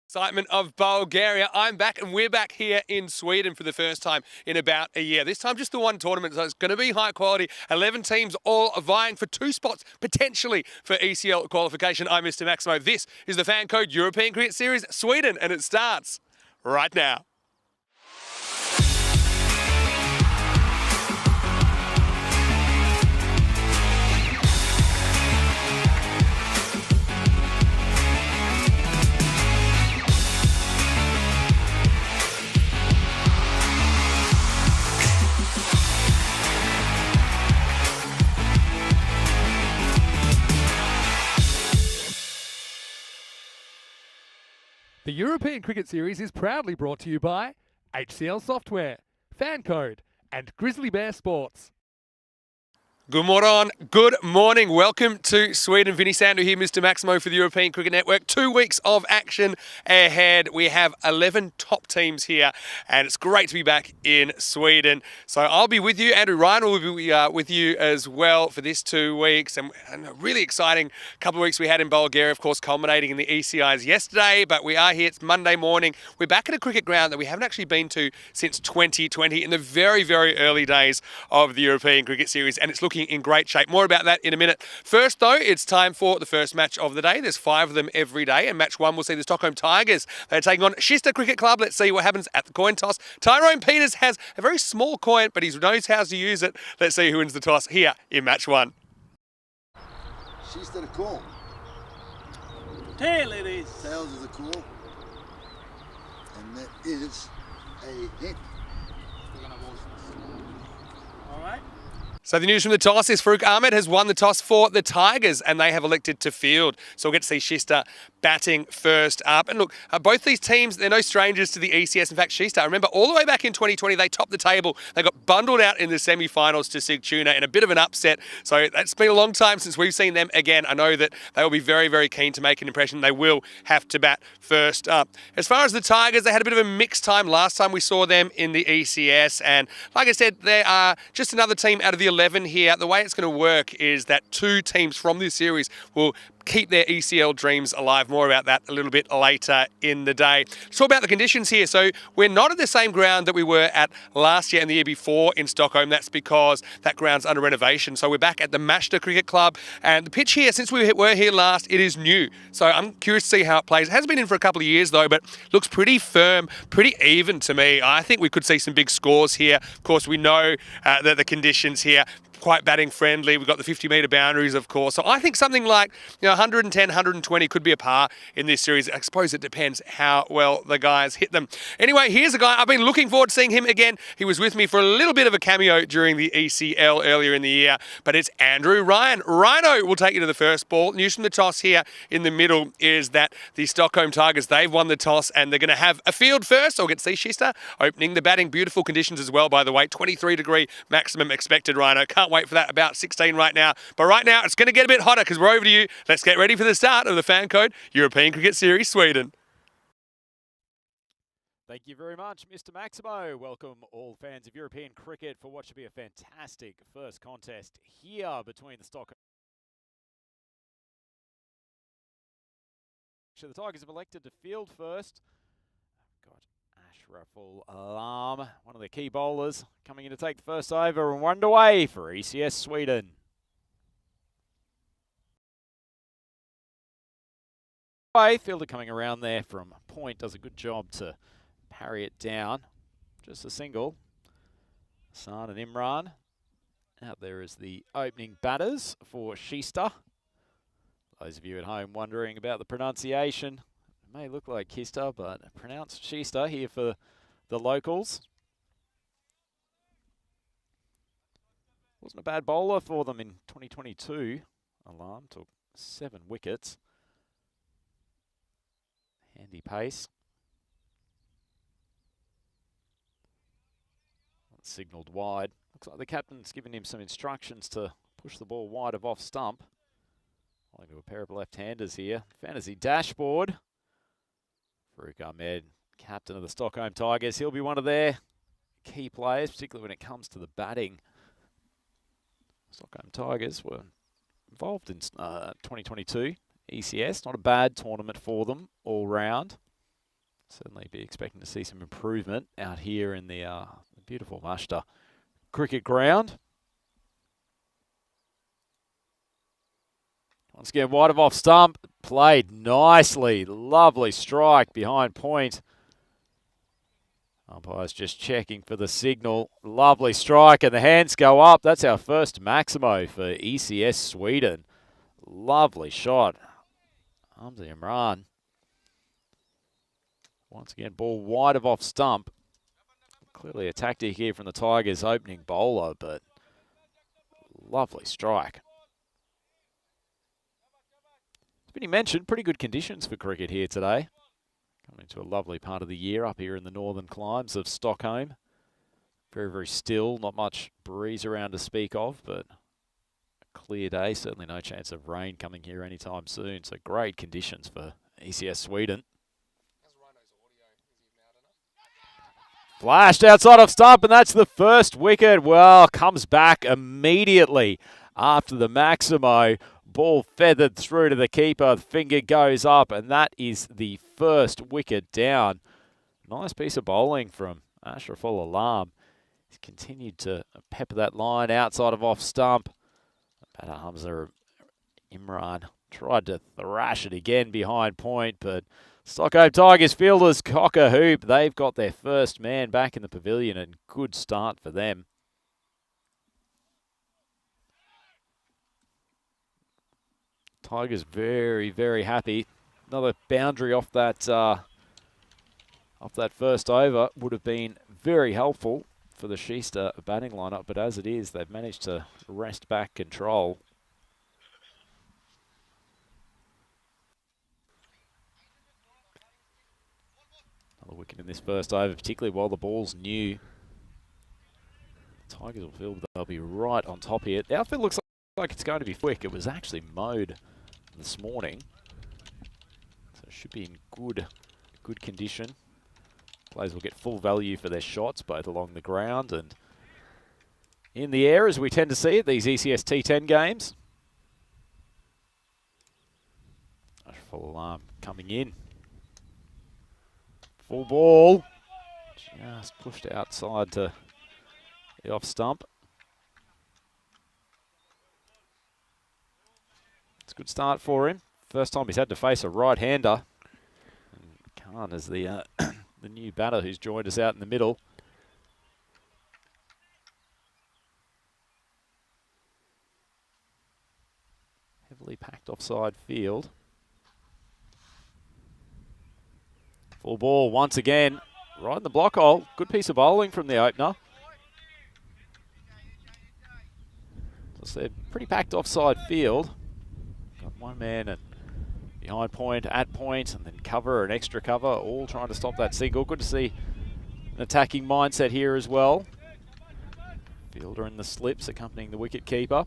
Excitement of Bulgaria. I'm back and we're back here in Sweden for the first time in about a year. This time just the one tournament, so it's going to be high quality. 11 teams all vying for 2 spots potentially for ECL qualification. I'm Mr. Maximo. This is the FanCode European Cricket Series Sweden and it starts right now. The European Cricket Series is proudly brought to you by HCL Software, FanCode, and Grizzly Bear Sports. Good morning. Welcome to Sweden. Vinny Sandu here, Mr. Maximo for the European Cricket Network. 2 weeks of action ahead. We have 11 top teams here, and it's great to be back in Sweden. So I'll be with you. Andrew Ryan will be with you as well for this 2 weeks. And a really exciting couple of weeks we had in Bulgaria, of course, culminating in the ECIs yesterday. But we are here. It's Monday morning. We're back at a cricket ground that we haven't actually been to since 2020 in the very, very early days of the European Cricket Series. And it's looking in great shape. More about that in a minute. First, though, it's time for the first match of the day. There's 5 of them every day, and match 1 will see the Stockholm Tigers. They're taking on Kista Cricket Club. Let's see what happens at the coin toss. Tyrone Peters has a very small coin, but he knows how to use it. Let's see who wins the toss here in match 1. Kista the call. Tail it is. Tails is the call. And that is a hit. All right. So the news from the toss is Farouk Ahmed has won the toss for the Tigers and they have elected to field. So we'll get to see Kista batting first up. And look, both these teams, they're no strangers to the ECS. In fact, Kista, I remember all the way back in 2020, they topped the table. They got bundled out in the semi-finals to Sigtuna in a bit of an upset. So that's been a long time since we've seen them again. I know that they will be very, very keen to make an impression. They will have to bat first up. As far as the Tigers, they had a bit of a mixed time last time we saw them in the ECS. And like I said, they are just another team out of the 11 here. The way it's going to work is that 2 teams from this series will keep their ECL dreams alive. More about that a little bit later in the day. Let's talk about the conditions here. So we're not at the same ground that we were at last year and the year before in Stockholm. That's because that ground's under renovation. So we're back at the Mashta Cricket Club, and the pitch here, since we were here last, it is new. So I'm curious to see how it plays. It has been in for a couple of years though, but looks pretty firm, pretty even to me. I think we could see some big scores here. Of course, we know that the conditions here quite batting friendly. We've got the 50-metre boundaries, of course. So I think something like 110, 120 could be a par in this series. I suppose it depends how well the guys hit them. Anyway, here's a guy. I've been looking forward to seeing him again. He was with me for a little bit of a cameo during the ECL earlier in the year, but it's Andrew Ryan. Rhino will take you to the first ball. News from the toss here in the middle is that the Stockholm Tigers, they've won the toss and they're going to have a field first. So we'll get to see Kista opening the batting. Beautiful conditions as well, by the way. 23-degree maximum expected, Rhino. Can't wait for that. About 16 right now. But right now, it's going to get a bit hotter because we're over to you. Let's get ready for the start of the FanCode European Cricket Series Sweden. Thank you very much, Mr. Maximo. Welcome all fans of European cricket for what should be a fantastic first contest here between the Stockholm. The Tigers have elected to field first. Got Ashraful Alam, one of the key bowlers, coming in to take the first over and 1 away for ECS Sweden. Fielder coming around there from point, does a good job to parry it down. Just a single. Hassan and Imran. Out there is the opening batters for Kista. Those of you at home wondering about the pronunciation, it may look like Kista, but pronounced Kista here for the locals. Wasn't a bad bowler for them in 2022. Alarm took 7 wickets. Handy pace. Signalled wide. Looks like the captain's given him some instructions to push the ball wide of off stump. Onto a pair of left-handers here. Fantasy dashboard. Farouk Ahmed, captain of the Stockholm Tigers. He'll be one of their key players, particularly when it comes to the batting. Stockholm Tigers were involved in 2022 ECS. Not a bad tournament for them all round. Certainly be expecting to see some improvement out here in the beautiful Mushta cricket ground. Once again, wide of off stump, played nicely. Lovely strike behind point. Umpire's just checking for the signal. Lovely strike, and the hands go up. That's our first Maximo for ECS Sweden. Lovely shot. Hamza Imran. Once again, ball wide of off stump. Clearly a tactic here from the Tigers opening bowler, but lovely strike. As Vinny mentioned, pretty good conditions for cricket here today. Coming into a lovely part of the year up here in the northern climes of Stockholm. Very, very still, not much breeze around to speak of, but a clear day. Certainly no chance of rain coming here anytime soon. So great conditions for ECS Sweden. Flashed outside of stump, and that's the first wicket. Well, comes back immediately after the Maximo. Ball feathered through to the keeper. Finger goes up, and that is the first wicket down. Nice piece of bowling from Ashraful Alam. He's continued to pepper that line outside of off stump. Batter Hamza Imran tried to thrash it again behind point, but Stockholm Tigers fielders cock a hoop. They've got their first man back in the pavilion, and good start for them. Tigers very, very happy. Another boundary off that first over would have been very helpful for the Shista batting lineup, but as it is, they've managed to wrest back control. Another wicket in this first over, particularly while the ball's new. The Tigers will feel they'll be right on top here. The outfield looks like it's going to be quick. It was actually mowed this morning, so it should be in good condition. Players will get full value for their shots, both along the ground and in the air, as we tend to see at these ECS T10 games. Full alarm coming in. Full ball. Just pushed outside to the off stump. It's a good start for him. First time he's had to face a right-hander. Khan is the the new batter who's joined us out in the middle. Heavily packed offside field. Full ball once again. Right in the block hole. Good piece of bowling from the opener. As I said, pretty packed offside field. Got one man and behind point, at point, and then cover, an extra cover, all trying to stop that single. Good to see an attacking mindset here as well. Fielder in the slips accompanying the wicket keeper.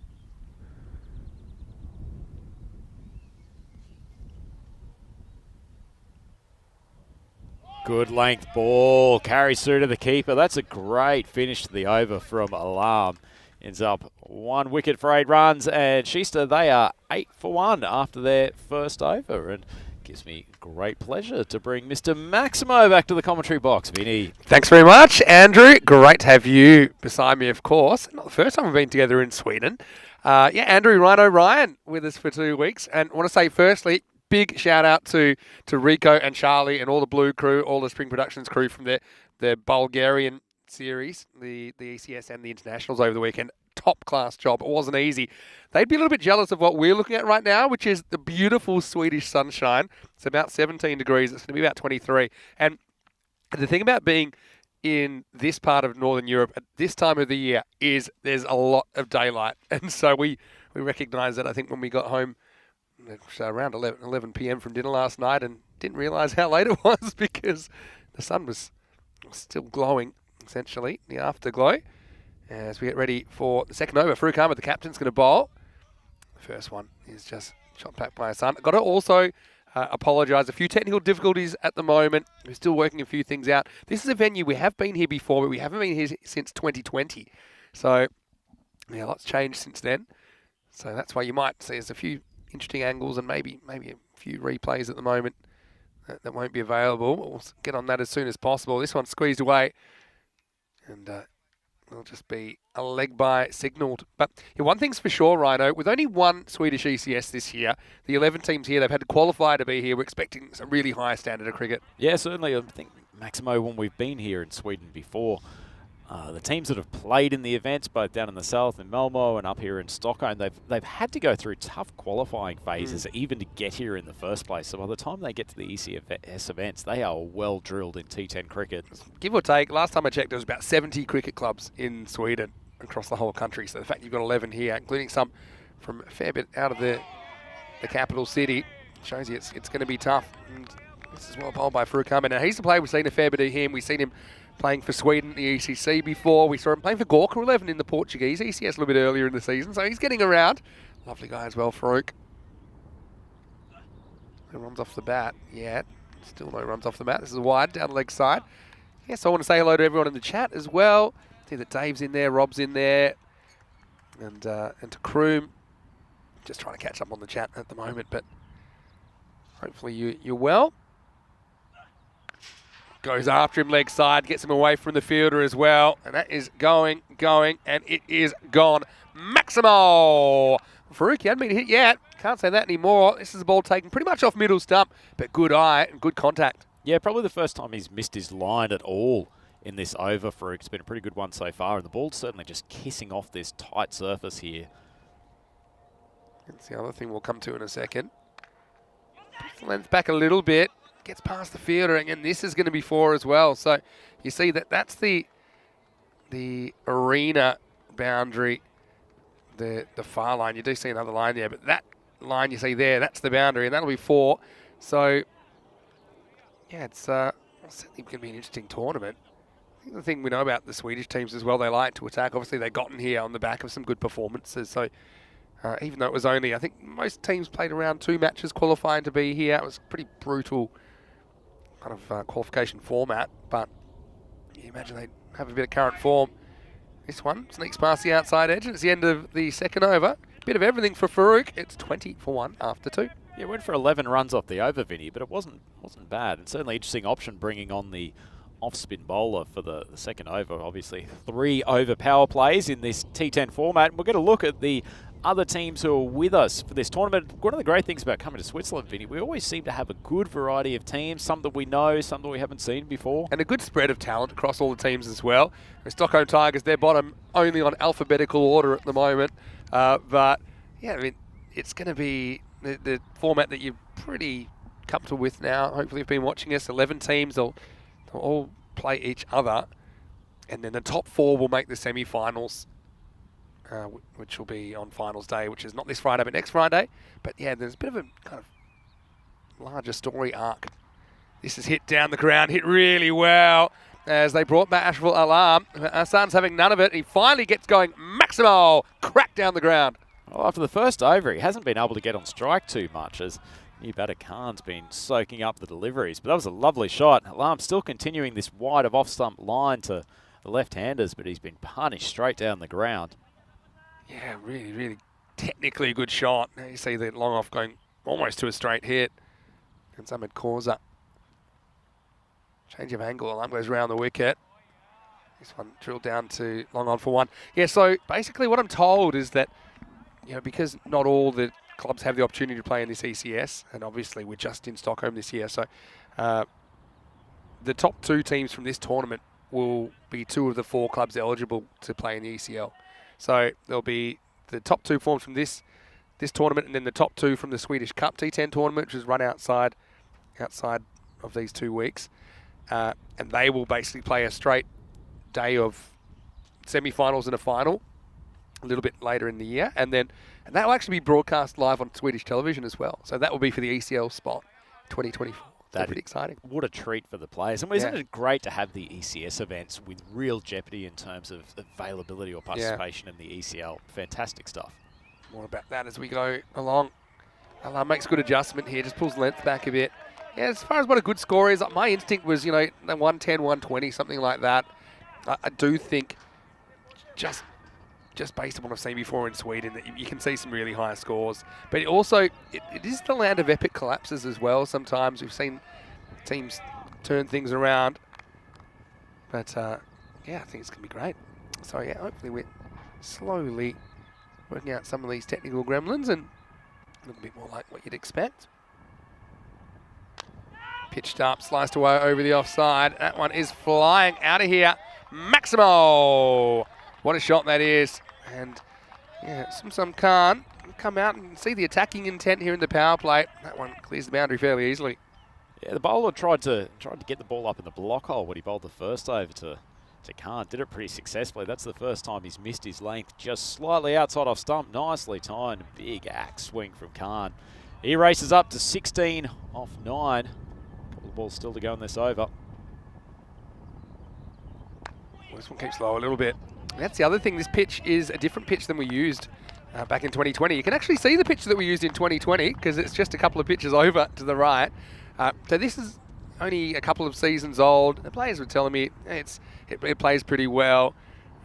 Good length ball, carries through to the keeper. That's a great finish to the over from Alarm. Ends up 1 wicket for 8 runs, and Shista, they are 8 for 1 after their first over, and gives me great pleasure to bring Mr. Maximo back to the commentary box. Vinny. Thanks very much, Andrew. Great to have you beside me, of course. Not the first time we've been together in Sweden. Andrew Rhino Ryan with us for 2 weeks, and I want to say firstly, big shout out to Rico and Charlie and all the Blue crew, all the Spring Productions crew from the Bulgarian series, the ECS and the internationals over the weekend. Top class job. It wasn't easy. They'd be a little bit jealous of what we're looking at right now, which is the beautiful Swedish sunshine. It's about 17 degrees. It's going to be about 23. And the thing about being in this part of Northern Europe at this time of the year is there's a lot of daylight. And so we recognise that, I think, when we got home around 11 p.m. from dinner last night, and didn't realise how late it was because the sun was still glowing, essentially, the afterglow. As we get ready for the second over, Farouk Ahmed, the captain's going to bowl. The first one is just shot back by Hassan. Got to also apologise. A few technical difficulties at the moment. We're still working a few things out. This is a venue we have been here before, but we haven't been here since 2020. So, yeah, lots changed since then. So that's why you might see there's a few interesting angles and maybe a few replays at the moment. that won't be available. We'll get on that as soon as possible. This one's squeezed away. And it'll just be a leg by signalled. But yeah, one thing's for sure, Rhino, with only one Swedish ECS this year, the 11 teams here, they've had to qualify to be here. We're expecting some really high standard of cricket. Yeah, certainly. I think, Maximo, when we've been here in Sweden before, the teams that have played in the events, both down in the south in Malmo and up here in Stockholm, they've had to go through tough qualifying phases even to get here in the first place. So by the time they get to the ECS events, they are well drilled in T10 cricket. Give or take, last time I checked, there was about 70 cricket clubs in Sweden across the whole country. So the fact you've got 11 here, including some from a fair bit out of the capital city, shows you it's going to be tough. And this is well bowled by Farouk Ahmed. Now he's the player we've seen a fair bit of him. We've seen him playing for Sweden, the ECC before. We saw him playing for Gorka 11 in the Portuguese ECS a little bit earlier in the season, so he's getting around. Lovely guy as well, Farouk. No runs off the bat yet. Still no runs off the bat. This is wide, down the leg side. Yes, I want to say hello to everyone in the chat as well. See that Dave's in there, Rob's in there, and to Kroom. Just trying to catch up on the chat at the moment, but hopefully you're well. Goes after him, leg side, gets him away from the fielder as well. And that is going, and it is gone. Maximo! Farouk, he hadn't been hit yet. Can't say that anymore. This is a ball taken pretty much off middle stump, but good eye and good contact. Yeah, probably the first time he's missed his line at all in this over, Farouk. It's been a pretty good one so far, and the ball's certainly just kissing off this tight surface here. That's the other thing we'll come to in a second. Puts the length back a little bit. Gets past the fielder, and this is going to be 4 as well. So you see that's the arena boundary, the far line. You do see another line there, but that line you see there, that's the boundary, and that'll be 4. So yeah, it's certainly going to be an interesting tournament. I think the thing we know about the Swedish teams as well, they like to attack. Obviously, they've gotten here on the back of some good performances. So even though it was only, I think most teams played around 2 matches qualifying to be here. It was pretty brutal kind of qualification format, but you imagine they have a bit of current form. This one sneaks past the outside edge, and it's the end of the second over. Bit of everything for Farouk. It's 20 for 1 after 2. Yeah, went for 11 runs off the over, Vinny, but it wasn't bad. And certainly interesting option bringing on the off-spin bowler for the second over. Obviously, 3 over power plays in this T10 format. And we're going to look at the other teams who are with us for this tournament. One of the great things about coming to Switzerland, Vinny, we always seem to have a good variety of teams, some that we know, some that we haven't seen before. And a good spread of talent across all the teams as well. The Stockholm Tigers, they're bottom only on alphabetical order at the moment. But, yeah, I mean, it's going to be the format that you're pretty comfortable with now. Hopefully you've been watching us. 11 teams, they'll all play each other. And then the top 4 will make the semi-finals. Which will be on finals day, which is not this Friday, but next Friday. But yeah, there's a bit of a kind of larger story arc. This is hit down the ground, hit really well as they brought back Ashraf Alam. Hassan's having none of it. He finally gets going. Maximo, crack down the ground. Well, after the first over, he hasn't been able to get on strike too much as new batter Khan's been soaking up the deliveries. But that was a lovely shot. Alam still continuing this wide of off-stump line to the left-handers, but he's been punished straight down the ground. Yeah, really, really technically good shot. Now you see the long off going almost to a straight hit. And Ahmed Kauza. Change of angle. Alam goes round the wicket. This one drilled down to long on for 1. Yeah, so basically what I'm told is that, you know, because not all the clubs have the opportunity to play in this ECS, and obviously we're just in Stockholm this year, so the top 2 teams from this tournament will be 2 of the 4 clubs eligible to play in the ECL. So there'll be the top 2 forms from this tournament, and then the top 2 from the Swedish Cup T10 tournament, which is run outside of these 2 weeks. And they will basically play a straight day of semi-finals and a final a little bit later in the year. And that will actually be broadcast live on Swedish television as well. So that will be for the ECL spot 2024. That's pretty exciting. What a treat for the players. And isn't it great to have the ECS events with real jeopardy in terms of availability or participation in the ECL? Fantastic stuff. More about that as we go along. Alam makes good adjustment here, just pulls length back a bit. Yeah, as far as what a good score is, my instinct was, 110, 120, something like that. I do think just based on what I've seen before in Sweden, that you can see some really high scores. But also, it is the land of epic collapses as well sometimes. We've seen teams turn things around. But yeah, I think it's going to be great. So yeah, hopefully we're slowly working out some of these technical gremlins and a little bit more like what you'd expect. Pitched up, sliced away over the offside. That one is flying out of here. Maximo! What a shot that is. And yeah, some Khan come out and see the attacking intent here in the power play. That one clears the boundary fairly easily. Yeah, the bowler tried to get the ball up in the block hole when he bowled the first over to Khan. Did it pretty successfully. That's the first time he's missed his length. Just slightly outside off stump. Nicely timed. Big axe swing from Khan. He races up to 16 off 9. Couple of balls still to go in this over. Well, this one keeps low a little bit. That's the other thing. This pitch is a different pitch than we used back in 2020. You can actually see the pitch that we used in 2020 because it's just a couple of pitches over to the right. So this is only a couple of seasons old. The players were telling me it plays pretty well.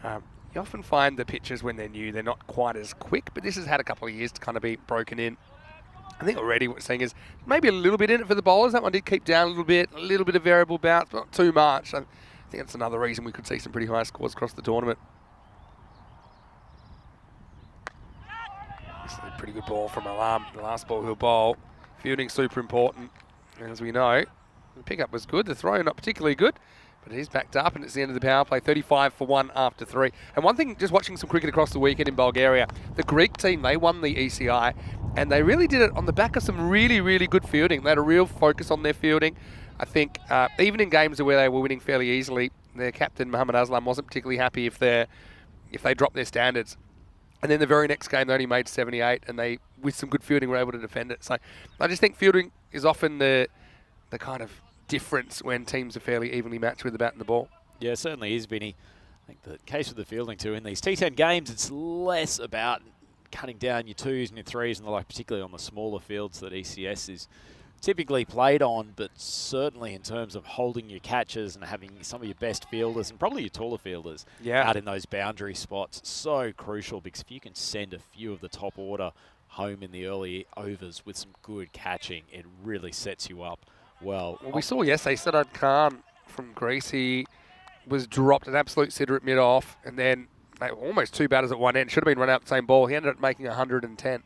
You often find the pitches when they're new, they're not quite as quick, but this has had a couple of years to kind of be broken in. I think already what we're seeing is maybe a little bit in it for the bowlers. That one did keep down a little bit of variable bounce, but not too much. I think that's another reason we could see some pretty high scores across the tournament. This is a pretty good ball from Alam, the last ball he'll bowl. Fielding super important, as we know. The pickup was good, the throw not particularly good, but he's backed up and it's the end of the power play, 35 for 1 after 3. And one thing, just watching some cricket across the weekend in Bulgaria, the Greek team, they won the ECI and they really did it on the back of some really, really good fielding. They had a real focus on their fielding. I think even in games where they were winning fairly easily, their captain, Mohammad Aslam, wasn't particularly happy if they dropped their standards. And then the very next game, they only made 78 and they, with some good fielding, were able to defend it. So I just think fielding is often the kind of difference when teams are fairly evenly matched with the bat and the ball. Yeah, it certainly is, Vinny. I think the case with the fielding too, in these T10 games, it's less about cutting down your 2s and your 3s and the like, particularly on the smaller fields that ECS is typically played on, but certainly in terms of holding your catches and having some of your best fielders and probably your taller fielders out in those boundary spots. So crucial, because if you can send a few of the top order home in the early overs with some good catching, it really sets you up well. We saw yesterday, Sadad Khan from Greece, he was dropped an absolute sitter at mid-off, and then they were almost 2 batters at one end. Should have been run out the same ball. He ended up making 110.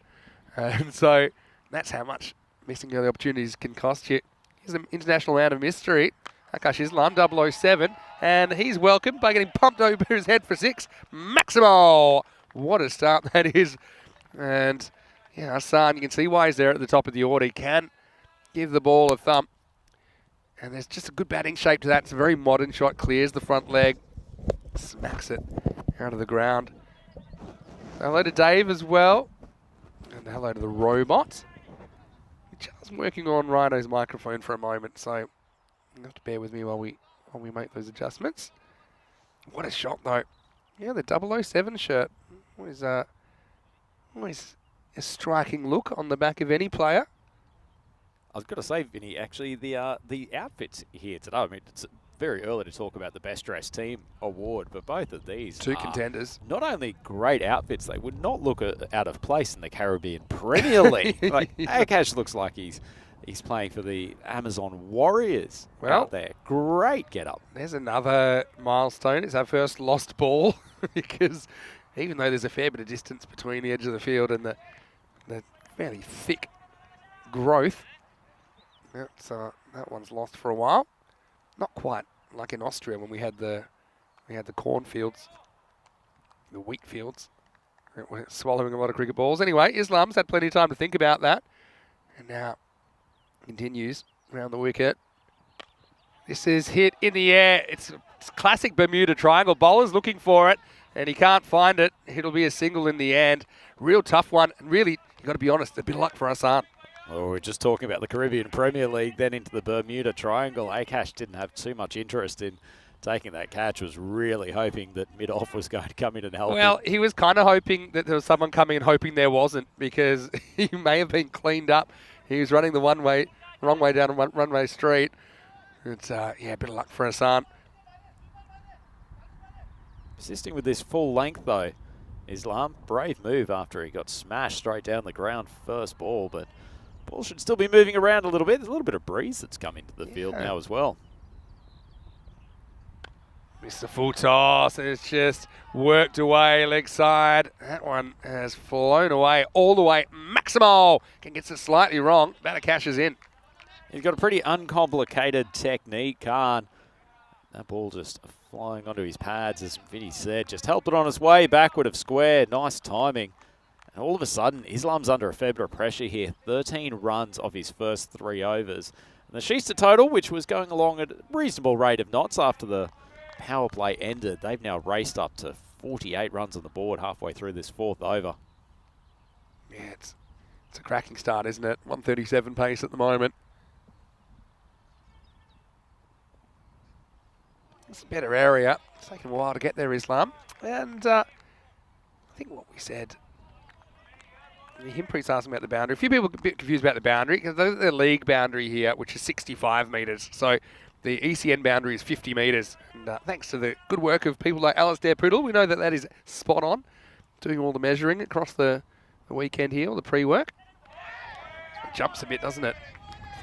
And so that's how much missing early opportunities can cost you. Here's an international round of mystery. Akash Islam, 007, and he's welcomed by getting pumped over his head for 6. Maximo! What a start that is. And yeah, Hassan, you can see why he's there at the top of the order. He can give the ball a thump. And there's just a good batting shape to that. It's a very modern shot. Clears the front leg. Smacks it out of the ground. Hello to Dave as well. And hello to the robot. Just working on Rhino's microphone for a moment. So you have to bear with me while we make those adjustments. What a shot though. Yeah, the 007 shirt. Always a striking look on the back of any player. I was going to say, Vinny, actually, the outfits here today, I mean, it's very early to talk about the Best Dressed Team award, but both of these 2 contenders. Not only great outfits, they would not look out of place in the Caribbean Premier League. Like, Akash looks like he's playing for the Amazon Warriors out there. Great get-up. There's another milestone. It's our first lost ball because even though there's a fair bit of distance between the edge of the field and the fairly thick growth, that one's lost for a while. Not quite like in Austria when we had the cornfields, the wheat fields. We're swallowing a lot of cricket balls. Anyway, Islam's had plenty of time to think about that. And now continues around the wicket. This is hit in the air. It's classic Bermuda Triangle. Bowler's looking for it, and he can't find it. It'll be a single in the end. Real tough one. And really, you've got to be honest, a bit of luck for Hassan. Well, we're just talking about the Caribbean Premier League, then into the Bermuda Triangle. Akash didn't have too much interest in taking that catch, was really hoping that mid-off was going to come in and help Well, him. he was kind of hoping that there was someone coming and hoping there wasn't, because he may have been cleaned up. He was running the wrong way down a one-way street. It's, yeah, a bit of luck for Hassan. Persisting with this full length, though, Islam. Brave move after he got smashed straight down the ground first ball, but Ball should still be moving around a little bit. There's a little bit of breeze that's come into the field now as well. Missed the full toss, and it's just worked away leg side. That one has flown away all the way. Maximo gets it slightly wrong. Batter cashes in. He's got a pretty uncomplicated technique, Khan. That ball just flying onto his pads, as Vinny said. Just helped it on its way backward of square. Nice timing. And all of a sudden, Islam's under a fair bit of pressure here. 13 runs off his first 3 overs. And the Shista total, which was going along at a reasonable rate of knots after the power play ended, they've now raced up to 48 runs on the board halfway through this 4th over. Yeah, it's a cracking start, isn't it? 137 pace at the moment. It's a better area. It's taken a while to get there, Islam. And I think what we said, Himpreet's asking about the boundary. A few people are a bit confused about the boundary because the league boundary here, which is 65 metres. So the ECN boundary is 50 metres. And thanks to the good work of people like Alistair Poodle, we know that that is spot on, doing all the measuring across the weekend here, or the pre-work. It jumps a bit, doesn't it,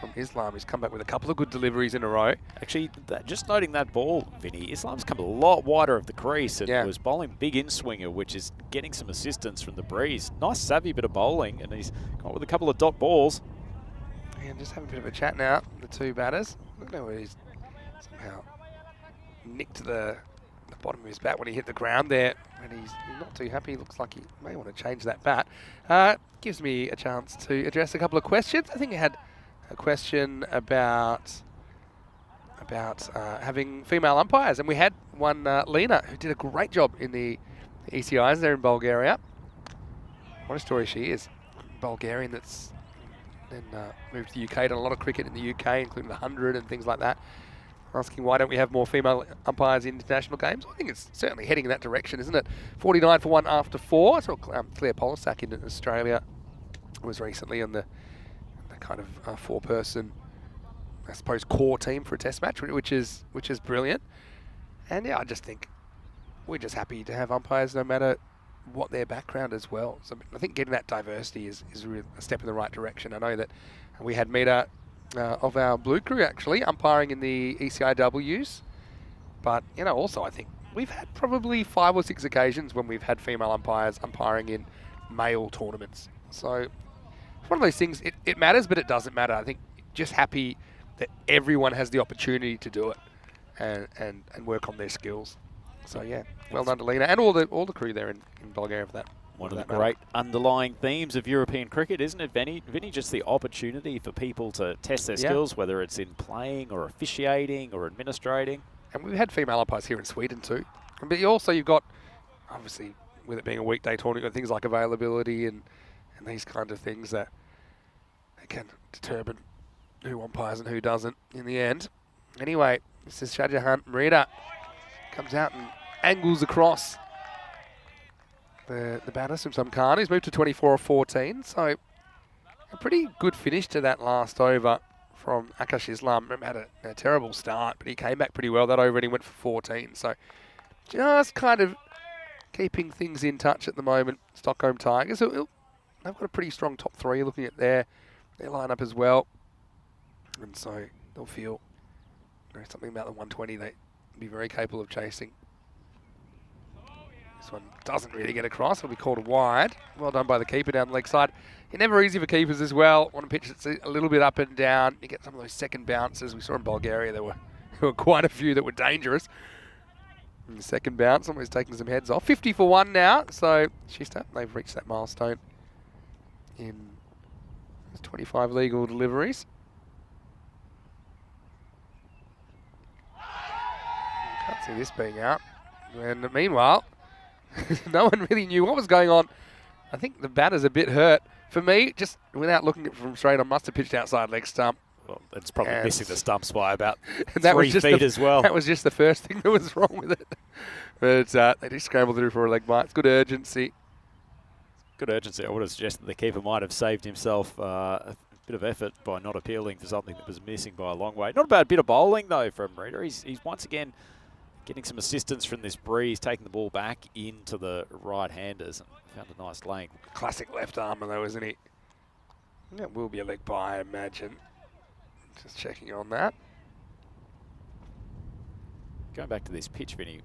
from Islam? He's come back with a couple of good deliveries in a row. Actually, just noting that ball, Vinny, Islam's come a lot wider of the crease and was bowling big in-swinger, which is getting some assistance from the breeze. Nice savvy bit of bowling, and he's gone with a couple of dot balls. And just having a bit of a chat now, the two batters. I don't know where he's somehow nicked the bottom of his bat when he hit the ground there, and he's not too happy. Looks like he may want to change that bat. Gives me a chance to address a couple of questions. I think I had a question about having female umpires, and we had one, Lena, who did a great job in the ECIs there in Bulgaria. What a story she is. Bulgarian that's then moved to the UK, done a lot of cricket in the UK, including the 100 and things like that. Asking why don't we have more female umpires in international games? I think it's certainly heading in that direction, isn't it? 49 for 1 after 4. So Claire Polisak in Australia was recently on the kind of 4-person, I suppose, core team for a test match, which is brilliant. And yeah, I just think we're just happy to have umpires no matter what their background as well. So I think getting that diversity is really a step in the right direction. I know that we had Meta of our Blue Crew actually umpiring in the ECIWs, but you know, also I think we've had probably 5 or 6 occasions when we've had female umpires umpiring in male tournaments. So it's one of those things, it matters, but it doesn't matter. I think just happy that everyone has the opportunity to do it and work on their skills. So yeah, well done to Lena and all the crew there in Bulgaria for that. One of the great underlying themes of European cricket, isn't it, Vinny? Vinny, just the opportunity for people to test their skills, whether it's in playing or officiating or administrating. And we've had female umpires here in Sweden too. But you've got, obviously, with it being a weekday tournament, you've got things like availability and these kind of things that can determine who umpires and who doesn't in the end. Anyway, this is Shahjahan Merida. Comes out and angles across the batter, Simsam Khan. He's moved to 24 or 14, so a pretty good finish to that last over from Akash Islam. Had a terrible start, but he came back pretty well that over and he went for 14. So just kind of keeping things in touch at the moment. Stockholm Tigers, they've got a pretty strong top 3 looking at their lineup as well. And so they'll feel something about the 120 they'd be very capable of chasing. This one doesn't really get across. It'll be called wide. Well done by the keeper down the leg side. It's never easy for keepers as well. Want to pitch it's a little bit up and down. You get some of those second bounces. We saw in Bulgaria there were quite a few that were dangerous. And the second bounce, almost taking some heads off. 50 for 1 now. So they've reached that milestone in 25 legal deliveries. Can't see this being out. And meanwhile, no one really knew what was going on. I think the batter's a bit hurt. For me, just without looking at it from straight on, must have pitched outside leg stump. Well, it's probably missing the stumps by about that 3 feet as well. That was just the first thing that was wrong with it. But they just scrambled through for a leg bite. It's good urgency. Good urgency. I would have suggested the keeper might have saved himself a bit of effort by not appealing for something that was missing by a long way. Not a bad bit of bowling, though, from Rita. He's once again getting some assistance from this breeze, taking the ball back into the right-handers and found a nice lane. Classic left armer, though, isn't he? That will be a leg by, I imagine. Just checking on that. Going back to this pitch, Vinny,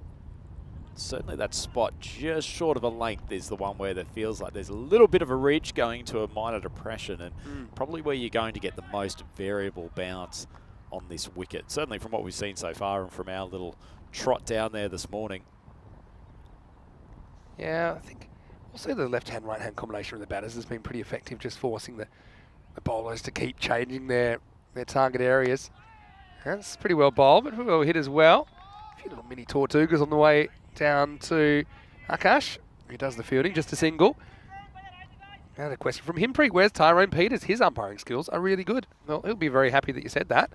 certainly that spot just short of a length is the one where there feels like there's a little bit of a reach going to a minor depression, and probably where you're going to get the most variable bounce on this wicket. Certainly from what we've seen so far and from our little trot down there this morning. Yeah, I think also the left-hand, right-hand combination of the batters has been pretty effective, just forcing the bowlers to keep changing their target areas. That's pretty well bowled, but pretty well hit as well. A few little mini Tortugas on the way down to Akash, who does the fielding, just a single. And a question from Himpreet, where's Tyrone Peters? His umpiring skills are really good. Well, he'll be very happy that you said that.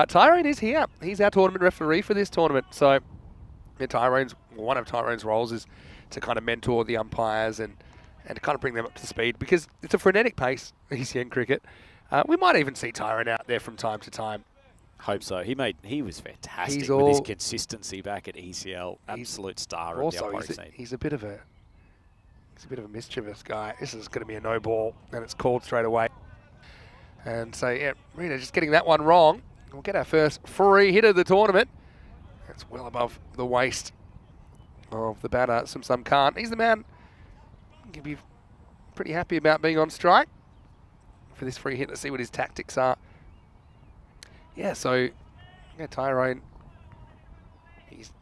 Tyrone is here. He's our tournament referee for this tournament. So yeah, one of Tyrone's roles is to kind of mentor the umpires and to kind of bring them up to speed, because it's a frenetic pace, ECN cricket. We might even see Tyrone out there from time to time. Hope so. He was fantastic with his consistency back at ECL. Absolute star of the umpiring scene. He's a bit of a mischievous guy. This is going to be a no ball, and it's called straight away. And so yeah, Rita just getting that one wrong. We'll get our first free hit of the tournament. That's well above the waist of the batter. Some can't. He's the man. He can be pretty happy about being on strike for this free hit. Let's see what his tactics are. Yeah, so yeah, Tyrone,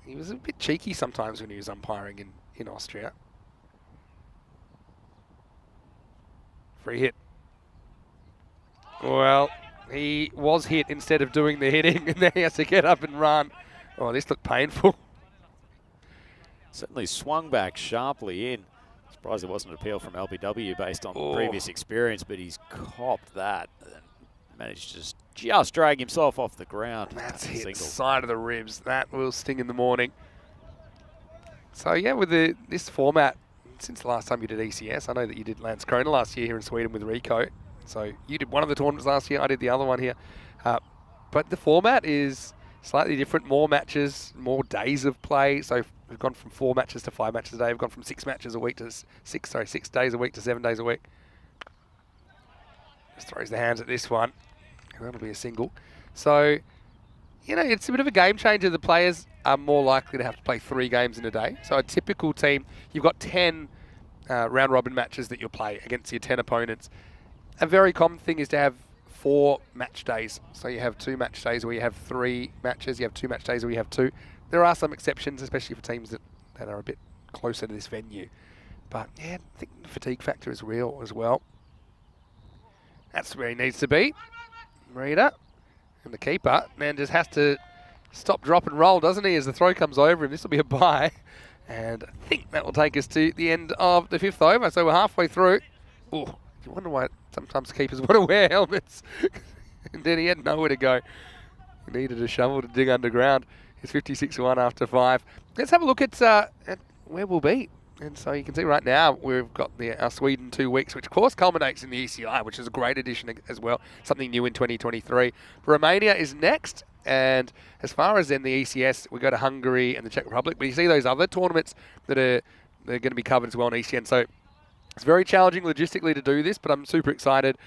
he was a bit cheeky sometimes when he was umpiring in Austria. Free hit. Well, he was hit instead of doing the hitting, and then he has to get up and run. Oh, this looked painful. Certainly swung back sharply in. Surprised there wasn't an appeal from LBW based on previous experience, but he's copped that and managed to just drag himself off the ground. That's hit side of the ribs. That will sting in the morning. So yeah, with this format, since the last time you did ECS, I know that you did Landskrona last year here in Sweden with Rico. So you did one of the tournaments last year, I did the other one here. But the format is slightly different, more matches, more days of play. So we've gone from 4 matches to 5 matches a day. We've gone from 6 matches a week to 6 days a week to 7 days a week. Just throws the hands at this one. And that'll be a single. So, you know, it's a bit of a game changer. The players are more likely to have to play 3 games in a day. So a typical team, you've got 10 round robin matches that you'll play against your 10 opponents. A very common thing is to have 4 match days. So you have 2 match days where you have 3 matches. You have 2 match days where you have 2. There are some exceptions, especially for teams that are a bit closer to this venue. But yeah, I think the fatigue factor is real as well. That's where he needs to be. Rita. And the keeper, man, just has to stop, drop and roll, doesn't he, as the throw comes over him. This will be a bye. And I think that will take us to the end of the 5th over. So we're halfway through. Oh, you wonder why sometimes keepers want to wear helmets. And then he had nowhere to go. He needed a shovel to dig underground. It's 56-1 after 5. Let's have a look at where we'll be. And so you can see right now we've got our Sweden 2 weeks, which of course culminates in the ECI, which is a great addition as well, something new in 2023. Romania is next, and as far as in the ECS, we go to Hungary and the Czech Republic. But you see those other tournaments that are going to be covered as well in ECN. So it's very challenging logistically to do this, but I'm super excited.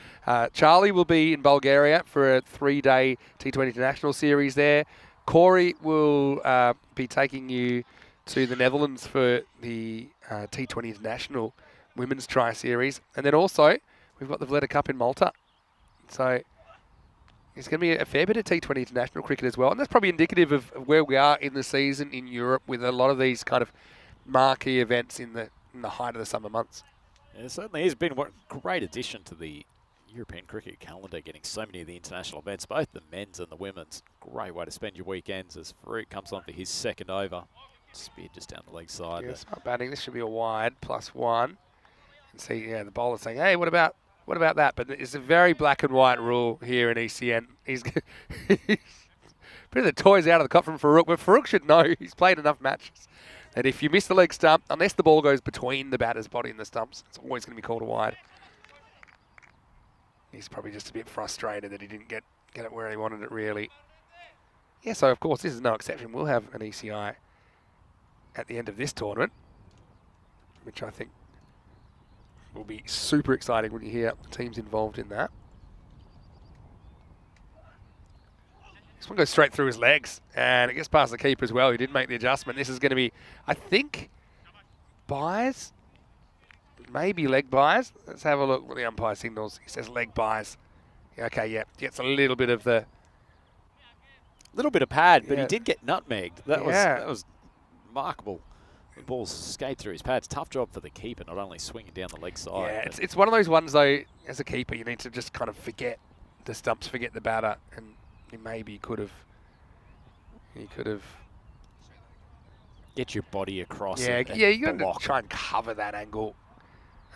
Charlie will be in Bulgaria for a 3-day T20 International Series there. Corey will be taking you to the Netherlands for the T20 International Women's Tri-Series. And then also, we've got the Vleda Cup in Malta. So it's going to be a fair bit of T20 International cricket as well. And that's probably indicative of where we are in the season in Europe with a lot of these kind of marquee events in the height of the summer months. Yeah, it certainly has been a great addition to the European cricket calendar, getting so many of the international events, both the men's and the women's. Great way to spend your weekends as Farouk comes on for his 2nd over. Spear just down the leg side. Yeah, smart batting. This should be a wide +1. And see, yeah, the bowler's saying, hey, what about that? But it's a very black and white rule here in ECN. He's bit of the toys out of the cop from Farouk, but Farouk should know. He's played enough matches that if you miss the leg stump, unless the ball goes between the batter's body and the stumps, it's always going to be called a wide. He's probably just a bit frustrated that he didn't get it where he wanted it, really. Yeah, so of course, this is no exception. We'll have an ECI at the end of this tournament, which I think will be super exciting when you hear the teams involved in that. This one goes straight through his legs, and it gets past the keeper as well. He did make the adjustment. This is going to be, I think, buys, maybe leg buys. Let's have a look what the umpire signals. He says leg buys. Yeah, okay, yeah, gets a little bit of the... Little bit of pad, but Yeah. he did get nutmegged. That was remarkable. The ball skate through his pads. Tough job for the keeper, not only swinging down the leg side. Yeah, it's one of those ones, though, as a keeper, you need to just kind of forget the stumps, forget the batter, and he maybe could have... Get your body across. Yeah, and you got block. to try and cover that angle.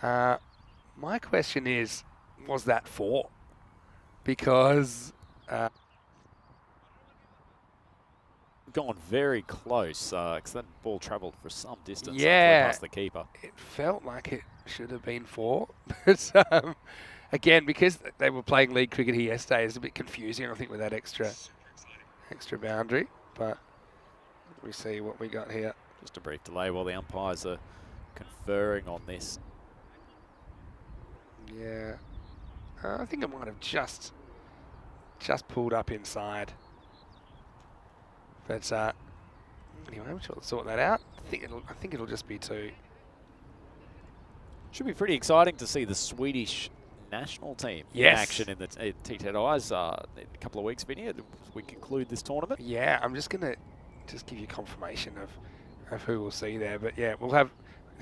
My question is, was that for? Because... Gone very close because that ball travelled for some distance past the keeper. It felt like it should have been 4. But again, because they were playing league cricket here yesterday, it's a bit confusing, I think, with that extra boundary. But we see what we got here. Just a brief delay while the umpires are conferring on this. Yeah. I think it might have just pulled up inside. But anyway, I'm sure we'll sort that out. I think it'll just be 2. Should be pretty exciting to see the Swedish national team in action in the T10 I's in a couple of weeks, Vinny, as we conclude this tournament. Yeah, I'm just going to give you confirmation of who we'll see there. But yeah, we'll have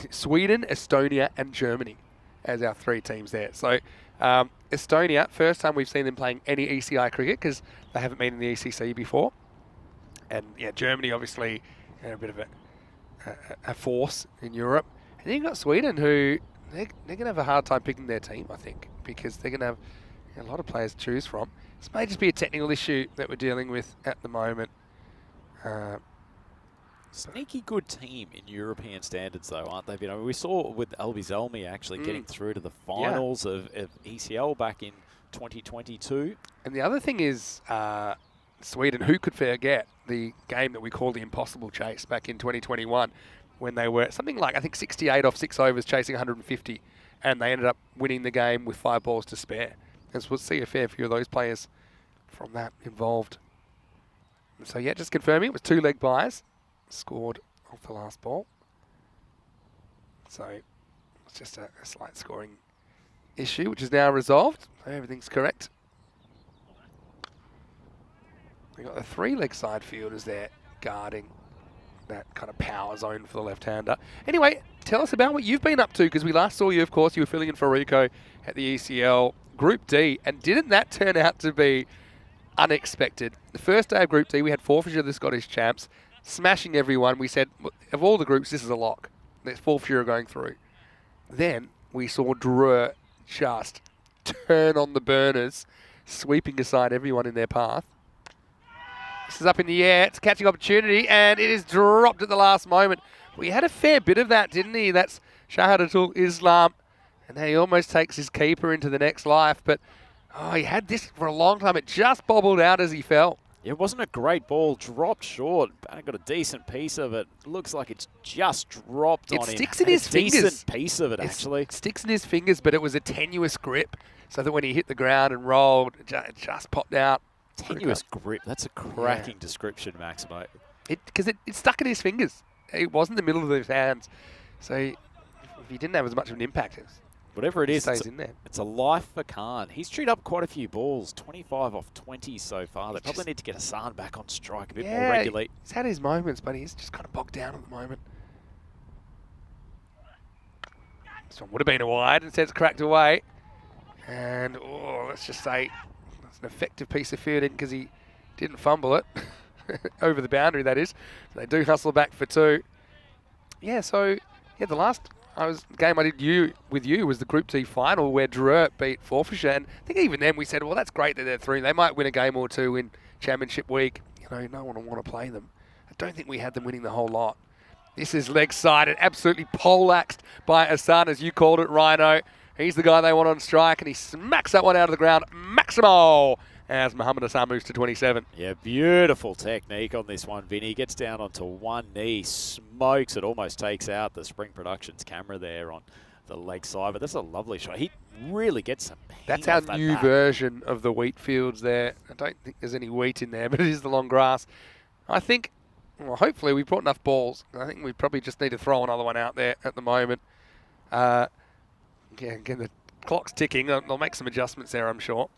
Sweden, Estonia and Germany as our 3 teams there. So Estonia, first time we've seen them playing any ECI cricket because they haven't been in the ECC before. And yeah, Germany obviously a bit of a force in Europe. And then you've got Sweden, who they're going to have a hard time picking their team, I think, because they're going to have a lot of players to choose from. This may just be a technical issue that we're dealing with at the moment. Sneaky good team in European standards, though, aren't they? You know, we saw with Albi Zelmi actually getting through to the finals of ECL back in 2022. And the other thing is Sweden, who could forget the game that we call the Impossible Chase back in 2021 when they were something like, I think, 68 off 6 overs chasing 150, and they ended up winning the game with 5 balls to spare. And so we'll see a fair few of those players from that involved. And so yeah, just confirming it was 2 leg buys scored off the last ball. So it's just a slight scoring issue, which is now resolved. So everything's correct. We've got the 3 leg side fielders there guarding that kind of power zone for the left-hander. Anyway, tell us about what you've been up to, because we last saw you, of course, you were filling in for Rico at the ECL Group D, and didn't that turn out to be unexpected? The first day of Group D, we had forfeiture of the Scottish champs, smashing everyone. We said, of all the groups, this is a lock. There's forfeiture going through. Then we saw Dreux just turn on the burners, sweeping aside everyone in their path. This is up in the air. It's a catching opportunity, and it is dropped at the last moment. We had a fair bit of that, didn't he? That's Shahadatul Islam, and he almost takes his keeper into the next life. But he had this for a long time. It just bobbled out as he fell. It wasn't a great ball, dropped short. Banner got a decent piece of it. Looks like it's just dropped on him. It sticks in his fingers. Decent piece of it, actually. It sticks in his fingers, but it was a tenuous grip, so that when he hit the ground and rolled, it just popped out. Tenuous grip. That's a cracking description, Max, mate. Because it stuck in his fingers. It wasn't the middle of his hands. So if he didn't have as much of an impact, whatever it is, stays in there. It's a life for Khan. He's treed up quite a few balls, 25 off 20 so far. They probably need to get Hassan back on strike a bit more regularly. He's had his moments, but he's just kind of bogged down at the moment. This one would have been a wide, instead it's cracked away. And, let's just say, it's an effective piece of fielding because he didn't fumble it. Over the boundary, that is. They do hustle back for 2. Yeah, so, the last game I did with you was the Group D final where Dreux beat Forfeiture. And I think even then we said, well, that's great that they're 3. They might win a game or 2 in Championship Week. No one will want to play them. I don't think we had them winning the whole lot. This is leg side and absolutely poleaxed by Hassan, as you called it, Rhino. He's the guy they want on strike, and he smacks that one out of the ground. Maximo! As Muhammad Hassan moves to 27. Yeah, beautiful technique on this one, Vinny. Gets down onto one knee, smokes it, almost takes out the Spring Productions camera there on the leg side, but that's a lovely shot. He really gets some heat That's our off that new bat. version of the wheat fields there. I don't think there's any wheat in there, but it is the long grass. I think, well, hopefully we brought enough balls. I think we probably just need to throw another one out there at the moment. Yeah, again, the clock's ticking. They'll make some adjustments there, I'm sure.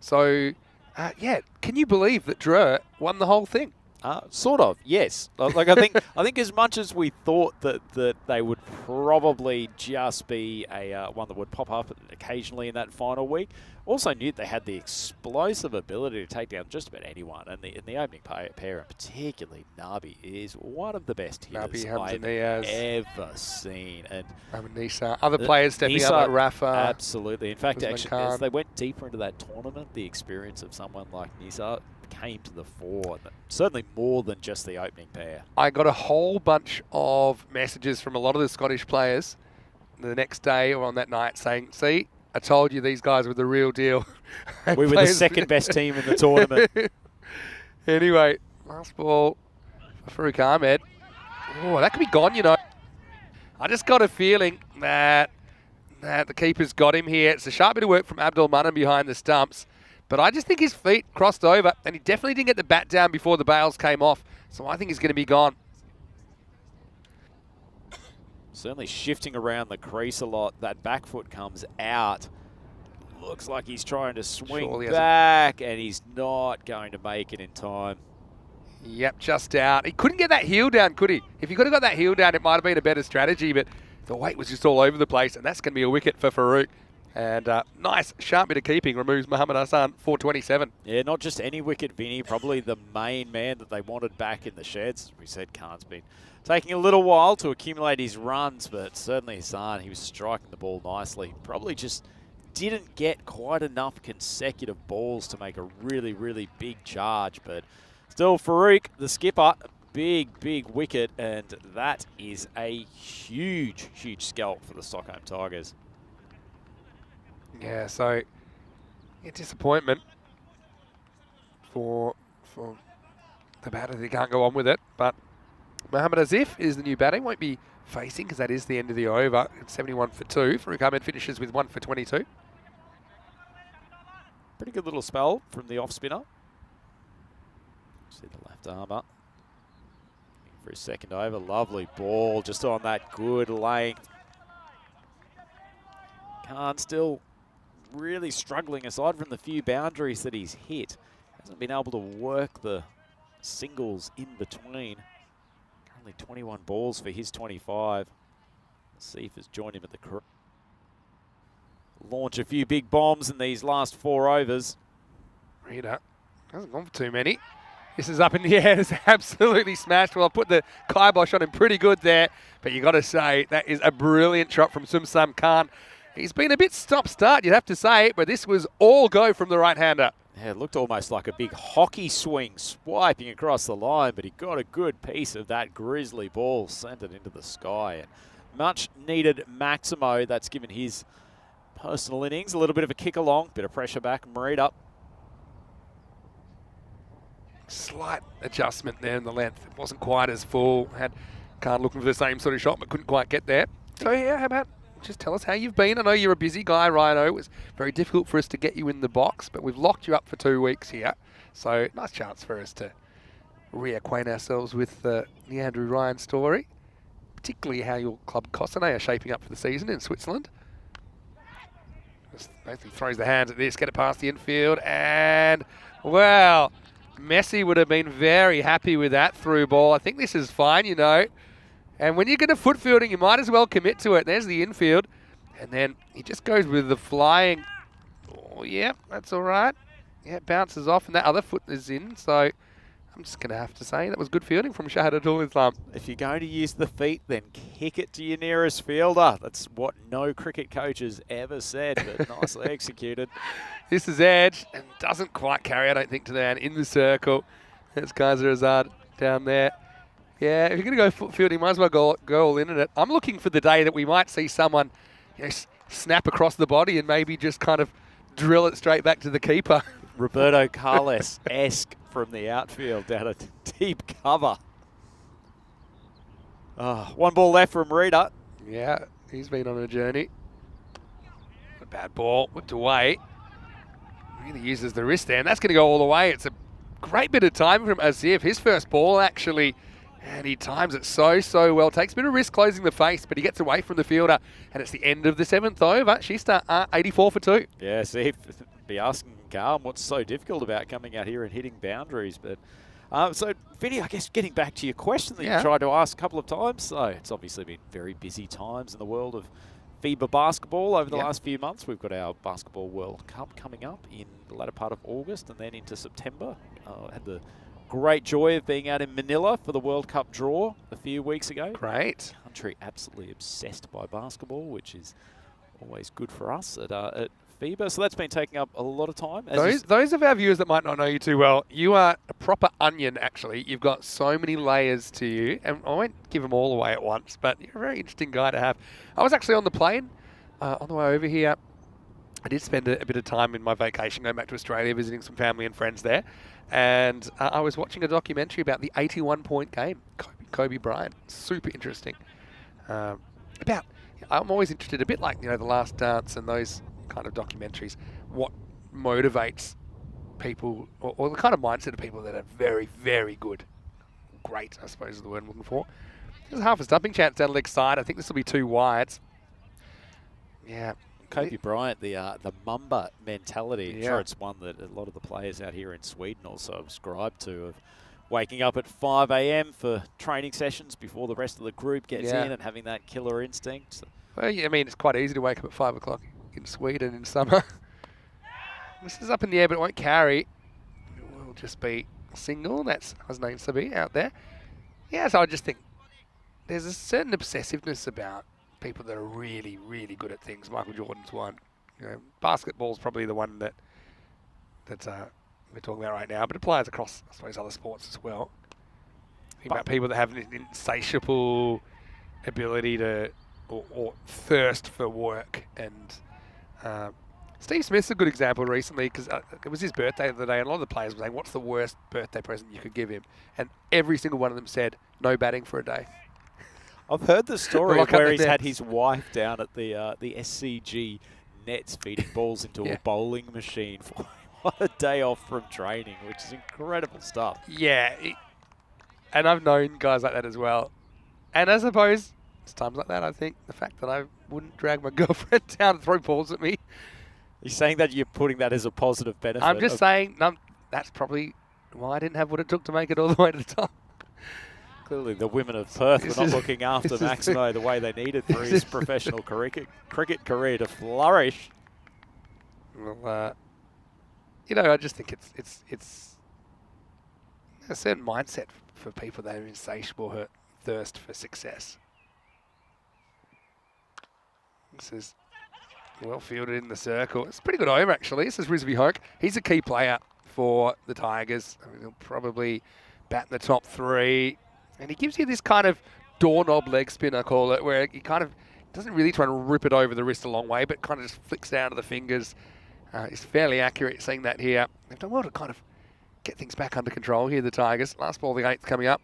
So, yeah, can you believe that Drew won the whole thing? Sort of, yes. Like I think as much as we thought that they would probably just be a one that would pop up occasionally in that final week, also knew they had the explosive ability to take down just about anyone. And the opening pair, and particularly Nabi, is one of the best hitters I've ever seen. And Nisa, other players stepping up like Rafa. Absolutely. In fact, actually, as they went deeper into that tournament, the experience of someone like Nisa came to the fore, certainly more than just the opening pair. I got a whole bunch of messages from a lot of the Scottish players the next day or on that night saying, see, I told you these guys were the real deal. We were the second best team in the tournament. Anyway, last ball for Farouk Ahmed. Oh, that could be gone, you know. I just got a feeling that the keeper's got him here. It's a sharp bit of work from Abdul Manan behind the stumps. But I just think his feet crossed over, and he definitely didn't get the bat down before the bails came off. So I think he's going to be gone. Certainly shifting around the crease a lot. That back foot comes out. Looks like he's trying to swing back, and he's not going to make it in time. Yep, just out. He couldn't get that heel down, could he? If he could have got that heel down, it might have been a better strategy, but the weight was just all over the place, and that's going to be a wicket for Farouk. And nice, sharp bit of keeping removes Muhammad Hassan, 427. Yeah, not just any wicket, Vinny. Probably the main man that they wanted back in the sheds. We said Khan's been taking a little while to accumulate his runs, but certainly Hassan, he was striking the ball nicely. Probably just didn't get quite enough consecutive balls to make a really, really big charge. But still, Farouk, the skipper, big wicket, and that is a huge scalp for the Stockholm Tigers. Yeah, so disappointment for the batter. They can't go on with it. But Mohammad Azif is the new batter. He won't be facing because that is the end of the over. It's 71 for 2. Farouk Ahmed finishes with 1 for 22. Pretty good little spell from the off spinner. See the left armour for his second over. Lovely ball just on that good length. Khan still really struggling, aside from the few boundaries that he's hit. Hasn't been able to work the singles in between. Currently 21 balls for his 25. Asif has joined him at the crease. Launch a few big bombs in these last 4 overs. Rita hasn't gone for too many. This is up in the air. It's absolutely smashed. Well, I put the kibosh on him pretty good there. But you got to say, that is a brilliant shot from Sumsam Khan. He's been a bit stop-start, you'd have to say, but this was all go from the right-hander. Yeah, it looked almost like a big hockey swing swiping across the line, but he got a good piece of that grizzly ball, sent it into the sky. And much needed Maximo. That's given his personal innings a little bit of a kick along, bit of pressure back, Marita. Slight adjustment there in the length. It wasn't quite as full. Had Khan looking for the same sort of shot, but couldn't quite get there. So yeah, how about just tell us how you've been? I know you're a busy guy, Rhino. It was very difficult for us to get you in the box, but we've locked you up for 2 weeks here. So nice chance for us to reacquaint ourselves with the Andrew Ryan story, particularly how your club Cossonay are shaping up for the season in Switzerland. Just basically throws the hands at this, get it past the infield, and wow, Messi would have been very happy with that through ball. I think this is fine, you know. And when you get a foot fielding, you might as well commit to it. There's the infield. And then he just goes with the flying. Oh, yeah, that's all right. Yeah, it bounces off, and that other foot is in. So I'm just going to have to say that was good fielding from Shahadatul Islam. If you're going to use the feet, then kick it to your nearest fielder. That's what no cricket coach has ever said, but nicely executed. This is edge, and doesn't quite carry, I don't think, to the man in the circle. There's Kaiser Azad down there. Yeah, if you're going to go foot fielding, might as well go all in it. I'm looking for the day that we might see someone, you know, snap across the body and maybe just kind of drill it straight back to the keeper. Roberto Carlos-esque from the outfield down a deep cover. Oh, 1 ball left from Rita. Yeah, He's been on a journey. A bad ball, whipped away. Really uses the wrist there, and that's going to go all the way. It's a great bit of time from Asif. His first ball, actually, and he times it so well. Takes a bit of risk closing the face, but he gets away from the fielder, and it's the end of the 7th over. Shista 84 for 2. Yeah, Asif, be asking Carl what's so difficult about coming out here and hitting boundaries. But so, Vinny, I guess getting back to your question that you tried to ask a couple of times. So it's obviously been very busy times in the world of FIBA basketball over the last few months. We've got our Basketball World Cup coming up in the latter part of August and then into September. Had the great joy of being out in Manila for the World Cup draw a few weeks ago. Great. Country absolutely obsessed by basketball, which is always good for us at FIBA. So that's been taking up a lot of time. Those of our viewers that might not know you too well, you are a proper onion, actually. You've got so many layers to you, and I won't give them all away at once, but you're a very interesting guy to have. I was actually on the plane on the way over here. I did spend a bit of time in my vacation going back to Australia, visiting some family and friends there, and I was watching a documentary about the 81-point game, Kobe Bryant. Super interesting. I'm always interested, a bit like The Last Dance and those kind of documentaries, what motivates people, or the kind of mindset of people that are very, very good. Great, I suppose is the word I'm looking for. There's half a stumping chance down the leg side. I think this will be 2 wides. Yeah. Kobe Bryant, the Mamba mentality. I'm Yeah. sure it's one that a lot of the players out here in Sweden also subscribe to, of waking up at 5 a.m. for training sessions before the rest of the group gets in and having that killer instinct. So. Well, yeah, I mean, it's quite easy to wake up at 5 o'clock in Sweden in summer. This is up in the air, but it won't carry. It will just be single. That's Hasnain Sabi out there. Yeah, so I just think there's a certain obsessiveness about people that are really, really good at things. Michael Jordan's one. Basketball's probably the one that we're talking about right now, but it applies across, I suppose, other sports as well. Think about people that have an insatiable ability to, or thirst for work. And Steve Smith's a good example recently, because it was his birthday the other day, and a lot of the players were saying, what's the worst birthday present you could give him? And every single one of them said, no batting for a day. I've heard the story of where he's had his wife down at the SCG nets feeding balls into a bowling machine for a day off from training, which is incredible stuff. Yeah, and I've known guys like that as well. And I suppose it's times like that, I think, the fact that I wouldn't drag my girlfriend down and throw balls at me. You're saying that you're putting that as a positive benefit? I'm just saying that's probably why I didn't have what it took to make it all the way to the top. Clearly the women of Perth were not looking after Maximo the way they needed for his professional cricket career to flourish. Well, I just think it's a certain mindset for people that are insatiable thirst for success. This is well fielded in the circle. It's a pretty good over, actually. This is Rizvi Hoke. He's a key player for the Tigers. I mean, he'll probably bat in the top 3. And he gives you this kind of doorknob leg spin, I call it, where he kind of doesn't really try to rip it over the wrist a long way, but kind of just flicks down to the fingers. He's fairly accurate seeing that here. They've done well to kind of get things back under control here, the Tigers. Last ball, the 8th coming up.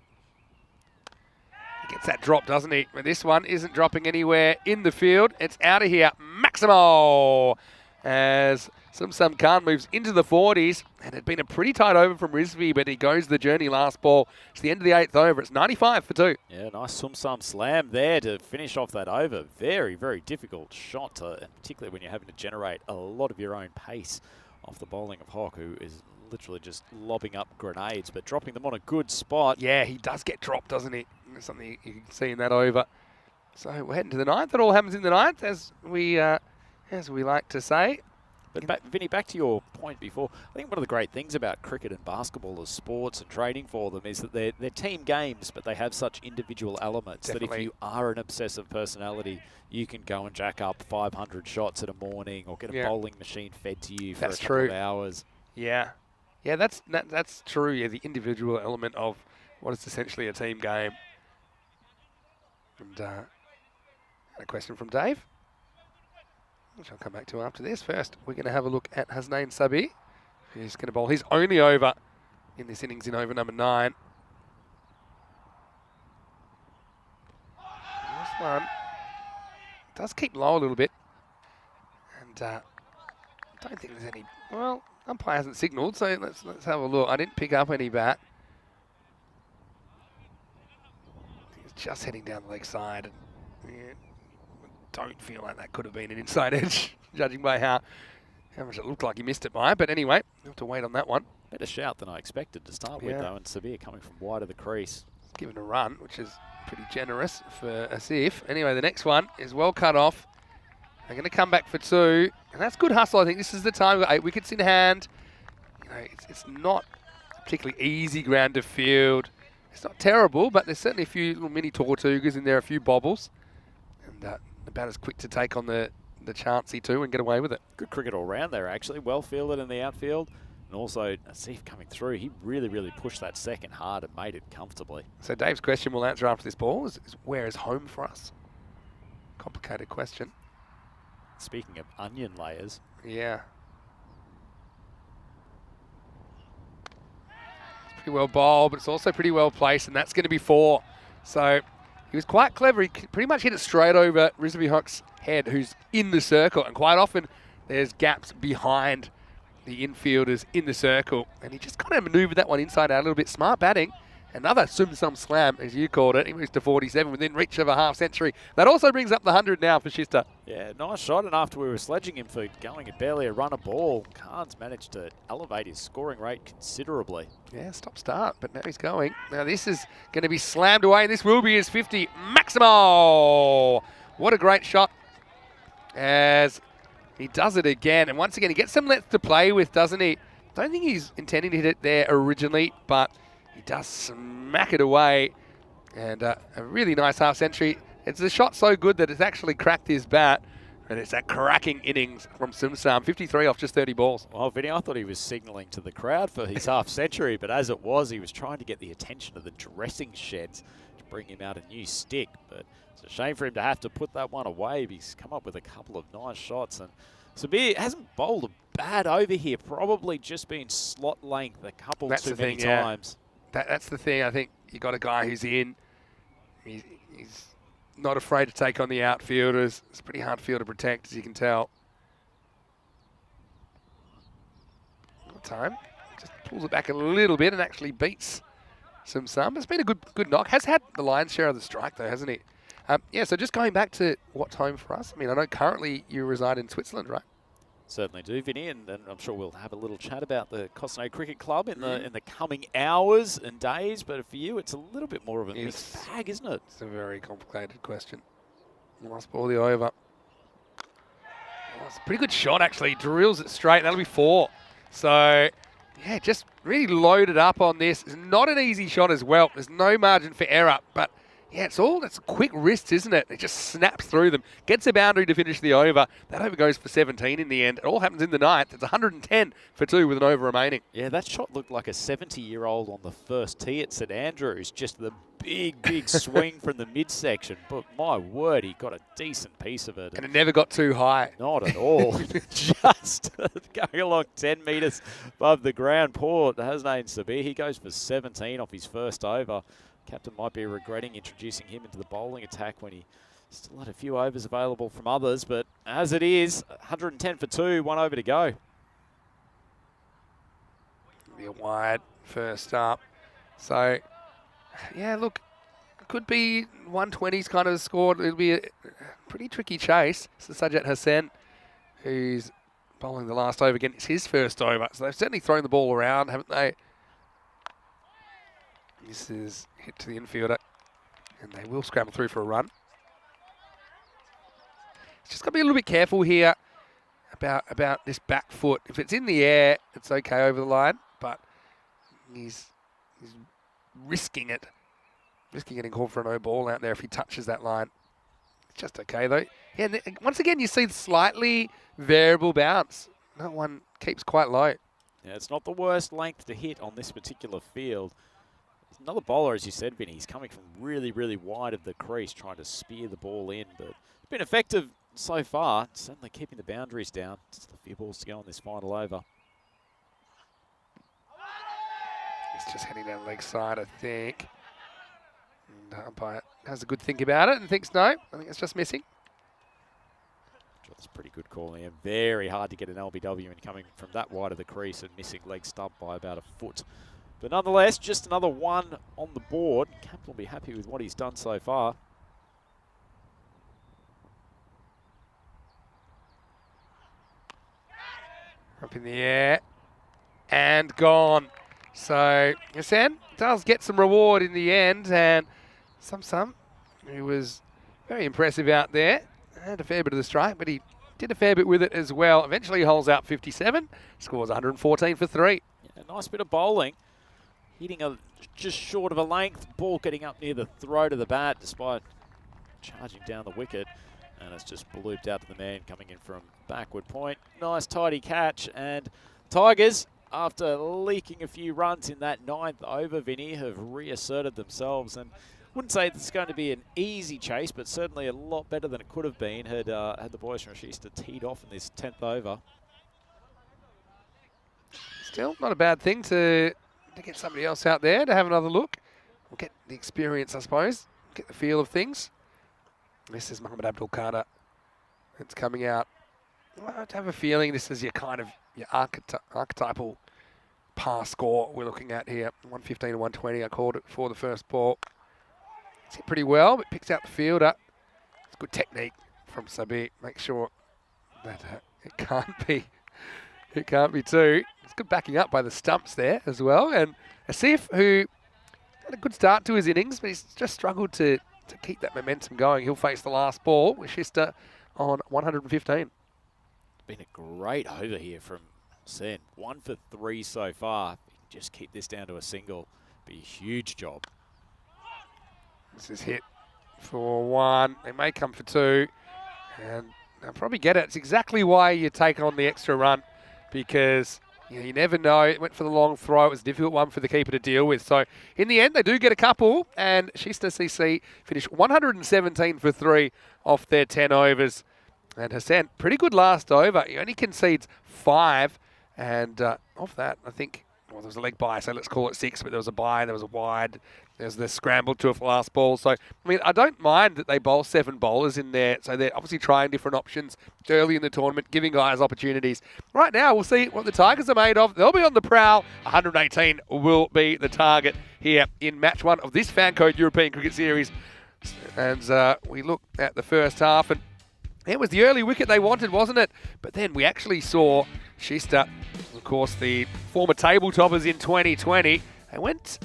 He gets that drop, doesn't he? But this one isn't dropping anywhere in the field. It's out of here. Maximo! As Sum Khan moves into the 40s, and it had been a pretty tight over from Rizvi, but he goes the journey last ball. It's the end of the 8th over. It's 95 for 2. Yeah, nice Sum slam there to finish off that over. Very, very difficult shot, and particularly when you're having to generate a lot of your own pace off the bowling of Hock, who is literally just lobbing up grenades, but dropping them on a good spot. Yeah, he does get dropped, doesn't he? There's something you can see in that over. So we're heading to the 9th. It all happens in the 9th, as we like to say. But Vinny, back to your point before, I think one of the great things about cricket and basketball as sports and training for them is that they're team games, but they have such individual elements that if you are an obsessive personality, you can go and jack up 500 shots in a morning or get a bowling machine fed to you for a couple of hours. Yeah. Yeah, that's true. Yeah, the individual element of what is essentially a team game. And a question from Dave, which I'll come back to after this. First, we're going to have a look at Hasnain Sabi, who's going to bowl his only over in this innings in over number 9. This one does keep low a little bit. And I don't think there's any... Well, umpire hasn't signalled, so let's have a look. I didn't pick up any bat. I think it's just heading down the leg side. And, yeah, I don't feel like that could have been an inside edge, judging by how much it looked like he missed it by. But anyway, we'll have to wait on that one. Better shout than I expected to start with, though, and Severe coming from wide of the crease. Given a run, which is pretty generous for a Sif. Anyway, the next one is well cut off. They're going to come back for 2, and that's good hustle. I think this is the time. We've got 8 wickets in hand. You know, it's not a particularly easy ground to field. It's not terrible, but there's certainly a few little mini Tortugas in there, a few bobbles, and about as quick to take on the Chancey too and get away with it. Good cricket all round there, actually. Well fielded in the outfield. And also, Asif coming through, he really pushed that second hard and made it comfortably. So Dave's question we'll answer after this ball is where is home for us? Complicated question. Speaking of onion layers. Yeah. It's pretty well bowled, but it's also pretty well placed, and that's going to be 4. So he was quite clever. He pretty much hit it straight over Rizvi Hock's head, who's in the circle, and quite often there's gaps behind the infielders in the circle, and he just kind of manoeuvred that one inside out a little bit. Smart batting. Another sum slam, as you called it. He moves to 47 within reach of a half century. That also brings up the 100 now for Shista. Yeah, nice shot. And after we were sledging him for going at barely a run a ball, Khan's managed to elevate his scoring rate considerably. Yeah, stop-start, but now he's going. Now this is going to be slammed away, and this will be his 50 Maximo. What a great shot as he does it again. And once again, he gets some length to play with, doesn't he? Don't think he's intending to hit it there originally, but he does smack it away. And a really nice half century. It's a shot so good that it's actually cracked his bat. And it's that cracking innings from Simsam. 53 off just 30 balls. Well, Vinny, I thought he was signalling to the crowd for his half century, but as it was, he was trying to get the attention of the dressing sheds to bring him out a new stick. But it's a shame for him to have to put that one away. He's come up with a couple of nice shots. And Sabir hasn't bowled a bad over here, probably just been slot length a couple too many times. That's the thing. I think you got a guy who's in. He's not afraid to take on the outfielders. It's a pretty hard field to protect, as you can tell. Good time. Just pulls it back a little bit and actually beats Simsam. It's been a good knock. Has had the lion's share of the strike, though, hasn't he? Yeah, so just going back to what's home for us. I mean, I know currently you reside in Switzerland, right? Certainly do, Vinny, and I'm sure we'll have a little chat about the Cossano Cricket Club in the coming hours and days. But for you, it's a little bit more of a mixed bag, isn't it? It's a very complicated question. Last ball, the over. Oh, it's a pretty good shot, actually. Drills it straight. That'll be 4. So, yeah, just really loaded up on this. It's not an easy shot as well. There's no margin for error, but yeah, it's quick wrists, isn't it? It just snaps through them. Gets a boundary to finish the over. That over goes for 17 in the end. It all happens in the ninth. It's 110 for 2 with an over remaining. Yeah, that shot looked like a 70-year-old on the first tee at St Andrews. Just the big swing from the midsection. But my word, he got a decent piece of it. And it never got too high. Not at all. Just going along 10 metres above the ground. Poor Hasnain Sabir. He goes for 17 off his first over. Captain might be regretting introducing him into the bowling attack when he still had a few overs available from others. But as it is, 110 for 2, 1 over to go. Be a wide first up. So, yeah, look, it could be 120s kind of scored. It'll be a pretty tricky chase. So Sajjad Hassan, who's bowling the last over again, it's his first over. So they've certainly thrown the ball around, haven't they? This is hit to the infielder, and they will scramble through for a run. Just got to be a little bit careful here about this back foot. If it's in the air, it's okay over the line, but he's risking getting called for a no ball out there if he touches that line. It's just okay though. Yeah, and once again you see slightly variable bounce. That one keeps quite low. Yeah, it's not the worst length to hit on this particular field. Another bowler, as you said, Vinny, he's coming from really wide of the crease, trying to spear the ball in, but it's been effective so far, certainly keeping the boundaries down. Just a few balls to go on this final over. He's just heading down the leg side, I think. And umpire has a good think about it and thinks no, I think it's just missing. That's a pretty good call there. Very hard to get an LBW and coming from that wide of the crease and missing leg stump by about a foot. But nonetheless, just another one on the board. Captain will be happy with what he's done so far. Up in the air and gone. So Hassan does get some reward in the end, and Sum, who was very impressive out there, had a fair bit of the strike, but he did a fair bit with it as well. Eventually holes out 57, scores 114 for 3. Yeah, nice bit of bowling. Hitting just short of a length, ball getting up near the throat of the bat despite charging down the wicket. And it's just looped out to the man coming in from backward point. Nice tidy catch, and Tigers, after leaking a few runs in that 9th over, Vinny, have reasserted themselves, and wouldn't say it's going to be an easy chase, but certainly a lot better than it could have been had the boys from Shista teed off in this 10th over. Still not a bad thing to get somebody else out there to have another look. We'll get the experience, I suppose, get the feel of things. This is Muhammad Abdul Qadir. It's coming out. I have a feeling this is your kind of your archetypal pass score we're looking at here. 115 to 120. I called it for the first ball. It's hit pretty well, but picks out the fielder. It's good technique from Sabir. Make sure that it can't be two. It's good backing up by the stumps there as well. And Asif, who had a good start to his innings, but he's just struggled to keep that momentum going. He'll face the last ball with Shista on 115. Been a great over here from Sen. 1 for 3 so far. If he can just keep this down to a single, be a huge job. This is hit for 1. They may come for 2. And they'll probably get it. It's exactly why you take on the extra run, because you never know. It went for the long throw. It was a difficult one for the keeper to deal with. So in the end, they do get a couple, and Shista CC finished 117 for 3 off their 10 overs. And Hassan, pretty good last over. He only concedes 5, and off that, I think, well, there was a leg bye, so let's call it 6, but there was a bye, there was a wide, there's the scramble to a last ball. So, I mean, I don't mind that they bowl 7 bowlers in there, so they're obviously trying different options early in the tournament, giving guys opportunities. Right now, we'll see what the Tigers are made of. They'll be on the prowl. 118 will be the target here in match 1 of this FanCode European Cricket Series. And we look at the first half, and it was the early wicket they wanted, wasn't it? But then we actually saw Shista, of course, the former table toppers in 2020. They went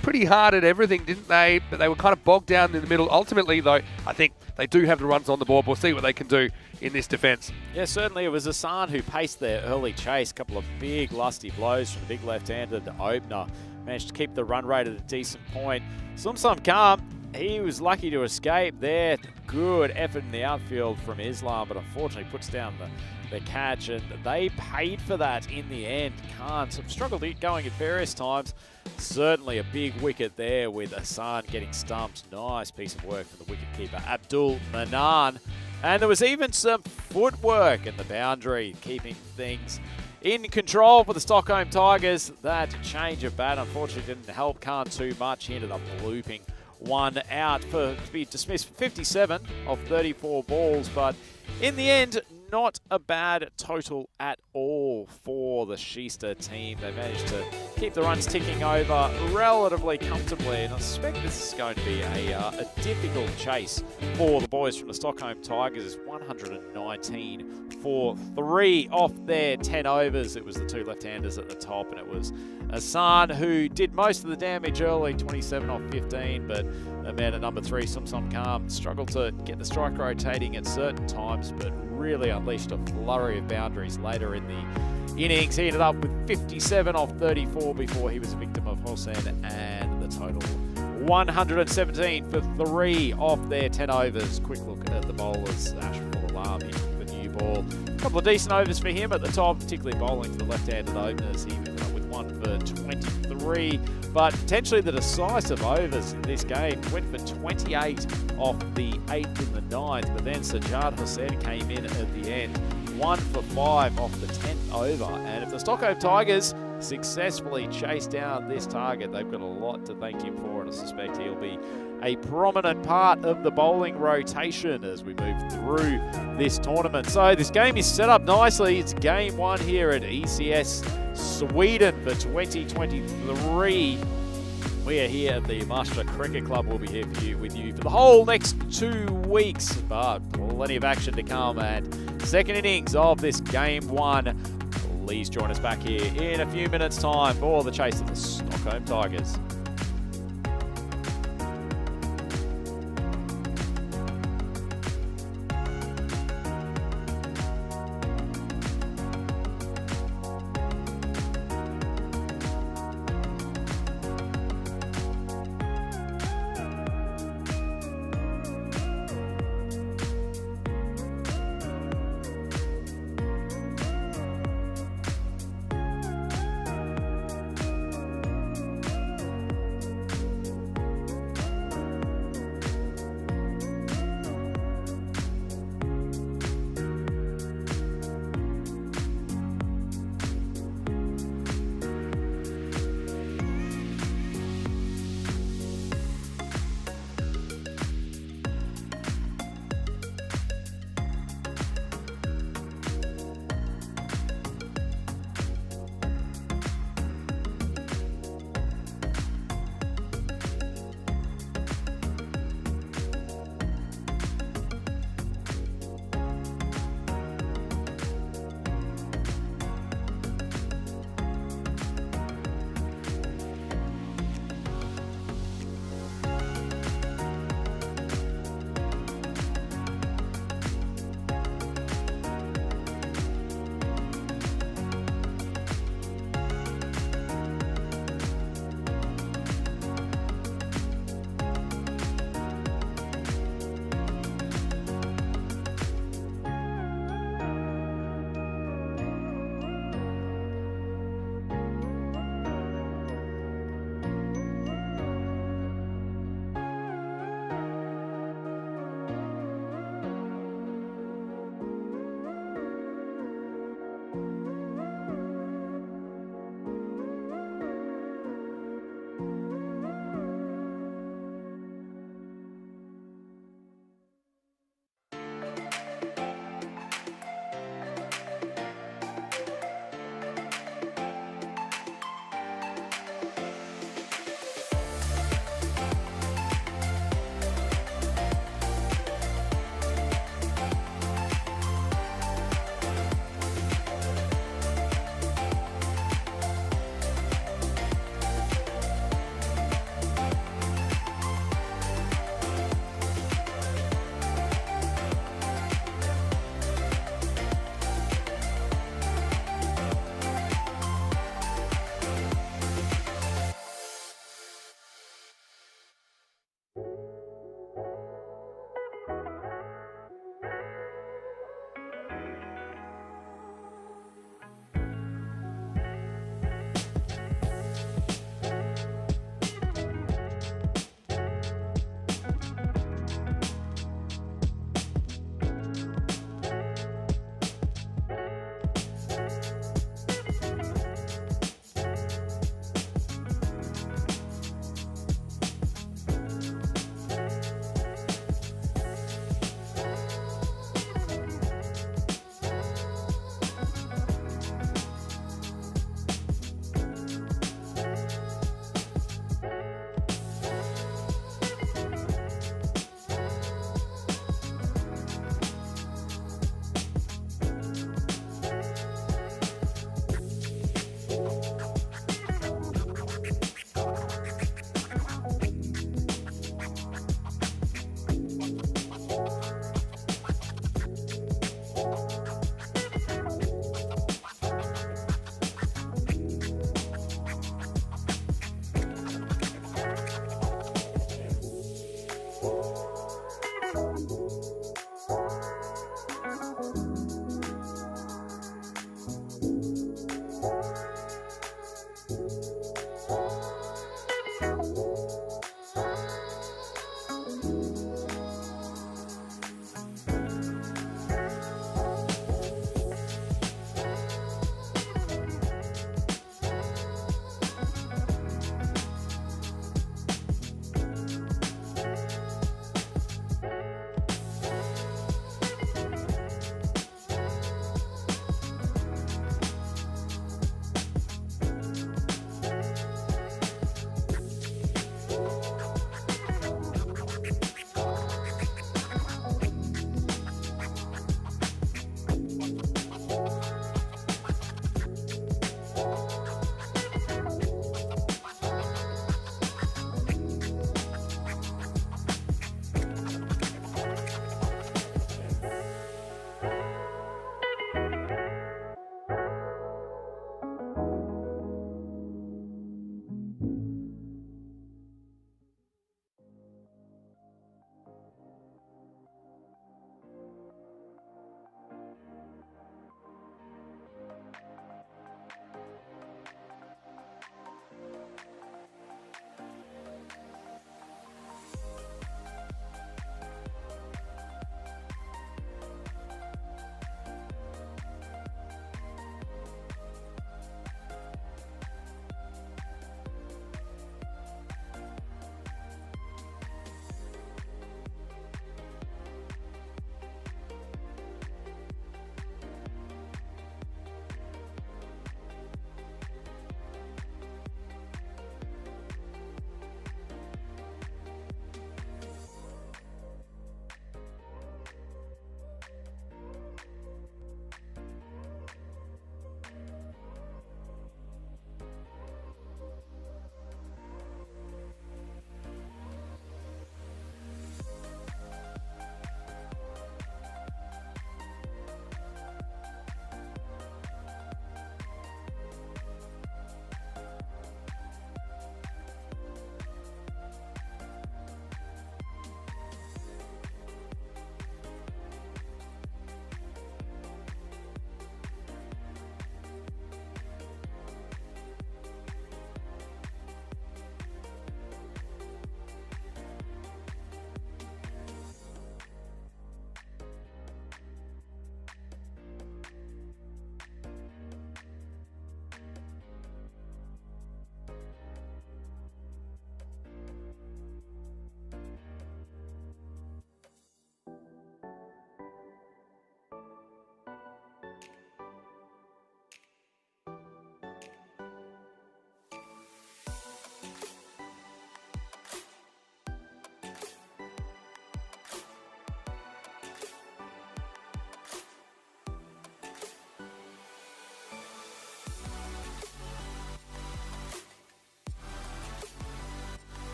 pretty hard at everything, didn't they? But they were kind of bogged down in the middle. Ultimately, though, I think they do have the runs on the board. We'll see what they can do in this defence. Yeah, certainly it was Hassan who paced their early chase. A couple of big, lusty blows from the big left-handed opener. Managed to keep the run rate at a decent point. Sum Kam, he was lucky to escape there. Good effort in the outfield from Islam, but unfortunately puts down the catch, and they paid for that in the end. Khan struggled going at various times. Certainly a big wicket there with Hassan getting stumped. Nice piece of work from the wicketkeeper, Abdul Manan. And there was even some footwork in the boundary, keeping things in control for the Stockholm Tigers. That change of bat unfortunately didn't help Khan too much. He ended up looping one out to be dismissed for 57 of 34 balls, but in the end, not a bad total at all for the Shista team. They managed to keep the runs ticking over relatively comfortably, and I suspect this is going to be a difficult chase for the boys from the Stockholm Tigers. 119 for 3 off their 10 overs. It was the 2 left-handers at the top, and it was Hassan who did most of the damage early, 27 off 15, but the man at number 3, Sum Kam, struggled to get the strike rotating at certain times, but really unleashed a flurry of boundaries later in the innings. He ended up with 57 off 34 before he was a victim of Hossein, and the total 117 for 3 off their 10 overs. Quick look at the bowlers. Ashford Alarm hitting the new ball. A couple of decent overs for him at the top, particularly bowling to the left-handed openers. He ended up with 1 for 23, but potentially the decisive overs in this game. Went for 28 off the 8th and the 9th, but then Sajjad Hussain came in at the end. 1 for 5 off the 10th over, and if the Stockholm Tigers successfully chase down this target, they've got a lot to thank him for, and I suspect he'll be a prominent part of the bowling rotation as we move through this tournament. So this game is set up nicely. It's game 1 here at ECS Sweden for 2023. We are here at the Maastricht Cricket Club. We'll be here with you for the whole next 2 weeks, but plenty of action to come. And second innings of this game 1. Please join us back here in a few minutes' time for the chase of the Stockholm Tigers.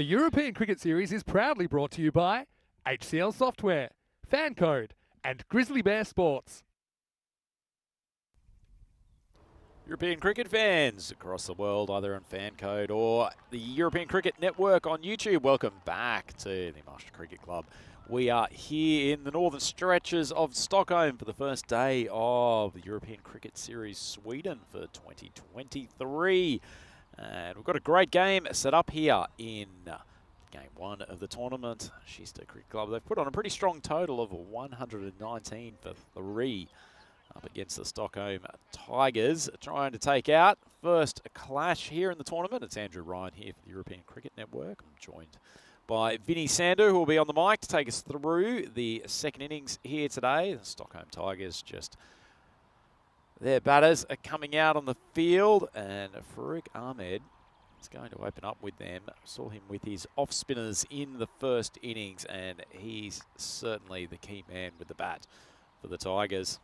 The European Cricket Series is proudly brought to you by HCL Software, FanCode, and Grizzly Bear Sports. European cricket fans across the world, either on FanCode or the European Cricket Network on YouTube, welcome back to the Master Cricket Club. We are here in the northern stretches of Stockholm for the first day of the European Cricket Series Sweden for 2023. And we've got a great game set up here in game one of the tournament. Kista Cricket Club, they've put on a pretty strong total of 119 for 3 up against the Stockholm Tigers, trying to take out first clash here in the tournament. It's Andrew Ryan here for the European Cricket Network. I'm joined by Vinny Sandu, who will be on the mic to take us through the second innings here today. The Stockholm Tigers, just their batters are coming out on the field, and Farouk Ahmed is going to open up with them. Saw him with his off spinners in the first innings, and he's certainly the key man with the bat for the Tigers.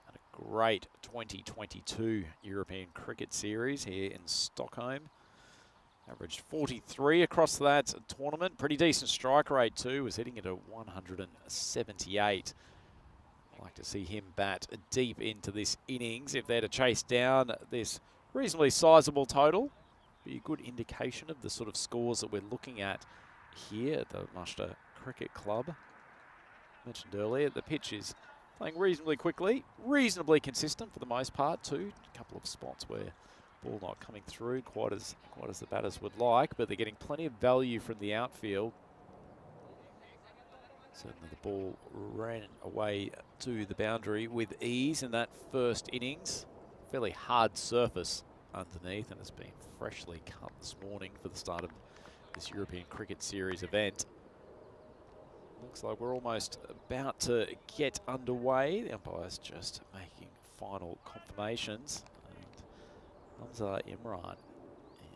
And a great 2022 European Cricket Series here in Stockholm. Averaged 43 across that tournament. Pretty decent strike rate too. Was hitting it at 178. I'd like to see him bat deep into this innings if they're to chase down this reasonably sizable total. Be a good indication of the sort of scores that we're looking at here at the Master Cricket Club. Mentioned earlier, the pitch is playing reasonably quickly, reasonably consistent for the most part too. A couple of spots where ball not coming through quite as the batters would like, but they're getting plenty of value from the outfield. Certainly the ball ran away to the boundary with ease in that first innings. Fairly hard surface underneath, and it's been freshly cut this morning for the start of this European Cricket Series event. Looks like we're almost about to get underway. The umpire's just making final confirmations. And Hamza Imran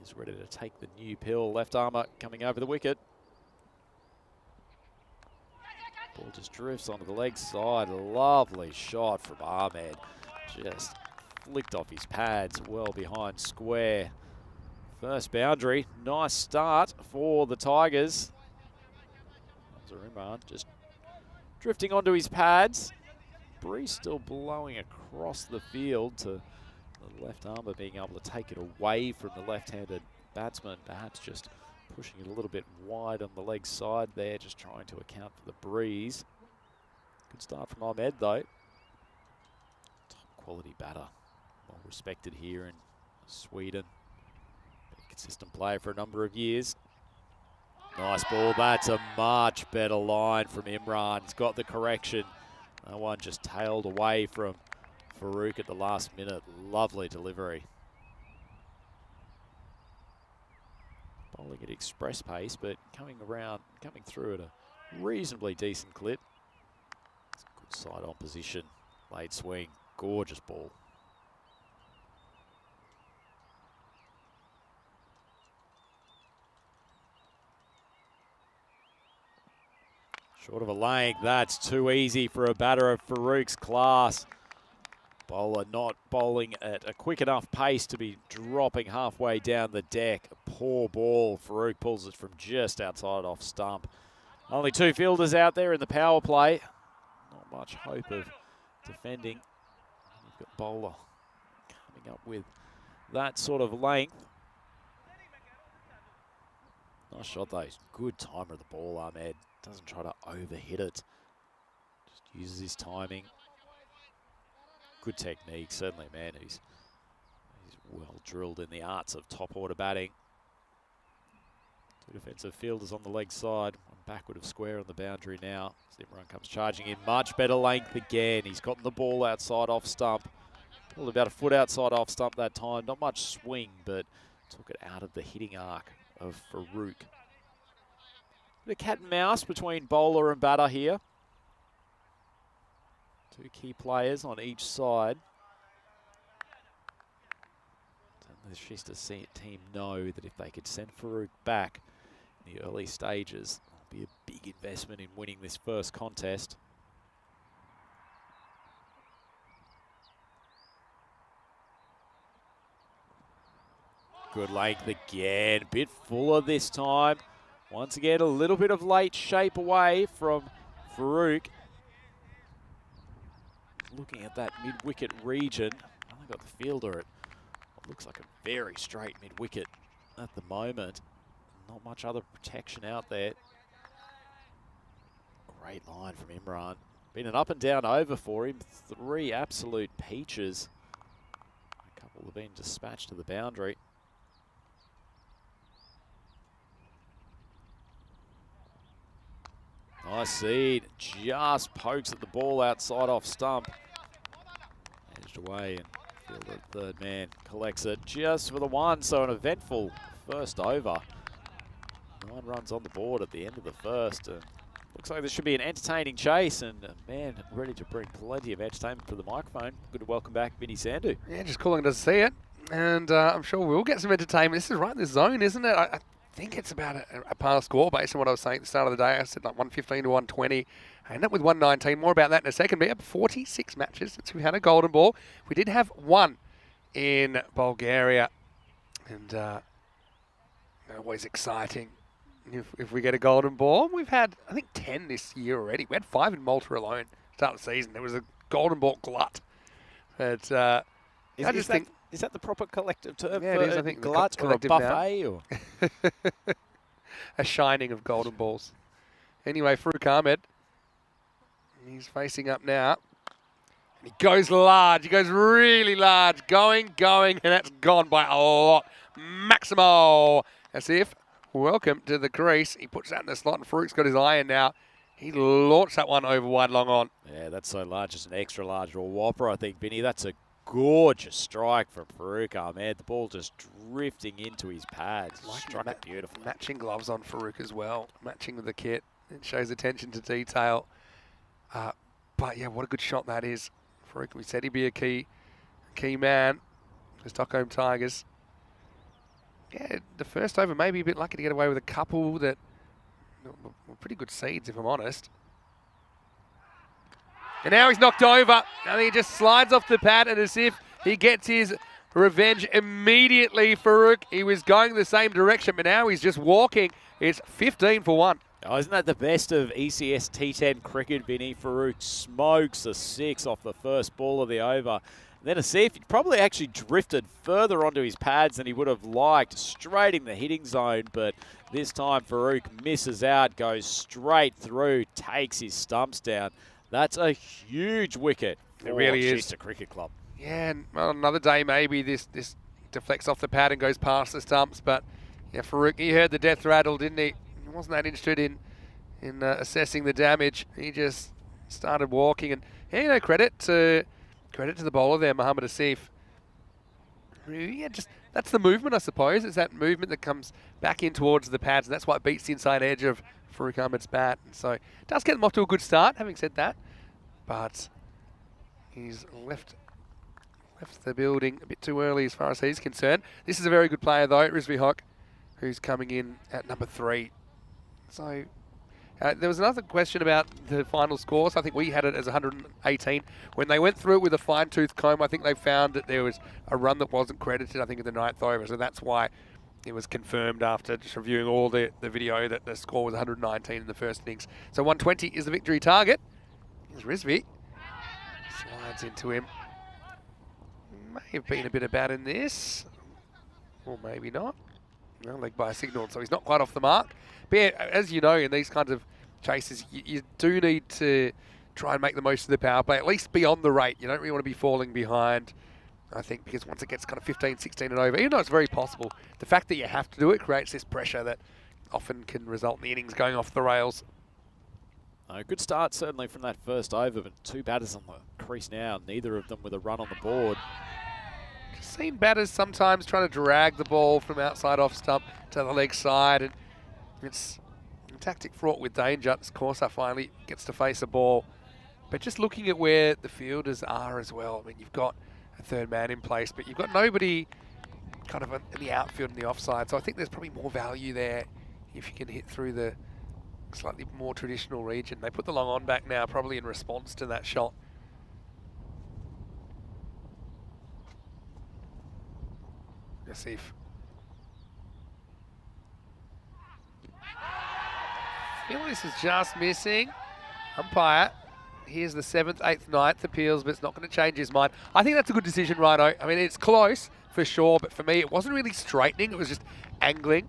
is ready to take the new pill. Left armour coming over the wicket. Ball just drifts onto the leg side. Lovely shot from Ahmed. Just flicked off his pads well behind square. First boundary. Nice start for the Tigers. Imran just drifting onto his pads. Breeze still blowing across the field to the left armour being able to take it away from the left-handed batsman. Perhaps just pushing it a little bit wide on the leg side there, just trying to account for the breeze. Good start from Ahmed though. Top quality batter. Well respected here in Sweden. Been a consistent player for a number of years. Nice ball. That's a much better line from Imran. He's got the correction. That one just tailed away from Farouk at the last minute. Lovely delivery. Bowling at express pace, but coming through at a reasonably decent clip. It's a good side on position. Late swing. Gorgeous ball. Short of a length, that's too easy for a batter of Farouk's class. Bowler not bowling at a quick enough pace to be dropping halfway down the deck. A poor ball. Farouk pulls it from just outside off stump. Only 2 fielders out there in the power play. Not much hope of defending. You've got Bowler coming up with that sort of length. Nice shot though. Good timer of the ball, Ahmed. Doesn't try to overhit it. Just uses his timing. Good technique, certainly, man. He's well drilled in the arts of top order batting. 2 defensive fielders on the leg side. One backward of square on the boundary now. Imran comes charging in. Much better length again. He's gotten the ball outside off stump. Well, about a foot outside off stump that time. Not much swing, but took it out of the hitting arc of Farouk. Bit of cat and mouse between bowler and batter here. 2 key players on each side. The Kista team know that if they could send Farouk back in the early stages, it'll be a big investment in winning this first contest. Good length again, bit fuller this time. Once again, a little bit of late shape away from Farouk. Looking at that mid-wicket region, only got the fielder at what looks like a very straight mid-wicket at the moment. Not much other protection out there. Great line from Imran. Been an up and down over for him. 3 absolute peaches. A couple have been dispatched to the boundary. Nice seed. Just pokes at the ball outside off stump. Edged away and fielded third man. Collects it just for the 1. So an eventful first over. 9 runs on the board at the end of the first. Looks like this should be an entertaining chase, and man, ready to bring plenty of entertainment to the microphone. Good to welcome back Vinny Sandhu. Yeah, just calling to see it, and I'm sure we'll get some entertainment. This is right in the zone, isn't it? I think it's about a par score based on what I was saying at the start of the day. I said like 115 to 120. I ended up with 119. More about that in a second. We have 46 matches since we had a golden ball. We did have 1 in Bulgaria, and always exciting. If we get a golden ball, we've had, I think, 10 this year already. We had 5 in Malta alone start of the season. There was a golden ball glut. But Is that the proper collective term yeah, for it is, I think, glut or a buffet? Or? A shining of golden balls. Anyway, Farouk Ahmed, he's facing up now. And he goes large. He goes really large. Going, and that's gone by a lot. Maximo. As if, welcome to the crease. He puts that in the slot, and Farouk's got his iron now. He launched that one over wide long on. Yeah, that's so large. It's an extra large or a whopper, I think, Vinny. That's a gorgeous strike from Farouk Ahmed. The ball just drifting into his pads. Struck it beautifully. Matching gloves on Farouk as well. Matching with the kit. It shows attention to detail. But yeah, what a good shot that is. Farouk, we said he'd be a key man for Stockholm Tigers. Yeah, the first over maybe a bit lucky to get away with a couple that were pretty good seeds, if I'm honest. And now he's knocked over. And he just slides off the pad, and as if he gets his revenge immediately, Farouk. He was going the same direction, but now he's just walking. It's 15 for 1. Oh, isn't that the best of ECS T10 cricket, Vinny? Farouk smokes a 6 off the first ball of the over. And then a Asif probably actually drifted further onto his pads than he would have liked, straight in the hitting zone, but this time Farouk misses out, goes straight through, takes his stumps down. That's a huge wicket for it really is. Shista Cricket Club. Yeah, and well, another day maybe this deflects off the pad and goes past the stumps, but yeah, Farouk, he heard the death rattle, didn't he? He wasn't that interested in assessing the damage. He just started walking, and yeah, credit to the bowler there, Mohammad Asif. Yeah, just that's the movement, I suppose. It's that movement that comes back in towards the pads, and that's why it beats the inside edge of Farouk Ahmed's bat. And so it does get them off to a good start, having said that. But he's left the building a bit too early as far as he's concerned. This is a very good player, though, Rizvi Hock, who's coming in at number 3. So there was another question about the final scores. I think we had it as 118. When they went through it with a fine-tooth comb, I think they found that there was a run that wasn't credited, I think, in the 9th over. So that's why it was confirmed after just reviewing all the video that the score was 119 in the first innings. So 120 is the victory target. Here's Rizvi. Slides into him. May have been a bit of bat in this. Or maybe not. No, leg by a signal, so he's not quite off the mark. But yeah, as you know, in these kinds of chases, you do need to try and make the most of the power play, at least beyond the rate. You don't really want to be falling behind, I think, because once it gets kind of 15, 16 and over, even though it's very possible, the fact that you have to do it creates this pressure that often can result in the innings going off the rails. A good start, certainly, from that first over, but 2 batters on the crease now, neither of them with a run on the board. Just seen batters sometimes trying to drag the ball from outside off stump to the leg side, and it's a tactic fraught with danger. This Corsa finally gets to face a ball. But just looking at where the fielders are as well, I mean, you've got a third man in place, but you've got nobody kind of in the outfield and the offside. So I think there's probably more value there if you can hit through the slightly more traditional region. They put the long on back now, probably in response to that shot. Asif. I feel this is just missing. Umpire. Here's the 7th, 8th, 9th appeals, but it's not going to change his mind. I think that's a good decision, Rhino. I mean, it's close for sure, but for me, it wasn't really straightening. It was just angling.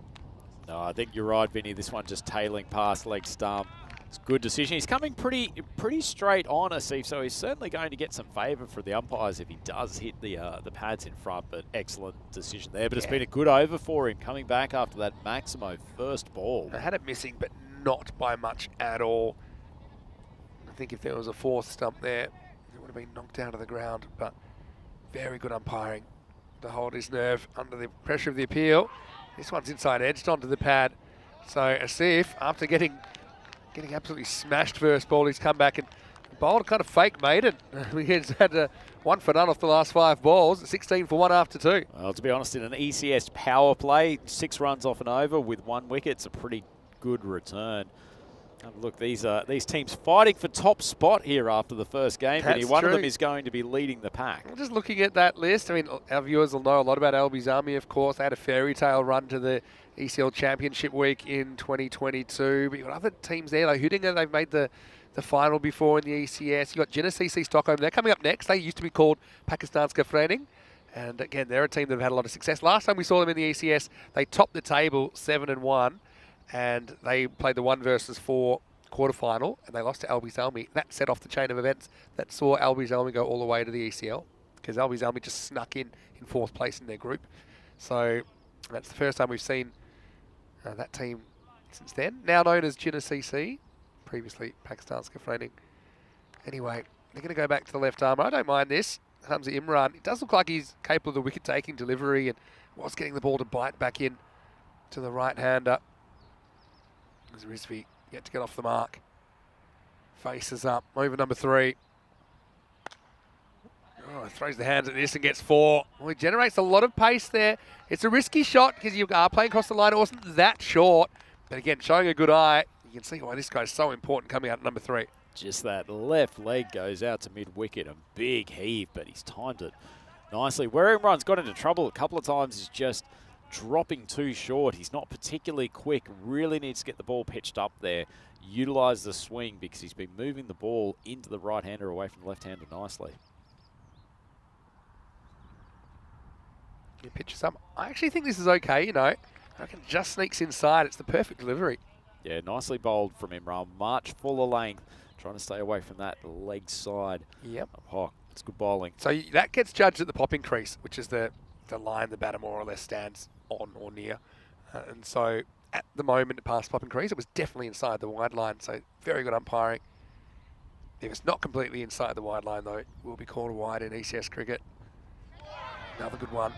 No, I think you're right, Vinny. This one just tailing past leg stump. It's a good decision. He's coming pretty straight on, Asif, so he's certainly going to get some favour for the umpires if he does hit the pads in front, but excellent decision there. But it's been a good over for him coming back after that Maximo first ball. I had it missing, but not by much at all. I think if there was a 4th stump there, it would have been knocked out of the ground, but very good umpiring to hold his nerve under the pressure of the appeal. This one's inside edged onto the pad. So Asif, after getting absolutely smashed first ball, he's come back and bowled kind of fake maiden. He's had 1 for none off the last 5 balls, 16 for 1 after 2. Well, to be honest, in an ECS power play, 6 runs off and over with 1 wicket, it's a pretty good return. And look, these teams fighting for top spot here after the first game. That's One true. of them is going to be leading the pack. I'm just looking at that list. I mean, our viewers will know a lot about Albies Army, of course. They had a fairy tale run to the ECL Championship week in 2022. But you've got other teams there, like Hudinga, they've made the final before in the ECS. You've got Genesee Stockholm. They're coming up next. They used to be called Pakistanska Verening. And again, they're a team that have had a lot of success. Last time we saw them in the ECS, they topped the table 7-1. And they played the 1 versus 4 quarterfinal, and they lost to Albies Army. That set off the chain of events that saw Albies Army go all the way to the ECL, because Albies Army just snuck in 4th place in their group. So that's the first time we've seen that team since then. Now known as Genesee, previously Pakistanska Verening. Anyway, they're going to go back to the left arm. I don't mind this. Hamza Imran. It does look like he's capable of the wicket-taking delivery and was getting the ball to bite back in to the right-hander. Rizvi yet to get off the mark. Faces up. Over number 3. Oh, throws the hands at this and gets 4. Well, he generates a lot of pace there. It's a risky shot because you are playing across the line. It wasn't that short. But again, showing a good eye. You can see why this guy's so important coming out at number 3. Just that left leg goes out to mid-wicket. A big heave, but he's timed it nicely. Where Imran's got into trouble a couple of times is just dropping too short. He's not particularly quick. Really needs to get the ball pitched up there. Utilise the swing because he's been moving the ball into the right-hander away from the left-hander nicely. He pitches up. I actually think this is okay, you know. I reckon just sneaks inside. It's the perfect delivery. Yeah, nicely bowled from Imran. Much fuller length. Trying to stay away from that leg side. Yep. Oh, it's good bowling. So that gets judged at the popping crease, which is the line the batter more or less stands on or near. And so at the moment past popping crease, it was definitely inside the wide line. So very good umpiring. If it's not completely inside the wide line, though, it will be called wide in ECS cricket. Another good one.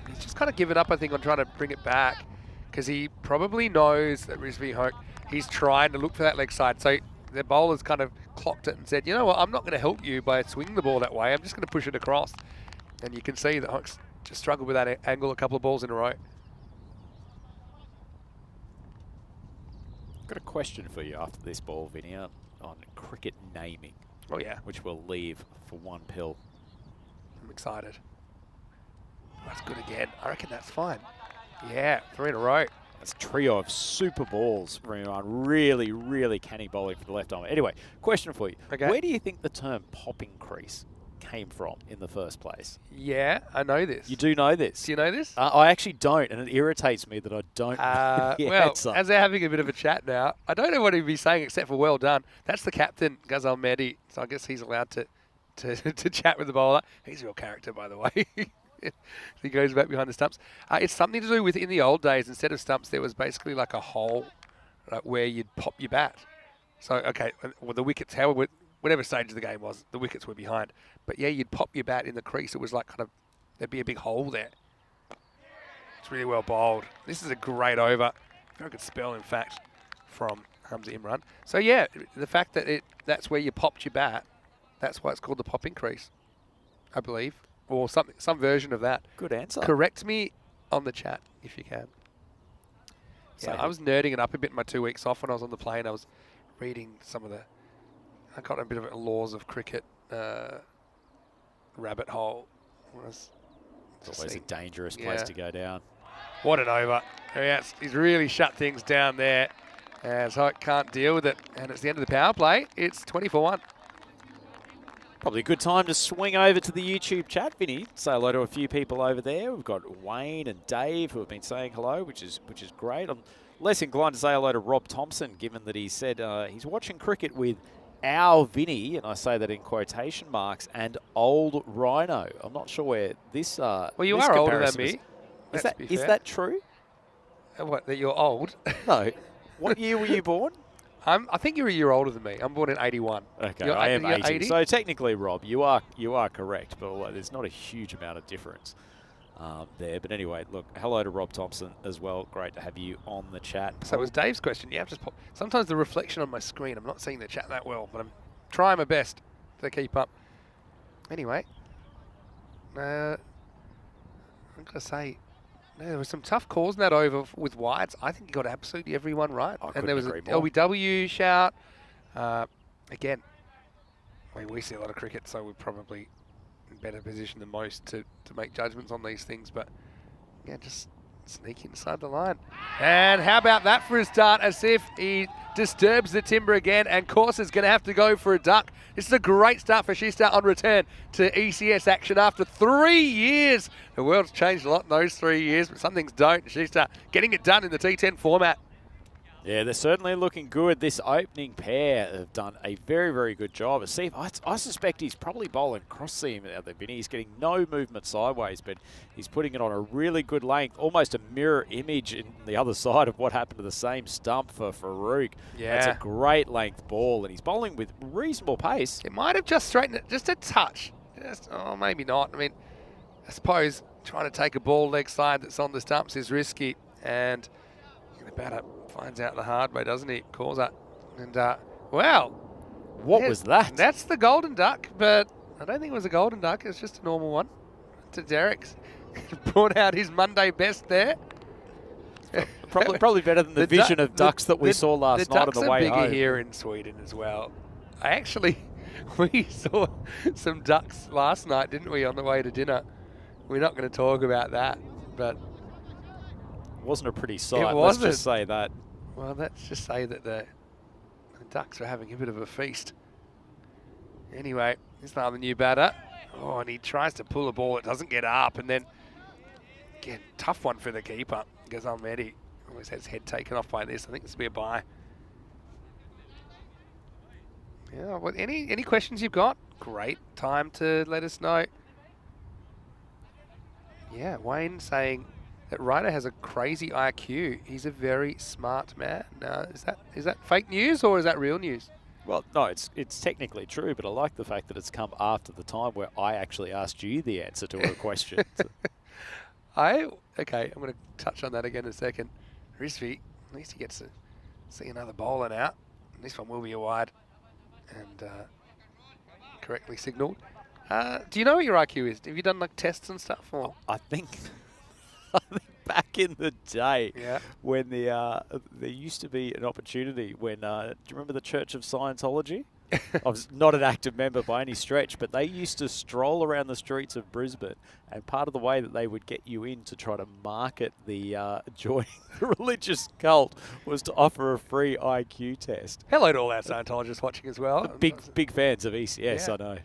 He's just kind of given up, I think, on trying to bring it back because he probably knows that Rizvi Hoke, he's trying to look for that leg side. So the bowler's kind of clocked it and said, you know what, I'm not going to help you by swinging the ball that way. I'm just going to push it across. And you can see that Hoke's just struggled with that angle a couple of balls in a row. Got a question for you after this ball, Vinny, on cricket naming. Oh, yeah. Which we'll leave for 1 pill. I'm excited. That's good again. I reckon that's fine. Yeah, 3 in a row. That's a trio of super balls from everyone. Really, really canny bowling for the left arm. Anyway, question for you. Okay. Where do you think the term popping crease came from in the first place? Yeah, I know this. You do know this? Do you know this? I actually don't, and it irritates me that I don't know the well, answer. as they're having a bit of a chat now, I don't know what he'd be saying except for well done. That's the captain, Ghazal Mehdi, so I guess he's allowed to chat with the bowler. He's a real character, by the way. He goes back behind the stumps. It's something to do with, in the old days, instead of stumps, there was basically like a hole where you'd pop your bat. So, okay, well, the wickets, whatever stage of the game was, the wickets were behind. But yeah, you'd pop your bat in the crease. It was like kind of, there'd be a big hole there. It's really well bowled. This is a great over. Very good spell, in fact, from Hamza Imran. So yeah, the fact that that's where you popped your bat, that's why it's called the popping crease, I believe. Or some version of that. Good answer. Correct me on the chat if you can. Yeah, I was nerding it up a bit in my 2 weeks off when I was on the plane. I was reading some of I got a bit of a laws of cricket rabbit hole. It's always a dangerous place to go down. What an over. He's really shut things down there. As Hoke can't deal with it, and it's the end of the power play. It's 20-1. Probably a good time to swing over to the YouTube chat, Vinny. Say hello to a few people over there. We've got Wayne and Dave who have been saying hello, which is great. I'm less inclined to say hello to Rob Thompson, given that he said he's watching cricket with our Vinny, and I say that in quotation marks, and old Rhino. I'm not sure where this Well, you this are older than comparison me. Is that true? What, that you're old? No. What year were you born? I think you're a year older than me. I'm born in 81. Okay, I am 80. So technically, Rob, you are correct, but there's not a huge amount of difference there. But anyway, look, hello to Rob Thompson as well. Great to have you on the chat. So it was Dave's question. Yeah, sometimes the reflection on my screen, I'm not seeing the chat that well, but I'm trying my best to keep up. Anyway, I'm going to say, there were some tough calls in that over with wides. I think he got absolutely everyone right. And there was an LBW shout. Again, I mean, we see a lot of cricket, so we're probably in better position than most to make judgments on these things. But, yeah, just sneak inside the line. And how about that for a start, as if he disturbs the timber again, and Corsa's going to have to go for a duck. This is a great start for Shista on return to ECS action after 3 years. The world's changed a lot in those 3 years, but some things don't. Shista getting it done in the T10 format. Yeah, they're certainly looking good. This opening pair have done a very, very good job. Steve, I suspect he's probably bowling cross seam out there, Vinny. He's getting no movement sideways, but he's putting it on a really good length, almost a mirror image in the other side of what happened to the same stump for Farouk. Yeah. It's a great length ball, and he's bowling with reasonable pace. It might have just straightened it just a touch. Oh, maybe not. I mean, I suppose trying to take a ball leg side that's on the stumps is risky, and the batter finds out the hard way, doesn't he? Calls up. And, wow. What was that? That's the golden duck, but I don't think it was a golden duck. It's just a normal one. To Derek's. Brought out his Monday best there. Probably better than the vision of ducks that we saw last night on the way home. The ducks are bigger here in Sweden as well. We saw some ducks last night, didn't we, on the way to dinner? We're not going to talk about that, but wasn't a pretty sight. It wasn't. Let's just say that. Well, let's just say that the ducks are having a bit of a feast. Anyway, here's another new batter. Oh, and he tries to pull a ball. It doesn't get up. And then, again, tough one for the keeper. Ghazalmedi always has his head taken off by this. I think this will be a bye. Yeah, well, any questions you've got? Great time to let us know. Yeah, Wayne saying that Ryder has a crazy IQ. He's a very smart man. Is that fake news or is that real news? Well, no, it's technically true, but I like the fact that it's come after the time where I actually asked you the answer to a question. Okay, I'm going to touch on that again in a second. Rizvi, at least he gets to see another bowler now. And this one will be a wide and correctly signalled. Do you know what your IQ is? Have you done like tests and stuff? Or? I think back in the day, when there used to be an opportunity when, do you remember the Church of Scientology? I was not an active member by any stretch, but they used to stroll around the streets of Brisbane, and part of the way that they would get you in to try to market the joining the religious cult was to offer a free IQ test. Hello to all our Scientologists watching as well. Big fans of ECS, I know.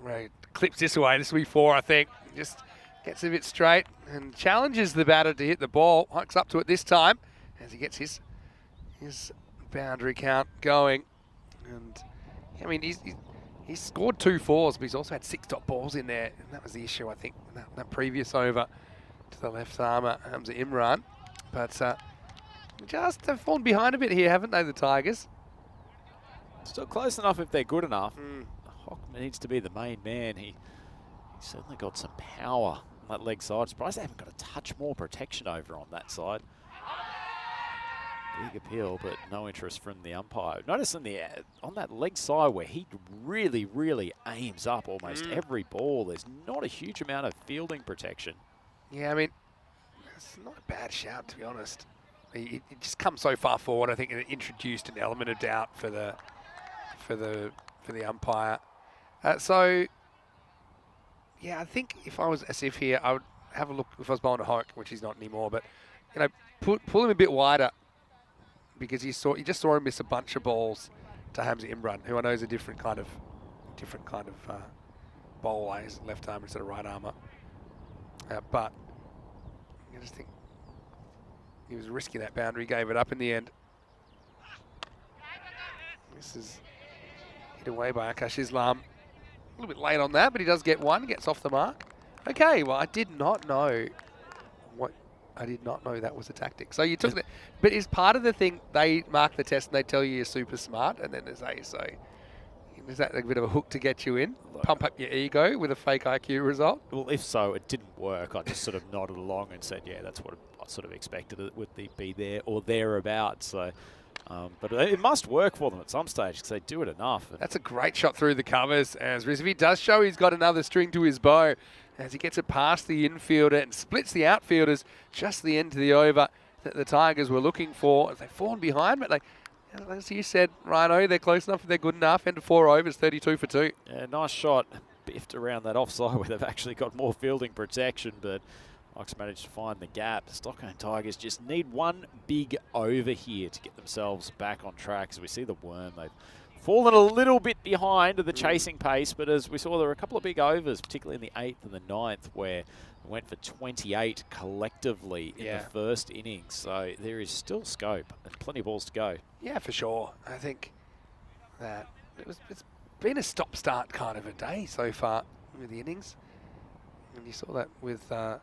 Right, clips this away. This will be 4, I think. Just gets a bit straight and challenges the batter to hit the ball. Hikes up to it this time as he gets his boundary count going. And I mean, he's scored 2 4s, but he's also had 6 dot balls in there, and that was the issue, I think, that previous over to the left armour, Hamza Imran. But just have fallen behind a bit here, haven't they, the Tigers? Still close enough if they're good enough. Hockman needs to be the main man. He certainly got some power on that leg side. Surprised they haven't got a touch more protection over on that side. Big appeal, but no interest from the umpire. Notice on that leg side where he really, really aims up almost every ball, there's not a huge amount of fielding protection. Yeah, I mean, it's not a bad shout, to be honest. It just comes so far forward. I think it introduced an element of doubt for the umpire. So, yeah, I think if I was Asif here, I would have a look if I was bowling to Hoke, which he's not anymore, but, you know, pull him a bit wider because you just saw him miss a bunch of balls to Hamza Imran, who I know is a different kind of bowler. He's left arm instead of right armer. But I just think he was risking that boundary, gave it up in the end. This is hit away by Akash Islam. A little bit late on that, but he does get one, gets off the mark. Okay, well, I did not know that was a tactic. So you took that, but is part of the thing they mark the test and they tell you you're super smart, and then there's so is that a bit of a hook to get you in? Pump up your ego with a fake IQ result? Well, if so, it didn't work. I just sort of nodded along and said, yeah, that's what I sort of expected it would be there or thereabouts. So, but it must work for them at some stage because they do it enough. That's a great shot through the covers as Rizvi does show he's got another string to his bow as he gets it past the infielder and splits the outfielders just the end of the over that the Tigers were looking for. As they've fallen behind, but as you said, Rhino, they're close enough, they're good enough. End of 4 overs, 32 for 2. Yeah, nice shot. Biffed around that offside where they've actually got more fielding protection, but Ox managed to find the gap. The Stockholm Tigers just need one big over here to get themselves back on track. As we see the worm, they've fallen a little bit behind the chasing pace, but as we saw, there were a couple of big overs, particularly in the 8th and the 9th, where went for 28 collectively in the first innings. So there is still scope and plenty of balls to go. Yeah, for sure. I think that it's been a stop-start kind of a day so far with the innings. And you saw that with the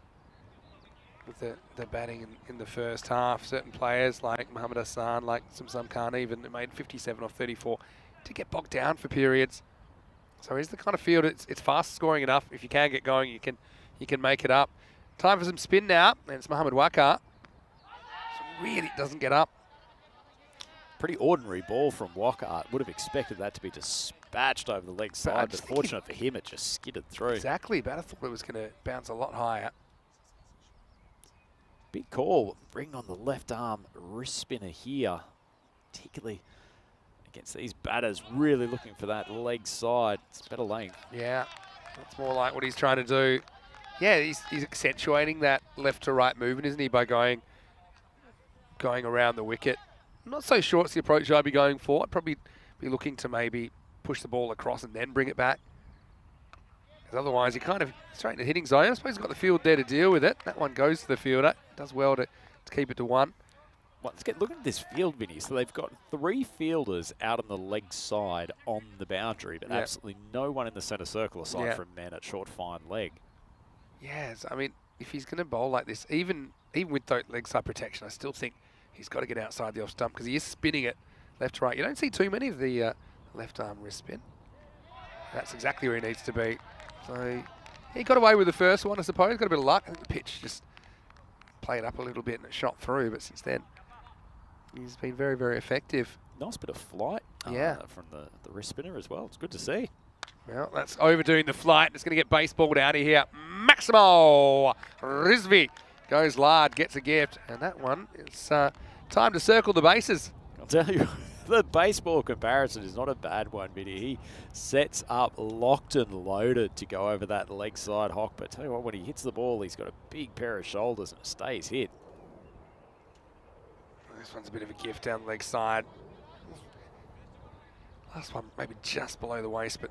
batting in the first half. Certain players like Mohammad Hassan, like Samsam Khan even, made 57 off 34 to get bogged down for periods. So he's the kind of field, it's fast scoring enough. If you can get going, you can make it up. Time for some spin now, and it's Mohammad Wakar. So really doesn't get up. Pretty ordinary ball from Walker. Would have expected that to be dispatched over the leg side, but fortunate for him, it just skidded through. Exactly, but I thought it was going to bounce a lot higher. Big call, bring on the left arm wrist spinner here, particularly against these batters, really looking for that leg side. It's better length. Yeah, that's more like what he's trying to do. Yeah, he's accentuating that left to right movement, isn't he, by going around the wicket. I'm not so sure it's the approach I'd be going for. I'd probably be looking to maybe push the ball across and then bring it back. Because otherwise, you kind of straight in the hitting zone. I suppose he's got the field there to deal with it. That one goes to the fielder. Does well to keep it to 1. Well, look at this field, Vinny. So they've got 3 fielders out on the leg side on the boundary, but absolutely no one in the centre circle aside from men at short, fine leg. Yes, I mean, if he's going to bowl like this, even with that leg side protection, I still think he's got to get outside the off stump because he is spinning it left to right. You don't see too many of the left arm wrist spin. That's exactly where he needs to be. So he got away with the first one, I suppose. Got a bit of luck. I think the pitch just played up a little bit and it shot through, but since then he's been very, very effective. Nice bit of flight from the wrist spinner as well. It's good to see. Well, that's overdoing the flight. It's going to get baseballed out of here. Maximo Rizvi goes large, gets a gift, and that one is time to circle the bases. I'll tell you, the baseball comparison is not a bad one, Vinny. He sets up locked and loaded to go over that leg side hock, but tell you what, when he hits the ball, he's got a big pair of shoulders and it stays hit. This one's a bit of a gift down the leg side. Last one maybe just below the waist, but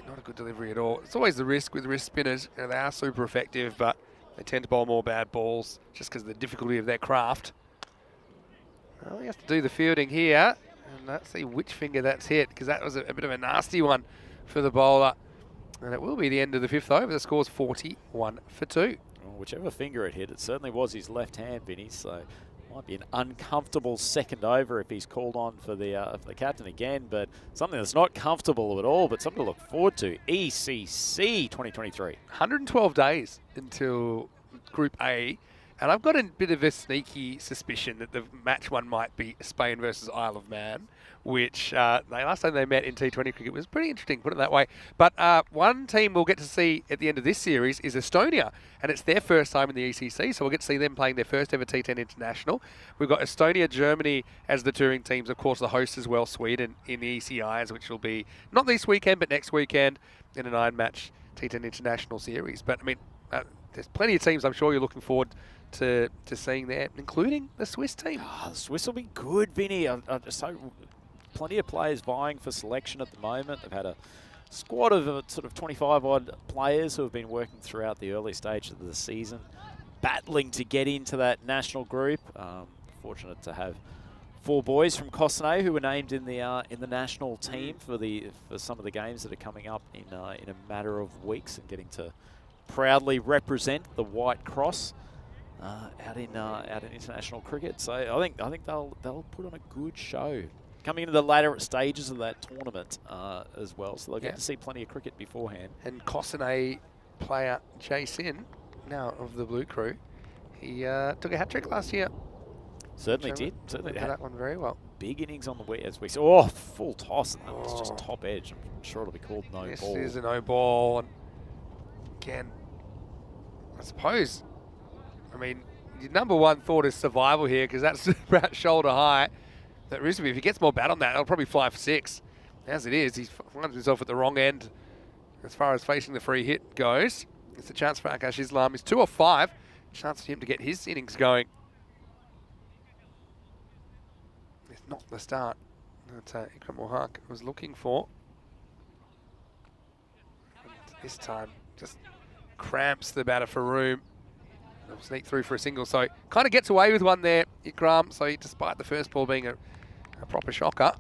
not a good delivery at all. It's always the risk with wrist spinners. You know, they are super effective, but they tend to bowl more bad balls just because of the difficulty of their craft. Well, he has to do the fielding here, and let's see which finger that's hit, because that was a bit of a nasty one for the bowler. And it will be the end of the 5th over. The score's 41 for 2. Well, whichever finger it hit, it certainly was his left hand, Vinny, so might be an uncomfortable second over if he's called on for the captain again, but something that's not comfortable at all, but something to look forward to. ECC 2023. 112 days until Group A, and I've got a bit of a sneaky suspicion that the match one might be Spain versus Isle of Man, which last time they met in T20 cricket was pretty interesting, put it that way. But one team we'll get to see at the end of this series is Estonia, and it's their first time in the ECC, so we'll get to see them playing their first ever T10 International. We've got Estonia, Germany as the touring teams, of course the hosts as well, Sweden in the ECIs, which will be not this weekend but next weekend in a 9-match T10 International series. But I mean, there's plenty of teams I'm sure you're looking forward to seeing there, including the Swiss team. Oh, the Swiss will be good, Vinny. Plenty of players vying for selection at the moment. They've had a squad of sort of 25-odd players who have been working throughout the early stages of the season, battling to get into that national group. Fortunate to have 4 boys from Cossonay who were named in the national team for some of the games that are coming up in a matter of weeks, and getting to proudly represent the White Cross out in international cricket. So I think they'll put on a good show coming into the latter stages of that tournament as well. So they'll get to see plenty of cricket beforehand. And Cossonay player Jason, now of the Blue Crew, he took a hat-trick last year. Certainly did. Certainly did that one very well. Big innings on the way, as we saw. Oh, full toss, and that was just top edge. I'm sure it'll be called no ball. This is a no ball. And again, I suppose, I mean, your number one thought is survival here, because that's about shoulder high. That Risby, if he gets more bat on that, it'll probably fly for 6. As it is, he finds himself at the wrong end as far as facing the free hit goes. It's a chance for Akash Islam. He's 2 or 5. Chance for him to get his innings going. It's not the start that Ikram Mohak was looking for. And this time, just cramps the batter for room. They'll sneak through for a single, so kind of gets away with one there, Ikram. So despite the first ball being a proper shocker,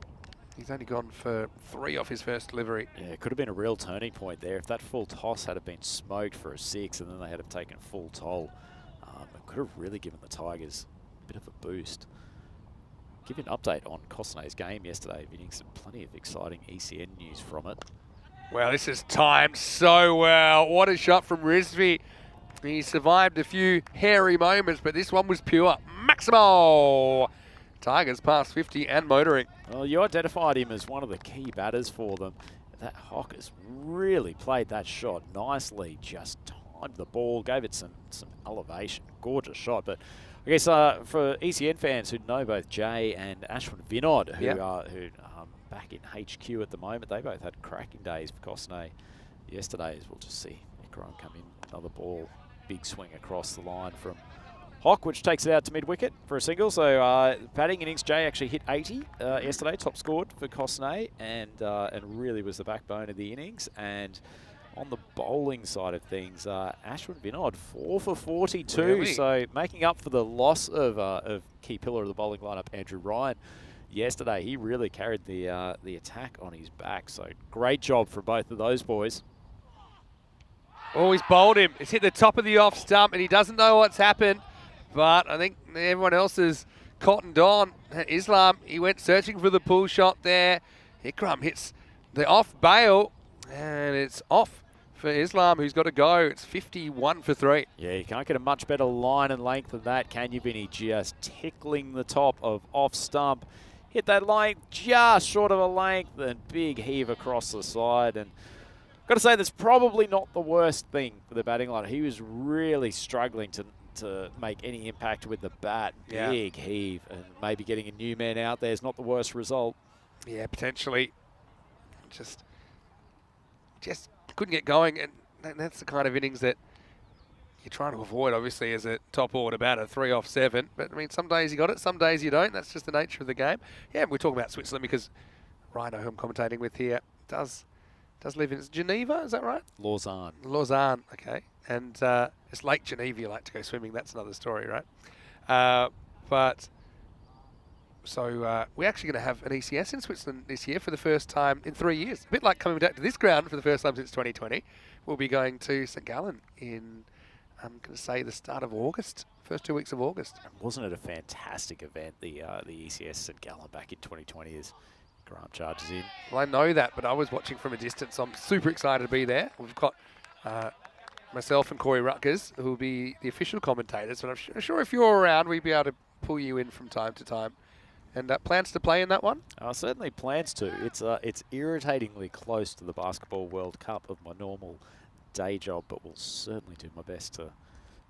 he's only gone for 3 off his first delivery. Yeah, it could have been a real turning point there. If that full toss had been smoked for a 6 and then they had taken full toll, it could have really given the Tigers a bit of a boost. Give you an update on Cossonay's game yesterday, getting some plenty of exciting ECN news from it. Well, this is timed so well. What a shot from Risby. He survived a few hairy moments, but this one was pure. Maximo! Tigers past 50 and motoring. Well, you identified him as one of the key batters for them. That Hock has really played that shot nicely, just timed the ball, gave it some elevation. Gorgeous shot. But I guess for ECN fans who know both Jay and Ashwin Vinod, who are back in HQ at the moment, they both had cracking days for Cossonay yesterday. As we'll just see Ikram come in, another ball, big swing across the line from Hock, which takes it out to mid-wicket for a single. So batting innings, Jay actually hit 80 yesterday, top scored for Cossonay, and really was the backbone of the innings. And on the bowling side of things, Ashwin Vinod 4 for 42, really? So making up for the loss of key pillar of the bowling lineup, Andrew Ryan. Yesterday, he really carried the attack on his back. So great job for both of those boys. Oh, he's bowled him. It's hit the top of the off stump, and he doesn't know what's happened. But I think everyone else is cottoned on. Islam, he went searching for the pull shot there. Ikram hits the off bail, and it's off for Islam, who's got to go. It's 51 for 3. Yeah, you can't get a much better line and length than that, can you, Vinny? Just tickling the top of off stump. Hit that line just short of a length, and big heave across the side. And got to say, that's probably not the worst thing for the batting line. He was really struggling to make any impact with the bat. Big heave, and maybe getting a new man out there is not the worst result. Yeah, potentially. Just couldn't get going, and that's the kind of innings that you're trying to avoid, obviously, as a top order batter, 3 off 7. But, I mean, some days you got it, some days you don't. That's just the nature of the game. Yeah, we're talking about Switzerland because Rhino, who I'm commentating with here, does live in Geneva, is that right? Lausanne. Lausanne, okay. And it's Lake Geneva you like to go swimming. That's another story, right? So we're actually going to have an ECS in Switzerland this year for the first time in 3 years. A bit like coming back to this ground for the first time since 2020. We'll be going to St. Gallen in, I'm going to say, the start of August, first 2 weeks of August. And wasn't it a fantastic event, the ECS St. Gallen back in 2020 as Grant charges in? Well, I know that, but I was watching from a distance, so I'm super excited to be there. We've got myself and Corey Rutgers, who will be the official commentators, but I'm sure if you're around, we'll be able to pull you in from time to time. And plans to play in that one? Certainly plans to. It's irritatingly close to the Basketball World Cup of my normal day job, but will certainly do my best to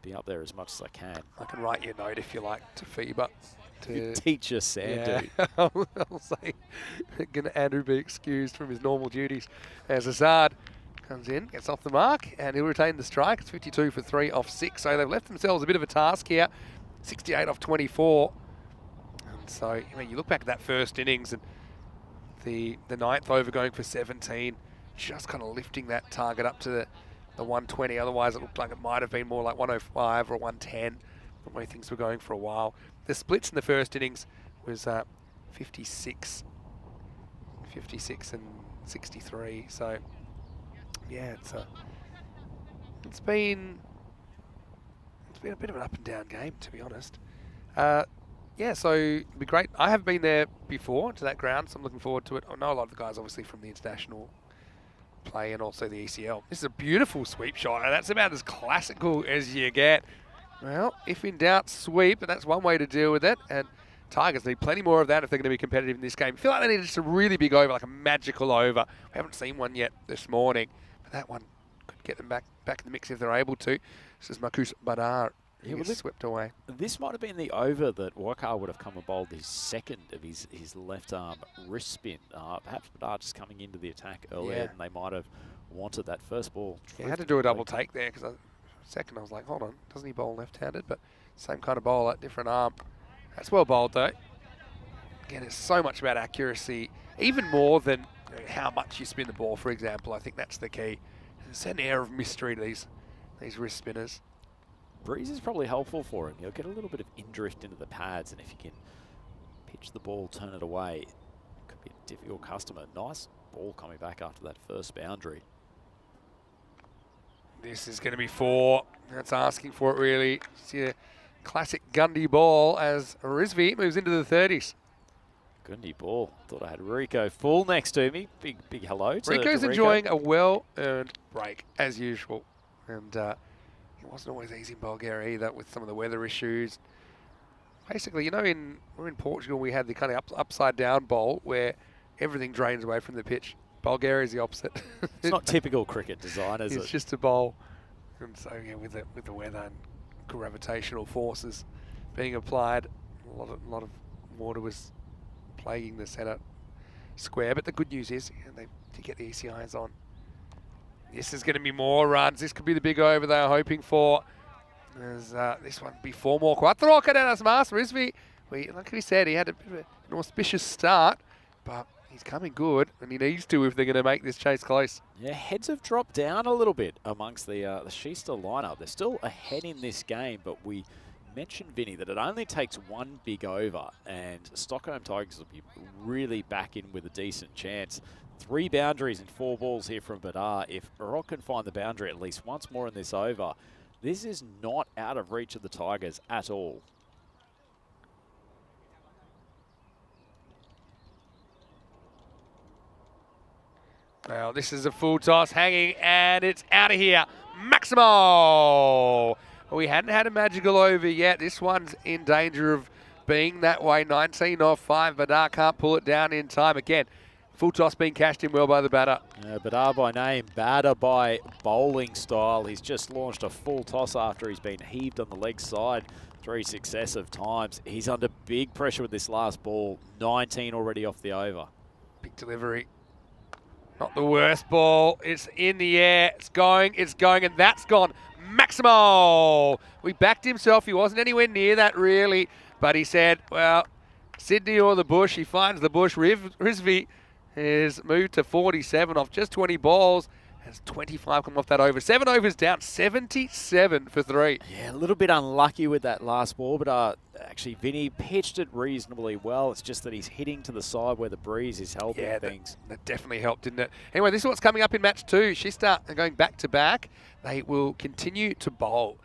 be up there as much as I can. I can write you a note if you like to FIBA. To teacher Sandu. Yeah. I'll say, can Andrew be excused from his normal duties as Azad Comes in, gets off the mark, and he'll retain the strike. It's 52 for 3 off 6, so they've left themselves a bit of a task here. 68 off 24. And so, I mean, you look back at that first innings and the ninth over going for 17, just kind of lifting that target up to the 120. Otherwise, it looked like it might have been more like 105 or 110, the way things were going for a while. The splits in the first innings was 56 and 63. So, yeah, it's been a bit of an up and down game, to be honest. Yeah, so it'd be great. I have been there before to that ground, so I'm looking forward to it. I know a lot of the guys, obviously, from the international play and also the ECL. This is a beautiful sweep shot, and that's about as classical as you get. Well, if in doubt, sweep, and that's one way to deal with it. And Tigers need plenty more of that if they're going to be competitive in this game. I feel like they need just a really big over, like a magical over. We haven't seen one yet this morning, but that one could get them back in the mix if they're able to. This is Marcus Badar. He was swept away. This might have been the over that Wakar would have come and bowled his second of his left arm wrist spin. Perhaps Badar just coming into the attack earlier than they might have wanted that first ball. He had to do a double take there because second I was like, hold on, doesn't he bowl left-handed? But same kind of bowler, different arm. That's well bowled though. Again, it's so much about accuracy, even more than how much you spin the ball, for example. I think that's the key. There's an air of mystery to these wrist spinners. Breeze is probably helpful for him. He'll get a little bit of in-drift into the pads, and if you can pitch the ball, turn it away, it could be a difficult customer. Nice ball coming back after that first boundary. This is going to be 4. That's asking for it, really. See a classic Gundy ball as Rizvi moves into the 30s. Gundy ball. Thought I had Rico full next to me. Big hello to Rico's Rico. enjoying a well-earned break, as usual. And it wasn't always easy in Bulgaria either with some of the weather issues. Basically, you know, we're in Portugal, we had the kind of upside-down bowl where everything drains away from the pitch. Bulgaria is the opposite. It's not typical cricket design, is it? It's just a bowl. And so, yeah, with the weather and gravitational forces being applied, a lot of water was plaguing the centre square. But the good news is, they did get the ECIs on. This is going to be more runs. This could be the big over they are hoping for. There's this one be 4 more. Quattro cadenas más. Rizvi, like we said, he had a bit of an auspicious start, but he's coming good, and he needs to if they're going to make this chase close. Yeah, heads have dropped down a little bit amongst the Shista lineup. They're still ahead in this game, but we mentioned, Vinny, that it only takes one big over, and Stockholm Tigers will be really back in with a decent chance. 3 boundaries and 4 balls here from Badar. If Rock can find the boundary at least once more in this over, this is not out of reach of the Tigers at all. Well, this is a full toss hanging, and it's out of here. Maximo! We hadn't had a magical over yet. This one's in danger of being that way. 19 off 5. Badar can't pull it down in time. Again, full toss being cashed in well by the batter. Badar by name, batter by bowling style. He's just launched a full toss after he's been heaved on the leg side 3 successive times. He's under big pressure with this last ball. 19 already off the over. Big delivery. Not the worst ball. It's in the air. It's going, and that's gone. Maximo! We backed himself. He wasn't anywhere near that, really. But he said, well, Sydney or the bush. He finds the bush. Rizvi is moved to 47 off just 20 balls. Has 25 come off that over. 7 overs down, 77 for 3. Yeah, a little bit unlucky with that last ball, but actually Vinny pitched it reasonably well. It's just that he's hitting to the side where the breeze is helping things. That definitely helped, didn't it? Anyway, this is what's coming up in match 2. Shista are going back to back. They will continue to bowl.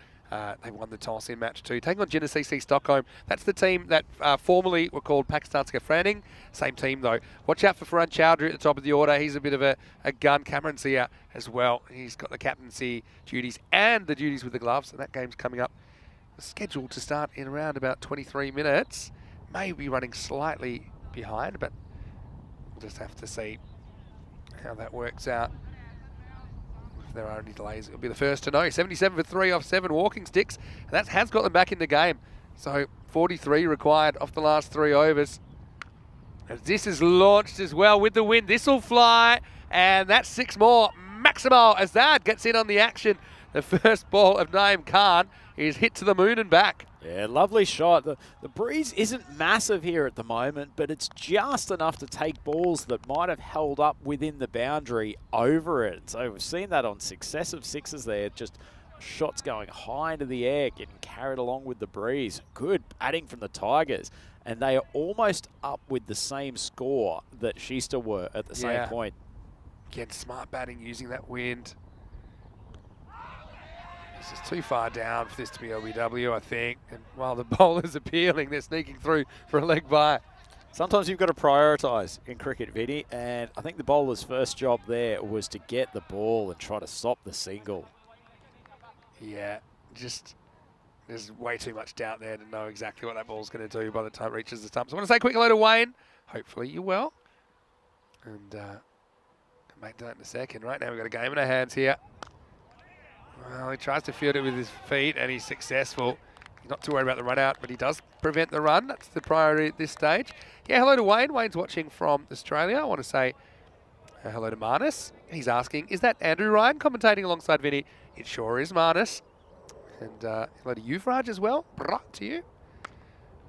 They won the toss in match 2. Taking on Genesee Stockholm. That's the team that formerly were called Pakistan Skafraning. Same team, though. Watch out for Farhan Chowdhury at the top of the order. He's a bit of a gun. Cameron Zia as well. He's got the captaincy duties and the duties with the gloves. And that game's coming up. Scheduled to start in around about 23 minutes. May be running slightly behind, but we'll just have to see how that works out. If there are any delays, it'll be the first to know. 77 for 3 off 7 walking sticks. And that has got them back in the game. So 43 required off the last 3 overs. As this is launched as well with the wind, this will fly. And that's 6 more. Maximo Azad gets in on the action. The first ball of Naeem Khan is hit to the moon and back. Yeah, lovely shot. The breeze isn't massive here at the moment, but it's just enough to take balls that might have held up within the boundary over it. So we've seen that on successive sixes there, just shots going high into the air, getting carried along with the breeze. Good batting from the Tigers, and they are almost up with the same score that Shista were at the same point. Again, smart batting using that wind. This is too far down for this to be OBW, I think. And while the bowler's appealing, they're sneaking through for a leg by. Sometimes you've got to prioritise in cricket, Vinny, and I think the bowler's first job there was to get the ball and try to stop the single. Yeah, just there's way too much doubt there to know exactly what that ball's going to do by the time it reaches the stumps. I want to say a quick hello to Wayne. Hopefully you're well. And can make that in a second. Right now we've got a game in our hands here. Well, he tries to field it with his feet and he's successful. He's not too worried about the run out, but he does prevent the run. That's the priority at this stage. Yeah, hello to Wayne. Wayne's watching from Australia. I want to say hello to Marnus. He's asking, is that Andrew Ryan commentating alongside Vinny? It sure is, Marnus. And hello to Yuvraj as well. Brought to you.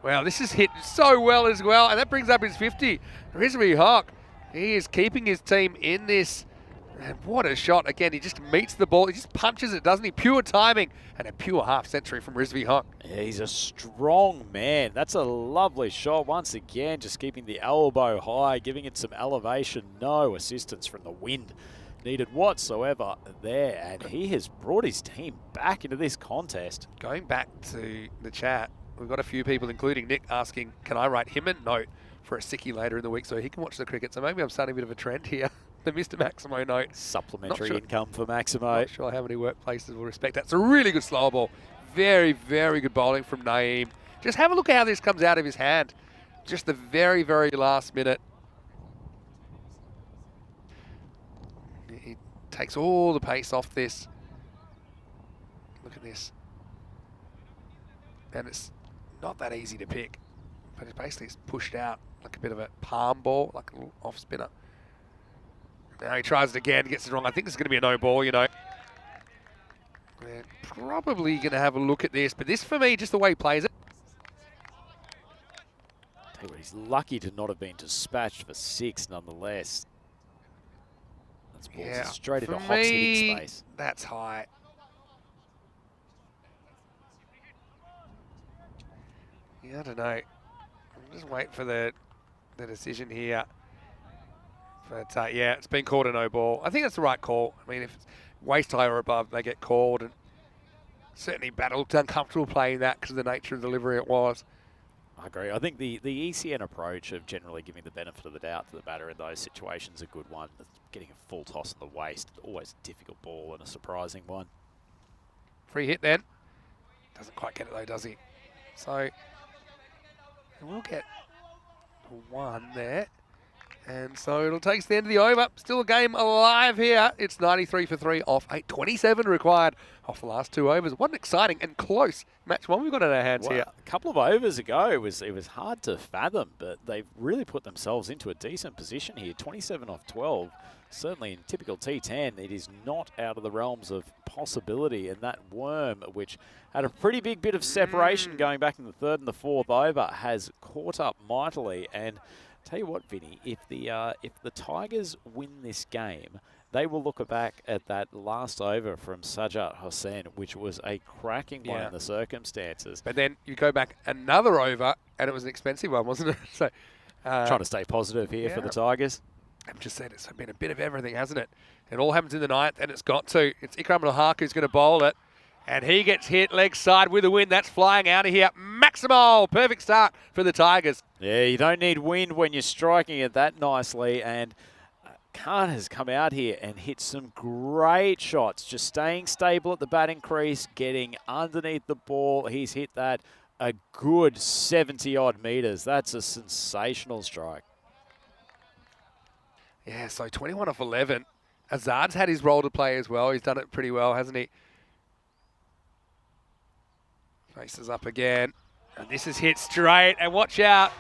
Well, this is hit so well as well, and that brings up his 50. Rizvi Hawk, he is keeping his team in this. And what a shot. Again, he just meets the ball. He just punches it, doesn't he? Pure timing and a pure half century from Rizvi Hawk. Yeah, he's a strong man. That's a lovely shot. Once again, just keeping the elbow high, giving it some elevation. No assistance from the wind needed whatsoever there. And he has brought his team back into this contest. Going back to the chat, we've got a few people, including Nick, asking, can I write him a note for a sickie later in the week so he can watch the cricket? So maybe I'm starting a bit of a trend here. The Mr. Maximo note. Supplementary income for Maximo. Not sure how many workplaces will respect that. It's a really good slow ball. Very, very good bowling from Naeem. Just have a look at how this comes out of his hand. Just the very, very last minute. He takes all the pace off this. Look at this. And it's not that easy to pick. But it basically is pushed out like a bit of a palm ball, like a little off spinner. Now he tries it again, gets it wrong. I think this is going to be a no ball, you know. We're probably going to have a look at this, but this for me, just the way he plays it. Tell you what, he's lucky to not have been dispatched for 6 nonetheless. That's balls straight into Hawk's hitting space. That's high. Yeah, I don't know. I'm just waiting for the decision here. But yeah, it's been called a no ball. I think that's the right call. I mean, if it's waist high or above, they get called. And certainly battled, uncomfortable playing that because of the nature of the delivery it was. I agree. I think the ECN approach of generally giving the benefit of the doubt to the batter in those situations is a good one. Getting a full toss in the waist, always a difficult ball and a surprising one. Free hit then. Doesn't quite get it though, does he? So we'll get one there. And so it'll take us to the end of the over. Still a game alive here. It's 93 for 3 off 8. 27 required off the last 2 overs. What an exciting and close match one we've got in our hands here. A couple of overs ago, it was hard to fathom, but they've really put themselves into a decent position here. 27 off 12. Certainly in typical T10, it is not out of the realms of possibility. And that worm, which had a pretty big bit of separation going back in the 3rd and the 4th over, has caught up mightily. And tell you what, Vinny, if the Tigers win this game, they will look back at that last over from Sajjad Hossain, which was a cracking one in the circumstances. But then you go back another over, and it was an expensive one, wasn't it? So trying to stay positive here for the Tigers. I've just said it's been a bit of everything, hasn't it? It all happens in the 9th, and it's got to. It's Ikram al-Haq who's going to bowl it. And he gets hit leg side with a wind. That's flying out of here. Maximo, perfect start for the Tigers. Yeah, you don't need wind when you're striking it that nicely. And Khan has come out here and hit some great shots. Just staying stable at the batting crease, getting underneath the ball. He's hit that a good 70-odd metres. That's a sensational strike. Yeah, so 21 off 11. Azad's had his role to play as well. He's done it pretty well, hasn't he? Faces up again. And this is hit straight, and watch out,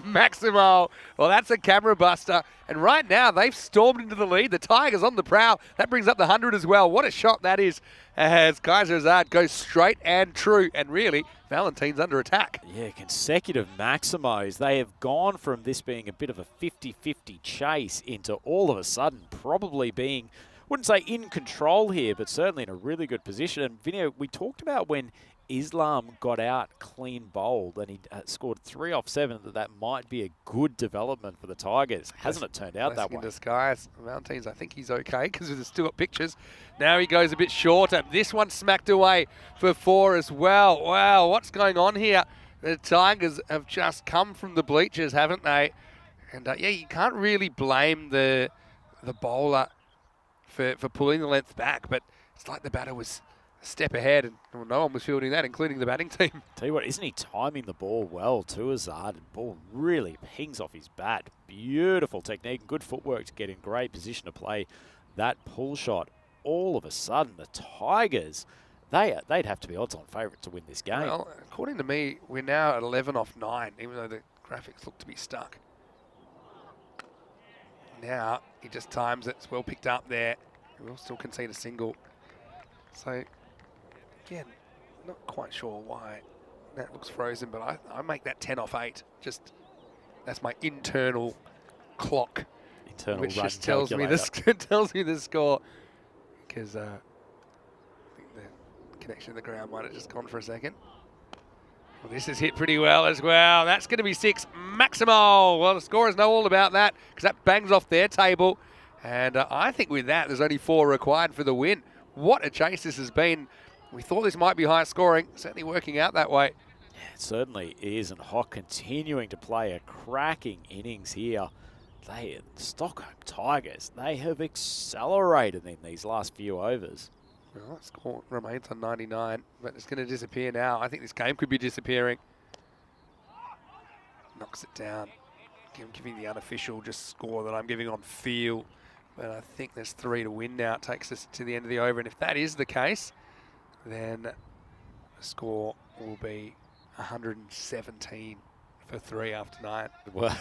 Maximo. Well, that's a camera buster. And right now, they've stormed into the lead. The Tigers on the prowl. That brings up the 100 as well. What a shot that is, as Kaiser Azad goes straight and true. And really, Valentine's under attack. Yeah, consecutive Maximos. They have gone from this being a bit of a 50-50 chase into all of a sudden probably being, wouldn't say in control here, but certainly in a really good position. And Vinny, we talked about when Islam got out clean bowled and he scored 3 off 7, that might be a good development for the Tigers. Hasn't it turned out that way? In disguise. Valentine's, I think he's okay because we've still got pictures. Now he goes a bit shorter. This one smacked away for 4 as well. Wow, what's going on here? The Tigers have just come from the bleachers, haven't they? And yeah, you can't really blame the bowler for pulling the length back, but it's like the batter was a step ahead, and well, no one was fielding that, including the batting team. Tell you what, isn't he timing the ball well too, Azad? The ball really pings off his bat. Beautiful technique and good footwork to get in great position to play that pull shot. All of a sudden, the Tigers, they'd have to be odds-on favourite to win this game. Well, according to me, we're now at 11 off 9, even though the graphics look to be stuck. Now, he just times it. It's well picked up there. We'll still concede a single. So, again, not quite sure why that looks frozen, but I make that 10 off 8. Just, that's my internal clock, which just tells me the score. Because I think the connection to the ground might have just gone for a second. Well, this is hit pretty well as well. That's going to be 6. Maximo. Well, the scorers know all about that because that bangs off their table. And I think with that, there's only 4 required for the win. What a chase this has been. We thought this might be high scoring. Certainly working out that way. Yeah, it certainly is. And Hock continuing to play a cracking innings here. The Stockholm Tigers, they have accelerated in these last few overs. Well, that score remains on 99, but it's going to disappear now. I think this game could be disappearing. Knocks it down. I'm giving the unofficial just score that I'm giving on feel. But I think there's 3 to win now. It takes us to the end of the over. And if that is the case, then the score will be 117 for 3 after 9. Well,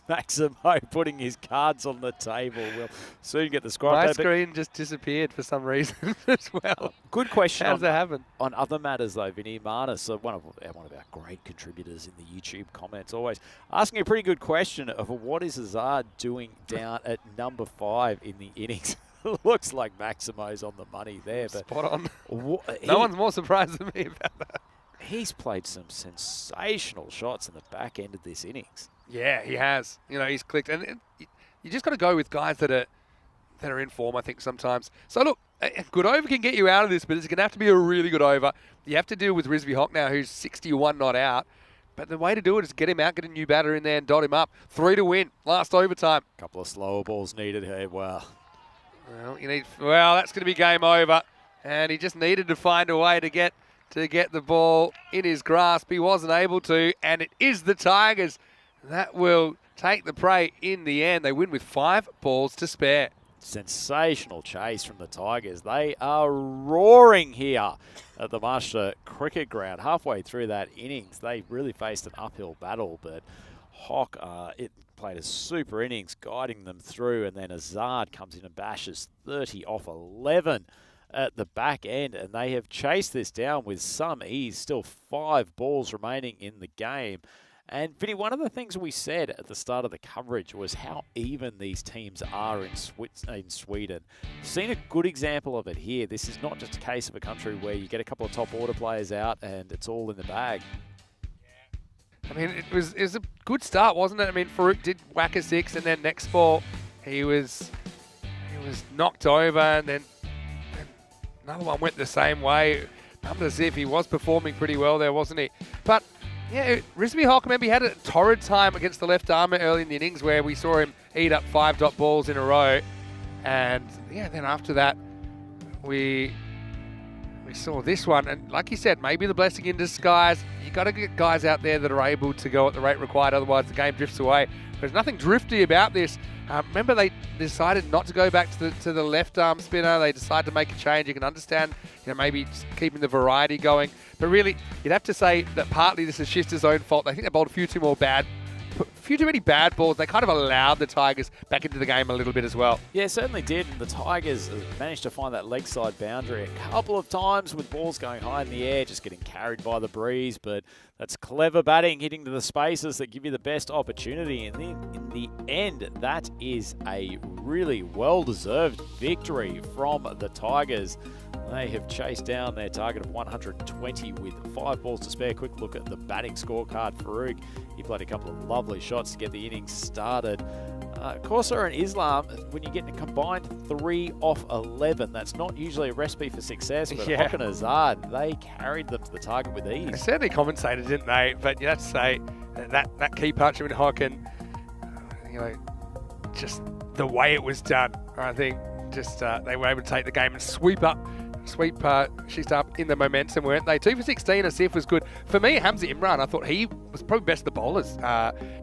Maximo putting his cards on the table. We'll soon get the score. My screen just disappeared for some reason as well. Good question. How does that happen? On other matters, though, Vinny Marnus, one of our great contributors in the YouTube comments, always asking a pretty good question of what is Azad doing down at number 5 in the innings. Looks like Maximo's on the money there. But spot on. No one's more surprised than me about that. He's played some sensational shots in the back end of this innings. Yeah, he has. You know, he's clicked. And you just got to go with guys that are in form, I think, sometimes. So, look, a good over can get you out of this, but it's going to have to be a really good over. You have to deal with Rizvi Hock now, who's 61 not out. But the way to do it is get him out, get a new batter in there and dot him up. 3 to win, last overtime. Couple of slower balls needed here. Wow. Well, that's going to be game over. And he just needed to find a way to get the ball in his grasp. He wasn't able to, and it is the Tigers that will take the prey in the end. They win with 5 balls to spare. Sensational chase from the Tigers. They are roaring here at the Marshall Cricket Ground. Halfway through that innings, they really faced an uphill battle, but Hock played a super innings, guiding them through, and then Azad comes in and bashes 30 off 11 at the back end, and they have chased this down with some ease. Still 5 balls remaining in the game. And Vinny, one of the things we said at the start of the coverage was how even these teams are in Sweden. Seen a good example of it here. This is not just a case of a country where you get a couple of top order players out and it's all in the bag. I mean, it was a good start, wasn't it? I mean, Farouk did whack a 6, and then next ball he was knocked over, and then another one went the same way. Not as if he was performing pretty well there, wasn't he? But yeah, Rizvi Hock maybe had a torrid time against the left armour early in the innings where we saw him eat up 5 dot balls in a row. And yeah, then after that, we saw this one. And like you said, maybe the blessing in disguise. You you got to get guys out there that are able to go at the rate required, otherwise the game drifts away. There's nothing drifty about this. Remember, they decided not to go back to the left arm spinner. They decided to make a change. You can understand, maybe just keeping the variety going. But really, you'd have to say that partly this is Shista's own fault. I think they bowled a few too many bad balls. They kind of allowed the Tigers back into the game a little bit as well. Yeah, certainly did. And the Tigers managed to find that leg side boundary a couple of times with balls going high in the air, just getting carried by the breeze. But that's clever batting, hitting to the spaces that give you the best opportunity. And then in the end, that is a really well-deserved victory from the Tigers. They have chased down their target of 120 with 5 balls to spare. Quick look at the batting scorecard. Farouk, he played a couple of lovely shots to get the innings started. Corsair and Islam, when you get a combined 3 off 11, that's not usually a recipe for success, but Hock and Azad, they carried them to the target with ease. They certainly compensated, didn't they? But you have to say that key partnership with Hock and, just the way it was done, I think just they were able to take the game and sweep Shista up in the momentum, weren't they? 2 for 16, Asif was good. For me, Hamza Imran, I thought he was probably best of the bowlers.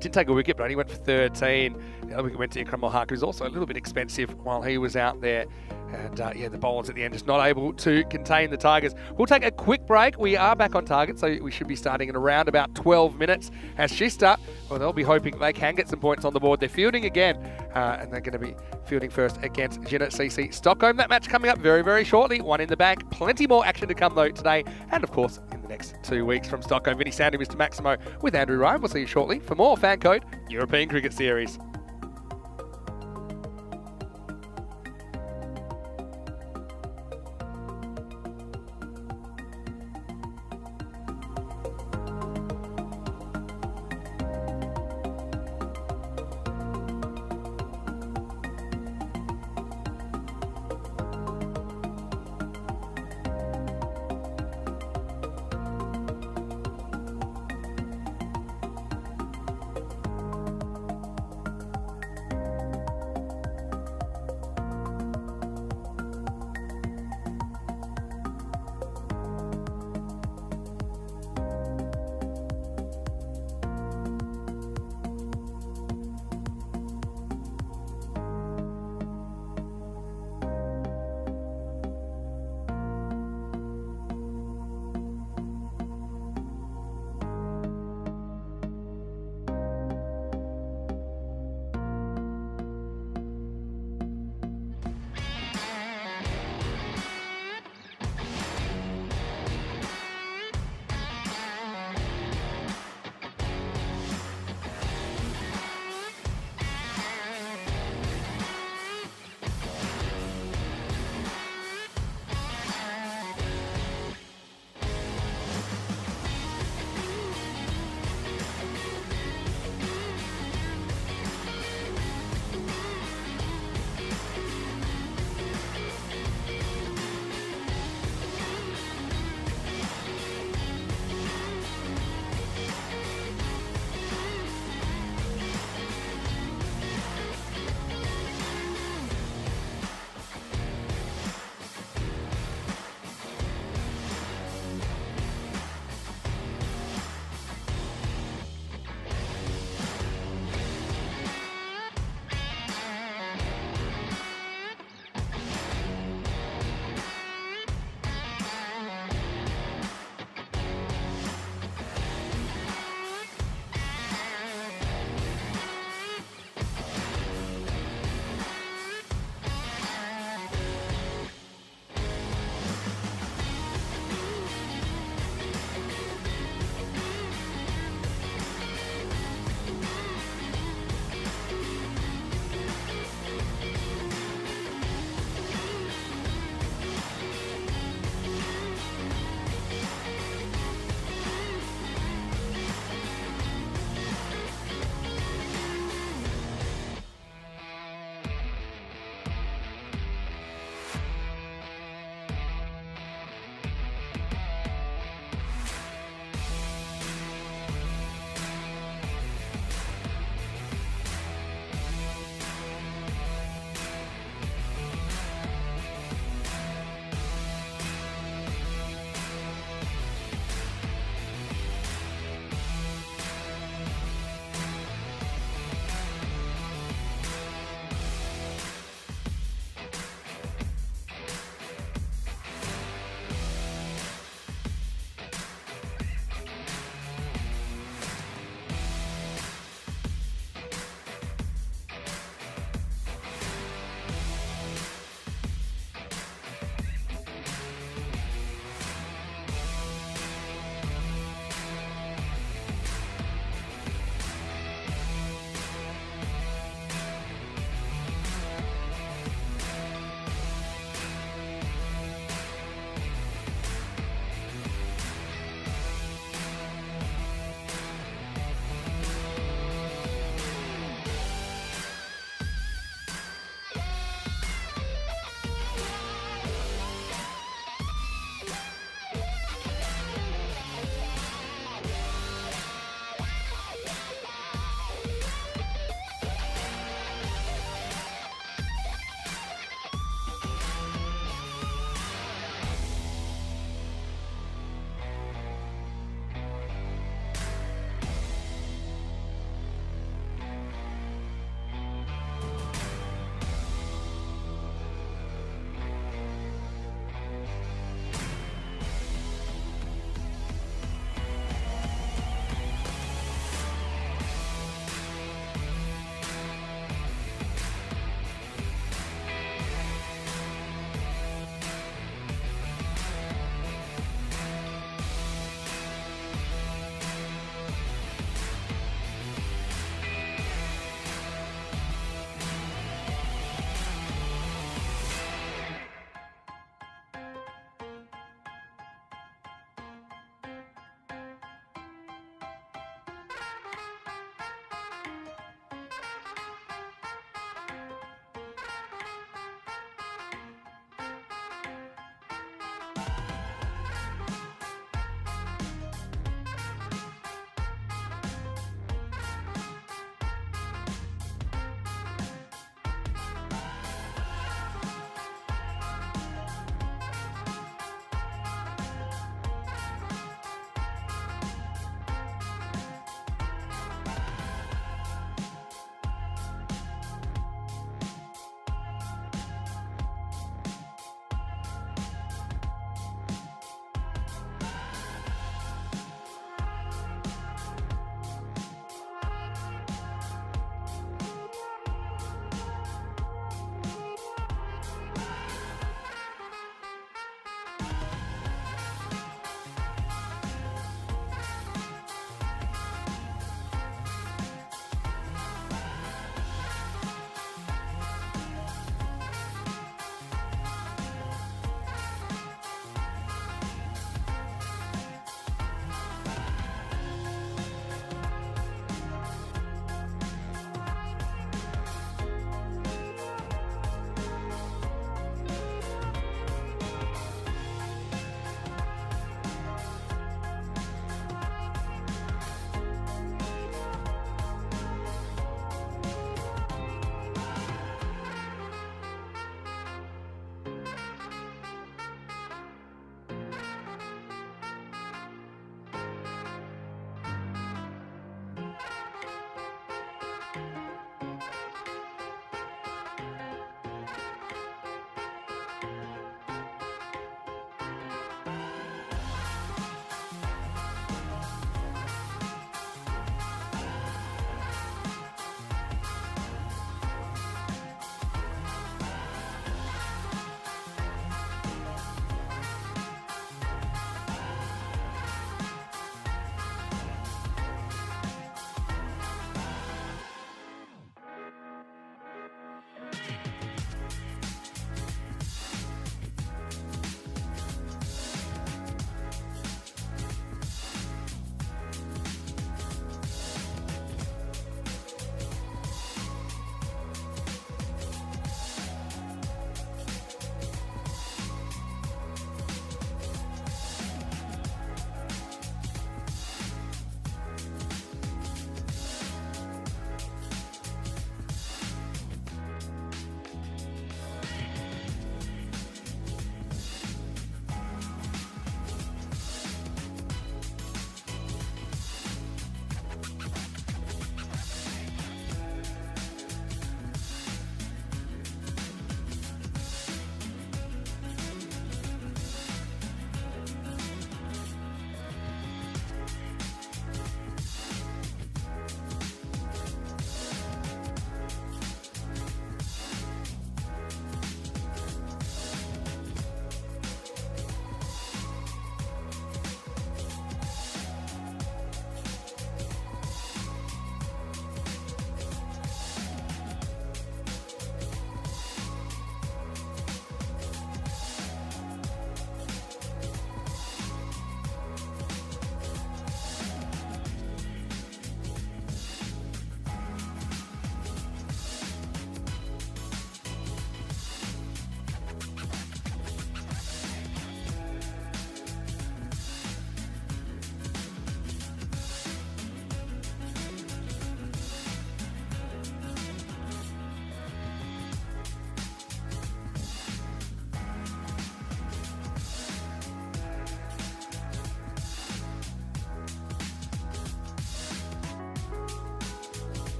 Didn't take a wicket, but only went for 13. The other wicket went to Ikram Mulhaq, who's also a little bit expensive while he was out there. And the bowlers at the end just not able to contain the Tigers. We'll take a quick break. We are back on target, so we should be starting in around about 12 minutes. As Shista, well, they'll be hoping they can get some points on the board. They're fielding again, and they're going to be fielding first against Jinnah CC Stockholm. That match coming up very, very shortly. One in the bank. Plenty more action to come, though, today. And, of course, in the next 2 weeks from Stockholm. Vinny Sandy, Mr. Maximo with Andrew Ryan. We'll see you shortly for more FanCode European Cricket Series.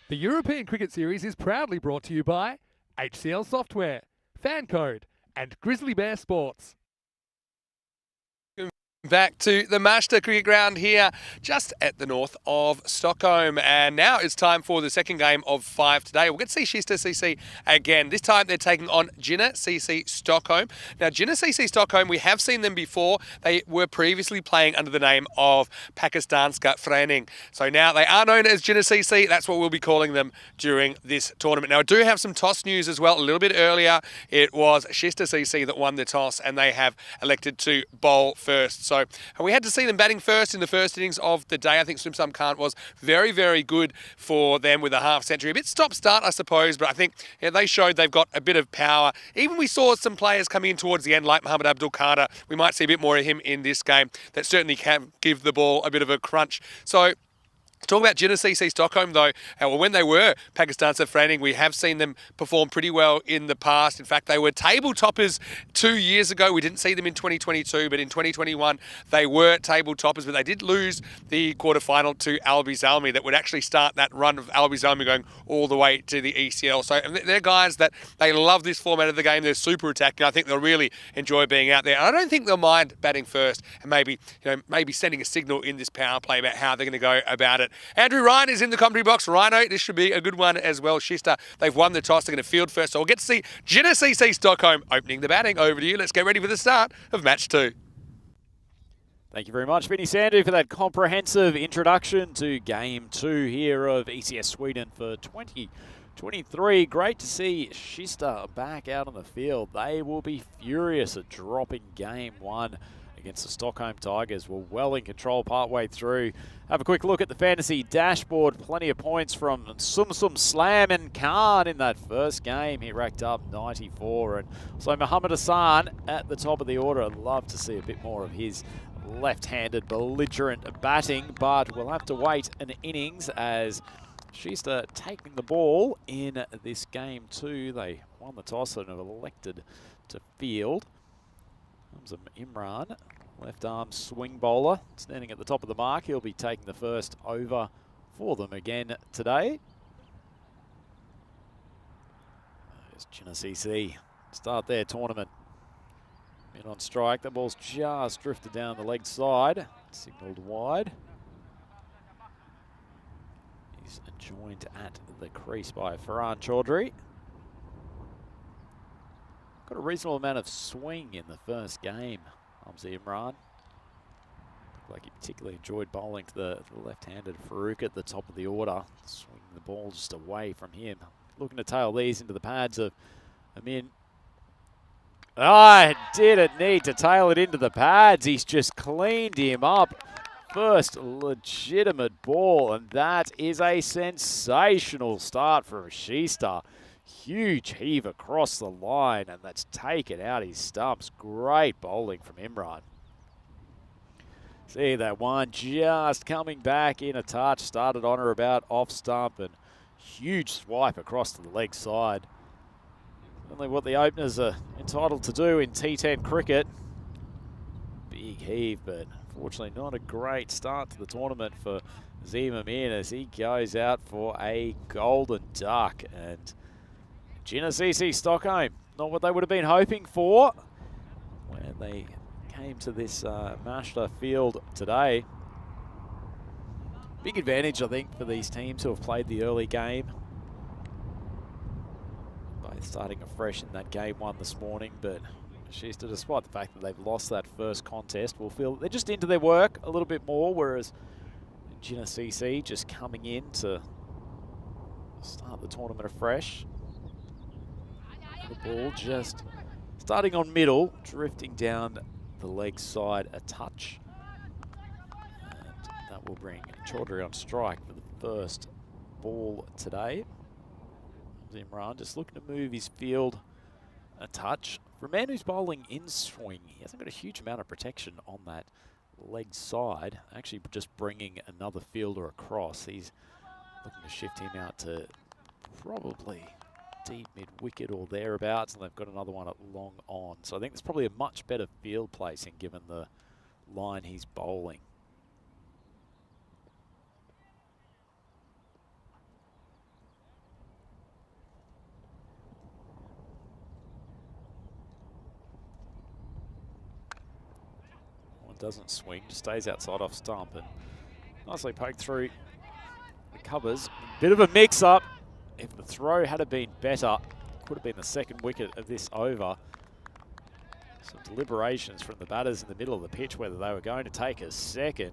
The European Cricket Series is proudly brought to you by HCL Software, FanCode, and Grizzly Bear Sports. Back to the Mashta Cricket Ground here, just at the north of Stockholm. And now it's time for the second game of 5 today. We'll get to see Kista CC again. This time they're taking on Jinnah CC Stockholm. Now, Jinnah CC Stockholm, we have seen them before. They were previously playing under the name of Pakistanska Förening. So now they are known as Jinnah CC. That's what we'll be calling them during this tournament. Now, I do have some toss news as well. A little bit earlier, it was Kista CC that won the toss, and they have elected to bowl first. So we had to see them batting first in the first innings of the day. I think Swimsum Khan was very, very good for them with a half century. A bit stop-start, I suppose, but I think they showed they've got a bit of power. Even we saw some players coming in towards the end, like Muhammad Abdul Qadir. We might see a bit more of him in this game. That certainly can give the ball a bit of a crunch. So, talk about Jinnah CC Stockholm, though. When they were Pakistanska Förening, we have seen them perform pretty well in the past. In fact, they were table toppers 2 years ago. We didn't see them in 2022, but in 2021, they were table toppers. But they did lose the quarterfinal to Albi Zalmi. That would actually start that run of Albi Zalmi going all the way to the ECL. So they're guys that they love this format of the game. They're super attacking. I think they'll really enjoy being out there. I don't think they'll mind batting first and maybe sending a signal in this power play about how they're going to go about it. Andrew Ryan is in the commentary box. Rhino, this should be a good one as well. Kista, they've won the toss. They're going to field first. So we'll get to see Jinnah CC Stockholm opening the batting. Over to you. Let's get ready for the start of match 2. Thank you very much, Vinny Sandu, for that comprehensive introduction to Game 2 here of ECS Sweden for 2023. Great to see Kista back out on the field. They will be furious at dropping Game 1 against the Stockholm Tigers. We're well in control partway through. Have a quick look at the fantasy dashboard. Plenty of points from Sumsum Slam and Khan in that first game. He racked up 94. And so Muhammad Hassan at the top of the order. I'd love to see a bit more of his left-handed belligerent batting, but we'll have to wait an innings as Kista taking the ball in this Game 2. They won the toss and have elected to field. Comes Imran, left arm swing bowler, standing at the top of the mark. He'll be taking the first over for them again today. There's Jinnah CC. Start their tournament. In on strike. The ball's just drifted down the leg side. Signalled wide. He's joined at the crease by Farhan Chaudhry. Got a reasonable amount of swing in the first game, Hamza Imran. Looked like he particularly enjoyed bowling to the left-handed Farouk at the top of the order. Swinging the ball just away from him. Looking to tail these into the pads of Amin. Didn't need to tail it into the pads. He's just cleaned him up. First legitimate ball, and that is a sensational start from Kista. Huge heave across the line, and that's taken out his stumps. Great bowling from Imran. See that one just coming back in a touch. Started on or about off stump, and huge swipe across to the leg side. Only what the openers are entitled to do in T10 cricket. Big heave, but unfortunately not a great start to the tournament for Zim Amin as he goes out for a golden duck. And Jinnah CC Stockholm, not what they would have been hoping for when they came to this Mashta field today. Big advantage, I think, for these teams who have played the early game. Both starting afresh in that Game 1 this morning, but Kista, despite the fact that they've lost that first contest, will feel they're just into their work a little bit more, whereas Jinnah CC just coming in to start the tournament afresh. The ball just starting on middle, drifting down the leg side a touch. And that will bring Chaudhry on strike for the first ball today. Imran just looking to move his field a touch. For a man who's bowling in swing, he hasn't got a huge amount of protection on that leg side. Actually just bringing another fielder across. He's looking to shift him out to probably deep mid-wicket or thereabouts, and they've got another one at long on. So I think there's probably a much better field placing given the line he's bowling. doesn't swing, just stays outside off stump and nicely poked through the covers. Bit of a mix-up. If the throw had been better, could have been the second wicket of this over. Some deliberations from the batters in the middle of the pitch whether they were going to take a second.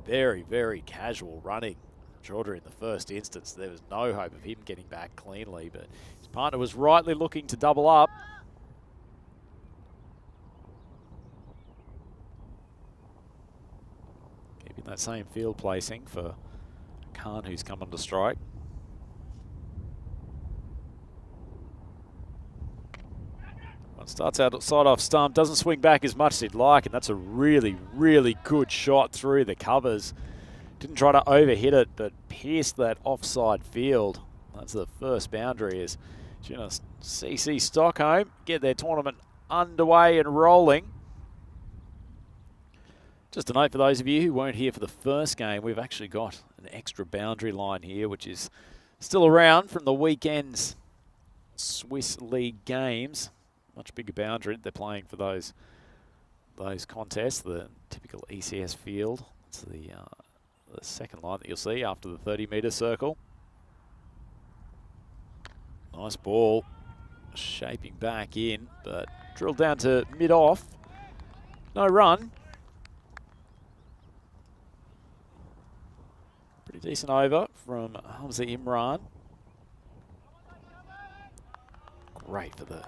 Very, very casual running. Chaudhary in the first instance, there was no hope of him getting back cleanly, but his partner was rightly looking to double up. Keeping that same field placing for Khan, who's come under strike. One starts outside off stump, doesn't swing back as much as he'd like, and that's a really, really good shot through the covers. Didn't try to overhit it, but pierced that offside field. That's the first boundary as CC Stockholm get their tournament underway and rolling. Just a note for those of you who weren't here for the first game, we've actually got an extra boundary line here, which is still around from the weekend's Swiss League games. Much bigger boundary they're playing for those contests, the typical ECS field. It's the second line that you'll see after the 30-metre circle. Nice ball, shaping back in, but drilled down to mid-off. No run. Pretty decent over from Hamza Imran. Great for the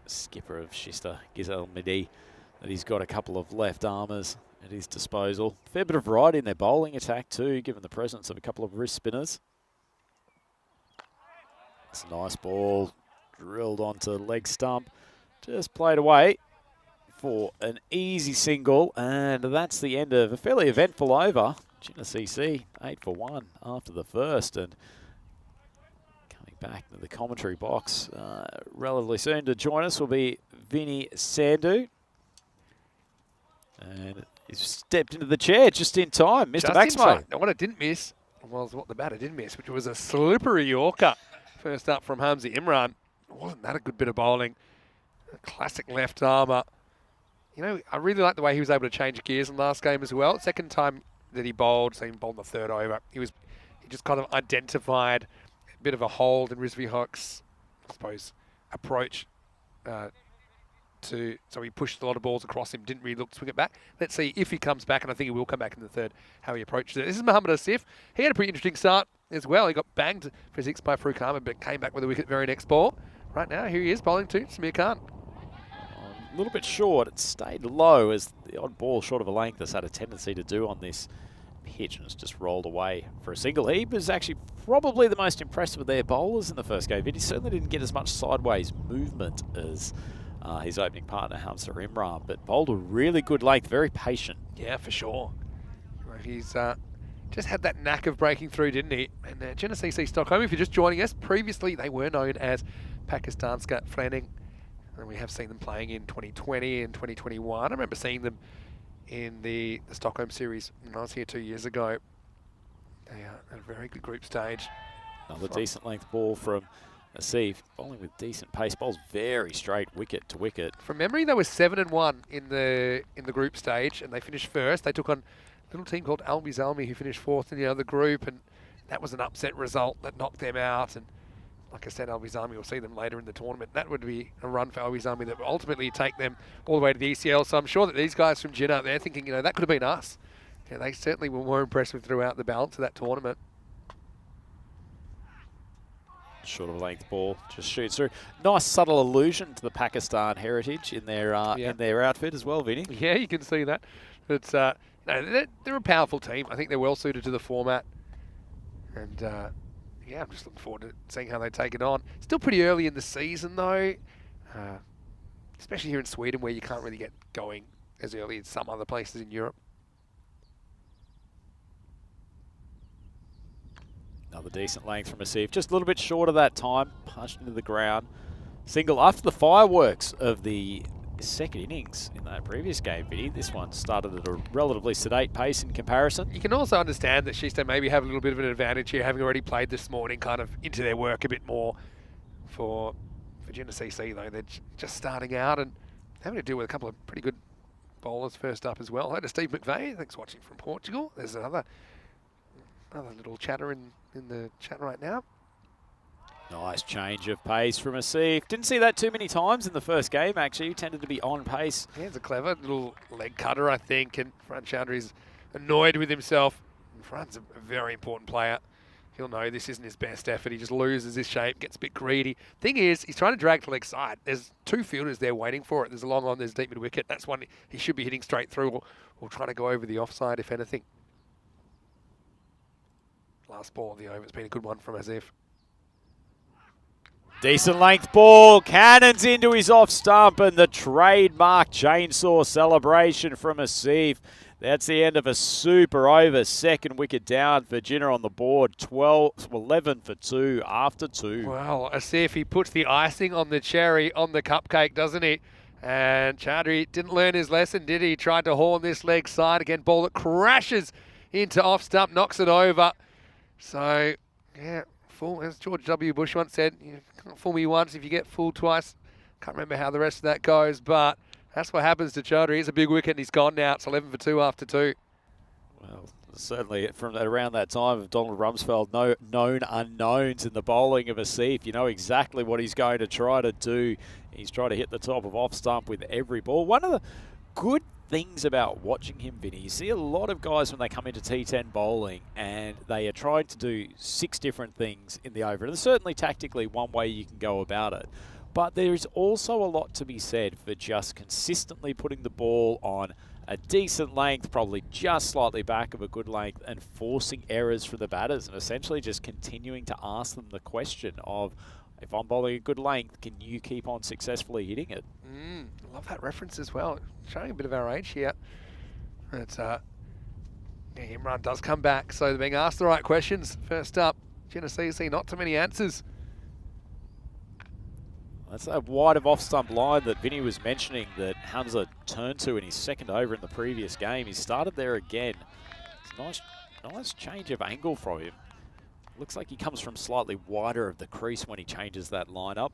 skipper of Shista, Gizel Midi, that he's got a couple of left armers at his disposal. Fair bit of variety in their bowling attack too, given the presence of a couple of wrist spinners. It's a nice ball, drilled onto leg stump, just played away for an easy single, and that's the end of a fairly eventful over. Jinnah CC 8 for 1 after the first, and coming back to the commentary box relatively soon to join us will be Vinny Sandhu. And he's stepped into the chair just in time. Mr. Baxmo. Now, what it didn't miss was what the batter did miss, which was a slippery Yorker. First up from Hamza Imran. Wasn't that a good bit of bowling? A classic left armour. You know, I really like the way he was able to change gears in the last game as well. Second time that he bowled, so he bowled in the third over. He just kind of identified a bit of a hold in Rizvi Hock's, I suppose, approach so he pushed a lot of balls across him, didn't really look to swing it back. Let's see if he comes back, and I think he will come back in the third, how he approaches it. This is Mohammad Asif. He had a pretty interesting start as well. He got banged for 6 by Farouk Ahmed, but came back with a wicket very next ball. Right now, here he is bowling to Samir Khan. A little bit short. It stayed low as the odd ball short of a length has had a tendency to do on this pitch, and it's just rolled away for a single. He was actually probably the most impressive of their bowlers in the first game. He certainly didn't get as much sideways movement as his opening partner, Hamza Imran, but bowled a really good length, very patient. Yeah, for sure. He's just had that knack of breaking through, didn't he? And Jinnah CC Stockholm, if you're just joining us, previously they were known as Pakistanska Flanning, and we have seen them playing in 2020 and 2021. I remember seeing them in the Stockholm series when I was here 2 years ago. They are at a very good group stage. Another decent length ball from Asif, bowling with decent pace, bowls very straight wicket to wicket. From memory, they were 7-1 in the group stage, and they finished first. They took on a little team called Albi Zalmi, who finished fourth in the other group, and that was an upset result that knocked them out. And like I said, Albi Zalmi will see them later in the tournament. That would be a run for Albi Zalmi that would ultimately take them all the way to the ECL. So I'm sure that these guys from Jinnah, they're thinking, that could have been us. Yeah, they certainly were more impressive throughout the balance of that tournament. Short of a length ball, just shoots through. Nice subtle allusion to the Pakistan heritage in their in their outfit as well, Vinny. Yeah, you can see that. But they're a powerful team. I think they're well suited to the format. And yeah, I'm just looking forward to seeing how they take it on. Still pretty early in the season though, especially here in Sweden where you can't really get going as early as some other places in Europe. Another decent length from Asif, just a little bit short of that time, punched into the ground. Single after the fireworks of the second innings in that previous game, Vinny. This one started at a relatively sedate pace in comparison. You can also understand that Shista maybe have a little bit of an advantage here, having already played this morning, kind of into their work a bit more. For Jinnah CC though, they're just starting out and having to deal with a couple of pretty good bowlers first up as well. Hello to Steve McVeigh. Thanks for watching from Portugal. There's another little chatter in the chat right now. Nice change of pace from Asif. Didn't see that too many times in the first game, actually. He tended to be on pace. Yeah, it's a clever little leg cutter, I think, and Fran Chowdhury's annoyed with himself. Fran's a very important player. He'll know this isn't his best effort. He just loses his shape, gets a bit greedy. Thing is, he's trying to drag to leg side. There's two fielders there waiting for it. There's a long on, there's deep mid wicket. That's one he should be hitting straight through or trying to go over the offside, if anything. Last ball of the over. It's been a good one from Asif. Decent length ball, cannons into his off stump, and the trademark chainsaw celebration from Asif. That's the end of a super over. Second wicket down for Jinnah on the board. 11 for 2 after 2. Well, Asif, he puts the icing on the cherry on the cupcake, doesn't he? And Chowdhury didn't learn his lesson, did he? He tried to horn this leg side again. Ball that crashes into off stump, knocks it over. So, yeah. Fool, as George W. Bush once said, you can't fool me once if you get fooled twice. Can't remember how the rest of that goes, but that's what happens to Chowdhury. He's a big wicket and he's gone now. It's 11 for 2 after 2. Well, certainly from around that time of Donald Rumsfeld, no known unknowns in the bowling of Asif. You know exactly what he's going to try to do. He's trying to hit the top of off stump with every ball. One of the good things about watching him, Vinny, you see a lot of guys when they come into T10 bowling and they are trying to do 6 different things in the over. And there's certainly tactically one way you can go about it. But there is also a lot to be said for just consistently putting the ball on a decent length, probably just slightly back of a good length, and forcing errors for the batters and essentially just continuing to ask them the question of, if I'm bowling a good length, can you keep on successfully hitting it? I love that reference as well. Showing a bit of our age here. But Imran does come back, so they're being asked the right questions. First up, Jinnah, not too many answers. That's a wide of off-stump line that Vinny was mentioning that Hamza turned to in his second over in the previous game. He started there again. It's a nice change of angle from him. Looks like he comes from slightly wider of the crease when he changes that lineup.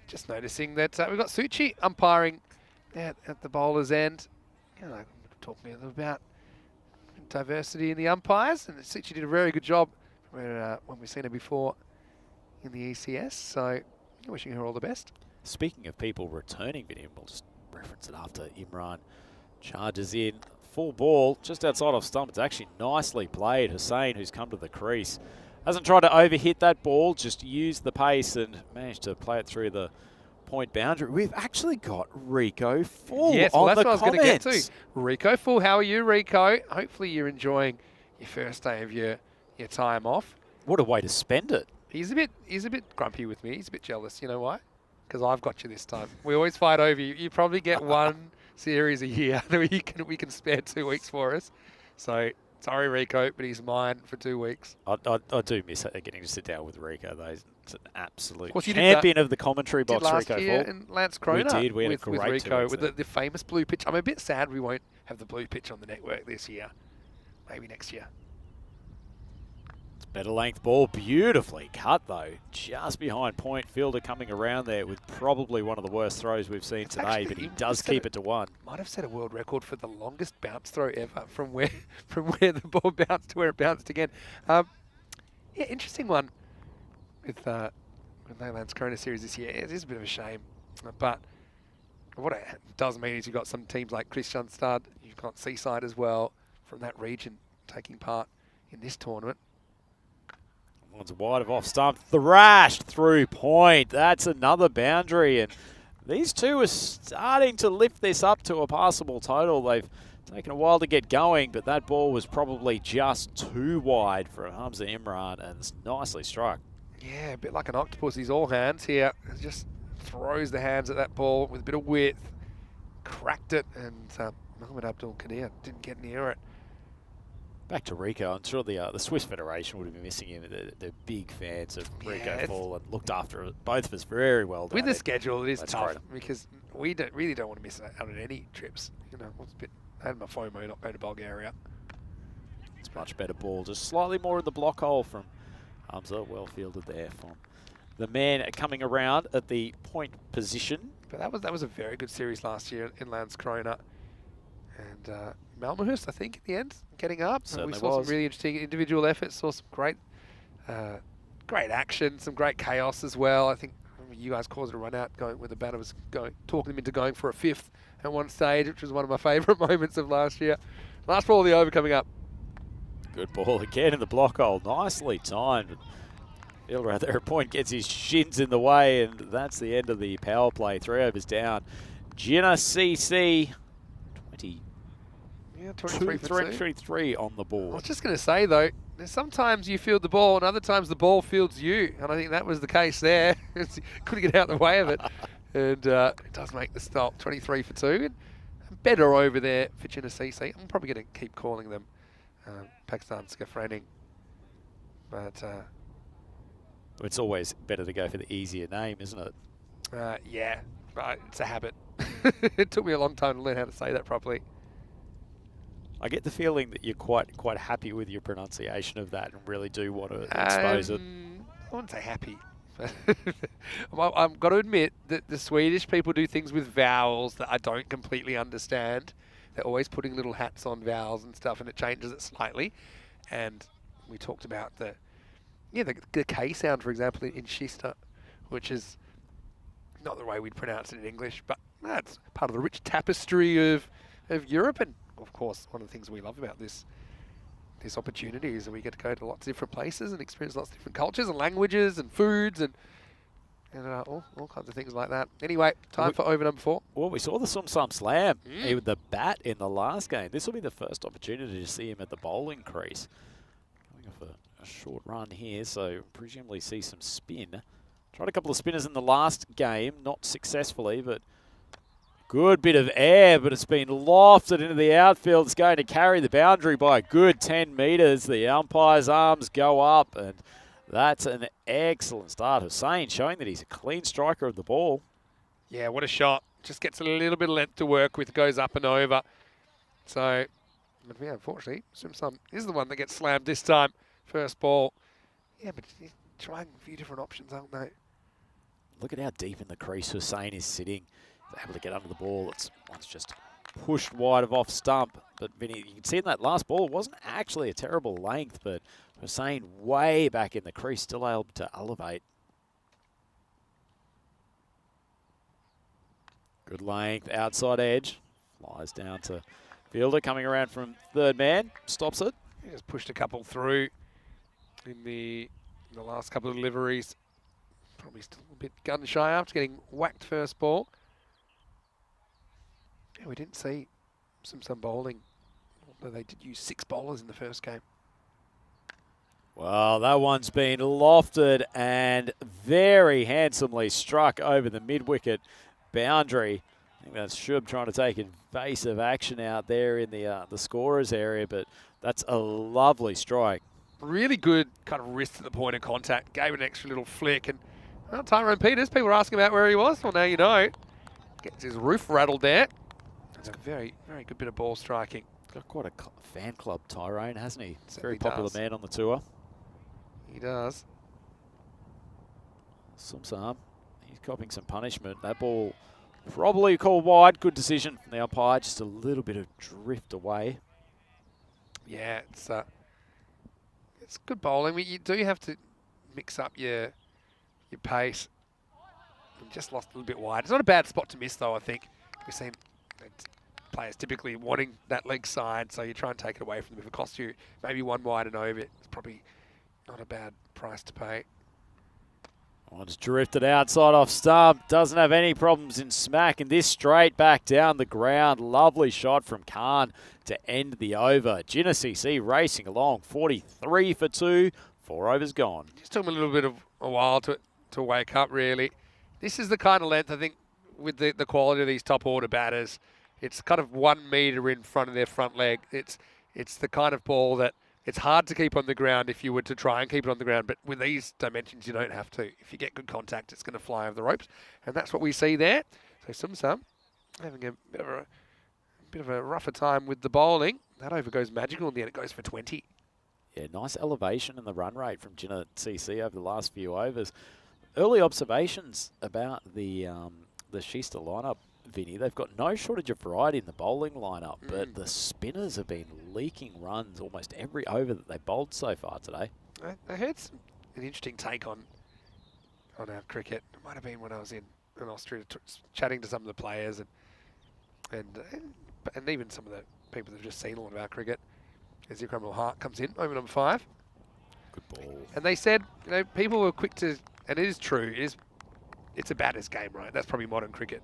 Just noticing that we've got Suchi umpiring at the bowler's end. Talking a little about diversity in the umpires, and Suchi did a very good job when we've seen her before in the ECS. So wishing her all the best. Speaking of people returning, Vinny, we'll just reference it after Imran charges in. Full ball, just outside of stump. It's actually nicely played. Hussain, who's come to the crease, hasn't tried to overhit that ball, just used the pace and managed to play it through the point boundary. We've actually got Rico Full yes, well, on that's the what I was going to get comments. to. Rico Full, how are you, Rico? Hopefully you're enjoying your first day of your time off. What a way to spend it. He's a bit grumpy with me. He's a bit jealous. You know why? Because I've got you this time. We always fight over you. You probably get one series a year that we can spare 2 weeks for us. So sorry, Rico, but he's mine for 2 weeks. I do miss getting to sit down with Rico, though. It's an absolute you champion of the commentary box, last Rico year Full. in Lance Crona. We did. We had with a great Rico with the famous blue pitch. I'm a bit sad we won't have the blue pitch on the network this year. Maybe next year. Better length ball, beautifully cut though, just behind point. Fielder coming around there with probably one of the worst throws we've seen today, but he does keep it to 1. Might have set a world record for the longest bounce throw ever from where the ball bounced to where it bounced again. Yeah, interesting one with the Lance Corona series this year. It is a bit of a shame, but what it does mean is you've got some teams like Kristianstad, you've got Seaside as well from that region taking part in this tournament. One's wide of off stump, thrashed through point. That's another boundary, and these two are starting to lift this up to a passable total. They've taken a while to get going, but that ball was probably just too wide for Hamza Imran, and it's nicely struck. Yeah, a bit like an octopus. He's all hands here. Just throws the hands at that ball with a bit of width. Cracked it, and Mohamed Abdul Qadir didn't get near it. Back to Rico. I'm sure the Swiss Federation would have been missing him. They're big fans of Rico Full and looked after both of us very well. With the schedule, it is That's tough great. because we really don't want to miss out on any trips. You know, I had my FOMO not going to Bulgaria. It's much better ball. Just slightly more in the block hole from Hamza. Well fielded there from the man coming around at the point position. But that was a very good series last year in Lance Corona. And Malmahus, I think, at the end, getting up. And we Certainly saw was. some really interesting individual efforts, saw some great action, some great chaos as well. I think you guys caused a run out going when the banner was talking them into going for a 5th at one stage, which was one of my favourite moments of last year. Last ball of the over coming up. Good ball again in the block hole. Nicely timed. Fielder out there at point gets his shins in the way, and that's the end of the power play. 3 overs down. Ginna CC 20. Yeah, 23 for 2. 23 on the I board. was just going to say, though, sometimes you field the ball and other times the ball fields you. And I think that was the case there. Couldn't get out of the way of it. And it does make the stop. 23 for 2. And better over there for Ginna CC. I'm probably going to keep calling them Pakistan Skafraning. But It's always better to go for the easier name, isn't it? yeah, but it's a habit. It took me a long time to learn how to say that properly. I get the feeling that you're quite happy with your pronunciation of that and really do want to expose it. I wouldn't say happy. I've got to admit that the Swedish people do things with vowels that I don't completely understand. They're always putting little hats on vowels and stuff, and it changes it slightly. And we talked about the K sound, for example, in Shista, which is not the way we'd pronounce it in English, but that's part of the rich tapestry of Europe. And of course, one of the things we love about this opportunity is that we get to go to lots of different places and experience lots of different cultures and languages and foods and all kinds of things like that. Anyway, time for over number 4. Well, we saw the Sum Sum Slam with the bat in the last game. This will be the first opportunity to see him at the bowling crease. Going off a short run here, so presumably see some spin. Tried a couple of spinners in the last game, not successfully, but good bit of air, but it's been lofted into the outfield. It's going to carry the boundary by a good 10 metres. The umpire's arms go up, and that's an excellent start. Hussain showing that he's a clean striker of the ball. Yeah, what a shot. Just gets a little bit of length to work with, goes up and over. So, but yeah, unfortunately, Sum Sum is the one that gets slammed this time. First ball. Yeah, but he's trying a few different options, aren't they? Look at how deep in the crease Hussain is sitting. He's able to get under the ball. It's just pushed wide of off stump. But Vinny, you can see in that last ball, it wasn't actually a terrible length, but Hussain way back in the crease, still able to elevate. Good length, outside edge. Flies down to fielder, coming around from third man. Stops it. He just pushed a couple through in the last couple of deliveries. Probably still a bit gun shy after getting whacked first ball. Yeah, we didn't see some bowling, although they did use 6 bowlers in the first game. Well, that one's been lofted and very handsomely struck over the mid-wicket boundary. I think that's Shub trying to take invasive action out there in the scorer's area, but that's a lovely strike. Really good kind of wrist at the point of contact. Gave it an extra little flick. And well, Tyrone Peters, people were asking about where he was. Well, now you know. Gets his roof rattled there. It's a very, very good bit of ball striking. Got quite a fan club, Tyrone, hasn't he? Certainly Very popular does. man on the tour. He does. Sum Sum, he's copping some punishment. That ball probably called wide. Good decision from the umpire. Just a little bit of drift away. Yeah, it's good bowling. I mean, you do have to mix up your pace. And just lost a little bit wide. It's not a bad spot to miss, though, I think. We've seen players typically wanting that leg side, so you try and take it away from them. If it costs you maybe 1 wide and over, it's probably not a bad price to pay. Oh, it's drifted outside off stump. Doesn't have any problems in smack. And this straight back down the ground. Lovely shot from Khan to end the over. Ginna CC racing along. 43 for 2. 4 overs gone. Just took him a little bit of a while to wake up, really. This is the kind of length, I think, with the quality of these top order batters. It's kind of 1 metre in front of their front leg. It's the kind of ball that it's hard to keep on the ground if you were to try and keep it on the ground, but with these dimensions, you don't have to. If you get good contact, it's going to fly over the ropes, and that's what we see there. So Sum Sum having a bit of a rougher time with the bowling. That over goes magical, and then it goes for 20. Yeah, nice elevation in the run rate from Ginna CC over the last few overs. Early observations about the Shista lineup. Vinny, they've got no shortage of variety in the bowling lineup, but the spinners have been leaking runs almost every over that they bowled so far today. I heard an interesting take on our cricket. It might have been when I was in Austria chatting to some of the players and even some of the people that have just seen a lot of our cricket. As Ikram Hart comes in, over number 5. Good ball. And they said, you know, people were quick to, and it is true, it's a batters game, right? That's probably modern cricket.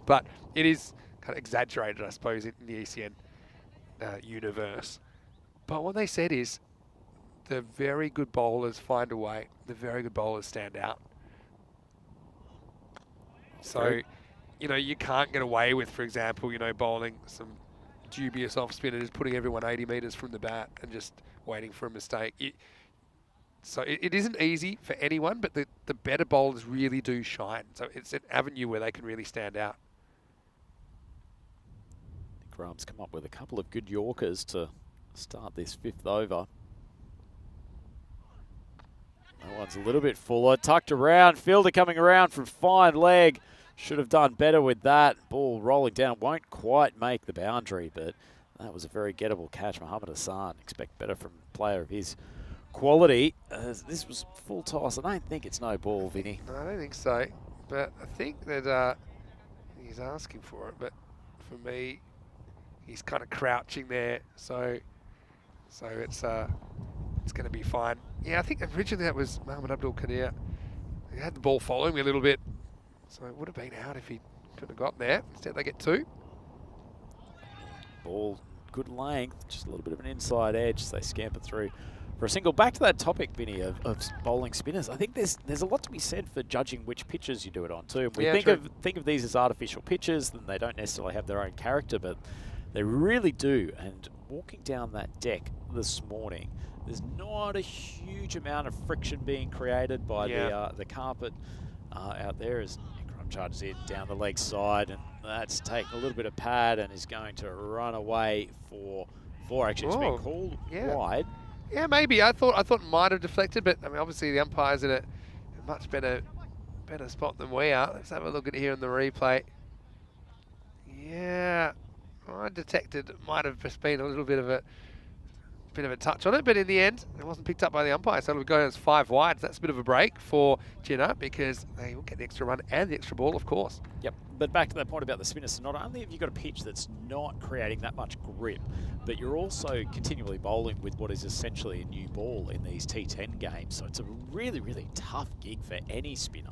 But it is kind of exaggerated, I suppose, in the ECN universe. But what they said is the very good bowlers find a way. The very good bowlers stand out. So, you know, you can't get away with, for example, you know, bowling some dubious off spinners, putting everyone 80 metres from the bat and just waiting for a mistake. So it isn't easy for anyone, but the better bowlers really do shine. So it's an avenue where they can really stand out. Graham's come up with a couple of good Yorkers to start this 5th over. That one's a little bit fuller, tucked around. Fielder coming around from fine leg. Should have done better with that. Ball rolling down, won't quite make the boundary, but that was a very gettable catch. Mohammad Hassan, expect better from a player of his quality. This was full toss. I don't think it's no ball, Vinny. No, I don't think so. But I think that he's asking for it. But for me, he's kind of crouching there. So it's going to be fine. Yeah, I think originally that was Mohammad Abdul Qadir. He had the ball following me a little bit. So it would have been out if he could have got there. Instead, they get 2. Ball, good length, just a little bit of an inside edge as they scamper through for a single. Back to that topic, Vinny, of bowling spinners. I think there's a lot to be said for judging which pitches you do it on too. We think of these as artificial pitches, then they don't necessarily have their own character, but they really do. And walking down that deck this morning, there's not a huge amount of friction being created by the carpet out there as Ikram charges in down the leg side, and that's taking a little bit of pad and is going to run away for 4. Actually, it's been called wide. Yeah, maybe. I thought it might have deflected, but I mean, obviously the umpire's in a much better spot than we are. Let's have a look at it here in the replay. Yeah, I detected it might have just been a little bit of a touch on it, but in the end, it wasn't picked up by the umpire. So it'll go as 5 wide. That's a bit of a break for Jinnah because they will get the extra run and the extra ball, of course. Yep, but back to that point about the spinners. So not only have you got a pitch that's not creating that much grip, but you're also continually bowling with what is essentially a new ball in these T10 games. So it's a really, really tough gig for any spinner.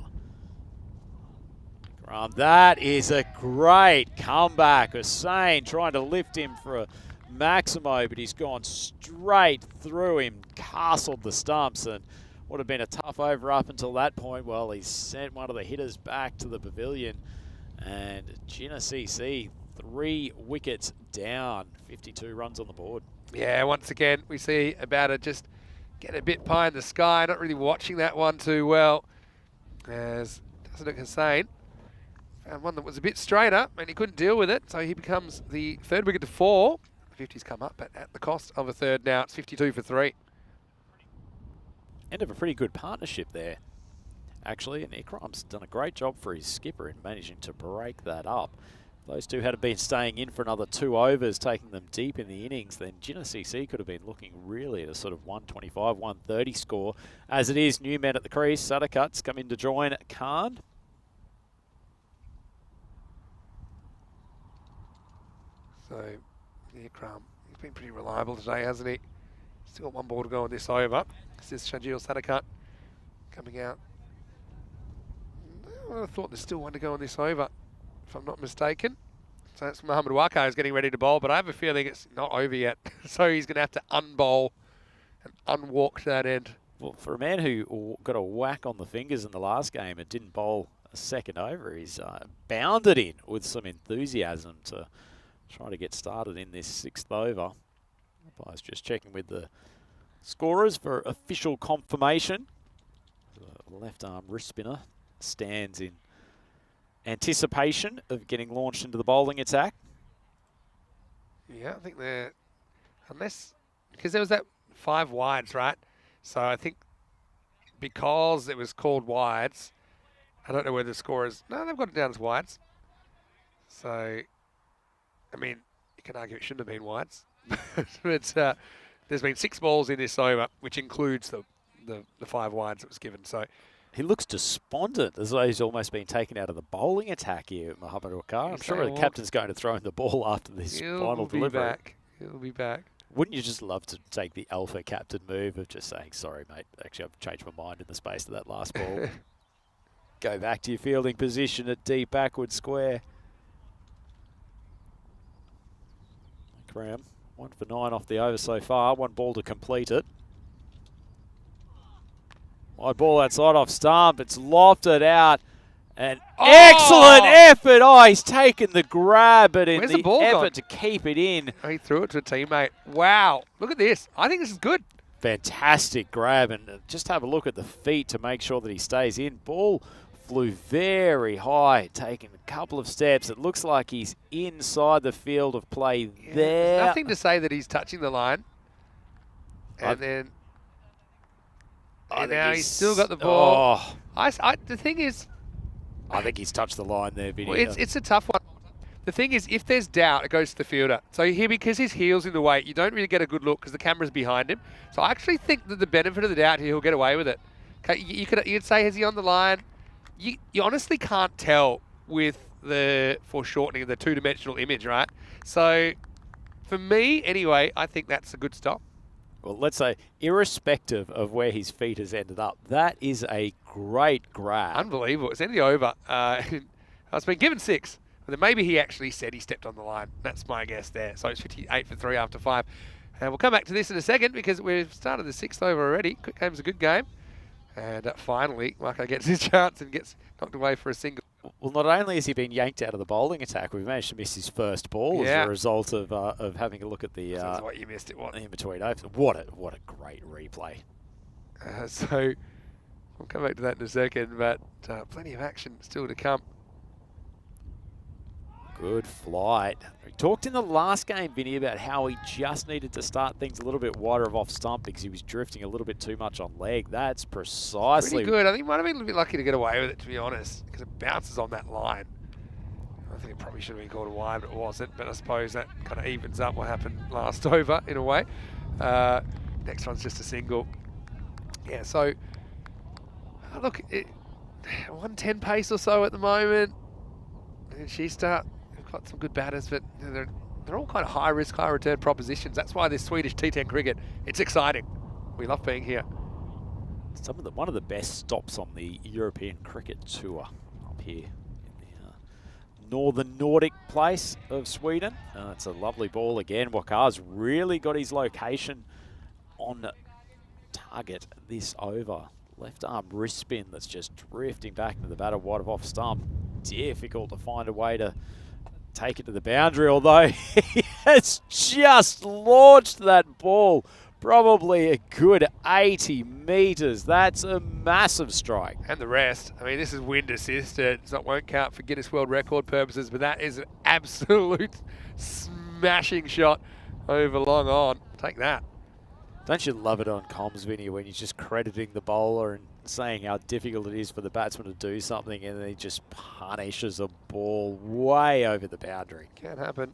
That is a great comeback. Hussain trying to lift him for a Maximo, but he's gone straight through him, castled the stumps, and would have been a tough over up until that point. Well, he's sent one of the hitters back to the pavilion, and Jinnah CC 3 wickets down, 52 runs on the board. Yeah, once again, we see about it just get a bit pie in the sky. Not really watching that one too well, as doesn't look Hussain found one that was a bit straighter, and he couldn't deal with it, so he becomes the 3rd wicket to 4. 50's come up, but at the cost of a 3rd now. It's 52 for 3. End of a pretty good partnership there, actually, and Ikram's done a great job for his skipper in managing to break that up. If those two had been staying in for another 2 overs, taking them deep in the innings, then Jinnah CC could have been looking really at a sort of 125, 130 score. As it is, new men at the crease. Sadakat's come in to join Khan. So Ikram, he's been pretty reliable today, hasn't he? Still got 1 ball to go on this over. This is Shajil Sadakat coming out. I thought there's still 1 to go on this over, if I'm not mistaken. So that's Muhammad Waqar is getting ready to bowl, but I have a feeling it's not over yet. So he's going to have to unbowl and unwalk to that end. Well, for a man who got a whack on the fingers in the last game and didn't bowl a second over, he's bounded in with some enthusiasm to try to get started in this 6th over. I was just checking with the scorers for official confirmation. The left arm wrist spinner stands in anticipation of getting launched into the bowling attack. Yeah, I think they're, unless, because there was that 5 wides, right? So I think because it was called wides, I don't know where the scorers, no, they've got it down as wides. So, I mean, you can argue it shouldn't have been wides. But there's been 6 balls in this over, which includes the 5 wides that was given. So He looks despondent, as though he's almost been taken out of the bowling attack here at Mohamed Wakar. I'm sure the captain's going to throw in the ball after this final delivery. He'll be back. Wouldn't you just love to take the alpha captain move of just saying, sorry, mate, actually I've changed my mind in the space of that last ball. Go back to your fielding position at deep backward square. Graham, 1 for 9 off the over so far. 1 ball to complete it. Wide ball outside off stump. It's lofted out. And excellent effort. Oh, he's taken the grab, but in the effort to keep it in. He threw it to a teammate. Wow. Look at this. I think this is good. Fantastic grab. And just have a look at the feet to make sure that he stays in. Ball flew very high, taking a couple of steps. It looks like he's inside the field of play there. There's nothing to say that he's touching the line. And now he's still got the ball. The thing is, I think he's touched the line there, Vinny. Well, it's a tough one. The thing is, if there's doubt, it goes to the fielder. So here, because his heel's in the way, you don't really get a good look because the camera's behind him. So I actually think that the benefit of the doubt here, he'll get away with it. Okay, you'd say, is he on the line? You honestly can't tell with the foreshortening of the 2-dimensional image, right? So for me, anyway, I think that's a good stop. Well, let's say, irrespective of where his feet has ended up, that is a great grab. Unbelievable. It's ending over. It's been given 6. But then maybe he actually said he stepped on the line. That's my guess there. So it's 58 for 3 after 5. And we'll come back to this in a second because we've started the 6th over already. Quick game's a good game. And finally, Marco gets his chance and gets knocked away for a single. Well, not only has he been yanked out of the bowling attack, we've managed to miss his first ball as a result of having a look at the what you missed it, what? In between overs. What a great replay. So we'll come back to that in a second, but plenty of action still to come. Good flight. We talked in the last game, Vinny, about how he just needed to start things a little bit wider of off stump because he was drifting a little bit too much on leg. That's precisely... Pretty good. I think he might have been a little bit lucky to get away with it, to be honest, because it bounces on that line. I think it probably should have been called a wide, but it wasn't. But I suppose that kind of evens up what happened last over, in a way. Next one's just a single. Yeah, so... look, 110 pace or so at the moment. And Shista... got some good batters, but they're all kind of high risk, high return propositions. That's why this Swedish T10 cricket, it's exciting. We love being here. One of the best stops on the European Cricket Tour up here in the northern Nordic place of Sweden. It's a lovely ball again. Wakar's really got his location on target this over. Left arm wrist spin that's just drifting back into the batter wide of off stump. Difficult to find a way to take it to the boundary, although he has just launched that ball probably a good 80 metres. That's a massive strike. And the rest, I mean, this is wind assisted, so it won't count for Guinness World Record purposes, but that is an absolute smashing shot over long on. Take that. Don't you love it on comms, Vinny, when you're just crediting the bowler and saying how difficult it is for the batsman to do something and then he just punishes a ball way over the boundary. Can't happen.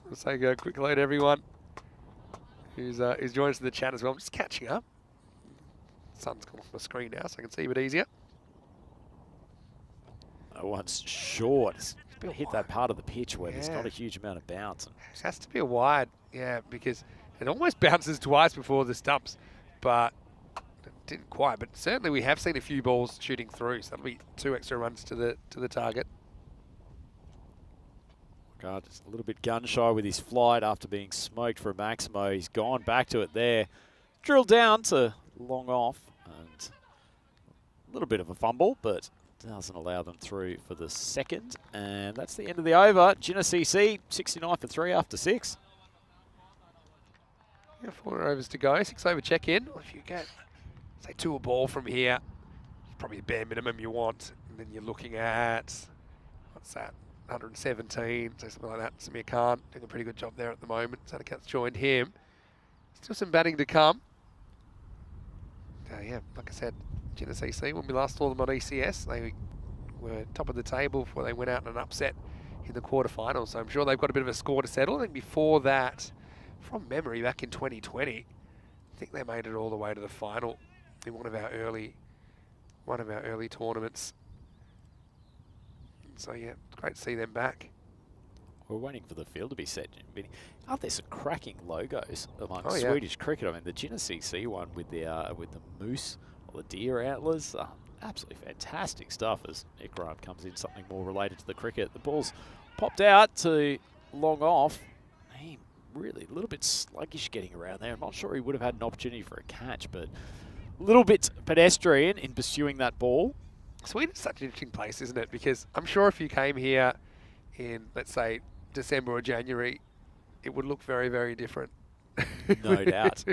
Let's say a quick hello to everyone who's joined us in the chat as well. I'm just catching up. Sun's come off my screen now so I can see a bit easier. That one's short. It's hit that part of the pitch where there's not a huge amount of bounce. It has to be a wide, because it almost bounces twice before the stumps, but it didn't quite. But certainly we have seen a few balls shooting through, so that'll be 2 extra runs to the target. God, just a little bit gun shy with his flight after being smoked for a Maximo. He's gone back to it there. Drilled down to long off, and a little bit of a fumble, but doesn't allow them through for the second. And that's the end of the over. Gina CC, 69 for 3 after 6. 4 overs to go, 6 over check-in. If you get, say, 2 a ball from here, it's probably the bare minimum you want. And then you're looking at, what's that, 117, so something like that. Samir Khan doing a pretty good job there at the moment. Sadakat's joined him. Still some batting to come. Like I said, Gina CC, when we last saw them on ECS, they were top of the table before they went out in an upset in the quarterfinals. So I'm sure they've got a bit of a score to settle. I think before that, from memory, back in 2020, I think they made it all the way to the final in one of our early tournaments. So yeah, great to see them back. We're waiting for the field to be set. Aren't there some cracking logos amongst Oh, yeah. Swedish cricket? I mean, the CC one with the moose or the deer antlers, absolutely fantastic stuff as Ikram comes in, something more related to the cricket. The ball's popped out to long off. He really a little bit sluggish getting around there. I'm not sure he would have had an opportunity for a catch, but a little bit pedestrian in pursuing that ball. Sweden's such an interesting place, isn't it? Because I'm sure if you came here in, let's say, December or January, it would look very, very different. No doubt.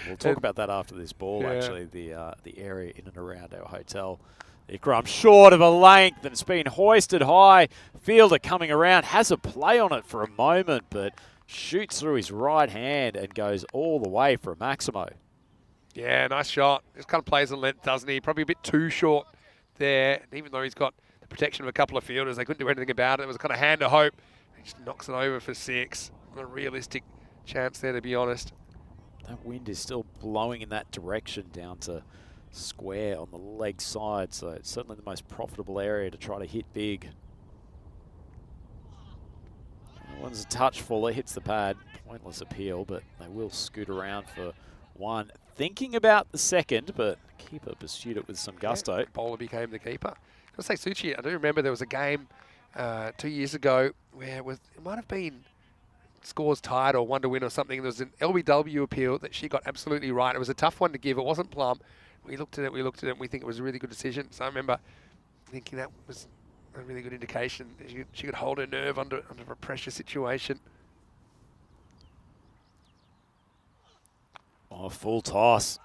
We'll talk about that after this ball, Yeah. actually, the area in and around our hotel. Ikram short of a length, and it's been hoisted high. Fielder coming around, has a play on it for a moment, but shoots through his right hand and goes all the way for a Maximo. Yeah, nice shot. Just kind of plays on length, doesn't he? Probably a bit too short there. And even though he's got the protection of a couple of fielders, they couldn't do anything about it. It was a kind of hand of hope. He just knocks it over for 6. Not a realistic chance there, to be honest. That wind is still blowing in that direction down to square on the leg side, so it's certainly the most profitable area to try to hit big. That one's a touch fuller, hits the pad. Pointless appeal, but they will scoot around for one. Thinking about the second, but keeper pursued it with some gusto. Yeah, bowler became the keeper. I was going to say, Suchi, I do remember there was a game 2 years ago where it might have been scores tied or 1 to win or something. There was an LBW appeal that she got absolutely right. It was a tough one to give. It wasn't plumb. We looked at it, and we think it was a really good decision. So I remember thinking that was a really good indication that she could hold her nerve under a pressure situation. Oh, full toss.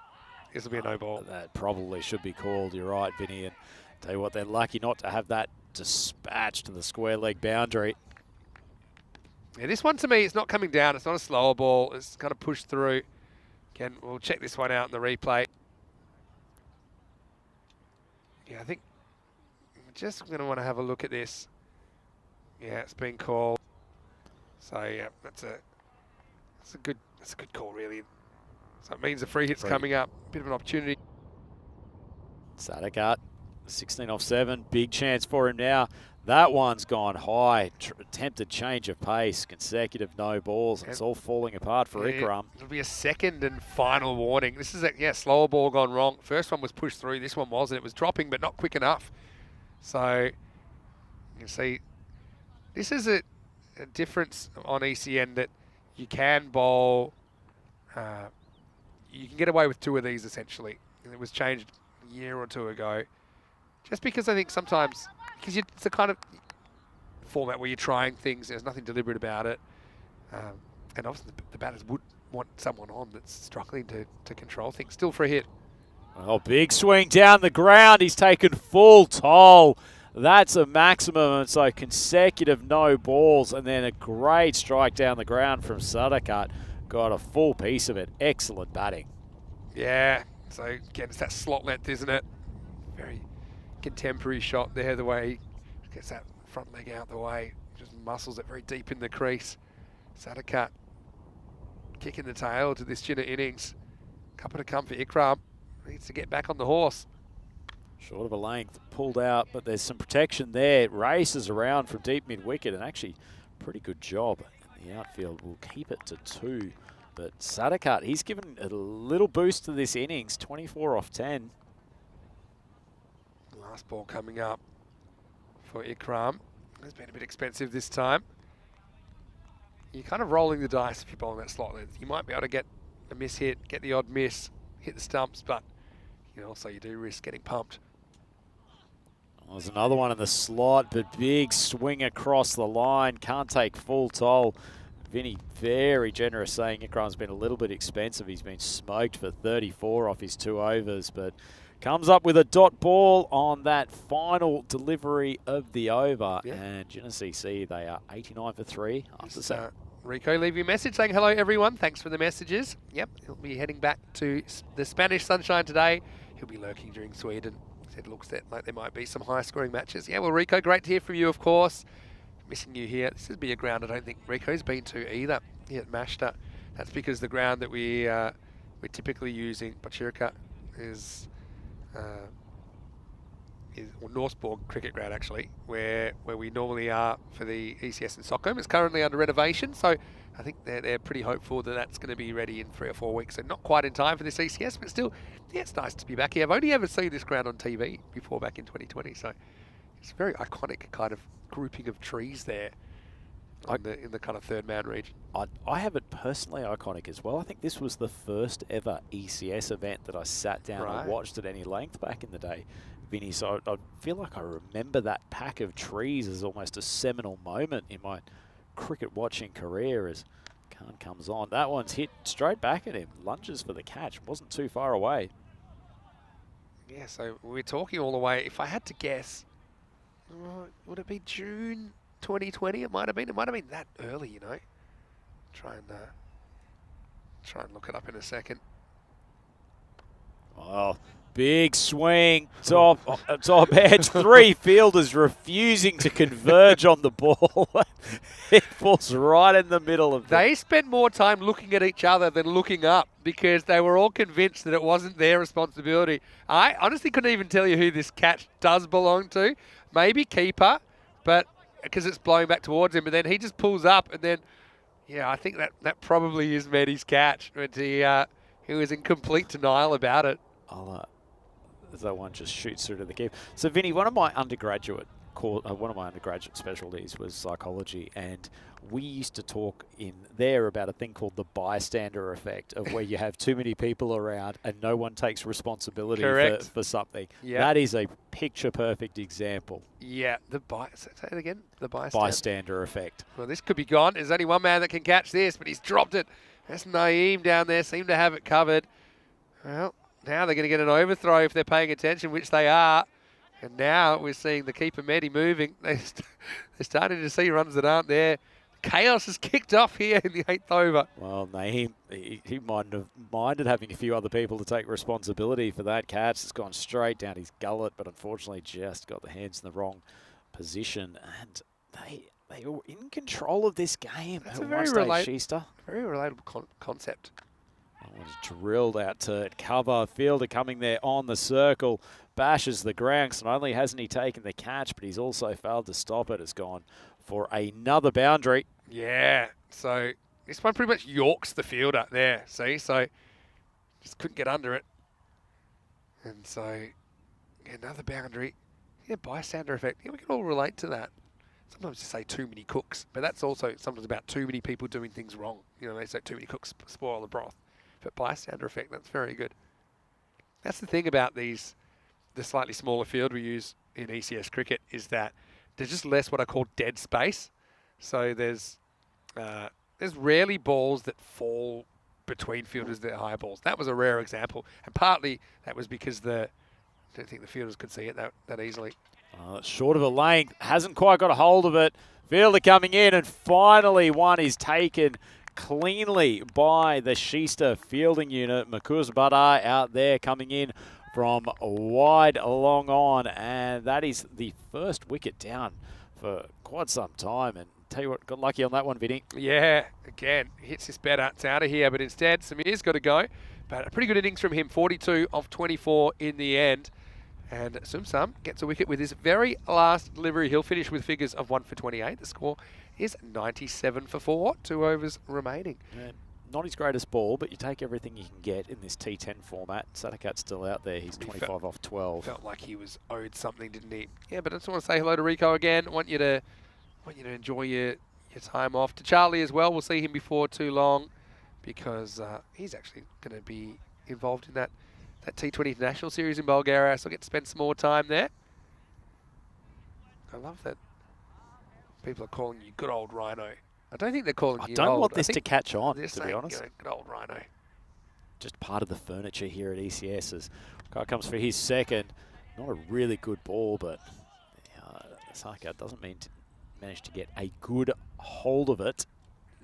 This will be a no ball. That probably should be called. You're right, Vinny. And tell you what, they're lucky not to have that dispatched to the square leg boundary. Yeah, this one to me, it's not coming down. It's not a slower ball. It's kind of pushed through. Again, we'll check this one out in the replay. Yeah, I think we're just going to want to have a look at this. Yeah, it's been called. So yeah, that's a good call, really. So it means the free hit's coming up. Bit of an opportunity. Sadakat, 16 off 7. Big chance for him now. That one's gone high. Attempted change of pace. Consecutive no balls. It's all falling apart for Ikram. It'll be a second and final warning. This is a slower ball gone wrong. First one was pushed through. This one wasn't. It was dropping, but not quick enough. So you can see this is a difference on ECN that you can bowl. You can get away with 2 of these essentially. And it was changed a year or 2 ago. Just because I think sometimes, because it's a kind of format where you're trying things, there's nothing deliberate about it. And obviously the batters would want someone on that's struggling to control things. Still for a hit. Oh, big swing down the ground. He's taken full toll. That's a maximum, and so consecutive no balls, and then a great strike down the ground from Sadakat. Got a full piece of it. Excellent batting. Yeah, so again, it's that slot length, isn't it? Very contemporary shot there, the way he gets that front leg out the way, just muscles it very deep in the crease. Sadakat kicking the tail to this Jinnah innings. Couple to come for Ikram. Needs to get back on the horse. Short of a length, pulled out, but there's some protection there. It races around from deep mid-wicket, and actually pretty good job. The outfield will keep it to 2. But Sadakat, he's given a little boost to this innings, 24 off 10. Last ball coming up for Ikram. It's been a bit expensive this time. You're kind of rolling the dice if you're bowling that slot length. You might be able to get a miss hit, get the odd miss, hit the stumps, but also you do risk getting pumped. There's another one in the slot, but big swing across the line. Can't take full toll. Vinny very generous, saying Ikram's been a little bit expensive. He's been smoked for 34 off his 2 overs, but comes up with a dot ball on that final delivery of the over. Yeah. And Jinnah CC, they are 89 for 3 after 7. Rico, leave you a message saying hello, everyone. Thanks for the messages. Yep, he'll be heading back to the Spanish sunshine today. He'll be lurking during Sweden. It looks like there might be some high-scoring matches. Yeah, well, Rico, great to hear from you, of course. missing you here. This would be a ground I don't think Rico's been to either here at Mashta. That's because the ground that we're typically using, Pachirka, is Northbourne cricket ground actually, where we normally are for the ECS in Stockholm. It's currently under renovation, so I think they're pretty hopeful that that's going to be ready in 3 or 4 weeks. So not quite in time for this ECS, but still, yeah, it's nice to be back here. I've only ever seen this ground on TV before back in 2020, so it's a very iconic kind of grouping of trees there in the kind of third man region. I have it personally iconic as well. I think this was the first ever ECS event that I sat down and watched at any length back in the day, Vinny. So I feel like I remember that pack of trees as almost a seminal moment in my cricket watching career as Khan comes on. That one's hit straight back at him. Lunges for the catch. Wasn't too far away. Yeah, so we're talking all the way. If I had to guess, would it be June 2020? It might have been. It might have been that early, you know. Try and look it up in a second. Oh, big swing, top edge. 3 fielders refusing to converge on the ball. It falls right in the middle of them. They spent more time looking at each other than looking up because they were all convinced that it wasn't their responsibility. I honestly couldn't even tell you who this catch does belong to. Maybe keeper, but because it's blowing back towards him, but then he just pulls up and then, yeah, I think that probably is Mehdi's catch. But he was in complete denial about it. That one just shoots through to the keeper. So, Vinny, one of my undergraduate specialties was psychology, and we used to talk in there about a thing called the bystander effect, of where you have too many people around and no one takes responsibility for something. Yep. That is a picture-perfect example. Yeah, say it again. The bystander effect. Well, this could be gone. There's only one man that can catch this, but he's dropped it. That's Naeem down there. Seem to have it covered. Well, now they're going to get an overthrow if they're paying attention, which they are. And now we're seeing the keeper Mehdi moving. They're starting to see runs that aren't there. Chaos has kicked off here in the 8th over. Well, Naeem, he mightn't have minded having a few other people to take responsibility for that catch. It's gone straight down his gullet, but unfortunately just got the hands in the wrong position. And they were in control of this game. That's a very relatable concept. That one's drilled out to cover. Fielder coming there on the circle. Bashes the ground. Not only hasn't he taken the catch, but he's also failed to stop it. It's gone for another boundary. Yeah, so this one pretty much yorks the fielder there, see? So just couldn't get under it. And so another boundary. Yeah, bystander effect. Yeah, we can all relate to that. Sometimes you say too many cooks, but that's also sometimes about too many people doing things wrong. You know, they say too many cooks spoil the broth. But bystander effect, that's very good. That's the thing about the slightly smaller field we use in ECS cricket, is that there's just less what I call dead space. So there's rarely balls that fall between fielders that are high balls. That was a rare example. And partly that was because I don't think the fielders could see it that easily. Short of a length, hasn't quite got a hold of it. Fielder coming in, and finally one is taken cleanly by the Shista fielding unit. Makuz Badar out there coming in from wide long on, and that is the first wicket down for quite some time. And tell you what, got lucky on that one, Vinny. Yeah, again, hits this better. It's out of here, but instead Samir's got to go. But a pretty good innings from him, 42 of 24 in the end. And Sumsam gets a wicket with his very last delivery. He'll finish with figures of 1 for 28. The score is 97 for 4, 2 overs remaining. Yeah, not his greatest ball, but you take everything you can get in this T10 format. Sadakat's still out there. He's 25 off 12. Felt like he was owed something, didn't he? Yeah, but I just want to say hello to Rico again. I want you to enjoy your time off. To Charlie as well. We'll see him before too long, because he's actually going to be involved in that T20 International Series in Bulgaria, so I'll get to spend some more time there. I love that people are calling you good old Rhino. I don't think they're calling you old. I don't want this to catch on, to be honest. Good old Rhino. Just part of the furniture here at ECS as guy comes for his second. Not a really good ball, but Sadak doesn't manage to get a good hold of it.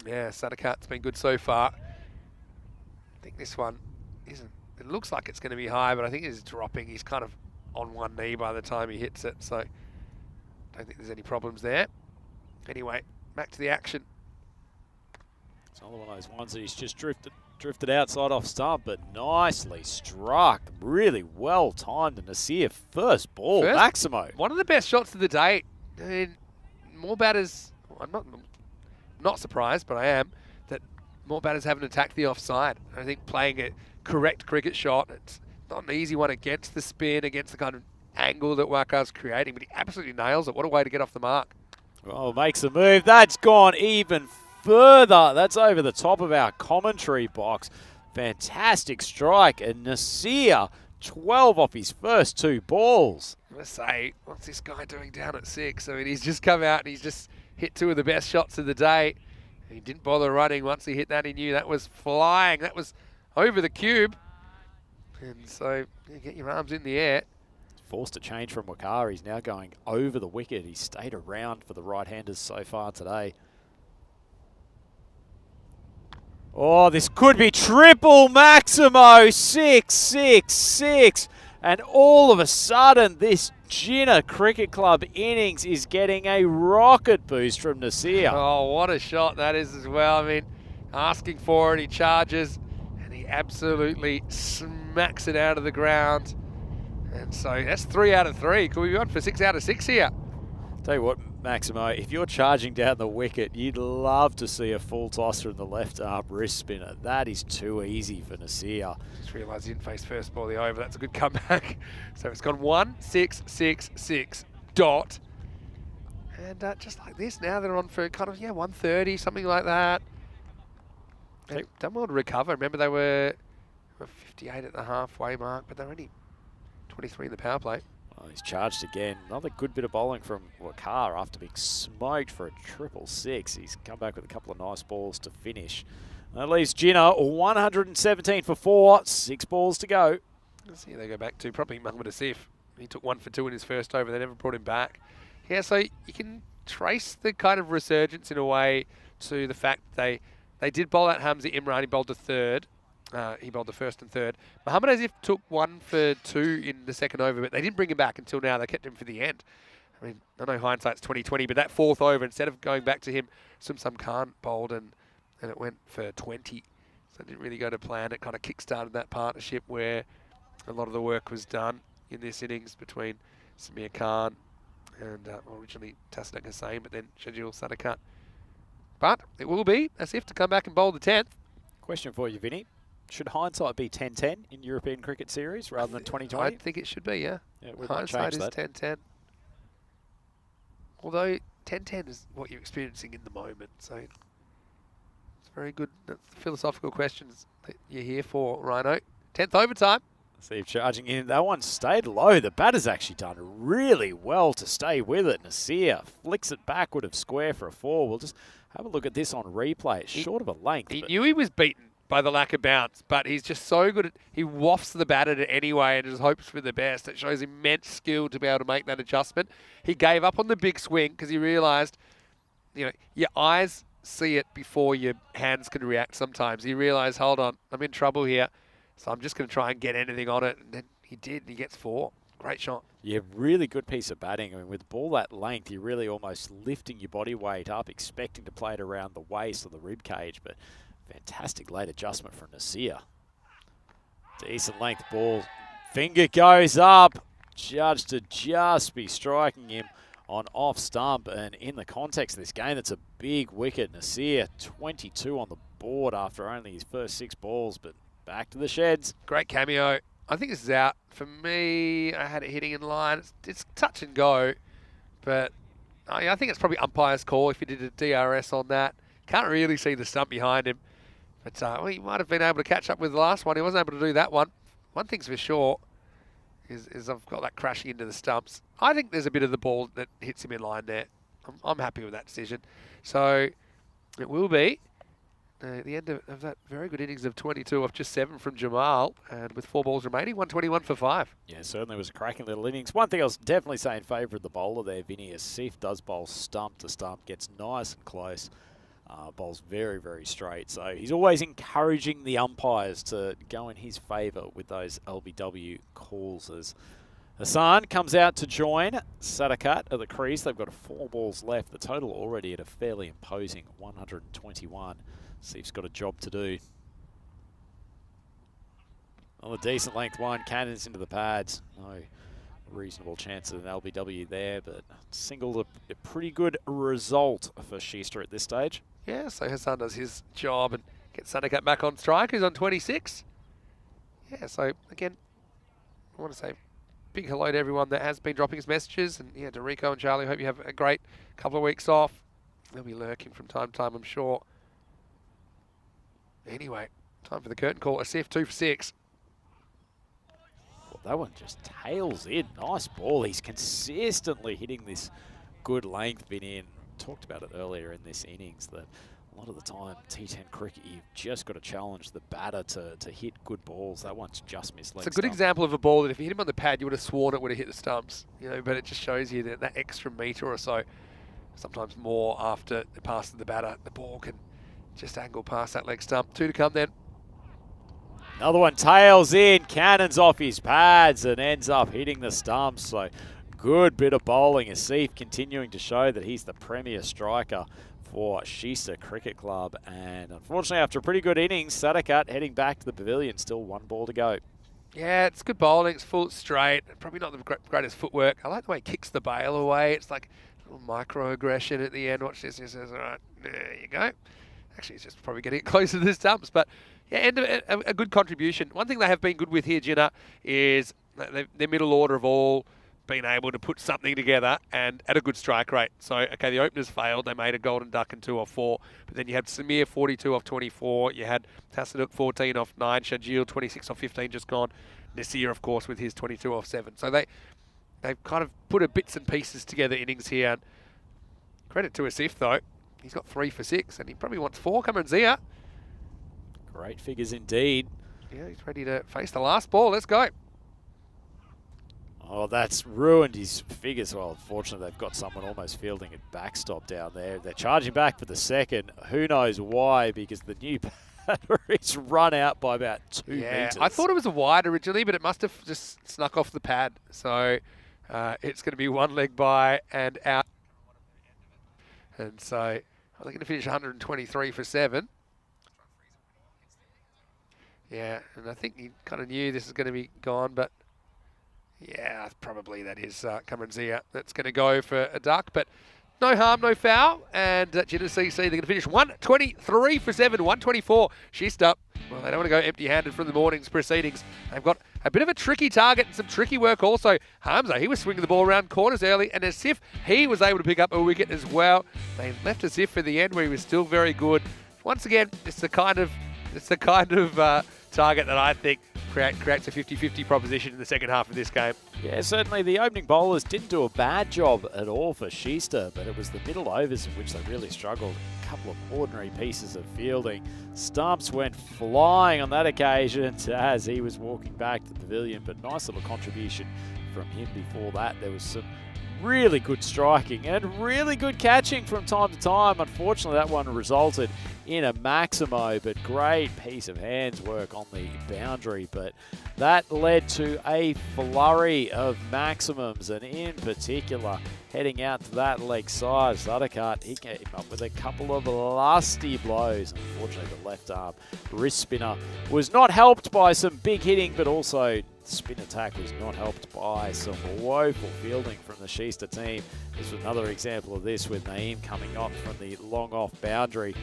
Yeah, Sadakat's been good so far. I think this one isn't. It looks like it's going to be high, but I think it's dropping. He's kind of on one knee by the time he hits it, so I don't think there's any problems there. Anyway, back to the action. It's another one of those ones that he's just drifted outside off stump, but nicely struck. Really well timed. And Nasir, first ball, Maximo. One of the best shots of the day. I mean, more batters, I'm not surprised, but I am, that more batters haven't attacked the offside. I think playing a correct cricket shot, it's not an easy one against the spin, against the kind of angle that Wakar's creating, but he absolutely nails it. What a way to get off the mark. Oh, makes a move. That's gone even further. That's over the top of our commentary box. Fantastic strike. And Nasir, 12 off his first 2 balls. I'm going to say, what's this guy doing down at 6? I mean, he's just come out and he's just hit 2 of the best shots of the day. He didn't bother running. Once he hit that, he knew that was flying. That was over the cube. And so, you get your arms in the air. Forced to change from Wakar. He's now going over the wicket. He's stayed around for the right-handers so far today. Oh, this could be triple Maximo. 6, 6, 6. And all of a sudden, this Jinnah Cricket Club innings is getting a rocket boost from Nasir. Oh, what a shot that is as well. I mean, asking for it, he charges, and he absolutely smacks it out of the ground. And so that's 3 out of 3. Could we be on for 6 out of 6 here? Tell you what, Maximo, if you're charging down the wicket, you'd love to see a full tosser in the left arm wrist spinner. That is too easy for Nasir. Just realised he didn't face first ball the over. That's a good comeback. So it's gone 1, 6, 6, 6, dot. And just like this, now they're on for kind of, 130, something like that. They've done well to recover. Remember, they were 58 at the halfway mark, but they're only 23 in the power play. Oh, he's charged again. Another good bit of bowling from Wakar after being smoked for a 666. He's come back with a couple of nice balls to finish. That leaves Jinnah 117 for 4, 6 balls to go. Let's see who they go back to. Probably Muhammad Asif. He took 1 for 2 in his first over. They never brought him back. Yeah, so you can trace the kind of resurgence in a way to the fact they did bowl out Hamza Imran. He bowled the third. He bowled the first and third. Muhammad Asif took 1 for 2 in the second over, but they didn't bring him back until now. They kept him for the end. I mean, I know hindsight's 20/20, but that 4th over, instead of going back to him, Sumsum Khan bowled and it went for 20. So it didn't really go to plan. It kind of kick-started that partnership where a lot of the work was done in this innings between Samir Khan and originally Tasnak Hussain, but then Shajil Sadakat. But it will be Asif to come back and bowl the 10th. Question for you, Vinny. Should hindsight be 10-10 in European Cricket Series rather than 2020? I think it should be, yeah. We might Hindsight change is that. 10-10. Although 10-10 is what you're experiencing in the moment, so it's very good. That's the philosophical questions that you're here for, Rhino. 10th overtime. Steve charging in. That one stayed low. The batter's actually done really well to stay with it. Nasir flicks it backward of square for a 4. We'll just have a look at this on replay. It's short of a length. He knew he was beaten by the lack of bounce, but he's just so good he wafts the bat at it anyway and just hopes for the best. It shows immense skill to be able to make that adjustment. He gave up on the big swing because he realised, your eyes see it before your hands can react sometimes. He realised, hold on, I'm in trouble here, so I'm just going to try and get anything on it. And then he did, and he gets 4. Great shot. Yeah, really good piece of batting. I mean, with the ball that length, you're really almost lifting your body weight up, expecting to play it around the waist or the rib cage, but fantastic late adjustment from Nasir. Decent length ball. Finger goes up. Judge to just be striking him on off stump. And in the context of this game, that's a big wicket. Nasir, 22 on the board after only his first 6 balls, but back to the sheds. Great cameo. I think this is out. For me, I had it hitting in line. It's touch and go, but I think it's probably umpire's call if you did a DRS on that. Can't really see the stump behind him. But he might have been able to catch up with the last one. He wasn't able to do that one. One thing's for sure is I've got that crashing into the stumps. I think there's a bit of the ball that hits him in line there. I'm happy with that decision. So it will be the end of that very good innings of 22 off just 7 from Jamal. And with 4 balls remaining, 121 for 5. Yeah, certainly was a cracking little innings. One thing I was definitely saying in favour of the bowler there, Vinny, is Asif does bowl stump to stump, gets nice and close. Bowls very, very straight. So he's always encouraging the umpires to go in his favour with those LBW calls as Hassan comes out to join Sadakat at the crease. They've got 4 balls left. The total already at a fairly imposing 121. Seif's got a job to do. On a decent length one, Cannons into the pads. No reasonable chance of an LBW there, but singled a pretty good result for Schuster at this stage. Yeah, so Hassan does his job and gets Sadakat back on strike, who's on 26. Yeah, so again, I want to say big hello to everyone that has been dropping us messages. And yeah, to Rico and Charlie, hope you have a great couple of weeks off. They'll be lurking from time to time, I'm sure. Anyway, time for the curtain call. A Sif 2 for 6. Well, that one just tails in. Nice ball. He's consistently hitting this good length been in. Talked about it earlier in this innings that a lot of the time, T10 cricket, you've just got to challenge the batter to hit good balls. That one's just missed leg It's a good stump. example of a ball that if you hit him on the pad, you would have sworn it would have hit the stumps. You know, but it just shows you that extra metre or so, sometimes more after it passes the batter, the ball can just angle past that leg stump. 2 to come then. Another one tails in, Cannons off his pads and ends up hitting the stumps. So good bit of bowling. Asif continuing to show that he's the premier striker for Schuster Cricket Club. And unfortunately, after a pretty good innings, Sadakat heading back to the pavilion. Still 1 ball to go. Yeah, it's good bowling. It's full straight. Probably not the greatest footwork. I like the way he kicks the bail away. It's like a little microaggression at the end. Watch this. He says, all right, there you go. Actually, he's just probably getting it closer to the stumps. But yeah, a good contribution. One thing they have been good with here, Ginner, is their middle order have all been able to put something together and at a good strike rate. So, okay, the openers failed. They made a golden duck and 2 off 4. But then you had Samir 42 off 24. You had Tassaduk 14 off 9. Shajil 26 off 15 just gone. Nasir, of course, with his 22 off 7. So they've kind of put a bits and pieces together innings here. And credit to Asif, though. He's got 3 for 6 and he probably wants 4 coming Zia. Great figures indeed. Yeah, he's ready to face the last ball. Let's go. Oh, that's ruined his figures. Well, unfortunately, they've got someone almost fielding at backstop down there. They're charging back for the second. Who knows why? Because the new battery's run out by about 2 metres. I thought it was a wide originally, but it must have just snuck off the pad. So it's going to be 1 leg by and out. And so they're going to finish 123 for 7. Yeah, and I think he kind of knew this is going to be gone, but yeah, probably that is Kamensia. That's going to go for a duck, but no harm, no foul. And Jinnah CC, they're going to finish 123 for 7, 124. Schuster. Well, they don't want to go empty-handed from the morning's proceedings. They've got a bit of a tricky target and some tricky work also. Hamza, he was swinging the ball around corners early, and Asif, he was able to pick up a wicket as well. They left Asif for the end where he was still very good. Once again, it's the kind of target that I think creates a 50-50 proposition in the second half of this game. Yeah, certainly the opening bowlers didn't do a bad job at all for Schuster, but it was the middle overs in which they really struggled. A couple of ordinary pieces of fielding. Stumps went flying on that occasion as he was walking back to the pavilion, but nice little contribution from him before that. There was some really good striking and really good catching from time to time. Unfortunately, that one resulted in a Maximo, but great piece of hands work on the boundary. But that led to a flurry of maximums, and in particular, heading out to that leg side, Sadakat, he came up with a couple of lusty blows. Unfortunately, the left arm wrist spinner was not helped by some big hitting, but also spin attack was not helped by some woeful fielding from the Schuster team. This was another example of this with Naeem coming up from the long off boundary.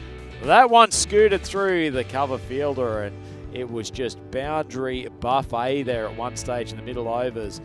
That one scooted through the cover fielder, and it was just boundary buffet there at one stage in the middle overs.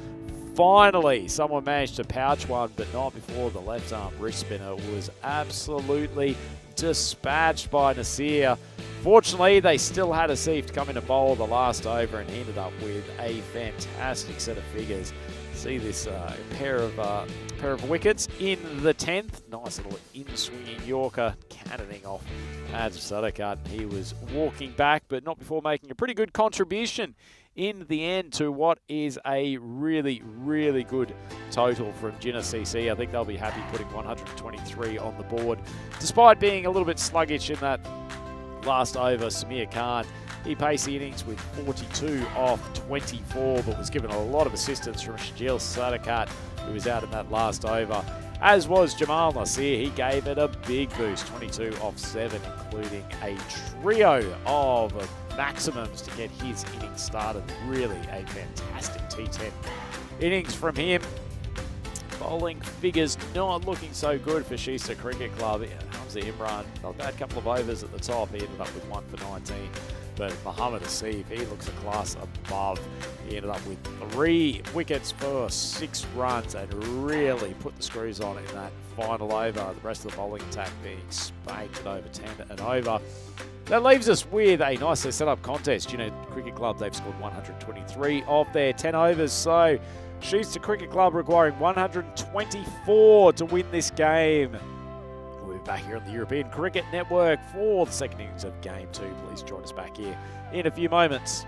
Finally, someone managed to pouch one, but not before the left arm wrist spinner was absolutely dispatched by Nasir. Fortunately, they still had Asif to come in to bowl the last over, and he ended up with a fantastic set of figures. See this pair of wickets in the 10th. Nice little in-swinging Yorker, cannoning off pads of Sadakat. He was walking back, but not before making a pretty good contribution in the end to what is a really, really good total from Jinnah CC. I think they'll be happy putting 123 on the board, despite being a little bit sluggish in that last over. Samir Khan He paced the innings with 42 off 24, but was given a lot of assistance from Shajil Sadakat, who was out in that last over, as was Jamal Nasir. He gave it a big boost, 22 off 7, including a trio of maximums to get his innings started. Really a fantastic T10 innings from him. Bowling figures not looking so good for Shista Cricket Club. Hamza Imran, not a bad couple of overs at the top. He ended up with 1 for 19. But Muhammad Asif, he looks a class above. He ended up with 3 wickets for 6 runs and really put the screws on in that final over. The rest of the bowling attack being spanked at over 10 and over. That leaves us with a nicely set up contest. You know, Cricket Club, they've scored 123 of their 10 overs. So Shista Cricket Club requiring 124 to win this game. We're back here on the European Cricket Network for the second innings of Game 2. Please join us back here in a few moments.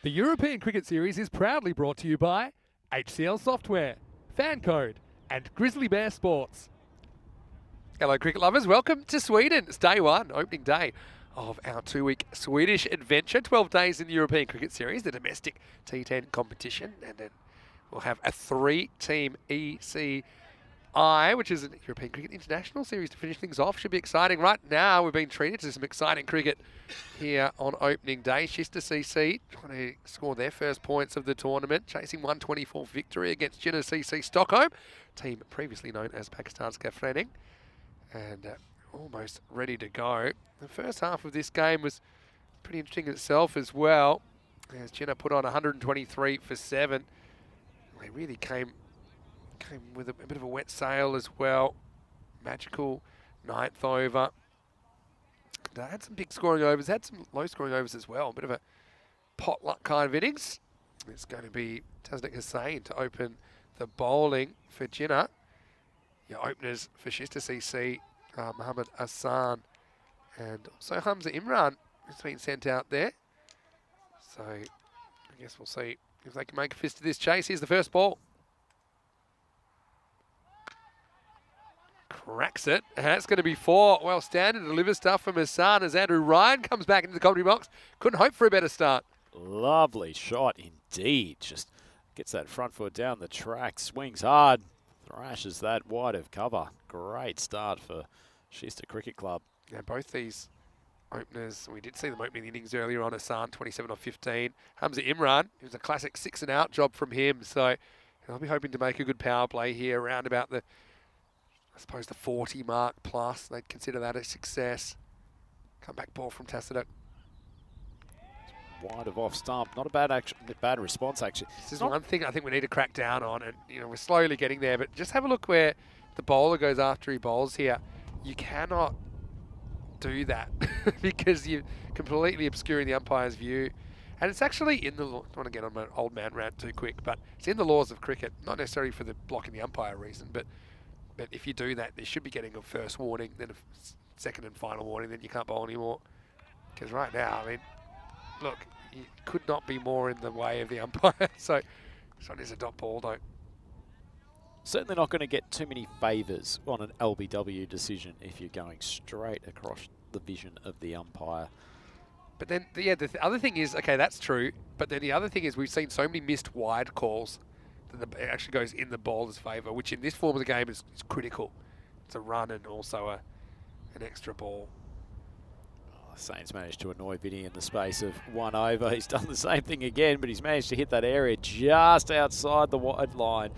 The European Cricket Series is proudly brought to you by HCL Software, FanCode, and Grizzly Bear Sports. Hello, cricket lovers. Welcome to Sweden. It's day one, opening day of our 2-week Swedish adventure. 12 days in the European Cricket Series, the domestic T10 competition, and then we'll have a 3-team ECS, which is an European Cricket International Series to finish things off. Should be exciting. Right now, we've been treated to some exciting cricket here on opening day. Shista CC trying to score their first points of the tournament, chasing 124 victory against Jinnah CC Stockholm, team previously known as Pakistanska Förening, and almost ready to go. The first half of this game was pretty interesting in itself as well, as Jinnah put on 123 for 7. They really came with a bit of a wet sail as well. Magical 9th over. They had some big scoring overs, had some low scoring overs as well. A bit of a potluck kind of innings. It's going to be Tasnik Hussain to open the bowling for Jinnah. Your openers for Shista CC, Mohammad Hassan, and also Hamza Imran has been sent out there. So I guess we'll see if they can make a fist of this chase. Here's the first ball. Cracks it. And it's going to be 4. Well, standard deliver stuff from Hassan as Andrew Ryan comes back into the commentary box. Couldn't hope for a better start. Lovely shot indeed. Just gets that front foot down the track, swings hard, thrashes that wide of cover. Great start for Shista Cricket Club. Yeah, both these openers, we did see them opening the innings earlier on. Hassan, 27 off 15. Hamza Imran, it was a classic 6 and out job from him. So I'll be hoping to make a good power play here around about the, I suppose, the 40 mark plus. They'd consider that a success. Come back ball from Tassaduk. Wide of off stump. Not a bad response, actually. This is one thing I think we need to crack down on, and we're slowly getting there, but just have a look where the bowler goes after he bowls here. You cannot do that because you're completely obscuring the umpire's view. And it's actually in the law. I don't want to get on my old man rant too quick, but it's in the laws of cricket, not necessarily for the blocking the umpire reason, but if you do that, they should be getting a first warning, then a second and final warning, then you can't bowl anymore. Because right now, I mean, look, you could not be more in the way of the umpire. So this one is a dot ball, though. Certainly not going to get too many favours on an LBW decision if you're going straight across the vision of the umpire. But then, yeah, the other thing is, okay, that's true. But then the other thing is we've seen so many missed wide calls that it actually goes in the bowler's favour, which in this form of the game is critical. It's a run and also an extra ball. Saints managed to annoy Vinny in the space of 1 over. He's done the same thing again, but he's managed to hit that area just outside the wide line.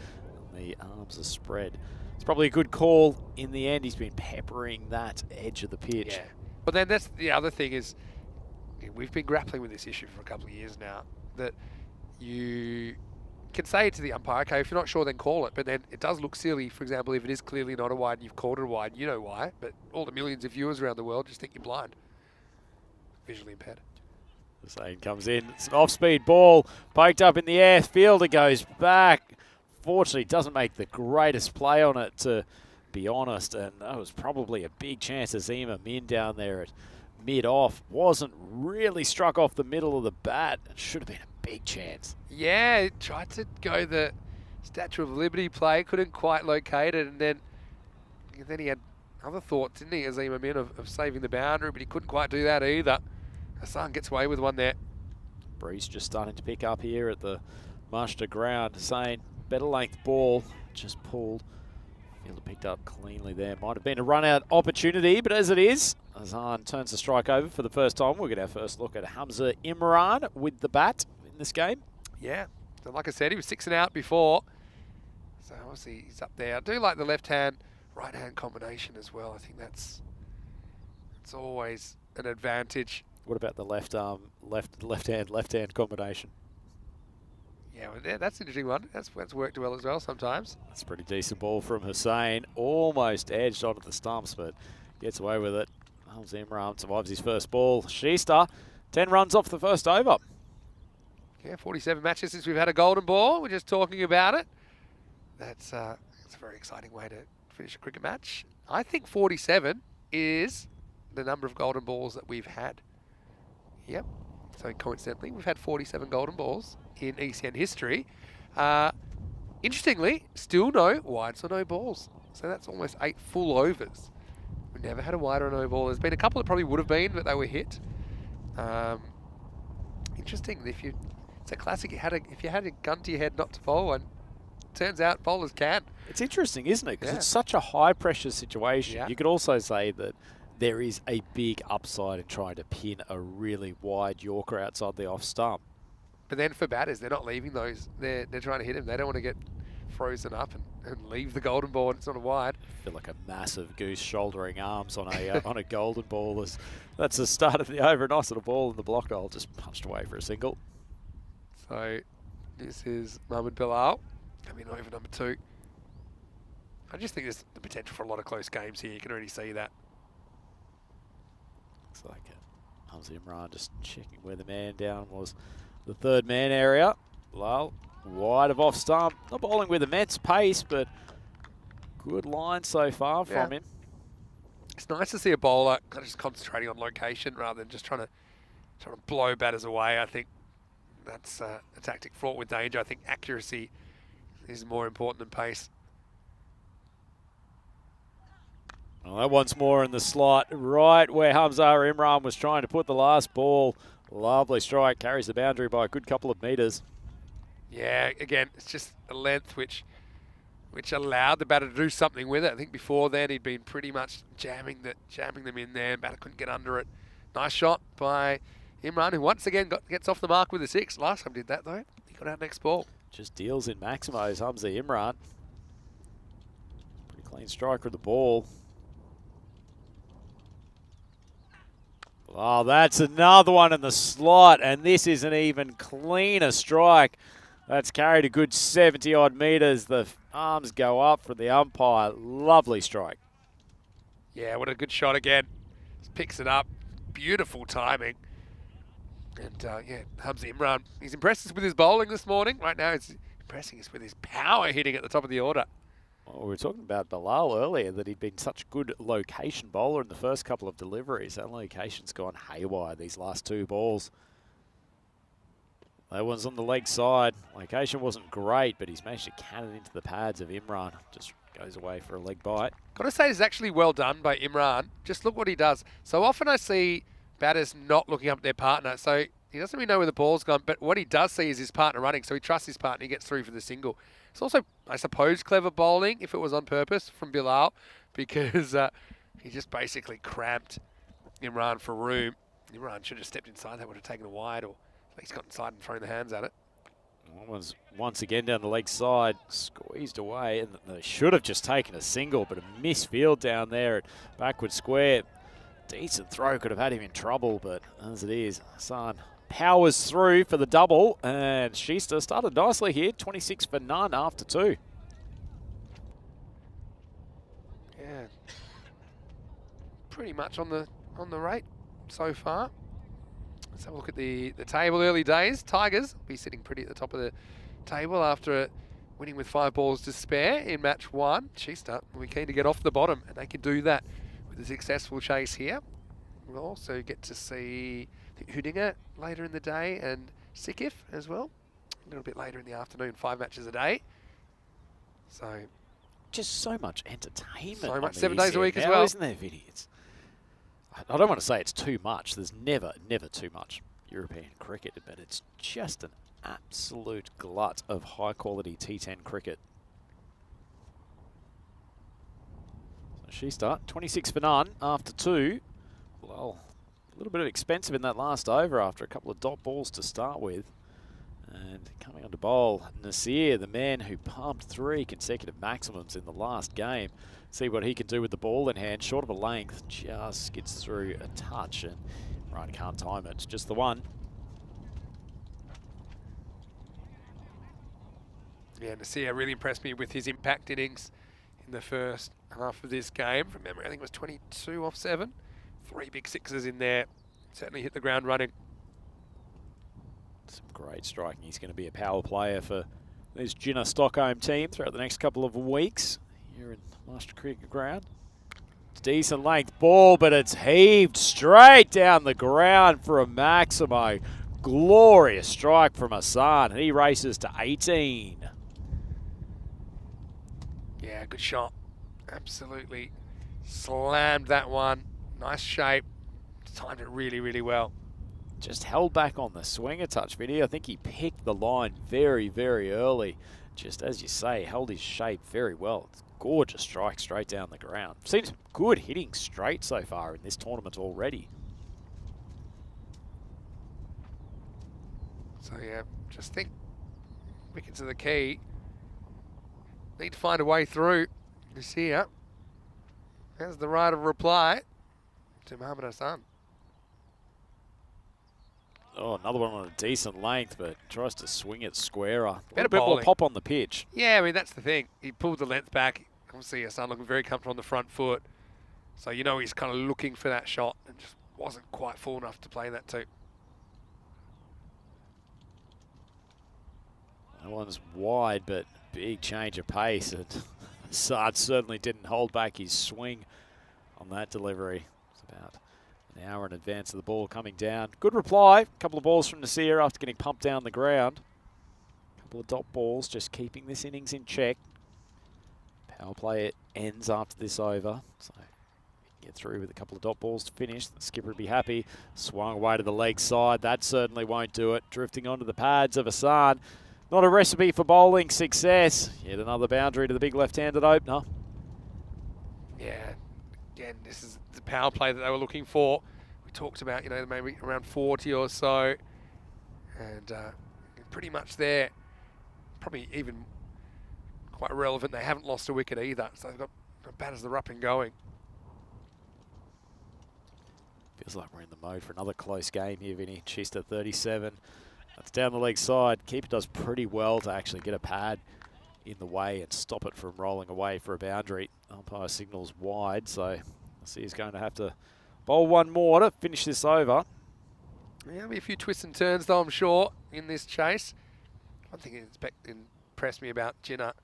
And the arms are spread. It's probably a good call in the end. He's been peppering that edge of the pitch. Yeah. But then that's the other thing is, we've been grappling with this issue for a couple of years now, that you can say it to the umpire, okay, if you're not sure, then call it. But then it does look silly, for example, if it is clearly not a wide and you've called it a wide, you know why. But all the millions of viewers around the world just think you're blind. Visually impaired. Hussain comes in. It's an off-speed ball, poked up in the air. Fielder goes back. Fortunately, doesn't make the greatest play on it, to be honest. And that was probably a big chance. Azim Amin down there at mid-off wasn't really struck off the middle of the bat. It should have been a big chance. Yeah, it tried to go the Statue of Liberty play, couldn't quite locate it, and then he had other thoughts, didn't he, Azim Amin, of saving the boundary, but he couldn't quite do that either. Hassan gets away with one there. Breeze just starting to pick up here at the Mushta ground. Hussain, better length ball, just pulled. Fielder picked up cleanly there. Might have been a run-out opportunity, but as it is, Hassan turns the strike over for the first time. We'll get our first look at Hamza Imran with the bat in this game. Yeah, so like I said, he was 6 and out before. So obviously he's up there. I do like the left-hand, right-hand combination as well. I think it's always an advantage. What about the left arm, left-hand combination? Yeah, well, that's an interesting one. That's worked well as well sometimes. That's a pretty decent ball from Hussain. Almost edged onto the stumps, but gets away with it. Hamza Imran survives his first ball. Shista, 10 runs off the first over. Yeah, 47 matches since we've had a golden ball. We're just talking about it. That's a very exciting way to finish a cricket match. I think 47 is the number of golden balls that we've had. Yep, So coincidentally, we've had 47 golden balls in ECN history. Interestingly, still no wides or no balls. So that's almost 8 full overs. We've never had a wide or no ball. There's been a couple that probably would have been, but they were hit. Interesting. It's a classic. If you had a gun to your head not to bowl one, turns out bowlers can. It's interesting, isn't it? Because Yeah. it's such a high-pressure situation. Yeah. You could also say that there is a big upside in trying to pin a really wide Yorker outside the off stump. But then for batters, they're not leaving those. They're trying to hit them. They don't want to get frozen up and leave the golden ball and it's not a wide. I feel like a massive goose shouldering arms on a on a golden ball. That's the start of the over. Nice little ball in the block hole, just punched away for a single. So this is Mohamed Bilal coming over number 2. I just think there's the potential for a lot of close games here. You can already see that. Looks like Hamza Imran just checking where the man down was. The third man area. Bilal wide of off stump. Not bowling with immense pace, but good line so far from him. It's nice to see a bowler kind of just concentrating on location rather than just trying to blow batters away. I think that's a tactic fraught with danger. I think accuracy is more important than pace. Well, that one's more in the slot, right where Hamza Imran was trying to put the last ball. Lovely strike, carries the boundary by a good couple of metres. Yeah, again, it's just a length which allowed the batter to do something with it. I think before then he'd been pretty much jamming them in there. Batter couldn't get under it. Nice shot by Imran, who once again gets off the mark with a 6. Last time did that though. He got out next ball. Just deals in Maximo's Hamza Imran. Pretty clean strike with the ball. Oh, that's another one in the slot, and this is an even cleaner strike. That's carried a good 70-odd metres. The arms go up for the umpire. Lovely strike. Yeah, what a good shot again. Just picks it up. Beautiful timing. And yeah, Hamza Imran, he's impressed us with his bowling this morning. Right now, he's impressing us with his power hitting at the top of the order. Well, we were talking about Bilal earlier, that he'd been such a good location bowler in the first couple of deliveries. That location's gone haywire these last 2 balls. That one's on the leg side. Location wasn't great, but he's managed to cannon into the pads of Imran. Just goes away for a leg bite. Got to say, it's actually well done by Imran. Just look what he does. So often I see batters not looking up at their partner. So he doesn't really know where the ball's gone, but what he does see is his partner running. So he trusts his partner. He gets through for the single. It's also, I suppose, clever bowling if it was on purpose from Bilal, because he just basically cramped Imran for room. Imran should have stepped inside. That would have taken a wide, or at least got inside and thrown the hands at it. That one's once again down the leg side, squeezed away, and they should have just taken a single, but a misfield down there at backward square. Decent throw, could have had him in trouble, but as it is, Hassan powers through for the double, and Shista started nicely here, 26 for none after 2. Yeah, pretty much on the rate so far. Let's have a look at the table. Early days, Tigers will be sitting pretty at the top of the table after winning with 5 balls to spare in match 1. Shista will be keen to get off the bottom, and they can do that with a successful chase here. We'll also get to see Hudinger later in the day and Sikif as well. A little bit later in the afternoon, 5 matches a day. So Just so much entertainment. So on much, the 7 days a ECS week as now, well. Isn't there, Vinny? I don't want to say it's too much. There's never too much European cricket, but it's just an absolute glut of high-quality T10 cricket. So Shista, 26 for none after 2. Well, a little bit of expensive in that last over after a couple of dot balls to start with. And coming on to bowl, Nasir, the man who pumped 3 consecutive maximums in the last game. See what he can do with the ball in hand. Short of a length, just skids through a touch, and Ryan can't time it. It's just the one. yeah, Nasir really impressed me with his impact innings in the first half of this game. From memory, I think it was 22 off 7. 3 big 6s in there. Certainly hit the ground running. Some great striking. He's going to be a power player for this Jinnah Stockholm team throughout the next couple of weeks here in Master Cricket Ground. It's decent length ball, but it's heaved straight down the ground for a Maximo. glorious strike from Hassan. He races to 18. Yeah, good shot. Absolutely slammed that one. Nice shape. Timed it really, really well. Just held back on the swing a touch, Vinny. I think he picked the line very, very early. Just as you say, held his shape very well. It's a gorgeous strike straight down the ground. Seen some good hitting straight so far in this tournament already. So yeah, just think wickets are the key. Need to find a way through this here. There's the right of reply to Mohamed Hassan. Oh, another one on a decent length, but tries to swing it squarer. A Better bit more bowling. pop on the pitch. Yeah, I mean, that's the thing. He pulled the length back. Obviously, Hassan looking very comfortable on the front foot. So you know he's kind of looking for that shot and just wasn't quite full enough to play that too. That one's wide, but big change of pace. And Saad certainly didn't hold back his swing on that delivery. It's about an hour in advance of the ball coming down. Good reply. A couple of balls from Nasir after getting pumped down the ground. A couple of dot balls just keeping this innings in check. Power play ends after this over. So get through with a couple of dot balls to finish. The skipper would be happy. Swung away to the leg side. That certainly won't do it. Drifting onto the pads of Hassan. Not a recipe for bowling success. Yet another boundary to the big left-handed opener. Yeah, again, this is the power play that they were looking for. We talked about, you know, maybe around 40 or so. And pretty much there. Probably even quite relevant. They haven't lost a wicket either. So they've got batters that are up and going. Feels like we're in the mode for another close game here, Vinny. Chester 37. That's down the leg side. Keeper does pretty well to actually get a pad in the way and stop it from rolling away for a boundary. Umpire signals wide, so I see he's going to have to bowl one more to finish this over. Yeah, there'll be a few twists and turns, though, I'm sure, in this chase. One thing that impressed me about Jinnah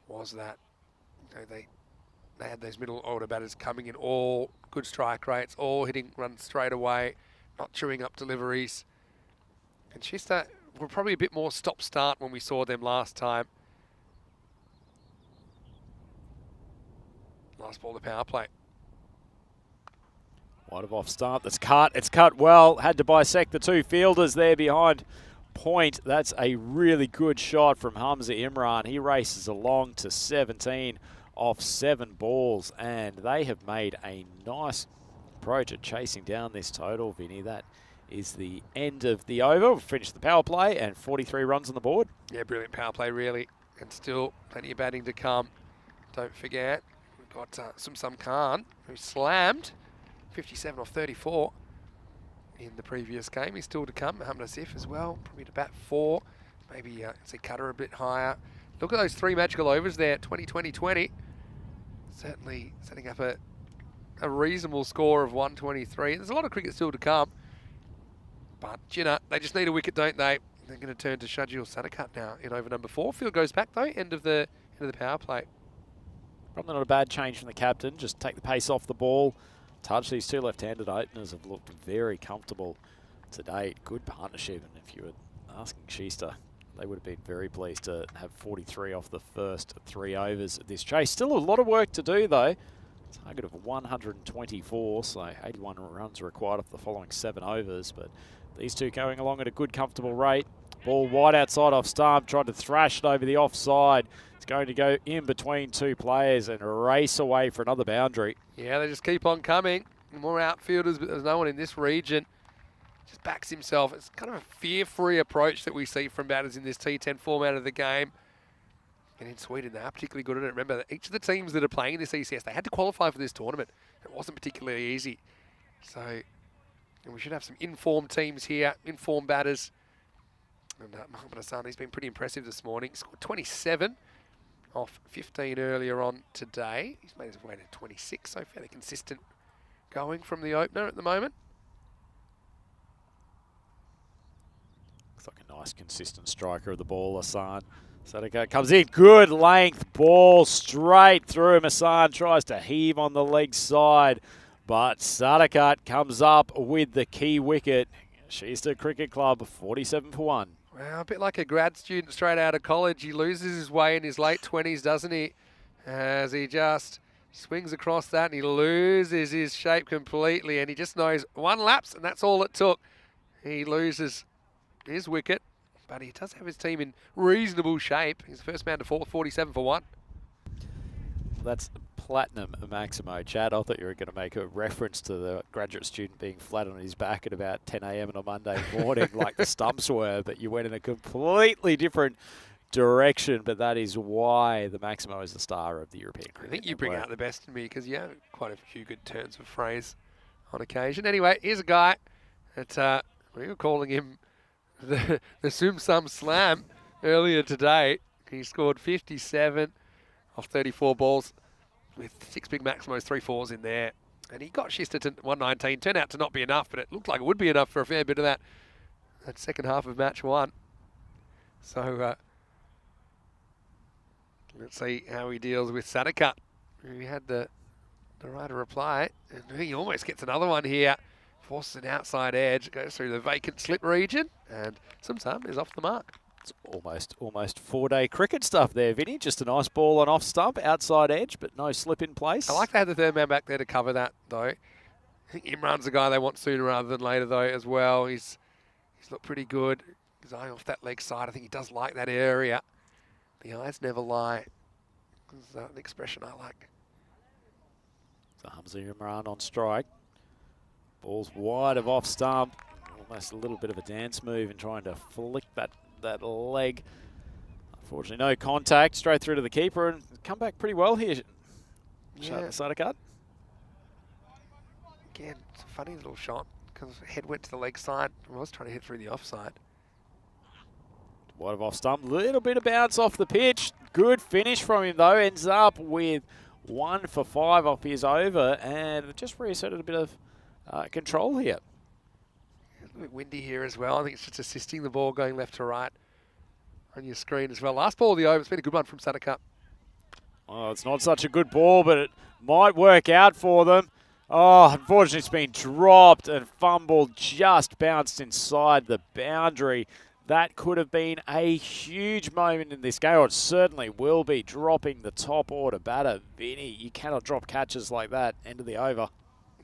was that, you know, they had those middle order batters coming in, all good strike rates, all hitting runs straight away, not chewing up deliveries. And Chester were probably a bit more stop-start when we saw them last time. Last ball, the power play. Wide of off start, that's cut. It's cut well. Had to bisect the two fielders there behind point. That's a really good shot from Hamza Imran. He races along to 17 off 7 balls, and they have made a nice approach at chasing down this total, Vinny. That is the end of the over. We've finished the power play and 43 runs on the board. Yeah, brilliant power play, really. And still plenty of batting to come. Don't forget, we've got Sumsum Khan, who slammed 57 off 34 in the previous game. He's still to come. Mohamed Asif as well, probably to bat 4. Maybe see Cutter a bit higher. Look at those 3 magical overs there, 20-20-20. Certainly setting up a reasonable score of 123. There's a lot of cricket still to come. But Jinnah, they just need a wicket, don't they? They're going to turn to Shajil Sadakat now in over number 4. Field goes back though, end of the power play. Probably not a bad change from the captain. Just take the pace off the ball. Touch. These 2 left-handed openers have looked very comfortable to date. Good partnership, and if you were asking Chester, they would have been very pleased to have 43 off the first 3 overs of this chase. Still a lot of work to do though. Target of 124, so 81 runs required off the following 7 overs, but these two going along at a good, comfortable rate. Ball wide outside off stump, tried to thrash it over the offside. It's going to go in between 2 players and race away for another boundary. Yeah, they just keep on coming. More outfielders, but there's no one in this region. Just backs himself. It's kind of a fear-free approach that we see from batters in this T10 format of the game. And in Sweden, they are particularly good at it. Remember, that each of the teams that are playing in this ECS, they had to qualify for this tournament. It wasn't particularly easy. So, and we should have some informed teams here, informed batters. And Mohamed Hassan, he's been pretty impressive this morning. He scored 27 off 15 earlier on today. He's made his way to 26, so fairly consistent going from the opener at the moment. Looks like a nice, consistent striker of the ball, Hassan. Sadakat comes in, good length ball straight through him. Hassan tries to heave on the leg side, but Sadakat comes up with the key wicket. Sheester Cricket Club, 47 for 1. Well, a bit like a grad student straight out of college. He loses his way in his late 20s, doesn't he? As he just swings across that and he loses his shape completely, and he just knows one lapse and that's all it took. He loses his wicket, but he does have his team in reasonable shape. He's the first man to fall, 47 for 1. That's platinum Maximo. Chad, I thought you were going to make a reference to the graduate student being flat on his back at about 10 a.m. on a Monday morning like the stumps were, but you went in a completely different direction. But that is why the Maximo is the star of the European Cricket. I think you bring Network. out the best in me because you have quite a few good turns of phrase on occasion. Anyway, here's a guy that we were calling him the Sum Sum Slam earlier today. He scored 57 off 34 balls with 6 big Maximos, 3 fours in there. And he got Sheester to 119. Turned out to not be enough, but it looked like it would be enough for a fair bit of that second half of match 1. So let's see how he deals with Sadaka. He had the right to reply, and he almost gets another one here. Forces an outside edge, goes through the vacant slip region, and Sum Sum is off the mark. It's almost 4-day cricket stuff there, Vinny. Just a nice ball on off stump, outside edge, but no slip in place. I like they had the third man back there to cover that, though. I think Imran's the guy they want sooner rather than later, though, as well. He's looked pretty good. His eye off that leg side. I think he does like that area. The eyes never lie. That's an expression I like. So Hamza Imran on strike. Ball's wide of off stump. Almost a little bit of a dance move and trying to flick that leg. Unfortunately, no contact. Straight through to the keeper and come back pretty well here. Yeah. Sadaka. Again, it's a funny little shot because head went to the leg side. I was trying to hit through the offside. Wide of off stump. Little bit of bounce off the pitch. Good finish from him though. Ends up with 1 for 5 off his over and just reasserted a bit of control here. A bit windy here as well. I think it's just assisting the ball going left to right on your screen as well. Last ball of the over. It's been a good one from Sadaka. Oh, it's not such a good ball, but it might work out for them. Oh, unfortunately, it's been dropped and fumbled. Just bounced inside the boundary. That could have been a huge moment in this game, or it certainly will be, dropping the top order batter. Vinny, you cannot drop catches like that. End of the over.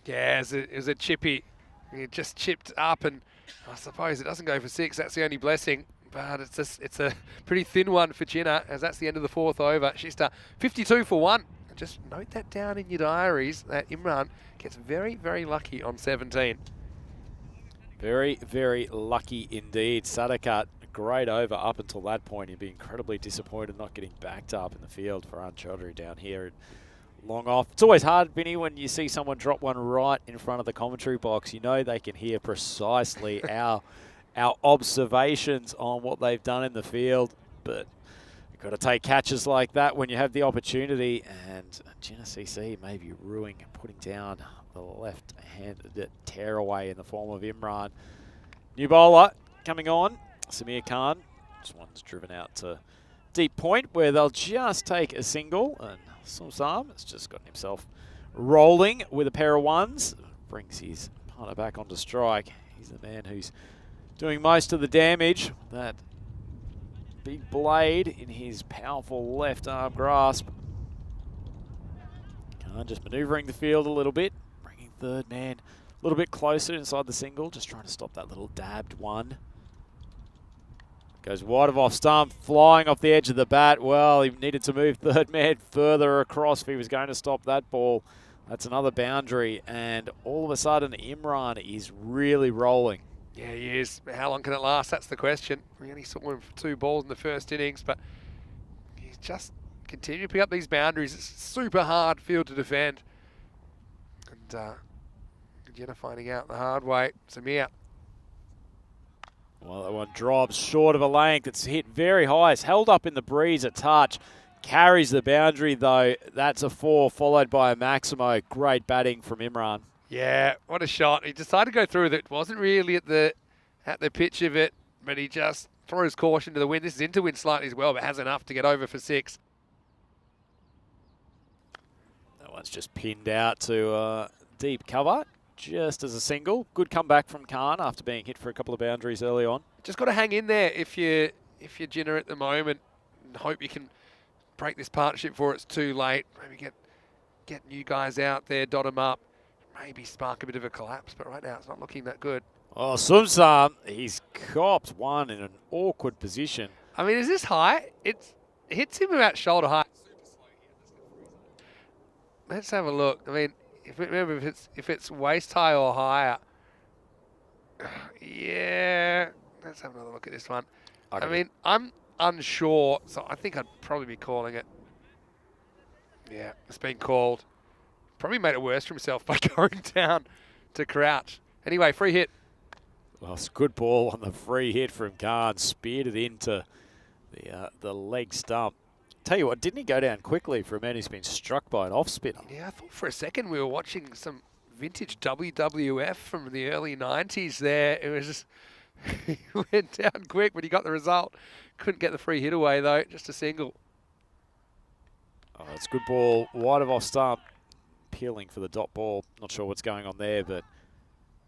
Yeah, it was a chippy. It just chipped up, and I suppose it doesn't go for 6. That's the only blessing. But it's a pretty thin one for Chinna, as that's the end of the 4th over. Sheester 52 for 1. Just note that down in your diaries that Imran gets very, very lucky on 17. Very, very lucky indeed. Sadaka, great over up until that point. He'd be incredibly disappointed not getting backed up in the field for Arun Chaudhary down here. Long off. It's always hard, Vinny, when you see someone drop one right in front of the commentary box. You know they can hear precisely our observations on what they've done in the field. But you've got to take catches like that when you have the opportunity. And Chinna CC may be putting down the left-handed tearaway in the form of Imran. New bowler coming on, Samir Khan. This one's driven out to deep point where they'll just take a single, and Sum Sum has just gotten himself rolling with a pair of ones. Brings his partner back onto strike. He's the man who's doing most of the damage. That big blade in his powerful left arm grasp. Khan just manoeuvring the field a little bit, bringing third man a little bit closer inside the single, just trying to stop that little dabbed one. Goes wide of off stump, flying off the edge of the bat. Well, he needed to move third man further across if he was going to stop that ball. That's another boundary, and all of a sudden, Imran is really rolling. Yeah, he is. How long can it last? That's the question. We only saw him for 2 balls in the first innings, but he's just continuing to pick up these boundaries. It's a super hard field to defend. And Jenna finding out the hard way. Samir. Well, that one drops short of a length. It's hit very high. It's held up in the breeze a touch. Carries the boundary, though. That's a 4, followed by a Maximo. Great batting from Imran. Yeah, what a shot. He decided to go through with it. Wasn't really at the pitch of it, but he just throws caution to the wind. This is into wind slightly as well, but has enough to get over for 6. That one's just pinned out to deep cover. just as a single. Good comeback from Khan after being hit for a couple of boundaries early on. Just got to hang in there if you're Jinner at the moment, and hope you can break this partnership before it's too late. Maybe get new guys out there, dot them up, maybe spark a bit of a collapse. But right now it's not looking that good. Oh, Sumsam, he's copped one in an awkward position. I mean, is this high? It hits him about shoulder height. Let's have a look. I mean, remember if it's waist high or higher. Yeah, let's have another look at this one. I mean, I'm unsure, so I think I'd probably be calling it. Yeah, it's been called. Probably made it worse for himself by going down to crouch. Anyway, free hit. Well, it's a good ball on the free hit from Khan. Speared it into the leg stump. Tell you what, didn't he go down quickly for a man who's been struck by an off spinner? Yeah, I thought for a second we were watching some vintage WWF from the early 90s there. It was just, he went down quick, but he got the result. Couldn't get the free hit away, though. Just a single. Oh, it's a good ball. Wide of off stump. Peeling for the dot ball. Not sure what's going on there, but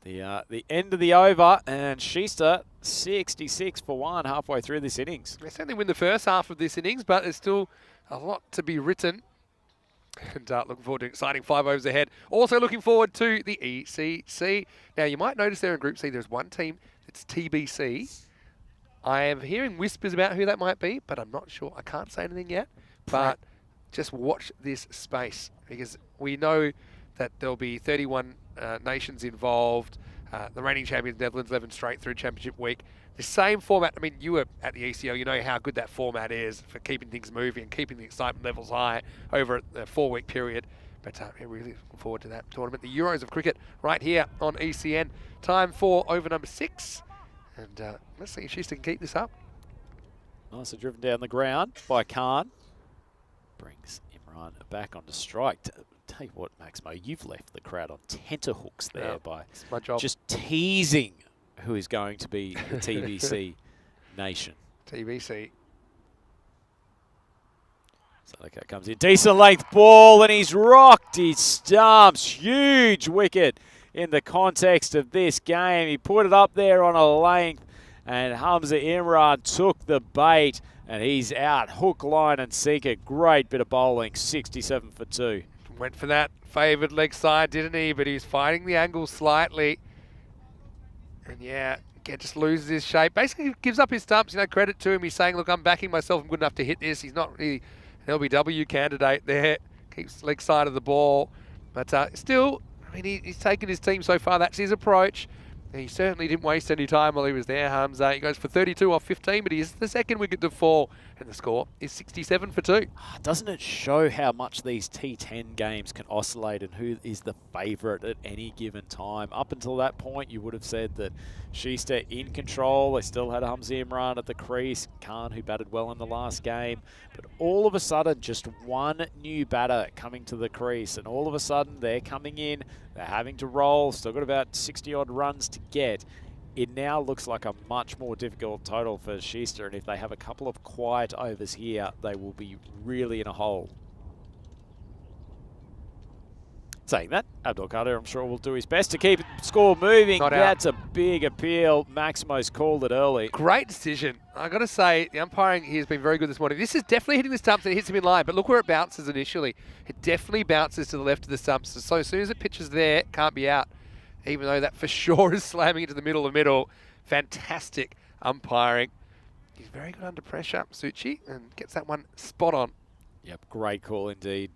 the end of the over, and Schuster 66 for 1 halfway through this innings. They certainly win the first half of this innings, but there's still a lot to be written. And looking forward to exciting 5 overs ahead. Also looking forward to the ECC. Now, you might notice there in Group C, there's one team that's TBC. I am hearing whispers about who that might be, but I'm not sure. I can't say anything yet. But just watch this space, because we know that there'll be 31 nations involved. The reigning champions, Netherlands, 11 straight through championship week. The same format. I mean, you were at the ECL. You know how good that format is for keeping things moving and keeping the excitement levels high over a 4-week period. But really looking forward to that tournament. The Euros of cricket right here on ECN. Time for over number 6. And let's see if Schuster can keep this up. Nicely driven down the ground by Khan. Brings Imran back onto strike. Tell you what, Maximo, you've left the crowd on tenterhooks there by my job. Just teasing who is going to be the TBC nation. TBC. Sadaka comes in. Decent length ball, and he's rocked his stumps. Huge wicket in the context of this game. He put it up there on a length, and Hamza Imran took the bait, and he's out. Hook, line, and sinker. Great bit of bowling. 67 for 2. Went for that favoured leg side, didn't he? But he's fighting the angle slightly. And yeah, again, just loses his shape. Basically gives up his stumps, credit to him. He's saying, look, I'm backing myself. I'm good enough to hit this. He's not really an LBW candidate there. Keeps leg side of the ball. But still, I mean, he's taken his team so far. That's his approach. And he certainly didn't waste any time while he was there, Hamza. He goes for 32 off 15, but he's the second wicket to fall. And the score is 67 for 2. Doesn't it show how much these T10 games can oscillate and who is the favourite at any given time? Up until that point, you would have said that Schuster in control. They still had Hamza Imran at the crease. Khan, who batted well in the last game. But all of a sudden, just one new batter coming to the crease. And all of a sudden, they're coming in. They're having to roll. Still got about 60-odd runs to get. It now looks like a much more difficult total for Schuster, and if they have a couple of quiet overs here, they will be really in a hole. Saying that, Abdul Qadir, I'm sure, will do his best to keep the score moving. That's a big appeal. Maximo's called it early. Great decision. I got to say, the umpiring here has been very good this morning. This is definitely hitting the stumps, and it hits him in line, but look where it bounces initially. It definitely bounces to the left of the stumps. So as soon as it pitches there, it can't be out. Even though that for sure is slamming into the middle. Fantastic umpiring. He's very good under pressure, Suchi, and gets that one spot on. Yep, great call indeed.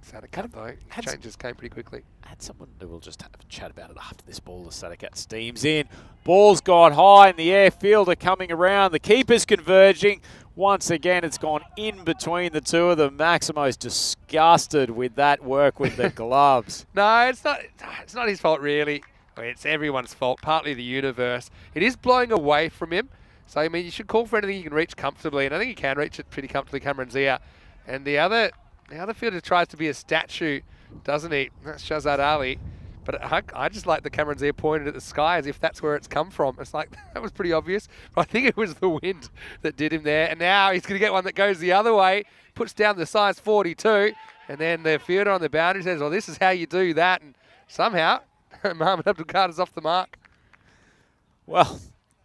Sadakat, though, changes came pretty quickly. Had someone who will just have a chat about it after this ball. The Sadakat steams in. Ball's gone high in the air. Fielder coming around. The keeper's converging. Once again, it's gone in between the two of them. Maximo's disgusted with that work with the gloves. No, it's not his fault, really. I mean, it's everyone's fault, partly the universe. It is blowing away from him. So, I mean, you should call for anything you can reach comfortably, and I think he can reach it pretty comfortably, Cameron Zia. And the other fielder tries to be a statue, doesn't he? That's Shazad Ali. But I just like the Cameron Zia pointed at the sky as if that's where it's come from. It's like, that was pretty obvious. But I think it was the wind that did him there. And now he's going to get one that goes the other way. Puts down the size 42. And then the fielder on the boundary says, well, this is how you do that. And somehow, Mohamed Abdul Qadir's off the mark. Well,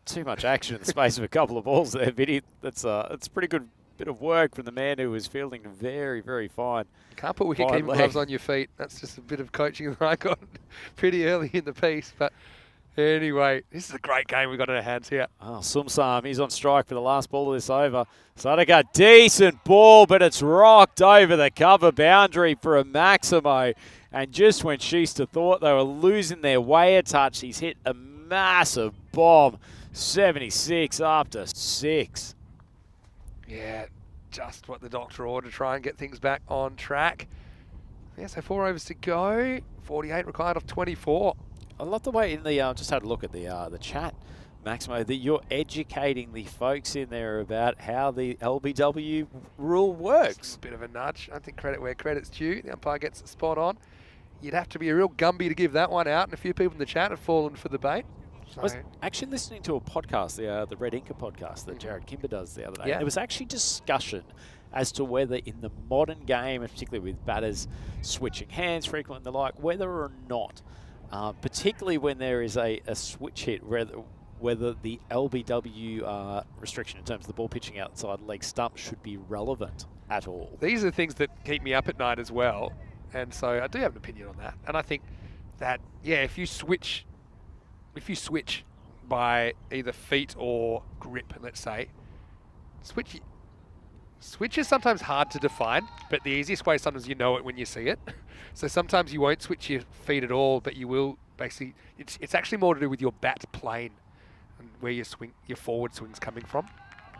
too much action in the space of a couple of balls there, Vinny. That's a pretty good bit of work from the man who was fielding very, very fine. You can't put wicket-keeping gloves on your feet. That's just a bit of coaching that I got pretty early in the piece. But anyway, this is a great game we've got in our hands here. Oh, Sumsam, he's on strike for the last ball of this over. Sadaka, decent ball, but it's rocked over the cover boundary for a Maximo. And just when Shista thought they were losing their way a touch, he's hit a massive bomb. 76 after 6. Yeah, just what the doctor ordered to try and get things back on track. Yeah, so 4 overs to go. 48 required off 24. I love the way in the just had a look at the chat, Maximo, that you're educating the folks in there about how the LBW rule works. A bit of a nudge. I think credit where credit's due. The umpire gets it spot on. You'd have to be a real Gumby to give that one out, and a few people in the chat have fallen for the bait. So I was actually listening to a podcast, the Red Inca podcast that Jared Kimber does the other day. Yeah. There was actually discussion as to whether in the modern game, and particularly with batters switching hands frequently and the like, whether or not, particularly when there is a switch hit, whether the LBW restriction in terms of the ball pitching outside leg stump should be relevant at all. These are things that keep me up at night as well. And so I do have an opinion on that. And I think that, yeah, if you switch by either feet or grip, let's say, switch is sometimes hard to define, but the easiest way sometimes you know it when you see it. So sometimes you won't switch your feet at all, but you will basically, it's actually more to do with your bat plane and where your forward swing's coming from.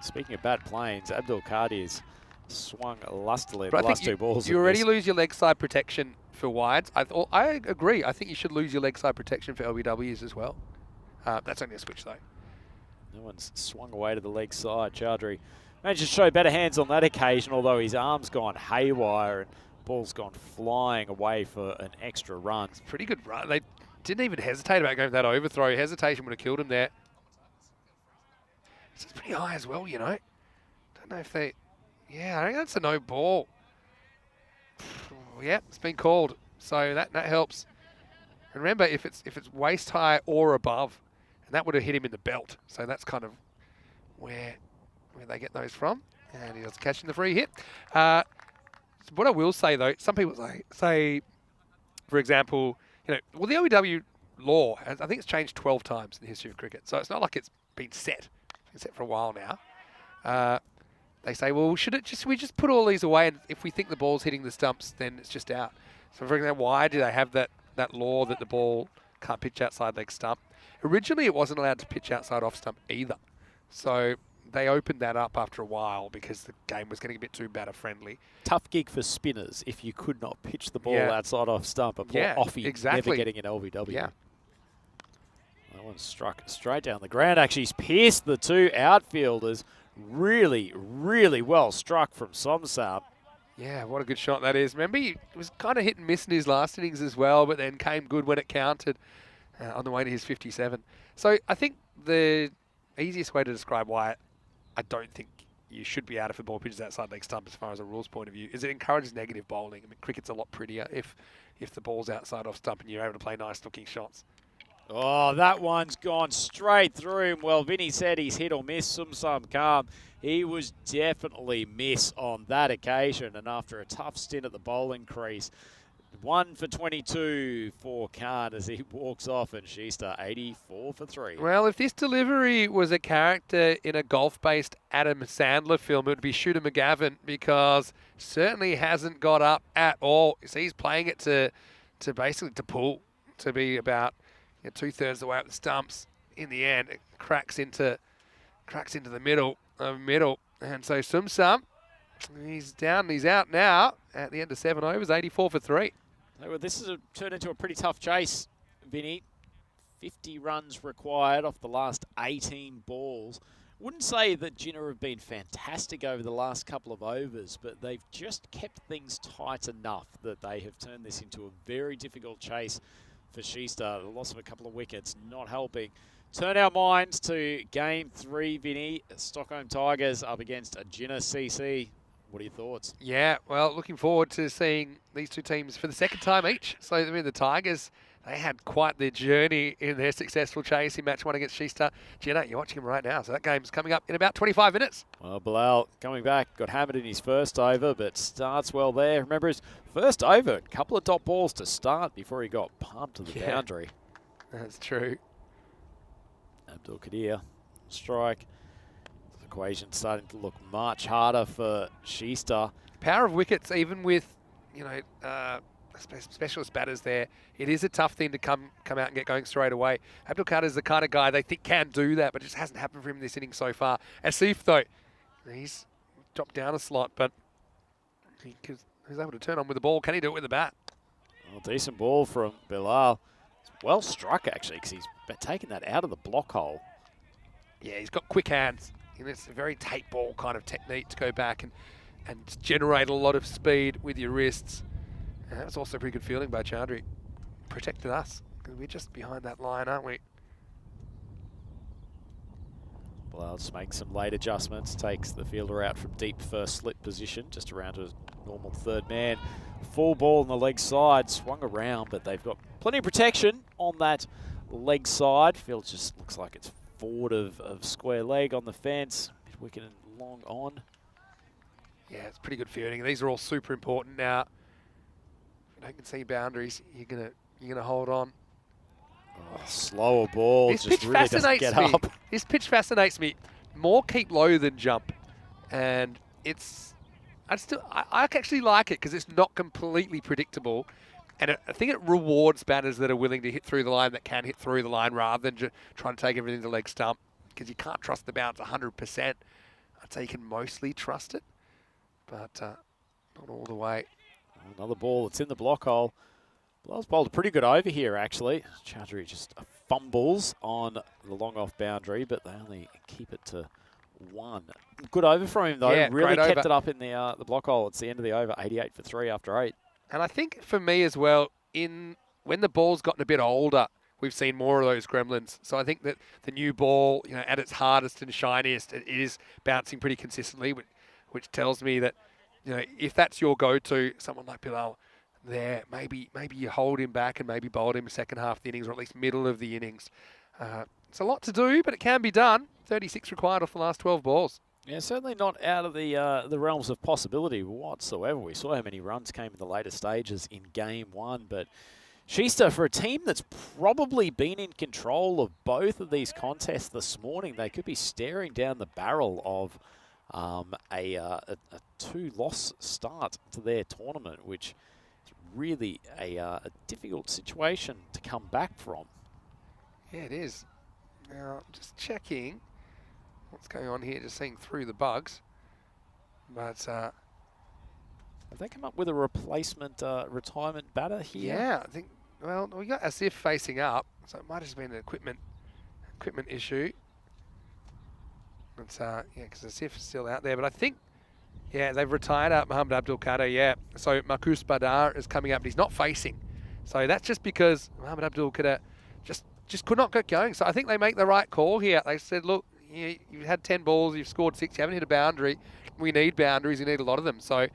Speaking of bad planes, Abdul Qadir's swung lustily at But the I last think two balls. you already lose your leg side protection for wides. I agree. I think you should lose your leg side protection for LBWs as well. That's only a switch though. No one's swung away to the leg side. Chowdhury managed to show better hands on that occasion, although his arm's gone haywire and ball's gone flying away for an extra run. It's a pretty good run. They didn't even hesitate about going for that overthrow. Hesitation would have killed him there. This is pretty high as well, you know. Don't know if they... Yeah, I think that's a no ball. Yeah, it's been called. So that helps. And remember, if it's waist high or above, and that would have hit him in the belt. So that's kind of where they get those from. And he was catching the free hit. So what I will say though, some people say, for example, you know, well the LBW law, I think it's changed 12 times in the history of cricket. So it's not like it's been set. It's been set for a while now. They say, well, we just put all these away, and if we think the ball's hitting the stumps, then it's just out. So for example, why do they have that law that the ball can't pitch outside leg stump? Originally, it wasn't allowed to pitch outside off stump either. So they opened that up after a while because the game was getting a bit too batter friendly. Tough gig for spinners if you could not pitch the ball outside off stump. A poor offie never getting an LBW. Yeah. That one struck straight down the ground. Actually, he's pierced the two outfielders. Really, really well struck from Somsam. Yeah, what a good shot that is. Remember, he was kind of hit and miss in his last innings as well, but then came good when it counted on the way to his 57. So I think the easiest way to describe why I don't think you should be out if the ball pitches outside leg stump as far as a rules point of view is it encourages negative bowling. I mean, cricket's a lot prettier if the ball's outside off stump and you're able to play nice looking shots. Oh, that one's gone straight through him. Well, Vinny said he's hit or miss. Sumsam Khan, he was definitely miss on that occasion. And after a tough stint at the bowling crease, 1 for 22 for Khan as he walks off, and Shista 84 for 3. Well, if this delivery was a character in a golf-based Adam Sandler film, it would be Shooter McGavin, because certainly hasn't got up at all. So he's playing it to basically to pull, to be about 2/3 of the way up the stumps. In the end, it cracks into the middle, and so Sumsam, he's down and he's out now at the end of 7 overs, 84 for 3. Well, this has turned into a pretty tough chase, Vinny. 50 runs required off the last 18 balls. Wouldn't say that Jinnah have been fantastic over the last couple of overs, but they've just kept things tight enough that they have turned this into a very difficult chase for Shista. The loss of a couple of wickets not helping. Turn our minds to Game 3, Vinny. Stockholm Tigers up against Jinnah CC. What are your thoughts? Yeah, well, looking forward to seeing these two teams for the second time each. So, I mean, the Tigers, they had quite the journey in their successful chase in match 1 against Shista. Jenna, you're watching him right now. So that game's coming up in about 25 minutes. Well, Bilal coming back, got hammered in his first over, but starts well there. Remember his first over, a couple of dot balls to start before he got pumped to the boundary. That's true. Abdul Qadir, strike. The equation starting to look much harder for Shista. Power of wickets, even with, you know, specialist batters there, it is a tough thing to come out and get going straight away. Abdul Qadir is the kind of guy they think can do that, but it just hasn't happened for him this inning so far. Asif, though, he's dropped down a slot, but he's able to turn on with the ball. Can he do it with the bat? Well, decent ball from Bilal. It's well struck, actually, because he's taken that out of the block hole. Yeah, he's got quick hands. It's a very tape ball kind of technique to go back and generate a lot of speed with your wrists. And that was also a pretty good fielding by Chandri. Protected us, because we're just behind that line, aren't we? Bilal just makes some late adjustments, takes the fielder out from deep first slip position, just around to his normal third man. Full ball on the leg side, swung around, but they've got plenty of protection on that leg side. Field just looks like it's forward of square leg on the fence. Wicket and long on. Yeah, it's pretty good fielding. These are all super important now. If you don't concede boundaries, you're gonna hold on. Oh, slower ball. This just pitch really doesn't fascinates get me. up. This pitch fascinates me. More keep low than jump, and I actually like it because it's not completely predictable, and I think it rewards batters that are willing to hit through the line, that can hit through the line, rather than just trying to take everything to leg stump, because you can't trust the bounce 100%. I'd say you can mostly trust it, but not all the way. Another ball that's in the block hole. Bilal's bowled a pretty good over here, actually. Chowdhury just fumbles on the long off boundary, but they only keep it to 1. Good over from him, though. Yeah, really kept over. it up in the block hole. It's the end of the over, 88 for 3 after 8. And I think for me as well, when the ball's gotten a bit older, we've seen more of those gremlins. So I think that the new ball, you know, at its hardest and shiniest, it is bouncing pretty consistently, which tells me that, you know, if that's your go-to, someone like Bilal there, maybe you hold him back and maybe bowl him second half of the innings, or at least middle of the innings. It's a lot to do, but it can be done. 36 required off the last 12 balls. Yeah, certainly not out of the realms of possibility whatsoever. We saw how many runs came in the later stages in Game 1, but Shista, for a team that's probably been in control of both of these contests this morning, they could be staring down the barrel of a 2-loss start to their tournament, which is really a difficult situation to come back from. Yeah, it is. Now, just checking what's going on here, just seeing through the bugs. But have they come up with a replacement retirement batter here? yeah, I think, well, we got Asif facing up, so it might have just been an equipment issue. But yeah, because Asif is still out there. But I think, yeah, they've retired out Muhammad Abdul Qadir, yeah. So Marcus Badar is coming up, but he's not facing. So that's just because Muhammad Abdul Qadir just could not get going. So I think they make the right call here. They said, look, you've had 10 balls, you've scored 6, you haven't hit a boundary. We need boundaries, we need a lot of them. So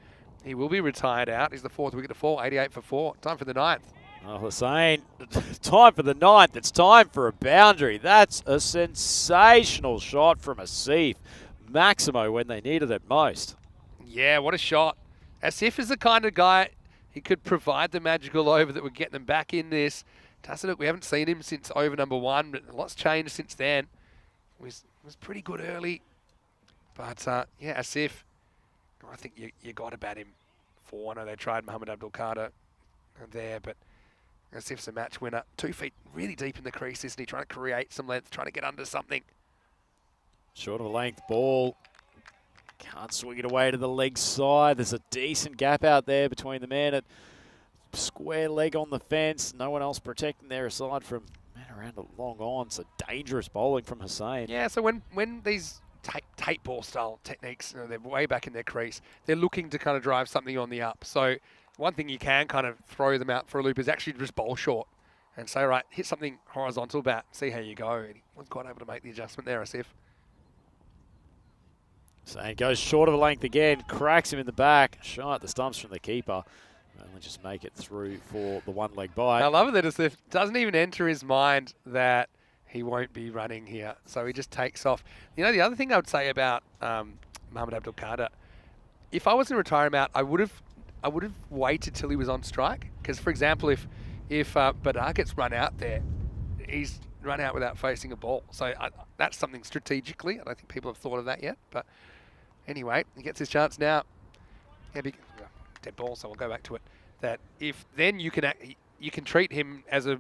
he will be retired out. He's the 4th wicket to fall, 88 for 4. Time for the 9th. Oh, Hussain, time for the 9th. It's time for a boundary. That's a sensational shot from Asif. Maximo when they needed it most. Yeah, what a shot. Asif is the kind of guy, he could provide the magical over that would get them back in this. Look, we haven't seen him since over number 1, but a lot's changed since then. Was pretty good early. But, yeah, Asif, I think you got to bat him 4. I know they tried Muhammad Abdul Qadir there, but Asif's a match winner. 2 feet really deep in the crease, isn't he? Trying to create some length, trying to get under something. Short of a length ball. Can't swing it away to the leg side. There's a decent gap out there between the man at square leg on the fence. No one else protecting there aside from man around a long on. So dangerous bowling from Hussain. Yeah, so when these tape ball style techniques, you know, they're way back in their crease, they're looking to kind of drive something on the up. So one thing you can kind of throw them out for a loop is actually just bowl short and say, right, hit something horizontal bat, see how you go. And he wasn't quite able to make the adjustment there, Asif. So it goes short of a length again, cracks him in the back, shy at the stumps from the keeper. Only just make it through for the one-leg bite. I love it that it doesn't even enter his mind that he won't be running here. So he just takes off. You know, the other thing I would say about Mohamed Abdul Qadir, if I was to retire him out, I would have waited till he was on strike. Because, for example, if Badar gets run out there, he's run out without facing a ball. So that's something strategically. I don't think people have thought of that yet. But anyway, he gets his chance now. Yeah, dead ball, so we'll go back to it. That if then you can treat him as a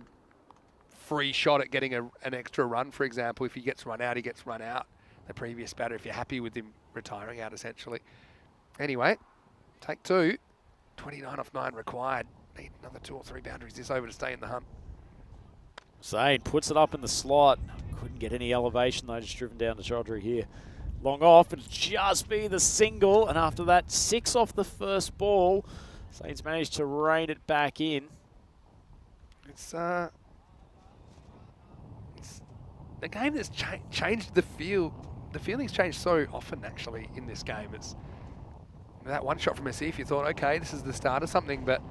free shot at getting an extra run, for example. If he gets run out, he gets run out. The previous batter, if you're happy with him retiring out, essentially. Anyway, take 2. 29 off 9 required. Need another 2 or 3 boundaries this over to stay in the hunt. Zane puts it up in the slot. Couldn't get any elevation though, just driven down to Chaudhry here. Long off, it'll just be the single, and after that, 6 off the first ball. Zane's managed to rein it back in. It's the game that's changed the feel. The feeling's changed so often, actually, in this game. It's that one shot from Asif, you thought, okay, this is the start of something, but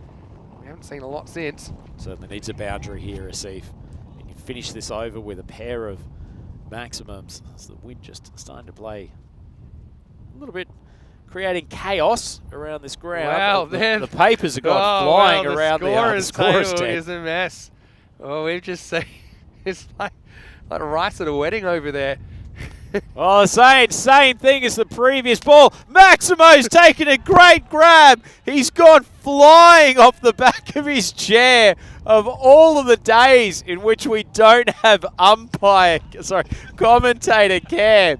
we haven't seen a lot since. Certainly needs a boundary here, Asif. And you finish this over with a pair of maximums. As the wind just starting to play a little bit, creating chaos around this ground. Wow, the papers have gone flying around the scorer's table tent. is a mess. Oh, we've just seen it's like rice at a wedding over there. Oh, same thing as the previous ball. Maximo's taken a great grab. He's gone flying off the back of his chair. Of all of the days in which we don't have commentator cam,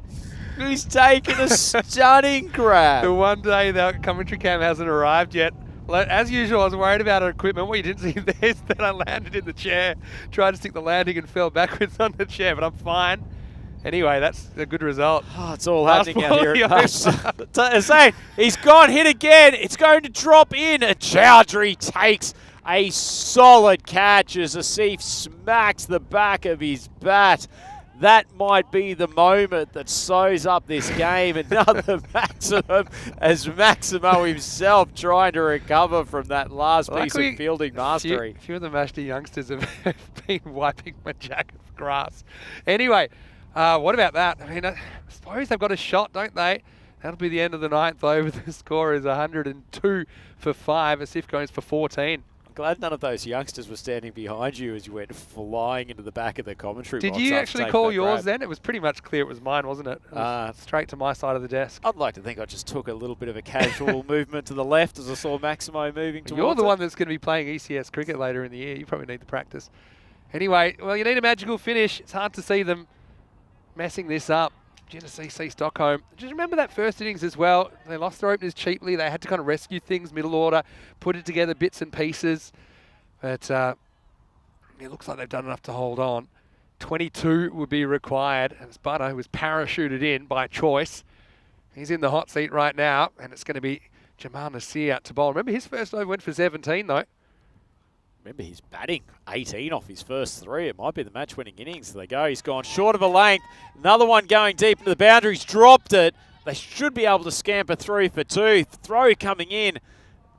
he's taken a stunning grab. The one day the commentary cam hasn't arrived yet. As usual, I was worried about our equipment. What you didn't see there is that I landed in the chair, tried to stick the landing and fell backwards on the chair, but I'm fine. Anyway, that's a good result. Oh, it's all happening out here at Saying he's gone hit again. It's going to drop in. And Chaudhry takes a solid catch as Asif smacks the back of his bat. That might be the moment that sews up this game. Another maximum as Maximo himself trying to recover from that last piece of fielding mastery. A few of the Mashti youngsters have been wiping my jacket of grass. Anyway, what about that? I mean, I suppose they've got a shot, don't they? That'll be the end of the 9th over. The score is 102 for 5. Asif goes for 14. I'm glad none of those youngsters were standing behind you as you went flying into the back of the commentary box. Did you actually call yours then? It was pretty much clear it was mine, wasn't it? It was straight to my side of the desk. I'd like to think I just took a little bit of a casual movement to the left as I saw Maximo moving towards You're the one that's going to be playing ECS cricket later in the year. You probably need the practice. Anyway, well, you need a magical finish. It's hard to see them messing this up. Genesee Stockholm. Just remember that first innings as well. They lost their openers cheaply. They had to kind of rescue things, middle order, put it together bits and pieces. But it looks like they've done enough to hold on. 22 would be required. And it's Butter who was parachuted in by choice. He's in the hot seat right now. And it's going to be Jamal Nasir to bowl. Remember, his first over went for 17, though. Remember, he's batting 18 off his first 3. It might be the match-winning innings. There they go. He's gone short of a length. Another one going deep into the boundaries. Dropped it. They should be able to scamper through for 2. Throw coming in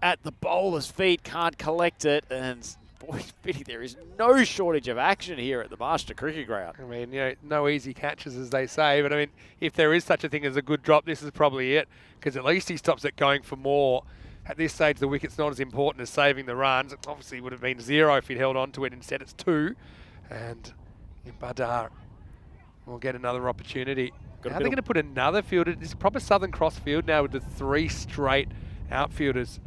at the bowler's feet. Can't collect it. And, boy, pity there is no shortage of action here at the Master Cricket Ground. I mean, you know, no easy catches, as they say. But, I mean, if there is such a thing as a good drop, this is probably it. Because at least he stops it going for more. At this stage, the wicket's not as important as saving the runs. It obviously would have been 0 if he'd held on to it. Instead, it's 2. And Badar will get another opportunity. Now they're going to put another fielder. It's a proper Southern Cross field now with the 3 straight outfielders.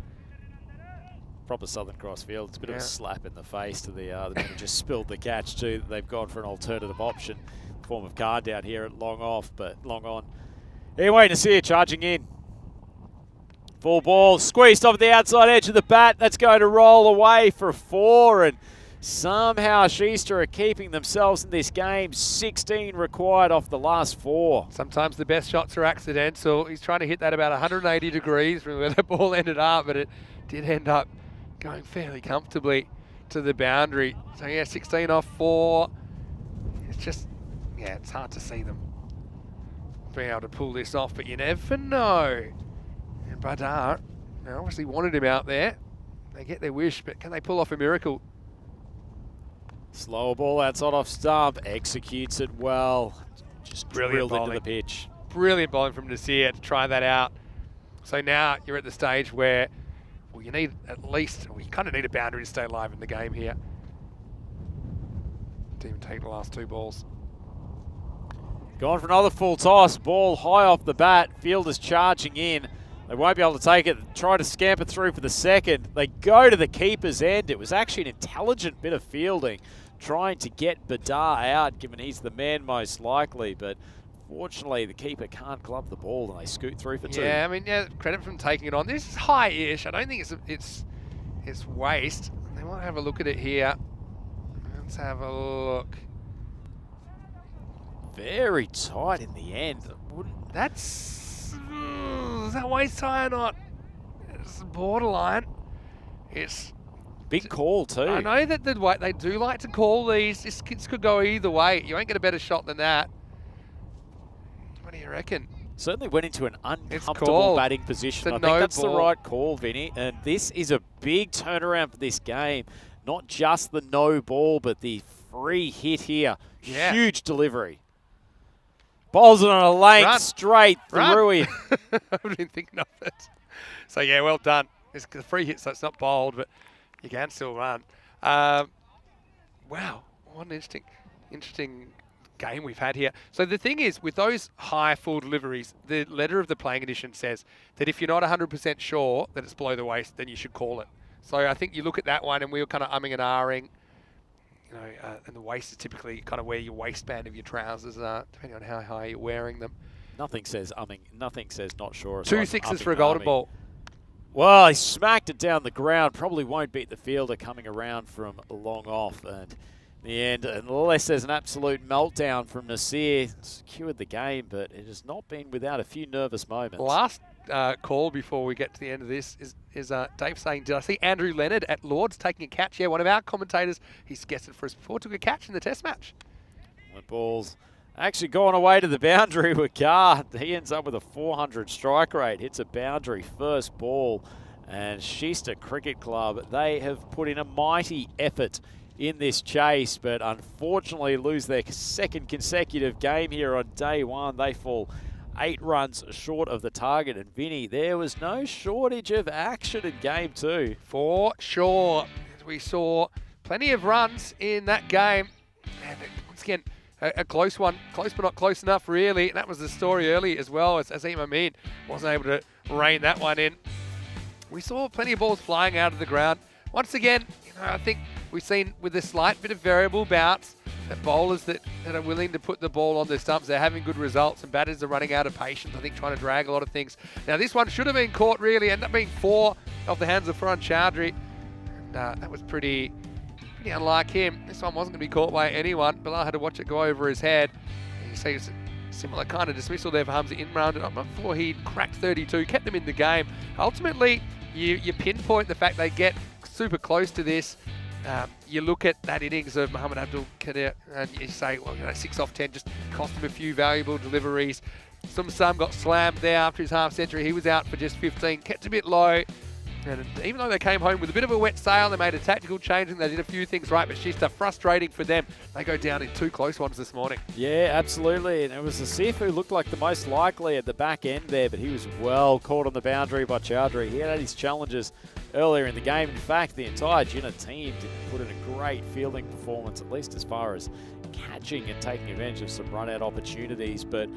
Proper Southern Cross field. It's a bit of a slap in the face to the man who just spilled the catch too. They've gone for an alternative option in the form of Khan down here at long off, but long on. Anyway, Nasir charging in. Full ball, squeezed off the outside edge of the bat. That's going to roll away for 4. And somehow Schuster are keeping themselves in this game. 16 required off the last 4. Sometimes the best shots are accidental. He's trying to hit that about 180 degrees from where the ball ended up, but it did end up going fairly comfortably to the boundary. So yeah, 16 off 4. It's just, yeah, it's hard to see them been able to pull this off, but you never know. And Badar, they obviously wanted him out there. They get their wish, but can they pull off a miracle? Slower ball outside off stump, executes it well. Just Brilliant drilled into bowling. the pitch. Brilliant bowling from Nasir to try that out. So now you're at the stage where, well, you need at least, well, you kind of need a boundary to stay alive in the game here. Didn't even take the last 2 balls. Going for another full toss. Ball high off the bat. Fielders charging in. They won't be able to take it. Try to scamper through for the second. They go to the keeper's end. It was actually an intelligent bit of fielding, trying to get Badar out, given he's the man most likely. But fortunately, the keeper can't glove the ball, and they scoot through for 2. Yeah, I mean, yeah, credit from taking it on. This is high-ish. I don't think it's waste. They might have a look at it here. Let's have a look. Very tight in the end. Is that waist high or not? It's borderline. It's big call too. I know that they do like to call these. This could go either way. You ain't get a better shot than that. What do you reckon? Certainly went into an uncomfortable called. batting position. It's I a think that's no the ball. right call, Vinny. And this is a big turnaround for this game. Not just the no ball, but the free hit here. Yeah. Huge delivery. Bowls it on a lane Run. straight through him. I've been thinking of it. So yeah, well done. It's a free hit, so it's not bowled, but you can still run. Wow, what an interesting game we've had here. So the thing is, with those high full deliveries, the letter of the playing edition says that if you're not 100% sure that it's below the waist, then you should call it. So I think you look at that one, and we were kind of umming and ahhing. You know, and the waist is typically kind of where your waistband of your trousers are, depending on how high you're wearing them. Nothing says umming. Nothing says not sure. 2 sixes for a golden ball. Well, he smacked it down the ground. Probably won't beat the fielder coming around from long off. And in the end, unless there's an absolute meltdown from Nasir, secured the game, but it has not been without a few nervous moments. Last call before we get to the end of this is Dave saying, did I see Andrew Leonard at Lord's taking a catch? Yeah, one of our commentators, he's guessed it for us before, took a catch in the test match. The ball's actually gone away to the boundary with Gard. He ends up with a 400 strike rate, hits a boundary first ball. And Shista Cricket Club, they have put in a mighty effort in this chase, but unfortunately lose their second consecutive game here on day 1. They fall 8 runs short of the target. And Vinny, there was no shortage of action in game 2. For sure. We saw plenty of runs in that game. And once again, a close one. Close but not close enough, really. And that was the story early as well, as Azeem Amin wasn't able to rein that one in. We saw plenty of balls flying out of the ground. Once again, I think we've seen with a slight bit of variable bounce that bowlers that are willing to put the ball on their stumps, they're having good results, and batters are running out of patience, I think, trying to drag a lot of things. Now, this one should have been caught, really. Ended up being 4 off the hands of Farhan Chowdhury. And that was pretty unlike him. This one wasn't going to be caught by anyone. Bilal had to watch it go over his head. And you see it's a similar kind of dismissal there for Hamza Imran. I'm not sure he cracked 32, kept them in the game. Ultimately, you pinpoint the fact they get super close to this. You look at that innings of Muhammad Abdul Qadir and you say, well, 6 off 10 just cost him a few valuable deliveries. Some got slammed there after his half century. He was out for just 15, kept a bit low. And even though they came home with a bit of a wet sail, they made a tactical change and they did a few things right, but it's just frustrating for them. They go down in 2 close ones this morning. Yeah, absolutely. And it was Asif who looked like the most likely at the back end there, but he was well caught on the boundary by Chowdhury. He had his challenges earlier in the game. In fact, the entire Jinnah team did put in a great fielding performance, at least as far as catching and taking advantage of some run-out opportunities. But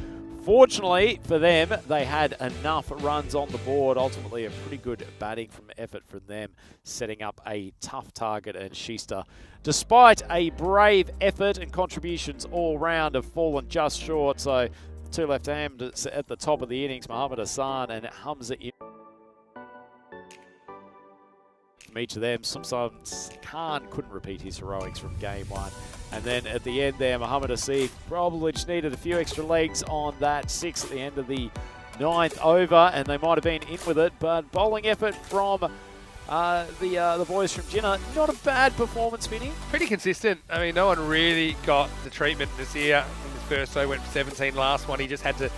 fortunately for them, they had enough runs on the board. Ultimately, a pretty good batting from effort from them, setting up a tough target. And Shista, despite a brave effort and contributions all round, have fallen just short. So 2 left-handers at the top of the innings, Muhammad Hassan and Hamza Imran. From each of them, sometimes Khan couldn't repeat his heroics from game 1. And then at the end there, Muhammad Asif probably just needed a few extra legs on that 6 at the end of the 9th over, and they might have been in with it. But bowling effort from the boys from Jinnah, not a bad performance, Vinny. Pretty consistent. I mean, no one really got the treatment this year. In his first over, went for 17 last one. He just had to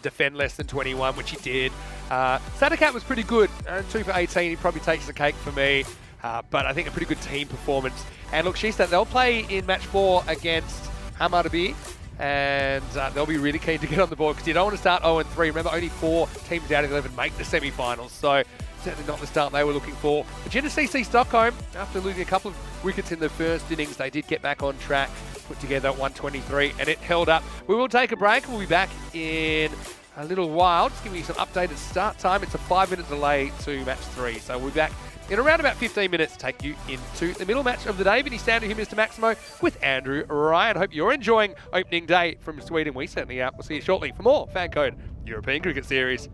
defend less than 21, which he did. Sadakat was pretty good. 2 for 18, he probably takes the cake for me. But I think a pretty good team performance. And look, Shista, they'll play in match 4 against Hammaraby. And they'll be really keen to get on the board because you don't want to start 0-3. Remember, only 4 teams out of 11 make the semi-finals. So certainly not the start they were looking for. Agenda CC Stockholm, after losing a couple of wickets in the first innings, they did get back on track, put together 123, and it held up. We will take a break. We'll be back in a little while. Just giving you some updated start time. It's a 5-minute delay to match 3. So we'll be back in around about 15 minutes to take you into the middle match of the day. Vinny Stander here, Mr. Maximo, with Andrew Ryan. Hope you're enjoying opening day from Sweden. We certainly are. We'll see you shortly for more FanCode European Cricket Series.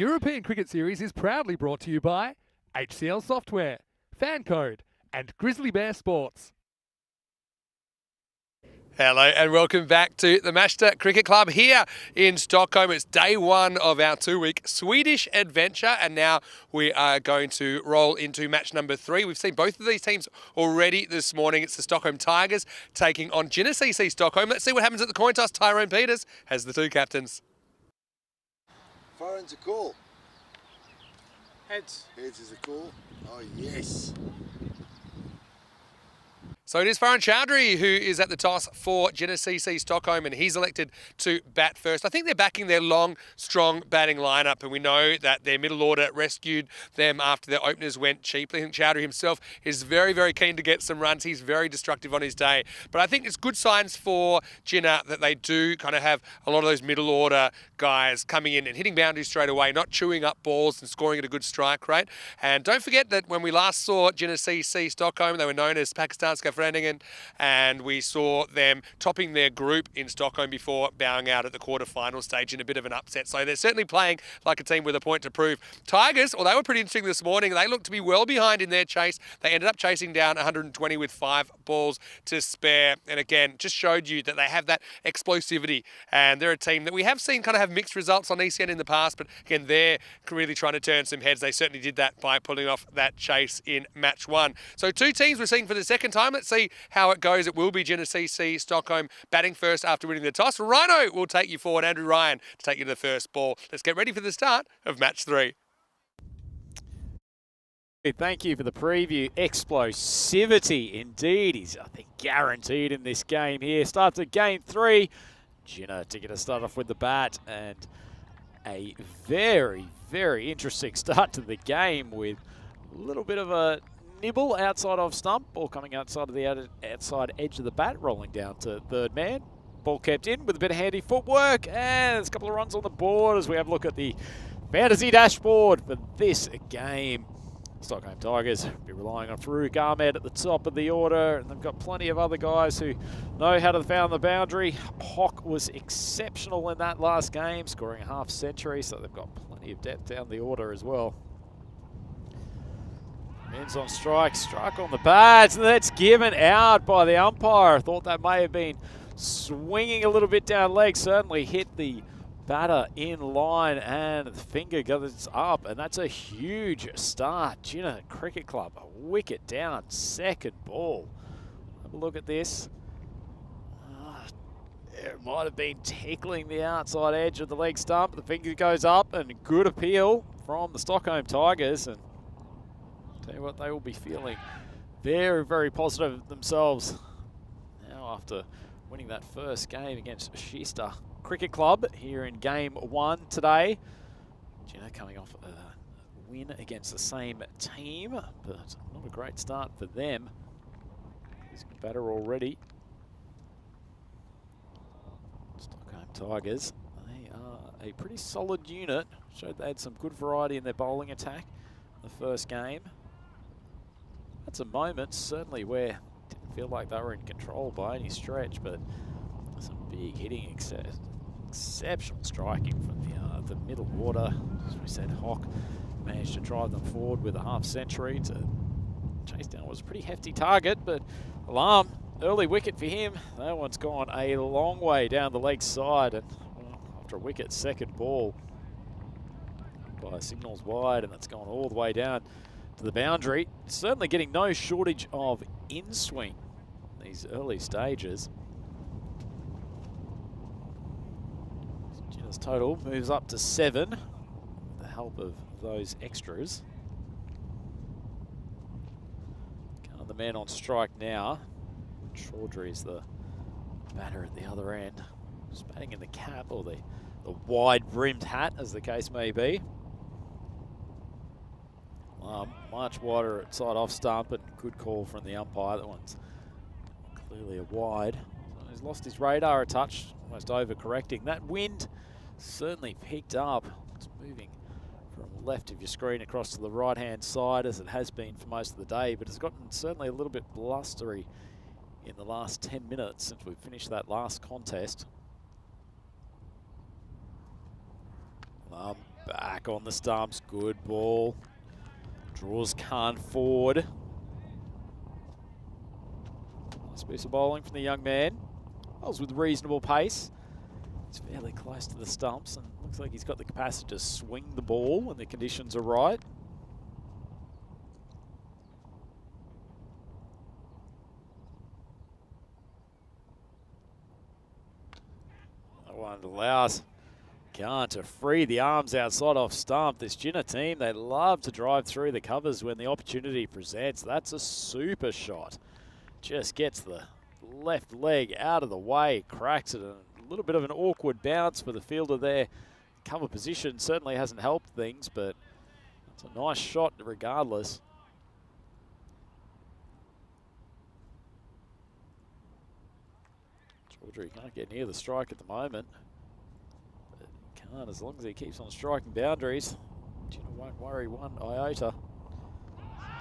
European Cricket Series is proudly brought to you by HCL Software, FanCode, and Grizzly Bear Sports. Hello and welcome back to the Manchester Cricket Club here in Stockholm. It's day one of our 2-week Swedish adventure, and now we are going to roll into match number 3. We've seen both of these teams already this morning. It's the Stockholm Tigers taking on Genesee Stockholm. Let's see what happens at the coin toss. Tyrone Peters has the 2 captains. Foreign's a call. Heads. Heads is a call. Oh, yes. So it is Farhan Chowdhury who is at the toss for Genesee Stockholm, and he's elected to bat first. I think they're backing their long, strong batting lineup, and we know that their middle order rescued them after their openers went cheaply. I think Chowdhury himself is very, very keen to get some runs. He's very destructive on his day. But I think it's good signs for Jinnah that they do kind of have a lot of those middle order guys coming in and hitting boundaries straight away, not chewing up balls and scoring at a good strike rate. And don't forget that when we last saw Genesee Stockholm, they were known as Pakistan's Skafrendingen, and we saw them topping their group in Stockholm before bowing out at the quarter-final stage in a bit of an upset. So they're certainly playing like a team with a point to prove. Tigers, well, they were pretty interesting this morning. They looked to be well behind in their chase. They ended up chasing down 120 with 5 balls to spare. And again, just showed you that they have that explosivity. And they're a team that we have seen kind of have mixed results on ECN in the past. But again, they're really trying to turn some heads. They certainly did that by pulling off that chase in match 1. So 2 teams we're seeing for the second time. Let's see how it goes. It will be Genesee Stockholm batting first after winning the toss. Rhino will take you forward, Andrew Ryan, to take you to the first ball. Let's get ready for the start of match 3. Thank you for the preview. Explosivity indeed is, I think, guaranteed in this game here. Starts at game 3. Jinnah to get a start off with the bat, and a very, very interesting start to the game with a little bit of a nibble outside of stump, ball coming outside of the outside edge of the bat, rolling down to third man. Ball kept in with a bit of handy footwork, and there's a couple of runs on the board as we have a look at the fantasy dashboard for this game. Stockholm Tigers be relying on Farouk Ahmed at the top of the order, and they've got plenty of other guys who know how to found the boundary. Hock was exceptional in that last game, scoring a half century, so they've got plenty of depth down the order as well. Men's on strike, strike on the bats, and that's given out by the umpire. I thought that may have been swinging a little bit down leg, certainly hit the batter in line, and the finger goes up, and that's a huge start. Jinnah Cricket Club, a wicket down, second ball. Have a look at this. It might have been tickling the outside edge of the leg stump. The finger goes up, and good appeal from the Stockholm Tigers. And tell you what, they will be feeling very, very positive themselves now after winning that first game against Shista Cricket Club here in game 1 today. Jinnah coming off a win against the same team, but not a great start for them. He's a batter already. Stockholm Tigers, they are a pretty solid unit. Showed they had some good variety in their bowling attack in the first game. Had some moments, certainly, where it didn't feel like they were in control by any stretch, but some big hitting, exceptional striking from the middle order. As we said, Hock managed to drive them forward with a half century to chase down. It was a pretty hefty target, but Alarm, early wicket for him. That one's gone a long way down the leg side, and well, after a wicket, second ball by signals wide, and that's gone all the way down to the boundary. Certainly getting no shortage of in-swing in these early stages. Jinnah's total moves up to 7 with the help of those extras. The man on strike now. Chaudhry is the batter at the other end. Just batting in the cap, or the wide-brimmed hat, as the case may be. Much wider at side off stump, but good call from the umpire. That one's clearly a wide. So he's lost his radar a touch, almost overcorrecting. That wind certainly picked up. It's moving from left of your screen across to the right-hand side, as it has been for most of the day, but it's gotten certainly a little bit blustery in the last 10 minutes since we finished that last contest. Back on the stumps, good ball. Draws Khan forward. Nice piece of bowling from the young man. Bowls with reasonable pace. He's fairly close to the stumps and looks like he's got the capacity to swing the ball when the conditions are right. That one allows Khan to free the arms outside off stump. This Jinnah team, they love to drive through the covers when the opportunity presents. That's a super shot. Just gets the left leg out of the way, cracks it. A little bit of an awkward bounce for the fielder there. Cover position certainly hasn't helped things, but it's a nice shot regardless. Chaudhry can't get near the strike at the moment. Can't, as long as he keeps on striking boundaries. Jinnah won't worry one iota.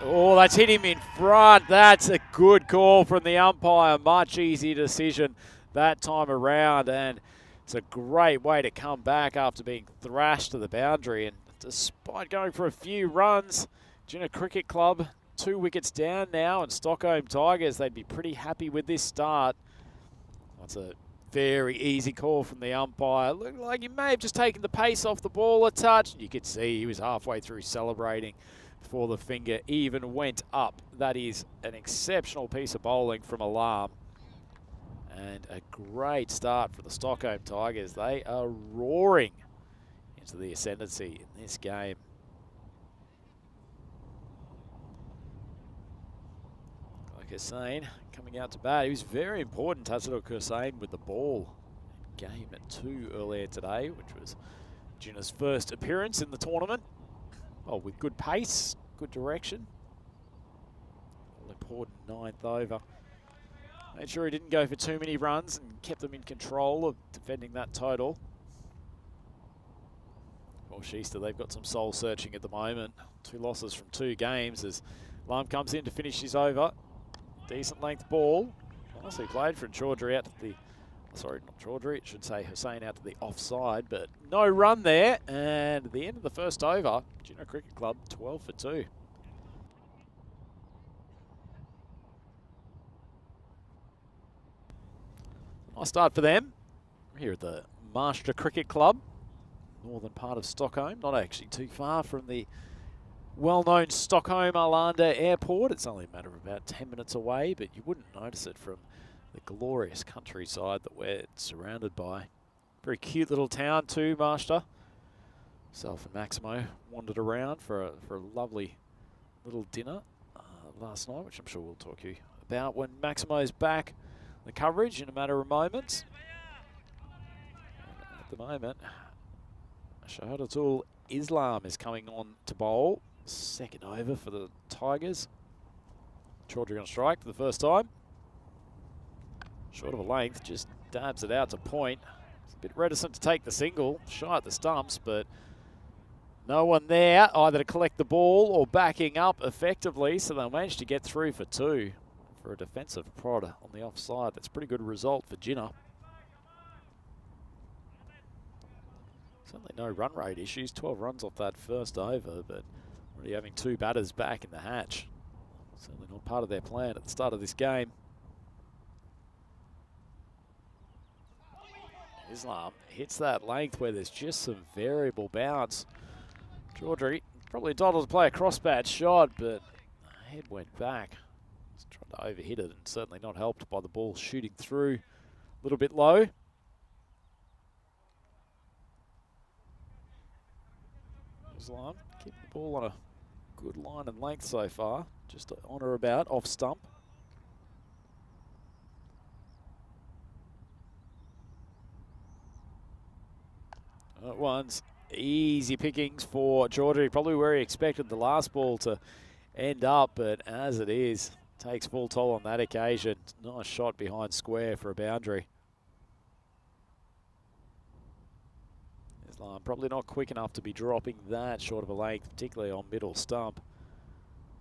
Oh, that's hit him in front. That's a good call from the umpire. Much easier decision that time around, and it's a great way to come back after being thrashed to the boundary. And despite going for a few runs, Jinnah Cricket Club 2 wickets down now, and Stockholm Tigers, they'd be pretty happy with this start. That's a very easy call from the umpire. Looked like he may have just taken the pace off the ball a touch. You could see he was halfway through celebrating before the finger even went up. That is an exceptional piece of bowling from Alarm. And a great start for the Stockholm Tigers. They are roaring into the ascendancy in this game. Like Hussain coming out to bat. He was very important, Tazaduk Hussain, with the ball. Game at 2 earlier today, which was Jinnah's first appearance in the tournament. Oh, with good pace, good direction. All important 9th over. Made sure he didn't go for too many runs and kept them in control of defending that total. Well, Shista, they've got some soul searching at the moment. 2 losses from 2 games as Lam comes in to finish his over. Decent length ball. Nicely played from Chaudhry out to the, sorry, not Chaudhry, it should say Hussain out to the offside, but no run there. And at the end of the first over, Jinnah Cricket Club 12 for 2. Nice start for them here at the Marshall Cricket Club, northern part of Stockholm, not actually too far from the well-known Stockholm Arlanda Airport. It's only a matter of about 10 minutes away, but you wouldn't notice it from the glorious countryside that we're surrounded by. Very cute little town too, Marshall. Self and Maximo wandered around for a lovely little dinner last night, which I'm sure we'll talk to you about when Maximo's back. The coverage in a matter of moments. And at the moment, Shahadatul Islam is coming on to bowl. Second over for the Tigers. Chaudhry on strike for the first time. Short of a length, just dabs it out to point. He's a bit reticent to take the single, shy at the stumps, but no one there either to collect the ball or backing up effectively, so they managed to get through for 2. For a defensive prod on the offside. That's a pretty good result for Jinnah. Certainly no run rate issues. 12 runs off that first over, but already having 2 batters back in the hatch. Certainly not part of their plan at the start of this game. Islam hits that length where there's just some variable bounce. Chaudhry probably entitled to play a cross-bat shot, but the head went back. Tried to overhit it and certainly not helped by the ball shooting through a little bit low. Islam keeping the ball on a good line and length so far, just on or about off stump. That one's easy pickings for Chaudhry, probably where he expected the last ball to end up, but as it is, takes full toll on that occasion. Nice shot behind square for a boundary. Islam probably not quick enough to be dropping that short of a length, particularly on middle stump.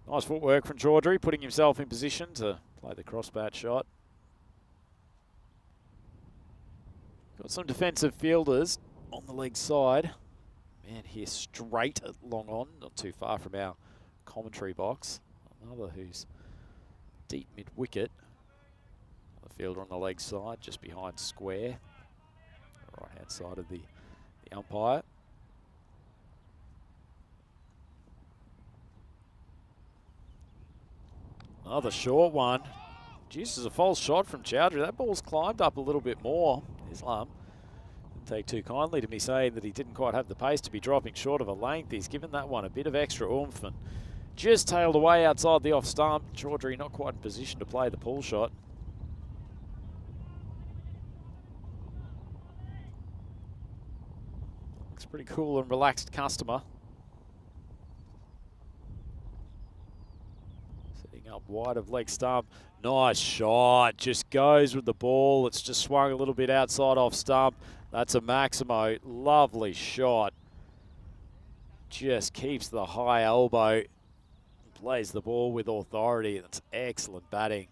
Nice footwork from Chaudhry, putting himself in position to play the crossbat shot. Got some defensive fielders on the leg side. Man here straight at long on, not too far from our commentary box. Another who's deep mid-wicket. The fielder on the leg side, just behind square. Right-hand side of the umpire. Another short one. Geez, is a false shot from Chowdhury. That ball's climbed up a little bit more. Islam didn't take too kindly to me saying that he didn't quite have the pace to be dropping short of a length. He's given that one a bit of extra oomph and just tailed away outside the off stump. Chowdhury not quite in position to play the pull shot. Looks pretty cool and relaxed customer. Up wide of leg stump. Nice shot. Just goes with the ball. It's just swung a little bit outside off stump. That's a Maximo. Lovely shot. Just keeps the high elbow. Plays the ball with authority. That's excellent batting.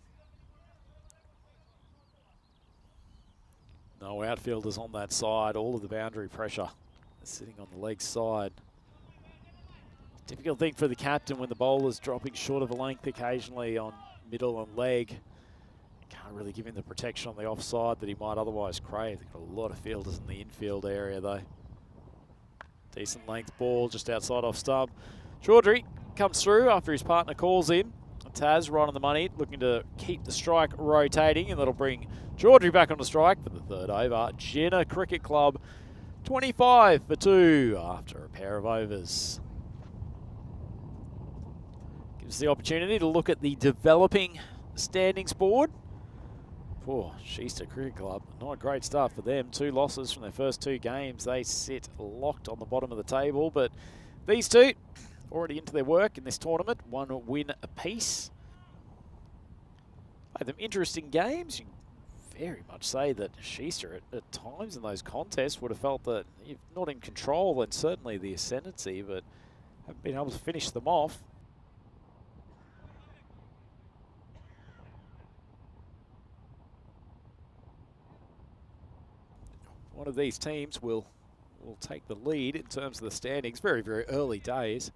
No outfielders on that side. All of the boundary pressure is sitting on the leg side. Difficult thing for the captain when the bowler's dropping short of a length occasionally on middle and leg. Can't really give him the protection on the offside that he might otherwise crave. They've got a lot of fielders in the infield area though. Decent length ball just outside off stump. Chowdhury comes through after his partner calls him. Taz right on the money, looking to keep the strike rotating, and that'll bring Chowdhury back on the strike for the third over. Jinnah Cricket Club 25 for 2 after a pair of overs. Gives the opportunity to look at the developing standings board. For Sheesta Cricket Club, not a great start for them. 2 losses from their first 2 games. They sit locked on the bottom of the table, but these two already into their work in this tournament. 1 win apiece. Played them interesting games. You can very much say that Sheesta at times in those contests would have felt that if not in control, then certainly the ascendancy, but haven't been able to finish them off. One of these teams will take the lead in terms of the standings. Very, very early days.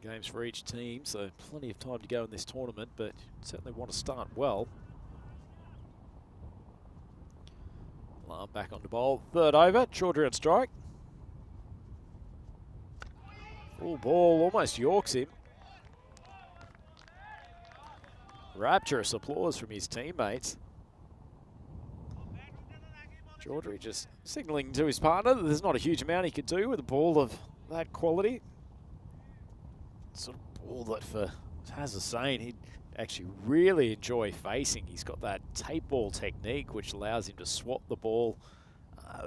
10 games for each team, so plenty of time to go in this tournament, but certainly want to start well. Alarm back on the bowl. Third over, Chowdhury on strike. Full ball, almost yorks him. Rapturous applause from his teammates. Chowdhury just signalling to his partner that there's not a huge amount he could do with a ball of that quality. Sort of ball that for Taz Hussain, he'd actually really enjoy facing. He's got that tape ball technique which allows him to swap the ball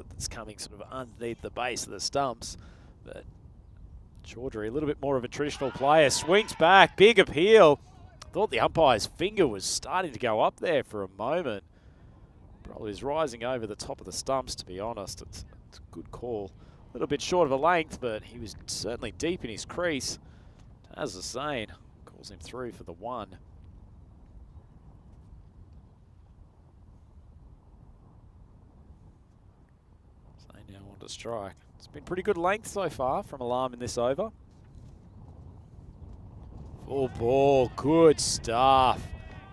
that's coming sort of underneath the base of the stumps. But Chowdhury, a little bit more of a traditional player, swings back, big appeal. Thought the umpire's finger was starting to go up there for a moment. Probably is rising over the top of the stumps, to be honest. It's a good call. A little bit short of a length, but he was certainly deep in his crease. As I was saying, calls him through for the 1. So now on to strike. It's been pretty good length so far from Alarm in this over. Full ball, good stuff.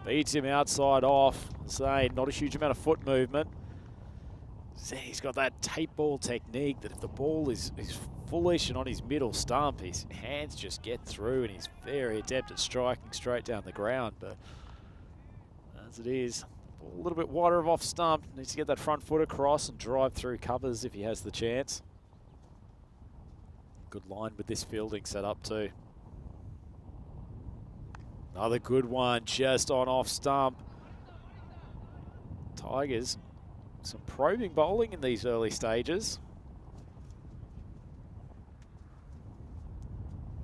Beats him outside off. Say not a huge amount of foot movement. See, he's got that tape ball technique that if the ball is foolish and on his middle stump, his hands just get through, and he's very adept at striking straight down the ground. But as it is, a little bit wider of off stump. Needs to get that front foot across and drive through covers if he has the chance. Good line with this fielding set up too. Another good one just on off stump. Tigers, some probing bowling in these early stages.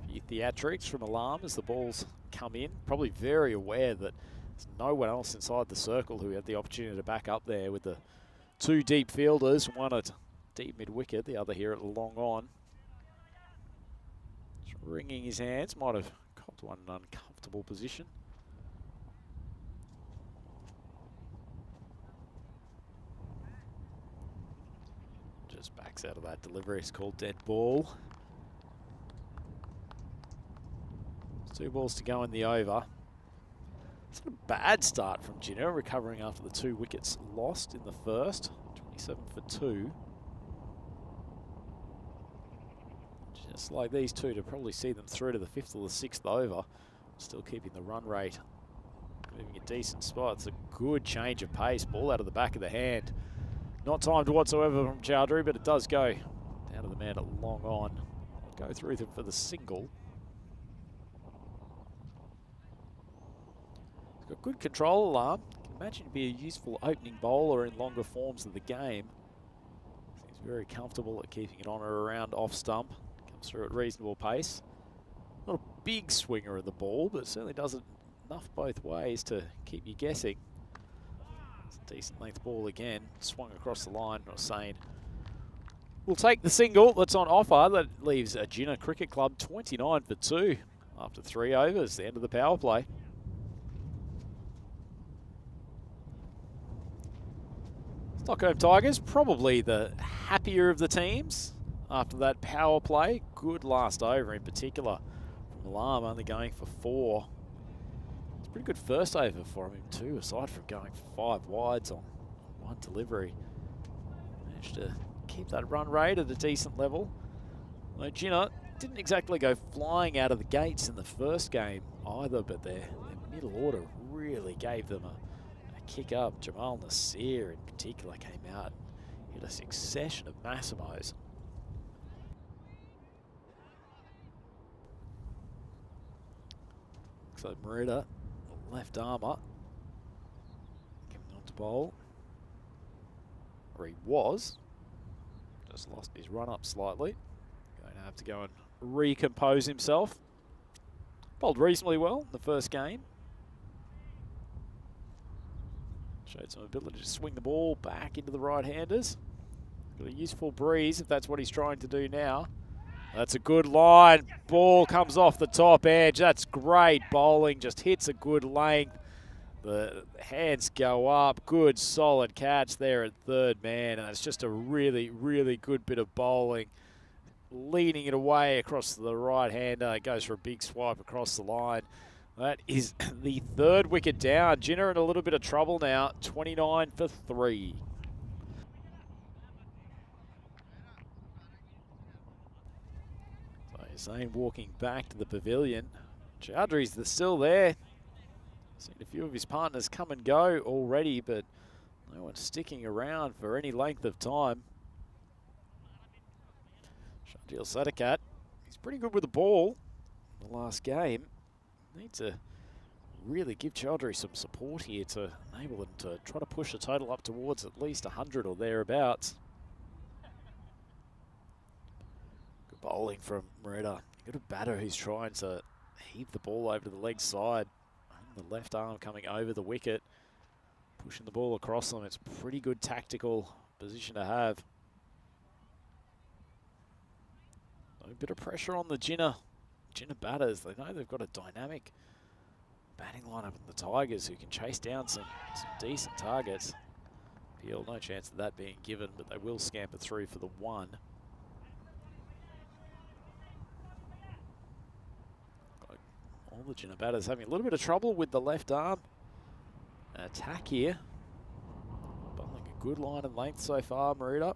A few theatrics from Alarm as the balls come in. Probably very aware that there's no one else inside the circle who had the opportunity to back up there with the 2 deep fielders, one at deep mid-wicket, the other here at long on. Just wringing his hands, might have copped one in an uncomfortable position. Just back Backs out of that delivery. It's called dead ball. 2 balls to go in the over. It's not a bad start from Gino, recovering after the 2 wickets lost in the first. 27 for 2. Just like these two to probably see them through to the 5th or the 6th over. Still keeping the run rate moving a decent spot. It's a good change of pace. Ball out of the back of the hand. Not timed whatsoever from Chowdhury, but it does go down to the man at long on. I'll go through them for the single. He's got good control alarm. Can imagine to be a useful opening bowler in longer forms of the game. Seems very comfortable at keeping it on or around off stump. Comes through at reasonable pace. Not a big swinger of the ball, but certainly does it enough both ways to keep you guessing. It's a decent length ball again. Swung across the line, not saying. We'll take the single that's on offer. That leaves Gina Cricket Club 29 for 2 after 3 overs, the end of the power play. Stockholm Tigers, probably the happier of the teams after that power play. Good last over in particular from Alarm, only going for 4. It's a pretty good first over for him too, aside from going 5 wides on 1 delivery. Managed to keep that run rate at a decent level. Well, Gina didn't exactly go flying out of the gates in the first game either, but their middle order really gave them a kick up. Jamal Nasir in particular came out and hit a succession of Massimos. Looks like Merida, left armour, coming on to bowl. Or he was. Just lost his run up slightly. Going to have to go and recompose himself. Bowled reasonably well in the first game. Showed some ability to swing the ball back into the right-handers. Got a useful breeze if that's what he's trying to do now. That's a good line. Ball comes off the top edge. That's great bowling. Just hits a good length. The hands go up. Good solid catch there at third man. And it's just a really, really good bit of bowling. Leading it away across the right-hander. It goes for a big swipe across the line. That is the 3rd wicket down. Jinner in a little bit of trouble now. 29 for 3. So Hussain walking back to the pavilion. Chowdhury's still there. Seen a few of his partners come and go already, but no one's sticking around for any length of time. Shardil Sadakat, he's pretty good with the ball in the last game. Need to really give Chowdhury some support here to enable him to try to push the total up towards at least 100 or thereabouts. Good bowling from Merida. Got a batter who's trying to heave the ball over to the leg side. The left arm coming over the wicket, pushing the ball across them. It's a pretty good tactical position to have. A bit of pressure on the Jinner batters. They know they've got a dynamic batting lineup in the Tigers who can chase down some decent targets. Peel, no chance of that being given, but they will scamper through for the 1. All the Jinner batters having a little bit of trouble with the left arm attack here. Bowling a good line and length so far, Merida.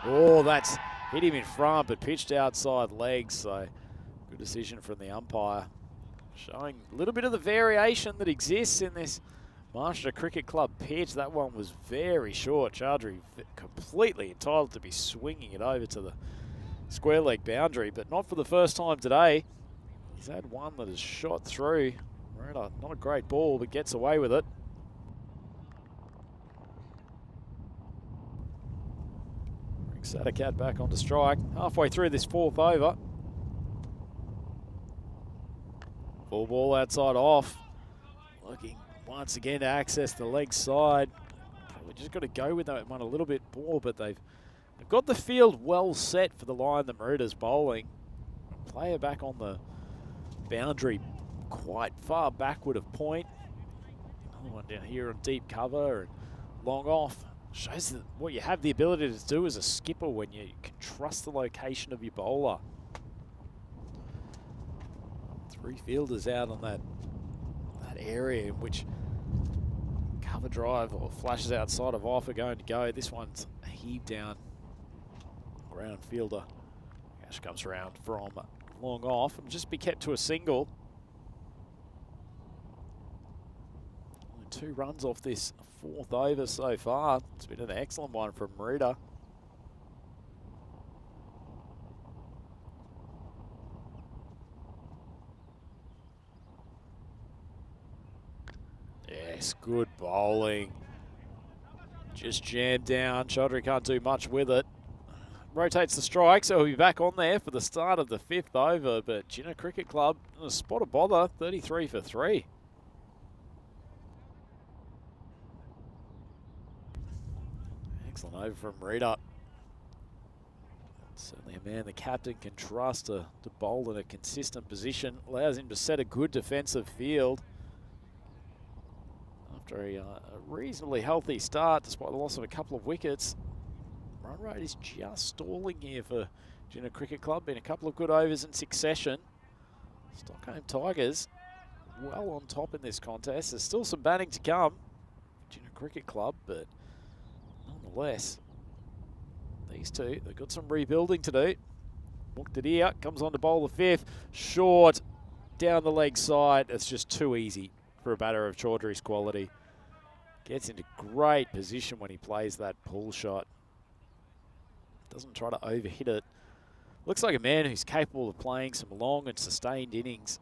Oh, that's hit him in front, but pitched outside legs, so good decision from the umpire. Showing a little bit of the variation that exists in this Marsha Cricket Club pitch. That one was very short. Chowdhury completely entitled to be swinging it over to the square leg boundary, but not for the first time today. He's had one that has shot through. Merida, not a great ball, but gets away with it. Brings Sadakat back onto strike. Halfway through this 4th over. Full ball outside off. Looking once again to access the leg side. Probably just got to go with that one a little bit more, but they've got the field well set for the line that Merida's bowling. Player back on the boundary quite far backward of point. Another one down here on deep cover and long off. Shows that what you have the ability to do as a skipper when you can trust the location of your bowler. 3 fielders out on that area in which cover drive or flashes outside of off are going to go. This one's heaved down ground fielder. Ash comes around from long off and just be kept to a single. Only 2 runs off this 4th over so far. It's been an excellent one from Merida. Yes, good bowling. Just jammed down. Chaudhary can't do much with it. Rotates the strike, so he'll be back on there for the start of the 5th over. But Jinnah Cricket Club, a spot of bother, 33 for 3. Excellent over from Merida. Certainly a man the captain can trust to bowl in a consistent position. Allows him to set a good defensive field. After a reasonably healthy start, despite the loss of a couple of wickets. Run rate is just stalling here for Jinnah Cricket Club. Been a couple of good overs in succession. Stockholm Tigers well on top in this contest. There's still some batting to come. Jinnah Cricket Club, but nonetheless, these two, they've got some rebuilding to do. Muqtadir comes on to bowl the 5th. Short, down the leg side. It's just too easy for a batter of Chaudhary's quality. Gets into great position when he plays that pull shot. Doesn't try to overhit it. Looks like a man who's capable of playing some long and sustained innings.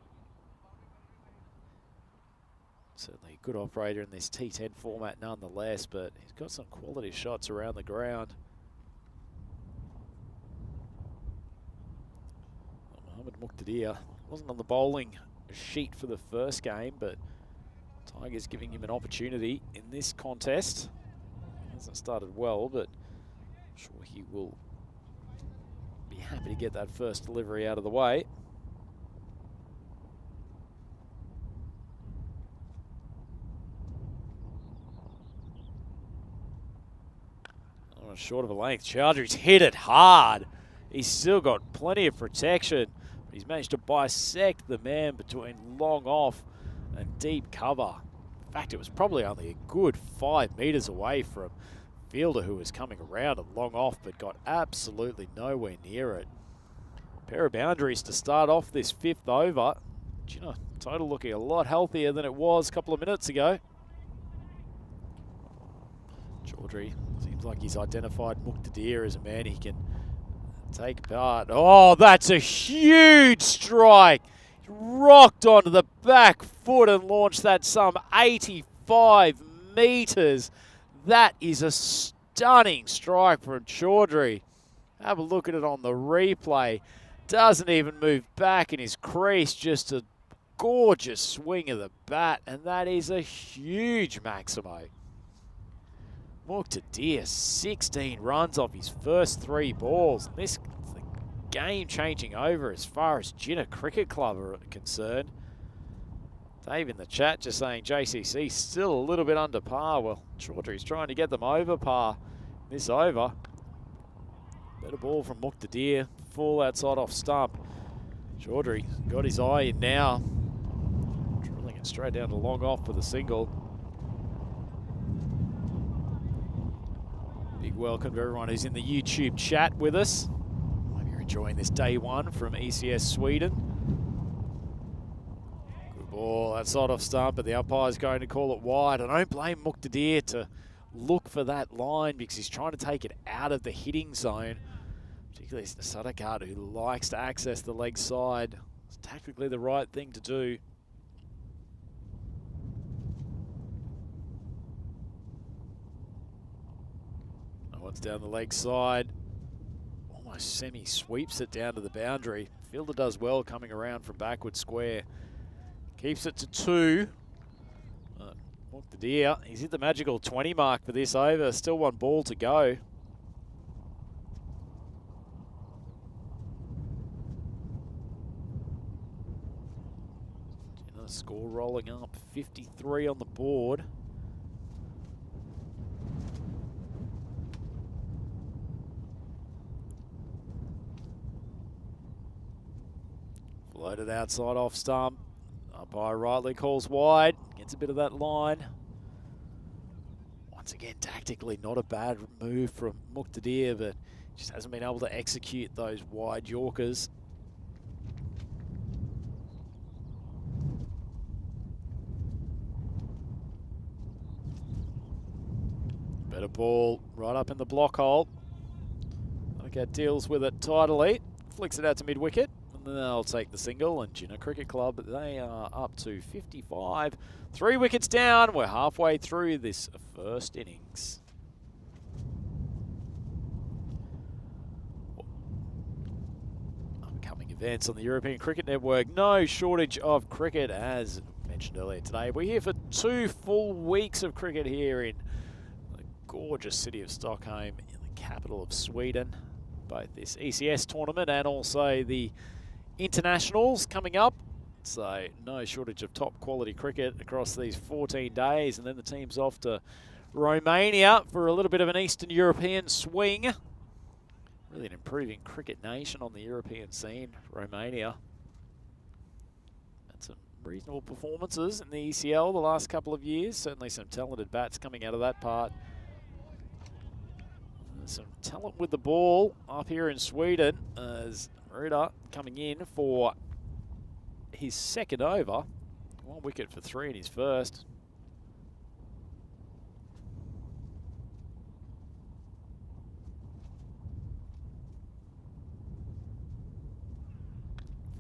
Certainly a good operator in this T10 format nonetheless, but he's got some quality shots around the ground. Mohamed Muqtadir wasn't on the bowling sheet for the first game, but Tigers giving him an opportunity in this contest. Hasn't started well, but I'm sure he will be happy to get that first delivery out of the way. Oh, short of a length. Chaudhary's hit it hard. He's still got plenty of protection. But he's managed to bisect the man between long off and deep cover. In fact, it was probably only a good 5 metres away from fielder who was coming around and long off, but got absolutely nowhere near it. Pair of boundaries to start off this 5th over. Jinnah total looking a lot healthier than it was a couple of minutes ago. Chaudhary seems like he's identified Muqtadir as a man he can take part. Oh, that's a huge strike. He rocked onto the back foot and launched that some 85 metres. That is a stunning strike from Chaudhary. Have a look at it on the replay. Doesn't even move back in his crease. Just a gorgeous swing of the bat. And that is a huge maximo. Muqtadir, 16 runs off his first 3 balls. This is the game-changing over as far as Jinnah Cricket Club are concerned. Dave in the chat just saying JCC still a little bit under par. Well, Chaudhary's trying to get them over par this over. Better ball from Muqtadir, full outside off stump. Chaudhary got his eye in now. Drilling it straight down to long off for the single. Big welcome to everyone who's in the YouTube chat with us. Hope you're enjoying this day 1 from ECS Sweden. Good ball, outside off stump, but the umpire's going to call it wide. I don't blame Muqtadir to look for that line because he's trying to take it out of the hitting zone. Particularly Sadaqat, who likes to access the leg side. It's tactically the right thing to do. One's down the leg side. Almost semi-sweeps it down to the boundary. Fielder does well coming around from backward square. Keeps it to 2. Muqtadir, he's hit the magical 20 mark for this over. Still 1 ball to go. Score rolling up, 53 on the board. Floated outside off stump. Umpire rightly calls wide. Gets a bit of that line. Once again, tactically, not a bad move from Muqtadir, but just hasn't been able to execute those wide Yorkers. Better ball right up in the block hole. Sadaka deals with it tidily. Flicks it out to mid-wicket. And then they'll take the single, and Jinnah Cricket Club, they are up to 55. 3 wickets down. We're halfway through this first innings. Upcoming events on the European Cricket Network. No shortage of cricket, as mentioned earlier today. We're here for 2 full weeks of cricket here in the gorgeous city of Stockholm, in the capital of Sweden. Both this ECS tournament and also the internationals coming up. So no shortage of top quality cricket across these 14 days. And then the team's off to Romania for a little bit of an Eastern European swing. Really an improving cricket nation on the European scene, Romania. Had some reasonable performances in the ECL the last couple of years. Certainly some talented bats coming out of that part. Some talent with the ball up here in Sweden as Ruda coming in for his second over. 1 wicket for 3 in his first.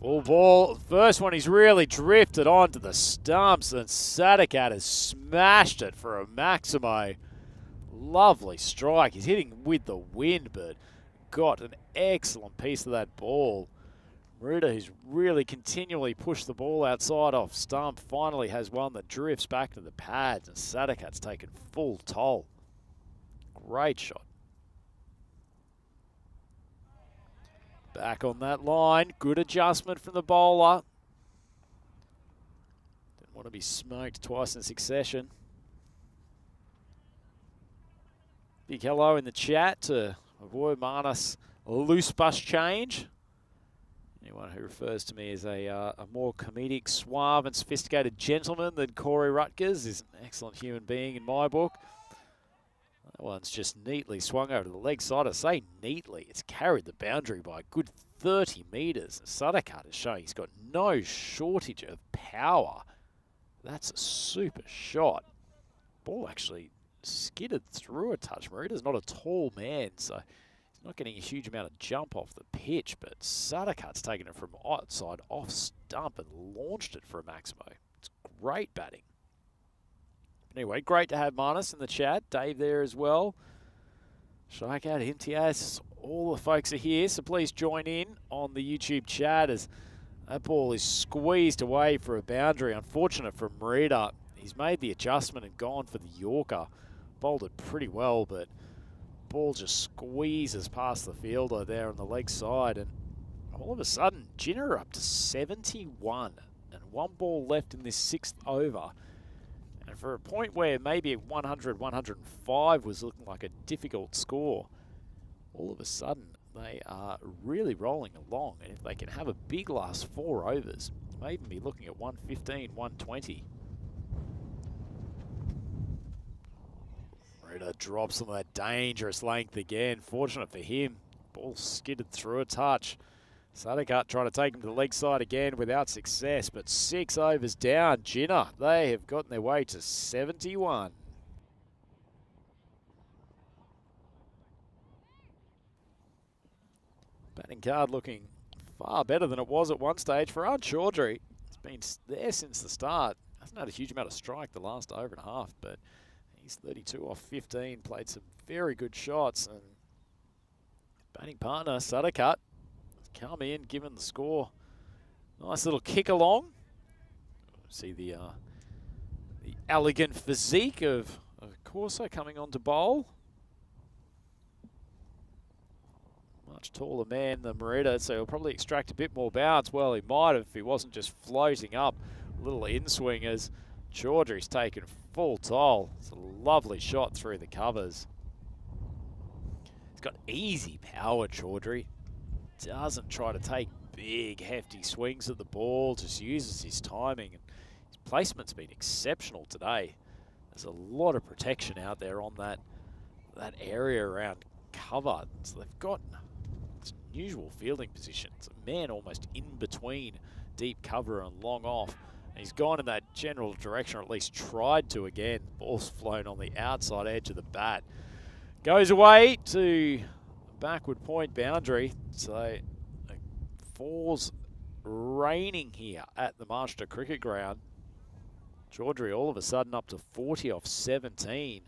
Full ball. First one he's really drifted onto the stumps, and Sadaka has smashed it for a Maximo. Lovely strike. He's hitting with the wind, but got an excellent piece of that ball. Ruda, who's really continually pushed the ball outside off stump, finally has one that drifts back to the pads, and Sadakat's taken full toll. Great shot. Back on that line. Good adjustment from the bowler. Didn't want to be smoked twice in succession. Big hello in the chat to avoid Marnus loose bus change. Anyone who refers to me as a more comedic, suave and sophisticated gentleman than Corey Rutgers is an excellent human being in my book. That one's just neatly swung over to the leg side. I say neatly, it's carried the boundary by a good 30 metres. Sadaka is showing he's got no shortage of power. That's a super shot. Ball actually skidded through a touch. Marita's not a tall man, so he's not getting a huge amount of jump off the pitch, but Sadakat's taken it from outside off stump and launched it for a Maximo. It's great batting. Anyway, great to have Marnus in the chat. Dave there as well. Shaikat, Imtiaz, all the folks are here, so please join in on the YouTube chat as that ball is squeezed away for a boundary. Unfortunate for Marita. He's made the adjustment and gone for the Yorker. Bowled it pretty well, but ball just squeezes past the fielder there on the leg side, and all of a sudden Jinnah are up to 71 and 1 ball left in this 6th over. And for a point where maybe 100, 105 was looking like a difficult score, all of a sudden they are really rolling along, and if they can have a big last 4 overs, they may even be looking at 115, 120. Ruda drops some of that dangerous length again. Fortunate for him, ball skidded through a touch. Sadaka trying to take him to the leg side again without success, but 6 overs down. Jinnah, they have gotten their way to 71. Batting card looking far better than it was at one stage for Ard Chaudhry. He's been there since the start. Hasn't had a huge amount of strike the last over and a half, but he's 32 off 15, played some very good shots, and batting partner Sadaka come in, given the score. Nice little kick along. See the elegant physique of Corso coming on to bowl. Much taller man than Marita, so he'll probably extract a bit more bounce. Well, he might have if he wasn't just floating up little in-swingers. Chaudhry's taken full toll. It's a lovely shot through the covers. He's got easy power, Chaudhry. Doesn't try to take big, hefty swings at the ball, just uses his timing. And his placement's been exceptional today. There's a lot of protection out there on that area around cover. So they've got this unusual fielding position. It's a man almost in between deep cover and long off. And he's gone in that general direction, or at least tried to again. The ball's flown on the outside edge of the bat. Goes away to backward point boundary. So falls raining here at the Marshall Cricket Ground. Chaudhry all of a sudden up to 40 off 17.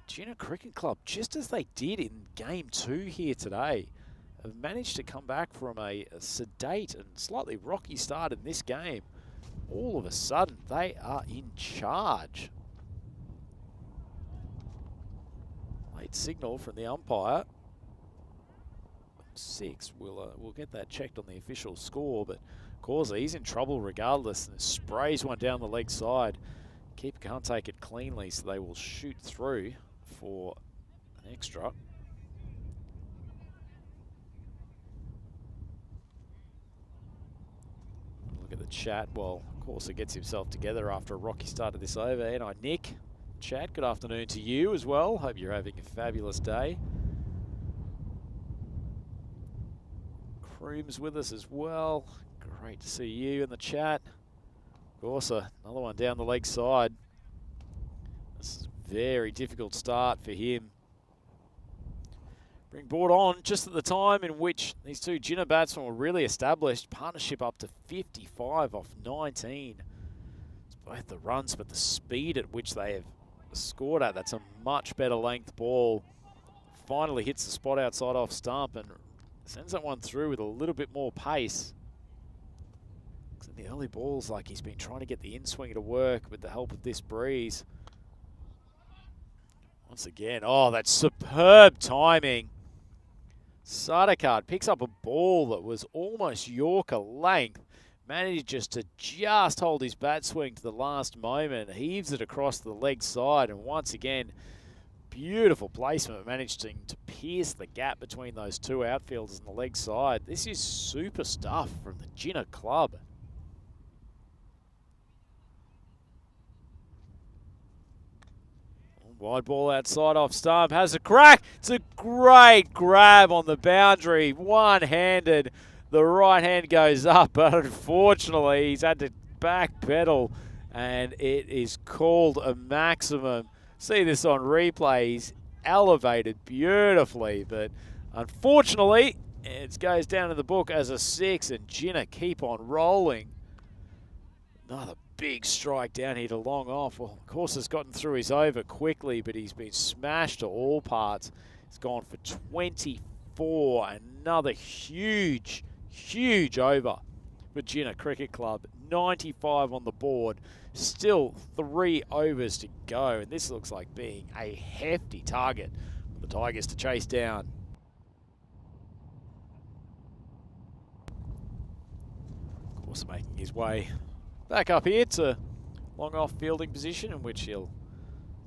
Jinnah Cricket Club, just as they did in game 2 here today, have managed to come back from a sedate and slightly rocky start in this game. All of a sudden, they are in charge. Late signal from the umpire. 6. We'll get that checked on the official score, but Causa, he's in trouble regardless, and sprays one down the leg side. Keeper can't take it cleanly, so they will shoot through for an extra. Look at the chat. Well, Causa gets himself together after a rocky start of this over. And Nick, chat, good afternoon to you as well. Hope you're having a fabulous day. Croom's with us as well. Great to see you in the chat. Causa, another one down the leg side. This is a very difficult start for him. Bring board on just at the time in which these two Jinnah batsmen were really established. Partnership up to 55 off 19. It's both the runs, but the speed at which they have scored at. That's a much better length ball. Finally hits the spot outside off stump and sends that one through with a little bit more pace. In the early balls, like he's been trying to get the in-swinger to work with the help of this breeze. Once again, oh, that's superb timing. Sadakard picks up a ball that was almost Yorker length. Manages to just hold his bat swing to the last moment. Heaves it across the leg side, and once again, beautiful placement, managing to pierce the gap between those two outfielders on the leg side. This is super stuff from the Jinnah club. Wide ball outside off stump, has a crack. It's a great grab on the boundary, one-handed. The right hand goes up, but unfortunately he's had to back pedal, and it is called a maximum. See this on replay, he's elevated beautifully, but unfortunately it goes down in the book as a 6, and Jinnah keep on rolling. Another big strike down here to long off. Well, of course, has gotten through his over quickly, but he's been smashed to all parts. He's gone for 24. Another huge, huge over for Jinnah Cricket Club. 95 on the board. Still 3 overs to go. And this looks like being a hefty target for the Tigers to chase down. Of course, making his way back up here to long off fielding position, in which he'll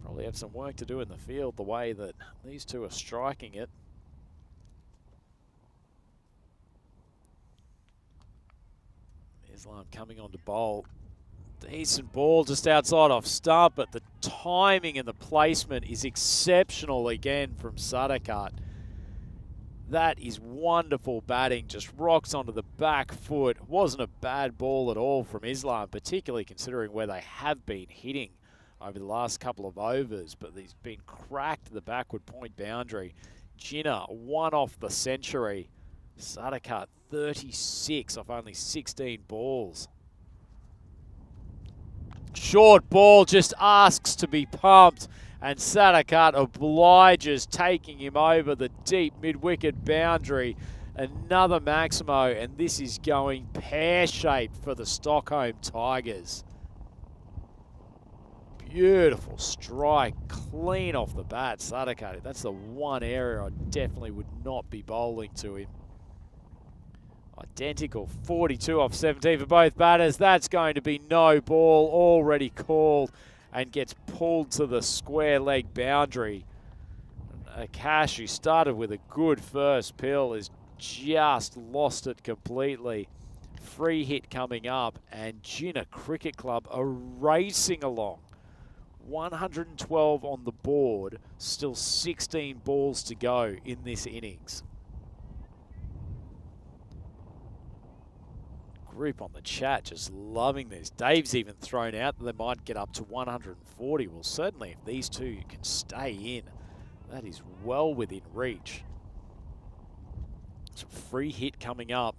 probably have some work to do in the field the way that these two are striking it. Islam coming on to bowl. Decent ball just outside off stump, but the timing and the placement is exceptional again from Sadakard. That is wonderful batting, just rocks onto the back foot. Wasn't a bad ball at all from Islam, particularly considering where they have been hitting over the last couple of overs, but he's been cracked to the backward point boundary. Jinnah, 1 off the century. Sadakard, 36 off only 16 balls. Short ball just asks to be pumped, and Sadakard obliges, taking him over the deep mid-wicket boundary. Another Maximo, and this is going pear-shaped for the Stockholm Tigers. Beautiful strike, clean off the bat, Sadakard. That's the one area I definitely would not be bowling to him. Identical, 42 off 17 for both batters. That's going to be no ball, already called, and gets pulled to the square leg boundary. Akash, who started with a good first pill, has just lost it completely. Free hit coming up, and Jinnah Cricket Club are racing along. 112 on the board, still 16 balls to go in this innings. Group on the chat just loving this. Dave's even thrown out that they might get up to 140. Well, certainly if these two can stay in, that is well within reach. Some free hit coming up.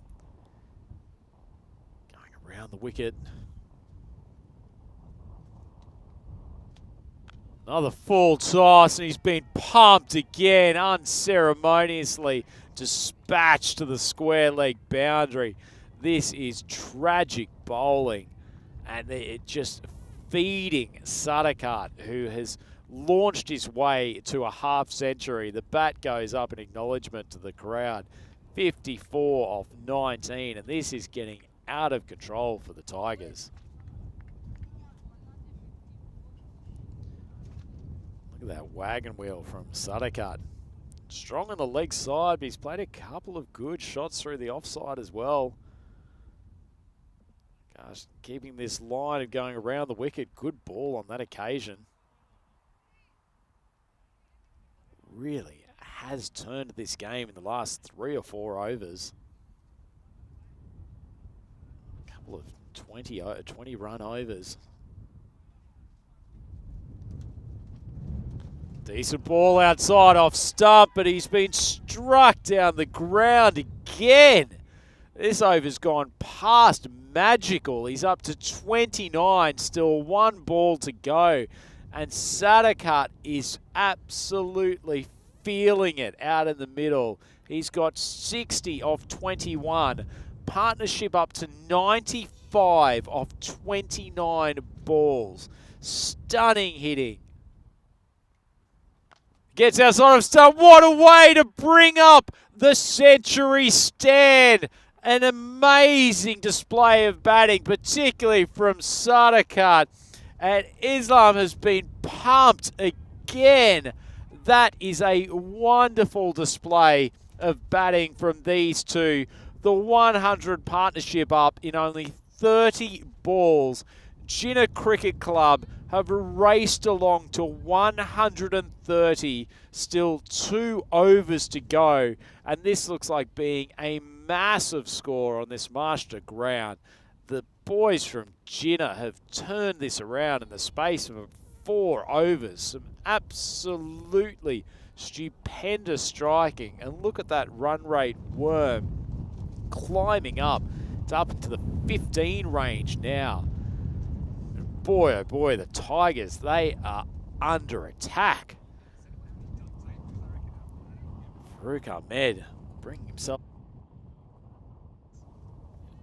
Going around the wicket. Another full toss, and he's been pumped again, unceremoniously dispatched to the square leg boundary. This is tragic bowling, and it just feeding Sadakat, who has launched his way to a half century. The bat goes up in acknowledgement to the crowd. 54 off 19, and this is getting out of control for the Tigers. Look at that wagon wheel from Sadakat. Strong on the leg side, but he's played a couple of good shots through the offside as well. Gosh, keeping this line of going around the wicket. Good ball on that occasion. Really has turned this game in the last 3 or 4 overs. A couple of 20 run overs. Decent ball outside off stump, but he's been struck down the ground again. This over's gone past magical. He's up to 29, still 1 ball to go. And Sadakat is absolutely feeling it out in the middle. He's got 60 off 21. Partnership up to 95 off 29 balls. Stunning hitting. Gets outside of stump. What a way to bring up the century stand. An amazing display of batting, particularly from Sadakat. And Islam has been pumped again. That is a wonderful display of batting from these two. The 100 partnership up in only 30 balls. Jinnah Cricket Club have raced along to 130. Still 2 overs to go. And this looks like being a massive score on this master ground. The boys from Jinnah have turned this around in the space of 4 overs. Some absolutely stupendous striking. And look at that run rate worm climbing up. It's up into the 15 range now. And boy, oh boy, the Tigers, they are under attack. Farouk Ahmed bringing himself.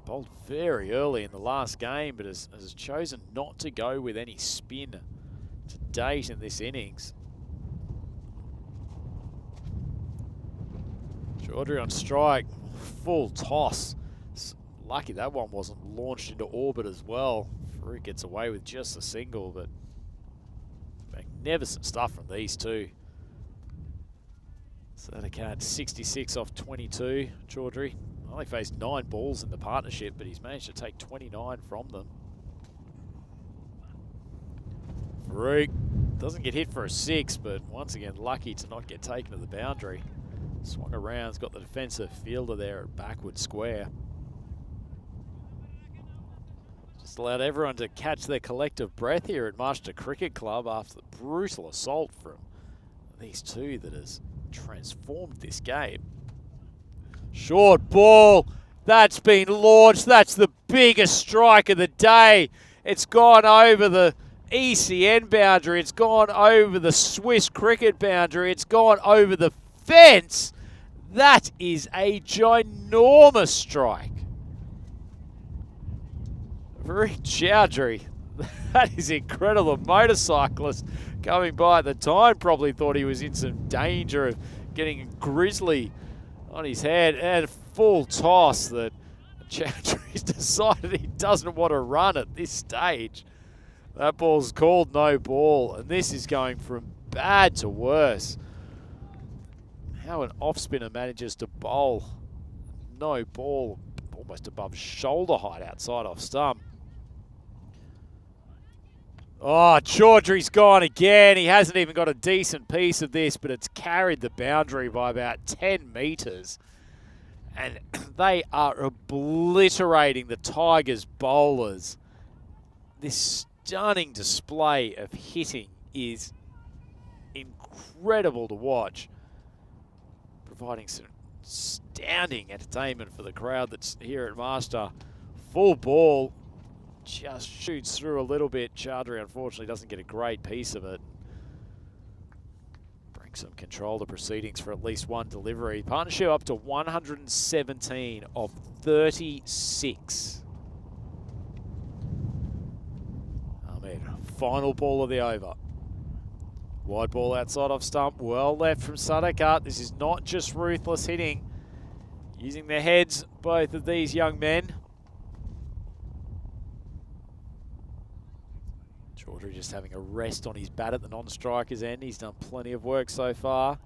Bowled very early in the last game, but has chosen not to go with any spin to date in this innings. Chaudhry on strike, full toss. Lucky that one wasn't launched into orbit as well. Farouk gets away with just a single, but magnificent stuff from these two. Sadakat 66 off 22. Chaudhry only faced 9 balls in the partnership, but he's managed to take 29 from them. Farouk doesn't get hit for a 6, but once again lucky to not get taken to the boundary. Swung around, has got the defensive fielder there at backward square. Just allowed everyone to catch their collective breath here at Master Cricket Club after the brutal assault from these two that has transformed this game. Short ball, that's been launched. That's the biggest strike of the day. It's gone over the ECN boundary. It's gone over the Swiss cricket boundary. It's gone over the fence. That is a ginormous strike. Farouk Chaudhry, that is incredible. A motorcyclist coming by at the time probably thought he was in some danger of getting a grizzly on his head, and a full toss that Chowdhury's decided he doesn't want to run at this stage. That ball's called no ball, and this is going from bad to worse. How an off-spinner manages to bowl no ball almost above shoulder height outside off stump. Oh, Chowdhury's gone again. He hasn't even got a decent piece of this, but it's carried the boundary by about 10 metres. And they are obliterating the Tigers bowlers. This stunning display of hitting is incredible to watch, providing some astounding entertainment for the crowd that's here at Master. Full ball. Just shoots through a little bit. Chowdhury unfortunately doesn't get a great piece of it. Brings some control to proceedings for at least one delivery. Partnership up to 117 of 36. Ahmed, final ball of the over. Wide ball outside off stump. Well left from Sadakat. This is not just ruthless hitting. Using their heads, both of these young men. Chowdhury just having a rest on his bat at the non-striker's end. He's done plenty of work so far.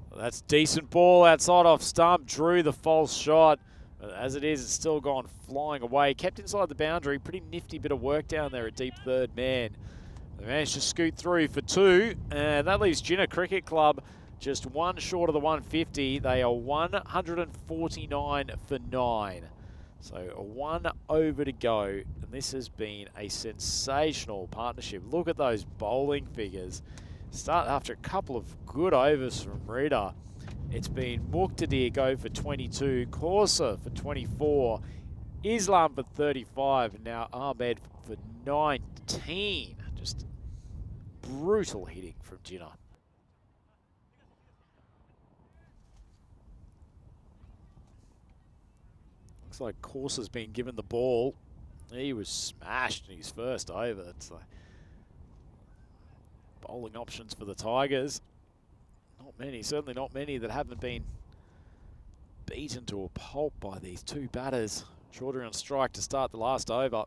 Well, that's decent ball outside off stump. Drew the false shot. But as it is, it's still gone flying away. Kept inside the boundary. Pretty nifty bit of work down there at deep third man. They managed to scoot through for 2. And that leaves Jinnah Cricket Club just one short of the 150. They are 149 for 9. So a 1 over to go, and this has been a sensational partnership. Look at those bowling figures. Start after a couple of good overs from Rita. It's been Muqtadir go for 22, Corsa for 24, Islam for 35, and now Ahmed for 19. Just brutal hitting from Jinnah. Looks like Corsa's been given the ball. He was smashed in his first over. It's like bowling options for the Tigers. Not many, certainly not many that haven't been beaten to a pulp by these two batters. Chowdhury on strike to start the last over.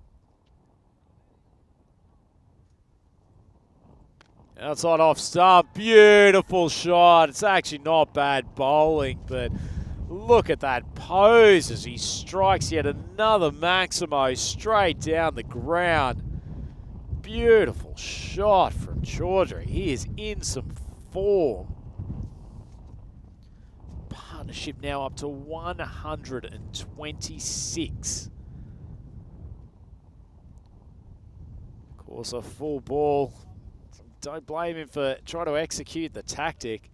Outside off stump, beautiful shot. It's actually not bad bowling, but look at that pose as he strikes yet another Maximo straight down the ground. Beautiful shot from Chowdhury. He is in some form. Partnership now up to 126. Of course, a full ball. Don't blame him for trying to execute the tactic.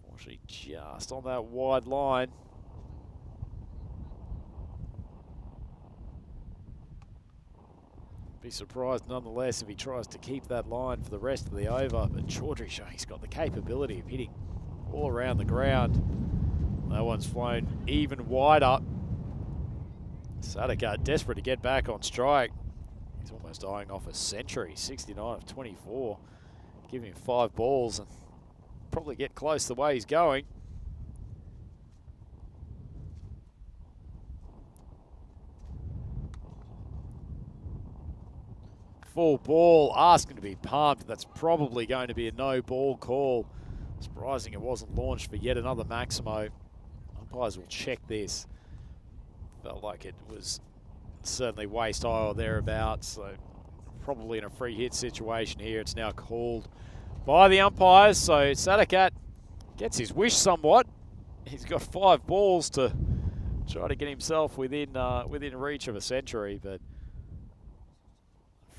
Unfortunately, just on that wide line. Be surprised nonetheless if he tries to keep that line for the rest of the over. But Chowdhury showing he's got the capability of hitting all around the ground. That one's flown even wider. Sadakat desperate to get back on strike. He's almost eyeing off a century. 69 of 24. Give him 5 balls and probably get close the way he's going. Full ball, asking to be pumped. That's probably going to be a no ball call. Surprising it wasn't launched for yet another Maximo. Umpires will check this. Felt like it was certainly waist high or thereabouts, so probably in a free hit situation here. It's now called by the umpires, so Sadakat gets his wish somewhat. He's got 5 balls to try to get himself within reach of a century, but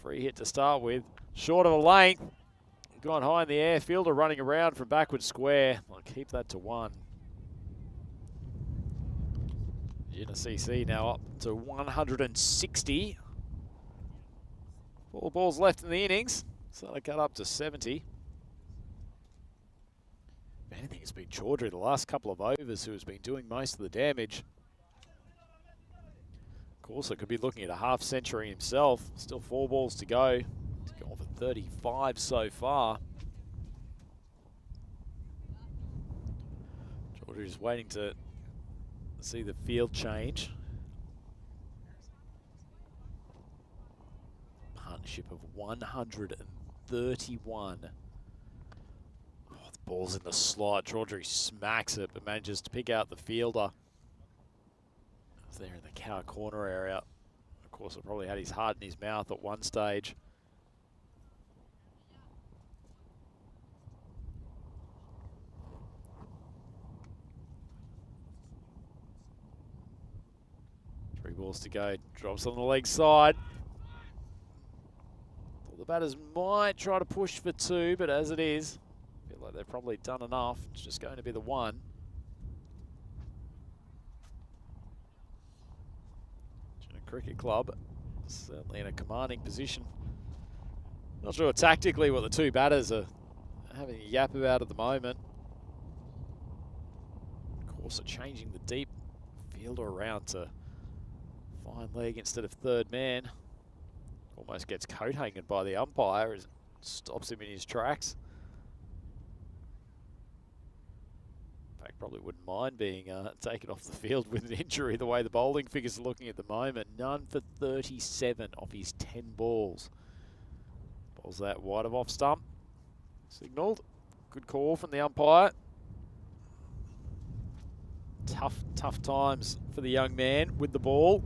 free hit to start with. Short of a length, gone high in the air. Fielder running around from backward square. I'll keep that to 1. Jinnah CC now up to 160. 4 balls left in the innings. So they cut up to 70. If anything, it's been Chowdhury the last couple of overs who has been doing most of the damage. Of course, it could be looking at a half century himself. Still 4 balls to go. He's gone for 35 so far. Chowdhury is waiting to see the field change. Partnership of 131. Oh, the ball's in the slot. Chaudhry smacks it, but manages to pick out the fielder. It's there in the cow corner area. Of course, it probably had his heart in his mouth at one stage. Three balls to go. Drops on the leg side. Thought the batters might try to push for two, but as it is, I feel like they've probably done enough. It's just going to be the one. Cricket club, certainly in a commanding position. Not sure tactically what the two batters are having a yap about at the moment. Of course, are changing the deep fielder around to fine leg instead of third man. Almost gets coat hanging by the umpire as it stops him in his tracks. Probably wouldn't mind being taken off the field with an injury the way the bowling figures are looking at the moment. None for 37 off his 10 balls. Bowls that wide of off stump. Signalled. Good call from the umpire. Tough times for the young man with the ball.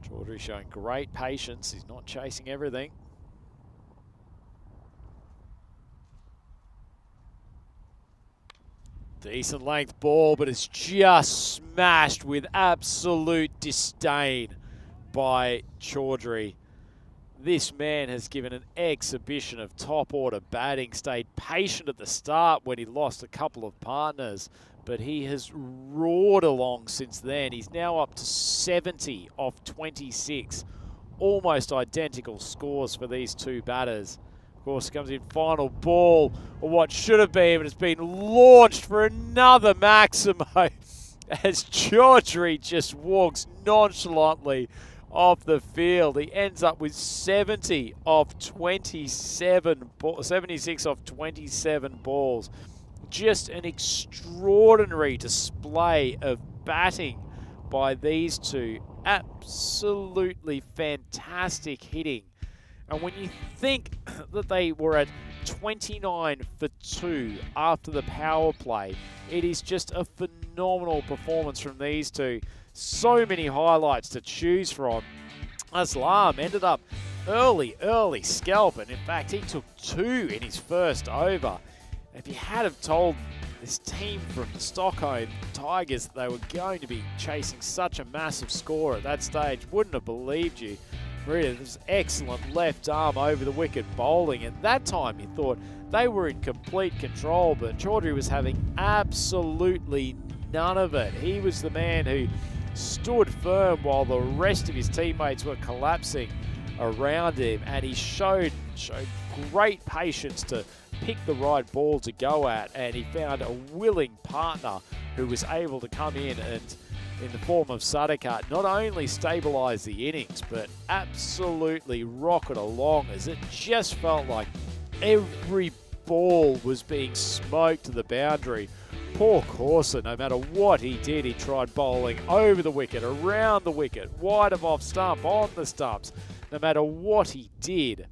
Chaudhry showing great patience. He's not chasing everything. Decent length ball, but it's just smashed with absolute disdain by Chaudhry. This man has given an exhibition of top order batting, stayed patient at the start when he lost a couple of partners, but he has roared along since then. He's now up to 70 off 26. Almost identical scores for these two batters. Of course, comes in final ball, or what should have been, but it's been launched for another Maximo as Chaudhry just walks nonchalantly off the field. He ends up with 70 off 27, 76 off 27 balls. Just an extraordinary display of batting by these two. Absolutely fantastic hitting. And when you think that they were at 29 for 2 after the power play, it is just a phenomenal performance from these two. So many highlights to choose from. Aslam ended up early scalp, and in fact he took 2 in his first over. If you had have told this team from the Stockholm Tigers that they were going to be chasing such a massive score at that stage, wouldn't have believed you. Really, this excellent left arm over the wicket bowling. At that time, you thought they were in complete control, but Chaudhry was having absolutely none of it. He was the man who stood firm while the rest of his teammates were collapsing around him, and he showed great patience to pick the right ball to go at, and he found a willing partner who was able to come in and, in the form of Sadakat, not only stabilise the innings, but absolutely rocket along, as it just felt like every ball was being smoked to the boundary. Poor Corson, no matter what he did, he tried bowling over the wicket, around the wicket, wide of off stump, on the stumps. No matter what he did,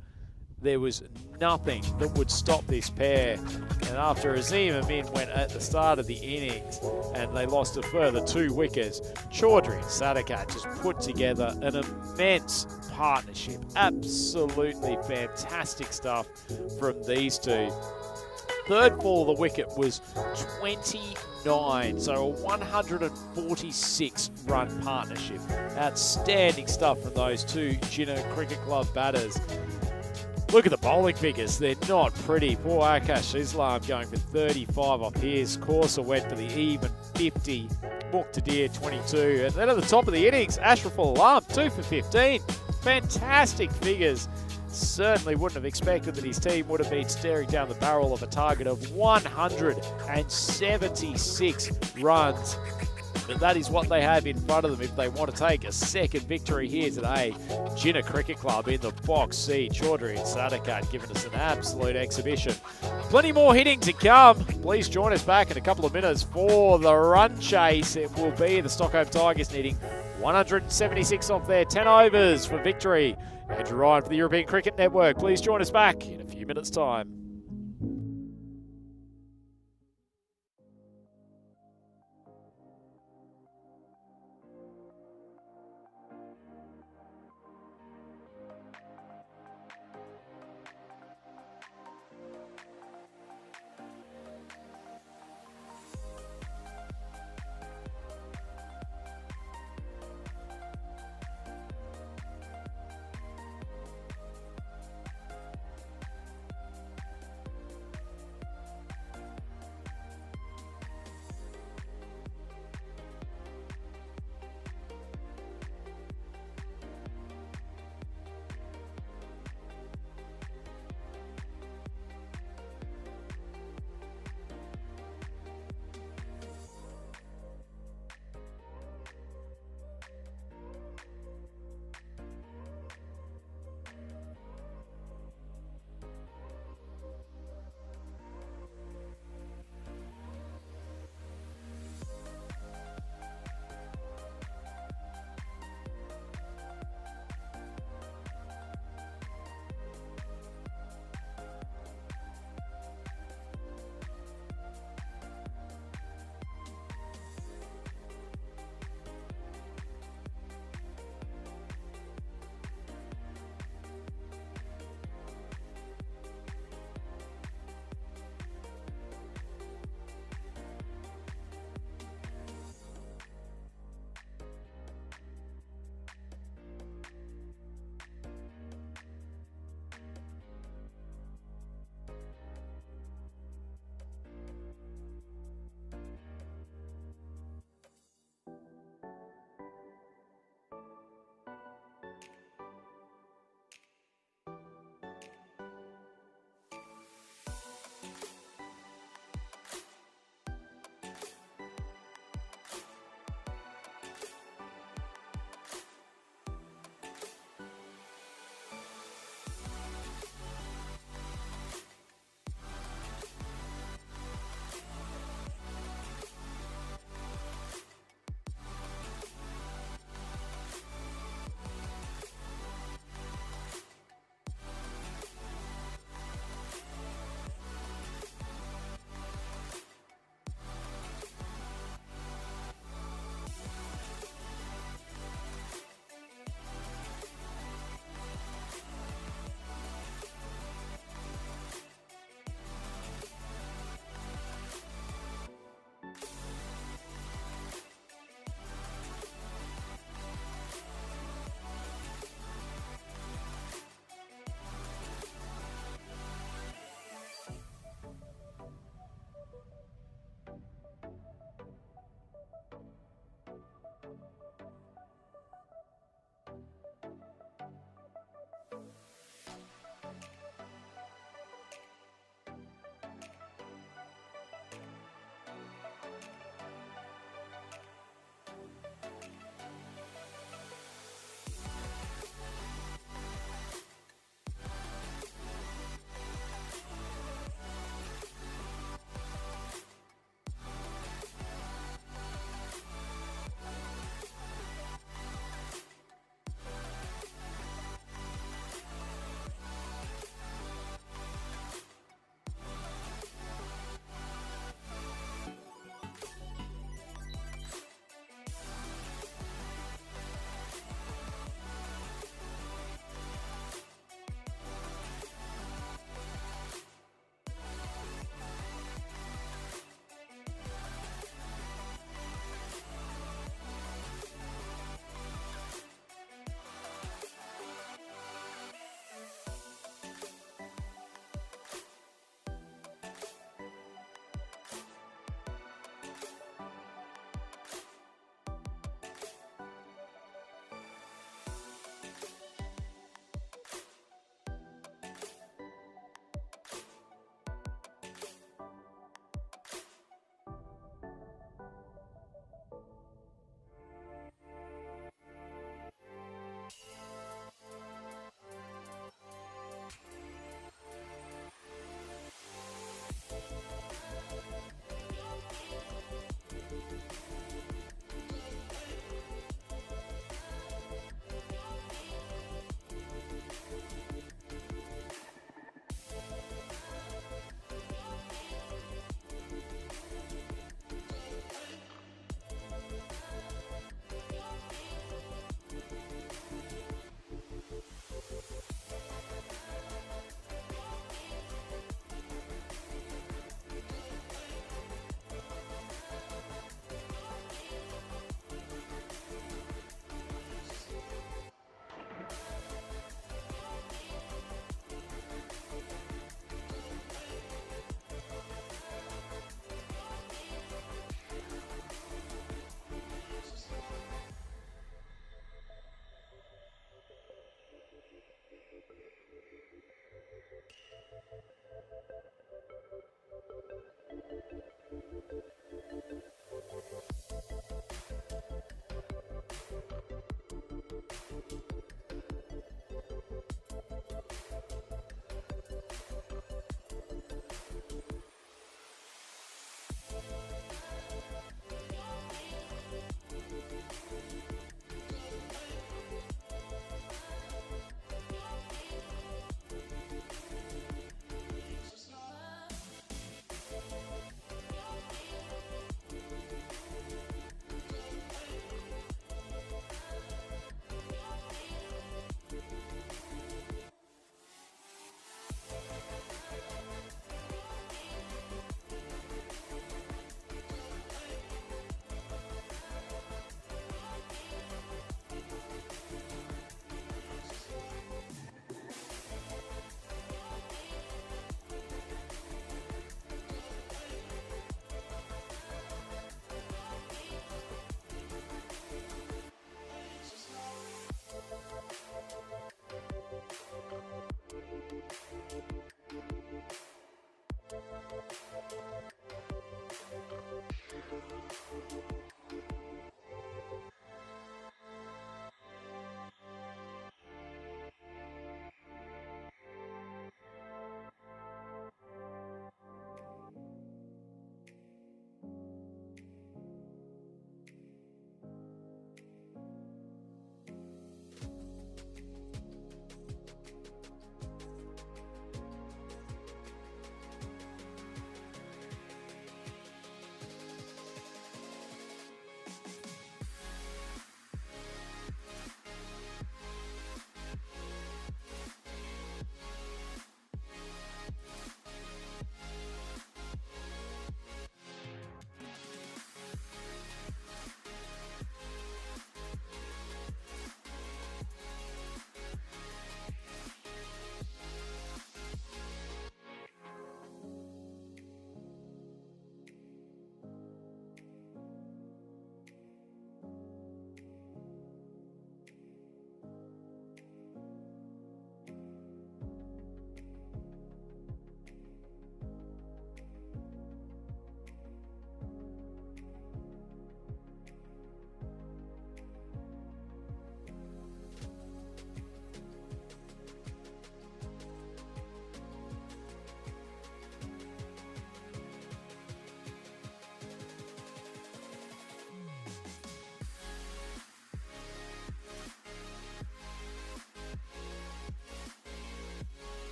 there was nothing that would stop this pair. And after Azim Amin went at the start of the innings and they lost a further 2 wickets, Chaudhry and Sadakat just put together an immense partnership. Absolutely fantastic stuff from these two. Third ball of the wicket was 29, so a 146 run partnership. Outstanding stuff from those two Jinnah Cricket Club batters. Look at the bowling figures, they're not pretty. Poor Akash Islam going for 35 off his. Corsa went for the even 50. Muqtadir 22. And then at the top of the innings, Ashraful Alam 2 for 15. Fantastic figures. Certainly wouldn't have expected that his team would have been staring down the barrel of a target of 176 runs. But that is what they have in front of them if they want to take a second victory here today. Jinnah Cricket Club in the box C. Chaudhry and Sadakat giving us an absolute exhibition. Plenty more hitting to come. Please join us back in a couple of minutes for the run chase. It will be the Stockholm Tigers needing 176 off their 10 overs for victory. Andrew Ryan for the European Cricket Network. Please join us back in a few minutes' time.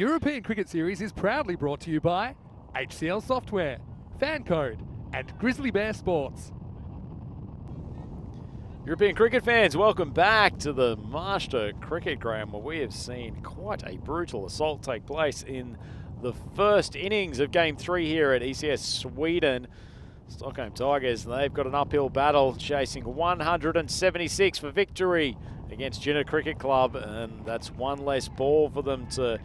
European Cricket Series is proudly brought to you by HCL Software, FanCode, and Grizzly Bear Sports. European cricket fans, welcome back to the Master Cricket Ground, where we have seen quite a brutal assault take place in the first innings of Game 3 here at ECS Sweden. Stockholm Tigers, they've got an uphill battle chasing 176 for victory against Jinnah Cricket Club, and that's one less ball for them to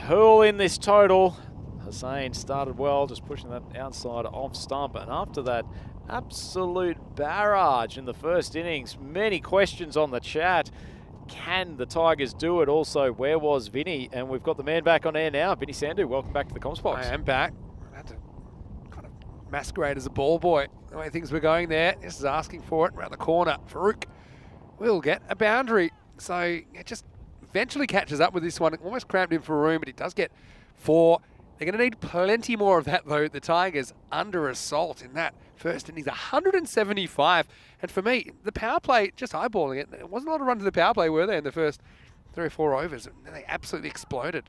hurl in this total. Hussain started well, just pushing that outside off stump, and after that absolute barrage in the first innings, many questions on the chat. Can the Tigers do it? Also, where was Vinny? And we've got the man back on air now. Vinny Sandhu, welcome back to the comms box. I am back. I had to kind of masquerade as a ball boy. The way things were going there, this is asking for it around the corner. Farouk will get a boundary. So it just eventually catches up with this one. Almost cramped in for a room, but it does get 4. They're going to need plenty more of that, though. The Tigers under assault in that first innings, 175. And for me, the power play, just eyeballing it, there wasn't a lot of runs to the power play, were there, in the first 3 or 4 overs? And they absolutely exploded.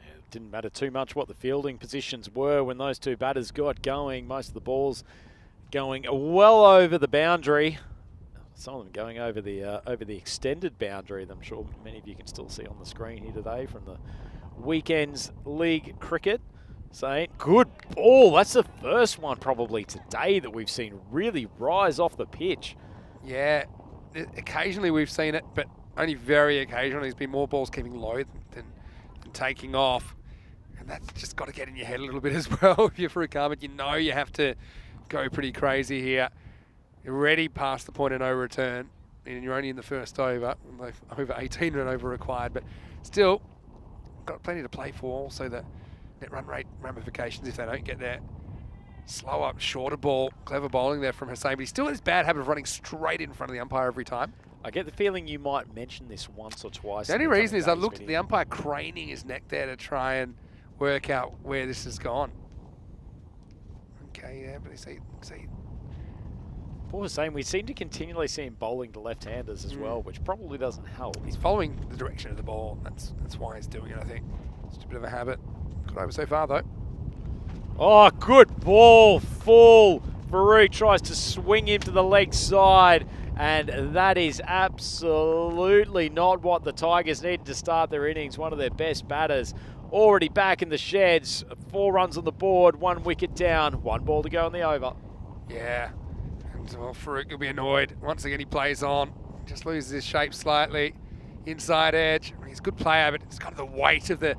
It didn't matter too much what the fielding positions were when those two batters got going. Most of the balls going well over the boundary. Some of them going over the extended boundary that I'm sure many of you can still see on the screen here today from the weekend's league cricket. Saying good ball. That's the first one probably today that we've seen really rise off the pitch. Yeah, occasionally we've seen it, but only very occasionally. There's been more balls keeping low than taking off. And that's just got to get in your head a little bit as well. If you're Farouk Ahmed, you know you have to go pretty crazy here. You're already past the point of no return, and you're only in the first over. Over 18 run over required, but still got plenty to play for. Also the net run rate ramifications if they don't get there. Slower, shorter ball, clever bowling there from Hussain, but he still has this bad habit of running straight in front of the umpire every time. I get the feeling you might mention this once or twice. The only reason is I looked at the umpire craning his neck there to try and work out where this has gone. Okay, yeah, but you see Paul was saying we seem to continually see him bowling to left-handers as well, which probably doesn't help. He's following the direction of the ball. That's why he's doing it, I think. It's a bit of a habit. Good over so far, though. Oh, good ball, full. Farouk tries to swing him to the leg side, and that is absolutely not what the Tigers needed to start their innings. One of their best batters already back in the sheds. 4 runs on the board, 1 wicket down, 1 ball to go in the over. Yeah. Well, Farouk will be annoyed. Once again, he plays on. Just loses his shape slightly. Inside edge. He's a good player, but it's kind of the weight of the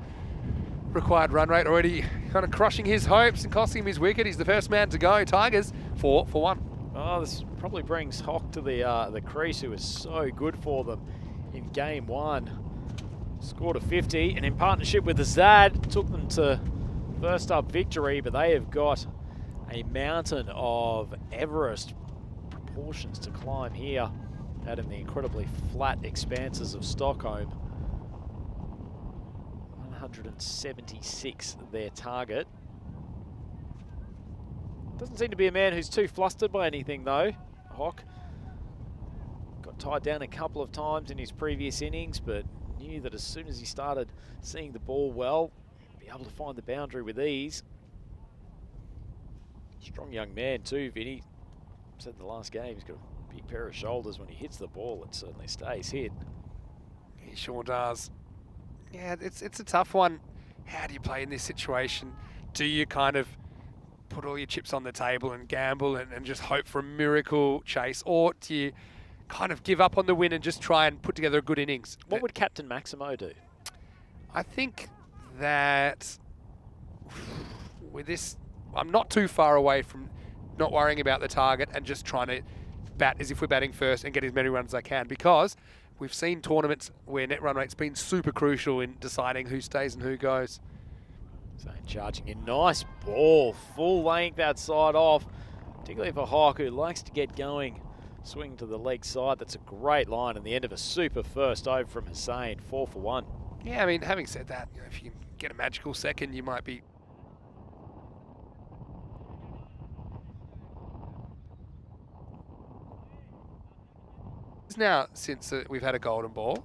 required run rate already kind of crushing his hopes and costing him his wicket. He's the first man to go. Tigers 4 for 1. Oh, this probably brings Hock to the crease, who was so good for them in Game 1. Scored a 50, and in partnership with Azad, took them to first up victory, but they have got a mountain of Everest proportions to climb here out in the incredibly flat expanses of Stockholm. 176 their target. Doesn't seem to be a man who's too flustered by anything though, Hock. Got tied down a couple of times in his previous innings, but knew that as soon as he started seeing the ball well, be able to find the boundary with ease. Strong young man too, Vinny. Said in the last game he's got a big pair of shoulders. When he hits the ball, it certainly stays hit. He sure does. Yeah, it's a tough one. How do you play in this situation? Do you kind of put all your chips on the table and gamble and just hope for a miracle chase? Or do you kind of give up on the win and just try and put together a good innings? What would Captain Maximo do? I think that with this, I'm not too far away from not worrying about the target and just trying to bat as if we're batting first and get as many runs as I can, because we've seen tournaments where net run rate's been super crucial in deciding who stays and who goes. So charging in, nice ball, full length outside off, particularly for Hock, who likes to get going. Swing to the leg side, that's a great line, and the end of a super first over from Hussain, 4 for 1. Yeah, I mean, having said that, you know, if you can get a magical second, you might be now since we've had a golden ball,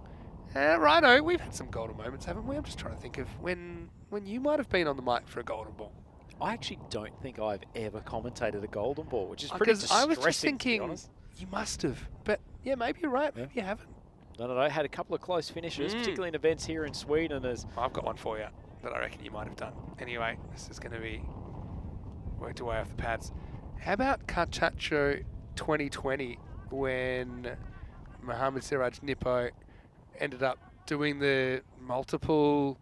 Righto, we've had some golden moments, haven't we? I'm just trying to think of when you might have been on the mic for a golden ball. I actually don't think I've ever commentated a golden ball, which is pretty distressing. I was just to be thinking honest. you must have, but yeah, maybe you're right. Maybe you haven't. No. Had a couple of close finishes, particularly in events here in Sweden. I've got one for you that I reckon you might have done. Anyway, this is going to be worked away off the pads. How about Carchacho 2020 when Mohamed Siraj Nippo ended up doing the multiple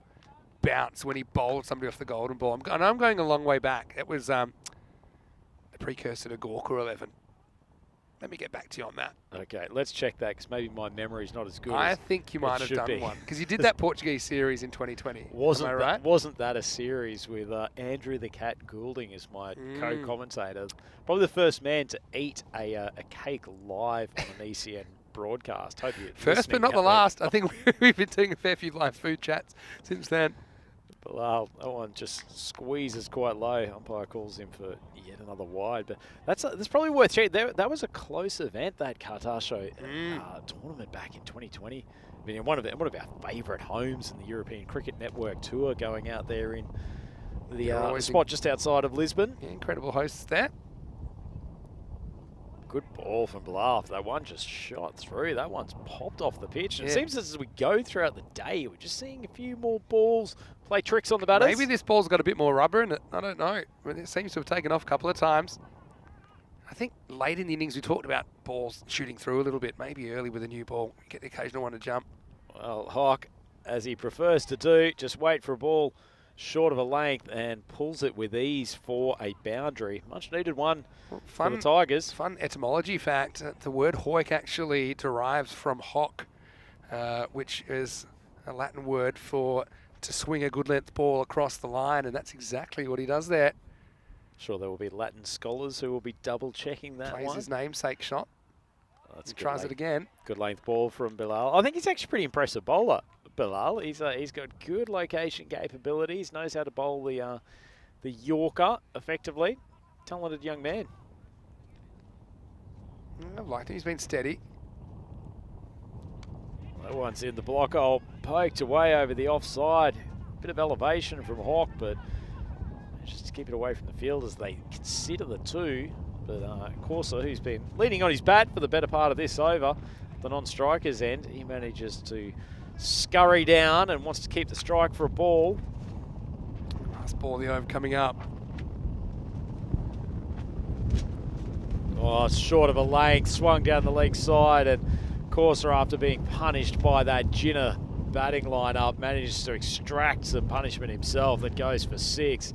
bounce when he bowled somebody off the golden ball? I know I'm going a long way back. It was the precursor to Gorka 11. Let me get back to you on that. Okay, let's check that because maybe my memory's not as good. I think you might have done one because you did that Portuguese series in 2020. Wasn't Am I right? Wasn't that a series with Andrew the Cat Goulding as my co-commentator? Probably the first man to eat a cake live on an ECN broadcast. Hope you're first but not the last. I think we've been doing a fair few live food chats since then. Bilal, that one just squeezes quite low. Umpire calls him for yet another wide, but that's probably worth checking. That was a close event, that Qatar show tournament back in 2020. I mean, one of our favourite homes in the European Cricket Network tour, going out there in the spot just outside of Lisbon. Yeah, incredible hosts there. Good ball from Bilal. That one just shot through. That one's popped off the pitch. And it seems as we go throughout the day, we're just seeing a few more balls play tricks on the batters. Maybe this ball's got a bit more rubber in it. I don't know. I mean, it seems to have taken off a couple of times. I think late in the innings we talked about balls shooting through a little bit. Maybe early with a new ball, get the occasional one to jump. Well, Hawk, as he prefers to do, just wait for a ball short of a length and pulls it with ease for a boundary. Much needed one for the Tigers. Fun etymology fact, the word hoik actually derives from hock, which is a Latin word for to swing a good length ball across the line, and that's exactly what he does there. Sure, there will be Latin scholars who will be double checking that. Plays his namesake shot. That's tries it again. Good length ball from Bilal. I think he's actually a pretty impressive bowler, Bilal. He's got good location capabilities, knows how to bowl the Yorker effectively. Talented young man. I've liked him. He's been steady. That one's in the block hole, poked away over the offside. Bit of elevation from Hawk, but just to keep it away from the field as they consider the two. But Corsa, who's been leaning on his bat for the better part of this over, the non-striker's end, he manages to scurry down and wants to keep the strike for a ball. Last ball of the over coming up. Oh, it's short of a length, swung down the leg side, and Corsa, after being punished by that Jinnah batting lineup, manages to extract some punishment himself that goes for 6.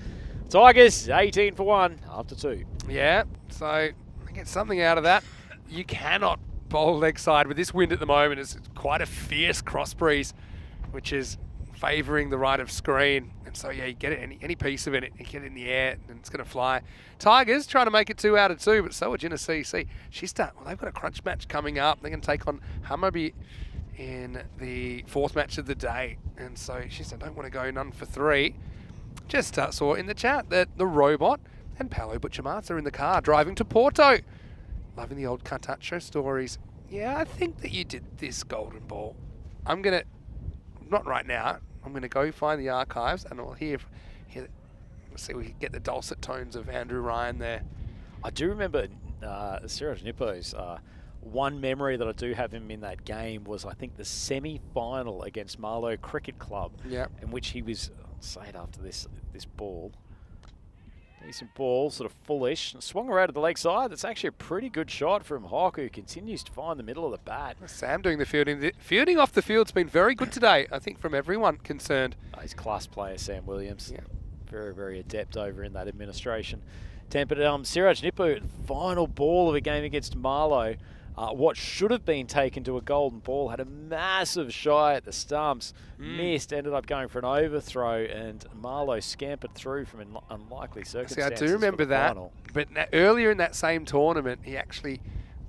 Tigers 18 for 1 after 2. Yeah, so get something out of that. You cannot bowl leg side with this wind at the moment. It's quite a fierce cross breeze, which is favouring the right of screen. And so, yeah, you get it, any piece of it, you get it in the air and it's going to fly. Tigers trying to make it 2 out of 2, but so are Jinnah CC. Well, they've got a crunch match coming up. They're going to take on Hammarby in the 4th match of the day. And so Shista don't want to go none for 3. Just saw in the chat that the robot and Paolo Butchermats are in the car driving to Porto. Loving the old Cartacho stories. Yeah, I think that you did this golden ball. I'm going to, not right now, I'm going to go find the archives and I'll hear let's see if we can get the dulcet tones of Andrew Ryan there. I do remember Siraj Nippo's one memory that I do have him in that game was, I think, the semi-final against Marlow Cricket Club, in which he was, say it after this ball, decent ball, sort of fullish, and swung around to the leg side. That's actually a pretty good shot from Hawk, who continues to find the middle of the bat. Sam doing the fielding. The fielding off the field's been very good today, I think, from everyone concerned. He's a class player, Sam Williams. Yeah. Very, very adept over in that administration. Tempered Siraj Nippo, final ball of a game against Marlow. What should have been taken to a golden ball, had a massive shy at the stumps, missed, ended up going for an overthrow, and Marlow scampered through from unlikely circumstances. See, I do remember that, but earlier in that same tournament, he actually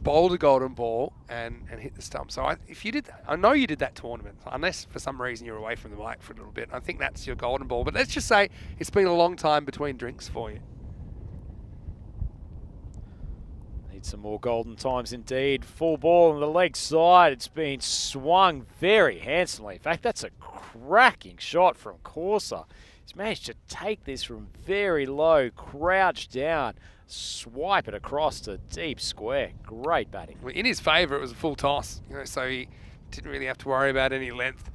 bowled a golden ball and hit the stump. So if you did that, I know you did that tournament, unless for some reason you're away from the mic for a little bit. I think that's your golden ball, but let's just say it's been a long time between drinks for you. Need some more golden times indeed. Full ball on the leg side. It's been swung very handsomely. In fact, that's a cracking shot from Corsa. He's managed to take this from very low, crouch down, swipe it across to deep square. Great batting. Well, in his favour, it was a full toss, so he didn't really have to worry about any length,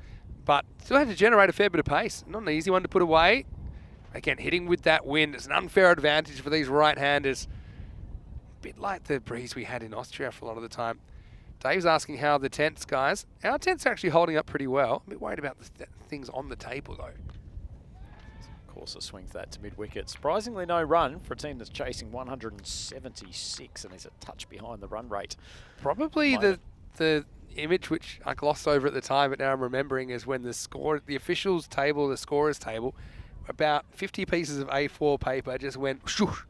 but still had to generate a fair bit of pace. Not an easy one to put away. Again, hitting with that wind is an unfair advantage for these right-handers. A bit like the breeze we had in Austria for a lot of the time. Dave's asking how the tents, guys. Our tents are actually holding up pretty well. I'm a bit worried about the things on the table, though. Corsa swings that to mid-wicket. Surprisingly no run for a team that's chasing 176 and is a touch behind the run rate. Probably the image which I glossed over at the time, but now I'm remembering, is when the officials table, the scorers table, about 50 pieces of A4 paper just went shoosh,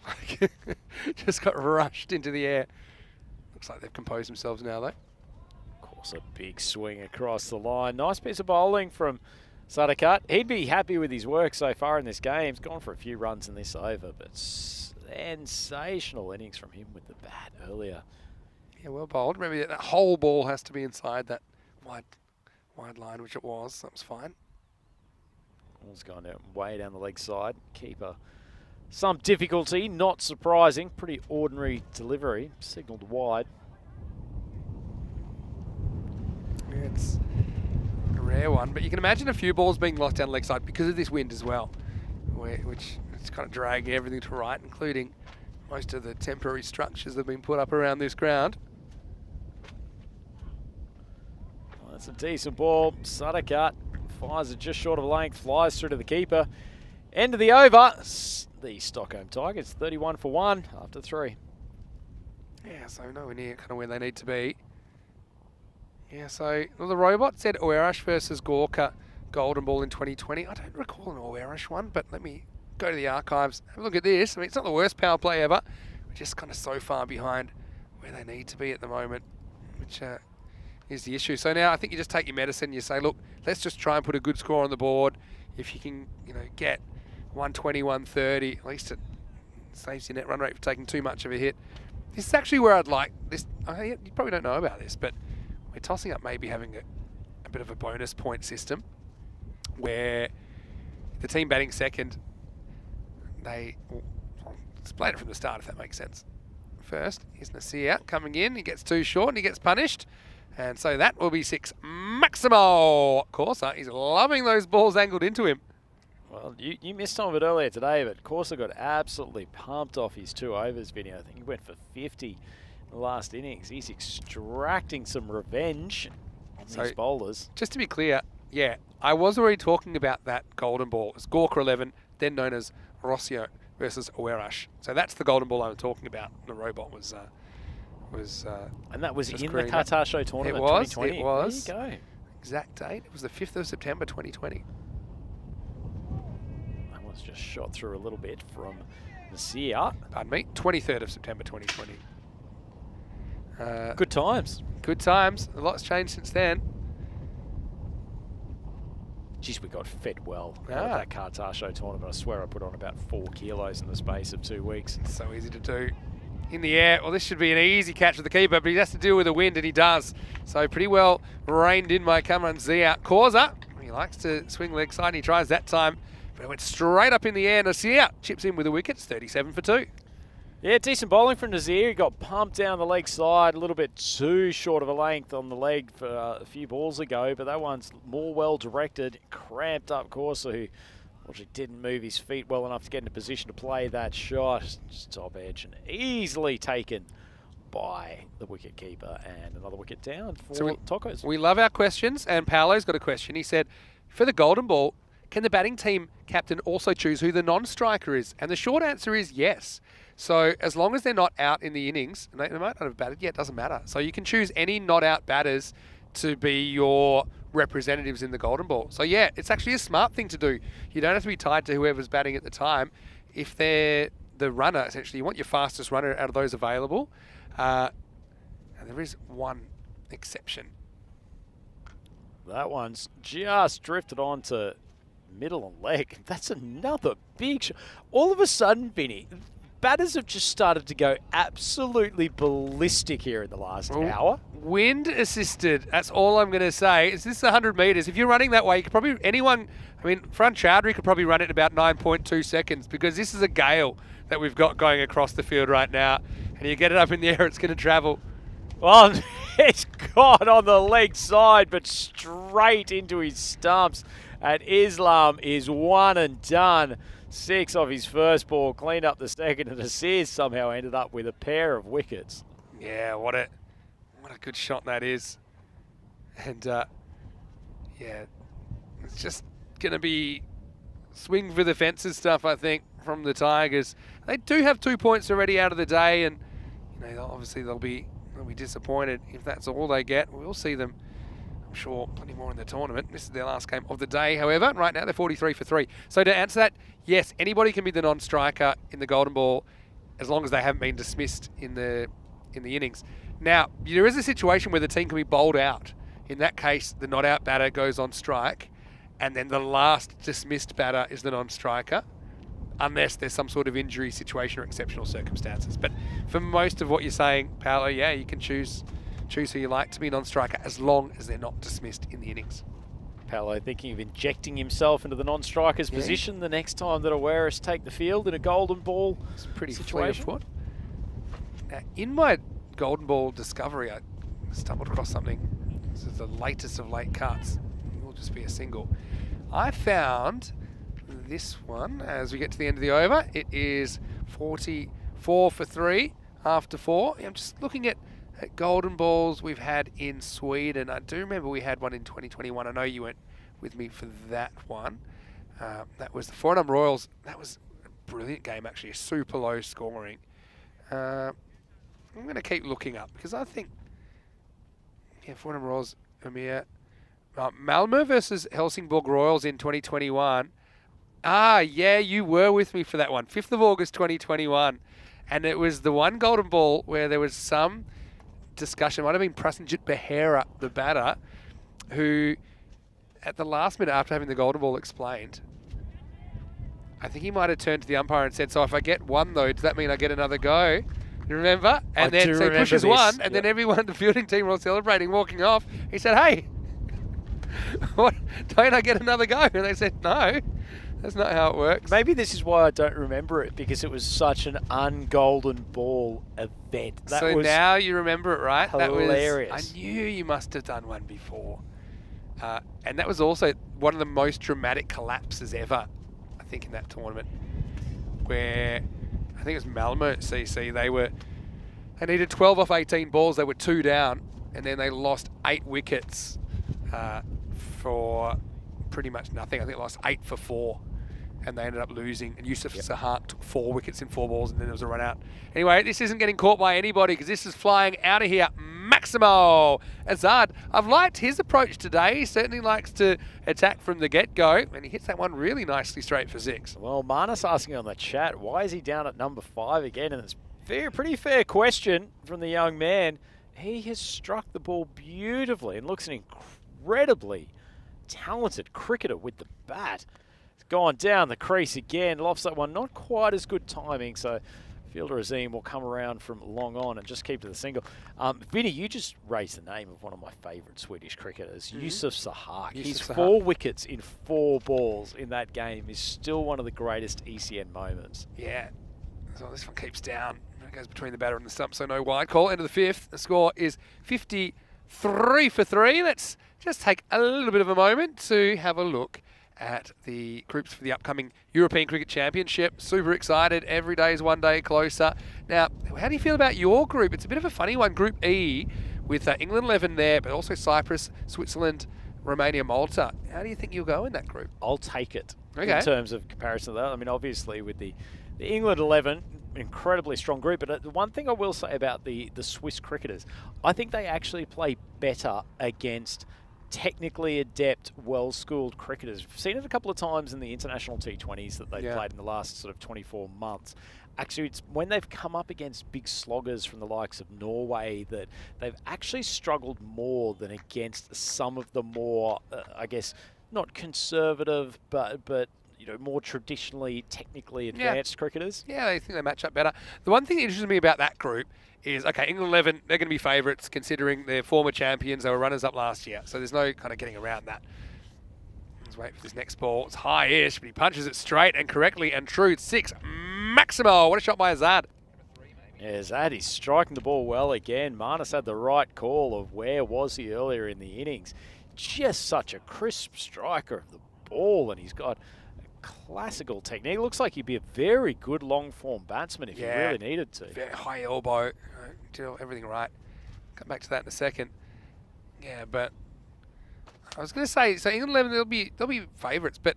like just got rushed into the air. Looks like they've composed themselves now, though. Of course, a big swing across the line. Nice piece of bowling from Sadakat. He'd be happy with his work so far in this game. He's gone for a few runs in this over, but sensational innings from him with the bat earlier. Yeah, well bowled. Remember, that whole ball has to be inside that wide line, which it was. That was fine. Ball's gone down, way down the leg side. Keeper, some difficulty, not surprising. Pretty ordinary delivery. Signalled wide. Yeah, it's a rare one, but you can imagine a few balls being lost down leg side because of this wind as well, which it's kind of dragging everything to right, including most of the temporary structures that have been put up around this ground. Well, that's a decent ball. Sadakat fires it just short of length, flies through to the keeper. End of the over. The Stockholm Tigers 31 for 1 after 3. Yeah, so nowhere near kind of where they need to be. Yeah, so well, the robot said Oerash versus Gorka golden ball in 2020. I don't recall an Oerash one, but let me go to the archives, have a look at this. I mean, it's not the worst power play ever. We're just kind of so far behind where they need to be at the moment, which is the issue. So now I think you just take your medicine. You say, look, let's just try and put a good score on the board. If you can, get 120, 130, at least it saves your net run rate for taking too much of a hit. This is actually where I'd like this. You probably don't know about this, but we're tossing up maybe having a bit of a bonus point system where the team batting second, I'll explain it from the start if that makes sense. First, here's Nasir coming in. He gets too short and he gets punished. And so that will be 6 Maximo. Corsa, he's loving those balls angled into him. Well, you missed some of it earlier today, but Corsa got absolutely pumped off his 2 overs, Vinny. I think he went for 50 in the last innings. He's extracting some revenge on these bowlers. Just to be clear, yeah, I was already talking about that golden ball. It's Gorka 11, then known as Rossio versus Oerash. So that's the golden ball I was talking about. The robot was and that was in the Korean. Qatar Show tournament. It was. 2020. It was. There you go. Exact date. It was the 5th of September 2020. That one's just shot through a little bit from Nasir. Pardon me. 23rd of September 2020. Good times. Good times. A lot's changed since then. Geez, we got fed well out of that Qatar Show tournament. I swear I put on about 4 kilos in the space of 2 weeks. It's so easy to do. In the air, well, this should be an easy catch for the keeper, but he has to deal with the wind, and he does. So pretty well reined in by Cameron Zia. Corsa, he likes to swing leg side, and he tries that time, but it went straight up in the air. Nasir chips in with a wicket. It's 37 for 2. Yeah, decent bowling from Nasir. He got pumped down the leg side, a little bit too short of a length on the leg for a few balls ago, but that one's more well directed. Cramped up Corsa, who actually didn't move his feet well enough to get into position to play that shot. Just top edge and easily taken by the wicket keeper, and another wicket down for Tokos. We love our questions, and Paolo's got a question. He said, for the golden ball, can the batting team captain also choose who the non-striker is? And the short answer is yes. So as long as they're not out in the innings, and they might not have batted yet, doesn't matter. So you can choose any not out batters to be your representatives in the golden ball. So yeah, it's actually a smart thing to do. You don't have to be tied to whoever's batting at the time. If they're the runner, essentially, you want your fastest runner out of those available. And there is one exception. That one's just drifted onto middle and leg. That's another big shot. All of a sudden, Vinny, batters have just started to go absolutely ballistic here in the last hour. Wind assisted. That's all I'm going to say. Is this 100 metres? If you're running that way, you could probably Front Chowdhury could probably run it in about 9.2 seconds because this is a gale that we've got going across the field right now. And you get it up in the air, it's going to travel. Well, it's gone on the leg side, but straight into his stumps. And Islam is one and done. 6 off his first ball, cleaned up the second, and Sears somehow ended up with a pair of wickets. Yeah, what a good shot that is. And yeah, it's just going to be swing for the fences stuff, I think, from the Tigers. They do have 2 points already out of the day, and obviously they'll be disappointed if that's all they get. We'll see them, I'm sure, plenty more in the tournament. This is their last game of the day, however. Right now they're 43 for 3. So to answer that, yes, anybody can be the non-striker in the Golden Ball as long as they haven't been dismissed in the innings. Now, there is a situation where the team can be bowled out. In that case, the not-out batter goes on strike, and then the last dismissed batter is the non-striker, unless there's some sort of injury situation or exceptional circumstances. But for most of what you're saying, Paolo, yeah, you can choose who you like to be non-striker as long as they're not dismissed in the innings. Paolo thinking of injecting himself into the non-striker's position the next time that Awaris take the field in a Golden Ball It's pretty situation. fleet of foot. Now, in my Golden Ball discovery, I stumbled across something. This is the latest of late cuts. It will just be a single. I found this one as we get to the end of the over. It is 44 for 3 after 4. I'm just looking at Golden Balls we've had in Sweden. I do remember we had one in 2021. I know you went with me for that one. That was the Foreign Royals. That was a brilliant game, actually. Super low scoring. I'm going to keep looking up because I think, Foreign Royals, Amir. Malmö versus Helsingborg Royals in 2021. Ah, yeah, you were with me for that one. 5th of August 2021. And it was the one Golden Ball where there was some discussion. It might have been Prasenjit Behera, the batter, who at the last minute after having the Golden Ball explained, I think he might have turned to the umpire and said, so if I get one though, does that mean I get another go? You remember? And then so he pushes one, and then everyone, the fielding team were all celebrating, walking off. He said, hey, what? Don't I get another go? And they said, no. That's not how it works. Maybe this is why I don't remember it, because it was such an un-Golden Ball event. That so was now you remember it, right? hilarious. That was, I knew you must have done one before. And that was also one of the most dramatic collapses ever, I think, in that tournament, where I think it was Malmö at CC. They needed 12 off 18 balls. They were 2 down, and then they lost 8 wickets for pretty much nothing. I think they lost 8 for 4, and they ended up losing. And Yusuf Sahak took 4 wickets in 4 balls, and then there was a run out. Anyway, this isn't getting caught by anybody because this is flying out of here. Maximo Azad. I've liked his approach today. He certainly likes to attack from the get-go, and he hits that one really nicely straight for 6. Well, Manus asking on the chat, why is he down at number 5 again? And it's a pretty fair question from the young man. He has struck the ball beautifully and looks an incredibly talented cricketer with the bat. It's gone down the crease again, lofts that one. Not quite as good timing, so fielder Azim will come around from long on and just keep to the single. Vinny, you just raised the name of one of my favourite Swedish cricketers, Yusuf Sahak. His 4 wickets in 4 balls in that game is still one of the greatest ECN moments. Yeah. So this one keeps down. It goes between the batter and the stump, so no wide call. End of the 5th. The score is 53 for 3. Let's just take a little bit of a moment to have a look at the groups for the upcoming European Cricket Championship. Super excited. Every day is one day closer. Now, how do you feel about your group? It's a bit of a funny one. Group E with England 11 there, but also Cyprus, Switzerland, Romania, Malta. How do you think you'll go in that group? I'll take it in terms of comparison to that. I mean, obviously with the England 11, incredibly strong group. But the one thing I will say about the Swiss cricketers, I think they actually play better against technically adept, well-schooled cricketers. We've seen it a couple of times in the international T20s that they've played in the last sort of 24 months. Actually, it's when they've come up against big sloggers from the likes of Norway that they've actually struggled more than against some of the more, I guess, not conservative, but more traditionally, technically advanced cricketers. Yeah, they think they match up better. The one thing that interests me about that group is, okay, England 11, they're going to be favourites considering they're former champions. They were runners-up last year, so there's no kind of getting around that. Let's wait for this next ball. It's high-ish, but he punches it straight and correctly and true. It's 6. Maximo, what a shot by Azad. Yeah, Azad is striking the ball well again. Marnus had the right call of where was he earlier in the innings. Just such a crisp striker of the ball, and he's got classical technique. Looks like he'd be a very good long-form batsman if he really needed to. Very high elbow, do everything right. Come back to that in a second. Yeah, but I was going to say, so England 11, they'll be favourites, but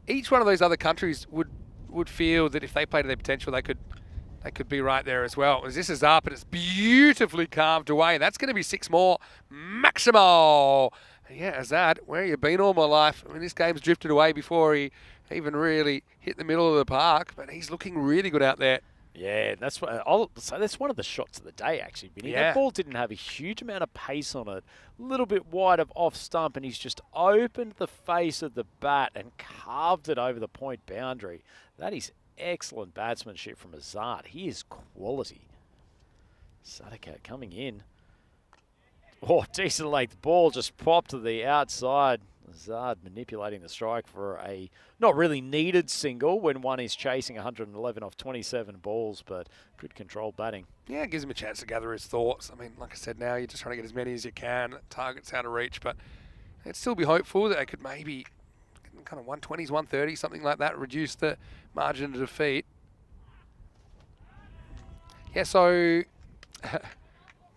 each one of those other countries would feel that if they played to their potential, they could be right there as well. As this is up and it's beautifully carved away, that's going to be 6 more. Maximo. Yeah, Azad, where have you been all my life? I mean, this game's drifted away before he even really hit the middle of the park, but he's looking really good out there. Yeah, that's what I'll say. That's one of the shots of the day, actually, Vinny. Yeah. That ball didn't have a huge amount of pace on it, a little bit wide of off stump, and he's just opened the face of the bat and carved it over the point boundary. That is excellent batsmanship from Azad. He is quality. Sadaka coming in. Oh, decent length ball just popped to the outside. Azad manipulating the strike for a not really needed single when one is chasing 111 off 27 balls, but good controlled batting. Yeah, it gives him a chance to gather his thoughts. I mean, like I said, now you're just trying to get as many as you can. Targets out of reach, but it'd still be hopeful that they could maybe kind of 120s, 130, something like that, reduce the margin of defeat. Yeah, so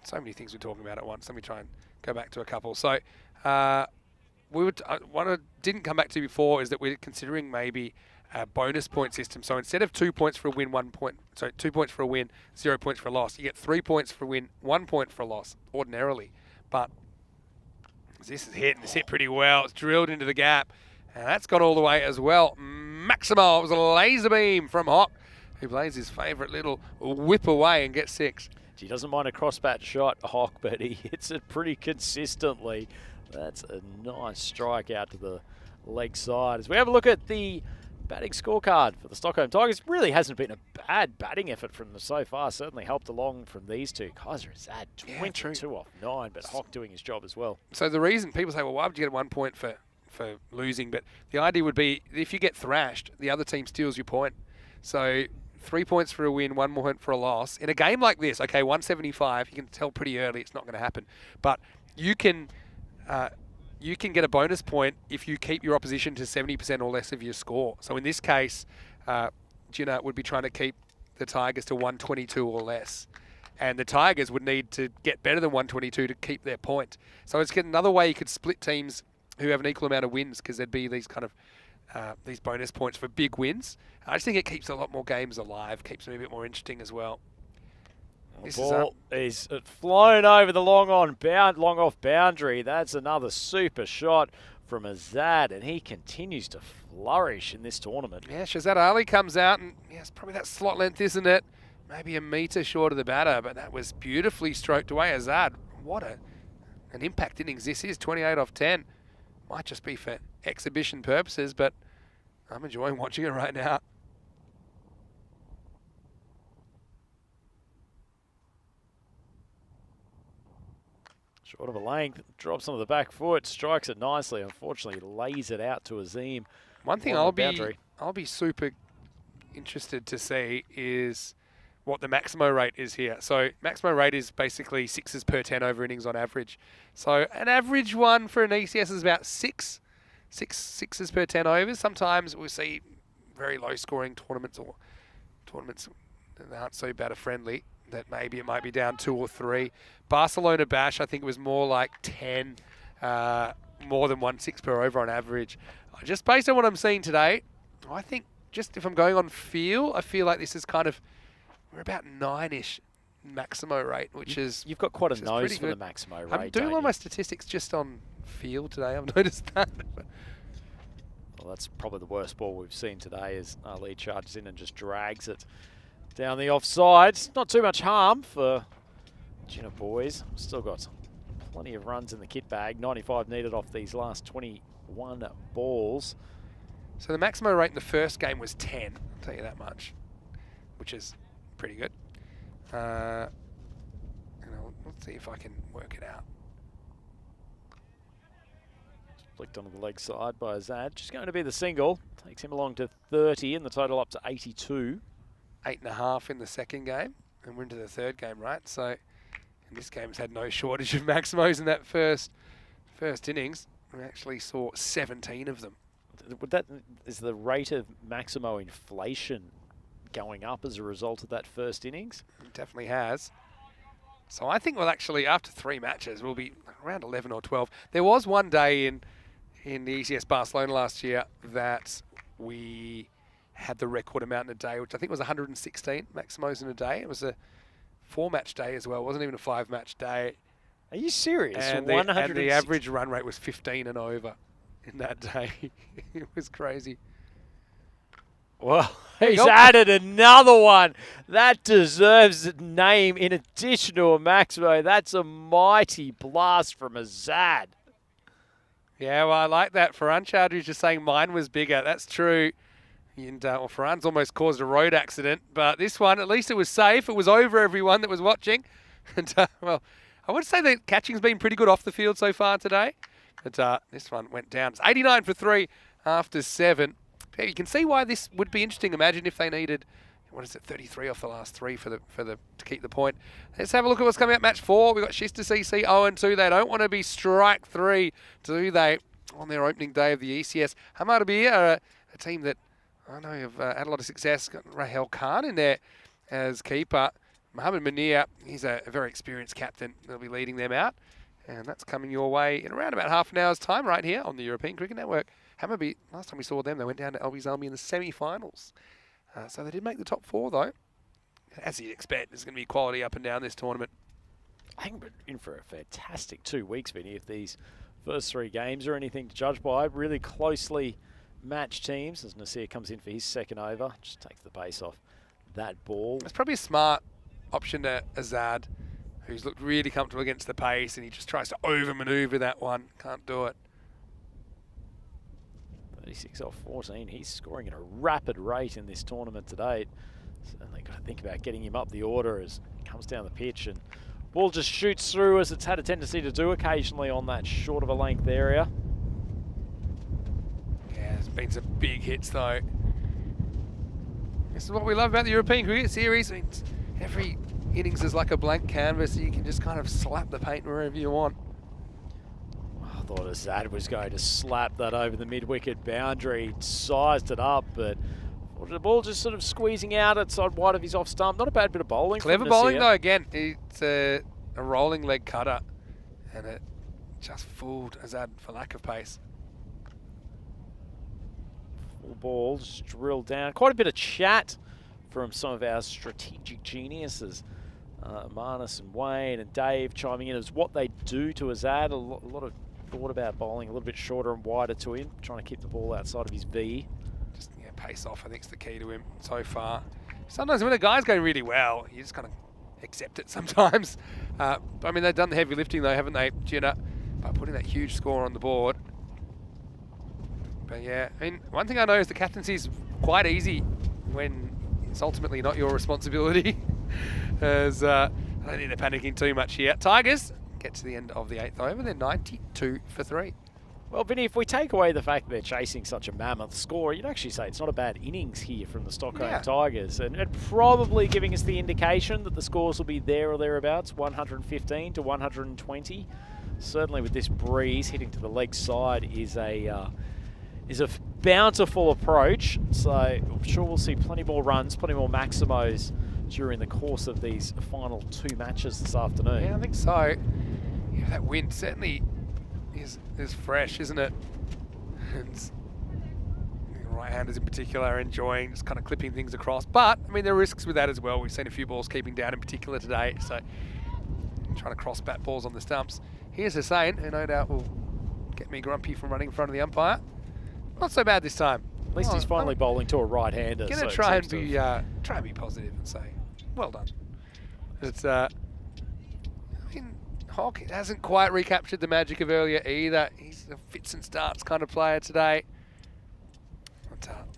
so many things we're talking about at once. Let me try and go back to a couple. So one I didn't come back to before is that we're considering maybe a bonus point system. So instead of 2 points for a win, 1 point, so 2 points for a win, 0 points for a loss, you get 3 points for a win, 1 point for a loss ordinarily. But this is hit pretty well. It's drilled into the gap, and that's gone all the way as well. Maximo, it was a laser beam from Hawk, who plays his favourite little whip away and gets 6. He doesn't mind a cross-bat shot, Hawk, but he hits it pretty consistently. That's a nice strike out to the leg side. As we have a look at the batting scorecard for the Stockholm Tigers, really hasn't been a bad batting effort from them so far. Certainly helped along from these two. Kaiser has had 22 off 9, but Hawk doing his job as well. So the reason people say, well, why would you get 1 point for losing? But the idea would be if you get thrashed, the other team steals your point. So 3 points for a win, 1 point for a loss. In a game like this, okay, 175, you can tell pretty early it's not going to happen. But you can get a bonus point if you keep your opposition to 70% or less of your score. So in this case, Gina would be trying to keep the Tigers to 122 or less. And the Tigers would need to get better than 122 to keep their point. So it's another way you could split teams who have an equal amount of wins, because there'd be these kind of these bonus points for big wins. I just think it keeps a lot more games alive, keeps them a bit more interesting as well. The ball is flown over the long off boundary. That's another super shot from Azad, and he continues to flourish in this tournament. Yeah, Shazad Ali comes out, and it's probably that slot length, isn't it? Maybe a metre short of the batter, but that was beautifully stroked away. Azad, what an impact innings this is, 28 off 10. Might just be for exhibition purposes, but I'm enjoying watching it right now. Short of a length, drops onto the back foot, strikes it nicely. Unfortunately, lays it out to Azim. One thing I'll be super interested to see is what the Maximo rate is here. So Maximo rate is basically 6s per 10 over innings on average. So an average one for an ECS is about 6s per 10 overs. Sometimes we'll see very low scoring tournaments or tournaments that aren't so batter friendly, that maybe it might be down 2 or 3. Barcelona Bash, I think it was more like 10, more than 1 6 per over on average. Just based on what I'm seeing today, I think just if I'm going on feel, I feel like this is kind of, we're about 9-ish Maximo rate, which is You've got quite a nose for good. the Maximo rate. I'm doing all my statistics just on feel today, I've noticed that. Well, that's probably the worst ball we've seen today as Ali charges in and just drags it down the offside. Not too much harm for Gina boys. Still got plenty of runs in the kit bag. 95 needed off these last 21 balls. So the maximum rate in the first game was 10, I'll tell you that much, which is pretty good. Let's see if I can work it out. Flicked onto the leg side by Azad. Just going to be the single. Takes him along to 30 and the total up to 82. 8.5 in the second game, and we're into the third game, right? So, and this game's had no shortage of Maximos in that first innings. We actually saw 17 of them. Is the rate of Maximo inflation going up as a result of that first innings? It definitely has. So I think we'll actually, after 3 matches, we'll be around 11 or 12. There was one day in the ECS Barcelona last year that we had the record amount in a day, which I think was 116 Maximos in a day. It was a 4-match day as well. It wasn't even a 5-match day. Are you serious? And the average run rate was 15 and over in that day. It was crazy. Well, he's added another one. That deserves a name in addition to a Maximo. That's a mighty blast from Azad. Yeah, well, I like that. Farhan Chowdhury's just saying mine was bigger. That's true. And well, Farhan's almost caused a road accident. But this one, at least it was safe. It was over everyone that was watching. And, well, I would say that catching's been pretty good off the field so far today. But this one went down. It's 89 for 3 after 7. Yeah, you can see why this would be interesting. Imagine if they needed, 33 off the last 3 to keep the point. Let's have a look at what's coming up. Match 4. We've got Shista CC 0-2. They don't want to be strike 3, do they, on their opening day of the ECS. Hammaraby are a team that I know have had a lot of success. Got Rahel Khan in there as keeper. Mohammed Munir, he's a very experienced captain. They'll be leading them out. And that's coming your way in around about half an hour's time right here on the European Cricket Network. Hammaraby, last time we saw them, they went down to Albies Army in the semi-finals. So they did make the top 4, though. As you'd expect, there's going to be quality up and down this tournament. I think we're in for a fantastic 2 weeks, Vinny, if these first 3 games are anything to judge by. Really closely matched teams as Nasir comes in for his second over. Just takes the base off that ball. It's probably a smart option to Azad, who's looked really comfortable against the pace, and he just tries to over-manoeuvre that one. Can't do it. 36 off 14. He's scoring at a rapid rate in this tournament today. Certainly got to think about getting him up the order as he comes down the pitch, and ball just shoots through as it's had a tendency to do occasionally on that short of a length area. Yeah, there's been some big hits though. This is what we love about the European Cricket Series. Every innings is like a blank canvas, so you can just kind of slap the paint wherever you want. I thought Azad was going to slap that over the mid-wicket boundary, sized it up, but the ball just sort of squeezing out outside wide of his off stump. Not a bad bit of bowling. Clever bowling though, again. It's a rolling leg cutter, and it just fooled Azad for lack of pace. Full ball just drilled down. Quite a bit of chat from some of our strategic geniuses. Marnus and Wayne and Dave chiming in as what they do to Azad. A lot of thought about bowling a little bit shorter and wider to him, trying to keep the ball outside of his V. Just pace off, I think, is the key to him so far. Sometimes when a guy's going really well, you just kind of accept it sometimes. I mean, they've done the heavy lifting though, haven't they, Gina, by putting that huge score on the board. But yeah, I mean, one thing I know is the captaincy is quite easy when it's ultimately not your responsibility. As I don't think they're panicking too much here. Tigers get to the end of the 8th over. They're 92 for 3. Well, Vinny, if we take away the fact that they're chasing such a mammoth score, you'd actually say it's not a bad innings here from the Stockholm Tigers. And probably giving us the indication that the scores will be there or thereabouts, 115 to 120. Certainly with this breeze hitting to the leg side is a bountiful approach. So I'm sure we'll see plenty more runs, plenty more Maximos during the course of these final 2 matches this afternoon. Yeah, I think so. Yeah, that wind certainly is fresh, isn't it? And the right-handers in particular are enjoying just kind of clipping things across. But, I mean, there are risks with that as well. We've seen a few balls keeping down in particular today. So, trying to cross bat balls on the stumps. Here's Hussain, who no doubt will get me grumpy from running in front of the umpire. Not so bad this time. At least he's finally bowling to a right-hander. Gonna try and be positive and say, well done. It's I mean, Hawk hasn't quite recaptured the magic of earlier either. He's a fits and starts kind of player today.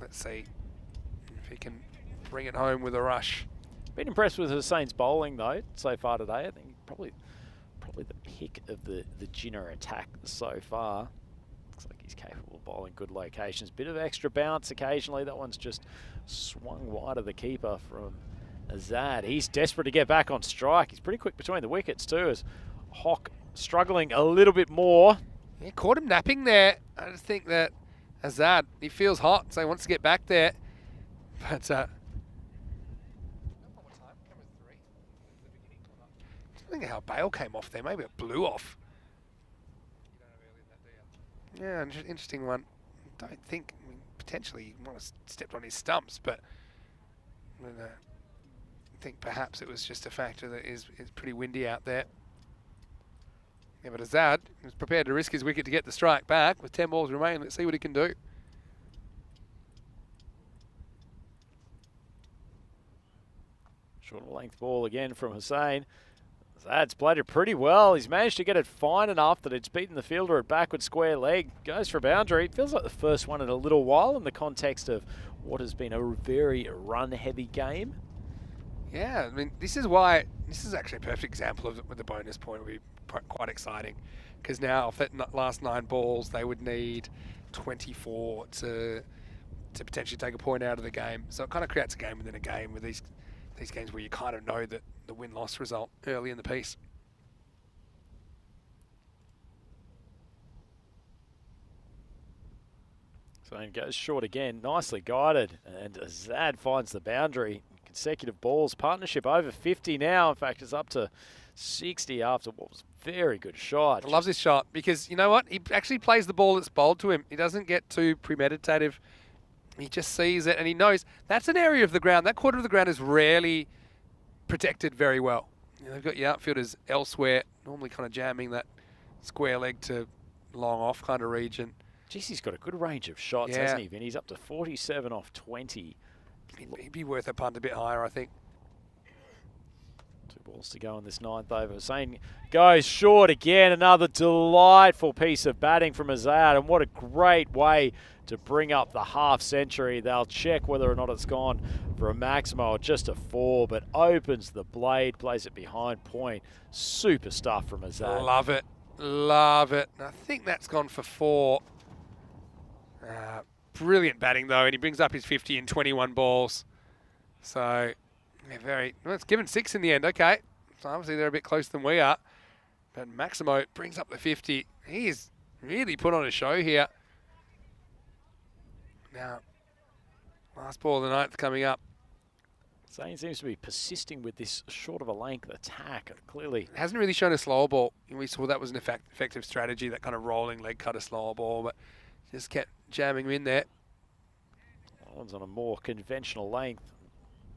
Let's see if he can bring it home with a rush. Been impressed with Hussein's bowling though so far today. I think probably the pick of the Jinnah attack so far. Looks like he's capable of bowling good locations. Bit of extra bounce occasionally. That one's just swung wide of the keeper from Azad. He's desperate to get back on strike. He's pretty quick between the wickets too, as Hock struggling a little bit more. Yeah, caught him napping there. I just think that Azad, he feels hot, so he wants to get back there. But I think how Bale came off there. Maybe it blew off. Yeah, interesting one. Don't think, I mean, potentially he might have stepped on his stumps, but I think perhaps it was just a factor that it's pretty windy out there. Yeah, but Azad was prepared to risk his wicket to get the strike back with 10 balls remaining. Let's see what he can do. Short length ball again from Hussein. Azad's played it pretty well. He's managed to get it fine enough that it's beaten the fielder at backward square leg. Goes for a boundary. It feels like the first one in a little while in the context of what has been a very run-heavy game. Yeah, I mean, this is actually a perfect example of it with the bonus point. It would be quite exciting because now off that last 9 balls, they would need 24 to potentially take a point out of the game. So it kind of creates a game within a game with these games where you kind of know that the win-loss result early in the piece. So he goes short again, nicely guided, and Azad finds the boundary. Consecutive balls, partnership over 50 now. In fact, it's up to 60 after what was a very good shot. I love this shot because, you know what? He actually plays the ball that's bowled to him. He doesn't get too premeditative. He just sees it and he knows that's an area of the ground. That quarter of the ground is rarely protected very well. You know, they've got your outfielders elsewhere, normally kind of jamming that square leg to long off kind of region. Jeez, he's got a good range of shots, hasn't he, Vin? He's up to 47 off 20. He'd be worth a punt a bit higher, I think. 2 balls to go in this 9th over. Hussein goes short again. Another delightful piece of batting from Azad, and what a great way to bring up the half century. They'll check whether or not it's gone for a maximo or just a 4, but opens the blade, plays it behind point. Super stuff from Azad. Love it. Love it. I think that's gone for 4. Brilliant batting though, and he brings up his 50 in 21 balls. So, yeah, well, it's given 6 in the end. Okay, so obviously they're a bit closer than we are. But Maximo brings up the 50. He's really put on a show here. Now, last ball of the 9th coming up. Zane seems to be persisting with this short of a length attack. Clearly hasn't really shown a slower ball. We saw that was an effective strategy, that kind of rolling leg cut a slower ball, but just kept jamming him in there. That one's on a more conventional length.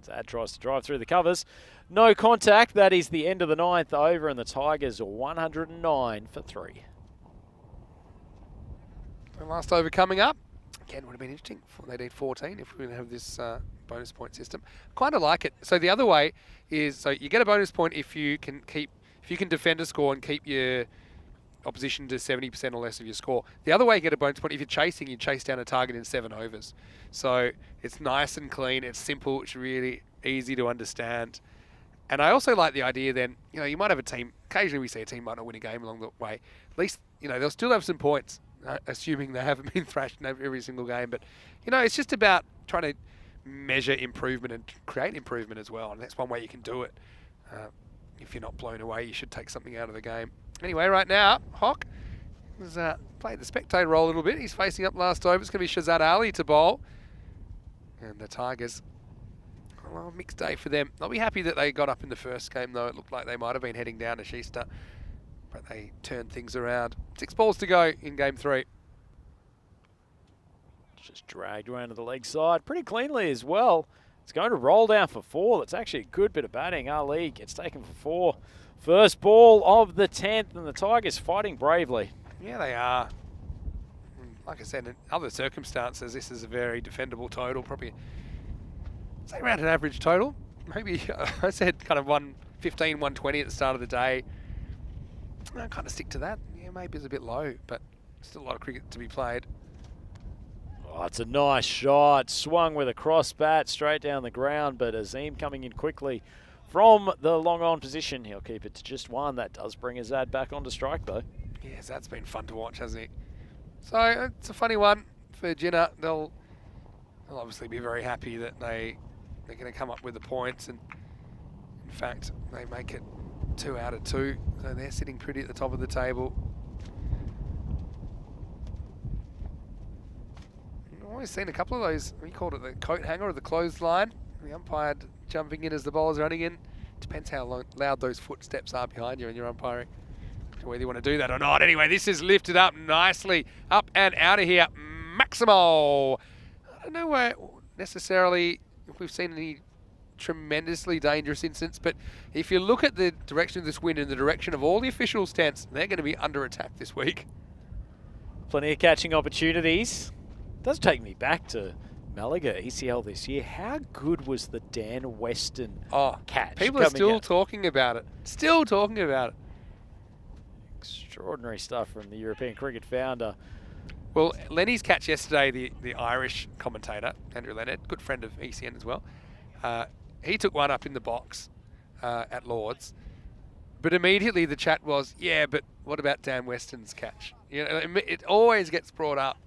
Zad tries to drive through the covers. No contact. That is the end of the 9th over, and the Tigers are 109 for 3. The last over coming up. Again, would have been interesting. They need 14 if we're going to have this bonus point system. Kind of like it. So the other way is, so you get a bonus point if you can defend a score and keep your opposition to 70% or less of your score. The other way you get a bonus point, if you're chasing, you chase down a target in 7 overs. So it's nice and clean, it's simple, it's really easy to understand. And I also like the idea then, you know, you might have a team, occasionally we see a team might not win a game along the way. At least, you know, they'll still have some points, assuming they haven't been thrashed in every single game. But, you know, it's just about trying to measure improvement and create improvement as well. And that's one way you can do it. If you're not blown away, you should take something out of the game. Anyway, right now, Hock has played the spectator role a little bit. He's facing up last over. It's going to be Shazad Ali to bowl. And the Tigers, well, a mixed day for them. I'll be happy that they got up in the first game, though. It looked like they might have been heading down to Shista, but they turned things around. 6 balls to go in game 3. Just dragged around to the leg side pretty cleanly as well. It's going to roll down for 4. That's actually a good bit of batting. Ali gets taken for 4. First ball of the 10th, and the Tigers fighting bravely. Yeah, they are. Like I said, in other circumstances, this is a very defendable total. Probably, say around an average total. Maybe, I said kind of 115, 120 at the start of the day. I kind of stick to that. Yeah, maybe it's a bit low, but still a lot of cricket to be played. Oh, it's a nice shot. Swung with a cross bat straight down the ground, but Azim coming in quickly from the long on position. He'll keep it to just one. That does bring Azad back onto strike, though. Yes, that's been fun to watch, hasn't it? So it's a funny one for Jinnah. They'll obviously be very happy that they're going to come up with the points, and in fact, they make it 2 out of 2. So they're sitting pretty at the top of the table. I've always seen a couple of those, we called it the coat hanger or the clothesline. The umpire jumping in as the bowler's running in. Depends how loud those footsteps are behind you when you're umpiring, whether you want to do that or not. Anyway, this is lifted up nicely. Up and out of here. Maximo. I don't know where necessarily if we've seen any tremendously dangerous incidents, but if you look at the direction of this wind and the direction of all the officials' stance, they're going to be under attack this week. Plenty of catching opportunities. Does take me back to Malaga ECL this year. How good was the Dan Weston catch? People are still talking about it. Still talking about it. Extraordinary stuff from the European cricket founder. Well, Lenny's catch yesterday, the Irish commentator, Andrew Leonard, good friend of ECN as well, he took one up in the box at Lord's, but immediately the chat was, yeah, but what about Dan Weston's catch? You know, it always gets brought up.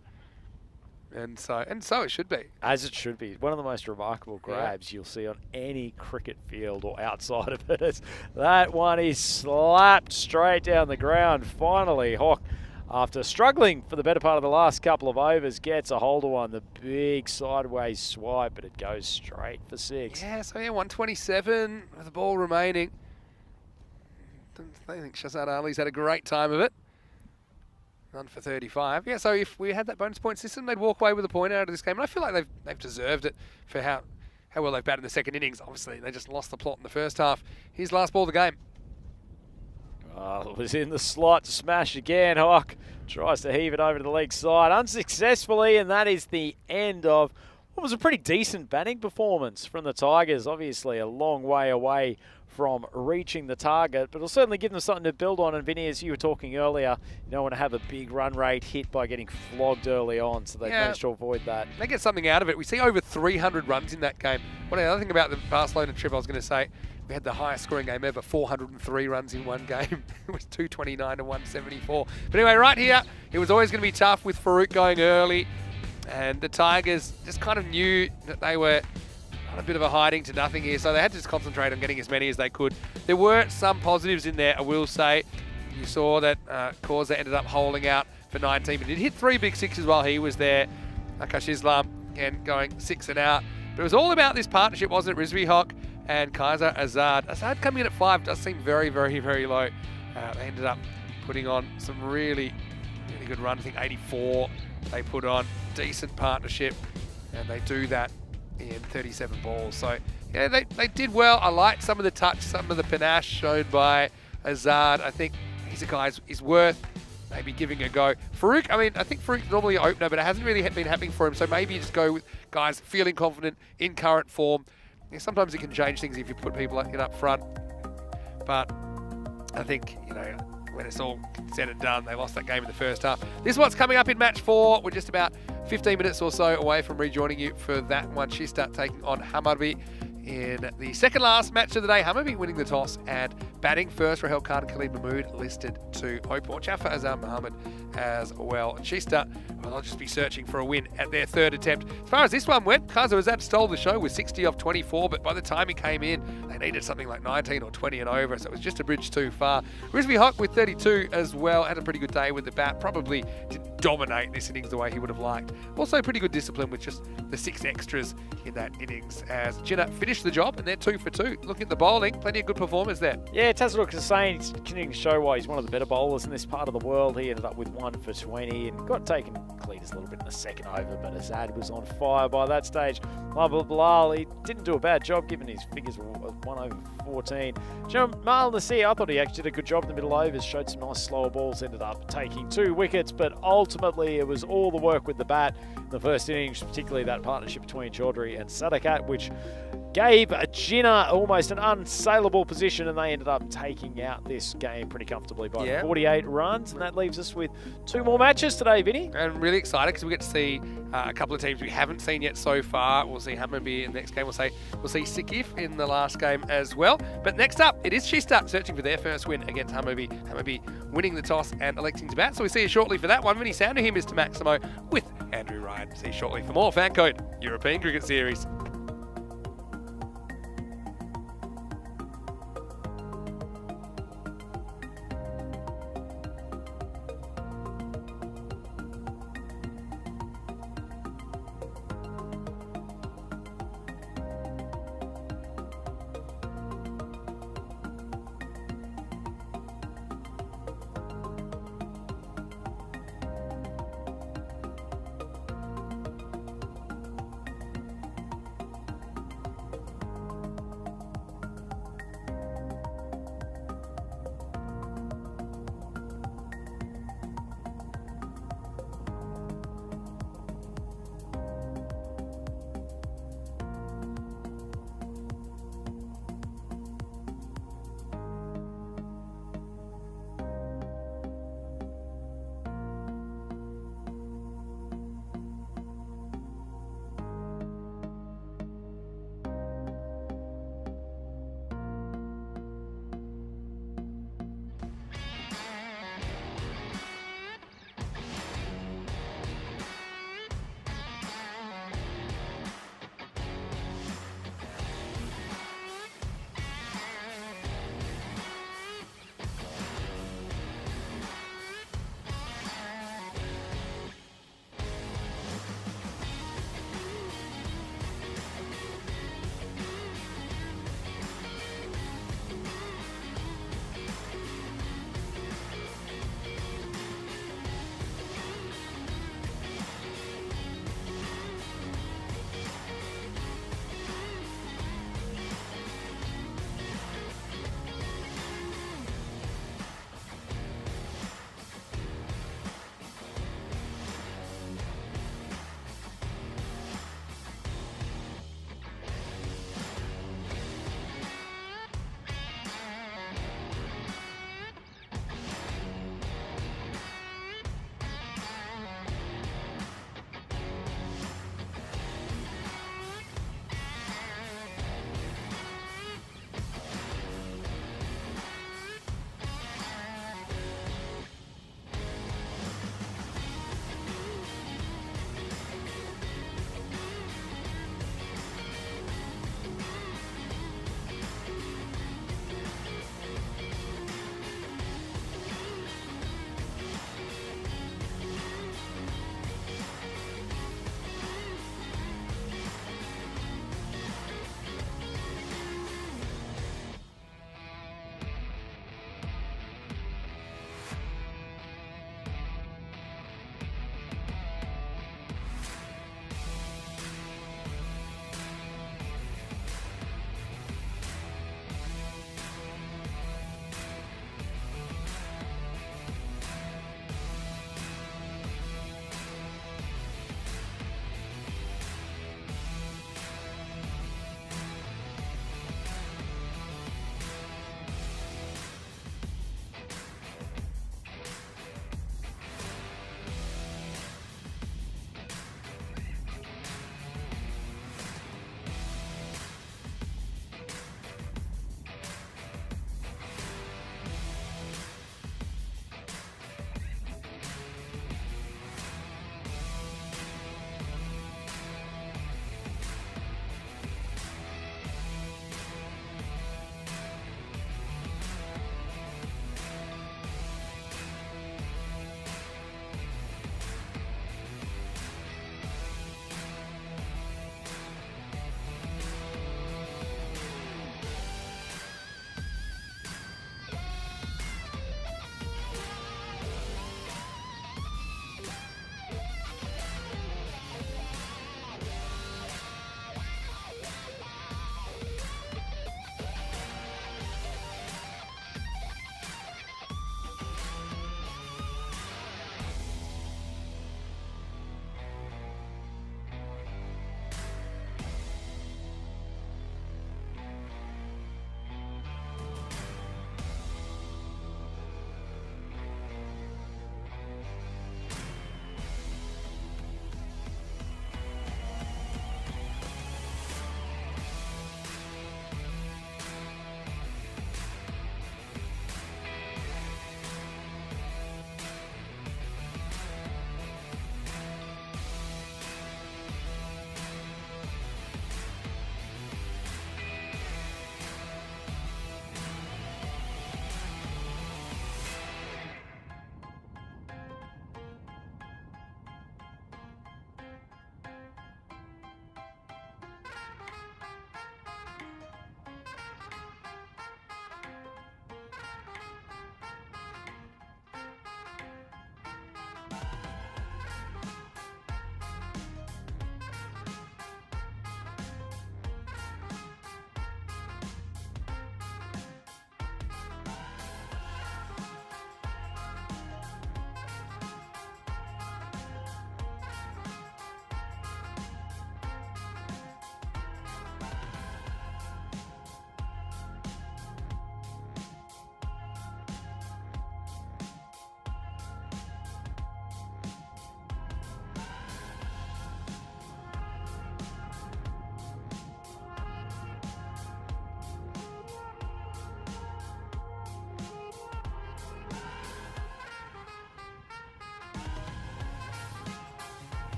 And so it should be. As it should be. One of the most remarkable grabs you'll see on any cricket field or outside of it. That one is slapped straight down the ground. Finally, Hawk, after struggling for the better part of the last couple of overs, gets a hold of one. The big sideways swipe, but it goes straight for 6. Yeah, so 127 with the ball remaining. I think Shazad Ali's had a great time of it. Run for 35. Yeah, so if we had that bonus point system, they'd walk away with a point out of this game. And I feel like they've deserved it for how well they've batted in the second innings. Obviously, they just lost the plot in the first half. Here's last ball of the game. Oh, it was in the slot. Smash again. Hawk tries to heave it over to the leg side unsuccessfully, and that is the end of what was a pretty decent batting performance from the Tigers. Obviously, a long way away from reaching the target, but it'll certainly give them something to build on. And Vinny, as you were talking earlier, you don't want to have a big run rate hit by getting flogged early on, so they've managed to avoid that. They get something out of it. We see over 300 runs in that game. What another thing about the Barcelona trip I was going to say, we had the highest scoring game ever, 403 runs in one game. It was 229 to 174. But anyway, right here, it was always going to be tough with Farouk going early, and the Tigers just kind of knew that they were a bit of a hiding to nothing here, so they had to just concentrate on getting as many as they could. There were some positives in there, I will say. You saw that Causa ended up holding out for 19, but did hit 3 big sixes while he was there. Akash Islam, again, going 6 and out. But it was all about this partnership, wasn't it? Rizvi Hock and Kaiser Azad. Azad coming in at 5 does seem very, very, very low. They ended up putting on some really, really good runs. I think 84 they put on. Decent partnership, and they do that in 37 balls. So, yeah, they did well. I liked some of the touch, some of the panache shown by Azad. I think he's a guy who's worth maybe giving a go. Farouk, I mean, I think Farouk's normally an opener, but it hasn't really been happening for him. So maybe you just go with guys feeling confident in current form. Yeah, sometimes it can change things if you put people like it up front. But I think, when it's all said and done, they lost that game in the first half. This is what's coming up in match 4. We're just about 15 minutes or so away from rejoining you for that one. Shista taking on Hammarby in the second last match of the day. Hammarby winning the toss and batting first. Rahel Khan and Khalid Mahmood listed to open. Watch out for Azam Mohammed as well. And Shista, well, they'll just be searching for a win at their 3rd attempt. As far as this one went, Kaza Azad stole the show with 60 off 24, but by the time he came in, they needed something like 19 or 20 and over, so it was just a bridge too far. Rizvi Hock with 32 as well, had a pretty good day with the bat. Probably didn't dominate this innings the way he would have liked. Also pretty good discipline with just the 6 extras in that innings as Jinnah finished the job, and they're 2 for 2. Looking at the bowling, plenty of good performers there. Yeah, Tazaruk is saying he's continuing to show why he's one of the better bowlers in this part of the world. He ended up with 1 for 20 and got taken cleaners a little bit in the second over, but Azad was on fire by that stage. Bilal, he didn't do a bad job given his figures were 1 over 14. Jamal Nasir, I thought he actually did a good job in the middle overs, showed some nice slower balls, ended up taking 2 wickets, but ultimately it was all the work with the bat in the first innings, particularly that partnership between Chaudhry and Sadakat, which gave Ginner almost an unsaleable position, and they ended up taking out this game pretty comfortably by 48 runs. And that leaves us with 2 more matches today, Vinny. And really excited because we get to see a couple of teams we haven't seen yet so far. We'll see Hammarby in the next game. We'll see Sikif in the last game as well. But next up, it is Kista searching for their first win against Hammarby. Hammarby winning the toss and electing to bat. So we see you shortly for that one. Vinny, sound to him, Mr. Maximo, with Andrew Ryan. See you shortly for more FanCode European Cricket Series.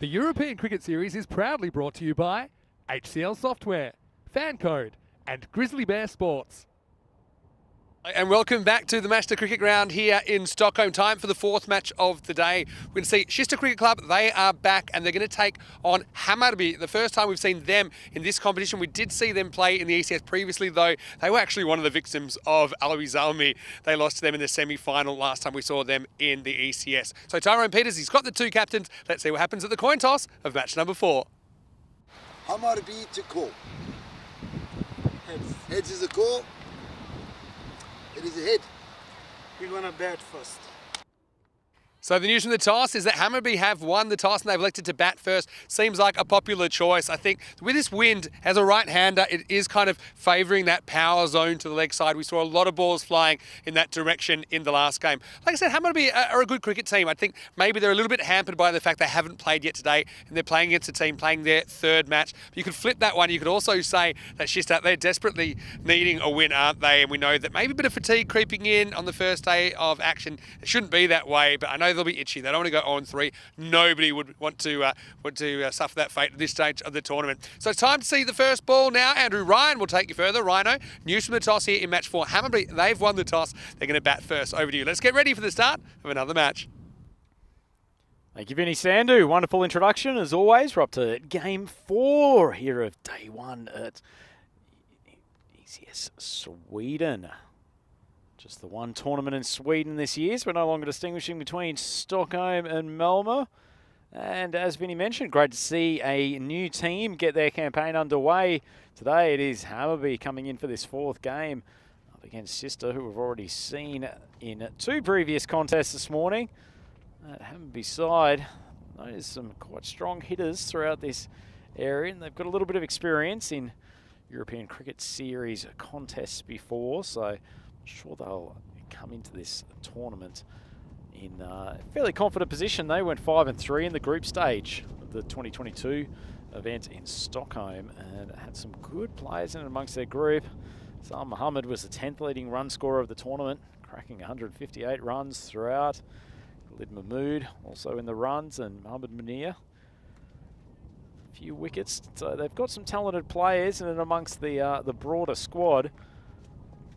The European Cricket Series is proudly brought to you by HCL Software, FanCode, and Grizzly Bear Sports. And welcome back to the Master Cricket Ground here in Stockholm. Time for the fourth match of the day. We're going to see Kista Cricket Club. They are back and they're going to take on Hammarby. The first time we've seen them in this competition. We did see them play in the ECS previously, though. They were actually one of the victims of Alois Zalmi. They lost to them in the semi-final last time we saw them in the ECS. So Tyrone Peters, he's got the two captains. Let's see what happens at the coin toss of match number 4. Hammarby to call. Heads. Heads is a call. It is a head. We want to bat first. So the news from the toss is that Hammarby have won the toss and they've elected to bat first. Seems like a popular choice. I think with this wind, as a right-hander, it is kind of favouring that power zone to the leg side. We saw a lot of balls flying in that direction in the last game. Like I said, Hammarby are a good cricket team. I think maybe they're a little bit hampered by the fact they haven't played yet today and they're playing against a team playing their third match. But you could flip that one. You could also say that Kista, they're desperately needing a win, aren't they? And we know that maybe a bit of fatigue creeping in on the first day of action. It shouldn't be that way, but I know they'll be itchy. They don't want to go 0-3. Nobody would want to suffer that fate at this stage of the tournament. So it's time to see the first ball now. Andrew Ryan will take you further. Rhino, news from the toss here in match 4. Hammarby, they've won the toss. They're going to bat first. Over to you. Let's get ready for the start of another match. Thank you, Vinny Sandu. Wonderful introduction, as always. We're up to game 4 here of day 1 at ECS Sweden. Just the one tournament in Sweden this year, so we're no longer distinguishing between Stockholm and Malmö. And as Vinny mentioned, great to see a new team get their campaign underway. Today it is Hammarby coming in for this 4th game up against Kista, who we've already seen in 2 previous contests this morning. At Hammarby side, there's some quite strong hitters throughout this area, and they've got a little bit of experience in European Cricket Series contests before, so I'm sure they'll come into this tournament in a fairly confident position. They went 5-3 in the group stage of the 2022 event in Stockholm and had some good players in and amongst their group. Salam Mohammed was the 10th leading run scorer of the tournament, cracking 158 runs throughout. Khalid Mahmood also in the runs, and Mohamed Munir. A few wickets, so they've got some talented players in and amongst the broader squad.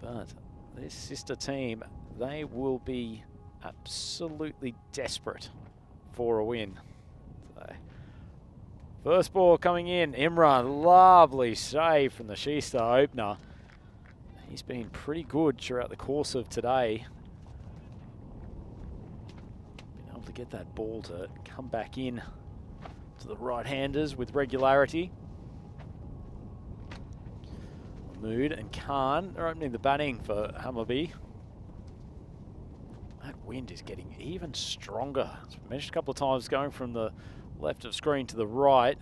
But this sister team, they will be absolutely desperate for a win. So, first ball coming in, Imran, lovely save from the Kista opener. He's been pretty good throughout the course of today. Been able to get that ball to come back in to the right-handers with regularity. Mood and Khan are opening the batting for Hammarby. That wind is getting even stronger. As we mentioned a couple of times, going from the left of screen to the right.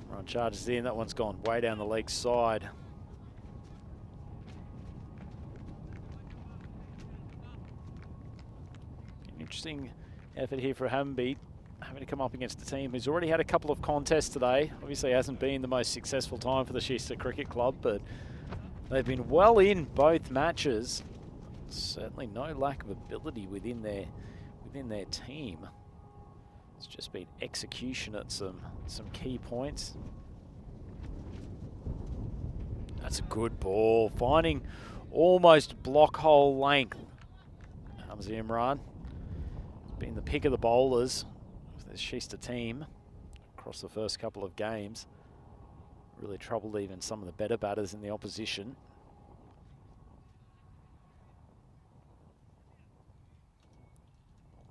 Run charges in, that one's gone way down the leg side. An interesting effort here for Hammarby, having to come up against a team who's already had a couple of contests today. Obviously hasn't been the most successful time for the Kista Cricket Club, but they've been well in both matches. Certainly no lack of ability within their team. It's just been execution at some key points. That's a good ball, finding almost block hole length. Comes Imran. Been the pick of the bowlers. This Kista team across the first couple of games really troubled even some of the better batters in the opposition.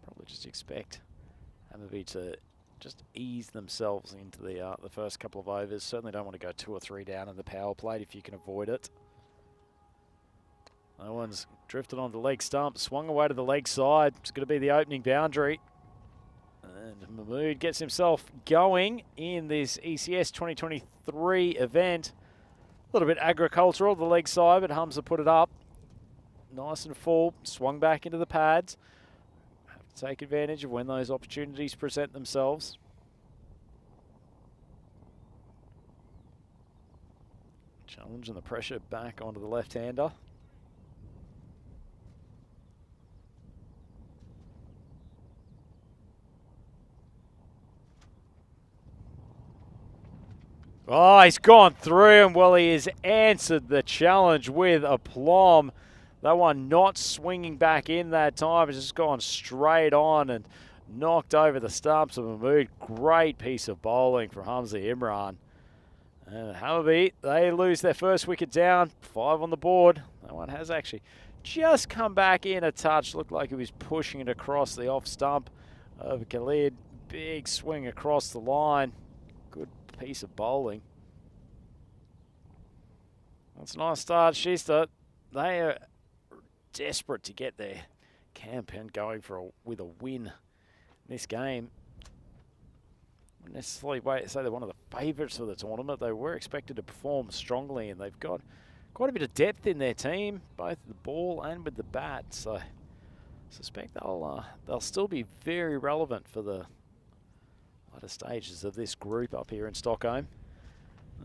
Probably just expect Hammarby to just ease themselves into the first couple of overs. Certainly don't want to go 2 or 3 down in the power play if you can avoid it. No one's drifted on the leg stump, swung away to the leg side. It's going to be the opening boundary. And Mahmood gets himself going in this ECS 2023 event. A little bit agricultural, the leg side, but Hamza put it up. Nice and full, swung back into the pads. Have to take advantage of when those opportunities present themselves. Challenge and the pressure back onto the left-hander. Oh, he's gone through, and well, he has answered the challenge with aplomb. That one not swinging back in that time. It's just gone straight on and knocked over the stumps of Mahmood. Great piece of bowling from Hamza Imran. And Hammarby, they lose their first wicket down. 5 on the board. That one has actually just come back in a touch. Looked like he was pushing it across the off stump over Khalid. Big swing across the line. Good piece of bowling. That's a nice start, Shista. They are desperate to get their campaign going with a win in this game. Wouldn't necessarily say they're one of the favourites of the tournament. They were expected to perform strongly, and they've got quite a bit of depth in their team, both the ball and with the bat. So I suspect they'll still be very relevant for the latter stages of this group up here in Stockholm.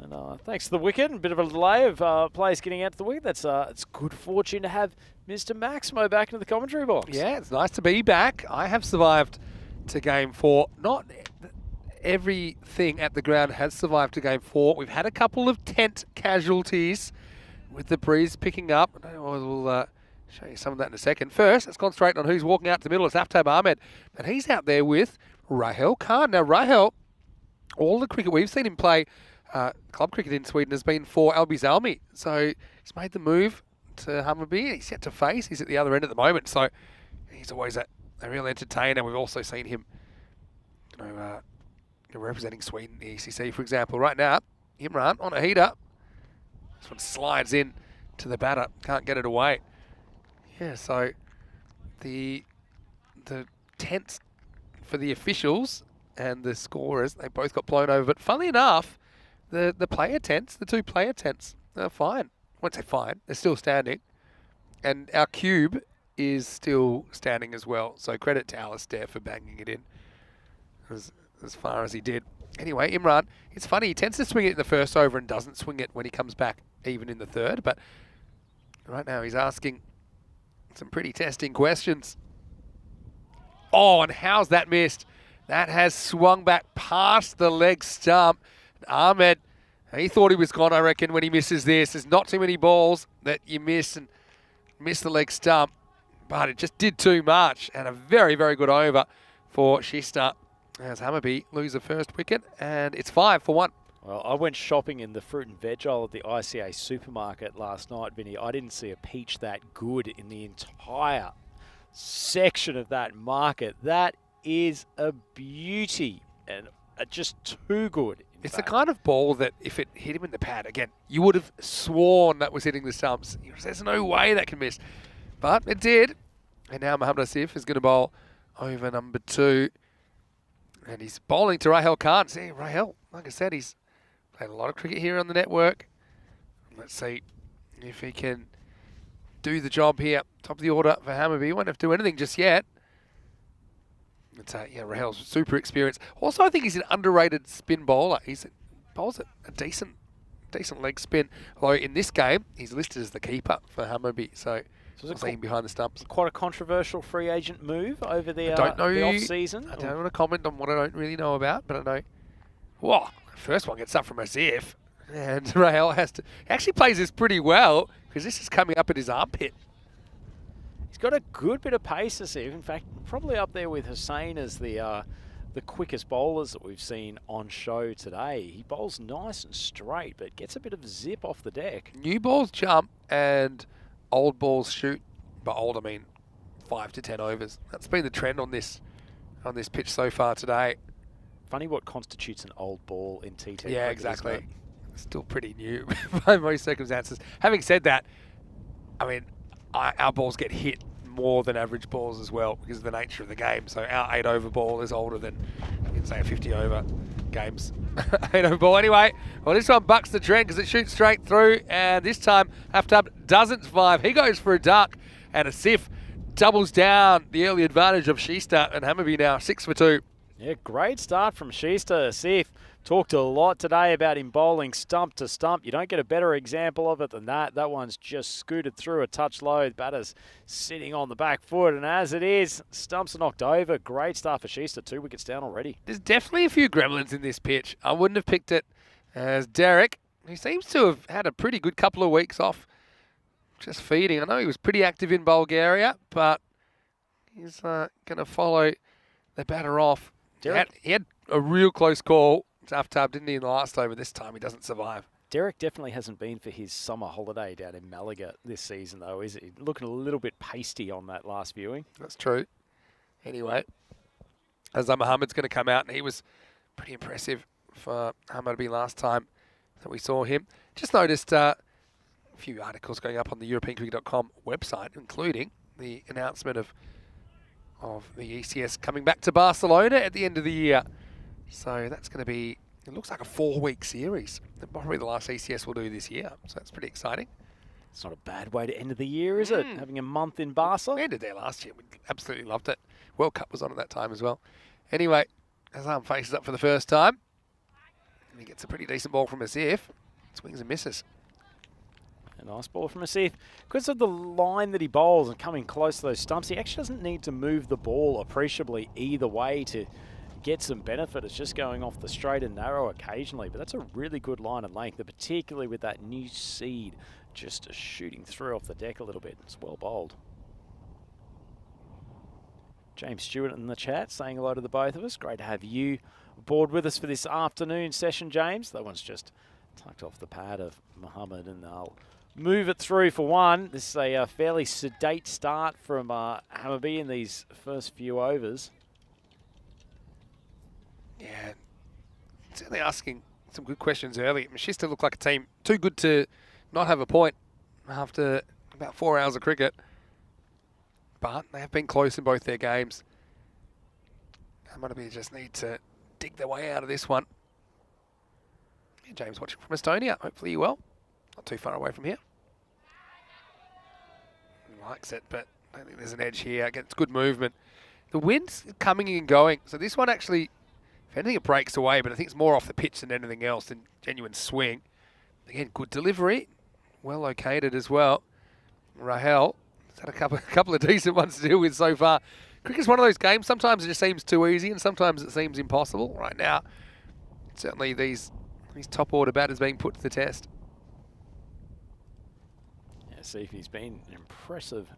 And thanks to the wicket, a bit of a delay of players getting out to the wicket. It's good fortune to have Mr. Maximo back into the commentary box. Yeah, it's nice to be back. I have survived to game 4. Not everything at the ground has survived to game 4. We've had a couple of tent casualties with the breeze picking up. We'll show you some of that in a second. First, let's concentrate on who's walking out to the middle. It's Aftab Ahmed, and he's out there with Rahel Khan. Now, Rahel, all the cricket we've seen him play, club cricket in Sweden, has been for Alby Zalmi. So he's made the move to Hammarby. He's set to face. He's at the other end at the moment. So he's always a real entertainer. We've also seen him, representing Sweden, the ECC, for example. Right now, Imran on a heater. This one slides in to the batter. Can't get it away. Yeah, so the tents for the officials and the scorers, they both got blown over. But funnily enough, the player tents, the 2 player tents, are fine. I won't say fine. They're still standing. And our cube is still standing as well. So credit to Alistair for banging it in as far as he did. Anyway, Imran, it's funny. He tends to swing it in the first over and doesn't swing it when he comes back, even in the third. But right now he's asking some pretty testing questions. Oh, and how's that missed? That has swung back past the leg stump. Ahmed, he thought he was gone, I reckon, when he misses this. There's not too many balls that you miss and miss the leg stump, but it just did too much. And a very, very good over for Shista as Hammarby lose the first wicket, and it's 5 for 1. Well, I went shopping in the fruit and veg aisle at the ICA supermarket last night, Vinny. I didn't see a peach that good in the entire section of that market. That is a beauty and just too good. It's the kind of ball that if it hit him in the pad, again, you would have sworn that was hitting the stumps. There's no way that can miss. But it did. And now Mohammad Asif is going to bowl over number 2. And he's bowling to Rahel Khan. See, Rahel, like I said, he's played a lot of cricket here on the network. Let's see if he can do the job here. Top of the order for Hammarby. He won't have to do anything just yet. But yeah, Rahel's super experienced. Also, I think he's an underrated spin bowler. He bowls a decent leg spin. Although in this game, he's listed as the keeper for Hammarby. So we'll see him behind the stumps. Quite a controversial free agent move over the off-season. I don't want to comment on what I don't really know about, but I know. Whoa, the first one gets up from Asif. And Rahel has to... He actually plays this pretty well because this is coming up at his armpit. He's got a good bit of pace, Asif. In fact, probably up there with Hussain as the quickest bowlers that we've seen on show today. He bowls nice and straight, but gets a bit of zip off the deck. New balls jump and old balls shoot. By old, I mean 5 to 10 overs. That's been the trend on this pitch so far today. Funny what constitutes an old ball in T10. Yeah, exactly. Still pretty new by most circumstances. Having said that, I mean, our balls get hit more than average balls as well because of the nature of the game. So our 8-over ball is older than, you can say, a 50-over game's 8-over ball. Anyway, well, this one bucks the trend because it shoots straight through, and this time Aftab doesn't survive. He goes for a duck, and Asif doubles down the early advantage of Shista, and Hammarby now 6 for 2. Yeah, great start from Shista. Asif talked a lot today about him bowling stump to stump. You don't get a better example of it than that. That one's just scooted through a touch low. The batter's sitting on the back foot, and as it is, stumps are knocked over. Great start for Shista. 2 wickets down already. There's definitely a few gremlins in this pitch. I wouldn't have picked it As Derek, he seems to have had a pretty good couple of weeks off just feeding. I know he was pretty active in Bulgaria, but he's going to follow the batter off. He had a real close call. Tough, didn't he, in the last over? This time he doesn't survive. Derek definitely hasn't been for his summer holiday down in Malaga this season, though, is he? Looking a little bit pasty on that last viewing. That's true. Anyway, Azam Muhammad's going to come out, and he was pretty impressive for Hammarby last time that we saw him. Just noticed a few articles going up on the EuropeanCricket.com website, including the announcement of the ECS coming back to Barcelona at the end of the year. So that's going to be, it looks like a 4-week series. Probably the last ECS we'll do this year. So that's pretty exciting. It's not a bad way to end the year, is it? Having a month in Barca. We ended there last year. We absolutely loved it. World Cup was on at that time as well. Anyway, Azam faces up for the first time. And he gets a pretty decent ball from Asif. Swings and misses. A nice ball from Asif. Because of the line that he bowls and coming close to those stumps, he actually doesn't need to move the ball appreciably either way to get some benefit. It's just going off the straight and narrow occasionally. But that's a really good line of length, particularly with that new seed just shooting through off the deck a little bit. It's well bowled. James Stewart in the chat saying hello to the both of us. Great to have you aboard with us for this afternoon session, James. That one's just tucked off the pad of Muhammad, and they'll move it through for one. This is a fairly sedate start from Hammarby in these first few overs. Yeah, certainly asking some good questions early. Manchester looked like a team too good to not have a point after about 4 hours of cricket. But they have been close in both their games. Hammarby just need to dig their way out of this one. Yeah, James watching from Estonia. Hopefully you're well. Not too far away from here. He likes it, but I don't think there's an edge here. It's good movement. The wind's coming and going. So this one actually, if anything, it breaks away, but I think it's more off the pitch than anything else, than genuine swing. Again, good delivery. Well located as well. Rahel has had a couple of decent ones to deal with so far. Cricket's one of those games, sometimes it just seems too easy and sometimes it seems impossible. Right now, certainly these top order batters being put to the test. Yeah, Sifi's been an impressive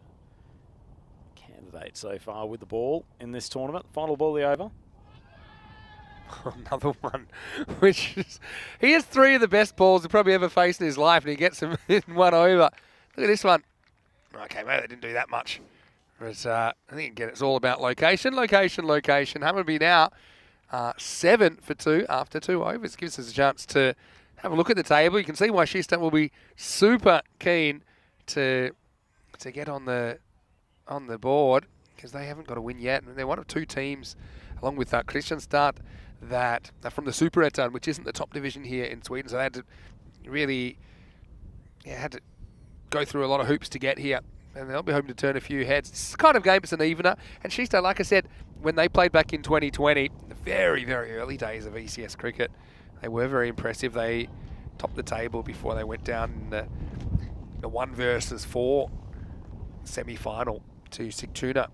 candidate so far with the ball in this tournament. Final ball of the over. Another one, which is, he has 3 of the best balls he'll probably ever faced in his life, and he gets them in one over. Look at this one. Okay, maybe they didn't do that much. But I think, again, it's all about location, location, location. Hammarby now 7 for 2 after 2 overs. Gives us a chance to have a look at the table. You can see why Shista will be super keen to get on the board, because they haven't got a win yet. And they're one of 2 teams, along with Kristianstad, that are from the Superettan, which isn't the top division here in Sweden. So they had to really had to go through a lot of hoops to get here. And they'll be hoping to turn a few heads. It's the kind of game, it's an evener. And Shista, like I said, when they played back in 2020, the very, very early days of ECS cricket, they were very impressive. They topped the table before they went down in the 1 versus 4 semi-final to Sigtuna.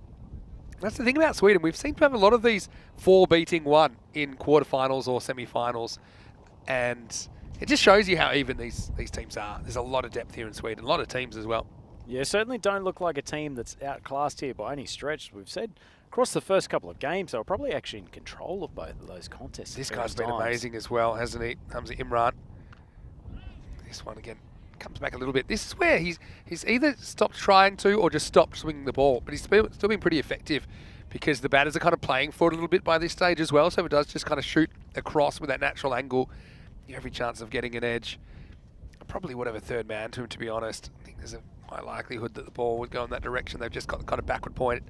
That's the thing about Sweden. We've seemed to have a lot of these 4 beating 1 in quarterfinals or semi-finals. And it just shows you how even these teams are. There's a lot of depth here in Sweden, a lot of teams as well. Yeah, certainly don't look like a team that's outclassed here by any stretch. We've said across the first couple of games, they were probably actually in control of both of those contests. This guy's been amazing as well, hasn't he? Hamza Imran. This one again comes back a little bit. This is where he's either stopped trying to or just stopped swinging the ball. But he's still been pretty effective, because the batters are kind of playing for it a little bit by this stage as well. So if it does just kind of shoot across with that natural angle, you have every chance of getting an edge. I probably would have a 3rd man to him, to be honest. I think there's a high likelihood that the ball would go in that direction. They've just got the kind of backward point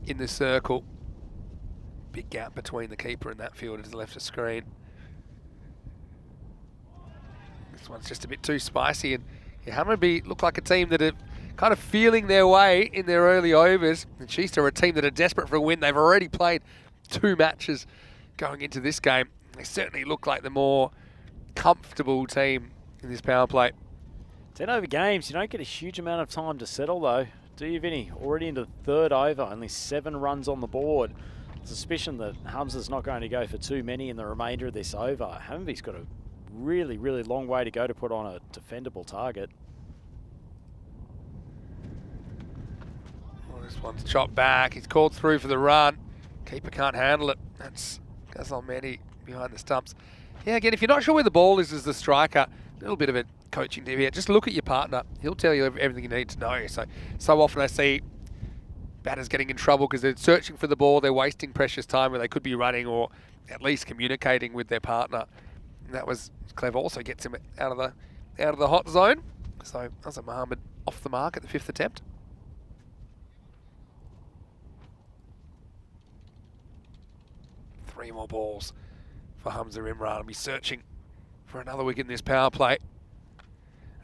in the circle. Big gap between the keeper and that fielder to the left of screen. This one's just a bit too spicy, and Hammarby look like a team that are kind of feeling their way in their early overs. And Shista are a team that are desperate for a win. They've already played 2 matches going into this game. They certainly look like the more comfortable team in this power play. 10 over games, you don't get a huge amount of time to settle though, do you, Vinny? Already into the 3rd over, only 7 runs on the board. Suspicion that Hamza's not going to go for too many in the remainder of this over. Hammarby's got a really, really long way to go to put on a defendable target. Well, this one's chopped back. He's called through for the run. Keeper can't handle it. That's Mehdi behind the stumps. Yeah, again, if you're not sure where the ball is as the striker, a little bit of a coaching tip here. Just look at your partner. He'll tell you everything you need to know. So often I see batters getting in trouble because they're searching for the ball. They're wasting precious time where they could be running or at least communicating with their partner. And that was clever. Also gets him out of the hot zone. So Azam Mohammed off the mark at the 5th attempt. Three more balls for Hamza Imran. He'll be searching for another wicket in this power play.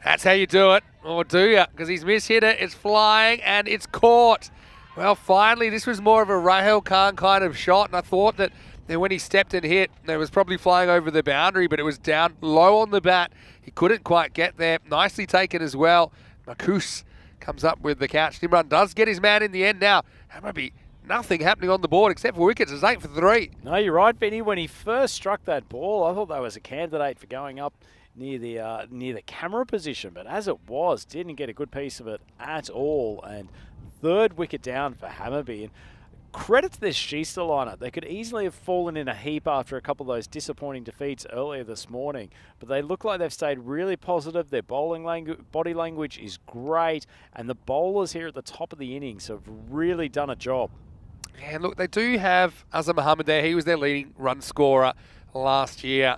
That's how you do it, or do you? Because he's mishit it, it's flying, and it's caught. Well, finally, this was more of a Rahul Khan kind of shot, and I thought that when he stepped and hit, it was probably flying over the boundary, but it was down low on the bat. He couldn't quite get there. Nicely taken as well. Makus comes up with the catch. Imran does get his man in the end now. Hammarby, nothing happening on the board except for wickets. It's 8 for 3. No, you're right, Vinny. When he first struck that ball, I thought that was a candidate for going up near the camera position, but as it was, didn't get a good piece of it at all. And 3rd wicket down for Hammarby. And credit to this Sheester lineup. They could easily have fallen in a heap after a couple of those disappointing defeats earlier this morning, but they look like they've stayed really positive. Their body language is great, and the bowlers here at the top of the innings have really done a job. Yeah, look, they do have Azam Mohammed there. He was their leading run scorer last year.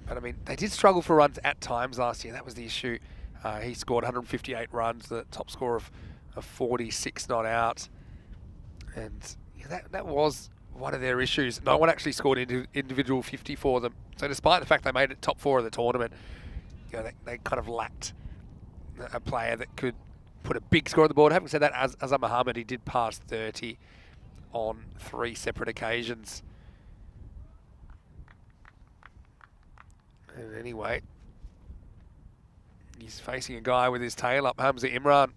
But, I mean, they did struggle for runs at times last year. That was the issue. He scored 158 runs, the top score of 46 not out. And yeah, that was one of their issues. No one actually scored individual 50 for them. So despite the fact they made it top 4 of the tournament, you know, they kind of lacked a player that could put a big score on the board. Having said that, Azam Mohammed, he did pass 30 on 3 separate occasions. And anyway, he's facing a guy with his tail up, Hamza Imran.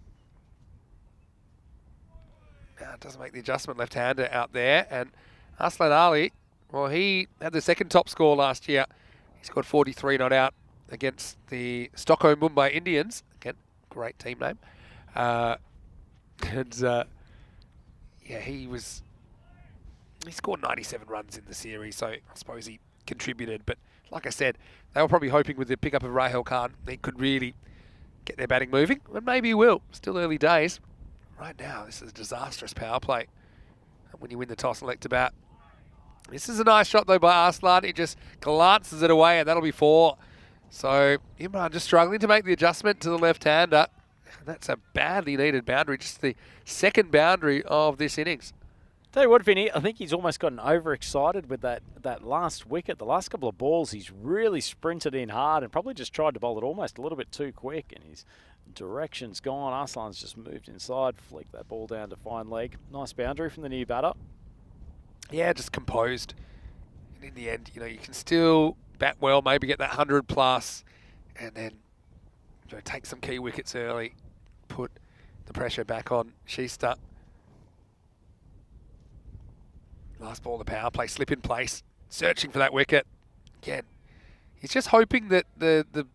Now, doesn't make the adjustment, left-hander out there. And Aslan Ali, well, he had the 2nd top score last year. He scored 43 not out against the Stockholm Mumbai Indians. Again, great team name. Yeah, he scored 97 runs in the series, so I suppose he contributed. But like I said, they were probably hoping with the pickup of Rahul Khan, they could really get their batting moving, and maybe he will. Still early days. Right now, this is a disastrous power play. And when you win the toss and elect to bat. This is a nice shot, though, by Arslan. He just glances it away, and that'll be 4. So Imran just struggling to make the adjustment to the left-hander. That's a badly needed boundary, just the 2nd boundary of this innings. Tell you what, Vinny, I think he's almost gotten overexcited with that last wicket. The last couple of balls, he's really sprinted in hard and probably just tried to bowl it almost a little bit too quick, and his direction's gone. Arslan's just moved inside, flicked that ball down to fine leg. Nice boundary from the new batter. Yeah, just composed. And in the end, you know, you can still bat well, maybe get that 100 plus, and then take some key wickets early, put the pressure back on Sheester. Last ball of the power play, slip in place, searching for that wicket. Again, he's just hoping that the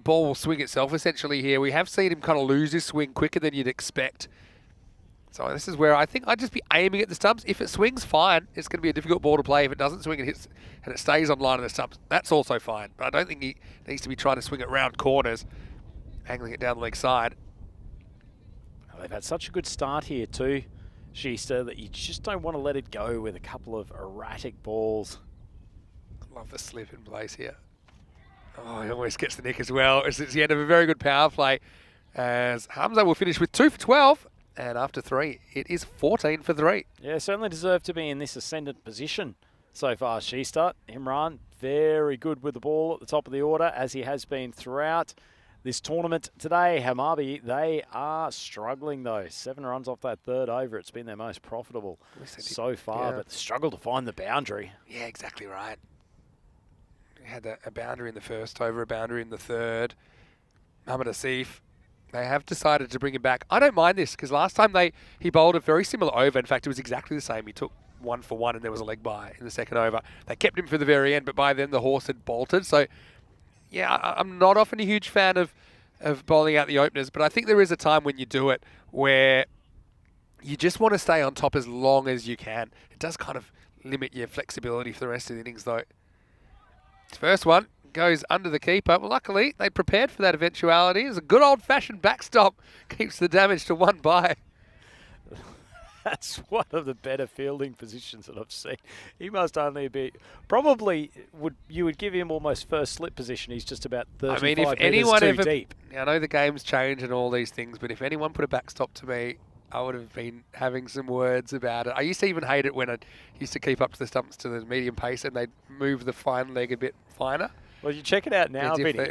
ball will swing itself essentially here. We have seen him kind of lose his swing quicker than you'd expect. So this is where I think I'd just be aiming at the stumps. If it swings, fine. It's going to be a difficult ball to play. If it doesn't swing and hits and it stays on line of the stumps, that's also fine. But I don't think he needs to be trying to swing it round corners, angling it down the leg side. They've had such a good start here too, Sheester, that you just don't want to let it go with a couple of erratic balls. Love the slip in place here. Oh, he almost gets the nick as well. It's the end of a very good power play, as Hamza will finish with 2 for 12. And after 3, it is 14 for 3. Yeah, certainly deserved to be in this ascendant position so far, Sheester. Imran, very good with the ball at the top of the order, as he has been throughout this tournament today. Hammarby, they are struggling, though. 7 runs off that 3rd over. It's been their most profitable so far, but struggle to find the boundary. Yeah, exactly right. He had a boundary in the 1st over, a boundary in the 3rd. Mohamed Asif, they have decided to bring him back. I don't mind this, because last time he bowled a very similar over. In fact, it was exactly the same. He took 1 for 1 and there was a leg bye in the second over. They kept him for the very end, but by then the horse had bolted. So, yeah, I'm not often a huge fan of bowling out the openers, but I think there is a time when you do it where you just want to stay on top as long as you can. It does kind of limit your flexibility for the rest of the innings, though. First one goes under the keeper. Well, luckily, they prepared for that eventuality. It's a good old-fashioned backstop. Keeps the damage to 1 bye. That's one of the better fielding positions that I've seen. He must only be probably you would give him almost first slip position. He's just about 35 metres too deep. I know the game's changed and all these things, but if anyone put a backstop to me, I would have been having some words about it. I used to even hate it when I used to keep up to the stumps to the medium pace and they'd move the fine leg a bit finer. Well, you check it out now, Vinny.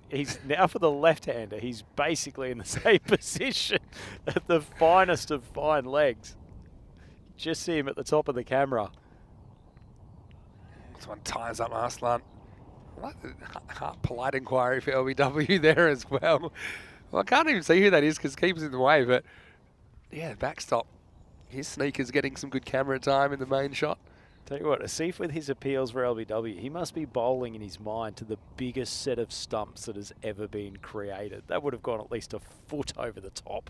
He's now for the left-hander. He's basically in the same position at the finest of fine legs. Just see him at the top of the camera. This one ties up Arslan. I like the polite inquiry for LBW there as well. Well, I can't even see who that is because keeper's in the way, but yeah, backstop. His sneaker's getting some good camera time in the main shot. Tell you what, Asif with his appeals for LBW, he must be bowling in his mind to the biggest set of stumps that has ever been created. That would have gone at least a foot over the top.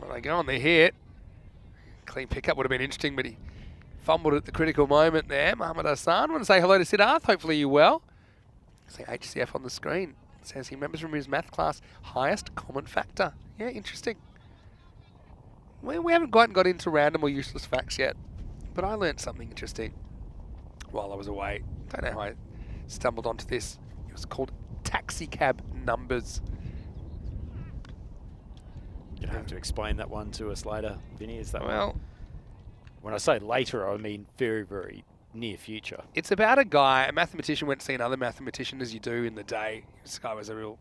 Well, they go on the hit. Clean pickup would have been interesting, but he fumbled at the critical moment there. Mohammad Hassan, want to say hello to Siddharth. Hopefully you well. See HCF on the screen. It says he remembers from his math class, highest common factor. Yeah, interesting. We haven't quite got into random or useless facts yet, but I learned something interesting while I was away. Don't know how I stumbled onto this. It was called taxi cab numbers. You'll have to explain that one to us later, Vinny. Is that well? One? When I say later, I mean very, very near future. It's about a mathematician went to see another mathematician, as you do in the day. This guy was I think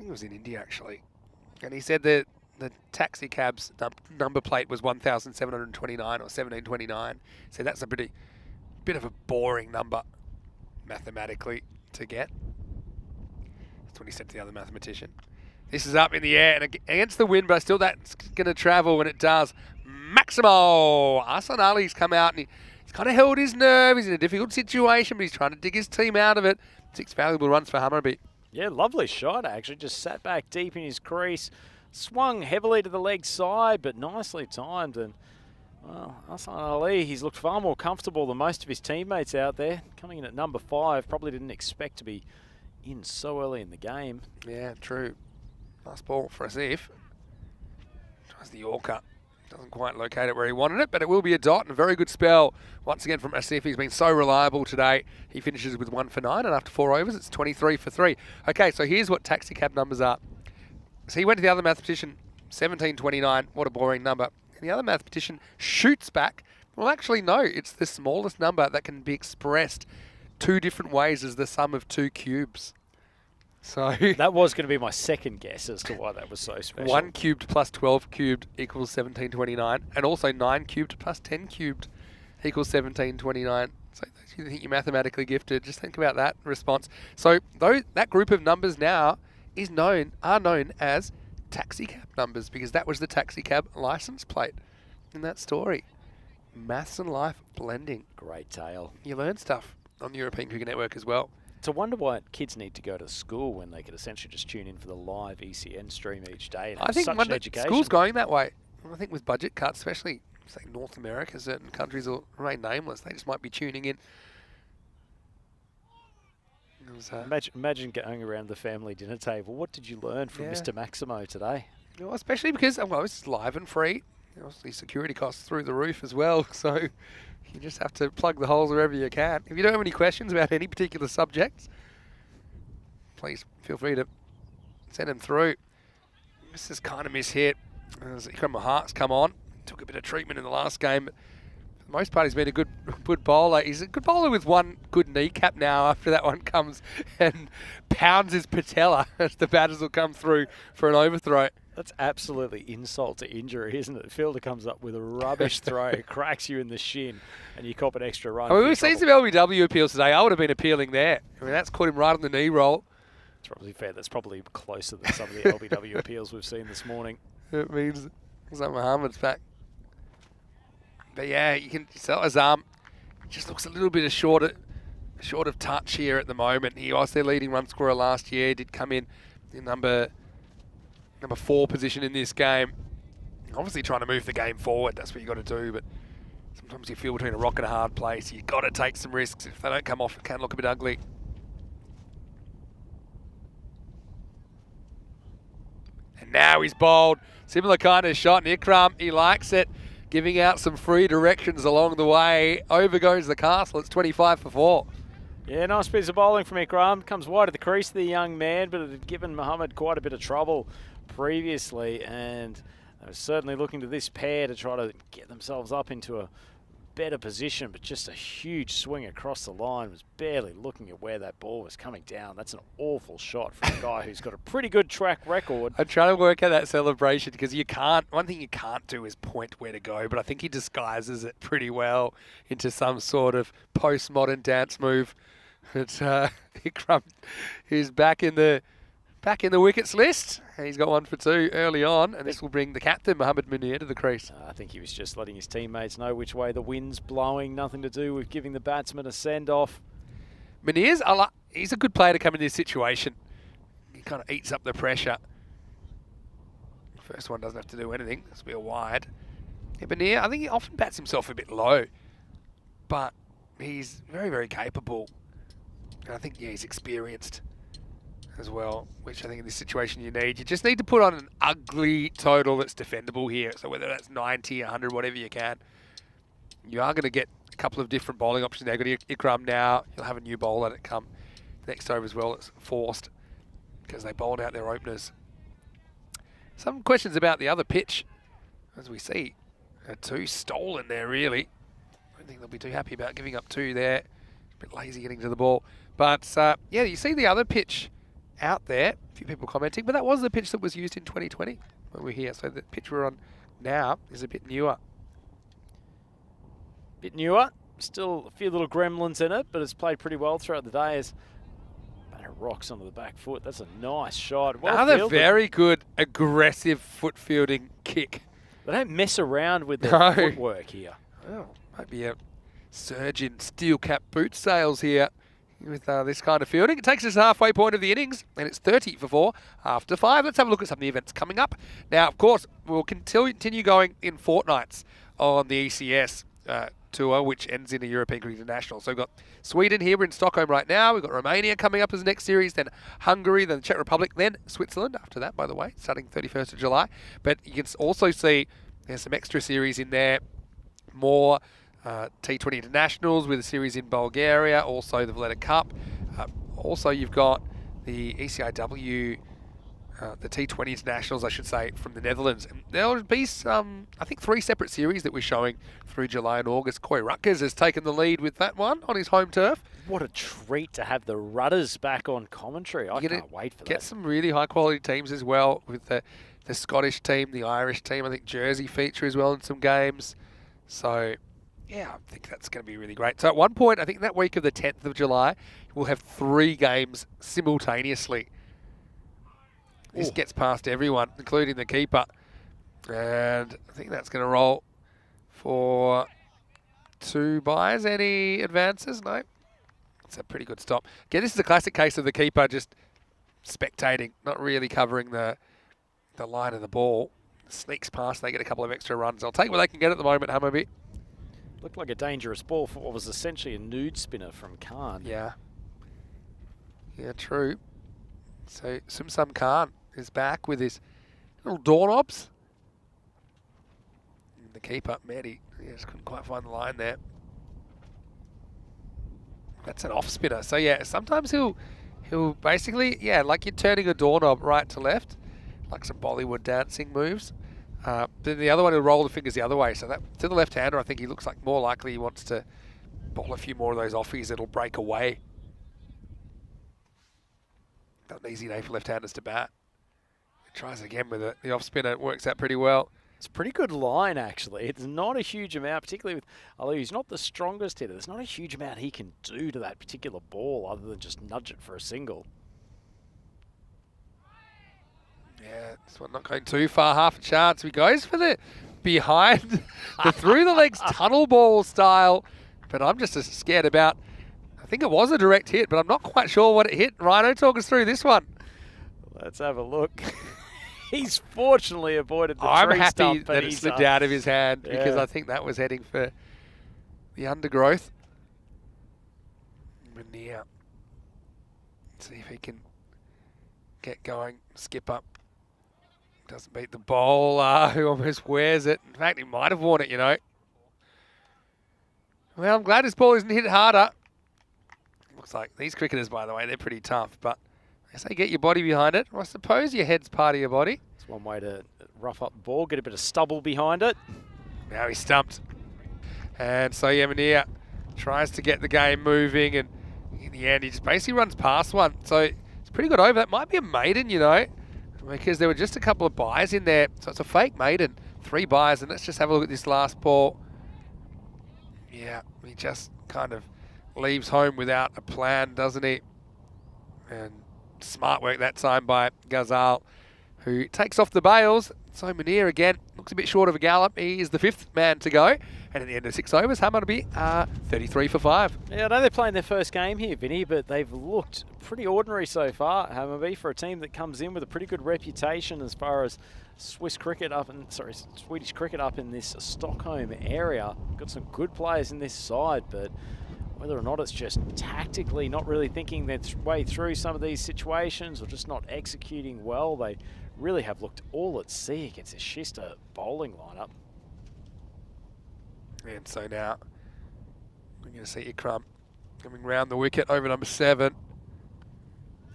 he was in India actually, and he said that the taxi cab's number plate was 1,729 or 1,729. So that's a bit of a boring number mathematically to get. That's what he said to the other mathematician. This is up in the air and against the wind, but still that's going to travel when it does. Maximo! Arslan Ali's come out and he's kind of held his nerve. He's in a difficult situation, but he's trying to dig his team out of it. 6 valuable runs for Hammarby. Yeah, lovely shot actually. Just sat back deep in his crease. Swung heavily to the leg side, but nicely timed. And, well, Arslan Ali, he's looked far more comfortable than most of his teammates out there. Coming in at number 5, probably didn't expect to be in so early in the game. Yeah, true. Nice ball for Asif. Tries the Yorker. Doesn't quite locate it where he wanted it, but it will be a dot and a very good spell. Once again from Asif, he's been so reliable today. He finishes with 1 for 9, and after 4 overs, it's 23 for 3. Okay, so here's what taxi cab numbers are. So he went to the other mathematician, 1729, what a boring number. And the other mathematician shoots back. Well, actually, no, it's the smallest number that can be expressed 2 different ways as the sum of 2 cubes. So that was going to be my second guess as to why that was so special. 1 cubed plus 12 cubed equals 1729, and also 9 cubed plus 10 cubed equals 1729. So if you think you're mathematically gifted, just think about that response. So that group of numbers now are known as taxi cab numbers because that was the taxi cab license plate in that story. Maths and life blending. Great tale. You learn stuff on the European Cricket Network as well. It's a wonder why kids need to go to school when they could essentially just tune in for the live ECN stream each day. And I think such an education. School's going that way. I think with budget cuts, especially say North America, certain countries will remain nameless. They just might be tuning in. Imagine going around the family dinner table. What did you learn from Mr. Maximo today? Well, especially because it's live and free. Obviously, security costs through the roof as well. So you just have to plug the holes wherever you can. If you don't have any questions about any particular subjects, please feel free to send them through. This is kind of mishit. As Ikram Mahart's come on, took a bit of treatment in the last game. But for the most part, he's been a good bowler. He's a good bowler with one good kneecap now after that one comes and pounds his patella as the batters will come through for an overthrow. That's absolutely insult to injury, isn't it? The fielder comes up with a rubbish throw, cracks you in the shin, and you cop an extra run. We've seen some LBW appeals today. I would have been appealing there. I mean, that's caught him right on the knee roll. It's probably fair. That's probably closer than some of the LBW appeals we've seen this morning. It means Looks like Muhammad's back. But yeah, you can tell his arm just looks a little bit short of touch here at the moment. He was their leading run scorer last year. Did come in number 4 position in this game. Obviously trying to move the game forward. That's what you got to do. But sometimes you feel between a rock and a hard place. You got to take some risks. If they don't come off, it can look a bit ugly. And now he's bowled. Similar kind of shot. And Ikram, he likes it. Giving out some free directions along the way. Over goes the castle. It's 25 for 4. Yeah, nice piece of bowling from Ikram. Comes wide of the crease, the young man, but it had given Muhammad quite a bit of trouble previously. And they were certainly looking to this pair to try to get themselves up into a better position, but just a huge swing across the line. Was barely looking at where that ball was coming down. That's an awful shot from a guy who's got a pretty good track record. I'm trying to work out that celebration because you can't, one thing you can't do is point where to go, but I think he disguises it pretty well into some sort of postmodern dance move. It's Ikram, who's back in the wickets list. And he's got 1 for 2 early on, and this will bring the captain, Mohamed Munir, to the crease. I think he was just letting his teammates know which way the wind's blowing. Nothing to do with giving the batsman a send-off. Munir's, he's a good player to come in this situation. He kind of eats up the pressure. First one doesn't have to do anything. This will be a wide. Yeah, Munir, I think he often bats himself a bit low, but he's very, very capable. And I think, yeah, he's experienced as well, which I think in this situation you need. You just need to put on an ugly total that's defendable here. So whether that's 90, 100, whatever you can, you are going to get a couple of different bowling options there. Got Ikram now. You'll have a new bowler that come next over as well. It's forced because they bowled out their openers. Some questions about the other pitch, as we see. 2 stolen there, really. I don't think they'll be too happy about giving up 2 there. A bit lazy getting to the ball. But, yeah, you see the other pitch out there. A few people commenting. But that was the pitch that was used in 2020 when we were here. So the pitch we're on now is a bit newer. Bit newer. Still a few little gremlins in it, but it's played pretty well throughout the day as batter rocks onto the back foot. That's a nice shot. Well Another fielded. very good, aggressive foot fielding kick. They don't mess around with their footwork here. Well, might be a surge in steel cap boot sales here with this kind of fielding. It takes us to the halfway point of the innings, and it's 30 for 4 after 5. Let's have a look at some of the events coming up. Now, of course, we'll continue going in fortnights on the ECS tour, which ends in the European Cricket International. So we've got Sweden here. We're in Stockholm right now. We've got Romania coming up as the next series, then Hungary, then the Czech Republic, then Switzerland after that, by the way, starting 31st of July. But you can also see there's some extra series in there, more T20 internationals with a series in Bulgaria, also the Valletta Cup. Also, you've got the ECIW, the T20 internationals, I should say, from the Netherlands. And there'll be some, I think, 3 separate series that we're showing through July and August. Coy Rutgers has taken the lead with that one on his home turf. What a treat to have the Rudders back on commentary. I can't wait for that. Get some really high-quality teams as well with the Scottish team, the Irish team. I think Jersey feature as well in some games. So, yeah, I think that's going to be really great. So at one point, I think that week of the 10th of July, we'll have 3 games simultaneously. This gets past everyone, including the keeper. And I think that's going to roll for 2 buys. Any advances? No. It's a pretty good stop. Again, this is a classic case of the keeper just spectating, not really covering the line of the ball. Sneaks past, they get a couple of extra runs. I'll take what they can get at the moment, Hammerby. Looked like a dangerous ball for what was essentially a nude spinner from Khan. Yeah. Yeah, true. So Sumsum Khan is back with his little doorknobs. And the keeper, Mehdi, he just couldn't quite find the line there. That's an off spinner. So yeah, sometimes he'll basically, yeah, like you're turning a doorknob right to left, like some Bollywood dancing moves. Then the other one, he'll roll the fingers the other way. So that to the left-hander, I think he looks like more likely he wants to bowl a few more of those offies that'll break away. Not an easy day for left-handers to bat. He tries again with it. The off-spinner, it works out pretty well. It's a pretty good line, actually. It's not a huge amount, particularly with, although he's not the strongest hitter, there's not a huge amount he can do to that particular ball other than just nudge it for a single. Yeah, this one not going too far, half a chance. He goes for the behind, the through the legs tunnel ball style, but I'm just as scared about, I think it was a direct hit, but I'm not quite sure what it hit. Rhino, talk us through this one. Let's have a look. He's fortunately avoided the I'm tree happy stump, but that it slipped out of his hand because I think that was heading for the undergrowth. Mania. See if he can get going, skip up. Doesn't beat the bowler, who almost wears it. In fact, he might have worn it, you know. Well, I'm glad his ball isn't hit harder. Looks like these cricketers, by the way, they're pretty tough, but I say get your body behind it. I suppose your head's part of your body. It's one way to rough up the ball, get a bit of stubble behind it. Now he's stumped. And so Yemenia tries to get the game moving, and in the end, he just basically runs past one. So it's pretty good over. That might be a maiden, you know, because there were just a couple of buys in there. So it's a fake maiden, 3 buys. And let's just have a look at this last ball. Yeah, he just kind of leaves home without a plan, doesn't he? And smart work that time by Ghazal, who takes off the bails. So Munir again looks a bit short of a gallop. He is the 5th man to go. And at the end of 6 overs, Hammarby are 33 for 5. Yeah, I know they're playing their first game here, Vinny, but they've looked pretty ordinary so far, Hammarby, for a team that comes in with a pretty good reputation as far as Swedish cricket up in this Stockholm area. Got some good players in this side, but whether or not it's just tactically not really thinking their way through some of these situations or just not executing well, they really have looked all at sea against a Shista bowling lineup. And so now we're going to see Ikram coming round the wicket over number 7.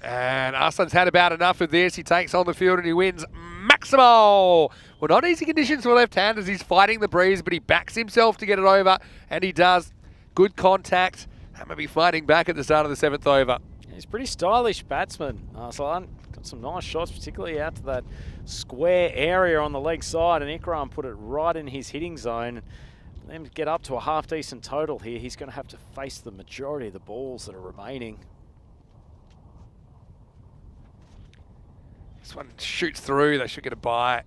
And Arslan's had about enough of this. He takes on the field and he wins Maximal. Well, not easy conditions for left-handers. He's fighting the breeze, but he backs himself to get it over, and he does. Good contact. Hammarby fighting back at the start of the 7th over. He's a pretty stylish batsman, Arslan. Got some nice shots, particularly out to that square area on the leg side, and Ikram put it right in his hitting zone. For them to get up to a half-decent total here, he's going to have to face the majority of the balls that are remaining. This one shoots through. They should get a bye.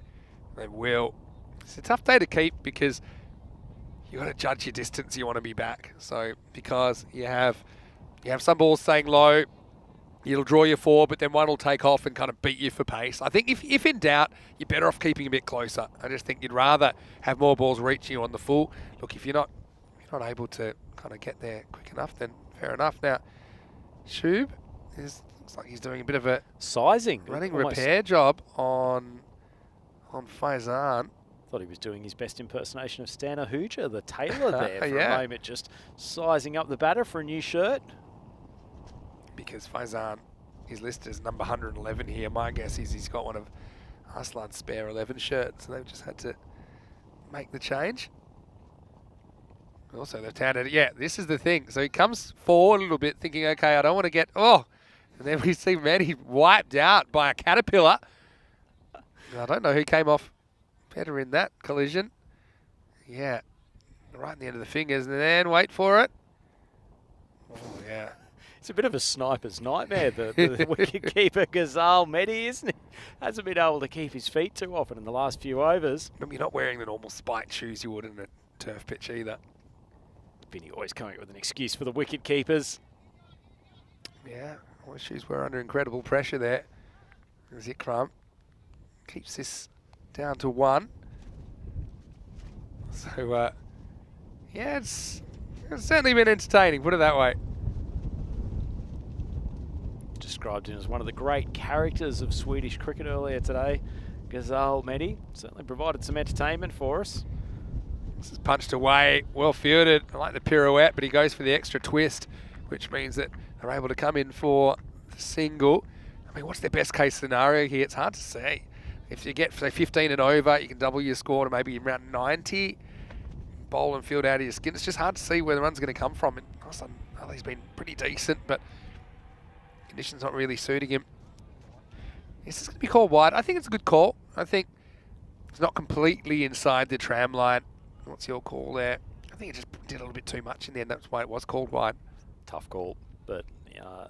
They will. It's a tough day to keep because you've got to judge your distance you want to be back. So because you have some balls staying low, it'll draw you 4, but then one will take off and kind of beat you for pace. I think if in doubt, you're better off keeping a bit closer. I just think you'd rather have more balls reaching you on the full. Look, if you're not able to kind of get there quick enough, then fair enough. Now, Shub looks like he's doing a bit of a sizing, running repair job on Faizan. Thought he was doing his best impersonation of Stan Ahuja, the tailor there, for Yeah. a moment, just sizing up the batter for a new shirt. Because Faizan is listed as number 111 here. My guess is he's got one of Arslan's spare 11 shirts, so they've just had to make the change. Also, they've touted it. Yeah, this is the thing. So he comes forward a little bit thinking, okay, I don't want to get, and then we see Manny wiped out by a caterpillar. I don't know who came off better in that collision. Yeah, right in the end of the fingers, and then wait for it. Oh, yeah. It's a bit of a sniper's nightmare, the wicketkeeper Ghazal Mehdi, isn't he? Hasn't been able to keep his feet too often in the last few overs. You're not wearing the normal spiked shoes you would in a turf pitch either. Vinny always coming up with an excuse for the wicket-keepers. Yeah, all the shoes were under incredible pressure there. There's Ikram. Keeps this down to 1. So, yeah, it's certainly been entertaining, put it that way. Described him as one of the great characters of Swedish cricket earlier today. Ghazal Mehdi certainly provided some entertainment for us. This is punched away, well fielded. I like the pirouette, but he goes for the extra twist, which means that they're able to come in for the single. I mean, what's their best case scenario here? It's hard to say. If you get, say, 15 and over, you can double your score to maybe around 90. Bowl and field out of your skin. It's just hard to see where the run's going to come from. And he's been pretty decent, but conditions not really suiting him. Is this going to be called wide? I think it's a good call. I think it's not completely inside the tram line. What's your call there? I think it just did a little bit too much in the end. That's why it was called wide. Tough call, but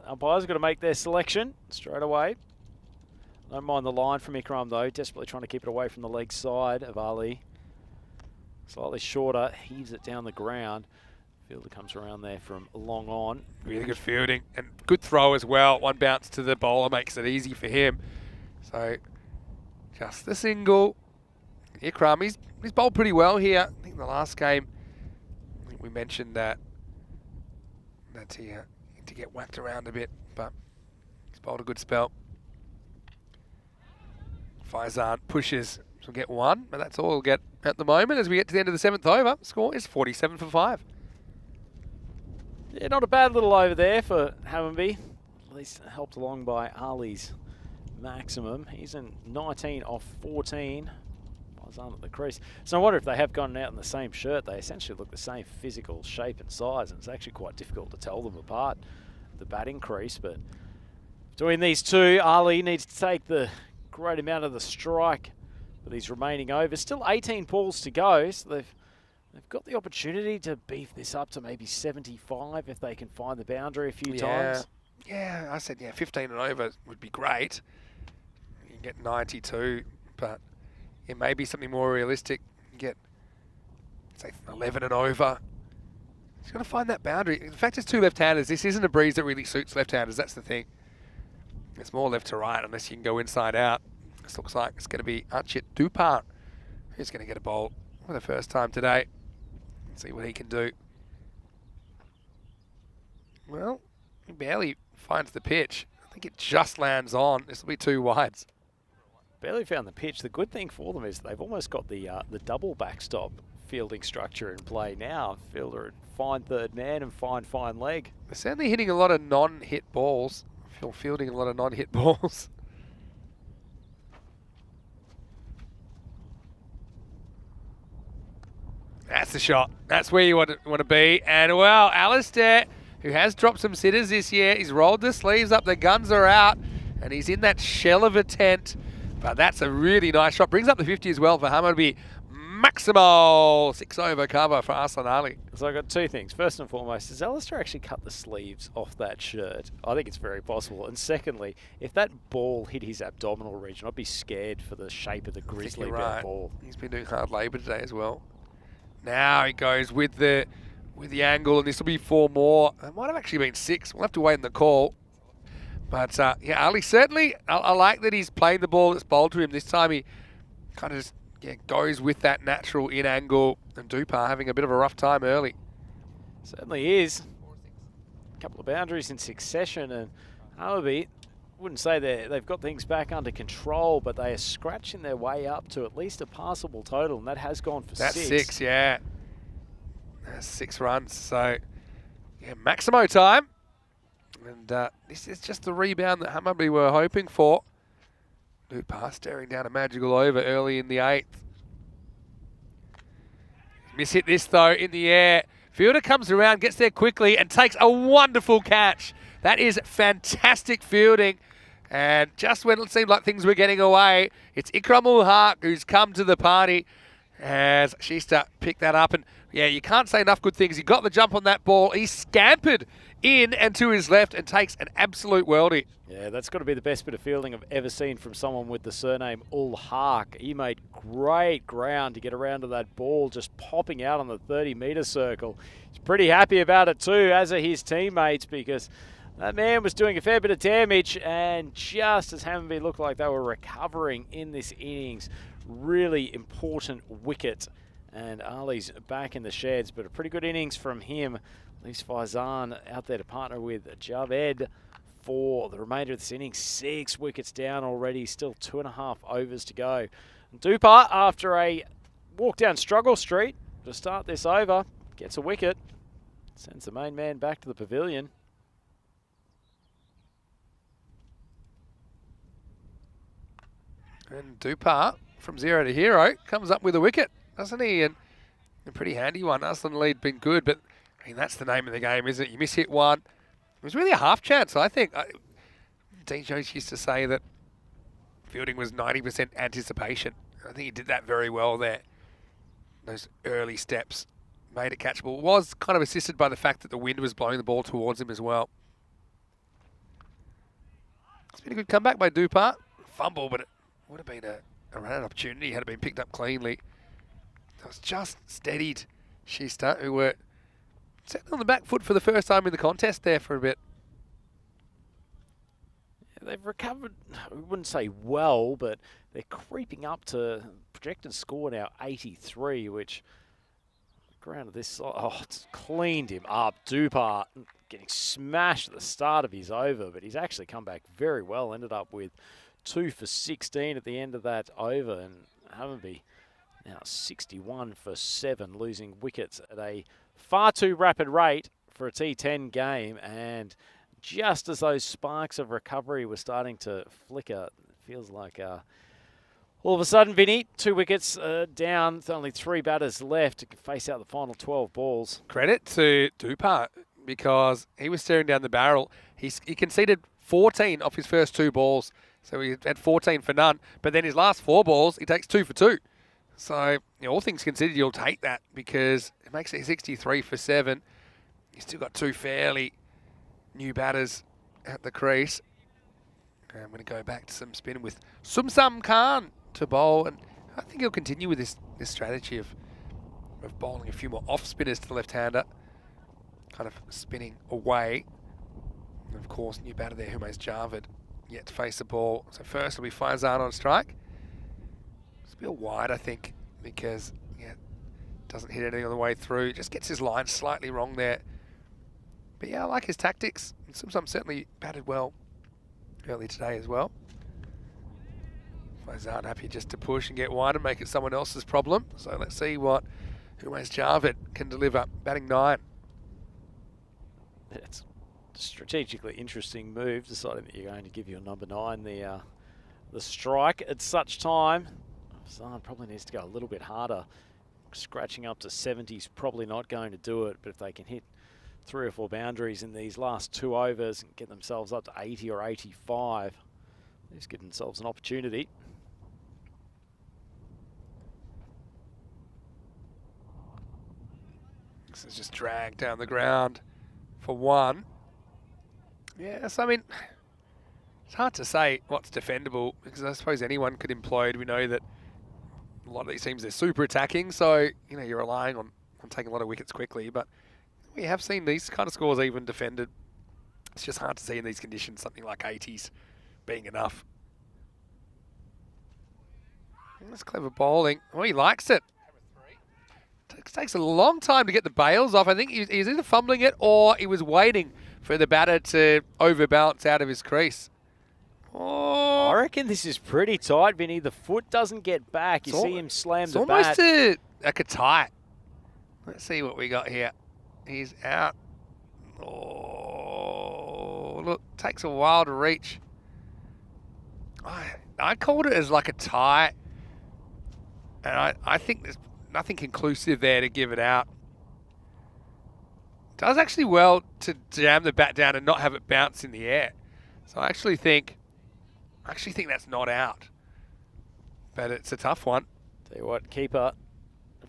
umpires have got to make their selection straight away. Don't mind the line from Ikram though, desperately trying to keep it away from the leg side of Ali. Slightly shorter, heaves it down the ground. Fielder comes around there from long on. Really good fielding and good throw as well. One bounce to the bowler makes it easy for him. So just the single. Ikram, he's bowled pretty well here. I think the last game, I think we mentioned that he had to get whacked around a bit, but he's bowled a good spell. Faizan pushes, so get one, but that's all we'll get at the moment as we get to the end of the 7th over. Score is 47 for 5. Yeah, not a bad little over there for Hammarby. At least helped along by Ali's maximum. He's in 19 off 14. Faizan at the crease. So I wonder if they have gone out in the same shirt. They essentially look the same physical shape and size, and it's actually quite difficult to tell them apart, the batting crease. But between these two, Ali needs to take the great amount of the strike for these remaining overs. Still 18 balls to go, so they've got the opportunity to beef this up to maybe 75 if they can find the boundary a few times. Yeah, I said, 15 and over would be great. You can get 92, but it may be something more realistic. You get, say, 11 and over. He's got to find that boundary. In fact, it's 2 left-handers. This isn't a breeze that really suits left-handers. That's the thing. It's more left to right unless you can go inside out. This looks like it's going to be Archit Dupart who's going to get a bowl for the first time today. Let's see what he can do. Well, he barely finds the pitch. I think it just lands on. This will be 2 wides. Barely found the pitch. The good thing for them is they've almost got the double backstop fielding structure in play now. Fielder, fine third man and fine leg. They're certainly hitting a lot of non-hit balls. Fielding a lot of non-hit balls. That's the shot. That's where you want to be. And well, Alistair, who has dropped some sitters this year, he's rolled the sleeves up, the guns are out, and he's in that shell of a tent. But that's a really nice shot. Brings up the 50 as well for Hammarby. Maximal 6 over cover for Arslan Ali. So I've got 2 things. First and foremost, does Alistair actually cut the sleeves off that shirt? I think it's very possible. And secondly, if that ball hit his abdominal region, I'd be scared for the shape of the grizzly bear ball. He's been doing hard labour today as well. Now he goes with the angle, and this will be 4 more. It might have actually been 6. We'll have to wait in the call. But yeah, Ali certainly, I like that he's playing the ball that's bowled to him. This time he kind of just goes with that natural in angle, and Dupar having a bit of a rough time early. Certainly is. A couple of boundaries in succession, and Hammarby, wouldn't say they've got things back under control, but they are scratching their way up to at least a passable total, and that has gone for 6. That's 6, yeah. That's 6 runs, so yeah, Maximo time. And this is just the rebound that Hammarby were hoping for. Dupar staring down a magical over early in the 8th. Miss-hit this though in the air. Fielder comes around, gets there quickly and takes a wonderful catch. That is fantastic fielding. And just when it seemed like things were getting away, it's Ikram ul-Haq who's come to the party as Shista picked that up. And yeah, you can't say enough good things. He got the jump on that ball. He scampered in and to his left and takes an absolute worldie. Yeah, that's got to be the best bit of fielding I've ever seen from someone with the surname ul-Haq. He made great ground to get around to that ball, just popping out on the 30-metre circle. He's pretty happy about it too, as are his teammates, because that man was doing a fair bit of damage, and just as Hammarby looked like they were recovering in this innings, really important wicket. And Ali's back in the sheds, but a pretty good innings from him. Leaves Faizan out there to partner with Javed for the remainder of this inning. 6 wickets down already, still 2.5 overs to go. And Dupart, after a walk down struggle street to start this over, gets a wicket, sends the main man back to the pavilion. And Dupart, from 0 to hero, comes up with a wicket, doesn't he? And a pretty handy one. Arslan lead been good, but I mean, that's the name of the game, isn't it? You miss hit one. It was really a half chance, I think. Dean Jones used to say that fielding was 90% anticipation. I think he did that very well there. Those early steps made it catchable. Was kind of assisted by the fact that the wind was blowing the ball towards him as well. It's been a good comeback by Dupart. fumble, but it would have been a run opportunity had it been picked up cleanly. It was just steadied Shista, who were sitting on the back foot for the first time in the contest there for a bit. They've recovered, I wouldn't say well, but they're creeping up to projected score now 83, which ground this, it's cleaned him up. Dupart getting smashed at the start of his over, but he's actually come back very well. Ended up with 2 for 16 at the end of that over, and Hammarby now 61 for 7, losing wickets at a far too rapid rate for a T10 game. And just as those sparks of recovery were starting to flicker, it feels like all of a sudden, Vinny, 2 wickets down, with only 3 batters left to face out the final 12 balls. Credit to Dupart because he was staring down the barrel. He conceded 14 off his first 2 balls, so he had 14 for none. But then his last 4 balls, he takes 2 for 2. So, all things considered, you'll take that because it makes it 63 for 7. He's still got 2 fairly new batters at the crease. And I'm going to go back to some spinning with Sumsam Khan to bowl, and I think he'll continue with this strategy of bowling a few more off spinners to the left-hander, kind of spinning away. And of course, new batter there, Humesh Javed, yet to face the ball. So first will be Faizan on strike. It's a bit wide, I think, because doesn't hit anything on the way through. Just gets his line slightly wrong there. But yeah, I like his tactics. Sumsam certainly batted well early today as well. Faizan happy just to push and get wide and make it someone else's problem. So let's see what Humesh Javed can deliver. Batting 9. It's a strategically interesting move, deciding that you're going to give your number 9 the strike at such time. Faizan probably needs to go a little bit harder. Scratching up to 70 is probably not going to do it, but if they can hit 3 or 4 boundaries in these last 2 overs and get themselves up to 80 or 85, they've just given themselves an opportunity. This is just dragged down the ground for 1. Yes, I mean, it's hard to say what's defendable because I suppose anyone could implode. We know that a lot of these teams, they're super attacking, so you're relying on taking a lot of wickets quickly, but we have seen these kind of scores even defended. It's just hard to see in these conditions something like 80s being enough. That's clever bowling. Oh, he likes it. Takes a long time to get the bails off. I think he's either fumbling it or he was waiting for the batter to overbalance out of his crease. Oh, I reckon this is pretty tight, Vinny. The foot doesn't get back. You see him slam the bat. It's almost like a tight. Let's see what we got here. He's out. Oh, look, takes a while to reach. I called it as like a tie, and I think there's nothing conclusive there to give it out. Does actually well to jam the bat down and not have it bounce in the air. So I actually think that's not out, but it's a tough one. Tell you what, keeper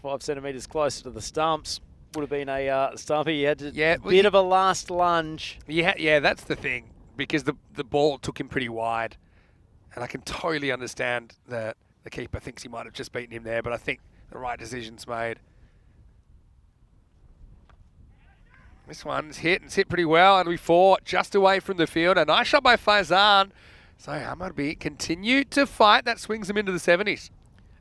5 centimetres closer to the stumps. Would have been a stumpy. You had to bit of a last lunge. Yeah, that's the thing, because the ball took him pretty wide, and I can totally understand that the keeper thinks he might have just beaten him there, but I think the right decision's made. This one's hit, and it's hit pretty well, and we 4 just away from the field. A nice shot by Faizan. So Hammarby continue to fight. That swings them into the 70s.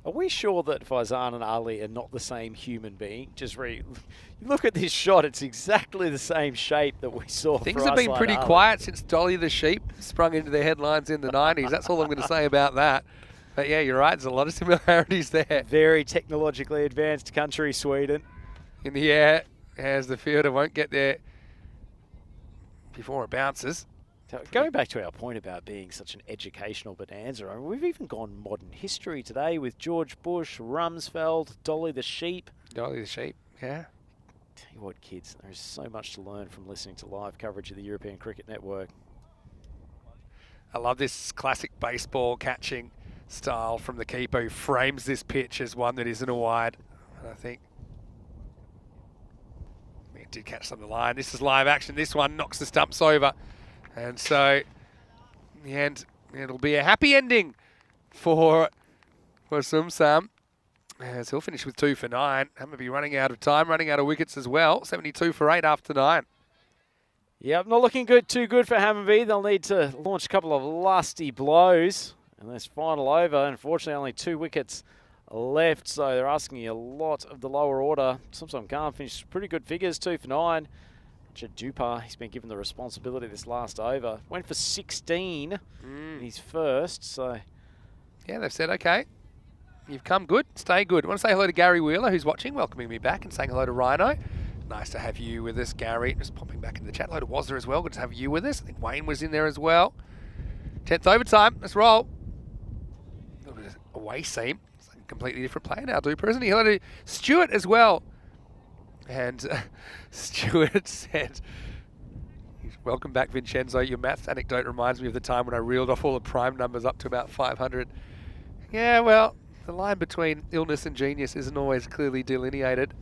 Are we sure that Faizan and Ali are not the same human being? You look at this shot, it's exactly the same shape that we saw. Things have been pretty quiet since Dolly the Sheep sprung into the headlines in the 90s. That's all I'm going to say about that. But yeah, you're right, there's a lot of similarities there. Very technologically advanced country, Sweden. In the air, as the fielder won't get there before it bounces. So going back to our point about being such an educational bonanza, we've even gone modern history today with George Bush, Rumsfeld, Dolly the Sheep. Dolly the Sheep, yeah. Tell you what, kids, there is so much to learn from listening to live coverage of the European Cricket Network. I love this classic baseball catching style from the keeper who frames this pitch as one that isn't a wide. And I think he did catch some of the line. This is live action. This one knocks the stumps over. And so, in the end, it'll be a happy ending for Sumsam, as he'll finish with 2 for 9. Hammerby running out of time, running out of wickets as well. 72 for 8 after 9. Yep, not looking too good for Hammerby. They'll need to launch a couple of lusty blows in this final over. Unfortunately, only 2 wickets left, so they're asking a lot of the lower order. Sumsam Khan finished pretty good figures, 2 for 9. Dupa, he's been given the responsibility this last over. Went for 16 in his first, so... Yeah, they've said, okay, you've come good, stay good. I want to say hello to Gary Wheeler, who's watching, welcoming me back, and saying hello to Rhino. Nice to have you with us, Gary. Just popping back in the chat. Hello to Wazza as well. Good to have you with us. I think Wayne was in there as well. 10th overtime. Let's roll. Look at this away seam. It's like a completely different player now, Duper, isn't he? Hello to Stuart as well. And Stuart said, welcome back, Vincenzo. Your maths anecdote reminds me of the time when I reeled off all the prime numbers up to about 500. Yeah, well, the line between illness and genius isn't always clearly delineated.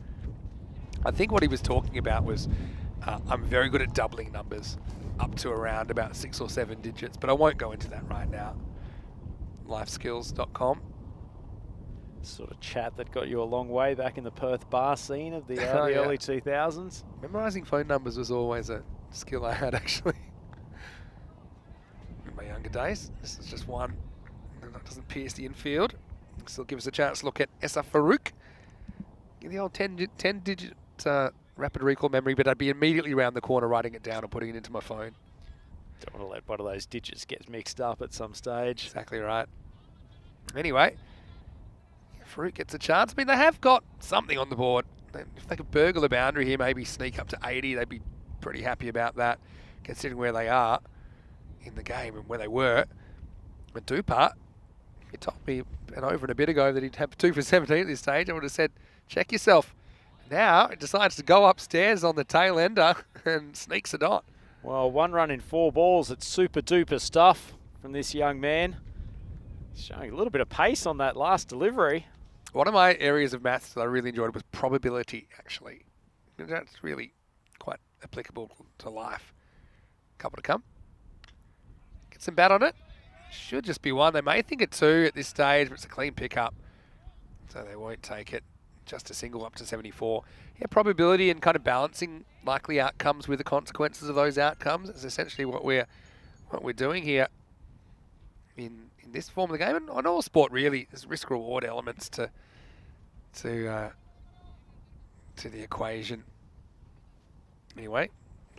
I think what he was talking about was I'm very good at doubling numbers up to around about 6 or 7 digits, but I won't go into that right now. Lifeskills.com. Sort of chat that got you a long way back in the Perth bar scene of the early 2000s. Memorising phone numbers was always a skill I had, actually. In my younger days. This is just one that doesn't pierce the infield. Still give us a chance to look at Essa Farouk. The old 10-digit rapid recall memory, but I'd be immediately around the corner writing it down or putting it into my phone. Don't want to let one of those digits get mixed up at some stage. Exactly right. Anyway, Farouk gets a chance. I mean, they have got something on the board. If they could burgle the boundary here, maybe sneak up to 80, they'd be pretty happy about that, considering where they are in the game and where they were. But Dupa, if you told me an over and a bit ago that he'd have 2 for 17 at this stage, I would have said, check yourself. Now it decides to go upstairs on the tail ender and sneaks a dot. Well, 1 run in 4 balls. It's super duper stuff from this young man. Showing a little bit of pace on that last delivery. One of my areas of maths that I really enjoyed was probability, actually. That's really quite applicable to life. Couple to come. Get some bat on it. Should just be 1. They may think it 2 at this stage, but it's a clean pickup, so they won't take it. Just a single up to 74. Yeah, probability and kind of balancing likely outcomes with the consequences of those outcomes is essentially what we're doing here in this form of the game, and on all sport really. There's risk-reward elements to the equation. Anyway,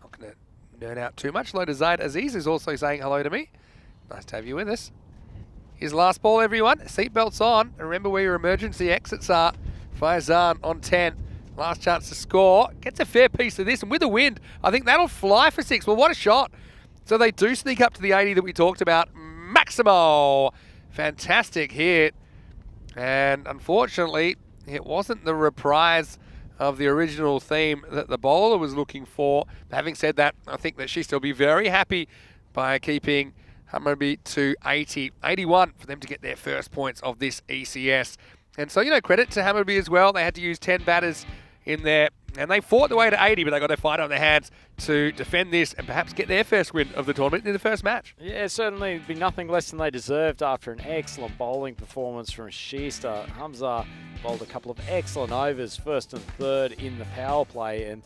not going to nerd out too much. Hello to Zaid Aziz, who's also saying hello to me. Nice to have you with us. Here's the last ball, everyone. Seatbelts on. And remember where your emergency exits are. Faizan on 10. Last chance to score. Gets a fair piece of this. And with the wind, I think that'll fly for 6. Well, what a shot. So they do sneak up to the 80 that we talked about. Maximo. Fantastic hit. And unfortunately, it wasn't the reprise of the original theme that the bowler was looking for. Having said that, I think that she still be very happy by keeping Hammerby to 80. 81 for them to get their first points of this ECS. And so, credit to Hammerby as well. They had to use 10 batters in there, and they fought the way to 80, but they got their fight on their hands to defend this and perhaps get their first win of the tournament in the first match. Yeah, certainly be nothing less than they deserved after an excellent bowling performance from Shista. Hamza bowled a couple of excellent overs, first and third in the power play, and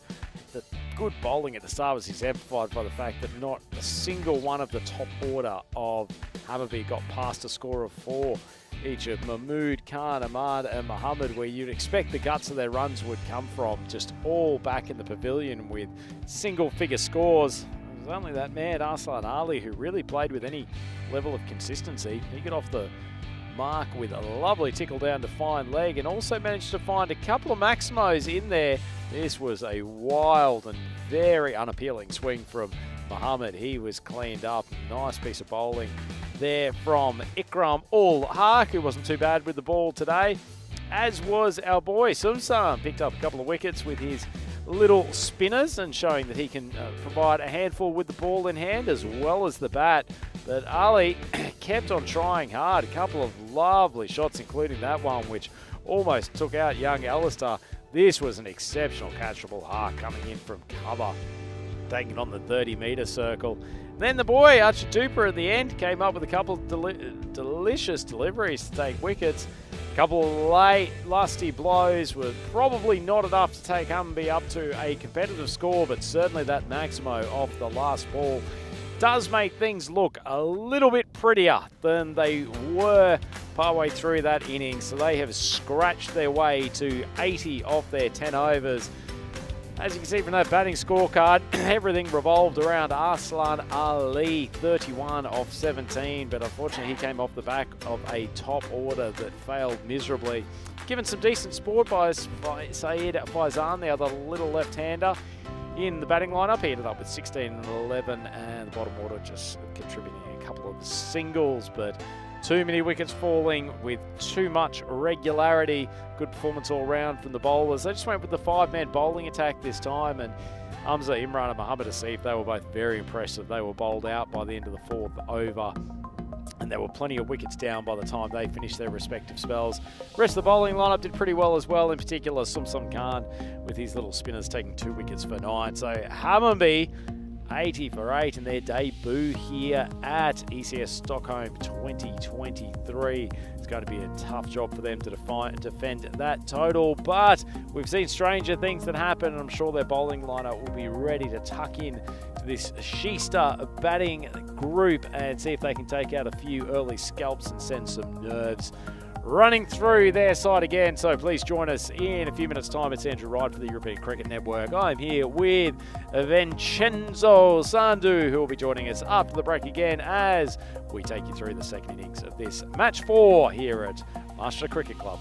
the good bowling at the start was exemplified by the fact that not a single one of the top order of Hammerby got past a score of 4. Each of Mahmood, Khan, Ahmad and Muhammad, where you'd expect the guts of their runs would come from, just all back in the pavilion with single-figure scores. It was only that man, Arslan Ali, who really played with any level of consistency. He got off the mark with a lovely tickle down to fine leg and also managed to find a couple of Maximos in there. This was a wild and very unappealing swing from Muhammad. He was cleaned up. Nice piece of bowling there from Ikram Ul Haq, who wasn't too bad with the ball today, as was our boy Sumsam. Picked up a couple of wickets with his little spinners and showing that he can provide a handful with the ball in hand as well as the bat. But Ali kept on trying hard. A couple of lovely shots, including that one which almost took out young Alistair. This was an exceptional catch from Ul Haq coming in from cover. taking on the 30-metre circle. Then the boy, Archer Duper, at the end, came up with a couple of delicious deliveries to take wickets. A couple of late, lusty blows were probably not enough to take Humby up to a competitive score, but certainly that Maximo off the last ball does make things look a little bit prettier than they were partway through that innings. So they have scratched their way to 80 off their 10 overs. As you can see from that batting scorecard, everything revolved around Arslan Ali, 31 off 17, but unfortunately he came off the back of a top order that failed miserably. Given some decent sport by Saeed Faizan, the other little left-hander in the batting lineup. He ended up with 16 and 11, and the bottom order just contributing a couple of singles, but too many wickets falling with too much regularity. Good performance all round from the bowlers. They just went with the 5-man bowling attack this time, and Hamza Imran and Mohammad Asif, they were both very impressive. They were bowled out by the end of the 4th over, and there were plenty of wickets down by the time they finished their respective spells. The rest of the bowling lineup did pretty well as well, in particular Sumsum Khan with his little spinners taking 2 wickets for 9. So Hammarby 80 for 8 in their debut here at ECS Stockholm 2023. It's going to be a tough job for them to defend that total, but we've seen stranger things that happen, and I'm sure their bowling lineup will be ready to tuck in to this Shista batting group and see if they can take out a few early scalps and send some nerves running through their side again. So please join us in a few minutes' time. It's Andrew Wright for the European Cricket Network. I'm here with Vincenzo Sandu, who will be joining us after the break again as we take you through the second innings of this match 4 here at Master Cricket Club.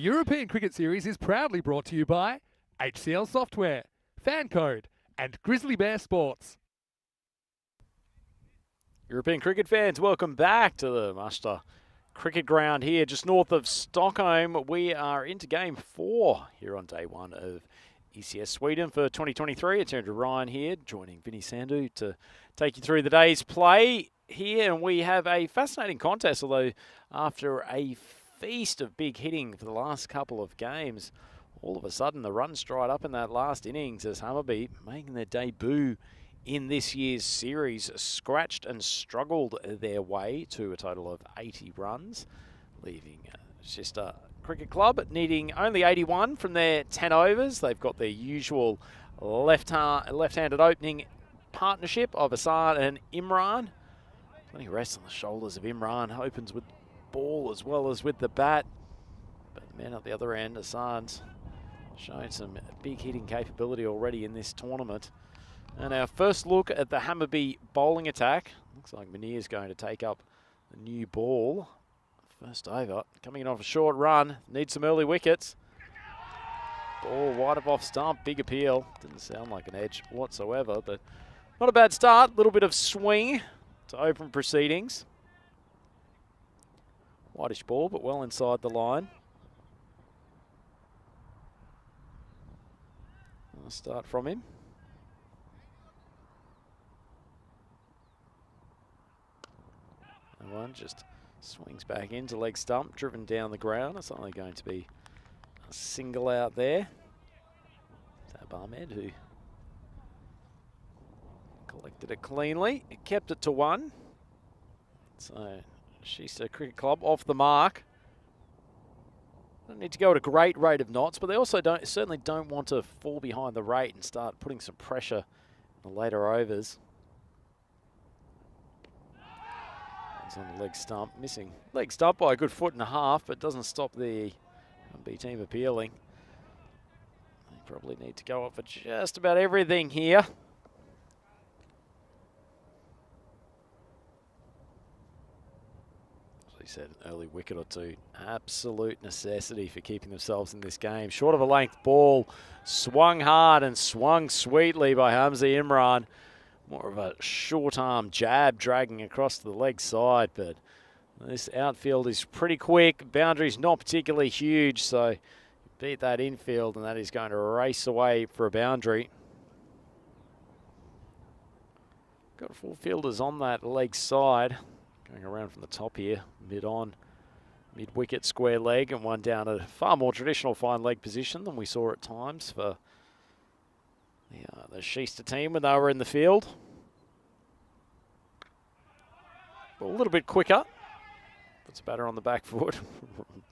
European Cricket Series is proudly brought to you by HCL Software, FanCode, and Grizzly Bear Sports. European cricket fans, welcome back to the Muster Cricket Ground here just north of Stockholm. We are into game 4 here on day 1 of ECS Sweden for 2023. It's Andrew Ryan here, joining Vinny Sandhu to take you through the day's play here. And we have a fascinating contest, although after a feast of big hitting for the last couple of games, all of a sudden the runs dried up in that last innings as Hammarby, making their debut in this year's series, scratched and struggled their way to a total of 80 runs, leaving Shista Cricket Club needing only 81 from their 10 overs. They've got their usual left-handed opening partnership of Hassan and Imran. Plenty of rest on the shoulders of Imran. Opens with ball as well as with the bat. But the man at the other end, Hassan's showing some big hitting capability already in this tournament. And our first look at the Hammarby bowling attack. Looks like Munir is going to take up the new ball. First over, coming in off a short run. Needs some early wickets. Ball wide of off stump, big appeal. Didn't sound like an edge whatsoever, but not a bad start. Little bit of swing to open proceedings. Whitish ball, but well inside the line. I'll start from him. One just swings back into leg stump, driven down the ground. It's only going to be a single out there. Tab Ahmed, who collected it cleanly. It kept it to 1. So Shista Cricket Club off the mark. Don't need to go at a great rate of knots, but they also certainly don't want to fall behind the rate and start putting some pressure in the later overs. On the leg stump, missing leg stump by a good 1.5 foot, but doesn't stop the B team appealing. They probably need to go up for just about everything here. As we said, an early wicket or two, absolute necessity for keeping themselves in this game. Short of a length ball, swung hard and swung sweetly by Hamza Imran. More of a short arm jab dragging across to the leg side, but this outfield is pretty quick. Boundary's not particularly huge, so beat that infield and that is going to race away for a boundary. Got 4 fielders on that leg side. Going around from the top here, mid-on, mid-wicket square leg, and one down at a far more traditional fine leg position than we saw at times for the Shista team when they were in the field. But a little bit quicker. Puts a batter on the back foot.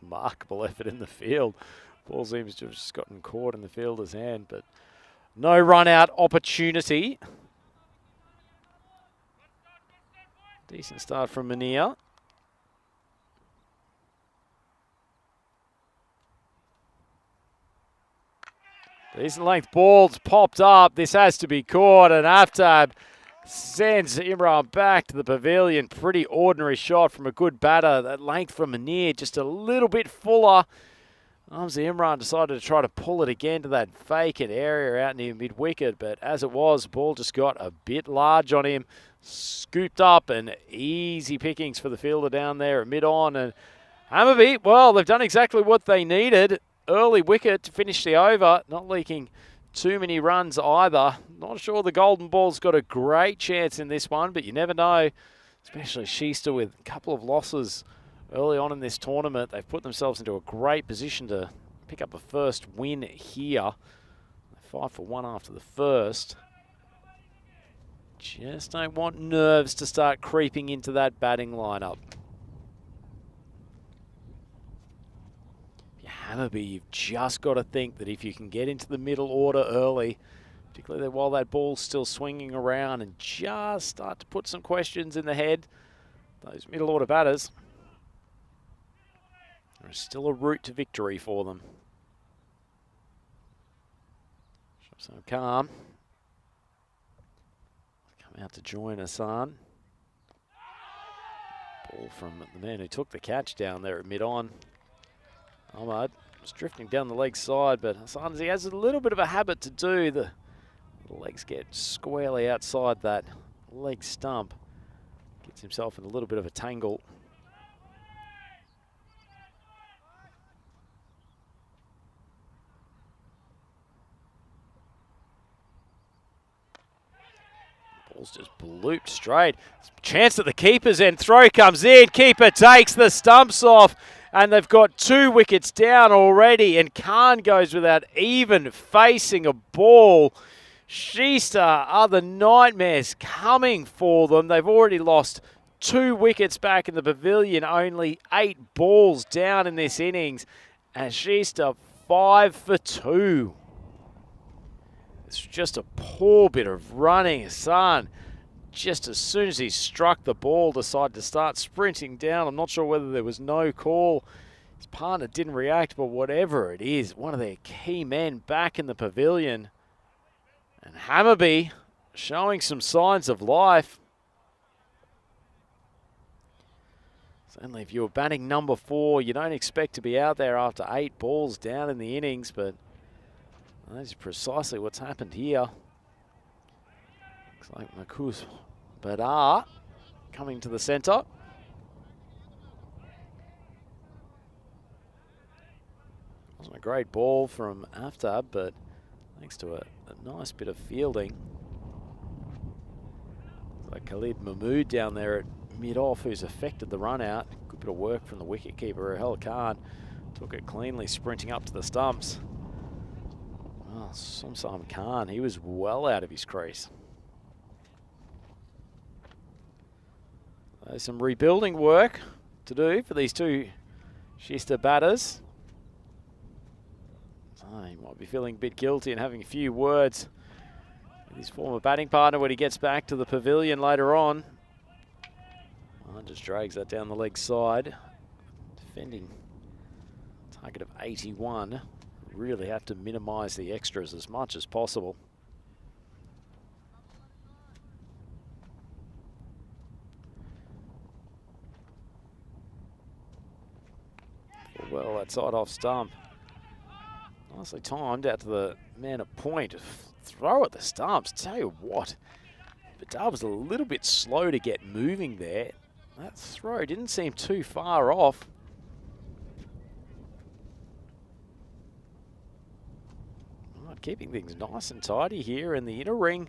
Remarkable effort in the field. Ball seems to have just gotten caught in the fielder's hand, but no run-out opportunity. Decent start from Munir. Decent length balls popped up. This has to be caught, and Aftab sends Imran back to the pavilion. Pretty ordinary shot from a good batter. That length from Munir just a little bit fuller. Hamza Imran decided to try to pull it again to that vacant area out near mid-wicket, but as it was, the ball just got a bit large on him. Scooped up, and easy pickings for the fielder down there at mid-on. And Hammarby, well, they've done exactly what they needed. Early wicket to finish the over, not leaking too many runs either. Not sure the golden ball's got a great chance in this one, but you never know, especially Shista with a couple of losses early on in this tournament. They've put themselves into a great position to pick up a first win here. 5 for 1 after the first. Just don't want nerves to start creeping into that batting lineup. Hammarby, you've just got to think that if you can get into the middle order early, particularly while that ball's still swinging around, and just start to put some questions in the head, those middle order batters, there's still a route to victory for them. So calm. Come out to join Hassan. Ball from the man who took the catch down there at mid-on. Ahmad Just drifting down the leg side, but Hassan, he has a little bit of a habit to do. The legs get squarely outside that leg stump. Gets himself in a little bit of a tangle. Ball's just blooped straight. Chance at the keeper's end. Throw comes in. Keeper takes the stumps off. And they've got 2 wickets down already. And Khan goes without even facing a ball. Shista are the nightmares coming for them. They've already lost 2 wickets back in the pavilion. Only 8 balls down in this innings. And Shista 5 for 2. It's just a poor bit of running. Hassan, just as soon as he struck the ball, decided to start sprinting down. I'm not sure whether there was no call. His partner didn't react, but whatever it is, one of their key men back in the pavilion. And Hammarby showing some signs of life. Certainly if you were batting number 4, you don't expect to be out there after 8 balls down in the innings, but that is precisely what's happened here. Looks like Makus Badar coming to the centre. Wasn't a great ball from Aftab, but thanks to a nice bit of fielding. Looks like Khalid Mahmood down there at mid-off who's affected the run out. Good bit of work from the wicketkeeper, Rahel Khan. Took it cleanly, sprinting up to the stumps. Well, Somsam Khan, he was well out of his crease. There's some rebuilding work to do for these 2 Shista batters. So he might be feeling a bit guilty and having a few words with his former batting partner when he gets back to the pavilion later on. Well, just drags that down the leg side. Defending target of 81. Really have to minimise the extras as much as possible. Well, that side off stump. Nicely timed out to the man at point. Throw at the stumps. Tell you what, Badar was a little bit slow to get moving there. That throw didn't seem too far off. Keeping things nice and tidy here in the inner ring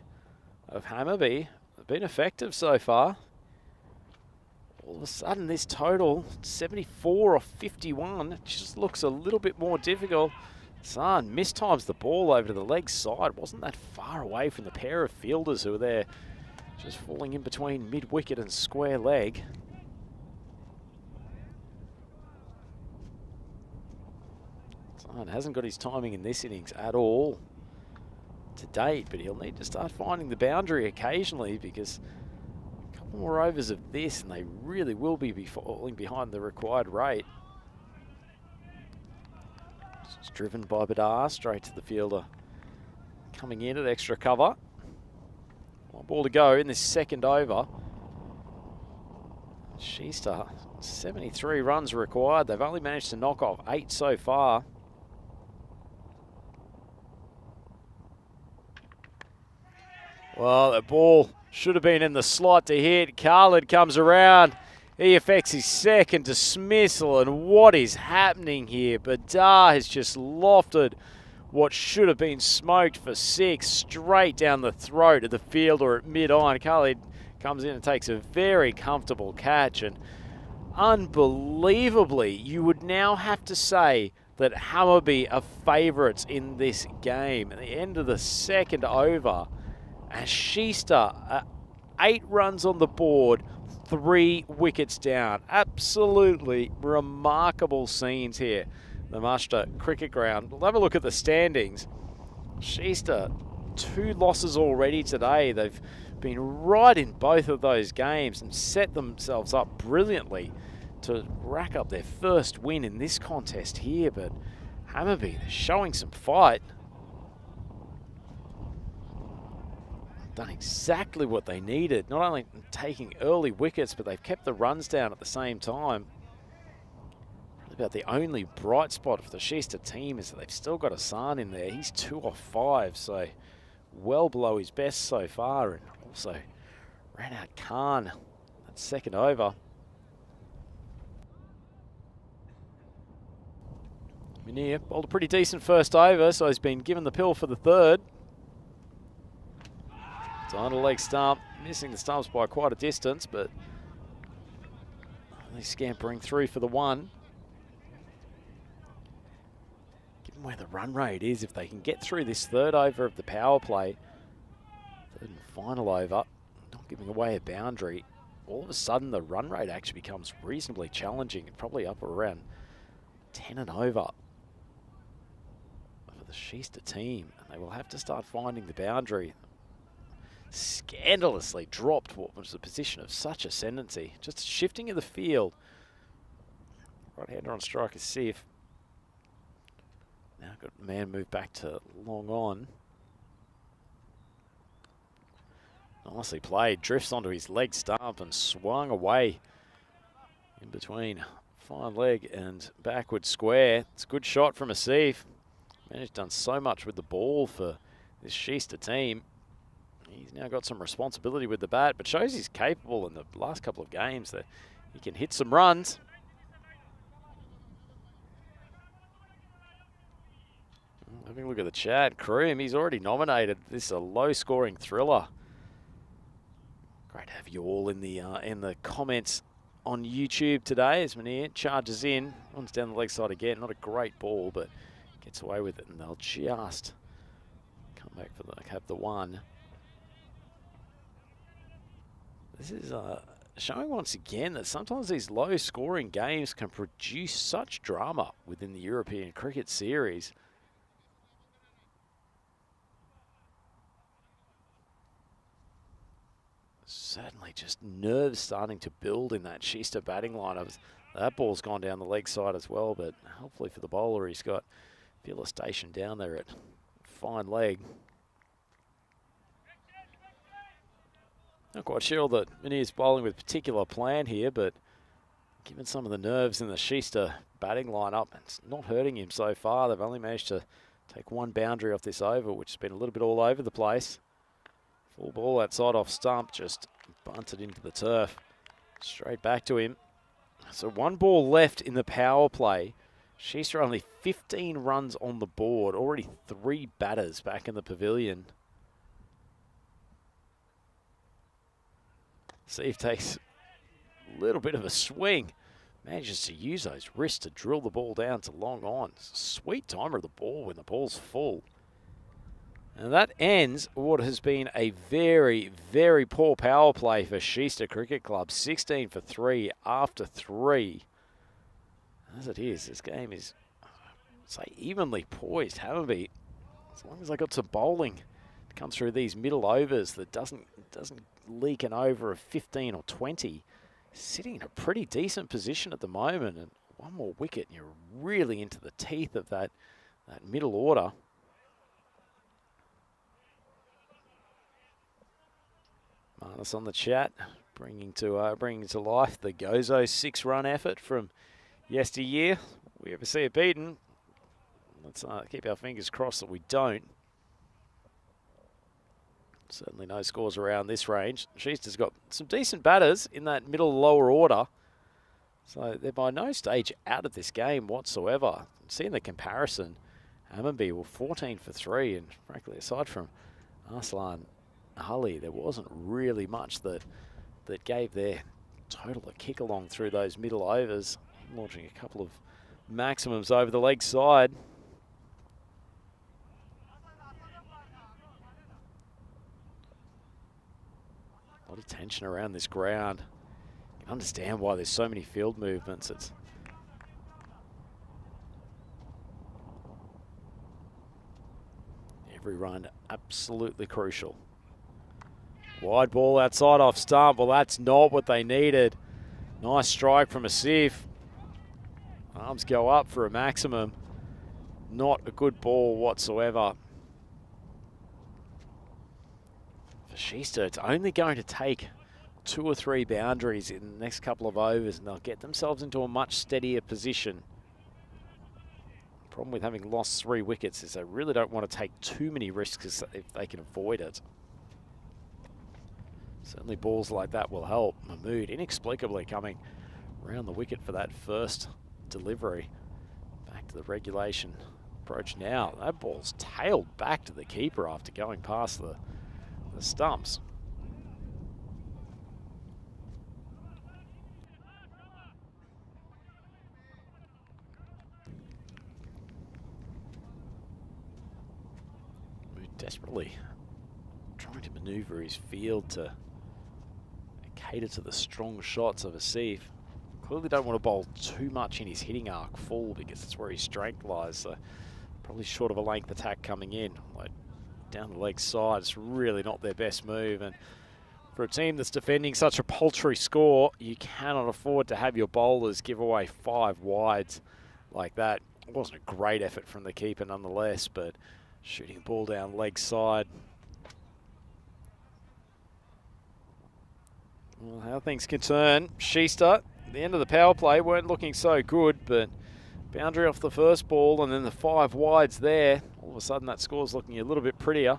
of Hammarby. They've been effective so far. All of a sudden, this total, 74 off 51, just looks a little bit more difficult. Hassan mistimes the ball over to the leg side. Wasn't that far away from the pair of fielders who were there, just falling in between mid-wicket and square leg. Hasn't got his timing in this innings at all to date, but he'll need to start finding the boundary occasionally because a couple more overs of this and they really will be falling behind the required rate. It's driven by Badar straight to the fielder, coming in at extra cover. One ball to go in this second over. Shista, 73 runs required. They've only managed to knock off 8 so far. Well, the ball should have been in the slot to hit. Khalid comes around. He affects his second dismissal. And what is happening here? Badar has just lofted what should have been smoked for 6 straight down the throat of the fielder at mid-on. Khalid comes in and takes a very comfortable catch. And unbelievably, you would now have to say that Hammarby are favourites in this game. At the end of the second over, Shista, 8 runs on the board, 3 wickets down. Absolutely remarkable scenes here. The Mashta Cricket Ground. We'll have a look at the standings. Shista, 2 losses already today. They've been right in both of those games and set themselves up brilliantly to rack up their first win in this contest here. But Hammarby, they're showing some fight. Done exactly what they needed. Not only taking early wickets, but they've kept the runs down at the same time. About the only bright spot for the Shista team is that they've still got Hassan in there. He's 2 off 5, so well below his best so far, and also ran out Khan that second over. Munir bowled a pretty decent first over, so he's been given the pill for the third. It's on a leg stump, missing the stumps by quite a distance, but only scampering through for the one. Given where the run rate is, if they can get through this third over of the power play, third and final over, not giving away a boundary, all of a sudden the run rate actually becomes reasonably challenging and probably up around 10 and over for the Shista team, and they will have to start finding the boundary. Scandalously dropped what was a position of such ascendancy. Just shifting in the field. Right-hander on strike is Sif. Now got the man move back to long on. Nicely played. Drifts onto his leg stump and swung away in between fine leg and backward square. It's a good shot from Asif. Man, he's done so much with the ball for this Shista team. He's now got some responsibility with the bat, but shows he's capable in the last couple of games that he can hit some runs. Having a look at the chat, Kroom, he's already nominated. This is a low-scoring thriller. Great to have you all in the comments on YouTube today as Munir charges in. Runs down the leg side again. Not a great ball, but gets away with it, and they'll just come back for have the one. This is showing once again that sometimes these low-scoring games can produce such drama within the European Cricket Series. Certainly just nerves starting to build in that Shista batting lineup. That ball's gone down the leg side as well, but hopefully for the bowler, he's got Fila Station down there at fine leg. Not quite sure that Munir's bowling with particular plan here, but given some of the nerves in the Shista batting lineup, it's not hurting him so far. They've only managed to take one boundary off this over, which has been a little bit all over the place. Full ball outside off stump, just bunted into the turf. Straight back to him. So one ball left in the power play. Shista only 15 runs on the board, already 3 batters back in the pavilion. Steve takes a little bit of a swing. Manages to use those wrists to drill the ball down to long on. Sweet timer of the ball when the ball's full. And that ends what has been a very, very poor power play for Shista Cricket Club. 16 for 3 after 3. As it is, this game is, say, evenly poised. Hammarby, as long as they got some bowling to come through these middle overs that doesn't leak an over of 15 or 20, sitting in a pretty decent position at the moment, and one more wicket and you're really into the teeth of that middle order. Marnus on the chat, bringing to life the Gozo 6-run effort from yesteryear. We ever see it beaten? Let's keep our fingers crossed that we don't. Certainly no scores around this range. Shista's got some decent batters in that middle lower order. So they're by no stage out of this game whatsoever. Seeing the comparison, Hammarby were 14 for 3, and frankly, aside from Arslan Hully, there wasn't really much that gave their total a kick along through those middle overs, launching a couple of maximums over the leg side. A lot of tension around this ground. You can understand why there's so many field movements. It's every run absolutely crucial. Wide ball outside off stump. Well, that's not what they needed. Nice strike from Asif. Arms go up for a maximum. Not a good ball whatsoever. For Shista, it's only going to take 2 or 3 boundaries in the next couple of overs, and they'll get themselves into a much steadier position. Problem with having lost 3 wickets is they really don't want to take too many risks if they can avoid it. Certainly balls like that will help. Mahmood inexplicably coming around the wicket for that first delivery. Back to the regulation approach now. That ball's tailed back to the keeper after going past the stumps. Desperately trying to manoeuvre his field to cater to the strong shots of Asif. Clearly don't want to bowl too much in his hitting arc full because that's where his strength lies. So probably short of a length attack coming in. Like down the leg side, it's really not their best move. And for a team that's defending such a paltry score, you cannot afford to have your bowlers give away 5 wides like that. It wasn't a great effort from the keeper nonetheless, but shooting the ball down leg side. Well, how things can turn. Schuster, the end of the power play, weren't looking so good, but boundary off the first ball and then the 5 wides there. All of a sudden that score's looking a little bit prettier.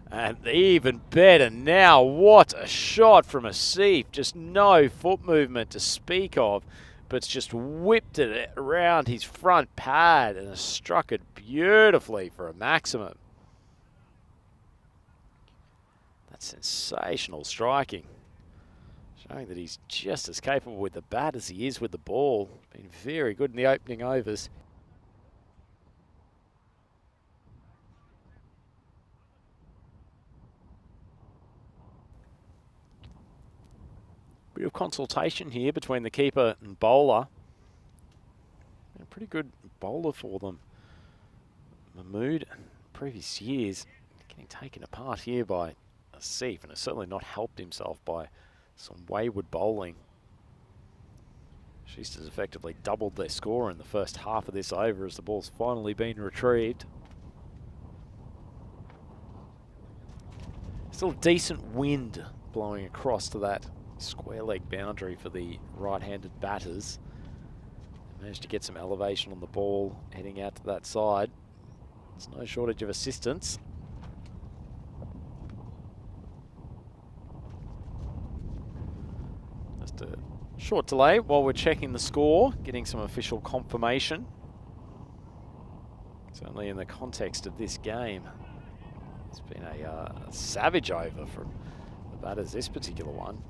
And even better now, what a shot from Asif. Just no foot movement to speak of, but just whipped it around his front pad and struck it beautifully for a maximum. That's sensational striking. Showing that he's just as capable with the bat as he is with the ball. Been very good in the opening overs. Bit of consultation here between the keeper and bowler. A pretty good bowler for them. Mahmood, previous years, getting taken apart here by Asif, and has certainly not helped himself by some wayward bowling. Schuster's effectively doubled their score in the first half of this over as the ball's finally been retrieved. Still a decent wind blowing across to that square leg boundary for the right-handed batters. Managed to get some elevation on the ball heading out to that side. There's no shortage of assistance. Just a short delay while we're checking the score, getting some official confirmation. Certainly in the context of this game, it's been a savage over from the batters this particular one.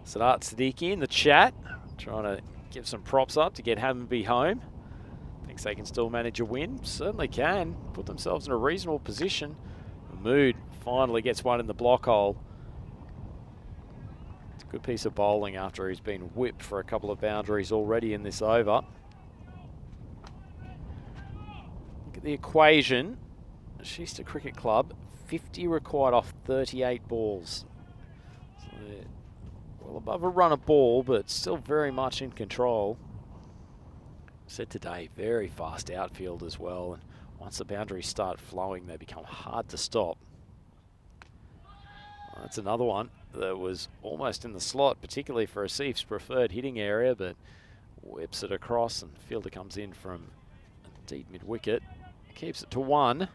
Sadat Siddiqui in the chat, trying to give some props up to get Hammarby home. Thinks they can still manage a win. Certainly can. Put themselves in a reasonable position. Mahmood finally gets one in the block hole. It's a good piece of bowling after he's been whipped for a couple of boundaries already in this over. Look at the equation. Schuster Cricket Club, 50 required off 38 balls. So well above a run a ball, but still very much in control. Said today, very fast outfield as well, and once the boundaries start flowing, they become hard to stop. Well, that's another one that was almost in the slot, particularly for Asif's preferred hitting area, but whips it across, and fielder comes in from deep mid-wicket. Keeps it to 1.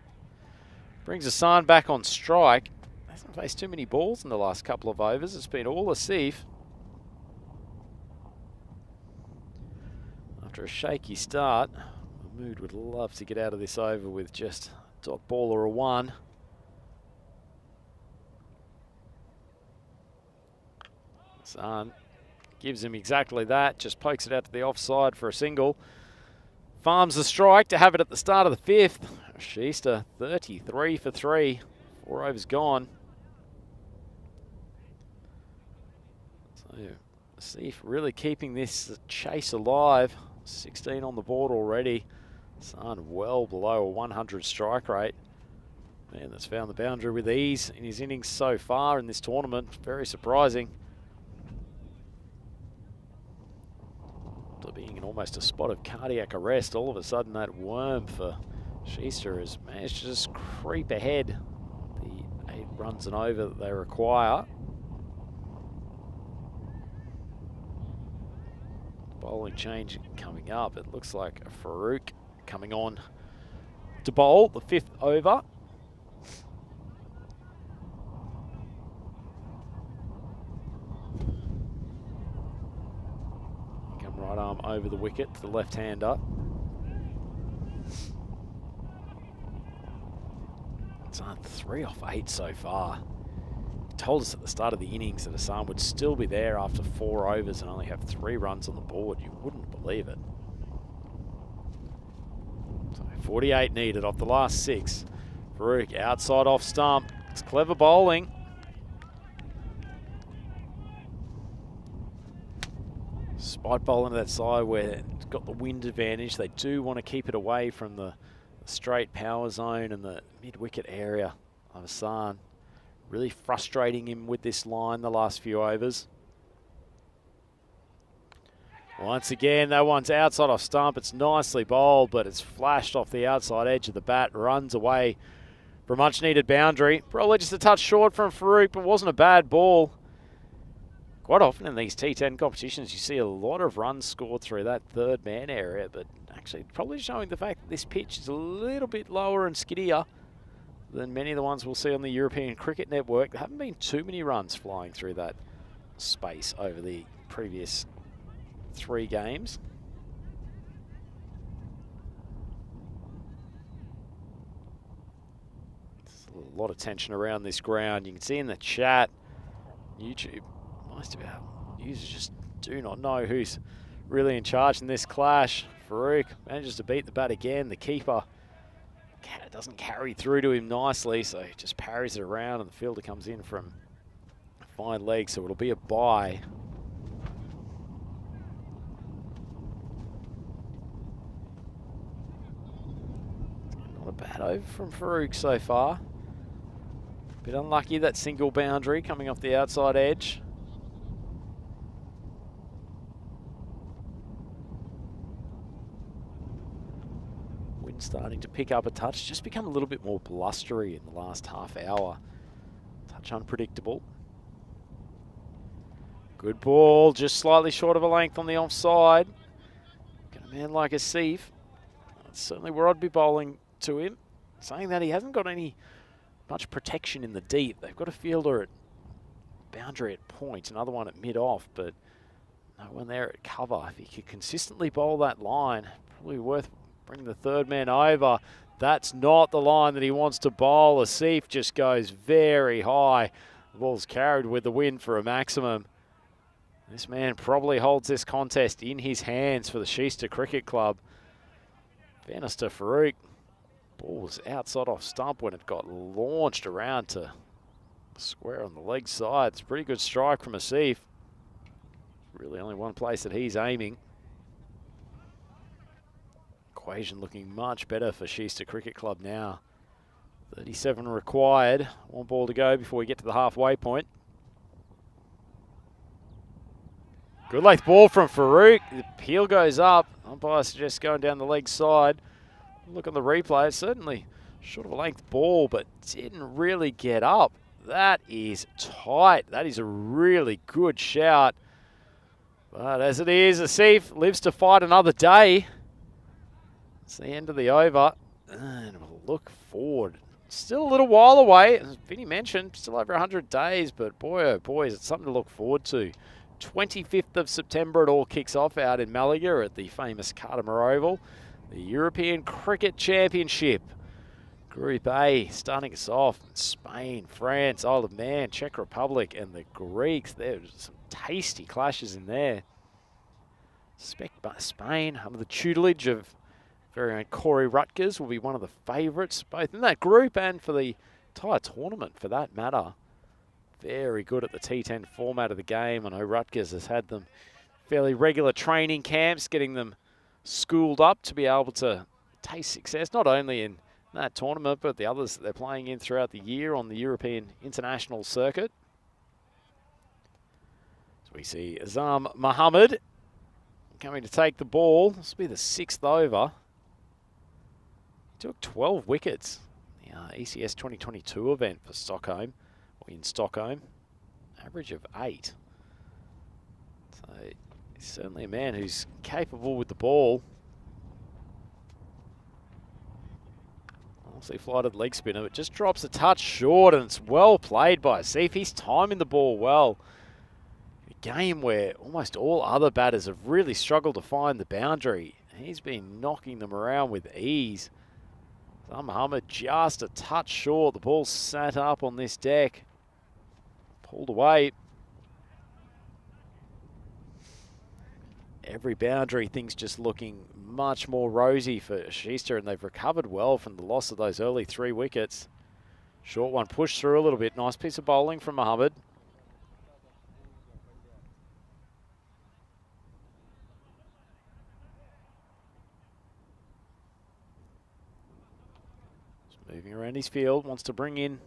Brings Hassan back on strike. Hasn't faced too many balls in the last couple of overs. It's been all Asif. After a shaky start, Mahmood would love to get out of this over with just dot ball or a 1. Hassan gives him exactly that, just pokes it out to the offside for a single. Farms the strike to have it at the start of the 5th. Schuster 33 for 3. 4 overs gone. So Asif really keeping this chase alive. 16 on the board already. Hassan well below a 100 strike rate. Man, that's found the boundary with ease in his innings so far in this tournament. Very surprising. After being in almost a spot of cardiac arrest, all of a sudden that worm for Schuster has managed to just creep ahead the 8 runs and over that they require. Bowling change coming up. It looks like Farouk coming on to bowl the 5th over. Come right arm over the wicket to the left-hander. It's on 3 off 8 so far. He told us at the start of the innings that Assam would still be there after 4 overs and only have 3 runs on the board. You wouldn't believe it. So 48 needed off the last 6. Farouk outside off stump. It's clever bowling. Spot bowling to that side where it's got the wind advantage. They do want to keep it away from the straight power zone and the mid-wicket area of Hassan. Really frustrating him with this line the last few overs. Once again, that one's outside off stump. It's nicely bowled, but it's flashed off the outside edge of the bat. Runs away for a much-needed boundary. Probably just a touch short from Farouk, but wasn't a bad ball. Quite often in these T10 competitions, you see a lot of runs scored through that 3rd man area, but actually probably showing the fact that this pitch is a little bit lower and skiddier than many of the ones we'll see on the European Cricket Network. There haven't been too many runs flying through that space over the previous 3 games. There's a lot of tension around this ground. You can see in the chat, YouTube, most of our users just do not know who's really in charge in this clash. Farouk manages to beat the bat again. The keeper doesn't carry through to him nicely, so he just parries it around and the fielder comes in from fine leg, so it'll be a bye. Not a bad over from Farouk so far. Bit unlucky that single boundary coming off the outside edge. Starting to pick up a touch, just become a little bit more blustery in the last half hour. Touch unpredictable. Good ball, just slightly short of a length on the offside. Got a man like Asif. That's certainly where I'd be bowling to him. Saying that, he hasn't got much protection in the deep. They've got a fielder at boundary at point, another one at mid-off, but no one there at cover. If he could consistently bowl that line, probably worth bring the 3rd man over. That's not the line that he wants to bowl. Asif just goes very high. The ball's carried with the wind for a maximum. This man probably holds this contest in his hands for the Shista Cricket Club. Fairness to Farouk. Ball was outside off stump when it got launched around to square on the leg side. It's a pretty good strike from Asif. Really only one place that he's aiming. Equation looking much better for Shista Cricket Club now. 37 required. 1 ball to go before we get to the halfway point. Good length ball from Farouk. The heel goes up. Umpire suggests going down the leg side. Look on the replay. It's certainly short of a length ball, but didn't really get up. That is tight. That is a really good shout. But as it is, Asif lives to fight another day. It's the end of the over, and we'll look forward. Still a little while away, as Vinny mentioned, still over 100 days, but boy, oh boy, is it something to look forward to. 25th of September, it all kicks off out in Malaga at the famous Cardimer Oval. The European Cricket Championship. Group A starting us off. Spain, France, Isle of Man, Czech Republic, and the Greeks. There's some tasty clashes in there. Spain, under the tutelage of very own Corey Rutgers, will be one of the favourites, both in that group and for the entire tournament, for that matter. Very good at the T10 format of the game. I know Rutgers has had them fairly regular training camps, getting them schooled up to be able to taste success, not only in that tournament, but the others that they're playing in throughout the year on the European international circuit. So we see Azam Mohammed coming to take the ball. This will be the 6th over. Took 12 wickets. The ECS 2022 event for Stockholm, or in Stockholm. Average of 8. So He's certainly a man who's capable with the ball. Obviously flighted leg spinner, but just drops a touch short, and it's well played by Asif. He's timing the ball well. A game where almost all other batters have really struggled to find the boundary. He's been knocking them around with ease. Muhammad just a touch short. The ball sat up on this deck. Pulled away. Every boundary, things just looking much more rosy for Schuster, and they've recovered well from the loss of those early 3 wickets. Short one pushed through a little bit. Nice piece of bowling from Muhammad. Just moving around his field, wants to bring in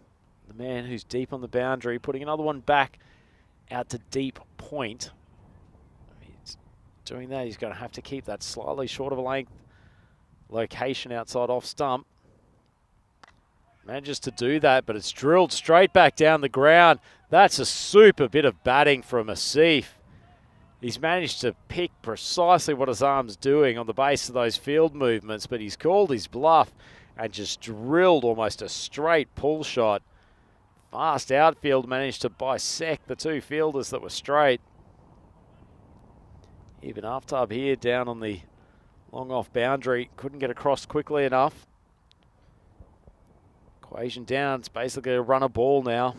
the man who's deep on the boundary, putting another one back out to deep point. Doing that, he's going to have to keep that slightly short of a length location outside off stump. Manages to do that, but it's drilled straight back down the ground. That's a super bit of batting from Asif. He's managed to pick precisely what his arm's doing on the base of those field movements, but he's called his bluff and just drilled almost a straight pull shot. Fast outfield managed to bisect the 2 fielders that were straight. Even Aftab here down on the long off boundary. Couldn't get across quickly enough. Equation down. It's basically a runner ball now.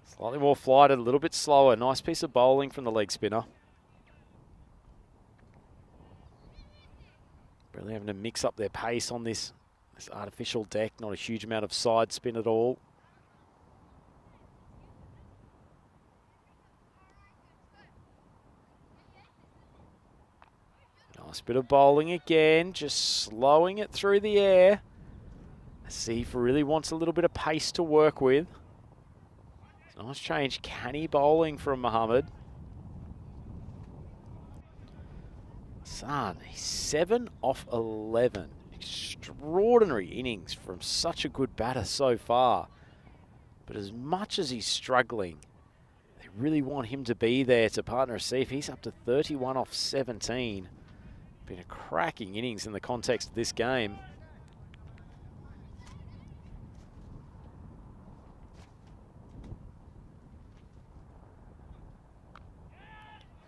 Slightly more flighted, a little bit slower. Nice piece of bowling from the leg spinner. Really having to mix up their pace on this artificial deck. Not a huge amount of side spin at all. Nice bit of bowling again, just slowing it through the air. Asif really wants a little bit of pace to work with. Nice change, canny bowling from Muhammad. San, he's 7 off 11. Extraordinary innings from such a good batter so far. But as much as he's struggling, they really want him to be there to partner Asif. He's up to 31 off 17. Been a cracking innings in the context of this game.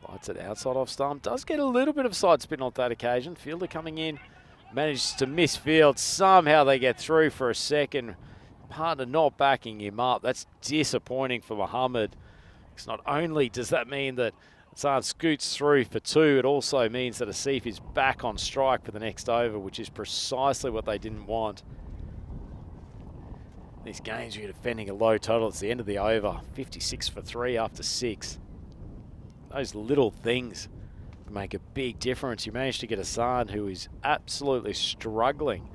Lights it outside off stump. Does get a little bit of side spin on that occasion. Fielder coming in, manages to miss field. Somehow they get through for a second. Partner not backing him up. That's disappointing for Muhammad. Because not only does that mean that Hassan scoots through for 2, it also means that Asif is back on strike for the next over, which is precisely what they didn't want. These games you're defending a low total. It's the end of the over. 56 for 3 after 6. Those little things make a big difference. You managed to get Hassan, who is absolutely struggling,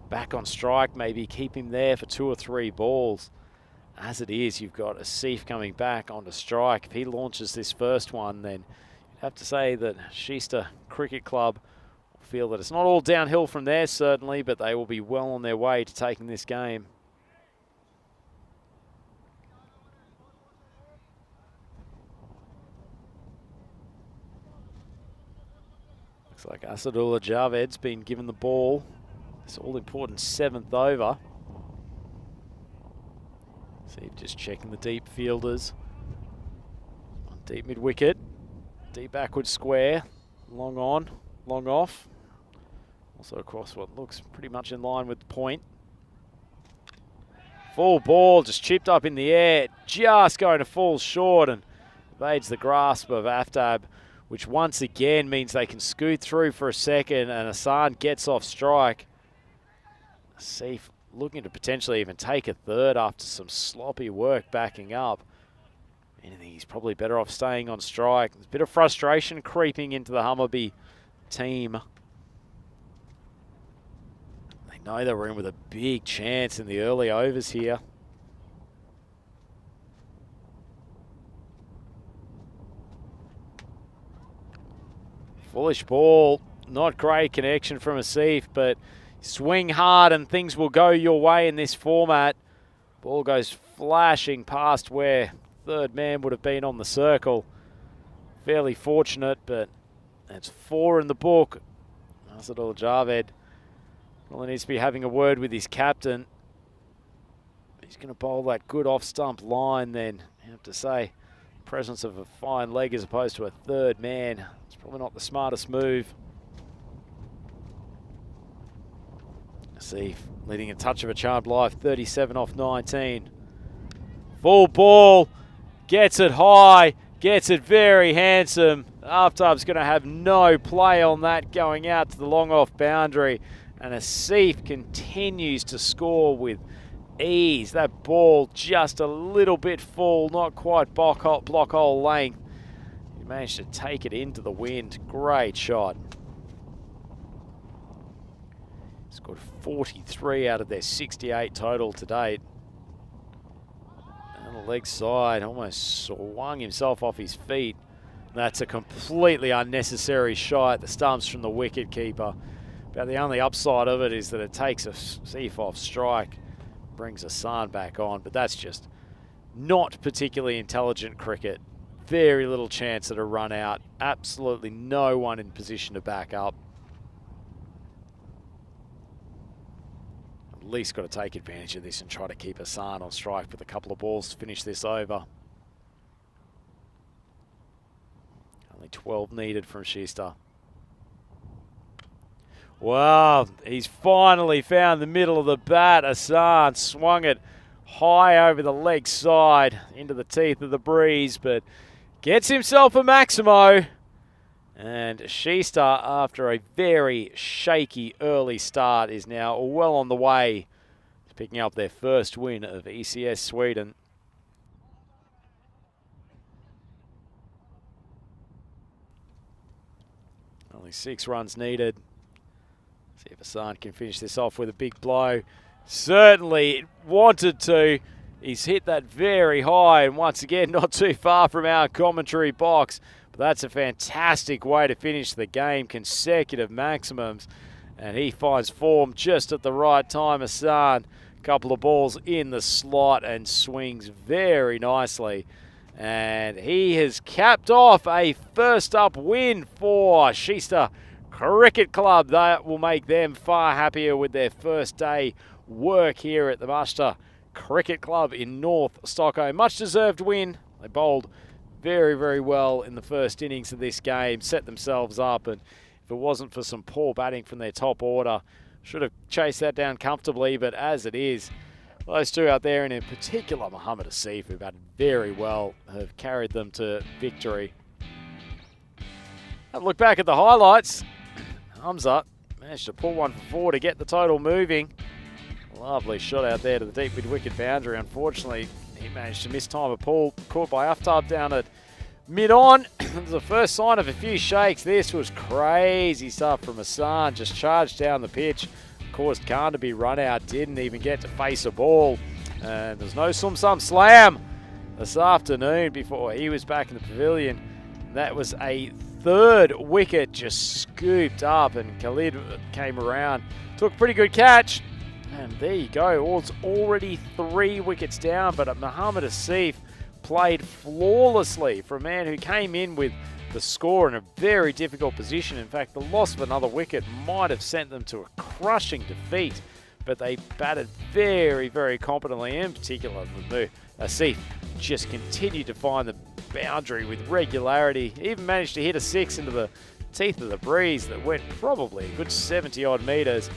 back on strike, maybe keep him there for 2 or 3 balls. As it is, you've got Asif coming back onto strike. If he launches this first one, then you'd have to say that Schuster Cricket Club will feel that it's not all downhill from there, certainly, but they will be well on their way to taking this game. Looks like Asadullah Javed's been given the ball. This all-important 7th over. See, just checking the deep fielders. Deep mid-wicket, deep backward square, long on, long off. Also across what looks pretty much in line with the point. Full ball, just chipped up in the air, just going to fall short and evades the grasp of Aftab, which once again means they can scoot through for a second and Hassan gets off strike. Asif looking to potentially even take a 3rd after some sloppy work backing up. I think he's probably better off staying on strike. There's a bit of frustration creeping into the Hummerby team. They know they were in with a big chance in the early overs here. Foolish ball, not great connection from Asif, but swing hard and things will go your way in this format. Ball goes flashing past where 3rd man would have been on the circle. fairly fortunate, but that's 4 in the book. Nazadul Javed really needs to be having a word with his captain. He's going to bowl that good off-stump line then. You have to say, presence of a fine leg as opposed to a third man. It's probably not the smartest move. See, leading a touch of a charmed life, 37 off 19. Full ball, gets it high, gets it very handsome. Aftarb's going to have no play on that going out to the long off boundary. And Asif continues to score with ease. That ball just a little bit full, not quite block hole length. He managed to take it into the wind. Great shot. Scored 43 out of their 68 total to date. And the leg side almost swung himself off his feet. That's a completely unnecessary shot. The stumps from the wicket keeper. But the only upside of it is that it takes a Asif off strike, brings Hassan back on. But that's just not particularly intelligent cricket. Very little chance at a run out. Absolutely no one in position to back up. At least got to take advantage of this and try to keep Hassan on strike with a couple of balls to finish this over. Only 12 needed from Schuster. Wow, he's finally found the middle of the bat. Hassan swung it high over the leg side into the teeth of the breeze, but gets himself a Maximo. And Schuster, after a very shaky early start, is now well on the way to picking up their first win of ECS Sweden. Only 6 runs needed. See if Hassan can finish this off with a big blow. Certainly wanted to. He's hit that very high, and once again, not too far from our commentary box. But that's a fantastic way to finish the game. Consecutive maximums. And he finds form just at the right time. Hassan, a couple of balls in the slot and swings very nicely. And he has capped off a first up win for Schuster Cricket Club. That will make them far happier with their first day work here at the Muster Cricket Club in North Stockholm. Much deserved win. They bowled very, very well in the first innings of this game, set themselves up, and if it wasn't for some poor batting from their top order, should have chased that down comfortably, but as it is, those two out there, and in particular Mohammad Asif, who batted very well, have carried them to victory. Have a look back at the highlights. Hamza managed to pull one for 4 to get the total moving. Lovely shot out there to the deep mid-wicket boundary. Unfortunately, he managed to mistime a pull, caught by Aftab down at mid-on. The first sign of a few shakes. This was crazy stuff from Hassan. Just charged down the pitch. Caused Khan to be run out. Didn't even get to face a ball. And there's no sum slam this afternoon before he was back in the pavilion. That was a 3rd wicket just scooped up, and Khalid came around. Took a pretty good catch. And there you go. It's already 3 wickets down, but Mohammad Asif played flawlessly for a man who came in with the score in a very difficult position. In fact, the loss of another wicket might have sent them to a crushing defeat, but they batted very, very competently. In particular, Asif just continued to find the boundary with regularity. Even managed to hit a 6 into the teeth of the breeze that went probably a good 70-odd metres.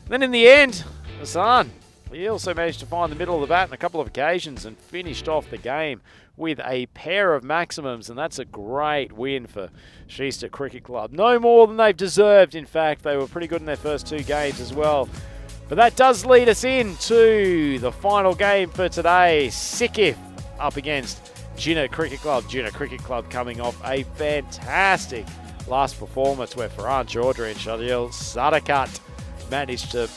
Then in the end, Hassan, he also managed to find the middle of the bat on a couple of occasions and finished off the game with a pair of maximums, and that's a great win for Schuster Cricket Club. No more than they've deserved, in fact. They were pretty good in their first 2 games as well. But that does lead us into the final game for today. Sikif up against Jinnah Cricket Club. Jinnah Cricket Club coming off a fantastic last performance where Farhan Chaudhry and Shadil Sadakat managed to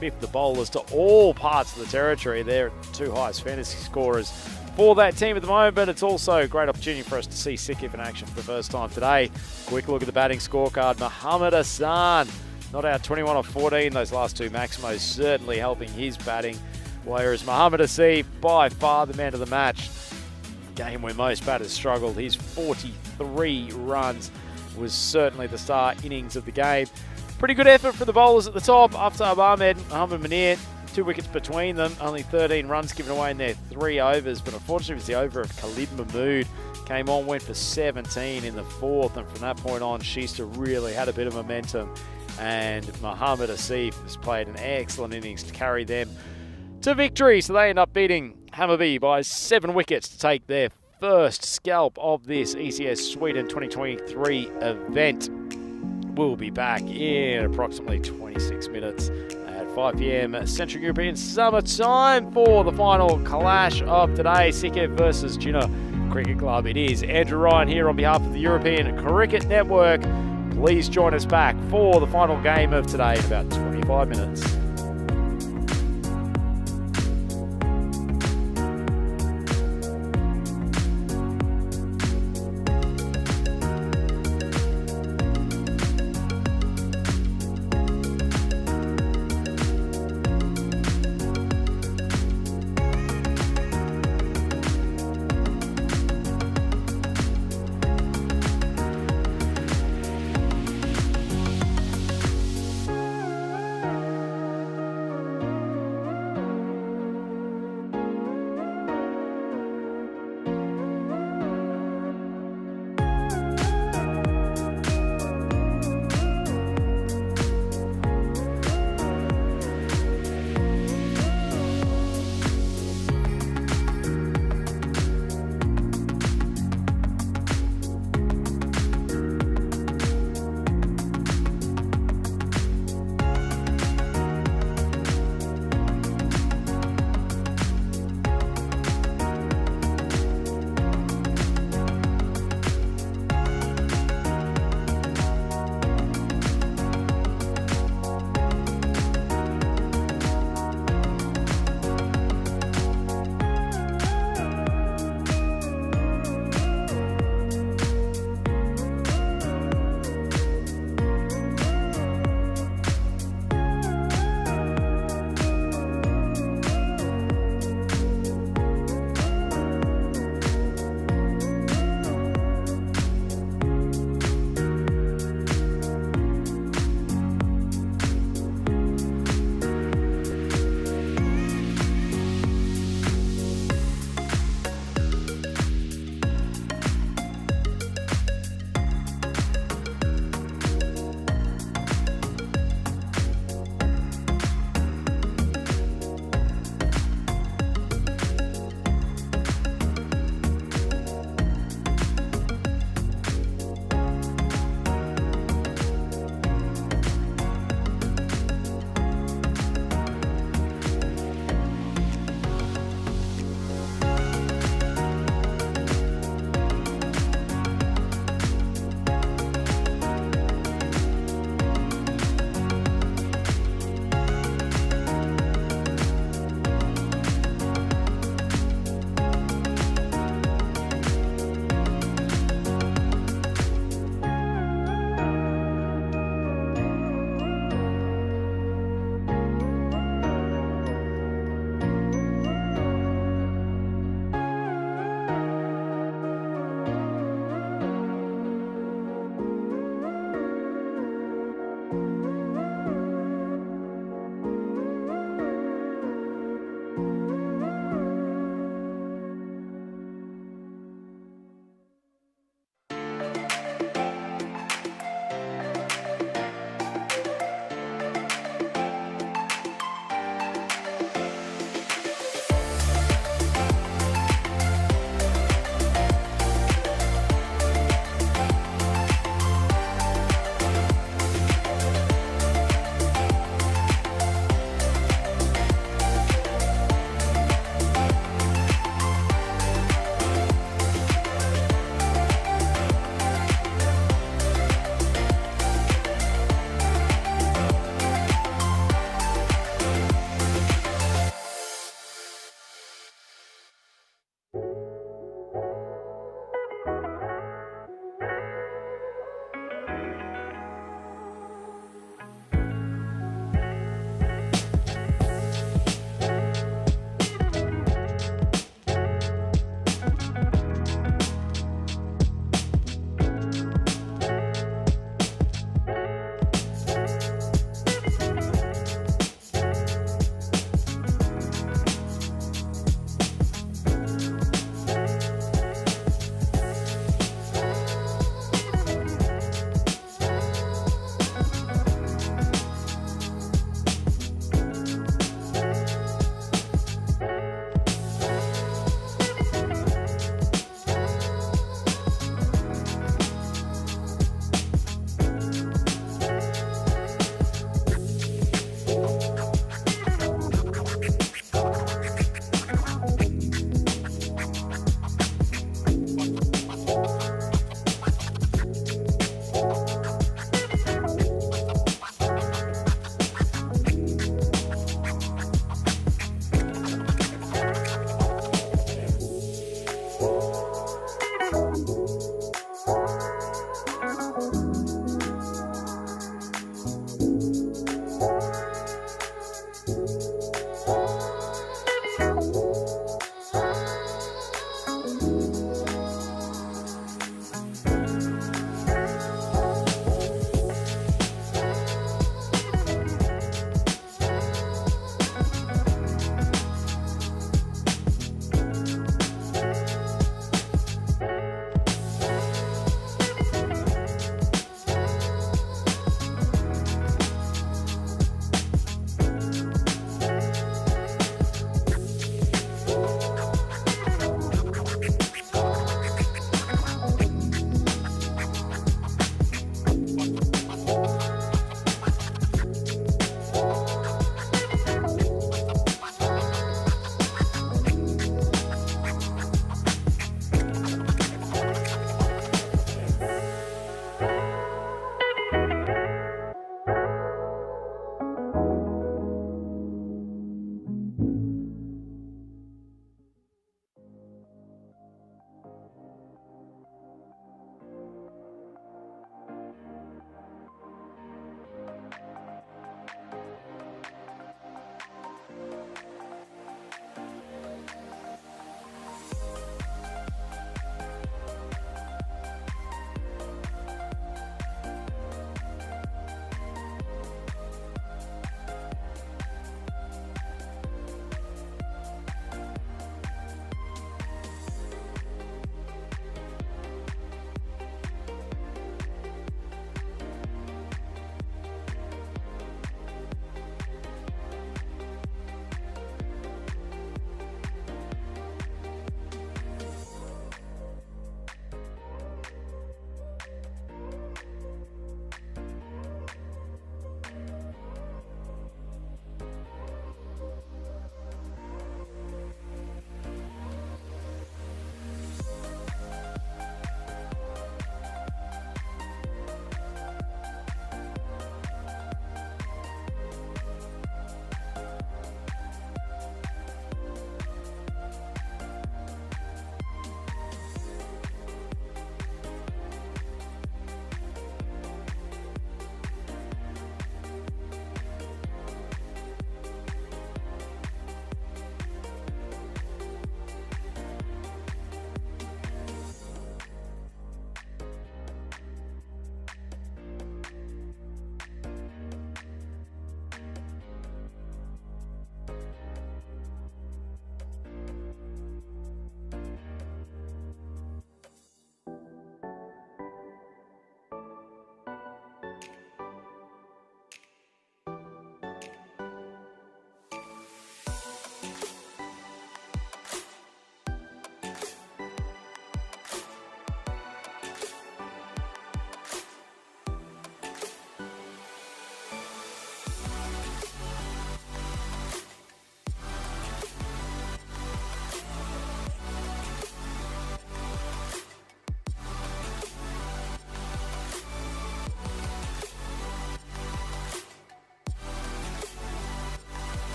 biff the bowlers to all parts of the territory. They're 2 highest fantasy scorers for that team at the moment, but it's also a great opportunity for us to see Sikif in action for the first time today. Quick look at the batting scorecard. Mohammad Hassan, not out 21 off 14. Those last 2 maximos certainly helping his batting, whereas Mohammad Asif, by far the man of the match. game where most batters struggled. His 43 runs was certainly the star innings of the game. Pretty good effort for the bowlers at the top. Aftab Ahmed, Mohammad Munir, 2 wickets between them. Only 13 runs given away in their 3 overs, but unfortunately it was the over of Khalid Mahmood. Came on, went for 17 in the 4th, and from that point on, Shista really had a bit of momentum. And Muhammad Asif has played an excellent innings to carry them to victory. So they end up beating Hammarby by 7 wickets to take their first scalp of this ECS Sweden 2023 event. We'll be back in approximately 26 minutes at 5 p.m. Central European Summer Time for the final clash of today, Sikkim versus Jinnah Cricket Club. It is Andrew Ryan here on behalf of the European Cricket Network. Please join us back for the final game of today in about 25 minutes.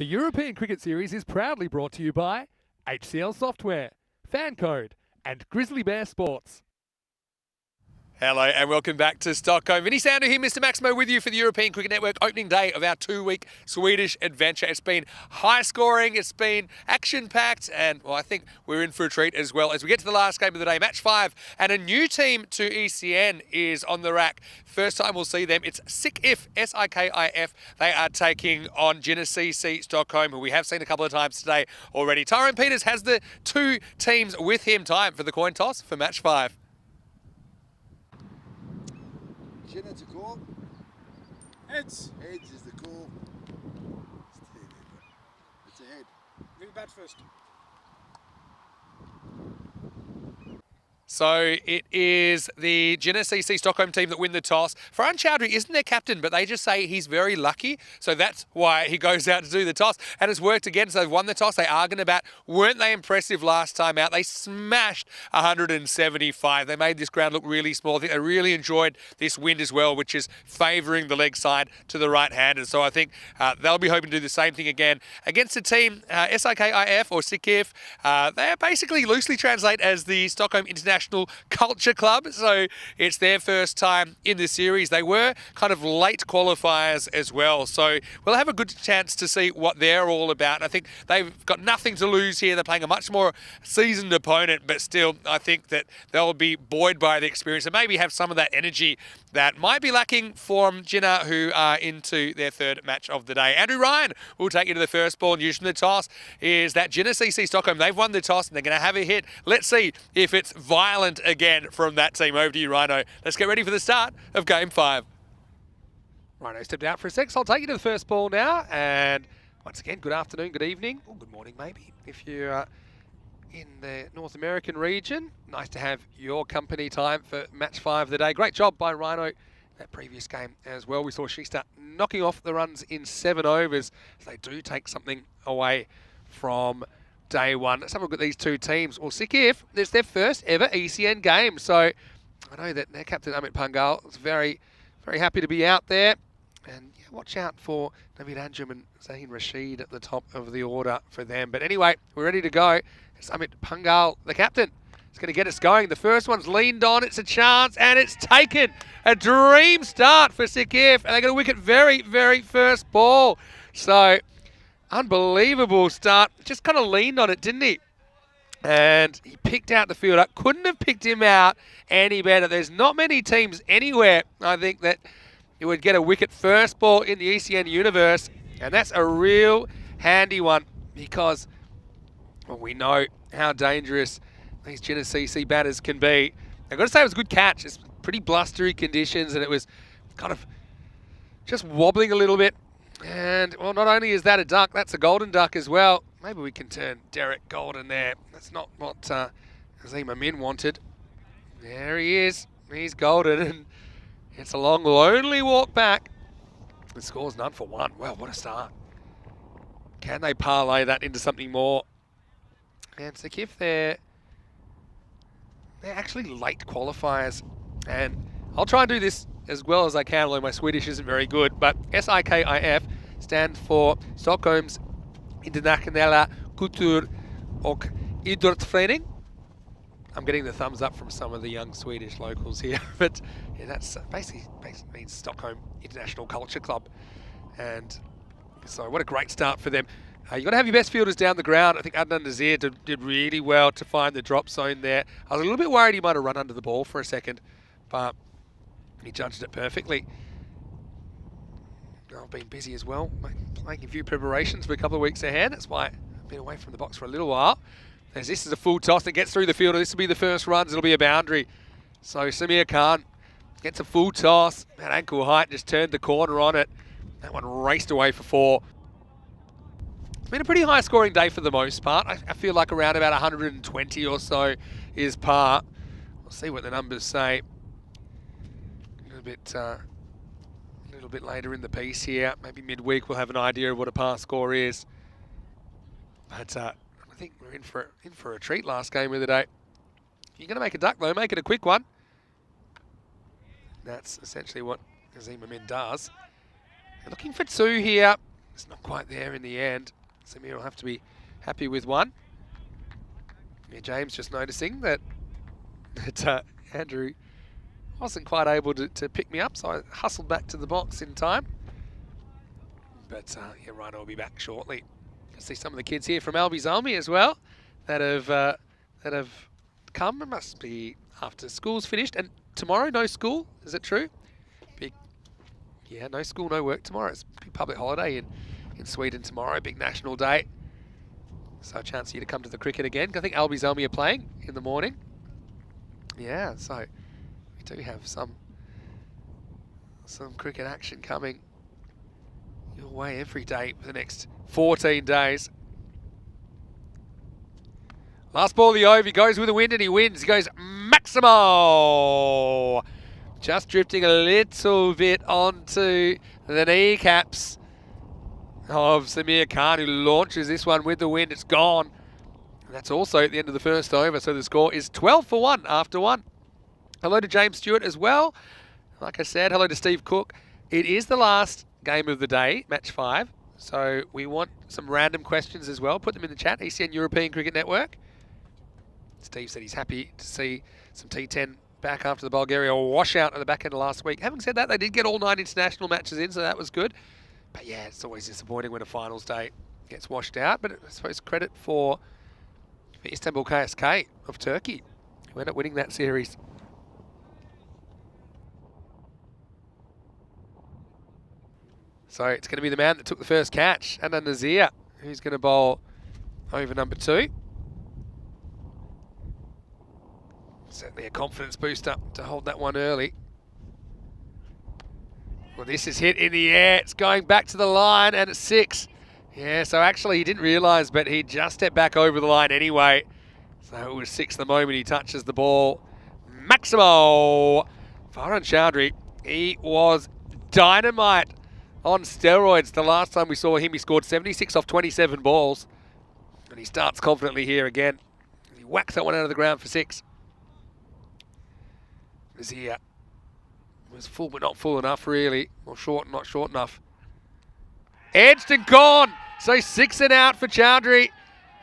The European Cricket Series is proudly brought to you by HCL Software, FanCode, and Grizzly Bear Sports. Hello and welcome back to Stockholm. Vinny Sander here, Mr. Maximo, with you for the European Cricket Network opening day of our 2-week Swedish adventure. It's been high scoring, it's been action-packed, and well, I think we're in for a treat as well as we get to the last game of the day, match 5, and a new team to ECN is on the rack. First time we'll see them, it's SIKIF, S-I-K-I-F. They are taking on CC Stockholm, who we have seen a couple of times today already. Tyrone Peters has the 2 teams with him. Time for the coin toss for match 5. Chin to call. Heads. Heads is the call. It's a head. We'll bat first. So it is the CC Stockholm team that win the toss. Farhan Chowdhury isn't their captain, but they just say he's very lucky. So that's why he goes out to do the toss. And it's worked again. So they've won the toss. They are going to bat. Weren't they impressive last time out? They smashed 175. They made this ground look really small. I think they really enjoyed this wind as well, which is favouring the leg side to the right-handers. So I think they'll be hoping to do the same thing again against a team, SIKIF or SIKIF. They basically loosely translate as the Stockholm International Culture Club, so it's their first time in the series. They were kind of late qualifiers as well, so we'll have a good chance to see what they're all about. And I think they've got nothing to lose here. They're playing a much more seasoned opponent, but still I think that they'll be buoyed by the experience and maybe have some of that energy that might be lacking from Jinnah, who are into their 3rd match of the day. Andrew Ryan will take you to the first ball. News from the toss is that CC Stockholm, they've won the toss and they're going to have a hit. Let's see if it's violent again from that team. Over to you, Rhino. Let's get ready for the start of Game 5. Rhino stepped out for a sec, so I'll take you to the first ball now. And once again, good afternoon, good evening, or good morning maybe, if you're in the North American region. Nice to have your company time for match 5 of the day. Great job by Rhino that previous game as well. We saw Shista knocking off the runs in 7 overs. So they do take something away from day 1. Let's have a look at these 2 teams. Well, SIKIF, it's their first ever ECN game. So I know that their captain, Amit Pangal, is very, very happy to be out there. And yeah, watch out for Naveed Anjum and Zaheen Rashid at the top of the order for them. But anyway, we're ready to go. It's Amit Pangal, the captain. It's going to get us going. The first one's leaned on. It's a chance, and it's taken. A dream start for SIKIF. And they got a wicket very, very first ball. So unbelievable start. Just kind of leaned on it, didn't he? And he picked out the fielder. Couldn't have picked him out any better. There's not many teams anywhere, I think, that it would get a wicket first ball in the ECN universe. And that's a real handy one because well, we know how dangerous these CC batters can be. I've got to say it was a good catch. It's pretty blustery conditions and it was kind of just wobbling a little bit. And, well, not only is that a duck, that's a golden duck as well. Maybe we can turn Derek golden there. That's not what Azim Amin wanted. There he is. He's golden. And it's a long, lonely walk back. The score's none for 1. Well, what a start. Can they parlay that into something more? And SIKIF, they're actually late qualifiers. And I'll try and do this as well as I can, although my Swedish isn't very good. But SIKIF stands for Stockholms Internationella Kultur och Idrottsförening. I'm getting the thumbs up from some of the young Swedish locals here. But yeah, that's basically means Stockholm International Culture Club. And so what a great start for them. You've got to have your best fielders down the ground. I think Adnan Nazir did really well to find the drop zone there. I was a little bit worried he might have run under the ball for a second, but he judged it perfectly. I've been busy as well, making a few preparations for a couple of weeks ahead. That's why I've been away from the box for a little while. As this is a full toss that gets through the fielder, this will be the first runs. It'll be a boundary. So Samir Khan gets a full toss. At ankle height, just turned the corner on it. That one raced away for 4. It's been a pretty high scoring day for the most part. I feel like around about 120 or so is par. We'll see what the numbers say. A little bit later in the piece here. Maybe midweek we'll have an idea of what a par score is. But I think we're in for a treat last game of the day. You're going to make a duck though, make it a quick one. That's essentially what Azim Amin does. They're looking for 2 here. It's not quite there in the end. Samir will have to be happy with one. Yeah, James just noticing that Andrew wasn't quite able to pick me up, so I hustled back to the box in time. But yeah, Rhino will be back shortly. I see some of the kids here from Albi Zalmi as well that have come. It must be after school's finished. And tomorrow, no school. Is it true? Big, yeah, no school, no work tomorrow. It's a big public holiday in Sweden tomorrow. Big national day. So a chance for you to come to the cricket again. I think Albi Zalmi are playing in the morning. Yeah, so we do have some cricket action coming your way every day for the next 14 days. Last ball of the over, he goes with the wind and he wins. He goes Maximo. Just drifting a little bit onto the kneecaps of Samir Khan, who launches this one with the wind. It's gone. And that's also at the end of the first over, so the score is 12 for 1 after 1. Hello to James Stewart as well. Like I said, hello to Steve Cook. It is the last game of the day, match 5. So we want some random questions as well. Put them in the chat, ECN European Cricket Network. Steve said he's happy to see some T10 back after the Bulgaria washout at the back end of last week. Having said that, they did get all 9 international matches in, so that was good. But yeah, it's always disappointing when a finals day gets washed out. But I suppose credit for Istanbul KSK of Turkey, who ended up winning that series. So it's going to be the man that took the first catch, Adnan Nazir, who's going to bowl over number 2. Certainly a confidence booster to hold that one early. Well, this is hit in the air. It's going back to the line, and it's 6. Yeah, so actually he didn't realise, but he just stepped back over the line anyway. So it was 6 the moment he touches the ball. Maximo! Farhan Chowdhury, he was dynamite on steroids. The last time we saw him, he scored 76 off 27 balls. And he starts confidently here again. He whacks that one out of the ground for 6. Nazir was full, but not full enough, really. Or short, not short enough. Edged and gone. So 6 and out for Chowdhury.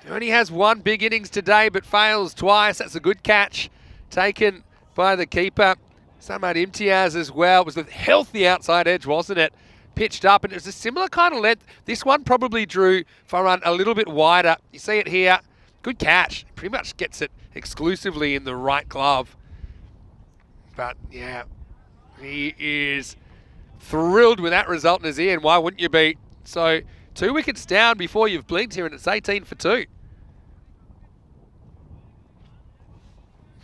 He only has 1 big innings today, but fails twice. That's a good catch taken by the keeper. Samad Imtiaz as well. It was a healthy outside edge, wasn't it? Pitched up, and it was a similar kind of length. This one probably drew Farhan a little bit wider. You see it here. Good catch. Pretty much gets it exclusively in the right glove. But yeah, he is thrilled with that result, Nazir, and why wouldn't you be? So 2 wickets down before you've blinked here, and it's 18 for 2.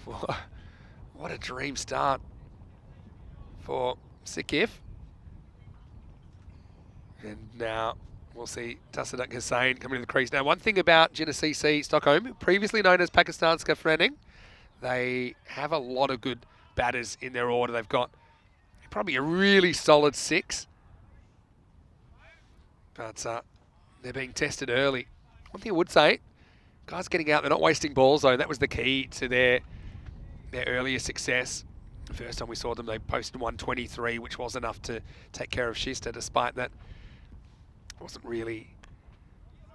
What a dream start for Sikif. And now we'll see Tasadak Hussain coming to the crease. Now, one thing about Genesee Stockholm, previously known as Pakistanska Förening, they have a lot of good batters in their order. They've got probably a really solid 6. But they're being tested early. One thing I would say, guys getting out, they're not wasting balls though. That was the key to their earlier success. The first time we saw them, they posted 123, which was enough to take care of Shista, despite that it wasn't really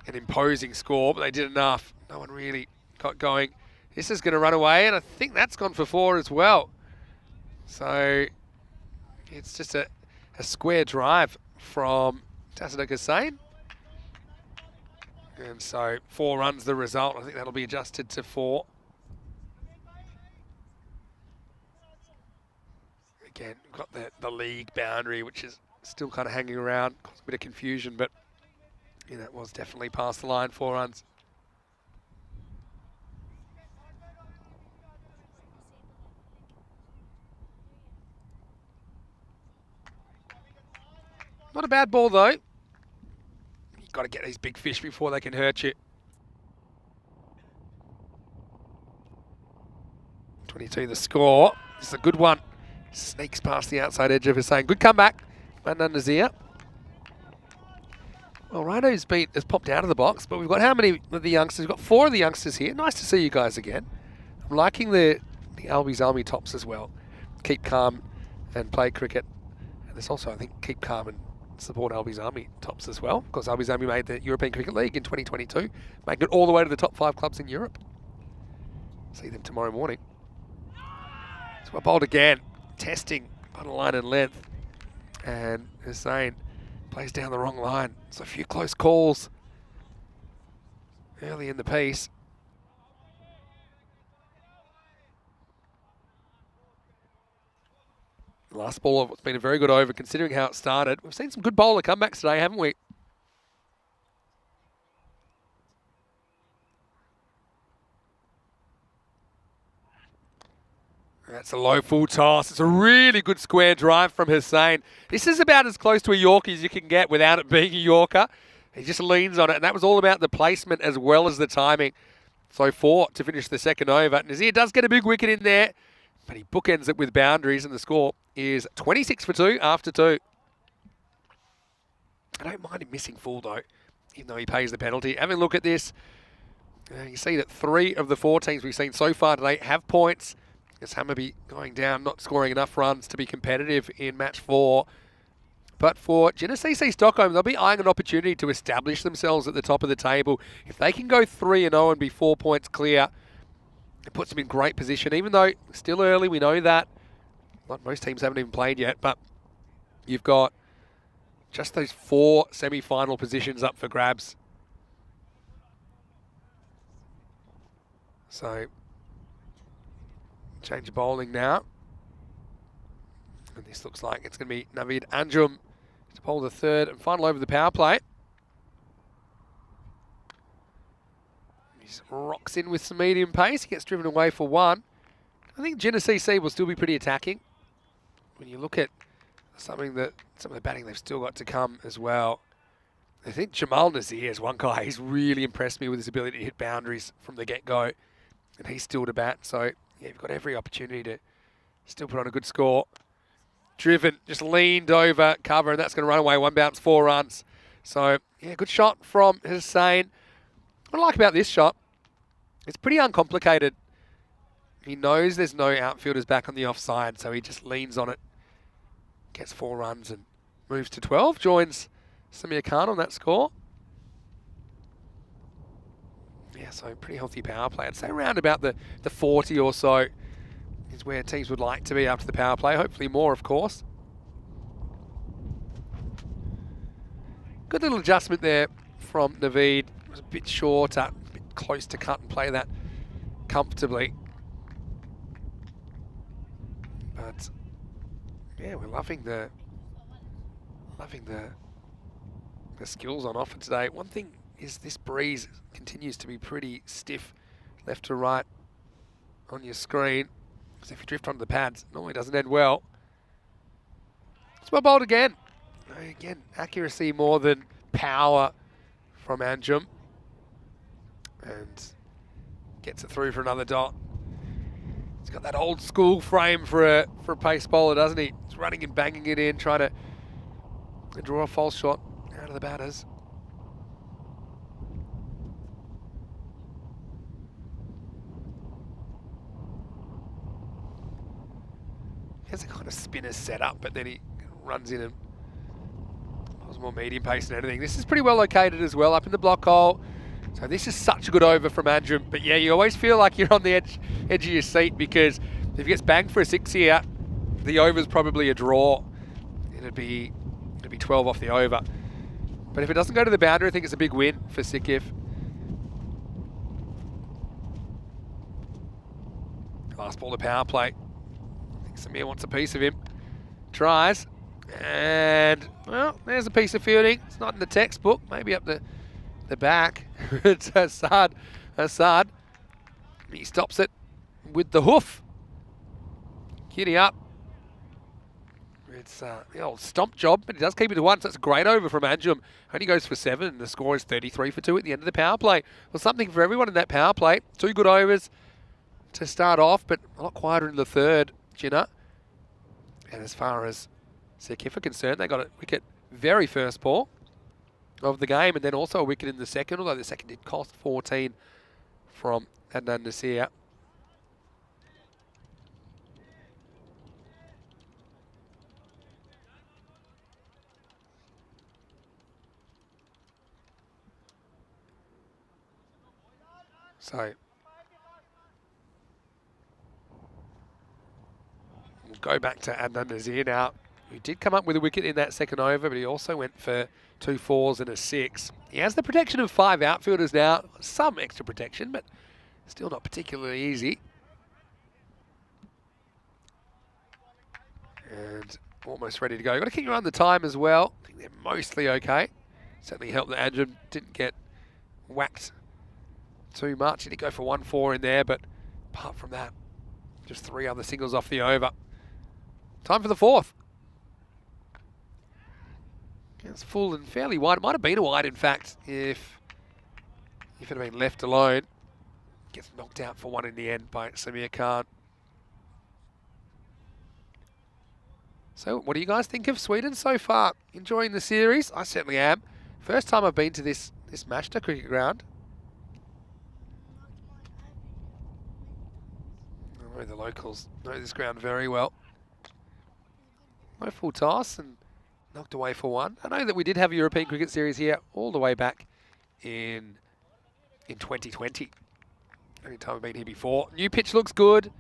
an imposing score, but they did enough. No one really got going. This is going to run away, and I think that's gone for 4 as well. So it's just a square drive from Tasadak Hussain. And so 4 runs the result. I think that'll be adjusted to 4. Again, we've got the league boundary, which is still kind of hanging around. Caused a bit of confusion, but yeah, that was definitely past the line, 4 runs. Not a bad ball, though. You've got to get these big fish before they can hurt you. 22 the score. This is a good one. Sneaks past the outside edge of Hussain. Good comeback. Adnan Nazir. Well, Rhino's has popped out of the box, but we've got how many of the youngsters? We've got 4 of the youngsters here. Nice to see you guys again. I'm liking the Albi's Army tops as well. Keep calm and play cricket. And there's also, I think, keep calm and support Albies Army tops as well. Of course, Albies Army made the European Cricket League in 2022, making it all the way to the top 5 clubs in Europe. See them tomorrow morning. So we're bowled again, testing on line and length. And Hussain plays down the wrong line. So a few close calls early in the piece. Last ball, it's been a very good over considering how it started. We've seen some good bowler comebacks today, haven't we? That's a low full toss. It's a really good square drive from Hussain. This is about as close to a Yorker as you can get without it being a Yorker. He just leans on it, and that was all about the placement as well as the timing. So 4 to finish the second over. Nazir does get a big wicket in there, but he bookends it with boundaries, and the score is 26 for 2 after 2. I don't mind him missing full, though, even though he pays the penalty. Having a look at this, you see that 3 of the 4 teams we've seen so far today have points. It's Hammarby going down, not scoring enough runs to be competitive in match 4. But for Genesee Stockholm, they'll be eyeing an opportunity to establish themselves at the top of the table. If they can go 3-0 and be 4 points clear, it puts them in great position, even though still early, we know that. Most teams haven't even played yet, but you've got just those 4 semi-final positions up for grabs. So, change of bowling now. And this looks like it's going to be Naveed Anjum to bowl the third and final over the power play. He just rocks in with some medium pace. He gets driven away for 1. I think Genesee will still be pretty attacking. When you look at some of the batting they've still got to come as well. I think Jamal Nazir is one guy. He's really impressed me with his ability to hit boundaries from the get-go. And he's still to bat. So, yeah, you've got every opportunity to still put on a good score. Driven, just leaned over cover, and that's going to run away. 1 bounce, 4 runs. So, yeah, good shot from Hussain. What I like about this shot, it's pretty uncomplicated. He knows there's no outfielders back on the offside, so he just leans on it, gets 4 runs and moves to 12, joins Samir Khan on that score. Yeah, so pretty healthy power play. I'd say around about the 40 or so is where teams would like to be after the power play. Hopefully more, of course. Good little adjustment there from Naveed. It was a bit short, a bit close to cut and play that comfortably. But yeah, we're loving the skills on offer today. One thing is this breeze continues to be pretty stiff left to right on your screen. Because if you drift onto the pads, it normally doesn't end well. It's well bowled again. Again, accuracy more than power from Anjum. And gets it through for another dot. He's got that old school frame for a pace bowler, doesn't he? He's running and banging it in, trying to draw a false shot out of the batters. He has a kind of spinner set up, but then he runs in and was more medium pace and everything. This is pretty well located as well, up in the block hole. So this is such a good over from Anjum. But yeah, you always feel like you're on the edge of your seat, because if he gets banged for a 6 here, the over's probably a draw. It'd be 12 off the over. But if it doesn't go to the boundary, I think it's a big win for Sikif. Last ball to power play. I think Samir wants a piece of him. Tries. And, well, there's a piece of fielding. It's not in the textbook. Maybe up the back. It's Assad. He stops it with the hoof. Kitty up. It's the old stomp job, but he does keep it to 1, so it's a great over from Anjum. Only goes for 7, and the score is 33 for 2 at the end of the power play. Well, something for everyone in that power play. 2 good overs to start off, but a lot quieter in the third, Jinnah. And as far as Sikif are concerned, they got a wicket very first ball of the game, and then also a wicket in the second, although the second did cost 14 from Adnan Nasir. So we'll go back to Adnan Nazir now, who did come up with a wicket in that second over, but he also went for 2 4s and a 6. He has the protection of 5 outfielders now, some extra protection, but still not particularly easy. And almost ready to go. You've got to keep your eye on the time as well. I think they're mostly okay. Certainly helped that Andrew didn't get whacked too much. He did go for 1 4 in there, but apart from that, just 3 other singles off the over. Time for the 4th. It's full and fairly wide. It might have been a wide, in fact, if it had been left alone. Gets knocked out for 1 in the end by Samir Khan. So what do you guys think of Sweden so far? Enjoying the series? I certainly am. First time I've been to this Mashta cricket ground. I know the locals know this ground very well. No full toss and knocked away for 1. I know that we did have a European cricket series here all the way back in 2020. Only time I've been here before. New pitch looks good.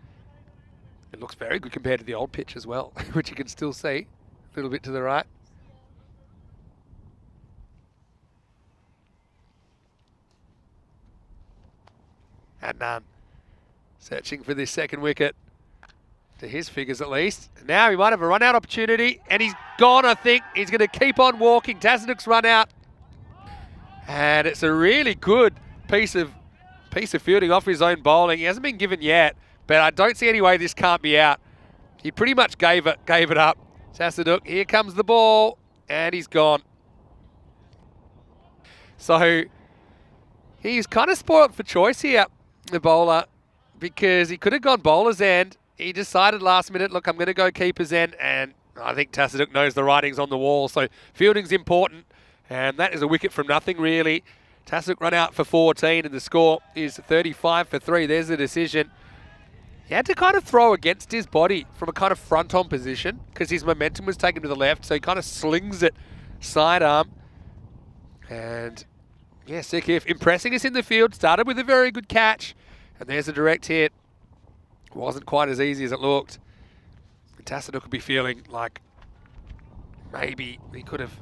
It looks very good compared to the old pitch as well, which you can still see a little bit to the right. Adnan searching for this second wicket, to his figures at least. Now he might have a run-out opportunity, and he's gone, I think. He's going to keep on walking. Tasnuk's run out. And it's a really good piece of fielding off his own bowling. He hasn't been given yet, but I don't see any way this can't be out. He pretty much gave it up. Tasnuk, here comes the ball, and he's gone. So he's kind of spoiled for choice here, the bowler, because he could have gone bowler's end. He decided last minute, look, I'm going to go keeper's end, and I think Tasnuk knows the writing's on the wall, so fielding's important, and that is a wicket from nothing, really. Tasnuk run out for 14, and the score is 35 for 3. There's the decision. He had to kind of throw against his body from a kind of front-on position because his momentum was taken to the left, so he kind of slings it sidearm. And, yeah, Sikif impressing us in the field. Started with a very good catch, and there's a direct hit. Wasn't quite as easy as it looked. Tasnuk could be feeling like maybe he could have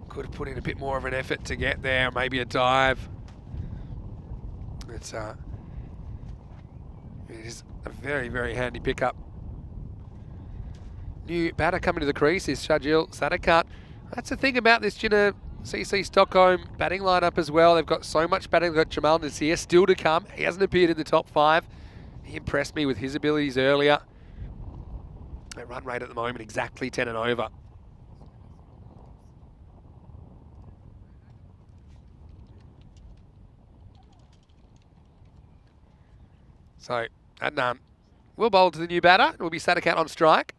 put in a bit more of an effort to get there, maybe a dive. It is a very, very handy pickup. New batter coming to the crease is Shajil Sadakat. That's the thing about this Jinnah CC Stockholm batting lineup as well. They've got so much batting. They've got Jamal Nasir still to come. He hasn't appeared in the top 5. He impressed me with his abilities earlier. At run rate at the moment, exactly 10 and over. So, Adnan will bowl to the new batter. It will be Sadakat on strike.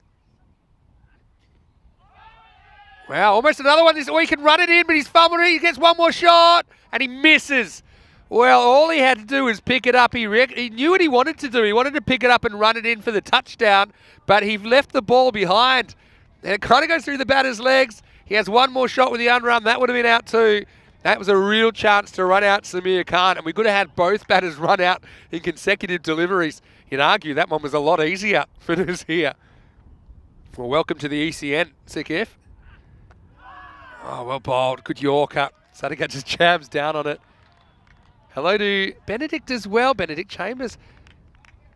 Wow, almost another one. He can run it in, but he's fumbled it. He gets one more shot, and he misses. Well, all he had to do was pick it up. He knew what he wanted to do. He wanted to pick it up and run it in for the touchdown, but he left the ball behind. And it kind of goes through the batter's legs. He has one more shot with the unrun. That would have been out too. That was a real chance to run out Samir Khan, and we could have had both batters run out in consecutive deliveries. You'd argue that one was a lot easier for Nazir. Well, welcome to the ECN, Sikif. Oh, well bowled. Good Yorker. Sadakat just jams down on it. Hello to Benedict as well. Benedict Chambers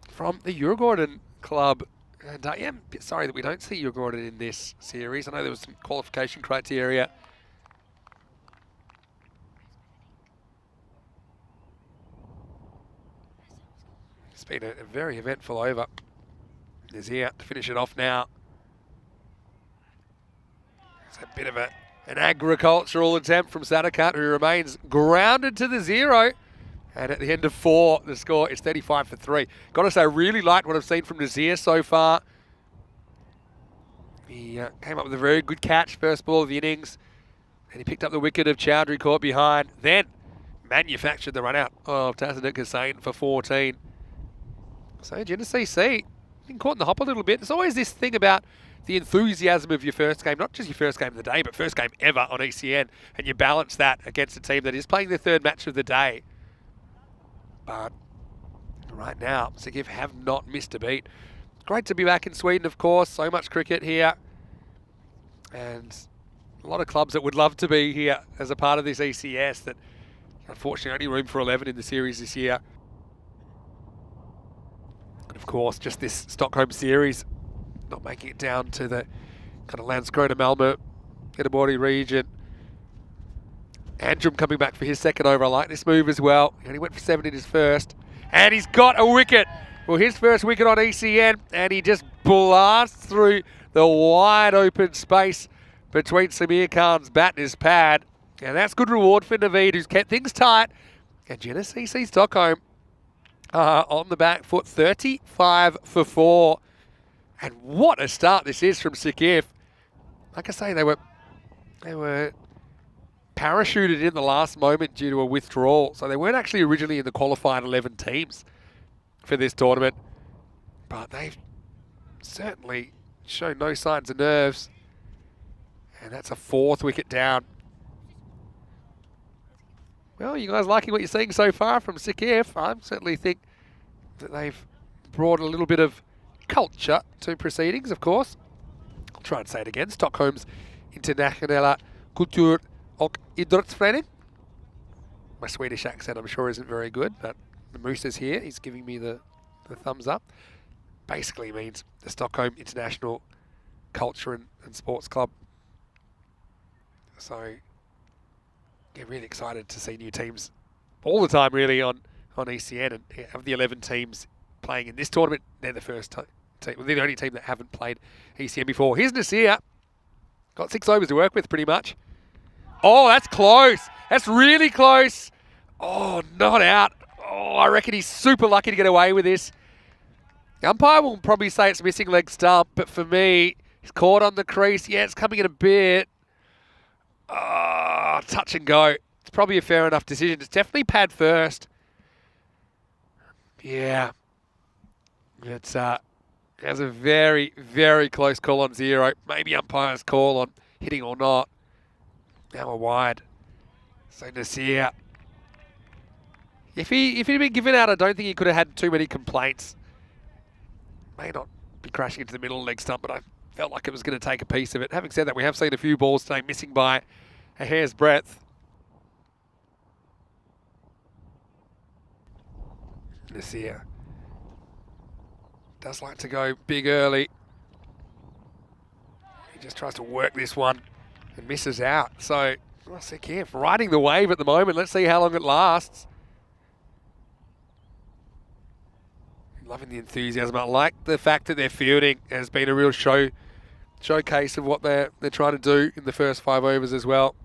from the Uruguayan club. And I am a bit sorry that we don't see Uruguayan in this series. I know there was some qualification criteria. It's been a very eventful over. Nazir to finish it off now. It's a bit of an agricultural attempt from Sadakat, who remains grounded to the 0. And at the end of 4, the score is 35 for 3. Got to say, I really liked what I've seen from Nazir so far. He came up with a very good catch, first ball of the innings. And he picked up the wicket of Chowdhury caught behind. Then manufactured the run out of Tasnuk Hussain for 14. So Jinnah CC, been caught in the hop a little bit. There's always this thing about the enthusiasm of your first game, not just your first game of the day, but first game ever on ECN. And you balance that against a team that is playing their 3rd match of the day. But right now, Sikif have not missed a beat. Great to be back in Sweden, of course. So much cricket here. And a lot of clubs that would love to be here as a part of this ECS that unfortunately only room for 11 in the series this year. And of course, just this Stockholm series not making it down to the kind of Landskrona, Malmö, Göteborg region. Andrew coming back for his second over. I like this move as well. He only went for 7 in his first. And he's got a wicket. Well, his first wicket on ECN. And he just blasts through the wide open space between Samir Khan's bat and his pad. And that's good reward for Naveed, who's kept things tight. And Genesis Stockholm on the back foot, 35 for 4. And what a start this is from Sikif. Like I say, they were parachuted in the last moment due to a withdrawal. So they weren't actually originally in the qualified 11 teams for this tournament. But they've certainly shown no signs of nerves. And that's a 4th wicket down. Well, you guys liking what you're seeing so far from Sikif? I certainly think that they've brought a little bit of culture to proceedings, of course. I'll try and say it again. Stockholm's Internationella Kultur- och Idrottsförening. My Swedish accent, I'm sure, isn't very good, but the Moose is here. He's giving me the thumbs up. Basically means the Stockholm International Culture and Sports Club. So, yeah, really excited to see new teams all the time, really, on ECN. And of the 11 teams playing in this tournament, they're the first team. Well, they're the only team that haven't played ECN before. Here's Nasir. Got 6 overs to work with, pretty much. Oh, that's close. That's really close. Oh, not out. Oh, I reckon he's super lucky to get away with this. The umpire will probably say it's missing leg stump, but for me, he's caught on the crease. Yeah, it's coming in a bit. Oh, touch and go. It's probably a fair enough decision. It's definitely pad first. Yeah. It's a very, very close call on 0. Maybe umpire's call on hitting or not. Now we're wide. So Nasir. If he'd been given out, I don't think he could have had too many complaints. May not be crashing into the middle leg stump, but I felt like it was going to take a piece of it. Having said that, we have seen a few balls today missing by a hair's breadth. Nasir does like to go big early. He just tries to work this one and misses out. So, Sikif riding the wave at the moment. Let's see how long it lasts. Loving the enthusiasm. I like the fact that their fielding has been a real showcase of what they're trying to do in the first 5 overs as well.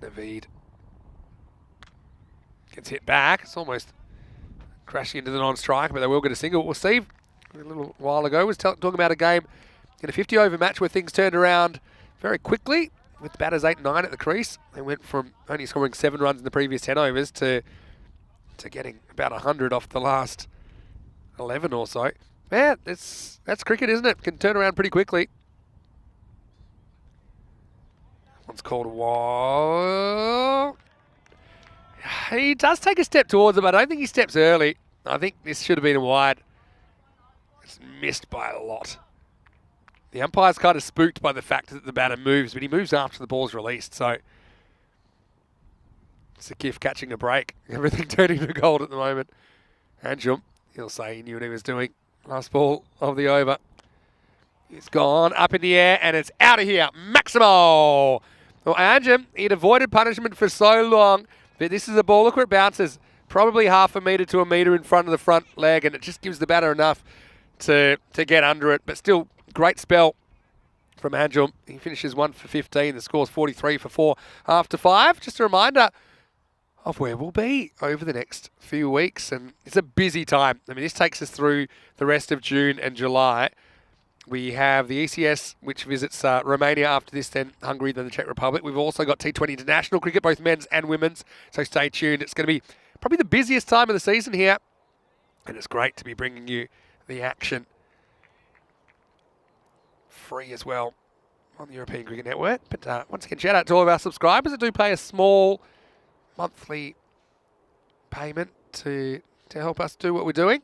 Naveed gets hit back. It's almost crashing into the non-striker, but they will get a single. Well, Steve, a little while ago, was talking about a game in a 50-over match where things turned around very quickly with batters 8 and 9 at the crease. They went from only scoring 7 runs in the previous 10 overs to getting about 100 off the last 11 or so. Man, that's cricket, isn't it? Can turn around pretty quickly. One's called a wall. He does take a step towards it, but I don't think he steps early. I think this should have been a wide. It's missed by a lot. The umpire's kind of spooked by the fact that the batter moves, but he moves after the ball's released, so Sikif catching a break. Everything turning to gold at the moment. Anjum, he'll say he knew what he was doing. Last ball of the over. It's gone up in the air, and it's out of here. Maximo! Well, Anjum, he'd avoided punishment for so long, but this is a ball. Look where it bounces. Probably half a metre to a metre in front of the front leg, and it just gives the batter enough to get under it. But still, great spell from Anjum. He finishes 1 for 15. The score's 43 for 4 after 5. Just a reminder of where we'll be over the next few weeks. And it's a busy time. I mean, this takes us through the rest of June and July. We have the ECS, which visits Romania after this, then Hungary, then the Czech Republic. We've also got T20 international cricket, both men's and women's. So stay tuned. It's going to be probably the busiest time of the season here. And it's great to be bringing you the action free as well on the European Cricket Network. But once again, shout out to all of our subscribers that do pay a small monthly payment to help us do what we're doing.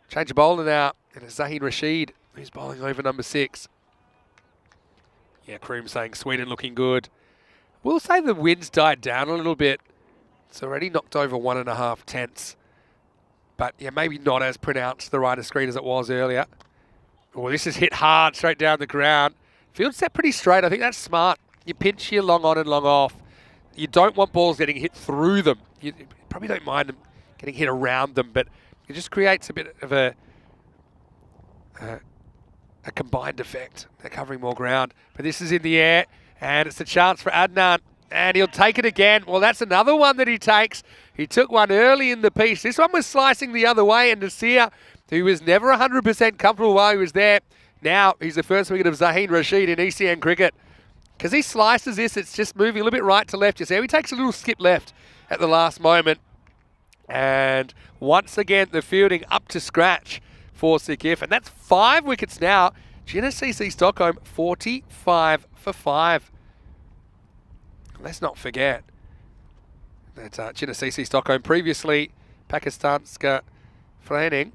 Change of bowler now, and it's Zahid Rashid who's bowling over number 6. Yeah, Kroom saying Sweden looking good. We'll say the wind's died down a little bit. It's already knocked over 1.5 tenths. But yeah, maybe not as pronounced the right of screen as it was earlier. Oh, this is hit hard straight down the ground. Field set pretty straight. I think that's smart. You pinch your long on and long off. You don't want balls getting hit through them. You probably don't mind them getting hit around them, but it just creates a bit of a combined effect. They're covering more ground. But this is in the air, and it's a chance for Adnan, and he'll take it again. Well, that's another one that he takes. He took one early in the piece. This one was slicing the other way, and Nasir, who was never 100% comfortable while he was there, now he's the first wicket of Zahid Rashid in ECN cricket. Because he slices this, it's just moving a little bit right to left. You see how he takes a little skip left at the last moment. And once again, the fielding up to scratch for Sikif. And that's 5 wickets now. Genesee Stockholm, 45 for 5. Let's not forget that Genesee Stockholm previously, Pakistanska Förening,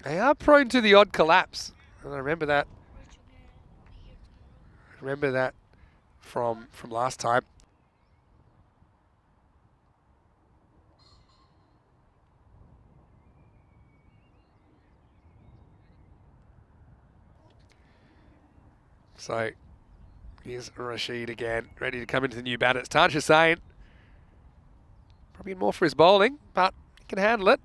they are prone to the odd collapse. And I remember that. From last time. So here's Rashid again, ready to come into the new bat. It's Taj Hussain. Probably more for his bowling, but he can handle it.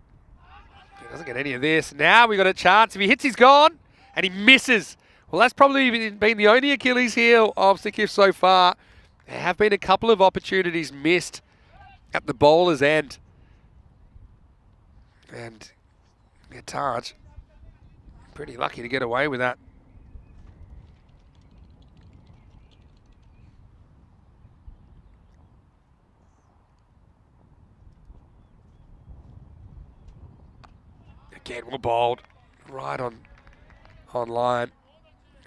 He doesn't get any of this. Now we got a chance. If he hits, he's gone, and he misses. Well, that's probably been the only Achilles heel of Sikif so far. There have been a couple of opportunities missed at the bowler's end. And yeah, Taj, pretty lucky to get away with that. Again, we're bowled right on line.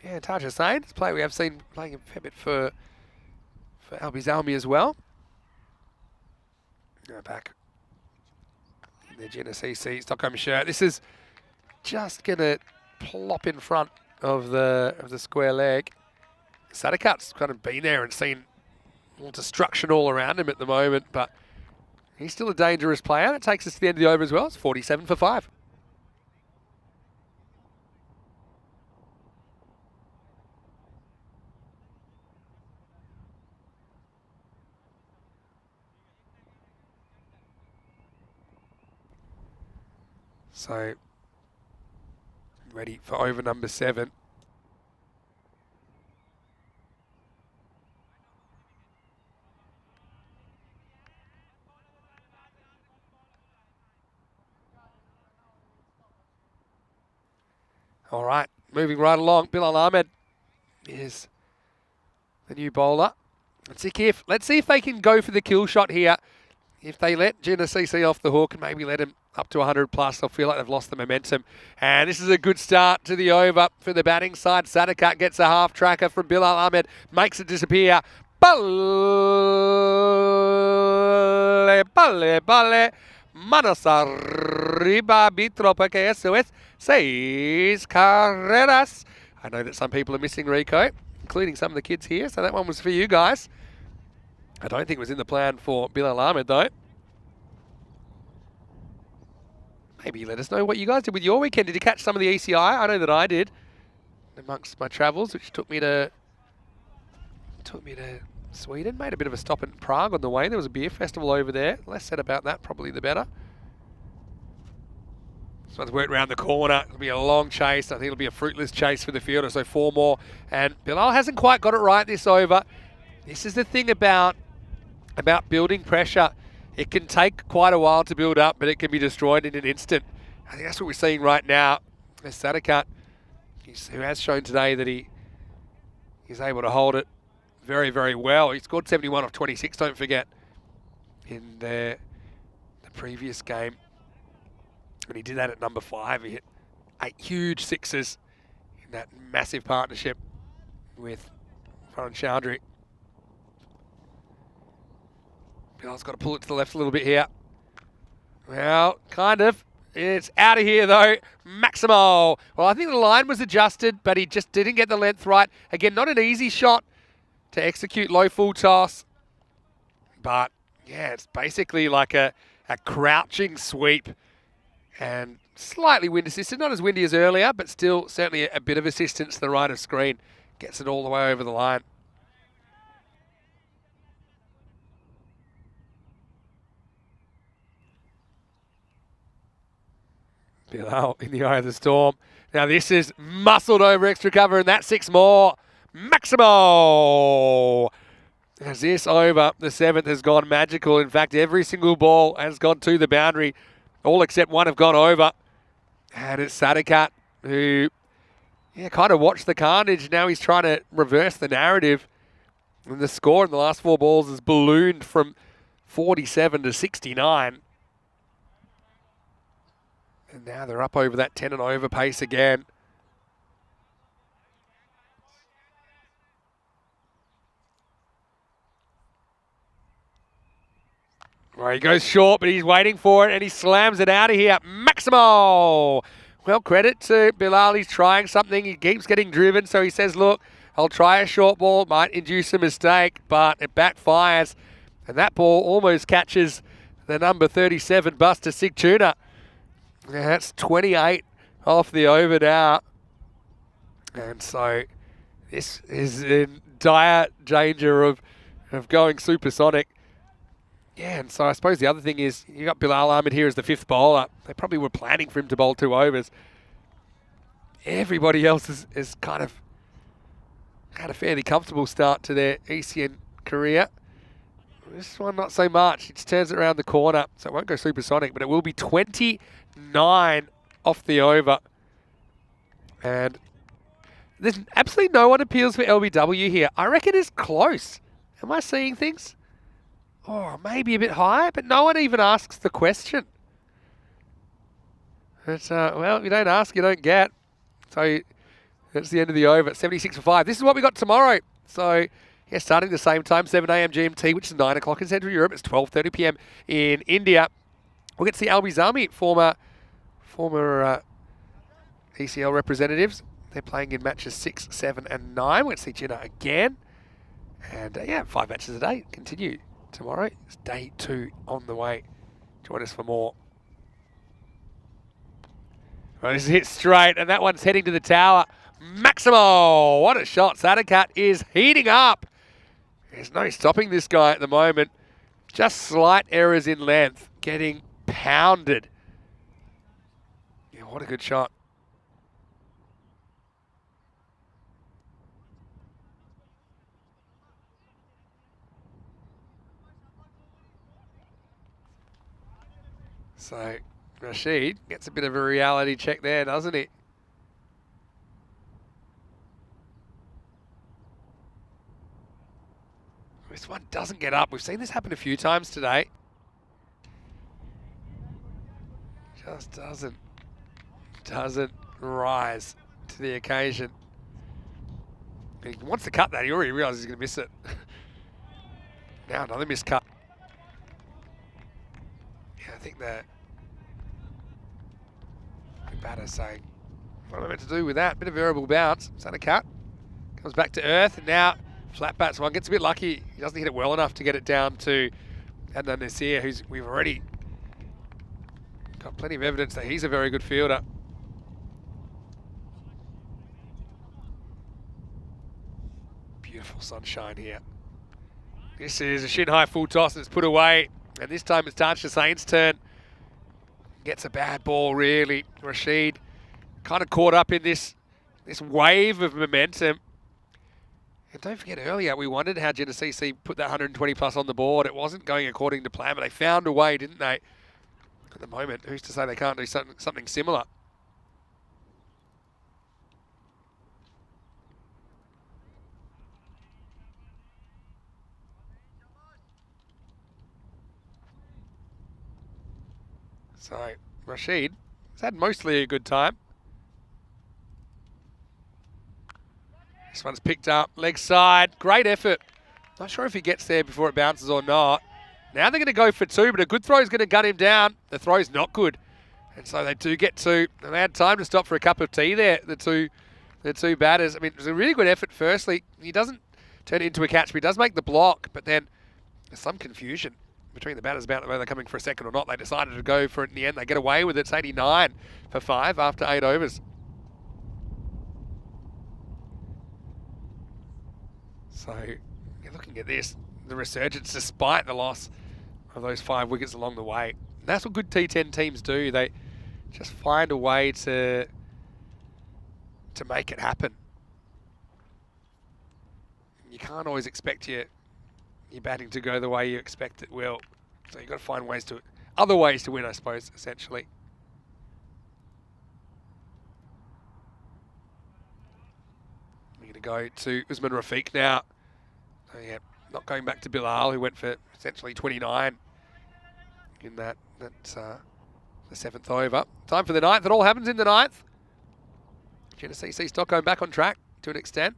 Yeah, Taj Hussain, it's a player we have seen playing a fair bit for Albi Zalmi as well. Now back in the Genesee Stockholm shirt. This is just gonna plop in front of the square leg. Sadakat's kind of been there and seen a little destruction all around him at the moment, but he's still a dangerous player. That takes us to the end of the over as well. It's 47 for 5. So, ready for over number 7. All right, moving right along. Bilal Ahmed is the new bowler. Let's see if they can go for the kill shot here. If they let Genesee off the hook and maybe let him up to 100 plus, they'll feel like they've lost the momentum. And this is a good start to the over for the batting side. Sadakat gets a half tracker from Bilal Ahmed, makes it disappear. Bale, bale, bale. Manos arriba, arbitro, porque eso es 6 carreras. I know that some people are missing Rico, including some of the kids here, so that one was for you guys. I don't think it was in the plan for Bilal Ahmed, though. Maybe let us know what you guys did with your weekend. Did you catch some of the ECI? I know that I did, amongst my travels, which took me to Sweden. Made a bit of a stop in Prague on the way. There was a beer festival over there. Less said about that, probably the better. This one's worked around the corner. It'll be a long chase. I think it'll be a fruitless chase for the fielder, so 4 more. And Bilal hasn't quite got it right this over. This is the thing about building pressure. It can take quite a while to build up, but it can be destroyed in an instant. I think that's what we're seeing right now. There's Sadakat, who has shown today that he's able to hold it very, very well. He scored 71 off 26, don't forget, in the previous game. And he did that at number 5. He hit 8 huge sixes in that massive partnership with front of Chandri. Bilal's got to pull it to the left a little bit here. Well, kind of. It's out of here, though. Maximo. Well, I think the line was adjusted, but he just didn't get the length right. Again, not an easy shot to execute low full toss. But, yeah, it's basically like a crouching sweep. And slightly wind assisted. Not as windy as earlier, but still certainly a bit of assistance to the right of screen. Gets it all the way over the line. Bilal in the eye of the storm. Now this is muscled over extra cover, and that's 6 more. Maximo! As this over the 7th has gone magical. In fact, every single ball has gone to the boundary. All except one have gone over. And it's Sadakat who kind of watched the carnage. Now he's trying to reverse the narrative. And the score in the last 4 balls has ballooned from 47 to 69. And now they're up over that 10 and over pace again. Well, he goes short, but he's waiting for it, and he slams it out of here. Maximo! Well, credit to Bilal. He's trying something. He keeps getting driven, so he says, look, I'll try a short ball. Might induce a mistake, but it backfires. And that ball almost catches the number 37 Buster Sigtuna. Yeah, that's 28 off the over now. And so this is in dire danger of going supersonic. Yeah, and so I suppose the other thing is you got Bilal Ahmed here as the 5th bowler. They probably were planning for him to bowl 2 overs. Everybody else is kind of had a fairly comfortable start to their ECN career. This one not so much. He just turns it around the corner, so it won't go supersonic, but it will be 29 off the over. And there's absolutely no one appeals for LBW here. I reckon it's close. Am I seeing things? Oh, maybe a bit high, but no one even asks the question. But, well, if you don't ask, you don't get. So that's the end of the over. 76 for 5. This is what we got tomorrow. So, yeah, starting the same time, 7 a.m. GMT, which is 9 o'clock in Central Europe. It's 12:30 p.m. in India. We'll get to see Albi Zami, former ECL representatives. They're playing in matches 6, 7, and 9. We'll see Jinnah again. And, 5 matches a day continue tomorrow. It's day 2 on the way. Join us for more. Well, this is hit straight, and that one's heading to the tower. Maximo! What a shot. Sadakat is heating up. There's no stopping this guy at the moment. Just slight errors in length. Getting pounded. Yeah, what a good shot. So, Rashid gets a bit of a reality check there, doesn't he? This one doesn't get up. We've seen this happen a few times today. Just doesn't rise to the occasion. He wants to cut that. He already realizes he's going to miss it. Now another missed cut. Yeah, I think the batter's saying, what am I meant to do with that? Bit of variable bounce. Sadakat comes back to earth, and now flat bats one. Gets a bit lucky. He doesn't hit it well enough to get it down to Adnan Nasir, who's we've already got plenty of evidence that he's a very good fielder. Beautiful sunshine here. This is a shin high full toss that's put away, and this time it's Taj Hussein's turn. Gets a bad ball, really. Rashid kind of caught up in this wave of momentum. And don't forget, earlier we wondered how Genesee put that 120 plus on the board. It wasn't going according to plan, but they found a way, didn't they? At the moment, who's to say they can't do something similar? So, Rashid has had mostly a good time. This one's picked up, leg side. Great effort. Not sure if he gets there before it bounces or not. Now they're going to go for two, but a good throw is going to gun him down. The throw's not good. And so they do get two. And they had time to stop for a cup of tea there, the two batters. I mean, it was a really good effort firstly. He doesn't turn it into a catch, but he does make the block. But then there's some confusion between the batters about whether they're coming for a second or not. They decided to go for it in the end. They get away with it. It's 89 for 5 after 8 overs. So you're looking at this, the resurgence despite the loss of those 5 wickets along the way. And that's what good T10 teams do. They just find a way to make it happen. You can't always expect your batting to go the way you expect it will. So you've got to find other ways to win, I suppose, essentially. We're going to go to Usman Rafiq now. Oh, yeah, not going back to Bilal, who went for essentially 29 in the 7th over. Time for the 9th. It all happens in the 9th. Genesee Stockholm back on track to an extent.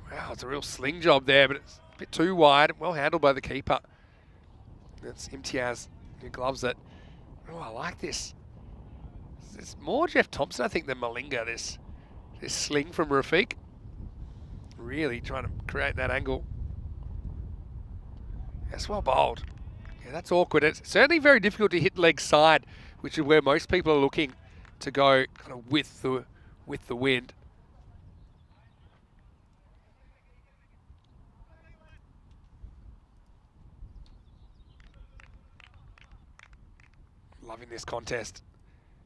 Wow, it's a real sling job there, but it's a bit too wide. Well handled by the keeper. That's Imtiaz who gloves it. Oh, I like this. It's more Jeff Thompson, I think, than Malinga, this sling from Rafiq. Really trying to create that angle. That's well bowled. Yeah, that's awkward. It's certainly very difficult to hit leg side, which is where most people are looking to go kind of with the wind. Loving this contest.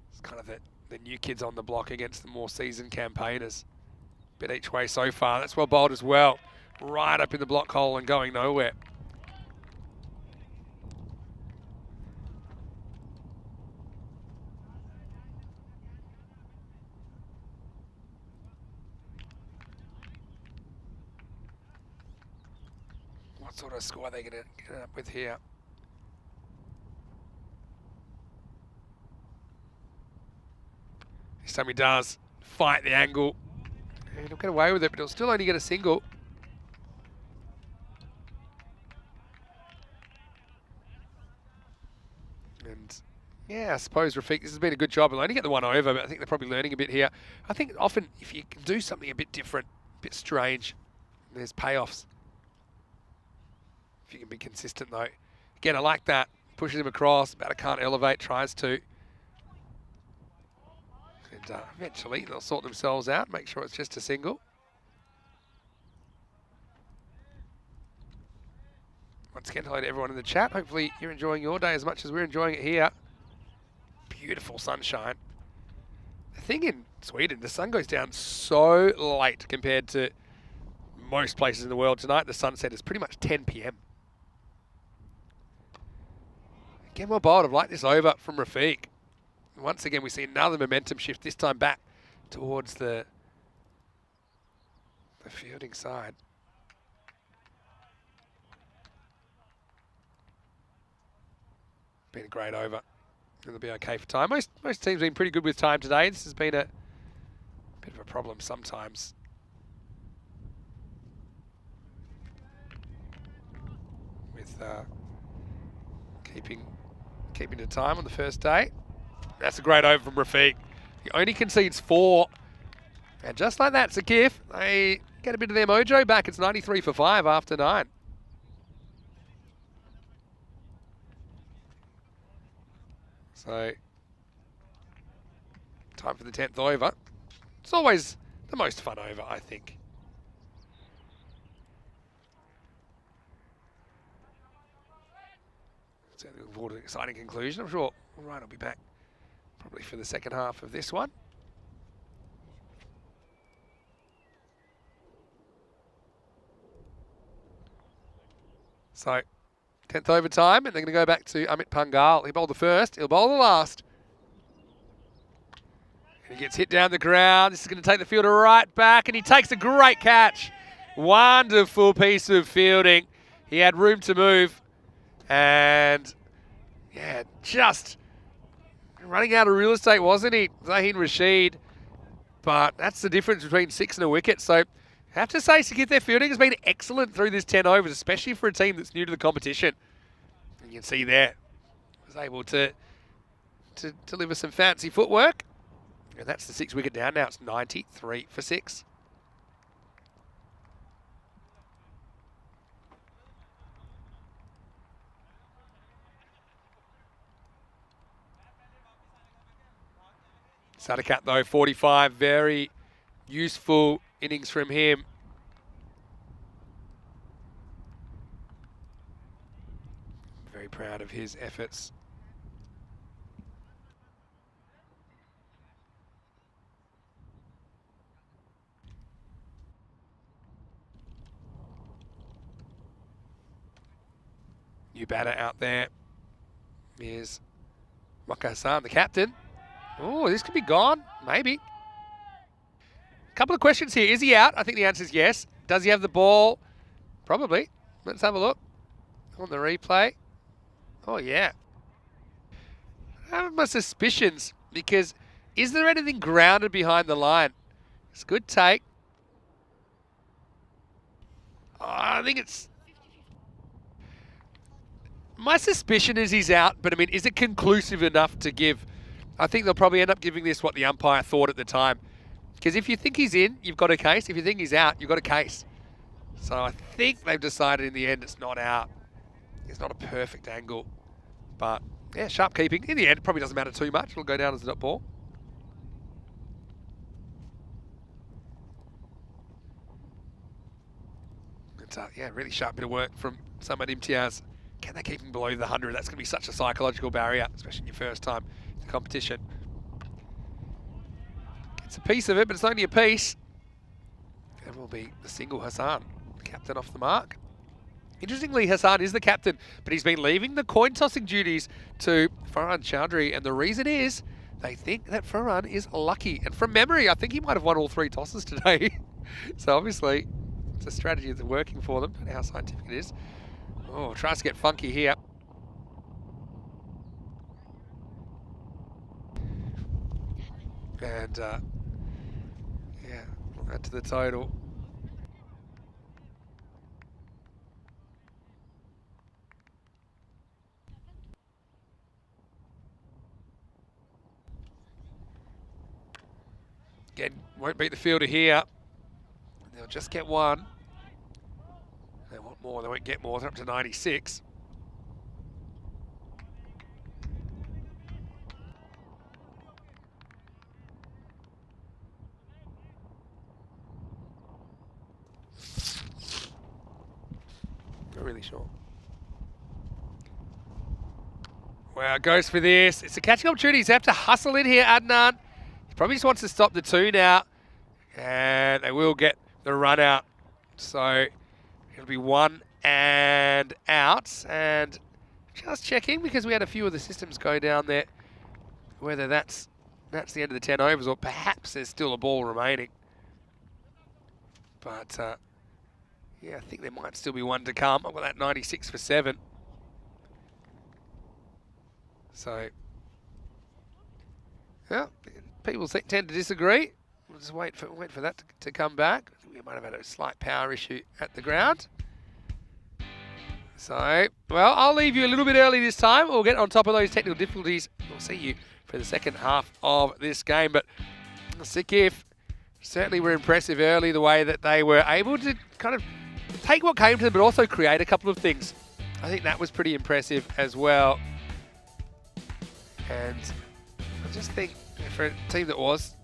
It's kind of the new kids on the block against the more seasoned campaigners. Bit each way so far. That's well bowled as well. Right up in the block hole and going nowhere. What sort of score are they going to get up with here? This time he does fight the angle. And he'll get away with it, but he'll still only get a single. And yeah, I suppose Rafiq, this has been a good job. He'll only get the 1 over, but I think they're probably learning a bit here. I think often if you can do something a bit different, a bit strange, there's payoffs. If you can be consistent though. Again, I like that. Pushes him across, batter can't elevate, tries to. And eventually they'll sort themselves out, make sure it's just a single. Once again, hello to everyone in the chat. Hopefully you're enjoying your day as much as we're enjoying it here. Beautiful sunshine. The thing in Sweden, the sun goes down so late compared to most places in the world. Tonight the sunset is pretty much 10 p.m. Again, well bowled. I've liked this over from Rafiq. Once again, we see another momentum shift, this time back towards the fielding side. Been a great over. It'll be okay for time. Most teams have been pretty good with time today. This has been a bit of a problem sometimes. With keeping the time on the first day. That's a great over from Rafiq. He only concedes 4. And just like that, Sakif, they get a bit of their mojo back. It's 93 for 5 after 9. So, time for the 10th over. It's always the most fun over, I think. Certainly looking forward to an exciting conclusion. I'm sure Ryan will be back probably for the second half of this one. So, 10th overtime, and they're going to go back to Amit Pangal. He bowled the first, he'll bowl the last. And he gets hit down the ground. This is going to take the fielder right back, and he takes a great catch. Wonderful piece of fielding. He had room to move, and yeah, just running out of real estate, wasn't he, Zaheen Rashid? But that's the difference between 6 and a wicket. So I have to say, Sakith, their fielding has been excellent through this 10 overs, especially for a team that's new to the competition. And you can see there, was able to deliver some fancy footwork. And that's the 6 wicket down now. It's 93 for 6. Sadakat, though, 45. Very useful innings from him. Very proud of his efforts. New batter out there is Waka Hassan, the captain. Oh, this could be gone. Maybe. Couple of questions here. Is he out? I think the answer is yes. Does he have the ball? Probably. Let's have a look on the replay. Oh, yeah. I have my suspicions because is there anything grounded behind the line? It's a good take. Oh, I think it's... My suspicion is he's out, but I mean, is it conclusive enough to give... I think they'll probably end up giving this what the umpire thought at the time. Because if you think he's in, you've got a case. If you think he's out, you've got a case. So I think they've decided in the end it's not out. It's not a perfect angle. But, yeah, sharp keeping. In the end, it probably doesn't matter too much. It'll go down as a dot ball. It's, yeah, really sharp bit of work from Samad Imtiaz. Can they keep him below the 100? That's going to be such a psychological barrier, especially in your first time in the competition. It's a piece of it, but it's only a piece. It will be the single Hassan, the captain off the mark. Interestingly, Hassan is the captain, but he's been leaving the coin tossing duties to Farhan Chowdhury, and the reason is they think that Farhan is lucky. And from memory, I think he might have won all 3 tosses today. So obviously, it's a strategy that's working for them. Don't know how scientific it is. Oh, tries to get funky here. And, yeah, add to the total. Again, won't beat the fielder here. They'll just get 1. They want more, they won't get more. They're up to 96. Not really sure. Wow, goes for this. It's a catching opportunity. He's have to hustle in here, Adnan. He probably just wants to stop the 2 now. And they will get the run out. So it'll be 1 and out. And just checking, because we had a few of the systems go down there, whether that's the end of the 10 overs or perhaps there's still a ball remaining. But yeah, I think there might still be 1 to come. I've got that 96 for 7. So, yeah, people tend to disagree. We'll just wait for that to come back. I think we might have had a slight power issue at the ground. So, well, I'll leave you a little bit early this time. We'll get on top of those technical difficulties. We'll see you for the second half of this game. But Sakith certainly were impressive early, the way that they were able to kind of take what came to them, but also create a couple of things. I think that was pretty impressive as well. And I just think for a team that was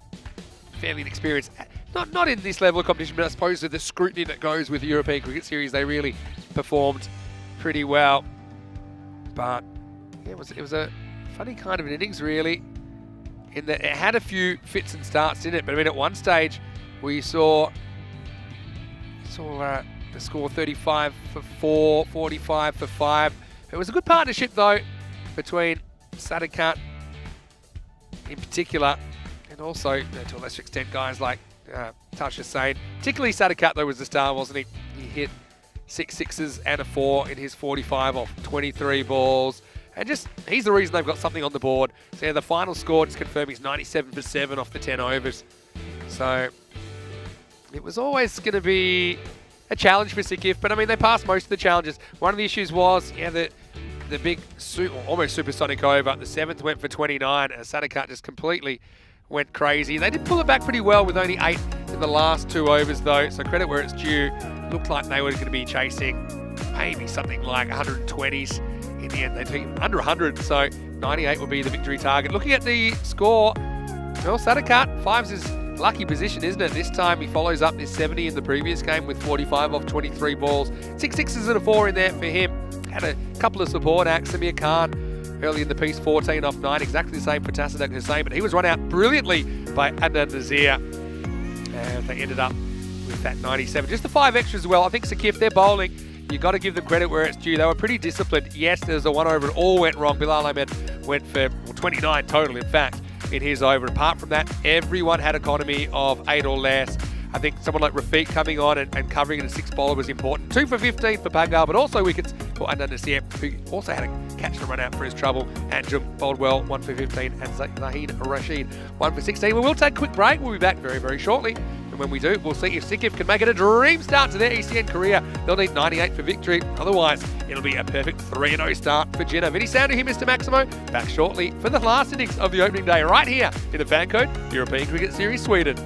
fairly inexperienced, not in this level of competition, but I suppose with the scrutiny that goes with the European Cricket Series, they really performed pretty well. But yeah, it was a funny kind of an innings, really, in that it had a few fits and starts in it. But I mean, at one stage we saw the score 35 for 4, 45 for 5. It was a good partnership though between Sadakat in particular, and also, to a lesser extent, guys like Tash Hussain. Particularly Sadakat though was the star, wasn't he? He hit 6 sixes and a 4 in his 45 off 23 balls. And just, he's the reason they've got something on the board. So yeah, the final score just confirming he's 97 for 7 off the 10 overs. So it was always going to be a challenge for Sikif, but I mean, they passed most of the challenges. One of the issues was, yeah, the big, almost supersonic over. The 7th went for 29, and Sadakat just completely went crazy. They did pull it back pretty well with only 8 in the last 2 overs, though, so credit where it's due. Looked like they were going to be chasing maybe something like 120s. In the end, they took under 100, so 98 will be the victory target. Looking at the score, well, Sadakat, 5's his lucky position, isn't it? This time he follows up this 70 in the previous game with 45 off 23 balls. 6 sixes and a 4 in there for him. Had a couple of support acts. Samir Khan early in the piece, 14 off 9. Exactly the same for Tassadaq Hussain, but he was run out brilliantly by Adnan Nazir. And they ended up with that 97. Just the 5 extras as well. I think Sikif, they're bowling. You got to give them credit where it's due. They were pretty disciplined. Yes, there's a 1 over. It all went wrong. Bilal Ahmed went for 29 total, in fact, in his over. Apart from that, everyone had economy of 8 or less. I think someone like Rafiq coming on and covering in a 6 bowler was important. 2 for 15 for Pagal, but also wickets for Adnan Nasir, who also had a catch and run out for his trouble. Anjum bowled well, 1 for 15, and Zahid Rashid, 1 for 16. We will take a quick break. We'll be back very, very shortly. And when we do, we'll see if Sikif can make it a dream start to their ECN career. They'll need 98 for victory. Otherwise, it'll be a perfect 3-0 start for Jinnah. Vinny Sounder here, Mr. Maximo. Back shortly for the last innings of the opening day right here in the FanCode European Cricket Series Sweden.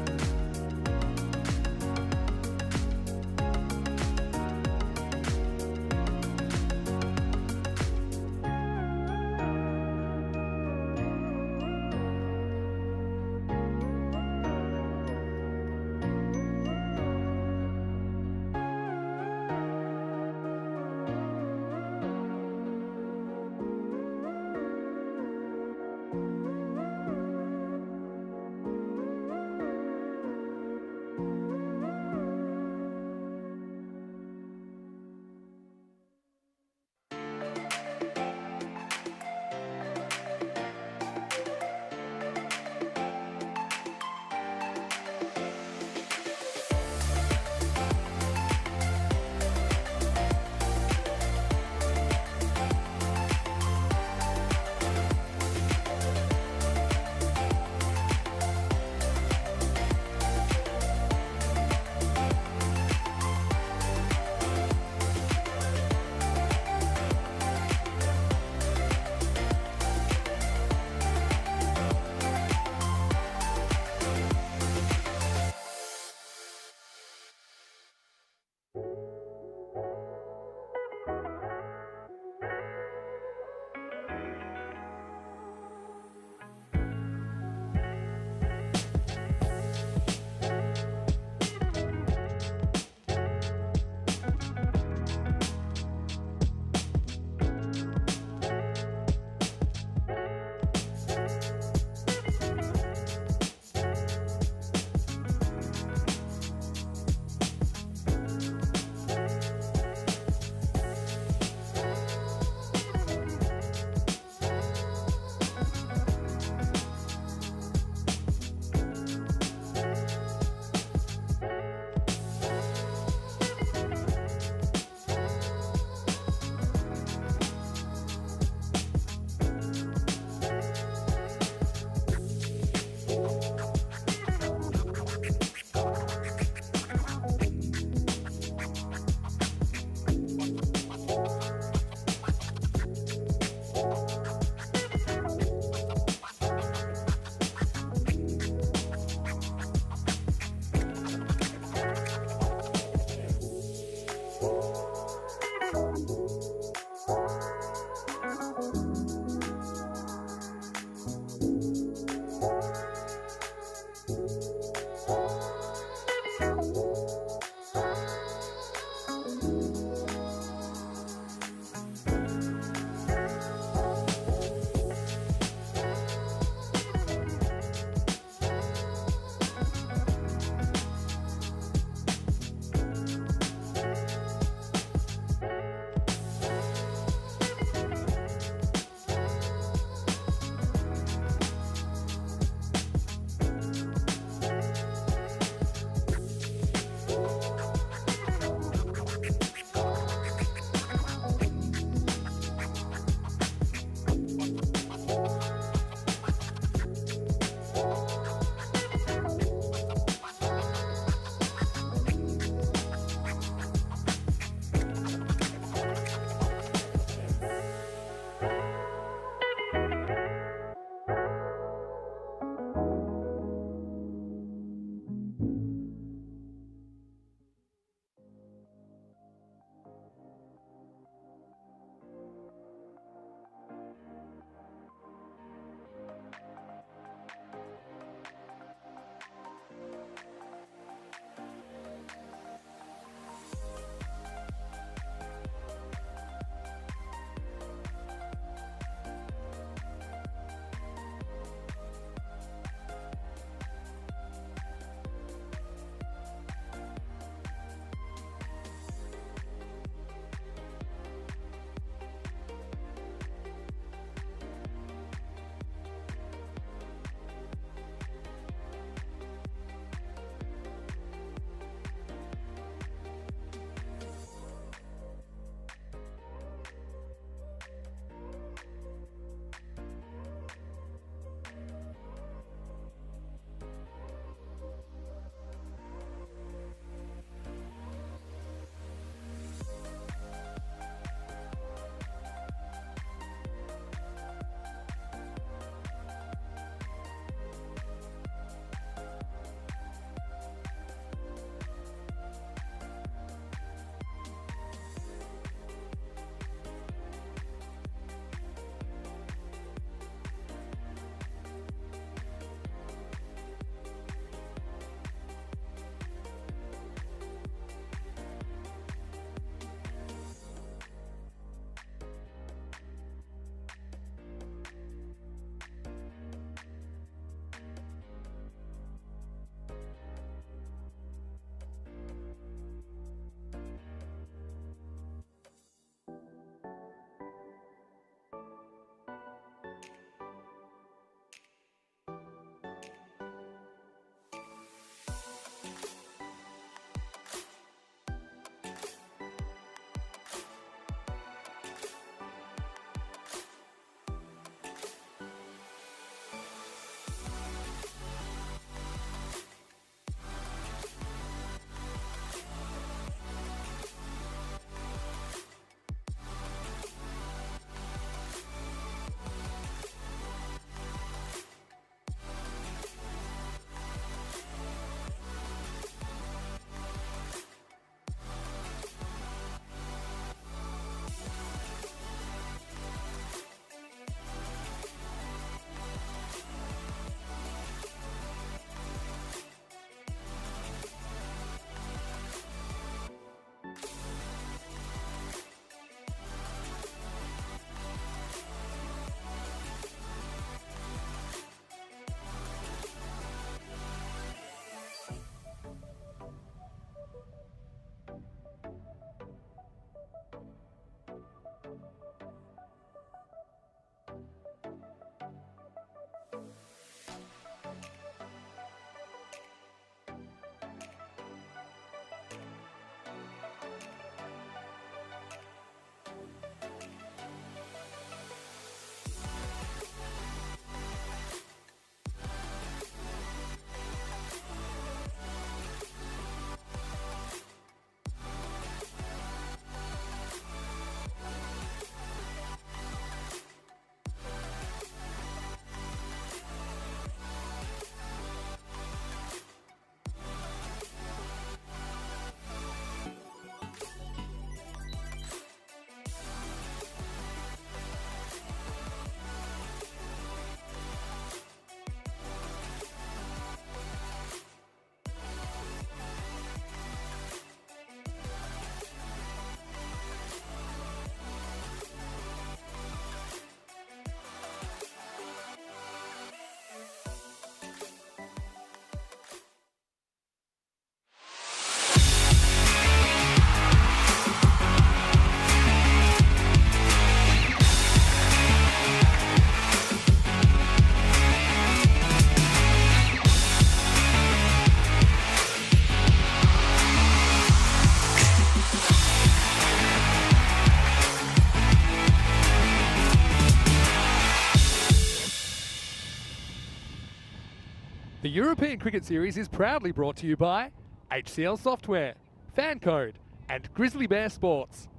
The European Cricket Series is proudly brought to you by HCL Software, FanCode, and Grizzly Bear Sports.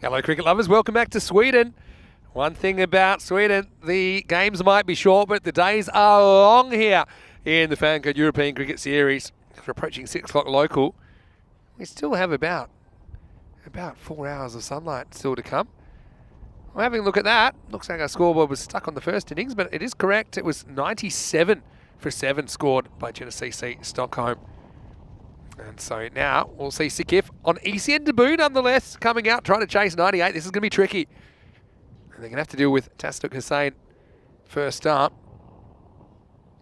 Hello, cricket lovers. Welcome back to Sweden. One thing about Sweden, the games might be short, but the days are long here in the FanCode European Cricket Series. We're approaching 6 o'clock local. We still have about 4 hours of sunlight still to come. We're having a look at that. Looks like our scoreboard was stuck on the first innings, but it is correct. It was 97 for 7 scored by Genesee Stockholm. And so now we'll see Sikif on ECN debut nonetheless, coming out trying to chase 98. This is going to be tricky. And they're going to have to deal with Tastuk Hussain first up.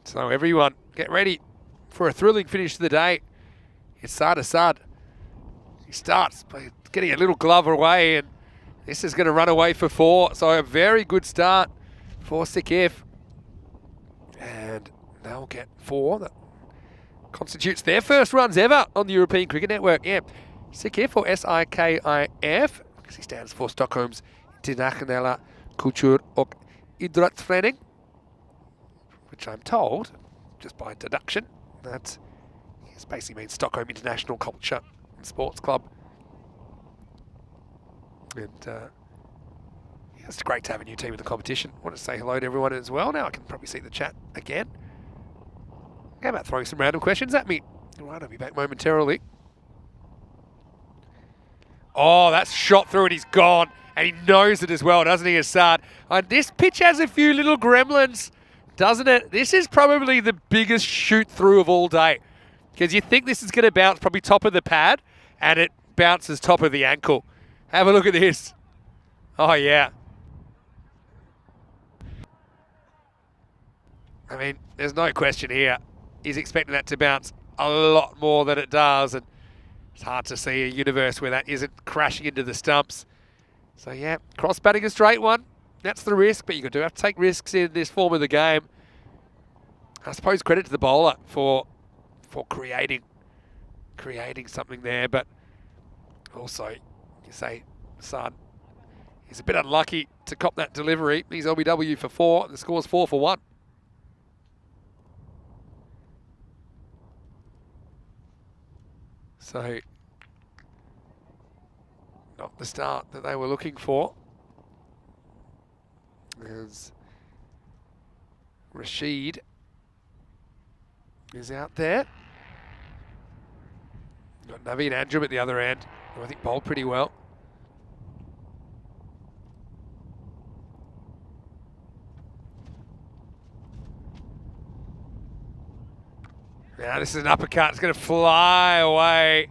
So everyone, get ready for a thrilling finish to the day. It's Saad Assad. He starts by getting a little glove away, and this is going to run away for 4. So a very good start for Sikif. And they'll get 4. That constitutes their first runs ever on the European Cricket Network. Yeah, Sikif, or SIKIF, because he stands for Stockholm's Internationella Kultur och Idrottsförening, which I'm told, just by deduction, that it basically means Stockholm International Culture and Sports Club. And yeah, it's great to have a new team in the competition. I want to say hello to everyone as well. Now I can probably see the chat again. How about throwing some random questions at me? All right, I'll be back momentarily. Oh, that's shot through and he's gone. And he knows it as well, doesn't he, Assad? And this pitch has a few little gremlins, doesn't it? This is probably the biggest shoot through of all day. Because you think this is going to bounce probably top of the pad, and it bounces top of the ankle. Have a look at this. Oh, yeah. I mean, there's no question here. He's expecting that to bounce a lot more than it does, and it's hard to see a universe where that isn't crashing into the stumps. So yeah, cross batting a straight one, that's the risk, but you do have to take risks in this form of the game. I suppose credit to the bowler for creating something there, but also you say Son, he's a bit unlucky to cop that delivery. He's LBW for 4, and the score's 4 for 1. So, not the start that they were looking for. As Rashid is out there. Got Naveen Andrew at the other end, who I think bowled pretty well. Now this is an uppercut. It's going to fly away.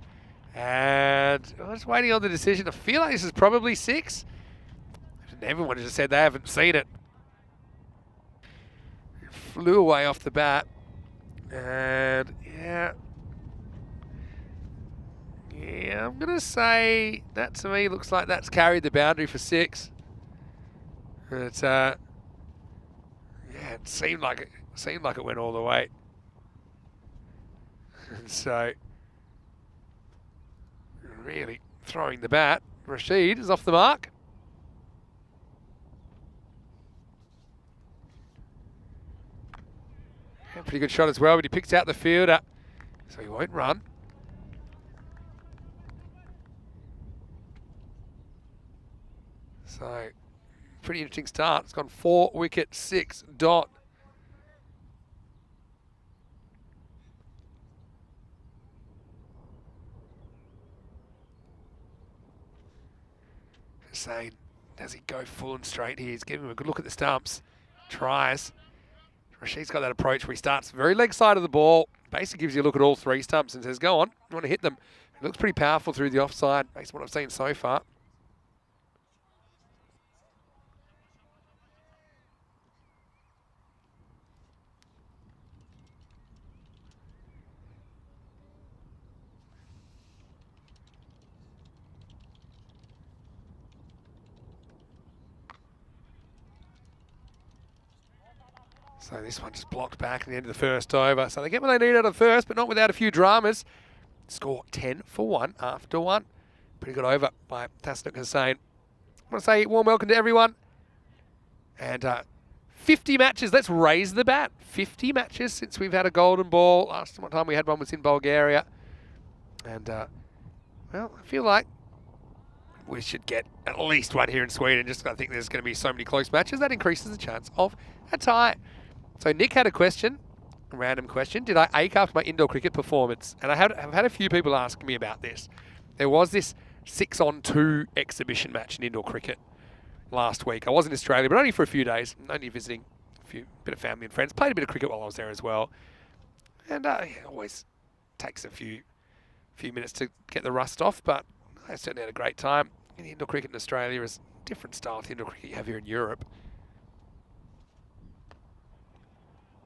And I'm just waiting on the decision. I feel like this is probably 6. Everyone just said they haven't seen it. It flew away off the bat. And yeah. Yeah, I'm going to say that to me looks like that's carried the boundary for 6. But yeah, it seemed like it went all the way. And so, really throwing the bat. Rashid is off the mark. Yeah, pretty good shot as well, but he picks out the fielder, so he won't run. So, pretty interesting start. It's gone 4 wicket, 6 dot. Hussain, does he go full and straight here? He's giving him a good look at the stumps. Tries. Rashid's got that approach where he starts very leg side of the ball. Basically gives you a look at all 3 stumps and says, go on, you want to hit them. It looks pretty powerful through the offside, based on what I've seen so far. So this one just blocked back at the end of the first over. So they get what they need out of the first, but not without a few dramas. Score 10 for 1 after 1. Pretty good over by Tastuk Hussain. I want to say warm welcome to everyone. And 50 matches. Let's raise the bat. 50 matches since we've had a golden ball. Last time we had one was in Bulgaria. And, well, I feel like we should get at least one here in Sweden. Just I think there's going to be so many close matches. That increases the chance of a tie. So Nick had a question, a random question. Did I ache after my indoor cricket performance? And I've had a few people ask me about this. There was this 6-on-2 exhibition match in indoor cricket last week. I was in Australia, but only for a few days. Only visiting a bit of family and friends. Played a bit of cricket while I was there as well. And it always takes a few minutes to get the rust off, but I certainly had a great time. And indoor cricket in Australia is a different style to indoor cricket you have here in Europe.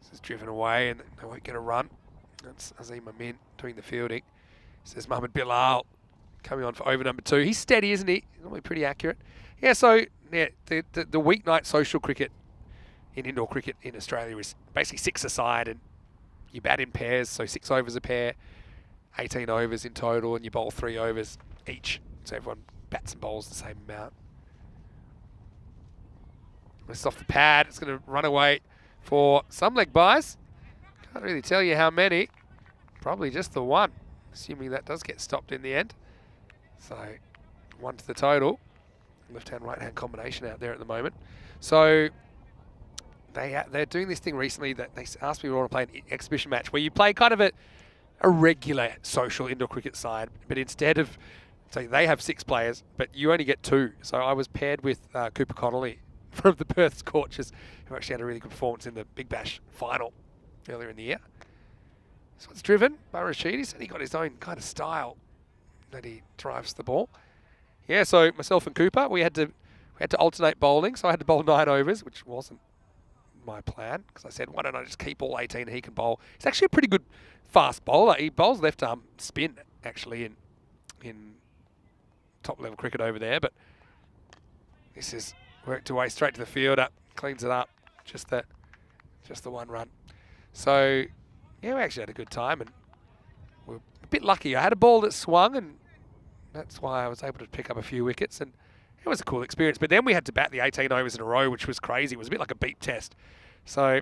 This is driven away and they won't get a run. That's Azim Amin doing the fielding. Says Mohamed Bilal coming on for over number 2. He's steady, isn't he? He's normally pretty accurate. Yeah, so yeah, the weeknight social cricket in indoor cricket in Australia is basically 6 aside and you bat in pairs, so 6 overs a pair, 18 overs in total, and you bowl 3 overs each. So everyone bats and bowls the same amount. It's off the pad. It's going to run away for some leg byes. Can't really tell you how many. Probably just the one, assuming that does get stopped in the end. So 1 to the total. Left-hand, right-hand combination out there at the moment. So they're doing this thing recently that they asked me to want to play an exhibition match where you play kind of a regular social indoor cricket side, but instead of, so they have 6 players, but you only get 2. So I was paired with Cooper Connolly from the Perth Scorchers, who actually had a really good performance in the Big Bash final earlier in the year. So it's driven by Rashid. He said he got his own kind of style that he drives the ball. Yeah, so myself and Cooper, we had to alternate bowling. So I had to bowl 9 overs, which wasn't my plan, because I said, why don't I just keep all 18 and he can bowl. He's actually a pretty good fast bowler. He bowls left arm spin actually in top level cricket over there, but this is worked away straight to the fielder, cleans it up, just the 1 run. So yeah, we actually had a good time and we're a bit lucky. I had a ball that swung and that's why I was able to pick up a few wickets, and it was a cool experience. But then we had to bat the 18 overs in a row, which was crazy. It was a bit like a beep test. So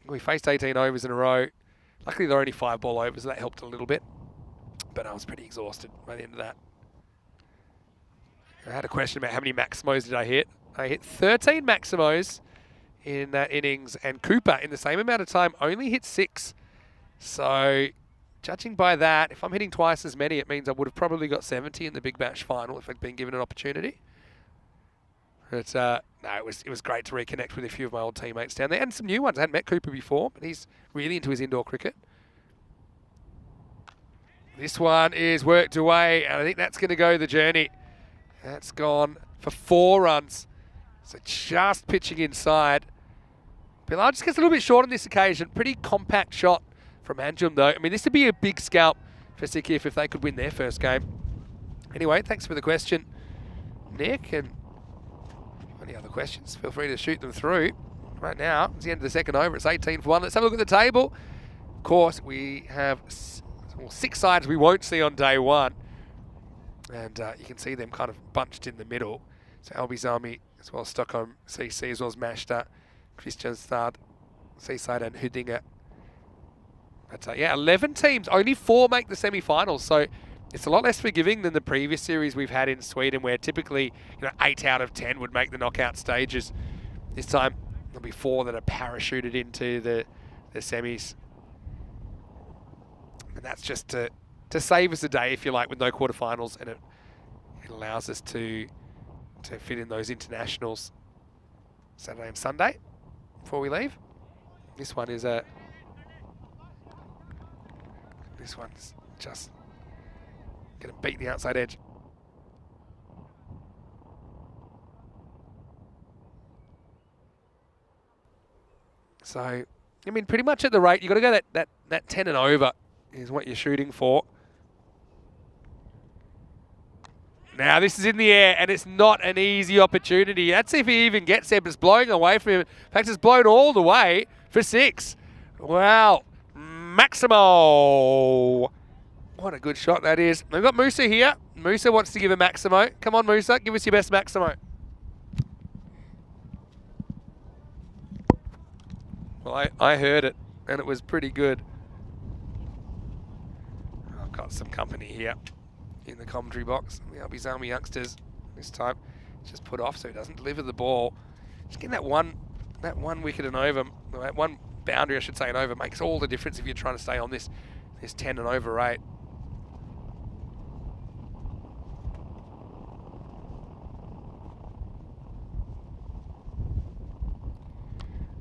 we faced 18 overs in a row. Luckily, there were only 5 ball overs, so that helped a little bit. But I was pretty exhausted by the end of that. I had a question about how many maximos did I hit. I hit 13 maximos in that innings, and Cooper, in the same amount of time, only hit 6. So judging by that, if I'm hitting twice as many, it means I would have probably got 70 in the Big Bash final if I'd been given an opportunity. But no, it was great to reconnect with a few of my old teammates down there and some new ones. I hadn't met Cooper before, but he's really into his indoor cricket. This one is worked away, and I think that's going to go the journey. That's gone for 4 runs. So just pitching inside. Bilal just gets a little bit short on this occasion. Pretty compact shot from Anjum, though. I mean, this would be a big scalp for Sikif if they could win their first game. Anyway, thanks for the question, Nick. And any other questions, feel free to shoot them through. Right now, it's the end of the second over. It's 18 for 1. Let's have a look at the table. Of course, we have 6 sides we won't see on day 1. And you can see them kind of bunched in the middle. So Albi Zami, as well as Stockholm CC, as well as Mashta, Kristianstad, Seaside and Huddinge. But yeah, 11 teams, only 4 make the semi-finals. So it's a lot less forgiving than the previous series we've had in Sweden, where typically 8 out of 10 would make the knockout stages. This time there'll be 4 that are parachuted into the semis. And that's just to save us a day, if you like, with no quarterfinals, and it allows us to fit in those internationals Saturday and Sunday before we leave. This one is this one's just going to beat the outside edge. So, I mean, pretty much at the rate, you've got to go that 10 and over is what you're shooting for. Now, this is in the air, and it's not an easy opportunity. Let's see if he even gets there, but it's blowing away from him. In fact, it's blown all the way for 6. Wow. Maximo. What a good shot that is. We've got Musa here. Musa wants to give a Maximo. Come on, Musa. Give us your best Maximo. Well, I heard it, and it was pretty good. I've got some company here in the commentary box. The Albies Army youngsters this time just put off so he doesn't deliver the ball. Just getting that one wicket and over, that one boundary I should say and over makes all the difference if you're trying to stay on this 10 and over 8.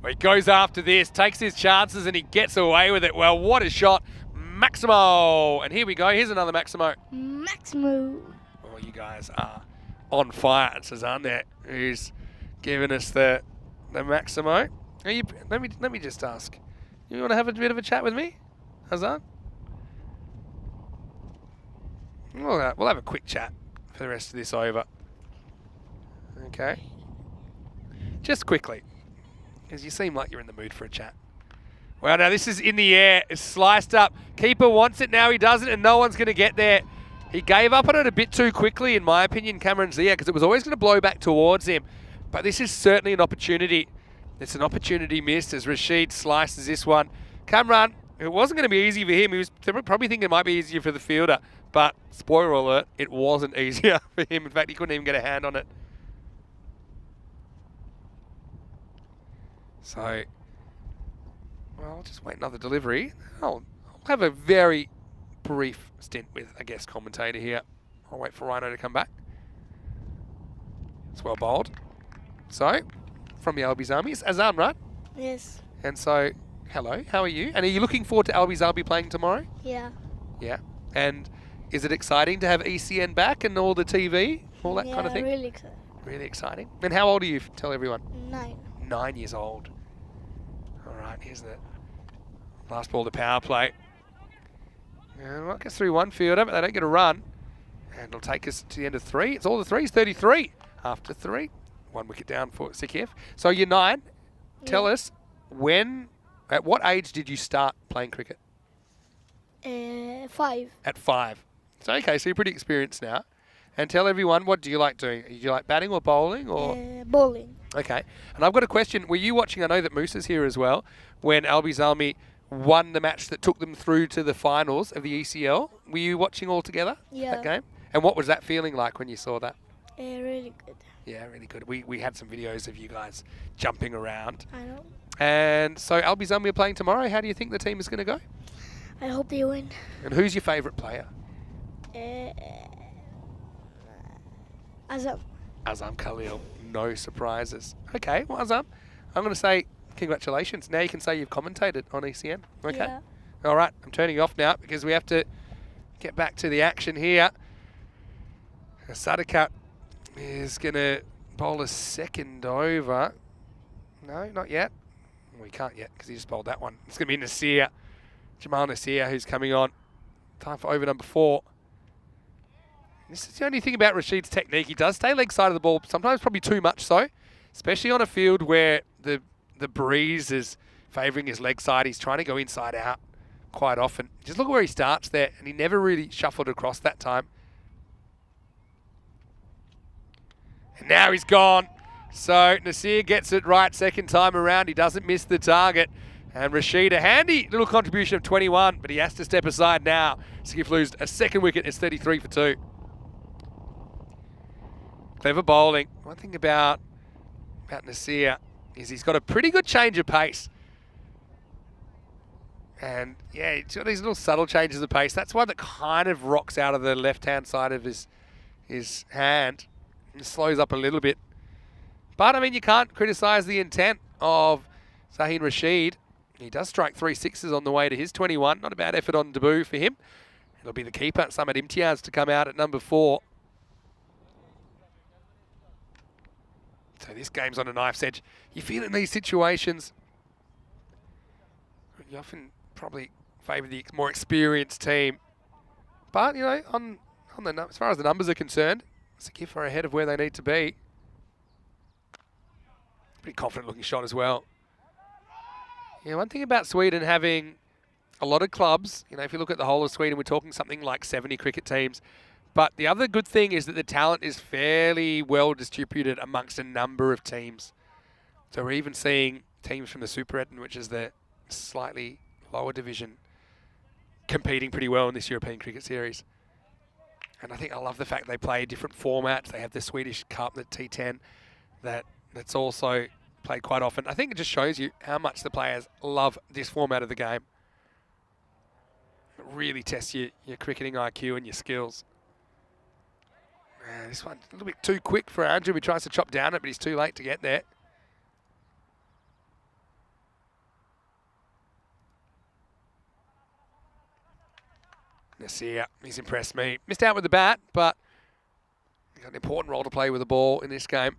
Well, he goes after this, takes his chances and he gets away with it. Well, what a shot. Maximo. And here we go. Here's another Maximo. Maximo. Oh, you guys are on fire. It's Azan there who's giving us the Maximo. Let me just ask. You want to have a bit of a chat with me, Azan? We'll have a quick chat for the rest of this over. Okay. Just quickly, because you seem like you're in the mood for a chat. Well, now this is in the air. It's sliced up. Keeper wants it now. He doesn't, and no one's going to get there. He gave up on it a bit too quickly, in my opinion, Cameron Zia, because it was always going to blow back towards him. But this is certainly an opportunity. It's an opportunity missed as Rashid slices this one. Cameron, it wasn't going to be easy for him. He was probably thinking it might be easier for the fielder. But, spoiler alert, it wasn't easier for him. In fact, he couldn't even get a hand on it. So, well, I'll just wait another delivery. I'll have a very brief stint with a guest commentator here. I'll wait for Rhino to come back. It's well bowled. So, from the Albies Army, it's Azam, right? Yes. And so, hello, how are you? And are you looking forward to Albies Army playing tomorrow? Yeah. Yeah. And is it exciting to have ECN back and all the TV, all that kind of thing? Yeah, really excited. Really exciting. And how old are you? Tell everyone. 9. 9 years old. All right, here's the last ball to power play. And well, it gets through one fielder, but they don't get a run. And it'll take us to the end of 3. It's all the 3s, 33 after 3. 1 wicket down for Sikif. So you're 9. Tell us, at what age did you start playing cricket? 5. At 5. So, okay, so you're pretty experienced now. And tell everyone, what do you like doing? Do you like batting or bowling? Or Bowling. Okay. And I've got a question. Were you watching, I know that Moose is here as well, when Albies Army won the match that took them through to the finals of the ECL? Were you watching all together Yeah. that game? And what was that feeling like when you saw that? Really good. Yeah, really good. We had some videos of you guys jumping around. I know. And so Albies Army are playing tomorrow. How do you think the team is going to go? I hope they win. And who's your favourite player? Azam. Azam Khalil. No surprises. Okay, well, Azam, I'm going to say congratulations. Now you can say you've commentated on ECN. Okay. Yeah. All right, I'm turning off now because we have to get back to the action here. Sadakat is going to bowl a second over. No, not yet. We can't yet because he just bowled that one. It's going to be Nasir. Jamal Nasir who's coming on. Time for over number 4. This is the only thing about Rashid's technique. He does stay leg side of the ball, sometimes probably too much so, especially on a field where the breeze is favouring his leg side. He's trying to go inside out quite often. Just look where he starts there, and he never really shuffled across that time. And now he's gone. So Nasir gets it right second time around. He doesn't miss the target. And Rashid, a handy little contribution of 21, but he has to step aside now. Skip loses a second wicket. It's 33 for 2. Clever bowling. One thing about Nasir is he's got a pretty good change of pace. And yeah, he's got these little subtle changes of pace. That's one that kind of rocks out of the left-hand side of his hand and slows up a little bit. But I mean, you can't criticise the intent of Zaheen Rashid. He does strike 3 sixes on the way to his 21. Not a bad effort on debut for him. It'll be the keeper, Samad Imtiaz, to come out at number 4. So this game's on a knife's edge. You feel in these situations, you often probably favour the more experienced team. But, you know, as far as the numbers are concerned, Sikif are ahead of where they need to be. Pretty confident looking shot as well. Yeah, one thing about Sweden having a lot of clubs, you know, if you look at the whole of Sweden, we're talking something like 70 cricket teams. But the other good thing is that the talent is fairly well distributed amongst a number of teams. So we're even seeing, teams from the Super Ed, which is the slightly lower division, competing pretty well in this European Cricket Series. And I think I love the fact they play different formats. They have the Swedish Cup, the T10, that's also played quite often. I think it just shows you how much the players love this format of the game. It really tests your cricketing IQ and your skills. This one's a little bit too quick for Andrew. He tries to chop down it, but he's too late to get there. Nasir, he's impressed me. Missed out with the bat, but he's got an important role to play with the ball in this game.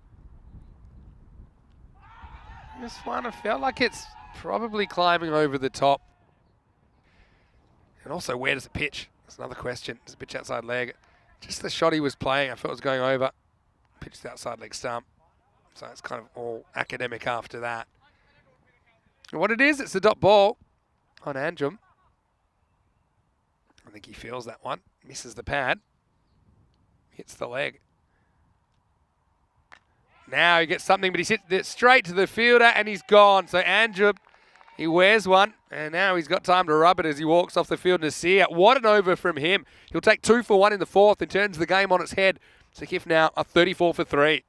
This one, I felt like it's probably climbing over the top. And also, where does it pitch? That's another question. Does it pitch outside leg? Just the shot he was playing, I felt it was going over. Pitched the outside leg stump. So it's kind of all academic after that. And what it is, it's a dot ball on Andrum. I think he feels that one. Misses the pad. Hits the leg. Now he gets something, but he's hit it straight to the fielder and he's gone. So Andrew, he wears one, and now he's got time to rub it as he walks off the field. Nasir, what an over from him. He'll take 2 for 1 in the fourth and turns the game on its head. Sakif now a 34 for 3.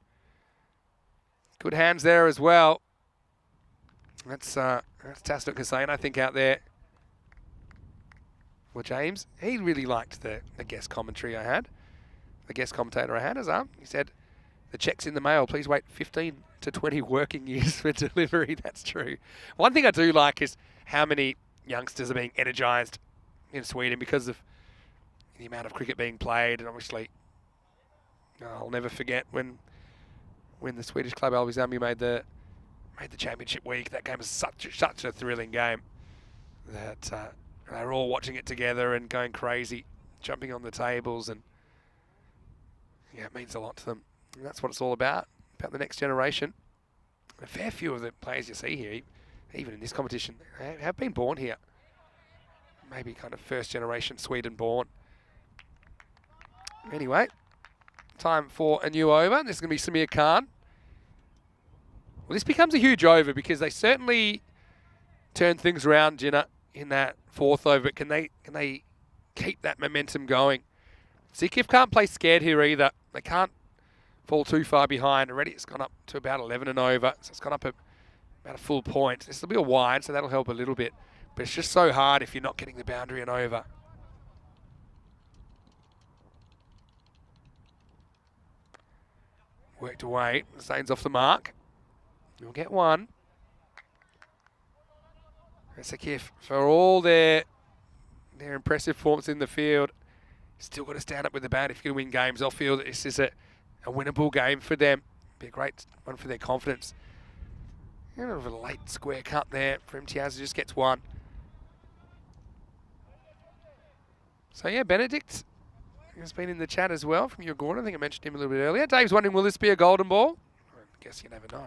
Good hands there as well. That's Tasnuk Hussain, I think, out there. Well, James, he really liked the guest commentary I had. The guest commentator I had, he said, the check's in the mail. Please wait 15 to 20 working years for delivery. That's true. One thing I do like is how many youngsters are being energised in Sweden because of the amount of cricket being played. And obviously, I'll never forget when the Swedish club Alvizambi made the championship week. That game was such a thrilling game that they were all watching it together and going crazy, jumping on the tables, and yeah, it means a lot to them. And that's what it's all about the next generation. A fair few of the players you see here, even in this competition, have been born here. Maybe kind of first generation Sweden born. Anyway, time for a new over. This is going to be Samir Khan. Well, this becomes a huge over because they certainly turn things around, in that fourth over. But can they keep that momentum going? Sakif can't play scared here either. They can't fall too far behind. Already it's gone up to about 11 and over. So it's gone up about a full point. This will be a wide, so that'll help a little bit. But it's just so hard if you're not getting the boundary and over. Worked away. Zane's off the mark. You'll get one. Sakif, for all their impressive forms in the field, still got to stand up with the bat if you can win games off field. This is a winnable game for them. Be a great one for their confidence. A bit of a late square cut there for Imtiaz, just gets one. So yeah, Benedict has been in the chat as well from your Gordon. I think I mentioned him a little bit earlier. Dave's wondering, will this be a golden ball? I guess you never know.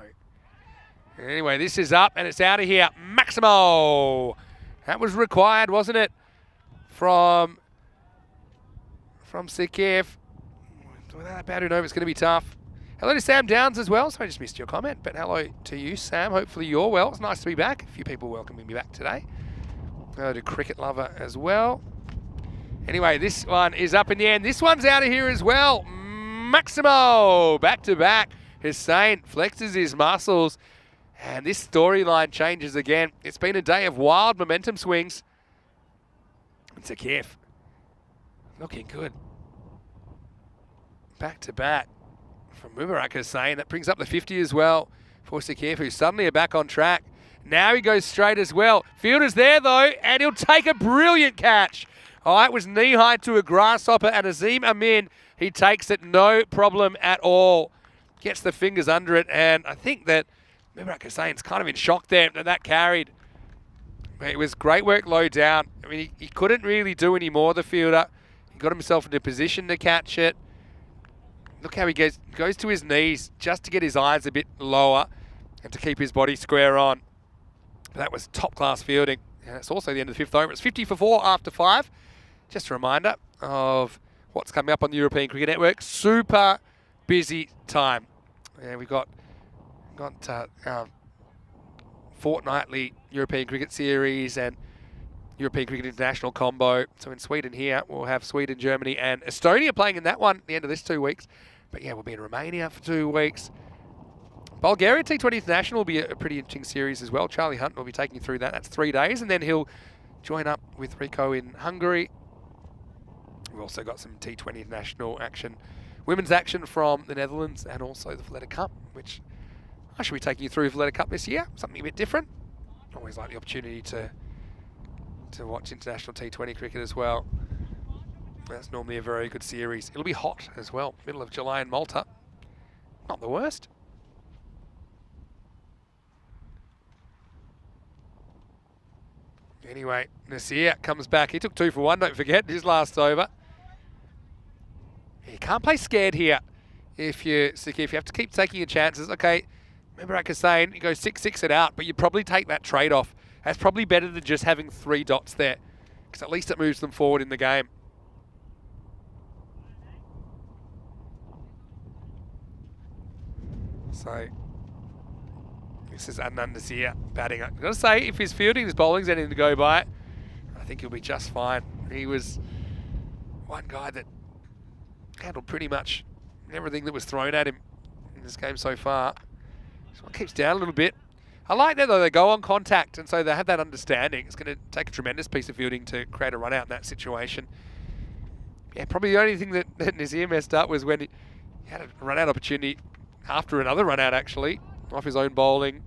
Anyway, this is up and it's out of here. Maximo! That was required, wasn't it? From Sakif. Without that boundary over, it's going to be tough. Hello to Sam Downs as well. Sorry, I just missed your comment, but hello to you, Sam. Hopefully you're well. It's nice to be back. A few people welcoming me back today. Hello to Cricket Lover as well. Anyway, this one is up in the end. This one's out of here as well. Maximo! Back to back. Hussain flexes his muscles. And this storyline changes again. It's been a day of wild momentum swings. And Sakif looking good. Back to back from Mubarak Hussain. That brings up the 50 as well for Sakif, who's suddenly back on track. Now he goes straight as well. Fielder's there though, and he'll take a brilliant catch. Oh, it was knee-high to a grasshopper, and Azim Amin, he takes it no problem at all. Gets the fingers under it, and I think that Mubarak Hussain's kind of in shock there that carried. It was great work low down. I mean, he couldn't really do any more, the fielder. He got himself into position to catch it. Look how he goes to his knees just to get his eyes a bit lower and to keep his body square on. But that was top-class fielding. And it's also the end of the fifth over. It's 50 for 4 after 5. Just a reminder of what's coming up on the European Cricket Network. Super busy time. Yeah, we've got our fortnightly European Cricket Series and European Cricket International combo. So in Sweden here, we'll have Sweden, Germany and Estonia playing in that one at the end of this 2 weeks. But yeah, we'll be in Romania for 2 weeks. Bulgaria T20 International will be a pretty interesting series as well. Charlie Hunt will be taking you through that. That's 3 days, and then he'll join up with Rico in Hungary. We've also got some T20 International action, women's action from the Netherlands, and also the Valletta Cup, which I should be taking you through Valletta Cup this year. Something a bit different. Always like the opportunity to watch international T20 cricket as well. That's normally a very good series. It'll be hot as well. Middle of July in Malta. Not the worst. Anyway, Nasir comes back. He took 2 for 1, don't forget, his last over. You can't play scared here if you have to keep taking your chances. Okay, remember Akar saying you go 6-6 it out, but you probably take that trade-off. That's probably better than just having 3 dots there, because at least it moves them forward in the game. So this is Adnan Nasir batting. I've got to say, if his fielding, his bowling's anything to go by, I think he'll be just fine. He was one guy that handled pretty much everything that was thrown at him in this game so far. This one keeps down a little bit. I like that though, they go on contact, and so they have that understanding. It's going to take a tremendous piece of fielding to create a run out in that situation. Yeah, probably the only thing that Nazir messed up was when he had a run out opportunity after another run out actually, off his own bowling.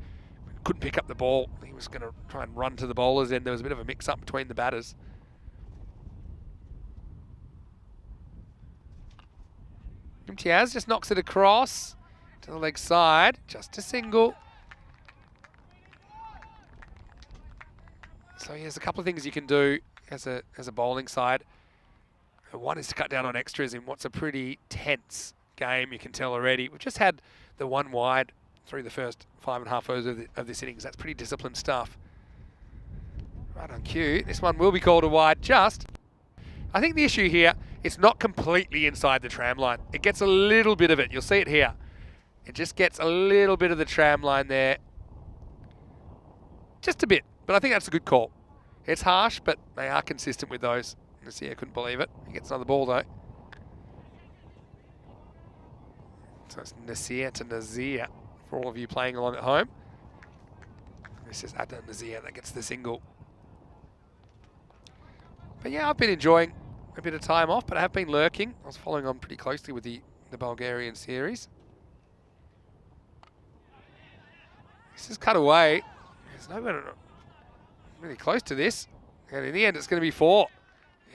Couldn't pick up the ball. He was going to try and run to the bowlers, and there was a bit of a mix up between the batters. Imtiaz just knocks it across to the leg side, just a single. So here's a couple of things you can do as a bowling side. One is to cut down on extras in what's a pretty tense game, you can tell already. We've just had the 1 wide through the first 5.5 overs of this innings. That's pretty disciplined stuff. Right on cue. This one will be called a wide just. I think the issue here, it's not completely inside the tram line. It gets a little bit of it. You'll see it here. It just gets a little bit of the tram line there. Just a bit. But I think that's a good call. It's harsh, but they are consistent with those. Nasir couldn't believe it. He gets another ball though. So it's Nasir to Nazir for all of you playing along at home. This is Adnan Nazir that gets the single. But yeah, I've been enjoying a bit of time off, but I have been lurking. I was following on pretty closely with the Bulgarian series. This is cut away. There's no one really close to this. And in the end, it's going to be 4.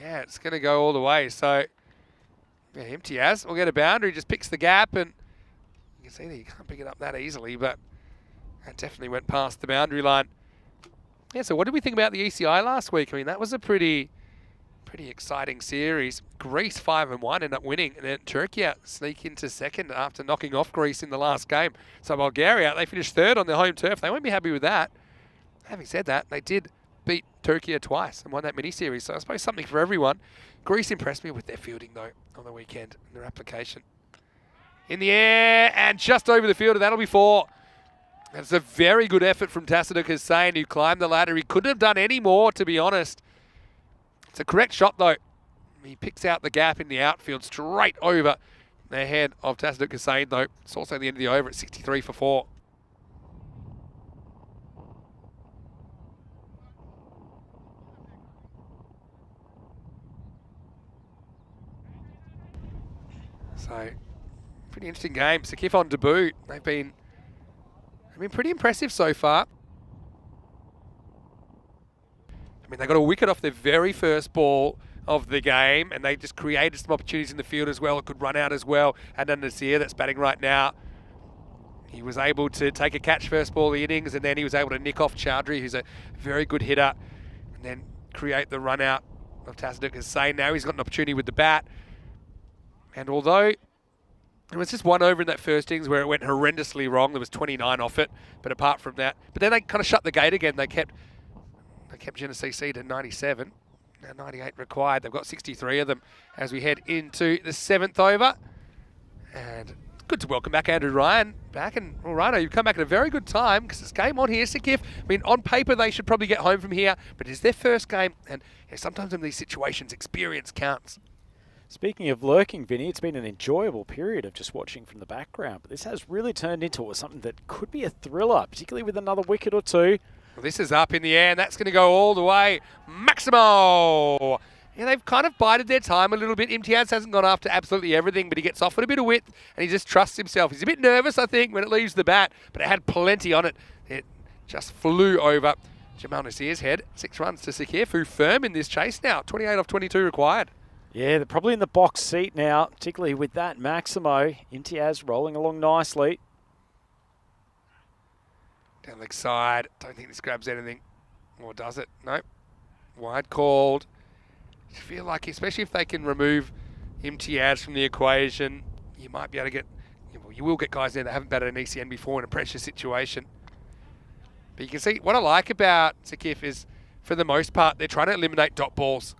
Yeah, it's going to go all the way. So, yeah, Imtiaz will get a boundary, just picks the gap, and you can see that you can't pick it up that easily, but that definitely went past the boundary line. Yeah, so what did we think about the ECI last week? I mean, that was a pretty exciting series. Greece 5-1 ended up winning, and then Turkey sneak into second after knocking off Greece in the last game. So Bulgaria, they finished 3rd on their home turf. They won't be happy with that. Having said that, they did beat Turkey twice and won that mini-series, so I suppose something for everyone. Greece impressed me with their fielding, though, on the weekend, and their application. In the air, and just over the fielder, that'll be 4. That's a very good effort from Tassaduk Hussain, who climbed the ladder. He couldn't have done any more, to be honest. It's a correct shot, though. He picks out the gap in the outfield straight over the head of Tassaduk Hussain, though. It's also the end of the over at 63 for 4. So, pretty interesting game. Sakif on debut. They've been pretty impressive so far. I mean, they got a wicket off their very first ball of the game, and they just created some opportunities in the field as well. It could run out as well. And then Nasir, that's batting right now, he was able to take a catch first ball of the innings, and then he was able to nick off Chowdhury, who's a very good hitter, and then create the run out of Tassaduk Hussain. Now he's got an opportunity with the bat. And although it was just 1 over in that first innings where it went horrendously wrong, there was 29 off it, but apart from that, but then they kind of shut the gate again. They kept Genesee to 97, now 98 required. They've got 63 of them as we head into the 7th over. And good good to welcome back Andrew Ryan back. And, well, Rhino, you've come back at a very good time because it's game on here. Sikif, I mean, on paper, they should probably get home from here, but it's their first game. And sometimes in these situations, experience counts. Speaking of lurking, Vinny, it's been an enjoyable period of just watching from the background, but this has really turned into something that could be a thriller, particularly with another wicket or two. Well, this is up in the air, and that's going to go all the way. Maximo! Yeah, they've kind of bided their time a little bit. Imtiaz hasn't gone after absolutely everything, but he gets off with a bit of width, and he just trusts himself. He's a bit nervous, I think, when it leaves the bat, but it had plenty on it. It just flew over Jamal Nasir's head. 6 runs to Sikif, who firm in this chase now. 28 off 22 required. Yeah, they're probably in the box seat now, particularly with that Maximo. Imtiaz rolling along nicely. Down leg side. Don't think this grabs anything. Or does it? Nope. Wide called. I feel like, especially if they can remove Imtiaz from the equation, you might be able to get, well, you will get guys there that haven't batted an ECN before in a pressure situation. But you can see, what I like about Sikif is, for the most part, they're trying to eliminate dot balls.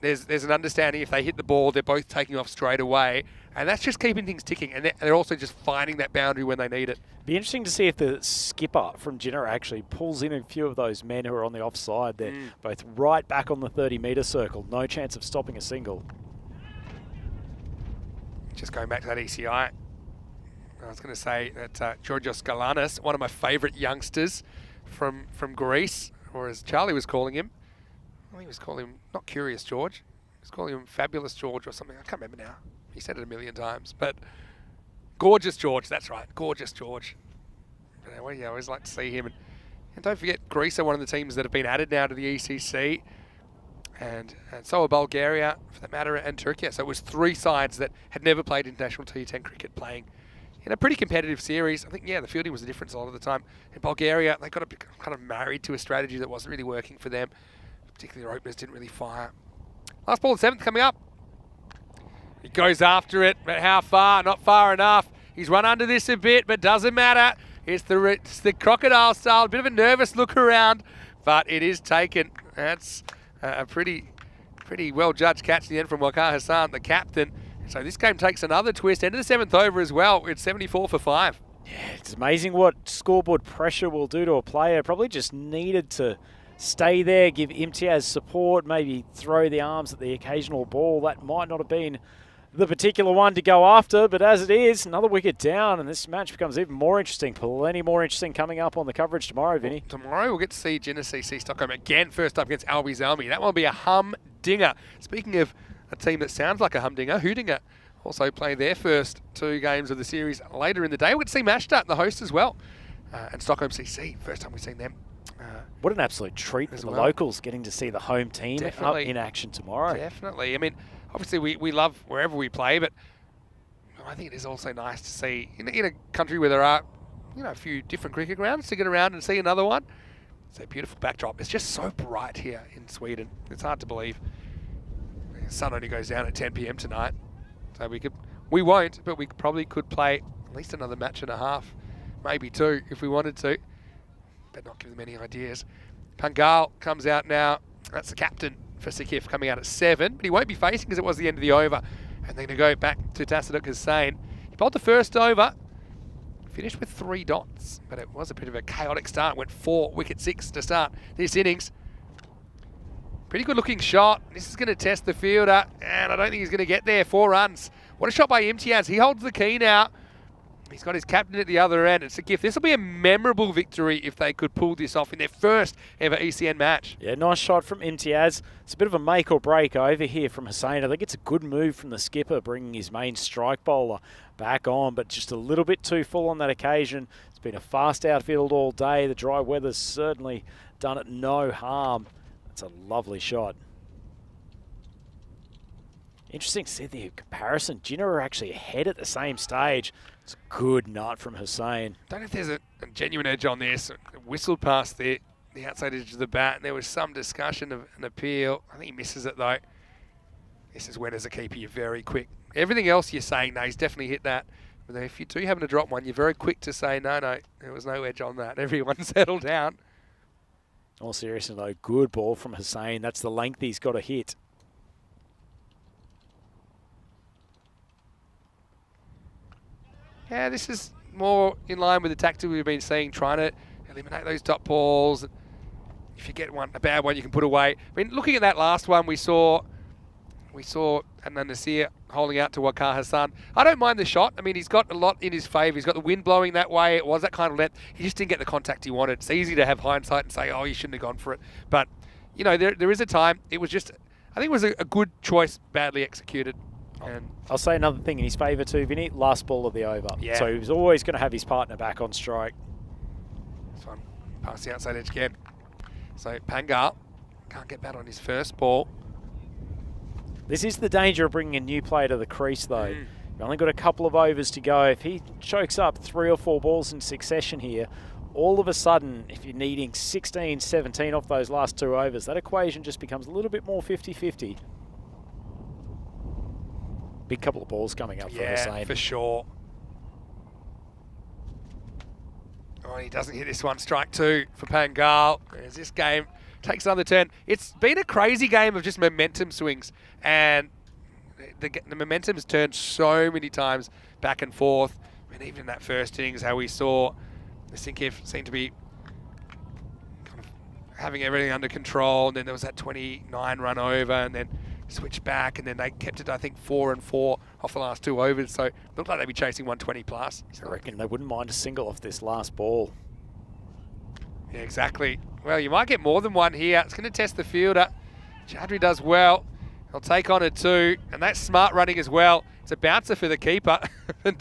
There's an understanding if they hit the ball, they're both taking off straight away. And that's just keeping things ticking. And they're also just finding that boundary when they need it. Be interesting to see if the skipper from Jinnah actually pulls in a few of those men who are on the offside. They're both right back on the 30-metre circle. No chance of stopping a single. Just going back to that ECI, I was going to say that Georgios Galanis, one of my favourite youngsters from Greece, or as Charlie was calling him, I think he was calling him, not Curious George, he was calling him Fabulous George or something. I can't remember now. He said it a million times, but Gorgeous George, that's right, Gorgeous George. But I always like to see him. And don't forget, Greece are one of the teams that have been added now to the ECC. And so are Bulgaria, for that matter, and Turkey. So it was 3 sides that had never played international T10 cricket playing in a pretty competitive series. I think, yeah, the fielding was the difference a lot of the time. In Bulgaria, they got a bit kind of married to a strategy that wasn't really working for them. Particularly their openers didn't really fire. Last ball, the 7th coming up. He goes after it, but how far? Not far enough. He's run under this a bit, but doesn't matter. It's the crocodile style, a bit of a nervous look around, but it is taken. That's a pretty well judged catch in the end from Waqar Hassan, the captain. So this game takes another twist. End of the 7th over as well. It's 74 for 5. Yeah, it's amazing what scoreboard pressure will do to a player. Probably just needed to stay there, give Imtiaz support, maybe throw the arms at the occasional ball. That might not have been the particular one to go after, but as it is, another wicket down, and this match becomes even more interesting. Plenty more interesting coming up on the coverage tomorrow, Vinny. Well, tomorrow we'll get to see Jinnah CC Stockholm again, first up against Albi Zalmi. That will be a humdinger. Speaking of a team that sounds like a humdinger, Hoodinger also play their first 2 games of the series later in the day. We'll get to see Mashtart, the host, as well. And Stockholm CC, first time we've seen them. What an absolute treat for the locals, getting to see the home team up in action tomorrow. Definitely. I mean, obviously we love wherever we play, but I think it is also nice to see in a country where there are, a few different cricket grounds to get around and see another one. It's a beautiful backdrop. It's just so bright here in Sweden. It's hard to believe. The sun only goes down at 10 p.m. tonight, so we won't, but we probably could play at least another match and a half, maybe 2 if we wanted to. But not give them any ideas. Pangal comes out now. That's the captain for Sikif, coming out at 7, but he won't be facing because it was the end of the over. And they're going to go back to Tasaduk Hussain. He bowled the first over, finished with 3 dots, but it was a bit of a chaotic start. Went 4 wicket 6 to start this innings. Pretty good looking shot. This is going to test the fielder, and I don't think he's going to get there. 4 runs. What a shot by Imtiaz. He holds the key now. He's got his captain at the other end. It's a gift. This will be a memorable victory if they could pull this off in their first ever ECN match. Yeah, nice shot from Imtiaz. It's a bit of a make or break over here from Hussain. I think it's a good move from the skipper, bringing his main strike bowler back on, but just a little bit too full on that occasion. It's been a fast outfield all day. The dry weather's certainly done it no harm. That's a lovely shot. Interesting to see the comparison. Jinnah are actually ahead at the same stage. It's a good nut from Hussain. Don't know if there's a genuine edge on this. Whistled past the outside edge of the bat, and there was some discussion of an appeal. I think he misses it though. This is when as a keeper you're very quick. Everything else you're saying, no, he's definitely hit that. But if you do happen to drop one, you're very quick to say, no, there was no edge on that. Everyone settled down. All seriousness though, good ball from Hussain. That's the length he's got to hit. yeah, this is more in line with the tactic we've been seeing, trying to eliminate those dot balls. If you get a bad one, you can put away. I mean, looking at that last one, we saw Adnan Nasir holding out to Waqar Hassan. I don't mind the shot. I mean, he's got a lot in his favour. He's got the wind blowing that way. It was that kind of length. He just didn't get the contact he wanted. It's easy to have hindsight and say, oh, you shouldn't have gone for it. But, you know, there is a time. It was just, I think it was a good choice, badly executed. And I'll say another thing in his favour too, Vinny. Last ball of the over. Yeah. So he was always going to have his partner back on strike. this one, past the outside edge again. So Pangal can't get bat on his first ball. This is the danger of bringing a new player to the crease, though. You've only got a couple of overs to go. If he chokes up 3 or 4 balls in succession here, all of a sudden, if you're needing 16, 17 off those last 2 overs, that equation just becomes a little bit more 50-50. Big couple of balls coming up for Hussain. Yeah, for sure. Oh, he doesn't hit this one. Strike 2 for Pangal. As this game takes another turn. It's been a crazy game of just momentum swings, and the momentum's turned so many times back and forth. I mean, even in that first innings, how we saw the Sinkif seem to be kind of having everything under control, and then there was that 29 run over, and then switched back, and then they kept it, I think, 4 and 4 off the last 2 overs. So it looked like they'd be chasing 120 plus. I reckon they wouldn't mind a single off this last ball. Yeah, exactly. Well, you might get more than one here. It's going to test the fielder. Chowdhury does well. He'll take on a 2, and that's smart running as well. It's a bouncer for the keeper. And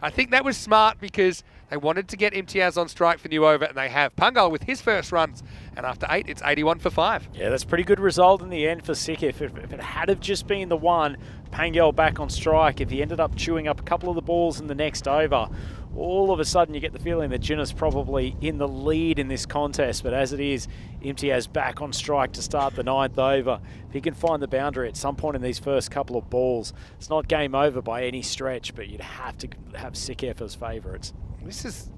I think that was smart because they wanted to get Imtiaz on strike for new over, and they have. Pangal with his first runs, and after 8, it's 81 for 5. Yeah, that's a pretty good result in the end for Sinkif. If it had have just been the one, Pangal back on strike, if he ended up chewing up a couple of the balls in the next over, all of a sudden you get the feeling that Jinnah's probably in the lead in this contest. But as it is, Imtiaz back on strike to start the 9th over. If he can find the boundary at some point in these first couple of balls, it's not game over by any stretch, but you'd have to have Sinkif as favourites. This is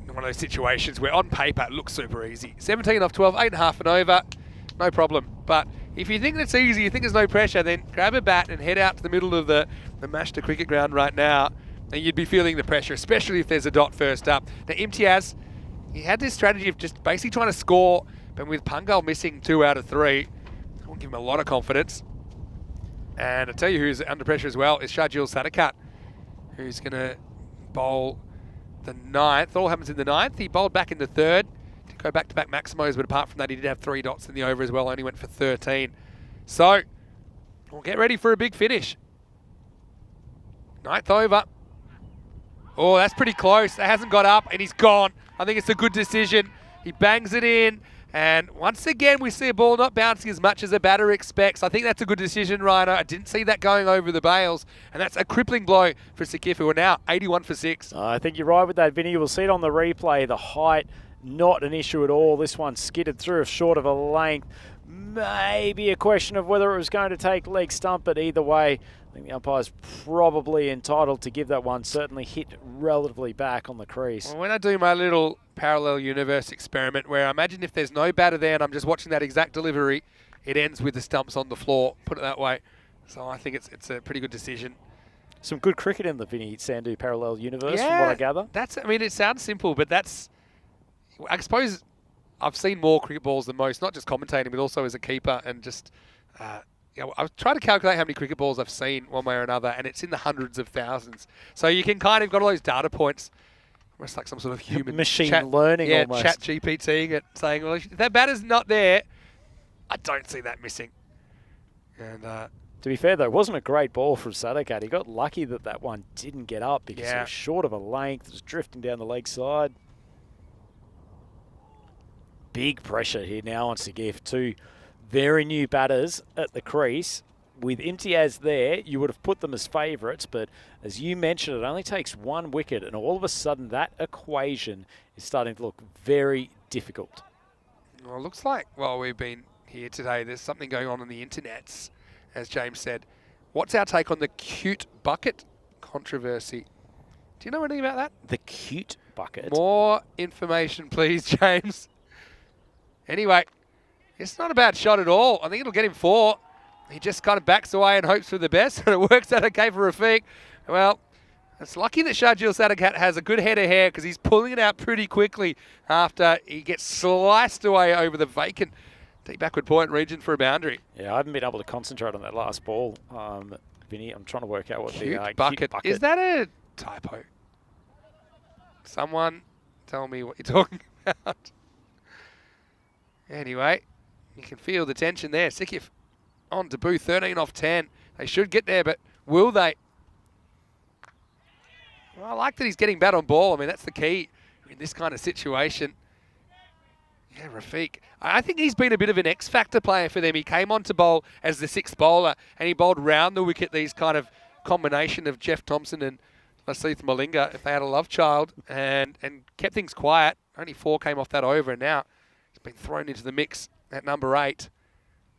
one of those situations where on paper it looks super easy. 17 off 12, 8.5 and over, no problem. But if you think it's easy, you think there's no pressure, then grab a bat and head out to the middle of the Mashta cricket ground right now, and you'd be feeling the pressure, especially if there's a dot first up. Now Imtiaz, he had this strategy of just basically trying to score, but with Pangal missing 2 out of 3, I won't give him a lot of confidence. And I'll tell you who's under pressure as well is Shajil Sadakat, who's going to bowl the 9th. All happens in the 9th. He bowled back in the 3rd to go back-to-back Maximos, but apart from that, he did have 3 dots in the over as well. Only went for 13. So we'll get ready for a big finish. 9th over. Oh, that's pretty close. That hasn't got up, and he's gone. I think it's a good decision. He bangs it in, and once again, we see a ball not bouncing as much as a batter expects. I think that's a good decision, Rhino. I didn't see that going over the bails, and that's a crippling blow for Sinkif, who are now 81 for 6. I think you're right with that, Vinny. We'll see it on the replay. The height, not an issue at all. This one skidded through short of a length. Maybe a question of whether it was going to take leg stump, but either way, I think the umpire's probably entitled to give that one. Certainly hit relatively back on the crease. Well, when I do my little parallel universe experiment, where I imagine if there's no batter there and I'm just watching that exact delivery, it ends with the stumps on the floor, put it that way. So I think it's a pretty good decision. Some good cricket in the Vinny Sandhu parallel universe, from what I gather. I mean, it sounds simple, but I suppose I've seen more cricket balls than most, not just commentating, but also as a keeper, and just, I've tried to calculate how many cricket balls I've seen one way or another, and it's in the hundreds of thousands. So you can kind of got all those data points, almost like some sort of human machine learning almost. Chat GPTing it, saying, well, if that batter's not there, I don't see that missing. And to be fair, though, it wasn't a great ball from Sadakat. He got lucky that one didn't get up because it was short of a length. It was drifting down the leg side. Big pressure here now on Sinkif. 2 very new batters at the crease. With Imtiaz there, you would have put them as favourites, but as you mentioned, it only takes 1 wicket, and all of a sudden that equation is starting to look very difficult. Well, it looks like while we've been here today, there's something going on the internets, as James said. What's our take on the cute bucket controversy? Do you know anything about that? The cute bucket? More information, please, James. Anyway, it's not a bad shot at all. I think it'll get him 4. He just kind of backs away and hopes for the best, and it works out okay for Rafiq. Well, It's lucky that Shajil Sadakat has a good head of hair because he's pulling it out pretty quickly after he gets sliced away over the vacant deep backward point region for a boundary. Yeah, I haven't been able to concentrate on that last ball, Vinny. I'm trying to work out what Cute the bucket. Is that a typo? Someone tell me what you're talking about. Anyway, you can feel the tension there. Sikif on debut, 13 off 10. They should get there, but will they? Well, I like that he's getting bat on ball. I mean, that's the key in this kind of situation. Yeah, Rafiq. I think he's been a bit of an X-factor player for them. He came on to bowl as the sixth bowler, and he bowled round the wicket, these kind of combination of Jeff Thompson and Lasith Malinga, if they had a love child, and kept things quiet. Only 4 came off that over, and now he's been thrown into the mix at number 8.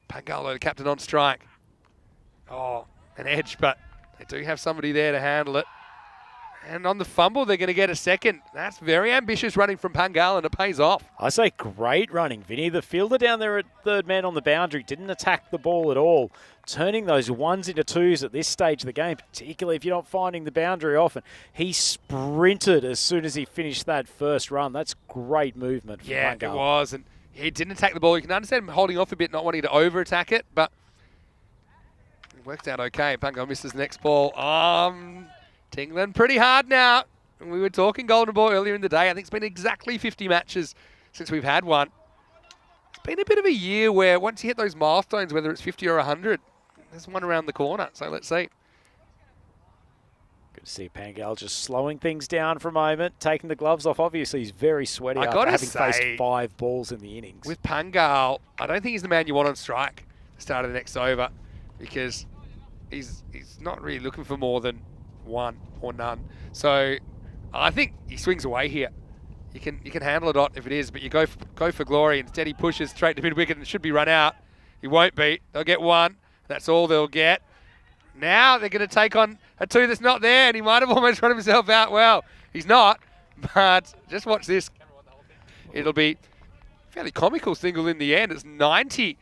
Pangalo, the captain, on strike. Oh, an edge, but they do have somebody there to handle it. And on the fumble, they're going to get a second. That's very ambitious running from Pangal, and it pays off. I say great running, Vinny. The fielder down there at third man on the boundary didn't attack the ball at all. Turning those 1s into 2s at this stage of the game, particularly if you're not finding the boundary often. He sprinted as soon as he finished that first run. That's great movement from Pangal. Yeah, it was. And he didn't attack the ball. You can understand him holding off a bit, not wanting to over-attack it, but it worked out okay. Pangal misses the next ball. Tingling pretty hard now. We were talking golden ball earlier in the day. I think it's been exactly 50 matches since we've had one. It's been a bit of a year where once you hit those milestones, whether it's 50 or 100, there's one around the corner. So let's see. Good to see Pangal just slowing things down for a moment, taking the gloves off. Obviously, he's very sweaty after having faced 5 balls in the innings. With Pangal, I don't think he's the man you want on strike at the start of the next over, because he's not really looking for more than 1 or none. So I think he swings away here. You can handle a dot if it is, but you go for glory. Instead, he pushes straight to mid wicket and should be run out. He won't be. They'll get 1. That's all they'll get. Now they're going to take on a 2 that's not there, and he might have almost run himself out. Well, he's not, but just watch this. It'll be a fairly comical single in the end. It's 90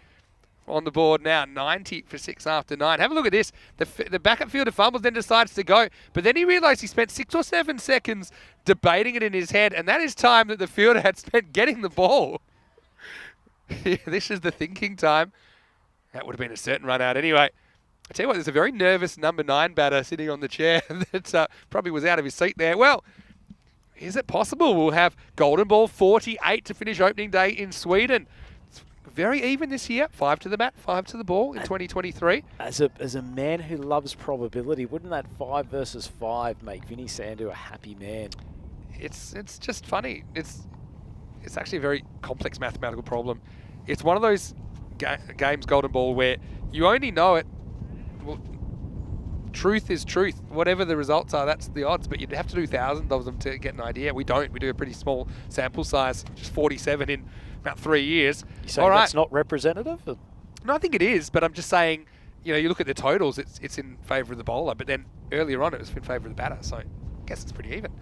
on the board now, 90 for 6 after 9. Have a look at this. The backup fielder fumbles, then decides to go. But then he realised he spent 6 or 7 seconds debating it in his head, and that is time that the fielder had spent getting the ball. This is the thinking time. That would have been a certain run out anyway. I tell you what, there's a very nervous number 9 batter sitting on the chair that probably was out of his seat there. Well, is it possible we'll have golden ball 48 to finish opening day in Sweden? Very even this year. 5 to the bat, 5 to the ball in 2023. As a man who loves probability, wouldn't that 5 versus 5 make Vinny Sandhu a happy man? It's just funny. It's actually a very complex mathematical problem. It's one of those games, golden ball, where you only know it. Well, truth is truth. Whatever the results are, that's the odds. But you'd have to do thousands of them to get an idea. We don't. We do a pretty small sample size, just 47 in about 3 years. You saying that's not representative? No, I think it is, but I'm just saying, you know, you look at the totals, it's in favour of the bowler, but then earlier on it was in favour of the batter, so I guess it's pretty even.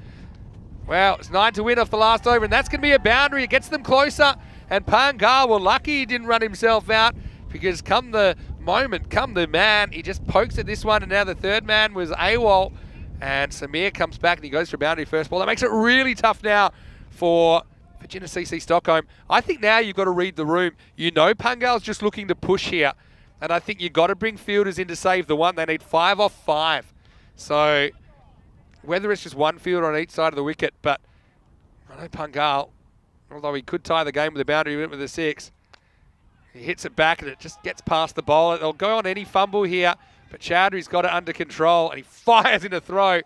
Well, it's 9 to win off the last over, and that's going to be a boundary. It gets them closer, and Pangal, well, lucky he didn't run himself out, because come the moment, come the man, he just pokes at this one, and now the third man was AWOL, and Samir comes back, and he goes for a boundary first ball. That makes it really tough now for Virginia CC Stockholm. I think now you've got to read the room. You know Pangal's just looking to push here, and I think you've got to bring fielders in to save the one. They need 5 off 5. So whether it's just one fielder on each side of the wicket, but I know Pangal, although he could tie the game with a boundary, he went with a 6. He hits it back and it just gets past the bowler. They'll go on any fumble here, but Chowdhury's got it under control and he fires in a throw.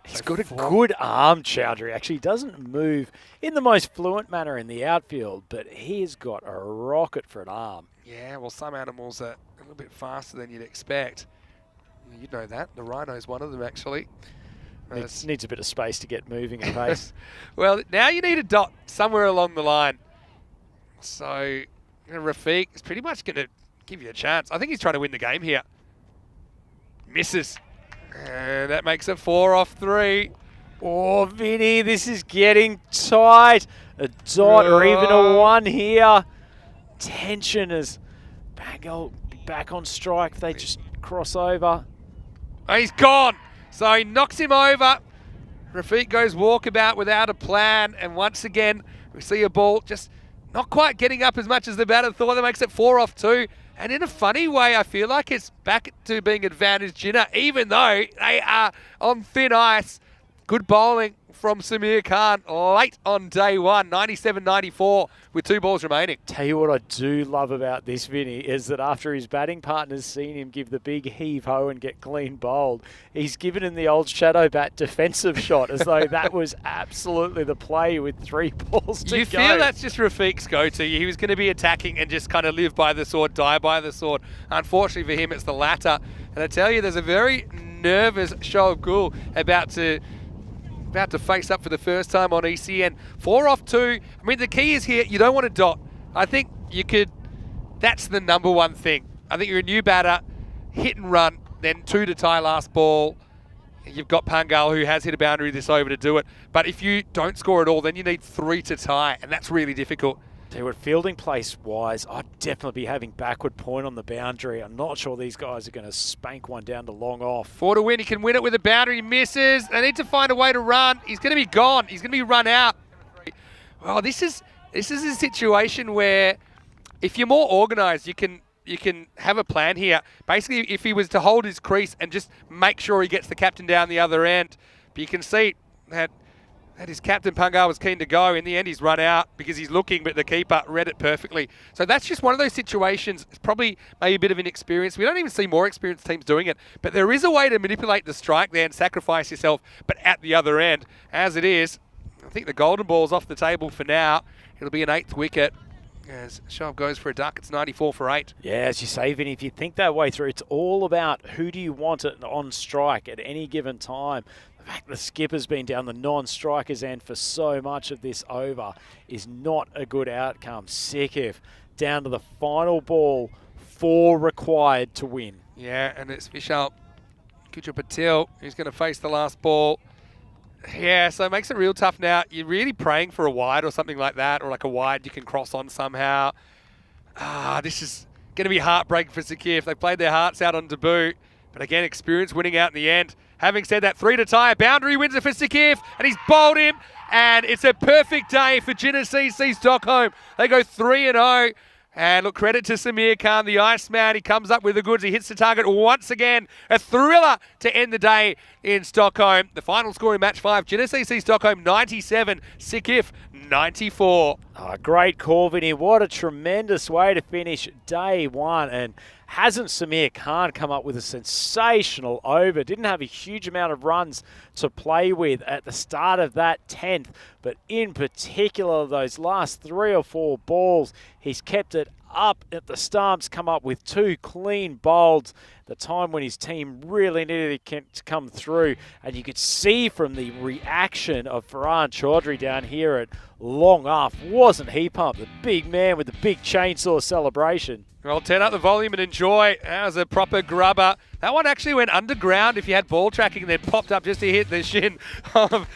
He's got a good arm, Chowdhury. Actually, he doesn't move in the most fluent manner in the outfield, but he's got a rocket for an arm. Yeah, well, some animals are a little bit faster than you'd expect. You know that. The rhino's one of them, actually. Needs a bit of space to get moving and pace. Well, now you need a dot somewhere along the line. So Rafiq is pretty much going to give you a chance. I think he's trying to win the game here. Misses. And that makes it 4 off 3. Oh, Vinny, this is getting tight. A dot or even a 1 here. Tension as Pangal back on strike. They just cross over. Oh, he's gone. So he knocks him over. Rafiq goes walkabout without a plan, and once again, we see a ball just not quite getting up as much as the batter thought. That makes it 4 off 2. And in a funny way, I feel like it's back to being advantage Jinnah, even though they are on thin ice. Good bowling from Samir Khan late on day one, 97-94 with 2 balls remaining. Tell you what I do love about this, Vinny, is that after his batting partner's seen him give the big heave-ho and get clean bowled, he's given him the old shadow bat defensive shot as though that was absolutely the play with 3 balls to go. You feel that's just Rafiq's go-to. He was going to be attacking and just kind of live by the sword, die by the sword. Unfortunately for him, it's the latter. And I tell you, there's a very nervous Shoaib Gul about to face up for the first time on ECN. 4 off 2. I mean, the key is here, you don't want to dot. I think you could, that's the number one thing. I think you're a new batter, hit and run, then 2 to tie last ball. You've got Pangal, who has hit a boundary this over to do it. But if you don't score at all, then you need 3 to tie, and that's really difficult. Tell you what, fielding place-wise, I'd definitely be having backward point on the boundary. I'm not sure these guys are going to spank one down to long off. 4 to win. He can win it with a boundary. He misses. They need to find a way to run. He's going to be gone. He's going to be run out. Well, this is a situation where if you're more organised, you can have a plan here. Basically, if he was to hold his crease and just make sure he gets the captain down the other end. But you can see that his captain Pangal was keen to go. In the end, he's run out because he's looking, but the keeper read it perfectly. So that's just one of those situations. It's probably maybe a bit of inexperience. We don't even see more experienced teams doing it. But there is a way to manipulate the strike there and sacrifice yourself, but at the other end. As it is, I think the golden ball's off the table for now. It'll be an 8th wicket. As Shoaib goes for a duck, it's 94 for 8. Yeah, as you say, Vinny, if you think that way through, it's all about who do you want it on strike at any given time. The fact the skipper's been down the non-strikers end for so much of this over is not a good outcome. Sikif down to the final ball, 4 required to win. Yeah, and it's Vishal Kuchar Patel who's going to face the last ball. Yeah, so it makes it real tough now. You're really praying for a wide or something like that, or like a wide you can cross on somehow. This is going to be heartbreaking for Sikif. They played their hearts out on debut, but again, experience winning out in the end. Having said that, 3 to tie, a boundary wins it for Sikif, and he's bowled him, and it's a perfect day for Jinnah CC Stockholm. They go 3-0. And look, credit to Samir Khan, the Iceman. He comes up with the goods. He hits the target once again. A thriller to end the day in Stockholm. The final score in match 5, Jinnah CC Stockholm 97, Sikif 94. Great call, Vinny. What a tremendous way to finish day 1. And hasn't Samir Khan come up with a sensational over? Didn't have a huge amount of runs to play with at the start of that 10th, but in particular those last 3 or 4 balls, he's kept it up at the stumps, come up with 2 clean bowls, the time when his team really needed to come through. And you could see from the reaction of Farhan Chaudhry down here at long off, wasn't he pumped? The big man with the big chainsaw celebration. Well, turn up the volume and enjoy. That was a proper grubber. That one actually went underground if you had ball tracking and then popped up just to hit the shin of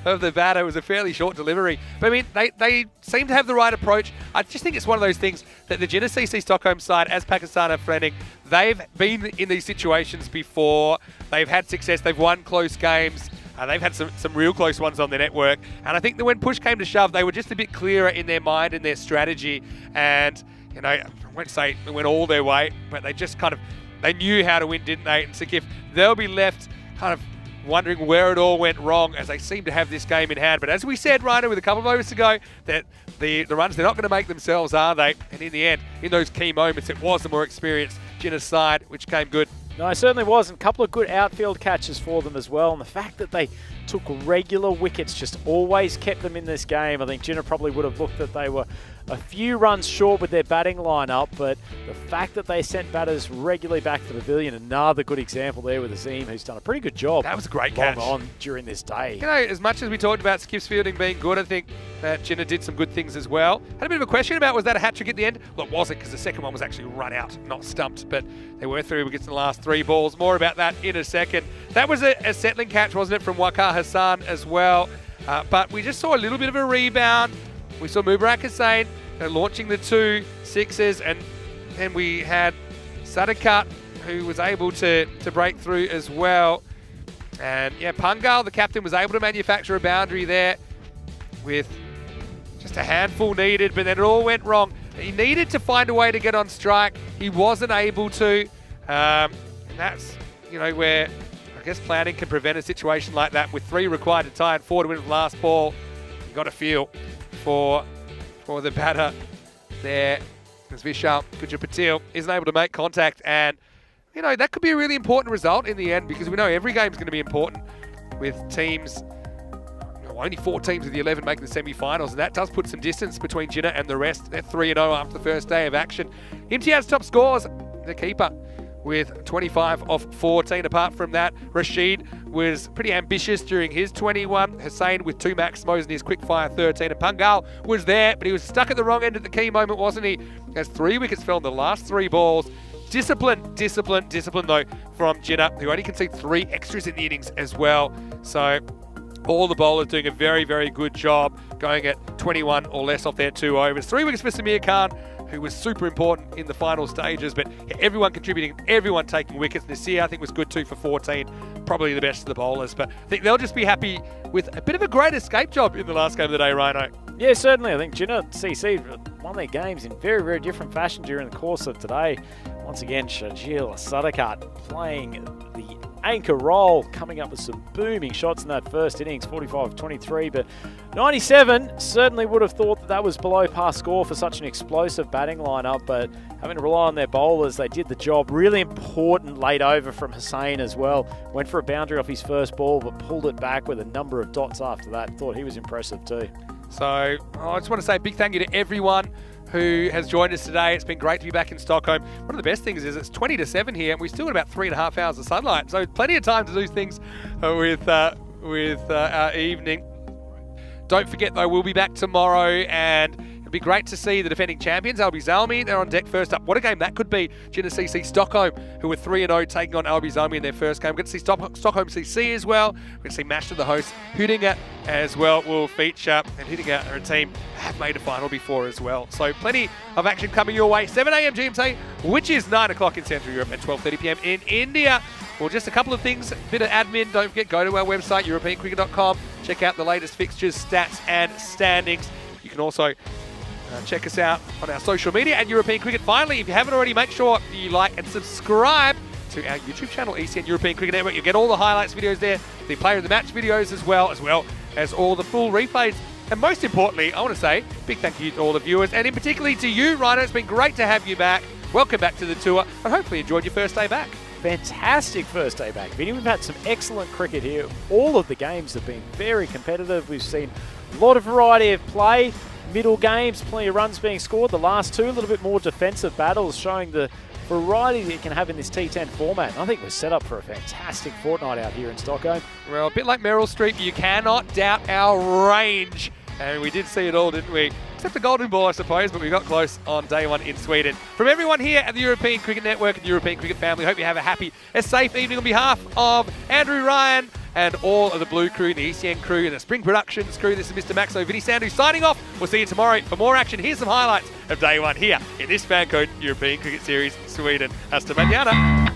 the batter. It was a fairly short delivery. But I mean, they seem to have the right approach. I just think it's one of those things that the Jinnah CC Stockholm side, as Pakistan are friending, they've been in these situations before. They've had success. They've won close games. They've had some real close ones on their network. And I think that when push came to shove, they were just a bit clearer in their mind and their strategy. And, you know, I won't say it went all their way, but they just kind of, they knew how to win, didn't they? And Sikif, they'll be left kind of wondering where it all went wrong, as they seem to have this game in hand. But as we said, Rhino, with a couple of overs to go, that the runs, they're not going to make themselves, are they? And in the end, in those key moments, it was the more experienced Jinnah side, which came good. No, it certainly was. And a couple of good outfield catches for them as well. And the fact that they took regular wickets just always kept them in this game. I think Jinnah probably would have looked that they were a few runs short with their batting lineup, but the fact that they sent batters regularly back to the pavilion, another good example there with Azim, who's done a pretty good job. That was a great catch on during this day. You know, as much as we talked about Skip's fielding being good, I think that Jinnah did some good things as well. Had a bit of a question about, was that a hat-trick at the end? Well, it wasn't, because the second one was actually run out, not stumped, but they were 3 wickets in the last 3 balls. More about that in a second. That was a settling catch, wasn't it, from Waqar Hassan as well? But we just saw a little bit of a rebound. We saw Mubarak Hussain launching the 2 sixes, and then we had Sadakat, who was able to break through as well. And yeah, Pungal, the captain, was able to manufacture a boundary there with just a handful needed, but then it all went wrong. He needed to find a way to get on strike. He wasn't able to. And that's, where I guess planning can prevent a situation like that with 3 required to tie and 4 to win the last ball. You've got to feel for the batter there, as Vishal Patil isn't able to make contact. And, that could be a really important result in the end, because we know every game is going to be important with teams, only 4 teams of the 11 making the semi-finals, and that does put some distance between Jinnah and the rest. They're 3-0 after the first day of action. Imtiaz top scores, the keeper, with 25 of 14. Apart from that, Rashid was pretty ambitious during his 21. Hussain with 2 maximos in his quick-fire 13. And Pungal was there, but he was stuck at the wrong end at the key moment, wasn't he? As 3 wickets fell in the last 3 balls. Discipline though from Jinnah, who only conceded 3 extras in the innings as well. So all the bowlers doing a very, very good job, going at 21 or less off their 2 overs. 3 wickets for Samir Khan, who was super important in the final stages, but everyone contributing, everyone taking wickets. Nasir, I think, was good too for 14, probably the best of the bowlers, but I think they'll just be happy with a bit of a great escape job in the last game of the day, Rhino. Yeah, certainly. I think Jinnah CC won their games in very, very different fashion during the course of today. Once again, Shajil Sadakat playing the anchor role, coming up with some booming shots in that first innings, 45-23, but 97, certainly would have thought that was below par score for such an explosive batting lineup, but having to rely on their bowlers, they did the job. Really important late over from Hussain as well. Went for a boundary off his first ball, but pulled it back with a number of dots after that. Thought he was impressive too. So I just want to say a big thank you to everyone who has joined us today. It's been great to be back in Stockholm. One of the best things is it's 20-7 here, and we still got about 3.5 hours of sunlight. So plenty of time to do things with our evening. Don't forget, though, we'll be back tomorrow, and it'll be great to see the defending champions, Albi Zalmi. They're on deck first up. What a game that could be. Jinnah CC Stockholm, who were 3-0, taking on Albi Zalmi in their first game. We're going to see Stockholm CC as well. We're going to see Mashta, the host. Hudinger as well will feature. And Hudinger are a team have made a final before as well. So plenty of action coming your way. 7 a.m. GMT, which is 9 o'clock in Central Europe, and 12:30 p.m. in India. Well, just a couple of things, a bit of admin. Don't forget, go to our website, europeancricket.com. Check out the latest fixtures, stats, and standings. You can also check us out on our social media and European Cricket. Finally, if you haven't already, make sure you like and subscribe to our YouTube channel, ECN European Cricket Network. You'll get all the highlights videos there, the player of the match videos as well as all the full replays. And most importantly, I want to say big thank you to all the viewers, and in particularly to you, Rhino. It's been great to have you back. Welcome back to the tour, and hopefully enjoyed your first day back. Fantastic first day back, Vinny. We've had some excellent cricket here. All of the games have been very competitive. We've seen a lot of variety of play. Middle games, plenty of runs being scored. The last 2, a little bit more defensive battles, showing the variety that you can have in this T10 format. And I think we're set up for a fantastic fortnight out here in Stockholm. Well, a bit like Merrill Street, you cannot doubt our range. And we did see it all, didn't we? Except the golden ball, I suppose, but we got close on day 1 in Sweden. From everyone here at the European Cricket Network and the European Cricket family, hope you have a happy and safe evening on behalf of Andrew Ryan and all of the Blue crew, the ECN crew, and the Spring Productions crew. This is Mr. Maxo Vinny Sandhu signing off. We'll see you tomorrow for more action. Here's some highlights of day 1 here in this FanCode European Cricket Series, Sweden. Hasta mañana.